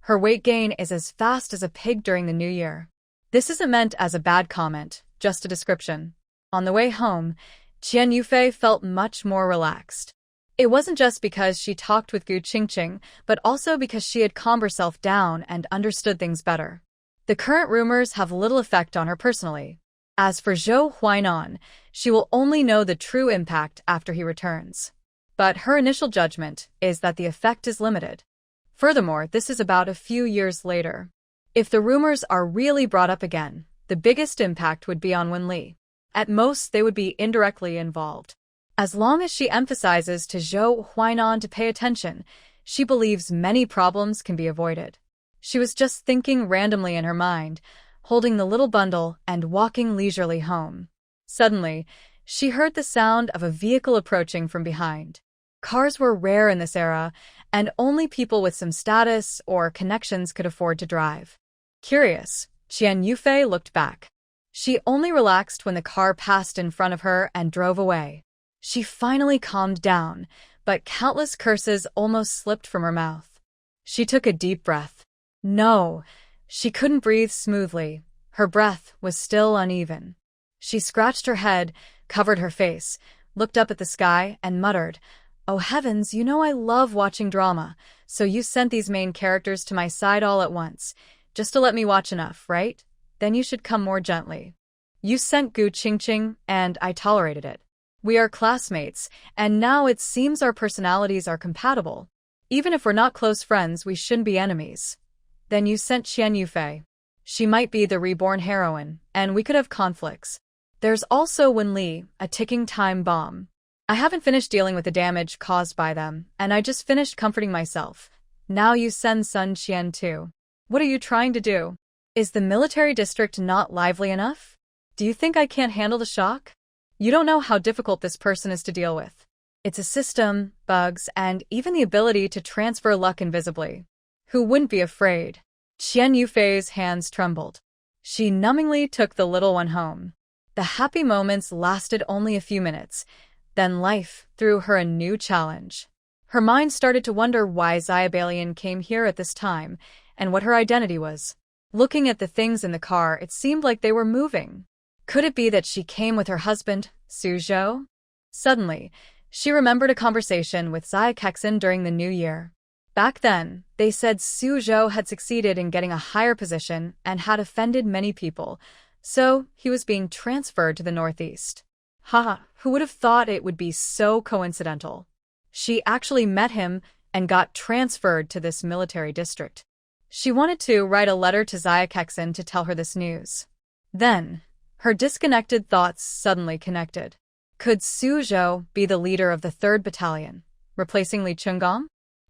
Her weight gain is as fast as a pig during the new year. This isn't meant as a bad comment, just a description. On the way home, Qian Yufei felt much more relaxed. It wasn't just because she talked with Gu Qingqing, but also because she had calmed herself down and understood things better. The current rumors have little effect on her personally. As for Zhou Huainan, she will only know the true impact after he returns. But her initial judgment is that the effect is limited. Furthermore, this is about a few years later. If the rumors are really brought up again, the biggest impact would be on Wenli. At most, they would be indirectly involved. As long as she emphasizes to Zhou Huainan to pay attention, she believes many problems can be avoided. She was just thinking randomly in her mind, holding the little bundle and walking leisurely home. Suddenly, she heard the sound of a vehicle approaching from behind. Cars were rare in this era, and only people with some status or connections could afford to drive. Curious, Qian Yufei looked back. She only relaxed when the car passed in front of her and drove away. She finally calmed down, but countless curses almost slipped from her mouth. She took a deep breath. No, she couldn't breathe smoothly. Her breath was still uneven. She scratched her head, covered her face, looked up at the sky, and muttered, "Oh heavens, you know I love watching drama, so you sent these main characters to my side all at once, just to let me watch enough, right? Then you should come more gently. You sent Gu Qingqing, and I tolerated it. We are classmates, and now it seems our personalities are compatible. Even if we're not close friends, we shouldn't be enemies. Then you sent Qian Yufei. She might be the reborn heroine, and we could have conflicts. There's also Wenli, a ticking time bomb. I haven't finished dealing with the damage caused by them, and I just finished comforting myself. Now you send Sun Qian too. What are you trying to do? Is the military district not lively enough? Do you think I can't handle the shock? You don't know how difficult this person is to deal with. It's a system, bugs, and even the ability to transfer luck invisibly. Who wouldn't be afraid? Qian Yufei's hands trembled. She numbingly took the little one home. The happy moments lasted only a few minutes. Then life threw her a new challenge. Her mind started to wonder why Zyabalian came here at this time, and what her identity was. Looking at the things in the car, it seemed like they were moving. Could it be that she came with her husband, Suzhou? Suddenly, she remembered a conversation with Zia Kexin during the New Year. Back then, they said Suzhou had succeeded in getting a higher position and had offended many people, so he was being transferred to the Northeast. Haha, who would have thought it would be so coincidental? She actually met him and got transferred to this military district. She wanted to write a letter to Zia Kexin to tell her this news. Then, her disconnected thoughts suddenly connected. Could Suzhou be the leader of the 3rd Battalion, replacing Li Chunggong?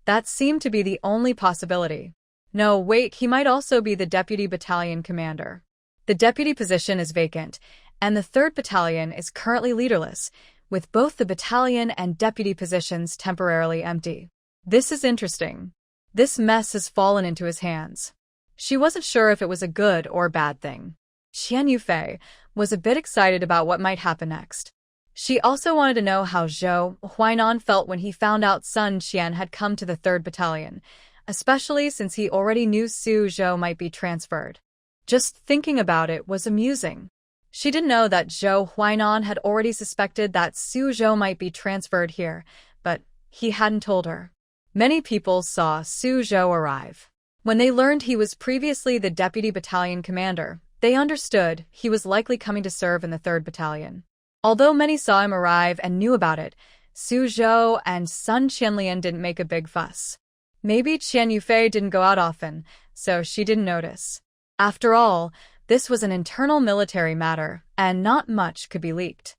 That seemed to be the only possibility. No, wait, he might also be the deputy battalion commander. The deputy position is vacant, and the 3rd Battalion is currently leaderless, with both the battalion and deputy positions temporarily empty. This is interesting. This mess has fallen into his hands. She wasn't sure if it was a good or bad thing. Qian Yufei was a bit excited about what might happen next. She also wanted to know how Zhou Huainan felt when he found out Sun Qian had come to the 3rd Battalion, especially since he already knew Suzhou might be transferred. Just thinking about it was amusing. She didn't know that Zhou Huainan had already suspected that Suzhou might be transferred here, but he hadn't told her. Many people saw Suzhou arrive. When they learned he was previously the deputy battalion commander, they understood he was likely coming to serve in the 3rd Battalion. Although many saw him arrive and knew about it, Suzhou and Sun Qianlian didn't make a big fuss. Maybe Qian Yufei didn't go out often, so she didn't notice. After all, this was an internal military matter, and not much could be leaked.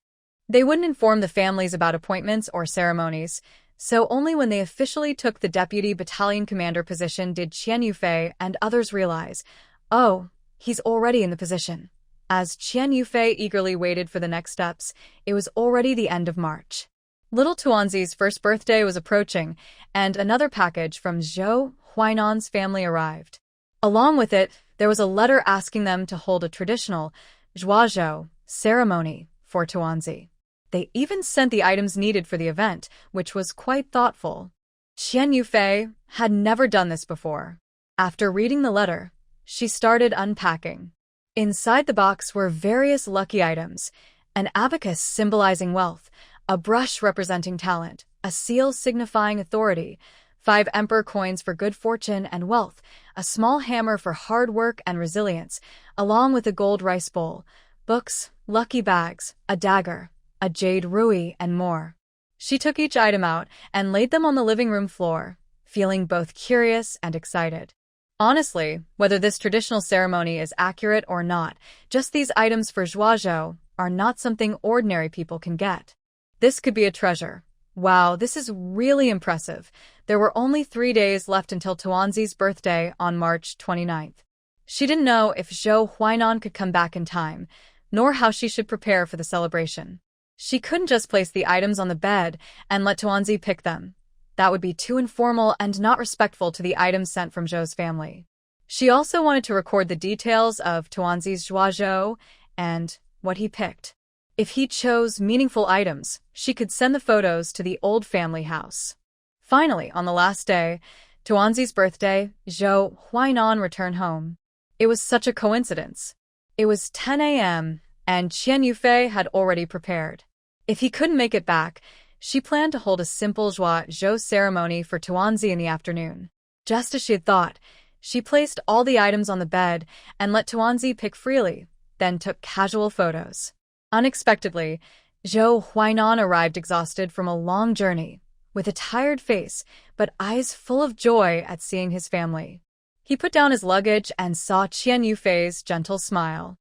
They wouldn't inform the families about appointments or ceremonies, so only when they officially took the deputy battalion commander position did Qian Yufei and others realize, oh, he's already in the position. As Qian Yufei eagerly waited for the next steps, it was already the end of March. Little Tuanzi's first birthday was approaching, and another package from Zhou Huainan's family arrived. Along with it, there was a letter asking them to hold a traditional Zhuazhou ceremony for Tuanzi. They even sent the items needed for the event, which was quite thoughtful. Qian Yufei had never done this before. After reading the letter, she started unpacking. Inside the box were various lucky items: an abacus symbolizing wealth, a brush representing talent, a seal signifying authority, 5 emperor coins for good fortune and wealth, a small hammer for hard work and resilience, along with a gold rice bowl, books, lucky bags, a dagger, a jade rui, and more. She took each item out and laid them on the living room floor, feeling both curious and excited. Honestly, whether this traditional ceremony is accurate or not, just these items for Zhuazhou are not something ordinary people can get. This could be a treasure. Wow, this is really impressive. There were only 3 days left until Tuanzi's birthday on March 29th. She didn't know if Zhou Huainan could come back in time, nor how she should prepare for the celebration. She couldn't just place the items on the bed and let Tuanzi pick them. That would be too informal and not respectful to the items sent from Zhou's family. She also wanted to record the details of Tuanzi's Zhuazhou and what he picked. If he chose meaningful items, she could send the photos to the old family house. Finally, on the last day, Tuanzi's birthday, Zhou Huainan returned home. It was such a coincidence. It was 10 a.m., and Qian Yufei had already prepared. If he couldn't make it back, she planned to hold a simple Zhuazhou ceremony for Tuanzi in the afternoon. Just as she had thought, she placed all the items on the bed and let Tuanzi pick freely, then took casual photos. Unexpectedly, Zhou Huainan arrived exhausted from a long journey, with a tired face but eyes full of joy at seeing his family. He put down his luggage and saw Qian Yufei's gentle smile.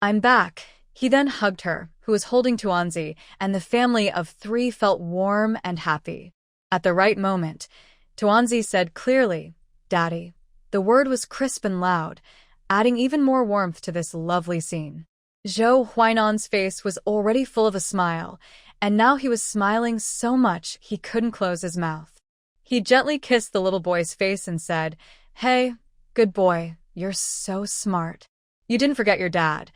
"I'm back." He then hugged her, who was holding Tuanzi, and the family of 3 felt warm and happy. At the right moment, Tuanzi said clearly, "Daddy." The word was crisp and loud, adding even more warmth to this lovely scene. Zhou Huainan's face was already full of a smile, and now he was smiling so much he couldn't close his mouth. He gently kissed the little boy's face and said, "Hey, good boy, you're so smart. You didn't forget your dad."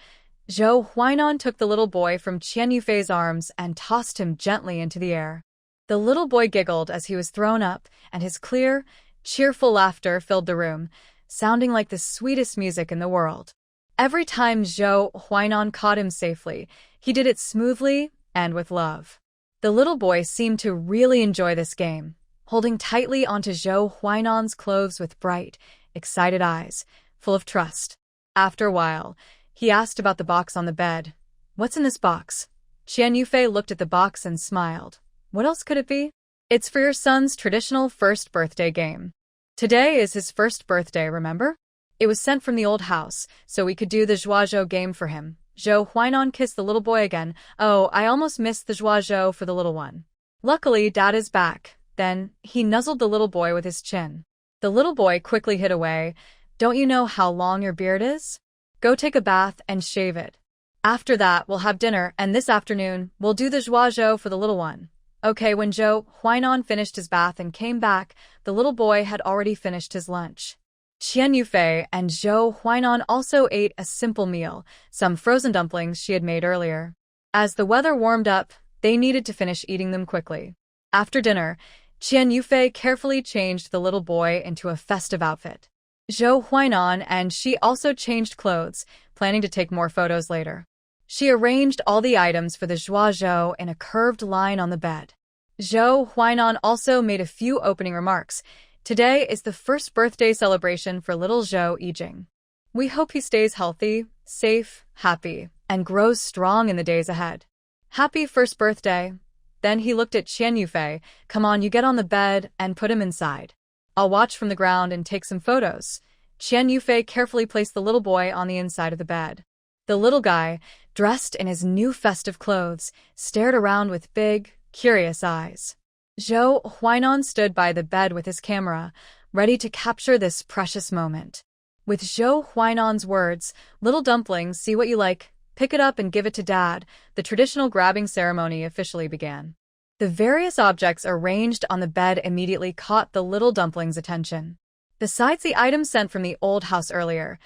Zhou Huainan took the little boy from Qian Yufei's arms and tossed him gently into the air. The little boy giggled as he was thrown up, and his clear, cheerful laughter filled the room, sounding like the sweetest music in the world. Every time Zhou Huainan caught him safely, he did it smoothly and with love. The little boy seemed to really enjoy this game, holding tightly onto Zhou Huainan's clothes with bright, excited eyes, full of trust. After a while, he asked about the box on the bed. "What's in this box?" Qian Yufei looked at the box and smiled. "What else could it be?" "It's for your son's traditional first birthday game. Today is his first birthday, remember? It was sent from the old house, so we could do the Zhuazhou game for him." Zhou Huainan kissed the little boy again. "Oh, I almost missed the Zhuazhou for the little one. Luckily, Dad is back." Then, he nuzzled the little boy with his chin. The little boy quickly hid away. "Don't you know how long your beard is? Go take a bath and shave it. After that, we'll have dinner, and this afternoon, we'll do the Zhuazhou for the little one." Okay, when Zhou Huainan finished his bath and came back, the little boy had already finished his lunch. Qian Yufei and Zhou Huainan also ate a simple meal, some frozen dumplings she had made earlier. As the weather warmed up, they needed to finish eating them quickly. After dinner, Qian Yufei carefully changed the little boy into a festive outfit. Zhou Huainan and she also changed clothes, planning to take more photos later. She arranged all the items for the Zhuazhou in a curved line on the bed. Zhou Huainan also made a few opening remarks. "Today is the first birthday celebration for little Zhou Yijing. We hope he stays healthy, safe, happy, and grows strong in the days ahead. Happy first birthday." Then he looked at Qian Yufei. "Come on, you get on the bed and put him inside. I'll watch from the ground and take some photos." Qian Yufei carefully placed the little boy on the inside of the bed. The little guy, dressed in his new festive clothes, stared around with big, curious eyes. Zhou Huainan stood by the bed with his camera, ready to capture this precious moment. With Zhou Huainan's words, "Little dumpling, see what you like, pick it up and give it to Dad," the traditional grabbing ceremony officially began. The various objects arranged on the bed immediately caught the little dumpling's attention. Besides the items sent from the old house earlier,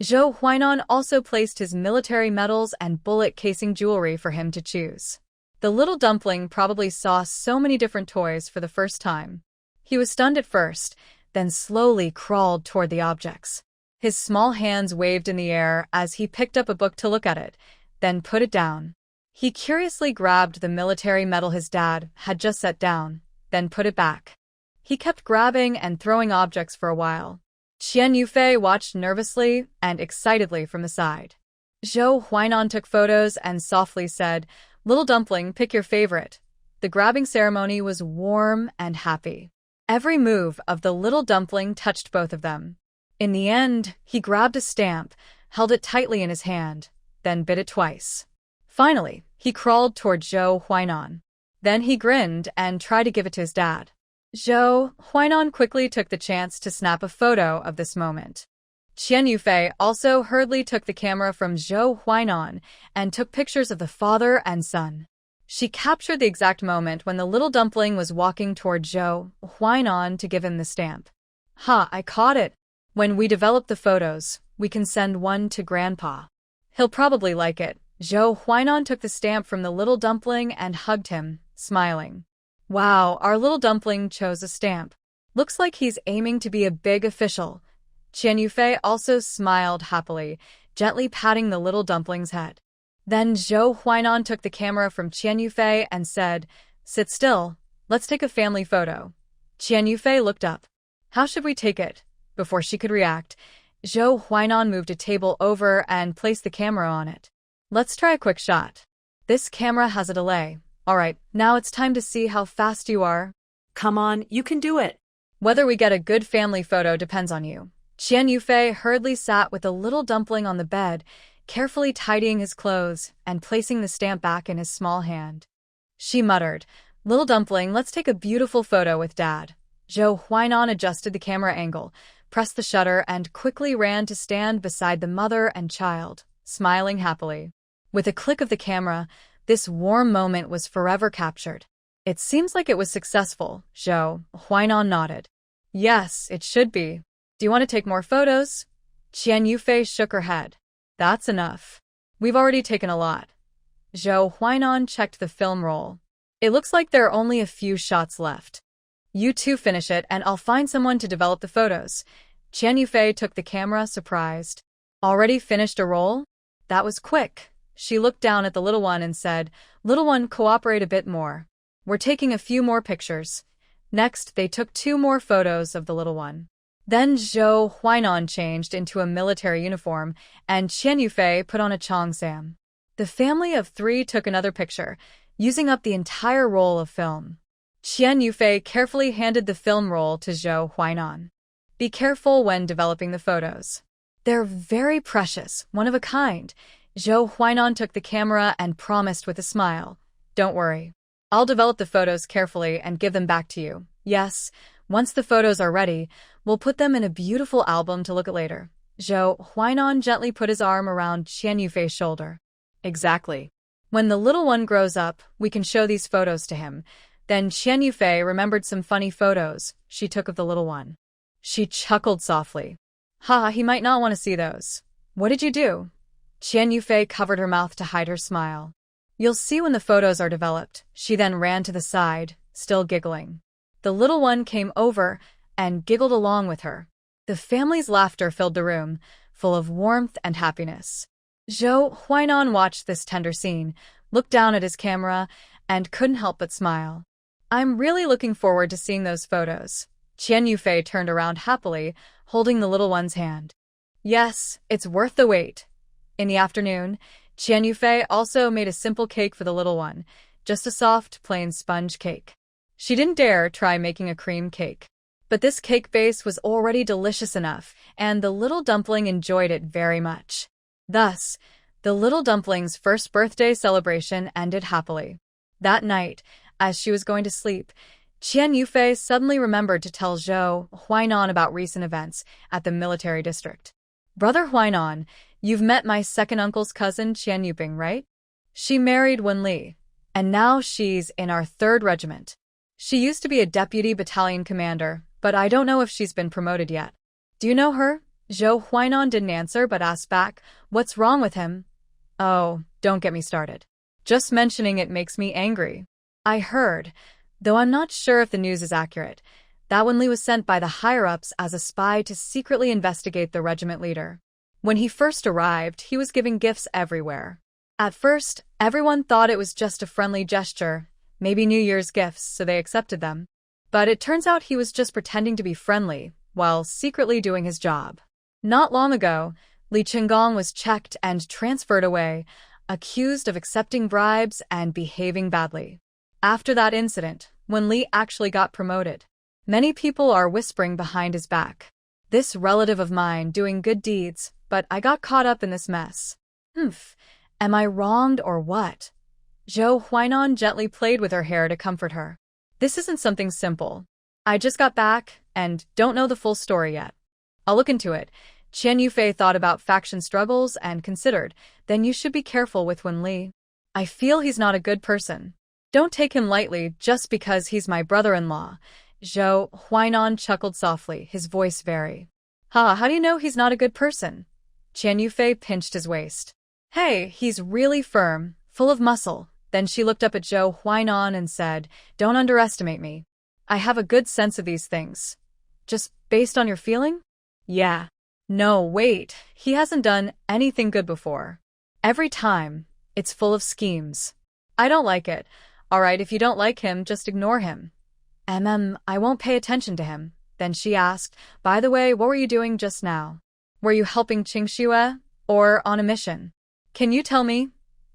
Zhou Huainan also placed his military medals and bullet casing jewelry for him to choose. The little dumpling probably saw so many different toys for the first time. He was stunned at first, then slowly crawled toward the objects. His small hands waved in the air as he picked up a book to look at it, then put it down. He curiously grabbed the military medal his dad had just set down, then put it back. He kept grabbing and throwing objects for a while. Qian Yufei watched nervously and excitedly from the side. Zhou Huainan took photos and softly said, "Little dumpling, pick your favorite." The grabbing ceremony was warm and happy. Every move of the little dumpling touched both of them. In the end, he grabbed a stamp, held it tightly in his hand, then bit it twice. Finally, he crawled toward Zhou Huainan. Then he grinned and tried to give it to his dad. Zhou Huainan quickly took the chance to snap a photo of this moment. Qian Yufei also hurriedly took the camera from Zhou Huainan and took pictures of the father and son. She captured the exact moment when the little dumpling was walking toward Zhou Huainan to give him the stamp. "Ha, I caught it. When we develop the photos, we can send one to Grandpa. He'll probably like it." Zhou Huainan took the stamp from the little dumpling and hugged him, smiling. "Wow, our little dumpling chose a stamp. Looks like he's aiming to be a big official." Qian Yufei also smiled happily, gently patting the little dumpling's head. Then Zhou Huainan took the camera from Qian Yufei and said, "Sit still, let's take a family photo." Qian Yufei looked up. "How should we take it?" Before she could react, Zhou Huainan moved a table over and placed the camera on it. "Let's try a quick shot. This camera has a delay. Alright, now it's time to see how fast you are." "Come on, you can do it." "Whether we get a good family photo depends on you." Qian Yufei hurriedly sat with the little dumpling on the bed, carefully tidying his clothes and placing the stamp back in his small hand. She muttered, "Little dumpling, let's take a beautiful photo with Dad." Zhou Huainan adjusted the camera angle, pressed the shutter, and quickly ran to stand beside the mother and child, smiling happily. With a click of the camera, this warm moment was forever captured. It seems like it was successful, Zhou Huainan nodded. Yes, it should be. Do you want to take more photos? Qian Yufei shook her head. That's enough. We've already taken a lot. Zhou Huainan checked the film roll. It looks like there are only a few shots left. You two finish it and I'll find someone to develop the photos. Qian Yufei took the camera, surprised. Already finished a roll? That was quick. She looked down at the little one and said, Little one, cooperate a bit more. We're taking a few more pictures. Next, they took 2 more photos of the little one. Then Zhou Huainan changed into a military uniform, and Qian Yufei put on a cheongsam. The family of 3 took another picture, using up the entire roll of film. Qian Yufei carefully handed the film roll to Zhou Huainan. Be careful when developing the photos. They're very precious, one of a kind. Zhou Huainan took the camera and promised with a smile. Don't worry. I'll develop the photos carefully and give them back to you. Yes, once the photos are ready, we'll put them in a beautiful album to look at later. Zhou Huainan gently put his arm around Qian Yufei's shoulder. Exactly. When the little one grows up, we can show these photos to him. Then Qian Yufei remembered some funny photos she took of the little one. She chuckled softly. Ha, he might not want to see those. What did you do? Qian Yufei covered her mouth to hide her smile. You'll see when the photos are developed. She then ran to the side, still giggling. The little one came over and giggled along with her. The family's laughter filled the room, full of warmth and happiness. Zhou Huainan watched this tender scene, looked down at his camera, and couldn't help but smile. I'm really looking forward to seeing those photos. Qian Yufei turned around happily, holding the little one's hand. Yes, it's worth the wait. In the afternoon, Qian Yufei also made a simple cake for the little one, just a soft, plain sponge cake. She didn't dare try making a cream cake. But this cake base was already delicious enough, and the little dumpling enjoyed it very much. Thus, the little dumpling's first birthday celebration ended happily. That night, as she was going to sleep, Qian Yufei suddenly remembered to tell Zhou Huainan about recent events at the military district. Brother Huainan, you've met my second uncle's cousin Qian Yuping, right? She married Wen Li, and now she's in our 3rd regiment. She used to be a deputy battalion commander, but I don't know if she's been promoted yet. Do you know her? Zhou Huainan didn't answer but asked back, What's wrong with him? Oh, don't get me started. Just mentioning it makes me angry. I heard, though I'm not sure if the news is accurate, that Wen Li was sent by the higher-ups as a spy to secretly investigate the regiment leader. When he first arrived, he was giving gifts everywhere. At first, everyone thought it was just a friendly gesture, maybe New Year's gifts, so they accepted them. But it turns out he was just pretending to be friendly, while secretly doing his job. Not long ago, Li Qinggong was checked and transferred away, accused of accepting bribes and behaving badly. After that incident, Wen Li actually got promoted. Many people are whispering behind his back. This relative of mine doing good deeds, but I got caught up in this mess. Am I wronged or what? Zhou Huainan gently played with her hair to comfort her. This isn't something simple. I just got back and don't know the full story yet. I'll look into it. Qian Yufei thought about faction struggles and considered, then you should be careful with Wen Li. I feel he's not a good person. Don't take him lightly just because he's my brother-in-law. Zhou Huainan chuckled softly, his voice very. How do you know he's not a good person? Qian Yufei pinched his waist. Hey, he's really firm, full of muscle. Then she looked up at Zhou Huainan and said, Don't underestimate me. I have a good sense of these things. Just based on your feeling? Yeah. No, wait, he hasn't done anything good before. Every time, it's full of schemes. I don't like it. Alright, if you don't like him, just ignore him. I won't pay attention to him. Then she asked, By the way, what were you doing just now? Were you helping Qingxue, or on a mission? Can you tell me?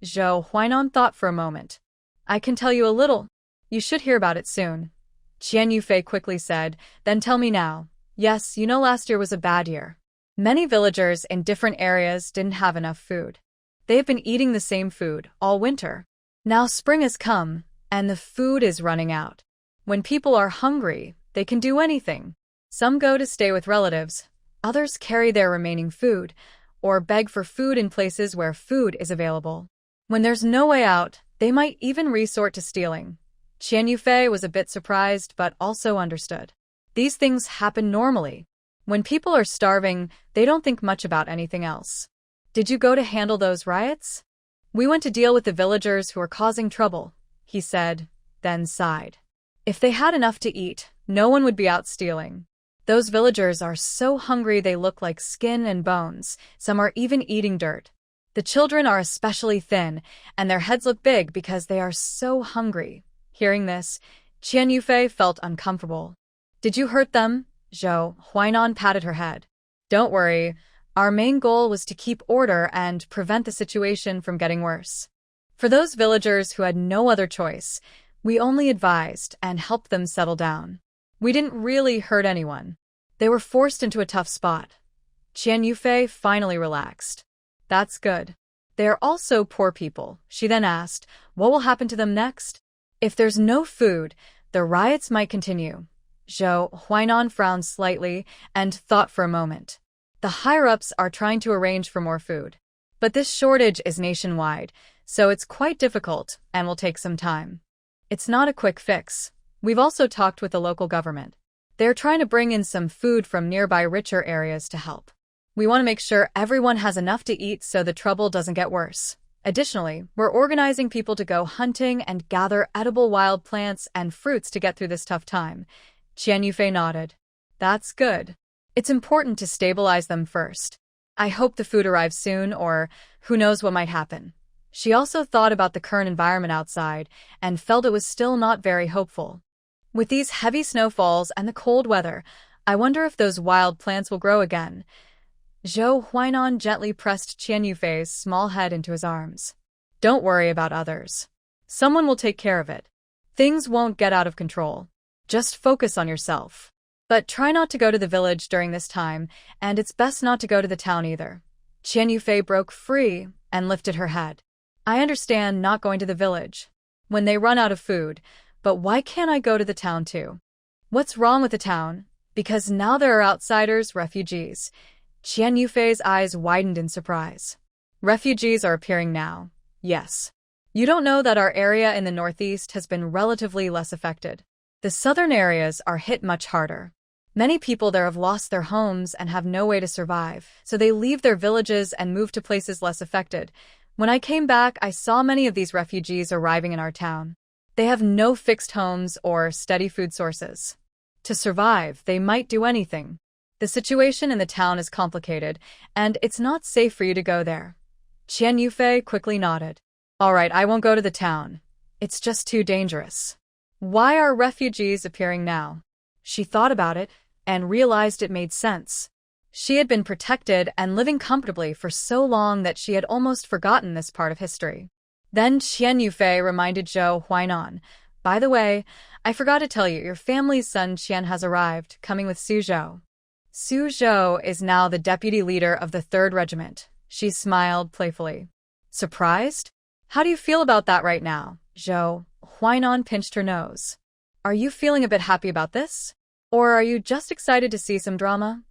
Zhou Huainan thought for a moment. I can tell you a little. You should hear about it soon. Qian Yufei quickly said, Then tell me now. Yes, you know last year was a bad year. Many villagers in different areas didn't have enough food. They've been eating the same food all winter. Now spring has come, and the food is running out. When people are hungry, they can do anything. Some go to stay with relatives, others carry their remaining food, or beg for food in places where food is available. When there's no way out, they might even resort to stealing. Qian Yufei was a bit surprised but also understood. These things happen normally. When people are starving, they don't think much about anything else. Did you go to handle those riots? We went to deal with the villagers who are causing trouble, he said, then sighed. If they had enough to eat, no one would be out stealing. Those villagers are so hungry they look like skin and bones, some are even eating dirt. The children are especially thin, and their heads look big because they are so hungry. Hearing this, Qian Yufei felt uncomfortable. Did you hurt them? Zhou Huainan patted her head. Don't worry, our main goal was to keep order and prevent the situation from getting worse. For those villagers who had no other choice, we only advised and helped them settle down. We didn't really hurt anyone. They were forced into a tough spot. Qian Yufei finally relaxed. That's good. They are also poor people. She then asked, what will happen to them next? If there's no food, the riots might continue. Zhou Huainan frowned slightly and thought for a moment. The higher-ups are trying to arrange for more food. But this shortage is nationwide, so it's quite difficult and will take some time. It's not a quick fix. We've also talked with the local government. They're trying to bring in some food from nearby richer areas to help. We want to make sure everyone has enough to eat so the trouble doesn't get worse. Additionally, we're organizing people to go hunting and gather edible wild plants and fruits to get through this tough time. Qian Yufei nodded. That's good. It's important to stabilize them first. I hope the food arrives soon, or who knows what might happen. She also thought about the current environment outside and felt it was still not very hopeful. With these heavy snowfalls and the cold weather, I wonder if those wild plants will grow again. Zhou Huainan gently pressed Qian Yufei's small head into his arms. Don't worry about others. Someone will take care of it. Things won't get out of control. Just focus on yourself. But try not to go to the village during this time, and it's best not to go to the town either. Qian Yufei broke free and lifted her head. I understand not going to the village when they run out of food, but why can't I go to the town too? What's wrong with the town? Because now there are outsiders, refugees. Qian Yufei's eyes widened in surprise. Refugees are appearing now. Yes. You don't know that our area in the northeast has been relatively less affected. The southern areas are hit much harder. Many people there have lost their homes and have no way to survive, so they leave their villages and move to places less affected. When I came back, I saw many of these refugees arriving in our town. They have no fixed homes or steady food sources. To survive, they might do anything. The situation in the town is complicated, and it's not safe for you to go there. Qian Yufei quickly nodded. All right, I won't go to the town. It's just too dangerous. Why are refugees appearing now? She thought about it and realized it made sense. She had been protected and living comfortably for so long that she had almost forgotten this part of history. Then Qian Yufei reminded Zhou Huainan, by the way, I forgot to tell you, your family's son Qian has arrived, coming with Su Zhou. Su Zhou is now the deputy leader of the 3rd Regiment. She smiled playfully. Surprised? How do you feel about that right now? Zhou Huainan pinched her nose. Are you feeling a bit happy about this? Or are you just excited to see some drama?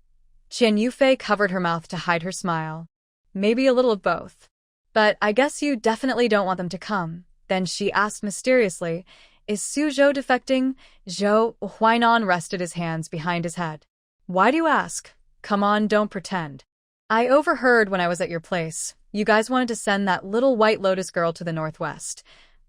Qian Yufei covered her mouth to hide her smile. Maybe a little of both. But I guess you definitely don't want them to come. Then she asked mysteriously, is Su Zhou defecting? Zhou Huainan rested his hands behind his head. Why do you ask? Come on, don't pretend. I overheard when I was at your place. You guys wanted to send that little White Lotus girl to the northwest.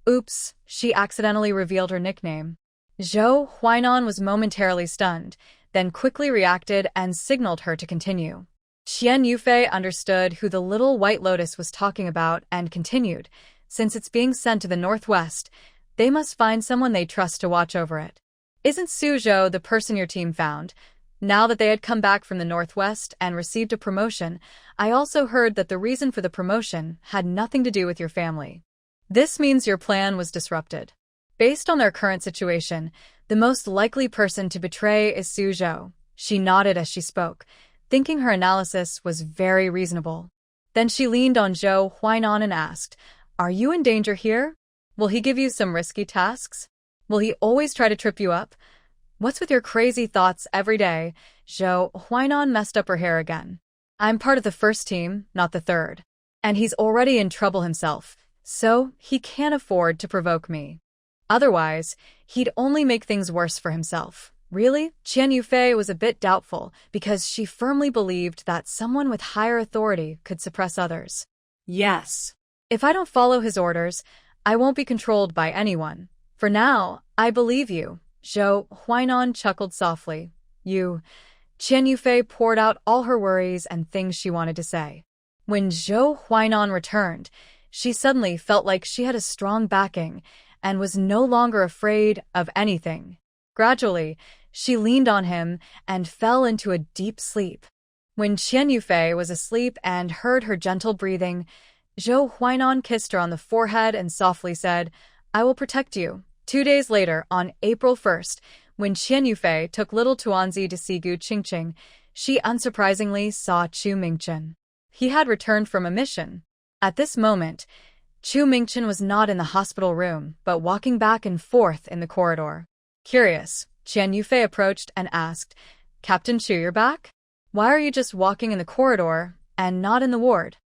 Oops, she accidentally revealed her nickname. Zhou Huainan was momentarily stunned, then quickly reacted and signaled her to continue. Qian Yufei understood who the little White Lotus was talking about and continued. Since it's being sent to the northwest, they must find someone they trust to watch over it. Isn't Su Zhou the person your team found? Now that they had come back from the northwest and received a promotion, I also heard that the reason for the promotion had nothing to do with your family. This means your plan was disrupted. Based on their current situation, the most likely person to betray is Su Zhou. She nodded as she spoke, thinking her analysis was very reasonable. Then she leaned on Zhou Huainan and asked, are you in danger here? Will he give you some risky tasks? Will he always try to trip you up? What's with your crazy thoughts every day? Zhou Huainan messed up her hair again. I'm part of the 1st team, not the 3rd. And he's already in trouble himself, so he can't afford to provoke me. Otherwise, he'd only make things worse for himself. Really? Qian Yufei was a bit doubtful because she firmly believed that someone with higher authority could suppress others. Yes. If I don't follow his orders, I won't be controlled by anyone. For now, I believe you. Zhou Huainan chuckled softly. You. Qian Yufei poured out all her worries and things she wanted to say. When Zhou Huainan returned, she suddenly felt like she had a strong backing and was no longer afraid of anything. Gradually, she leaned on him and fell into a deep sleep. When Qian Yufei was asleep and heard her gentle breathing, Zhou Huainan kissed her on the forehead and softly said, I will protect you. 2 days later, on April 1st, when Qian Yufei took little Tuanzi to see Gu Qingqing, she unsurprisingly saw Chu Mingchen. He had returned from a mission. At this moment, Chu Mingchen was not in the hospital room, but walking back and forth in the corridor. Curious, Qian Yufei approached and asked, Captain Chu, you're back? Why are you just walking in the corridor and not in the ward?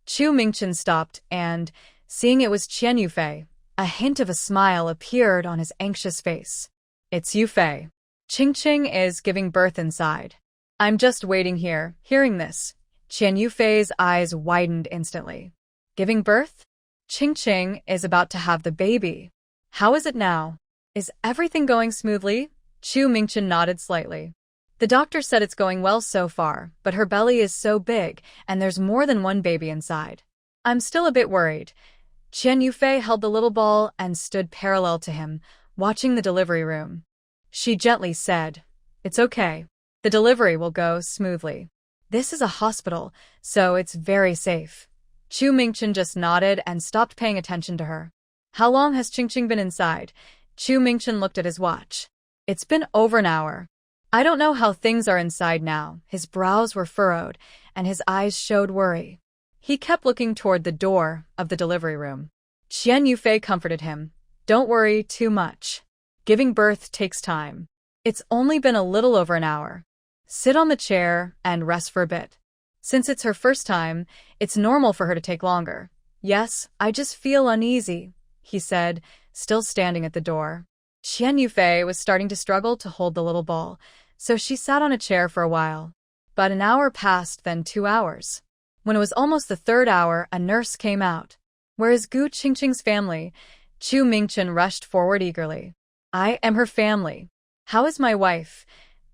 Chu Mingchen stopped and, seeing it was Qian Yufei, a hint of a smile appeared on his anxious face. It's Yufei. Qingqing is giving birth inside. I'm just waiting here, hearing this. Qian Yufei's eyes widened instantly. Giving birth? Qingqing is about to have the baby. How is it now? Is everything going smoothly? Chu Mingchen nodded slightly. The doctor said it's going well so far, but her belly is so big and there's more than one baby inside. I'm still a bit worried. Qian Yufei held the little ball and stood parallel to him, watching the delivery room. She gently said, It's okay. The delivery will go smoothly. This is a hospital, so it's very safe. Chu Mingchen just nodded and stopped paying attention to her. How long has Qingqing been inside? Chu Mingchen looked at his watch. It's been over an hour. I don't know how things are inside now. His brows were furrowed, and his eyes showed worry. He kept looking toward the door of the delivery room. Qian Yufei comforted him. Don't worry too much. Giving birth takes time. It's only been a little over an hour. Sit on the chair and rest for a bit. Since it's her first time, it's normal for her to take longer. Yes, I just feel uneasy, he said, still standing at the door. Qian Yufei was starting to struggle to hold the little ball, so she sat on a chair for a while. But an hour passed, then 2 hours. When it was almost the 3rd hour, a nurse came out. Where is Gu Qingqing's family? Chu Mingchen rushed forward eagerly. I am her family. How is my wife?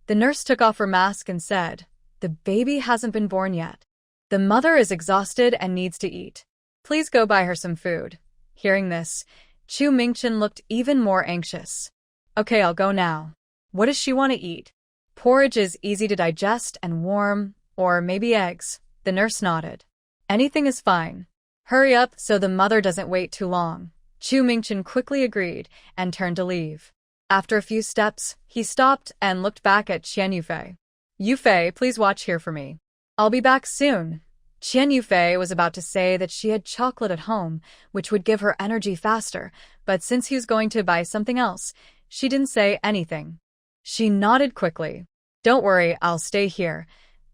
The nurse took off her mask and said, The baby hasn't been born yet. The mother is exhausted and needs to eat. Please go buy her some food. Hearing this, Chu Mingchen looked even more anxious. Okay, I'll go now. What does she want to eat? Porridge is easy to digest and warm, or maybe eggs. The nurse nodded. Anything is fine. Hurry up so the mother doesn't wait too long. Chu Mingchen quickly agreed and turned to leave. After a few steps, he stopped and looked back at Qian Yufei. Yufei, please watch here for me. I'll be back soon. Qian Yufei was about to say that she had chocolate at home, which would give her energy faster, but since he was going to buy something else, she didn't say anything. She nodded quickly. Don't worry, I'll stay here.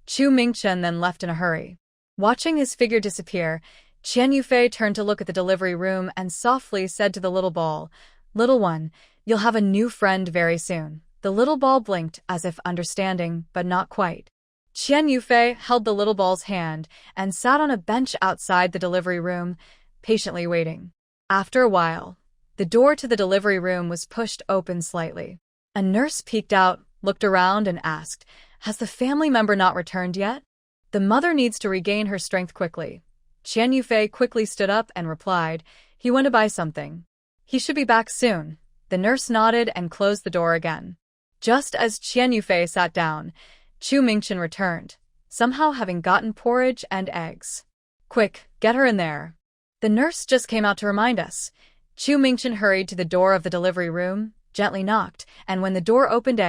Chu Mingchen then left in a hurry. Watching his figure disappear, Qian Yufei turned to look at the delivery room and softly said to the little ball, Little one, you'll have a new friend very soon. The little ball blinked as if understanding, but not quite. Qian Yufei held the little ball's hand and sat on a bench outside the delivery room, patiently waiting. After a while, the door to the delivery room was pushed open slightly. A nurse peeked out, looked around, and asked, Has the family member not returned yet? The mother needs to regain her strength quickly. Qian Yufei quickly stood up and replied, He went to buy something. He should be back soon. The nurse nodded and closed the door again. Just as Qian Yufei sat down, Chu Mingchen returned, somehow having gotten porridge and eggs. Quick, get her in there. The nurse just came out to remind us. Chu Mingchen hurried to the door of the delivery room, gently knocked, and when the door opened,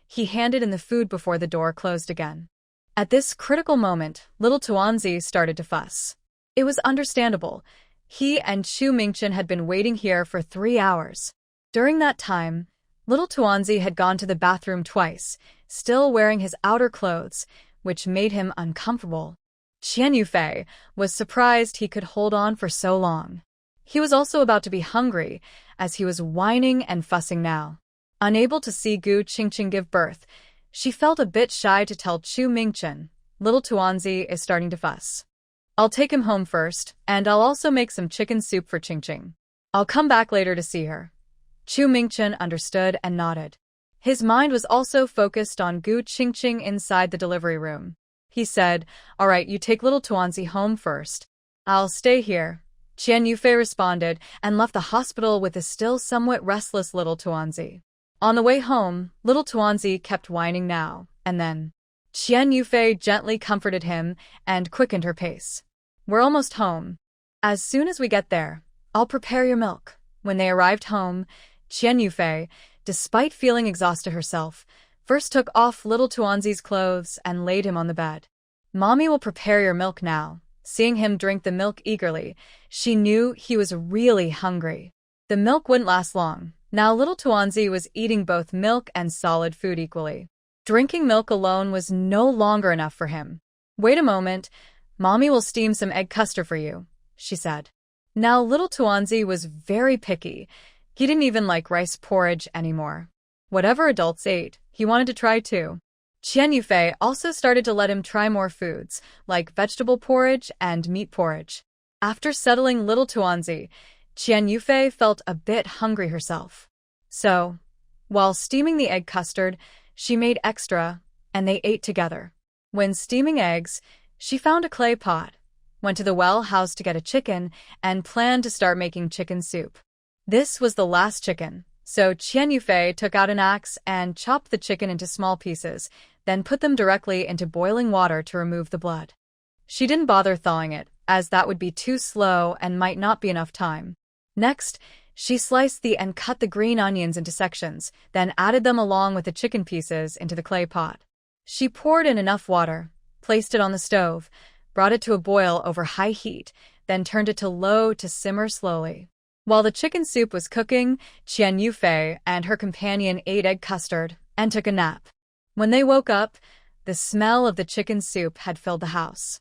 he handed in the food before the door closed again. At this critical moment, little Tuanzi started to fuss. It was understandable. He and Chu Mingchen had been waiting here for 3 hours. During that time, little Tuanzi had gone to the bathroom twice, still wearing his outer clothes, which made him uncomfortable. Qian Yufei was surprised he could hold on for so long. He was also about to be hungry, as he was whining and fussing now. Unable to see Gu Qingqing give birth, she felt a bit shy to tell Chu Mingchen, little Tuanzi is starting to fuss. I'll take him home first, and I'll also make some chicken soup for Qingqing. I'll come back later to see her. Chu Mingchen understood and nodded. His mind was also focused on Gu Qingqing inside the delivery room. He said, all right, you take little Tuanzi home first. I'll stay here. Qian Yufei responded and left the hospital with a still somewhat restless little Tuanzi. On the way home, little Tuanzi kept whining now and then. Qian Yufei gently comforted him and quickened her pace. We're almost home. As soon as we get there, I'll prepare your milk. When they arrived home, Qian Yufei, despite feeling exhausted herself, first took off little Tuanzi's clothes and laid him on the bed. Mommy will prepare your milk now. Seeing him drink the milk eagerly, she knew he was really hungry. The milk wouldn't last long. Now little Tuanzi was eating both milk and solid food equally. Drinking milk alone was no longer enough for him. Wait a moment, Mommy will steam some egg custard for you, she said. Now little Tuanzi was very picky. He didn't even like rice porridge anymore. Whatever adults ate, he wanted to try too. Qian Yufei also started to let him try more foods, like vegetable porridge and meat porridge. After settling little Tuanzi, Qian Yufei felt a bit hungry herself. So, while steaming the egg custard, she made extra, and they ate together. When steaming eggs, she found a clay pot, went to the well house to get a chicken, and planned to start making chicken soup. This was the last chicken, so Qian Yufei took out an axe and chopped the chicken into small pieces, then put them directly into boiling water to remove the blood. She didn't bother thawing it, as that would be too slow and might not be enough time. Next, she sliced and cut the green onions into sections, then added them along with the chicken pieces into the clay pot. She poured in enough water, placed it on the stove, brought it to a boil over high heat, then turned it to low to simmer slowly. While the chicken soup was cooking, Qian Yufei and her companion ate egg custard and took a nap. When they woke up, the smell of the chicken soup had filled the house.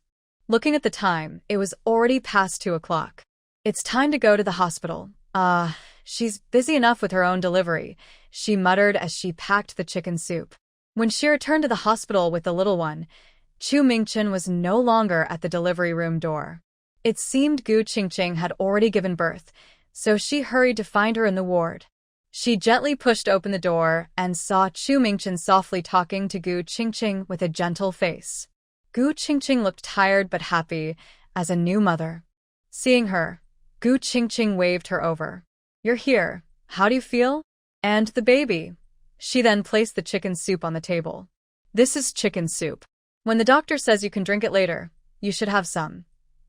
Looking at the time, it was already past 2 o'clock. It's time to go to the hospital. She's busy enough with her own delivery, she muttered as she packed the chicken soup. When she returned to the hospital with the little one, Chu Mingchen was no longer at the delivery room door. It seemed Gu Qingqing had already given birth, so she hurried to find her in the ward. She gently pushed open the door and saw Chu Mingchen softly talking to Gu Qingqing with a gentle face. Gu Qingqing looked tired but happy, as a new mother. Seeing her, Gu Qingqing waved her over. You're here. How do you feel? And the baby. She then placed the chicken soup on the table. This is chicken soup. When the doctor says you can drink it later, you should have some.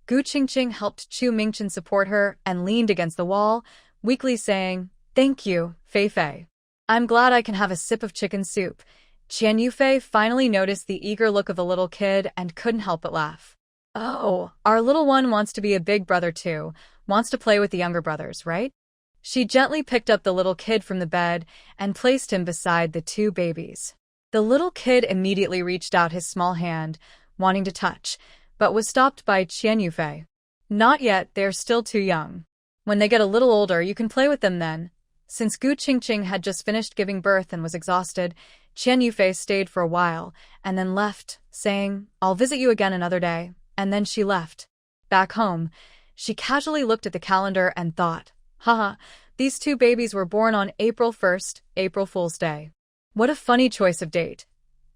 Gu Qingqing helped Chu Mingchen support her and leaned against the wall, weakly saying, Thank you, Fei Fei. I'm glad I can have a sip of chicken soup. Qian Yufei finally noticed the eager look of the little kid and couldn't help but laugh. Oh, our little one wants to be a big brother too, wants to play with the younger brothers, right? She gently picked up the little kid from the bed and placed him beside the 2 babies. The little kid immediately reached out his small hand, wanting to touch, but was stopped by Qian Yufei. Not yet, they're still too young. When they get a little older, you can play with them then. Since Gu Qingqing had just finished giving birth and was exhausted, Qian Yufei stayed for a while and then left, saying, I'll visit you again another day, and then she left. Back home, she casually looked at the calendar and thought, haha, these 2 babies were born on April 1st, April Fool's Day. What a funny choice of date.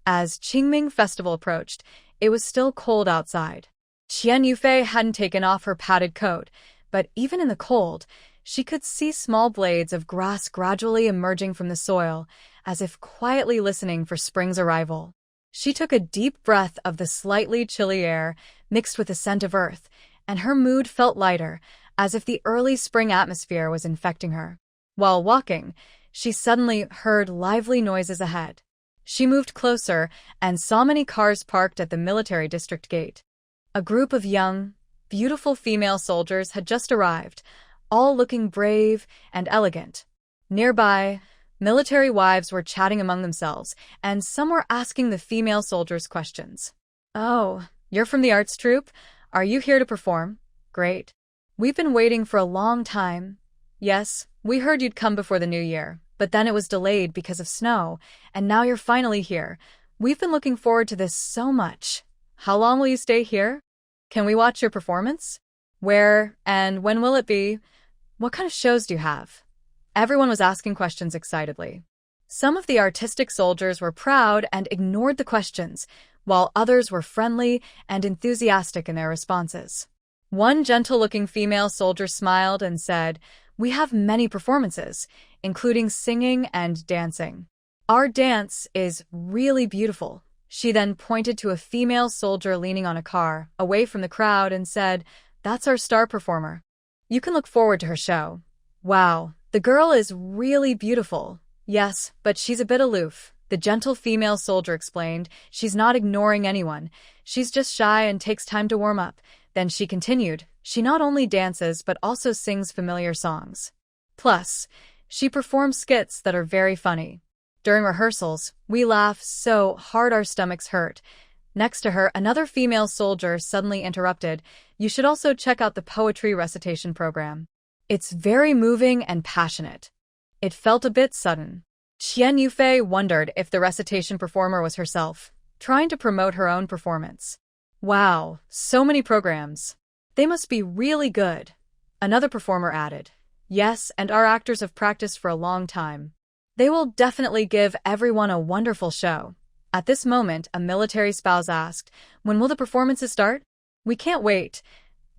As Qingming Festival approached, it was still cold outside. Qian Yufei hadn't taken off her padded coat, but even in the cold, she could see small blades of grass gradually emerging from the soil, as if quietly listening for spring's arrival. She took a deep breath of the slightly chilly air, mixed with the scent of earth, and her mood felt lighter, as if the early spring atmosphere was infecting her. While walking, she suddenly heard lively noises ahead. She moved closer and saw many cars parked at the military district gate. A group of young, beautiful female soldiers had just arrived, all looking brave and elegant. Nearby, military wives were chatting among themselves, and some were asking the female soldiers questions. Oh, you're from the arts troupe? Are you here to perform? Great. We've been waiting for a long time. Yes, we heard you'd come before the new year, but then it was delayed because of snow, and now you're finally here. We've been looking forward to this so much. How long will you stay here? Can we watch your performance? Where and when will it be? What kind of shows do you have? Everyone was asking questions excitedly. Some of the artistic soldiers were proud and ignored the questions, while others were friendly and enthusiastic in their responses. One gentle-looking female soldier smiled and said, "We have many performances, including singing and dancing. Our dance is really beautiful." She then pointed to a female soldier leaning on a car, away from the crowd, and said, "That's our star performer. You can look forward to her show." "Wow, the girl is really beautiful." "Yes, but she's a bit aloof," the gentle female soldier explained. "She's not ignoring anyone. She's just shy and takes time to warm up." Then she continued, "She not only dances but also sings familiar songs. Plus, she performs skits that are very funny. During rehearsals, we laugh so hard our stomachs hurt." Next to her, another female soldier suddenly interrupted, "You should also check out the poetry recitation program. It's very moving and passionate." It felt a bit sudden. Qian Yufei wondered if the recitation performer was herself, trying to promote her own performance. "Wow, so many programs. They must be really good." Another performer added, "Yes, and our actors have practiced for a long time. They will definitely give everyone a wonderful show." At this moment, a military spouse asked, "When will the performances start?" "We can't wait.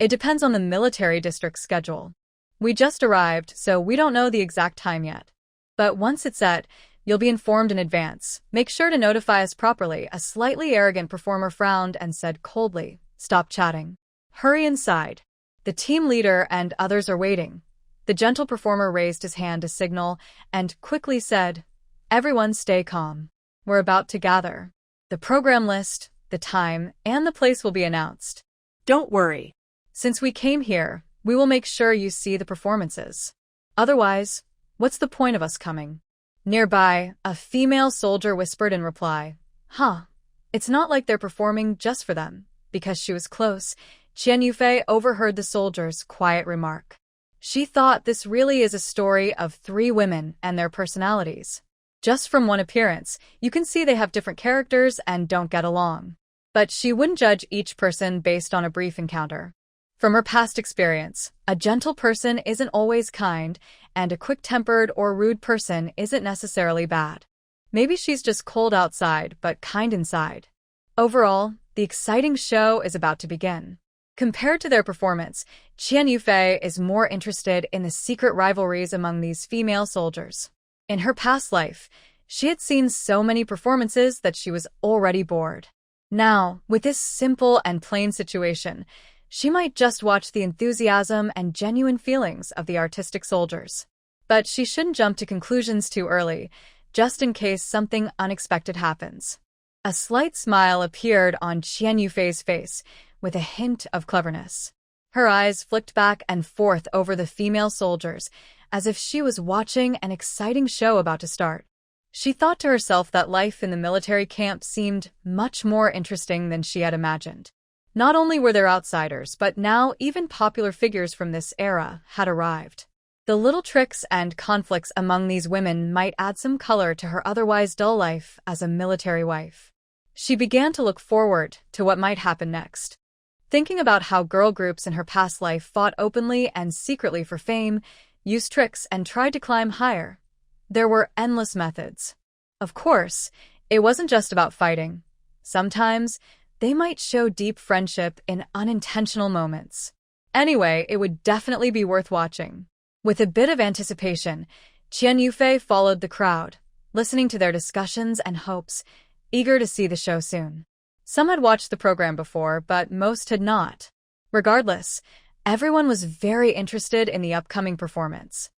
It depends on the military district's schedule. We just arrived, so we don't know the exact time yet. But once it's set, you'll be informed in advance. Make sure to notify us properly." A slightly arrogant performer frowned and said coldly, "Stop chatting. Hurry inside. The team leader and others are waiting." The gentle performer raised his hand to signal and quickly said, "Everyone stay calm. We're about to gather. The program list, the time, and the place will be announced. Don't worry. Since we came here, we will make sure you see the performances. Otherwise, what's the point of us coming?" Nearby, a female soldier whispered in reply, "Huh, it's not like they're performing just for them." Because she was close, Qian Yufei overheard the soldier's quiet remark. She thought this really is a story of three women and their personalities. Just from one appearance, you can see they have different characters and don't get along. But she wouldn't judge each person based on a brief encounter. From her past experience, a gentle person isn't always kind, and a quick-tempered or rude person isn't necessarily bad. Maybe she's just cold outside but kind inside. Overall, the exciting show is about to begin. Compared to their performance, Qian Yufei is more interested in the secret rivalries among these female soldiers. In her past life, she had seen so many performances that she was already bored. Now, with this simple and plain situation, she might just watch the enthusiasm and genuine feelings of the artistic soldiers. But she shouldn't jump to conclusions too early, just in case something unexpected happens. A slight smile appeared on Qian Yufei's face, with a hint of cleverness. Her eyes flicked back and forth over the female soldiers, as if she was watching an exciting show about to start. She thought to herself that life in the military camp seemed much more interesting than she had imagined. Not only were there outsiders, but now even popular figures from this era had arrived. The little tricks and conflicts among these women might add some color to her otherwise dull life as a military wife. She began to look forward to what might happen next. Thinking about how girl groups in her past life fought openly and secretly for fame, used tricks, and tried to climb higher. There were endless methods. Of course, it wasn't just about fighting. Sometimes, they might show deep friendship in unintentional moments. Anyway, it would definitely be worth watching. With a bit of anticipation, Qian Yufei followed the crowd, listening to their discussions and hopes, eager to see the show soon. Some had watched the program before, but most had not. Regardless, everyone was very interested in the upcoming performance.